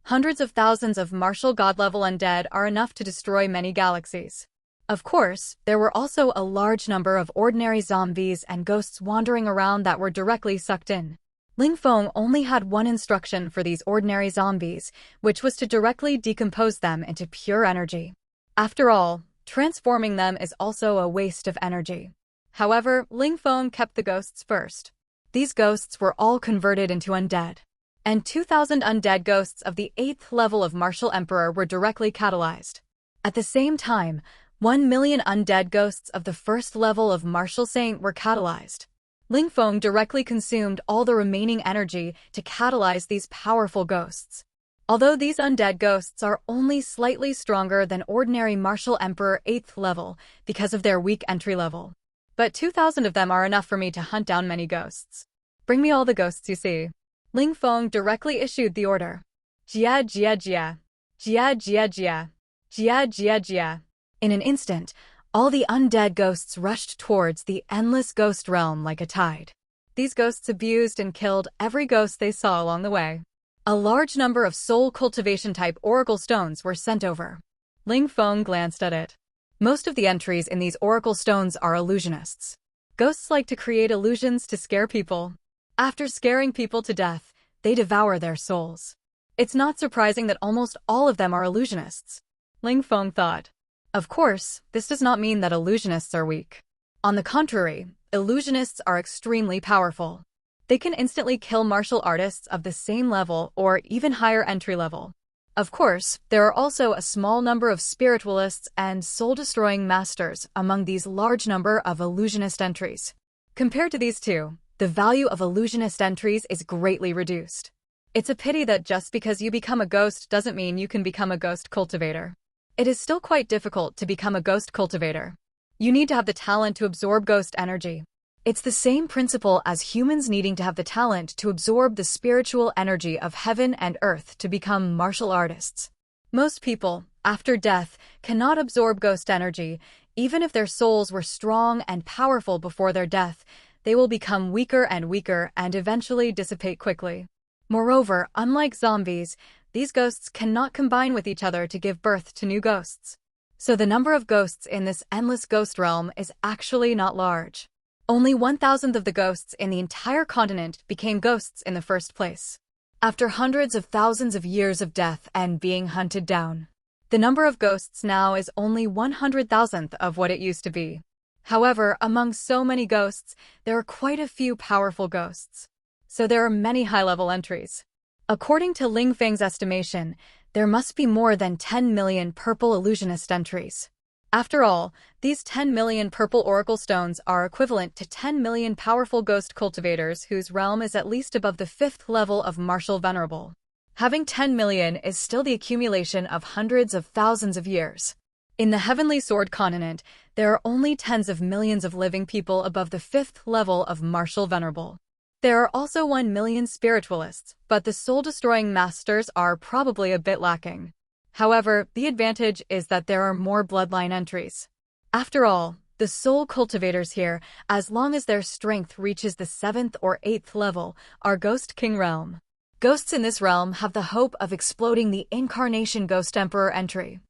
Hundreds of thousands of martial god-level undead are enough to destroy many galaxies. Of course, there were also a large number of ordinary zombies and ghosts wandering around that were directly sucked in. Ling Feng only had one instruction for these ordinary zombies, which was to directly decompose them into pure energy. After all, transforming them is also a waste of energy. However, Ling Feng kept the ghosts first. These ghosts were all converted into undead. And 2,000 undead ghosts of the 8th level of Martial Emperor were directly catalyzed. At the same time, 1 million undead ghosts of the 1st level of Martial Saint were catalyzed. Ling Feng directly consumed all the remaining energy to catalyze these powerful ghosts. Although these undead ghosts are only slightly stronger than ordinary Martial Emperor 8th level because of their weak entry level. But 2,000 of them are enough for me to hunt down many ghosts. Bring me all the ghosts you see. Ling Feng directly issued the order. Jia jia jia. Jia jia jia. Jia jia jia. In an instant, all the undead ghosts rushed towards the endless ghost realm like a tide. These ghosts abused and killed every ghost they saw along the way. A large number of soul cultivation type oracle stones were sent over. Ling Feng glanced at it. Most of the entries in these oracle stones are illusionists. Ghosts like to create illusions to scare people. After scaring people to death, they devour their souls. It's not surprising that almost all of them are illusionists. Ling Feng thought. Of course, this does not mean that illusionists are weak. On the contrary, illusionists are extremely powerful. They can instantly kill martial artists of the same level or even higher entry level. Of course, there are also a small number of spiritualists and soul-destroying masters among these large number of illusionist entries. Compared to these two, the value of illusionist entries is greatly reduced. It's a pity that just because you become a ghost doesn't mean you can become a ghost cultivator. It is still quite difficult to become a ghost cultivator. You need to have the talent to absorb ghost energy. It's the same principle as humans needing to have the talent to absorb the spiritual energy of heaven and earth to become martial artists. Most people, after death, cannot absorb ghost energy. Even if their souls were strong and powerful before their death, they will become weaker and weaker and eventually dissipate quickly. Moreover, unlike zombies, these ghosts cannot combine with each other to give birth to new ghosts. So the number of ghosts in this endless ghost realm is actually not large. Only 1,000th of the ghosts in the entire continent became ghosts in the first place. After hundreds of thousands of years of death and being hunted down, the number of ghosts now is only 100,000th of what it used to be. However, among so many ghosts, there are quite a few powerful ghosts. So there are many high-level entries. According to Ling Feng's estimation, there must be more than 10 million purple illusionist entries. After all, these 10 million purple oracle stones are equivalent to 10 million powerful ghost cultivators whose realm is at least above the 5th level of martial venerable. Having 10 million is still the accumulation of hundreds of thousands of years. In the Heavenly Sword continent, there are only tens of millions of living people above the 5th level of martial venerable. There are also 1 million spiritualists, but the soul-destroying masters are probably a bit lacking. However, the advantage is that there are more bloodline entries. After all, the soul cultivators here, as long as their strength reaches the 7th or 8th level, are Ghost King realm. Ghosts in this realm have the hope of exploding the Incarnation Ghost Emperor entry.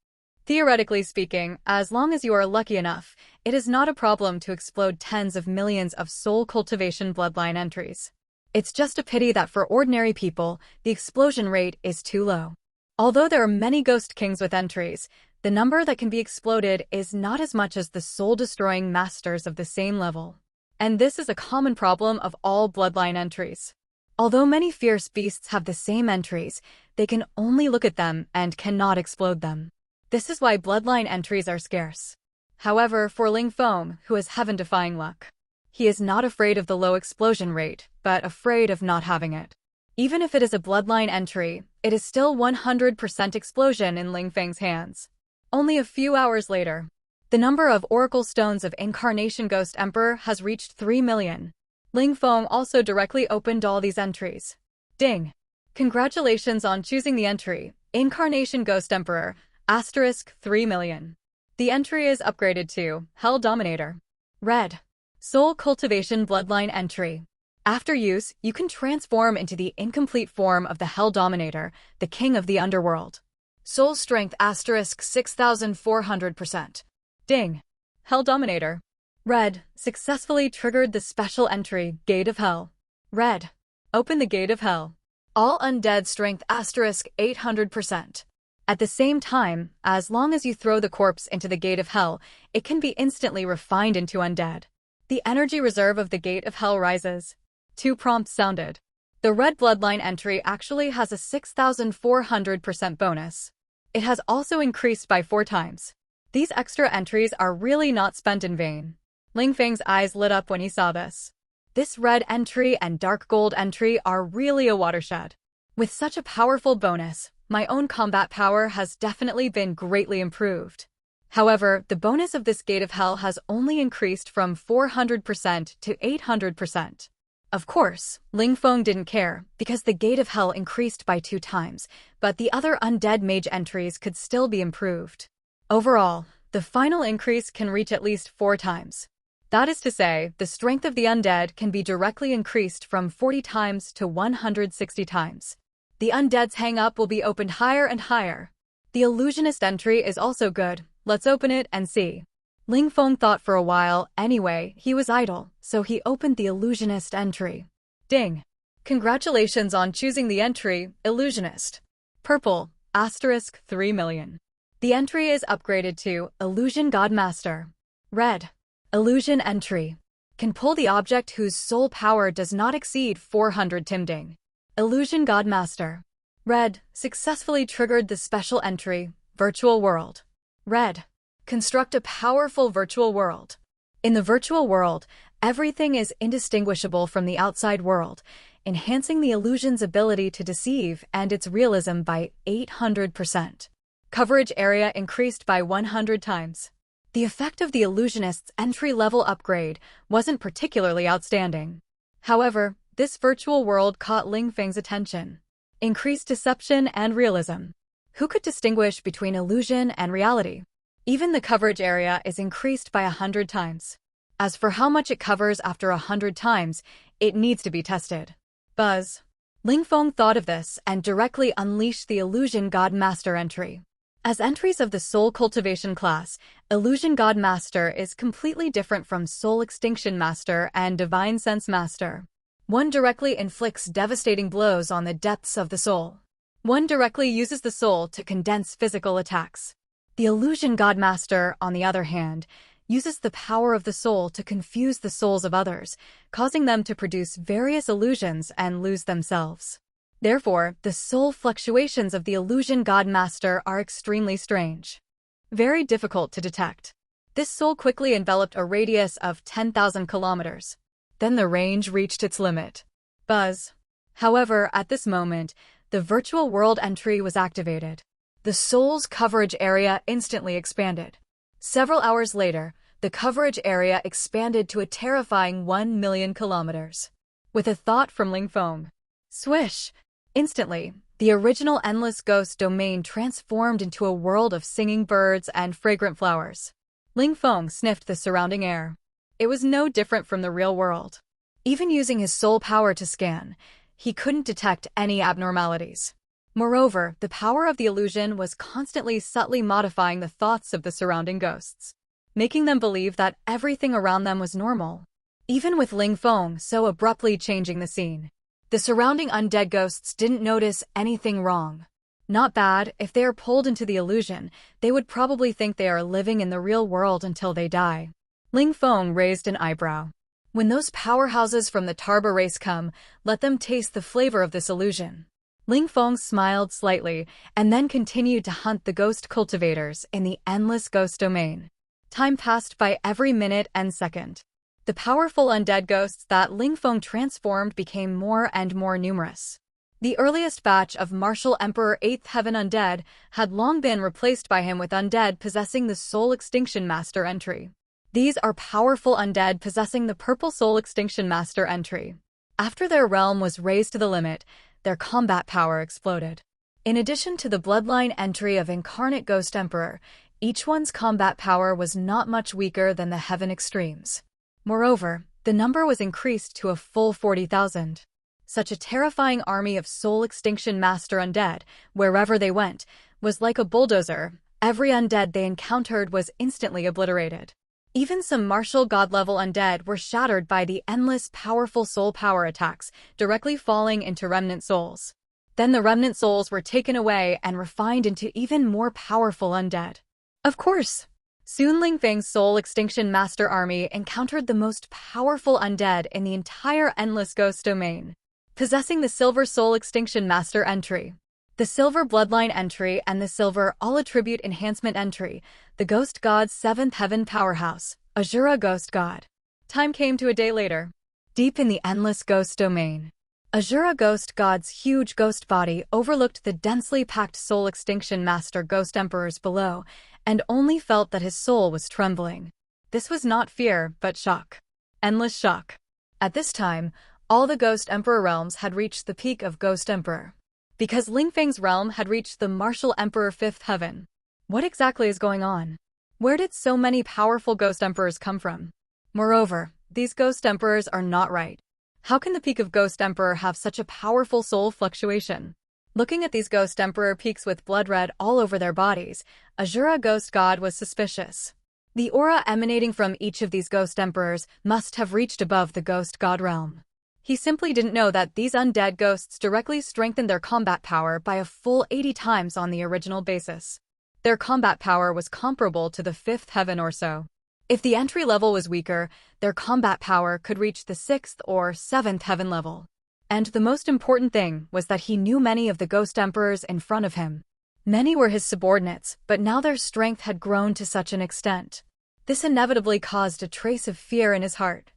Theoretically speaking, as long as you are lucky enough, it is not a problem to explode tens of millions of soul cultivation bloodline entries. It's just a pity that for ordinary people, the explosion rate is too low. Although there are many Ghost Kings with entries, the number that can be exploded is not as much as the soul-destroying masters of the same level. And this is a common problem of all bloodline entries. Although many fierce beasts have the same entries, they can only look at them and cannot explode them. This is why bloodline entries are scarce. However, for Ling Feng, who has heaven-defying luck, he is not afraid of the low explosion rate, but afraid of not having it. Even if it is a bloodline entry, it is still 100% explosion in Ling Feng's hands. Only a few hours later, the number of Oracle Stones of Incarnation Ghost Emperor has reached 3 million. Ling Feng also directly opened all these entries. Ding! Congratulations on choosing the entry, Incarnation Ghost Emperor, * 3 million. The entry is upgraded to Hell Dominator. Red. Soul Cultivation Bloodline Entry. After use, you can transform into the incomplete form of the Hell Dominator, the King of the Underworld. Soul Strength * 6,400%. Ding! Hell Dominator. Red. Successfully triggered the special entry, Gate of Hell. Red. Open the Gate of Hell. All Undead Strength * 800%. At the same time, as long as you throw the corpse into the Gate of Hell, it can be instantly refined into undead. The energy reserve of the Gate of Hell rises. 2 prompts sounded. The red bloodline entry actually has a 6,400% bonus. It has also increased by 4 times. These extra entries are really not spent in vain. Ling Feng's eyes lit up when he saw this. This red entry and dark gold entry are really a watershed. With such a powerful bonus, my own combat power has definitely been greatly improved. However, the bonus of this Gate of Hell has only increased from 400% to 800%. Of course, Ling Feng didn't care, because the Gate of Hell increased by 2 times, but the other undead mage entries could still be improved. Overall, the final increase can reach at least 4 times. That is to say, the strength of the undead can be directly increased from 40 times to 160 times. The undead's hang-up will be opened higher and higher. The illusionist entry is also good. Let's open it and see. Ling Feng thought for a while. Anyway, he was idle, so he opened the illusionist entry. Ding! Congratulations on choosing the entry, Illusionist. Purple, * 3 million. The entry is upgraded to Illusion God Master. Red. Illusion entry. Can pull the object whose soul power does not exceed 400 timding. Illusion God Master. Red. Successfully triggered the special entry, Virtual World. Red. Construct a powerful virtual world. In the virtual world, everything is indistinguishable from the outside world, enhancing the illusion's ability to deceive and its realism by 800%. Coverage area increased by 100 times. The effect of the illusionist's entry-level upgrade wasn't particularly outstanding. However, this virtual world caught Ling Feng's attention. Increased deception and realism. Who could distinguish between illusion and reality? Even the coverage area is increased by 100 times. As for how much it covers after 100 times, it needs to be tested. Buzz. Ling Feng thought of this and directly unleashed the Illusion God Master entry. As entries of the Soul Cultivation class, Illusion God Master is completely different from Soul Extinction Master and Divine Sense Master. One directly inflicts devastating blows on the depths of the soul. One directly uses the soul to condense physical attacks. The Illusion God Master, on the other hand, uses the power of the soul to confuse the souls of others, causing them to produce various illusions and lose themselves. Therefore, the soul fluctuations of the Illusion God Master are extremely strange. Very difficult to detect. This soul quickly enveloped a radius of 10,000 kilometers. Then the range reached its limit. Buzz. However, at this moment, the virtual world entry was activated. The soul's coverage area instantly expanded. Several hours later, the coverage area expanded to a terrifying 1 million kilometers. With a thought from Ling Feng. Swish! Instantly, the original endless ghost domain transformed into a world of singing birds and fragrant flowers. Ling Feng sniffed the surrounding air. It was no different from the real world. Even using his soul power to scan, he couldn't detect any abnormalities. Moreover, the power of the illusion was constantly subtly modifying the thoughts of the surrounding ghosts, making them believe that everything around them was normal. Even with Ling Feng so abruptly changing the scene, the surrounding undead ghosts didn't notice anything wrong. Not bad. If they are pulled into the illusion, they would probably think they are living in the real world until they die. Ling Feng raised an eyebrow. When those powerhouses from the Tarba race come, let them taste the flavor of this illusion. Ling Feng smiled slightly and then continued to hunt the ghost cultivators in the endless ghost domain. Time passed by every minute and second. The powerful undead ghosts that Ling Feng transformed became more and more numerous. The earliest batch of Martial Emperor 8th Heaven Undead had long been replaced by him with undead possessing the Soul Extinction Master entry. These are powerful undead possessing the Purple Soul Extinction Master entry. After their realm was raised to the limit, their combat power exploded. In addition to the bloodline entry of Incarnate Ghost Emperor, each one's combat power was not much weaker than the Heaven Extremes. Moreover, the number was increased to a full 40,000. Such a terrifying army of Soul Extinction Master undead, wherever they went, was like a bulldozer. Every undead they encountered was instantly obliterated. Even some martial god-level undead were shattered by the endless powerful soul power attacks, directly falling into remnant souls. Then the remnant souls were taken away and refined into even more powerful undead. Of course, soon Ling Feng's Soul Extinction Master Army encountered the most powerful undead in the entire Endless Ghost domain, possessing the Silver Soul Extinction Master entry, the Silver Bloodline entry, and the Silver All-Attribute Enhancement entry, the Ghost God's 7th Heaven Powerhouse, Azura Ghost God. Time came to a day later. Deep in the Endless Ghost domain, Azura Ghost God's huge ghost body overlooked the densely packed Soul Extinction Master Ghost Emperors below, and only felt that his soul was trembling. This was not fear, but shock. Endless shock. At this time, all the Ghost Emperor realms had reached the peak of Ghost Emperor. Because Ling Feng's realm had reached the Martial Emperor 5th Heaven. What exactly is going on? Where did so many powerful Ghost Emperors come from? Moreover, these Ghost Emperors are not right. How can the peak of Ghost Emperor have such a powerful soul fluctuation? Looking at these Ghost Emperor peaks with blood red all over their bodies, Azura Ghost God was suspicious. The aura emanating from each of these Ghost Emperors must have reached above the Ghost God realm. He simply didn't know that these undead ghosts directly strengthened their combat power by a full 80 times on the original basis. Their combat power was comparable to the 5th heaven or so. If the entry level was weaker, their combat power could reach the 6th or 7th heaven level. And the most important thing was that he knew many of the ghost emperors in front of him. Many were his subordinates, but now their strength had grown to such an extent. This inevitably caused a trace of fear in his heart.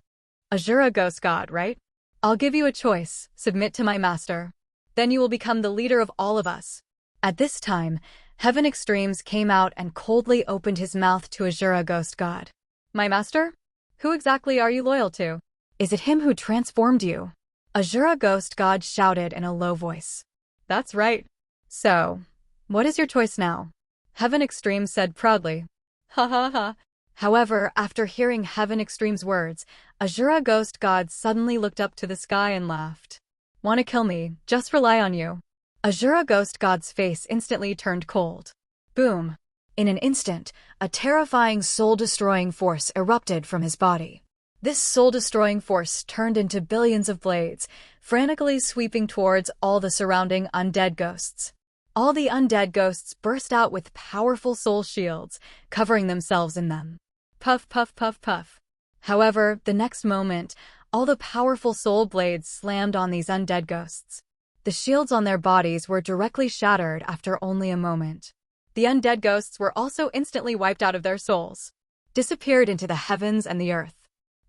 Azura ghost god, right? I'll give you a choice. Submit to my master. Then you will become the leader of all of us. At this time, Heaven Extremes came out and coldly opened his mouth to Azura ghost god. My master? Who exactly are you loyal to? Is it him who transformed you? Azura ghost god shouted in a low voice. That's right. So, what is your choice now? Heaven Extremes said proudly. Ha ha ha. However, after hearing Heaven Extreme's words, Azura ghost god suddenly looked up to the sky and laughed. Want to kill me? Just rely on you. Azura ghost god's face instantly turned cold. Boom. In an instant, a terrifying soul-destroying force erupted from his body. This soul-destroying force turned into billions of blades, frantically sweeping towards all the surrounding undead ghosts. All the undead ghosts burst out with powerful soul shields, covering themselves in them. Puff, puff, puff, puff. However, the next moment, all the powerful soul blades slammed on these undead ghosts. The shields on their bodies were directly shattered after only a moment. The undead ghosts were also instantly wiped out of their souls, disappeared into the heavens and the earth.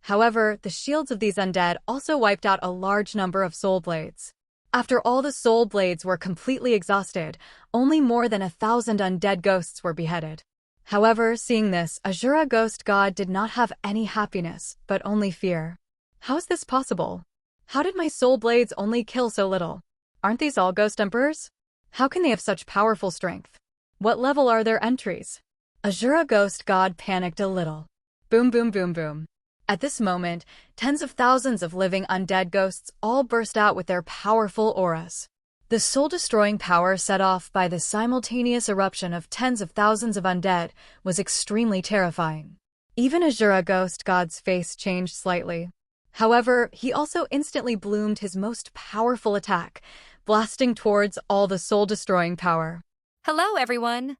However, the shields of these undead also wiped out a large number of soul blades. After all the soul blades were completely exhausted, only more than 1,000 undead ghosts were beheaded. However, seeing this, Azura ghost god did not have any happiness, but only fear. How is this possible? How did my soul blades only kill so little? Aren't these all ghost emperors? How can they have such powerful strength? What level are their entries? Azura ghost god panicked a little. Boom, boom, boom, boom. At this moment, tens of thousands of living undead ghosts all burst out with their powerful auras. The soul-destroying power set off by the simultaneous eruption of tens of thousands of undead was extremely terrifying. Even Azura ghost god's face changed slightly. However, he also instantly bloomed his most powerful attack, blasting towards all the soul-destroying power. Hello, everyone!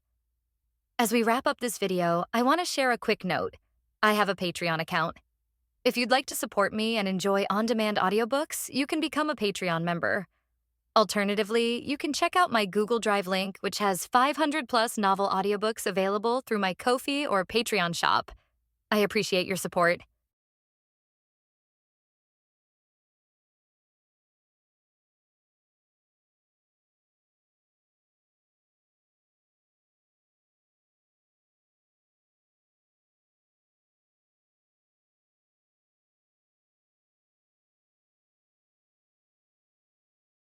As we wrap up this video, I want to share a quick note. I have a Patreon account. If you'd like to support me and enjoy on-demand audiobooks, you can become a Patreon member. Alternatively, you can check out my Google Drive link, which has 500+ novel audiobooks available through my Ko-fi or Patreon shop. I appreciate your support.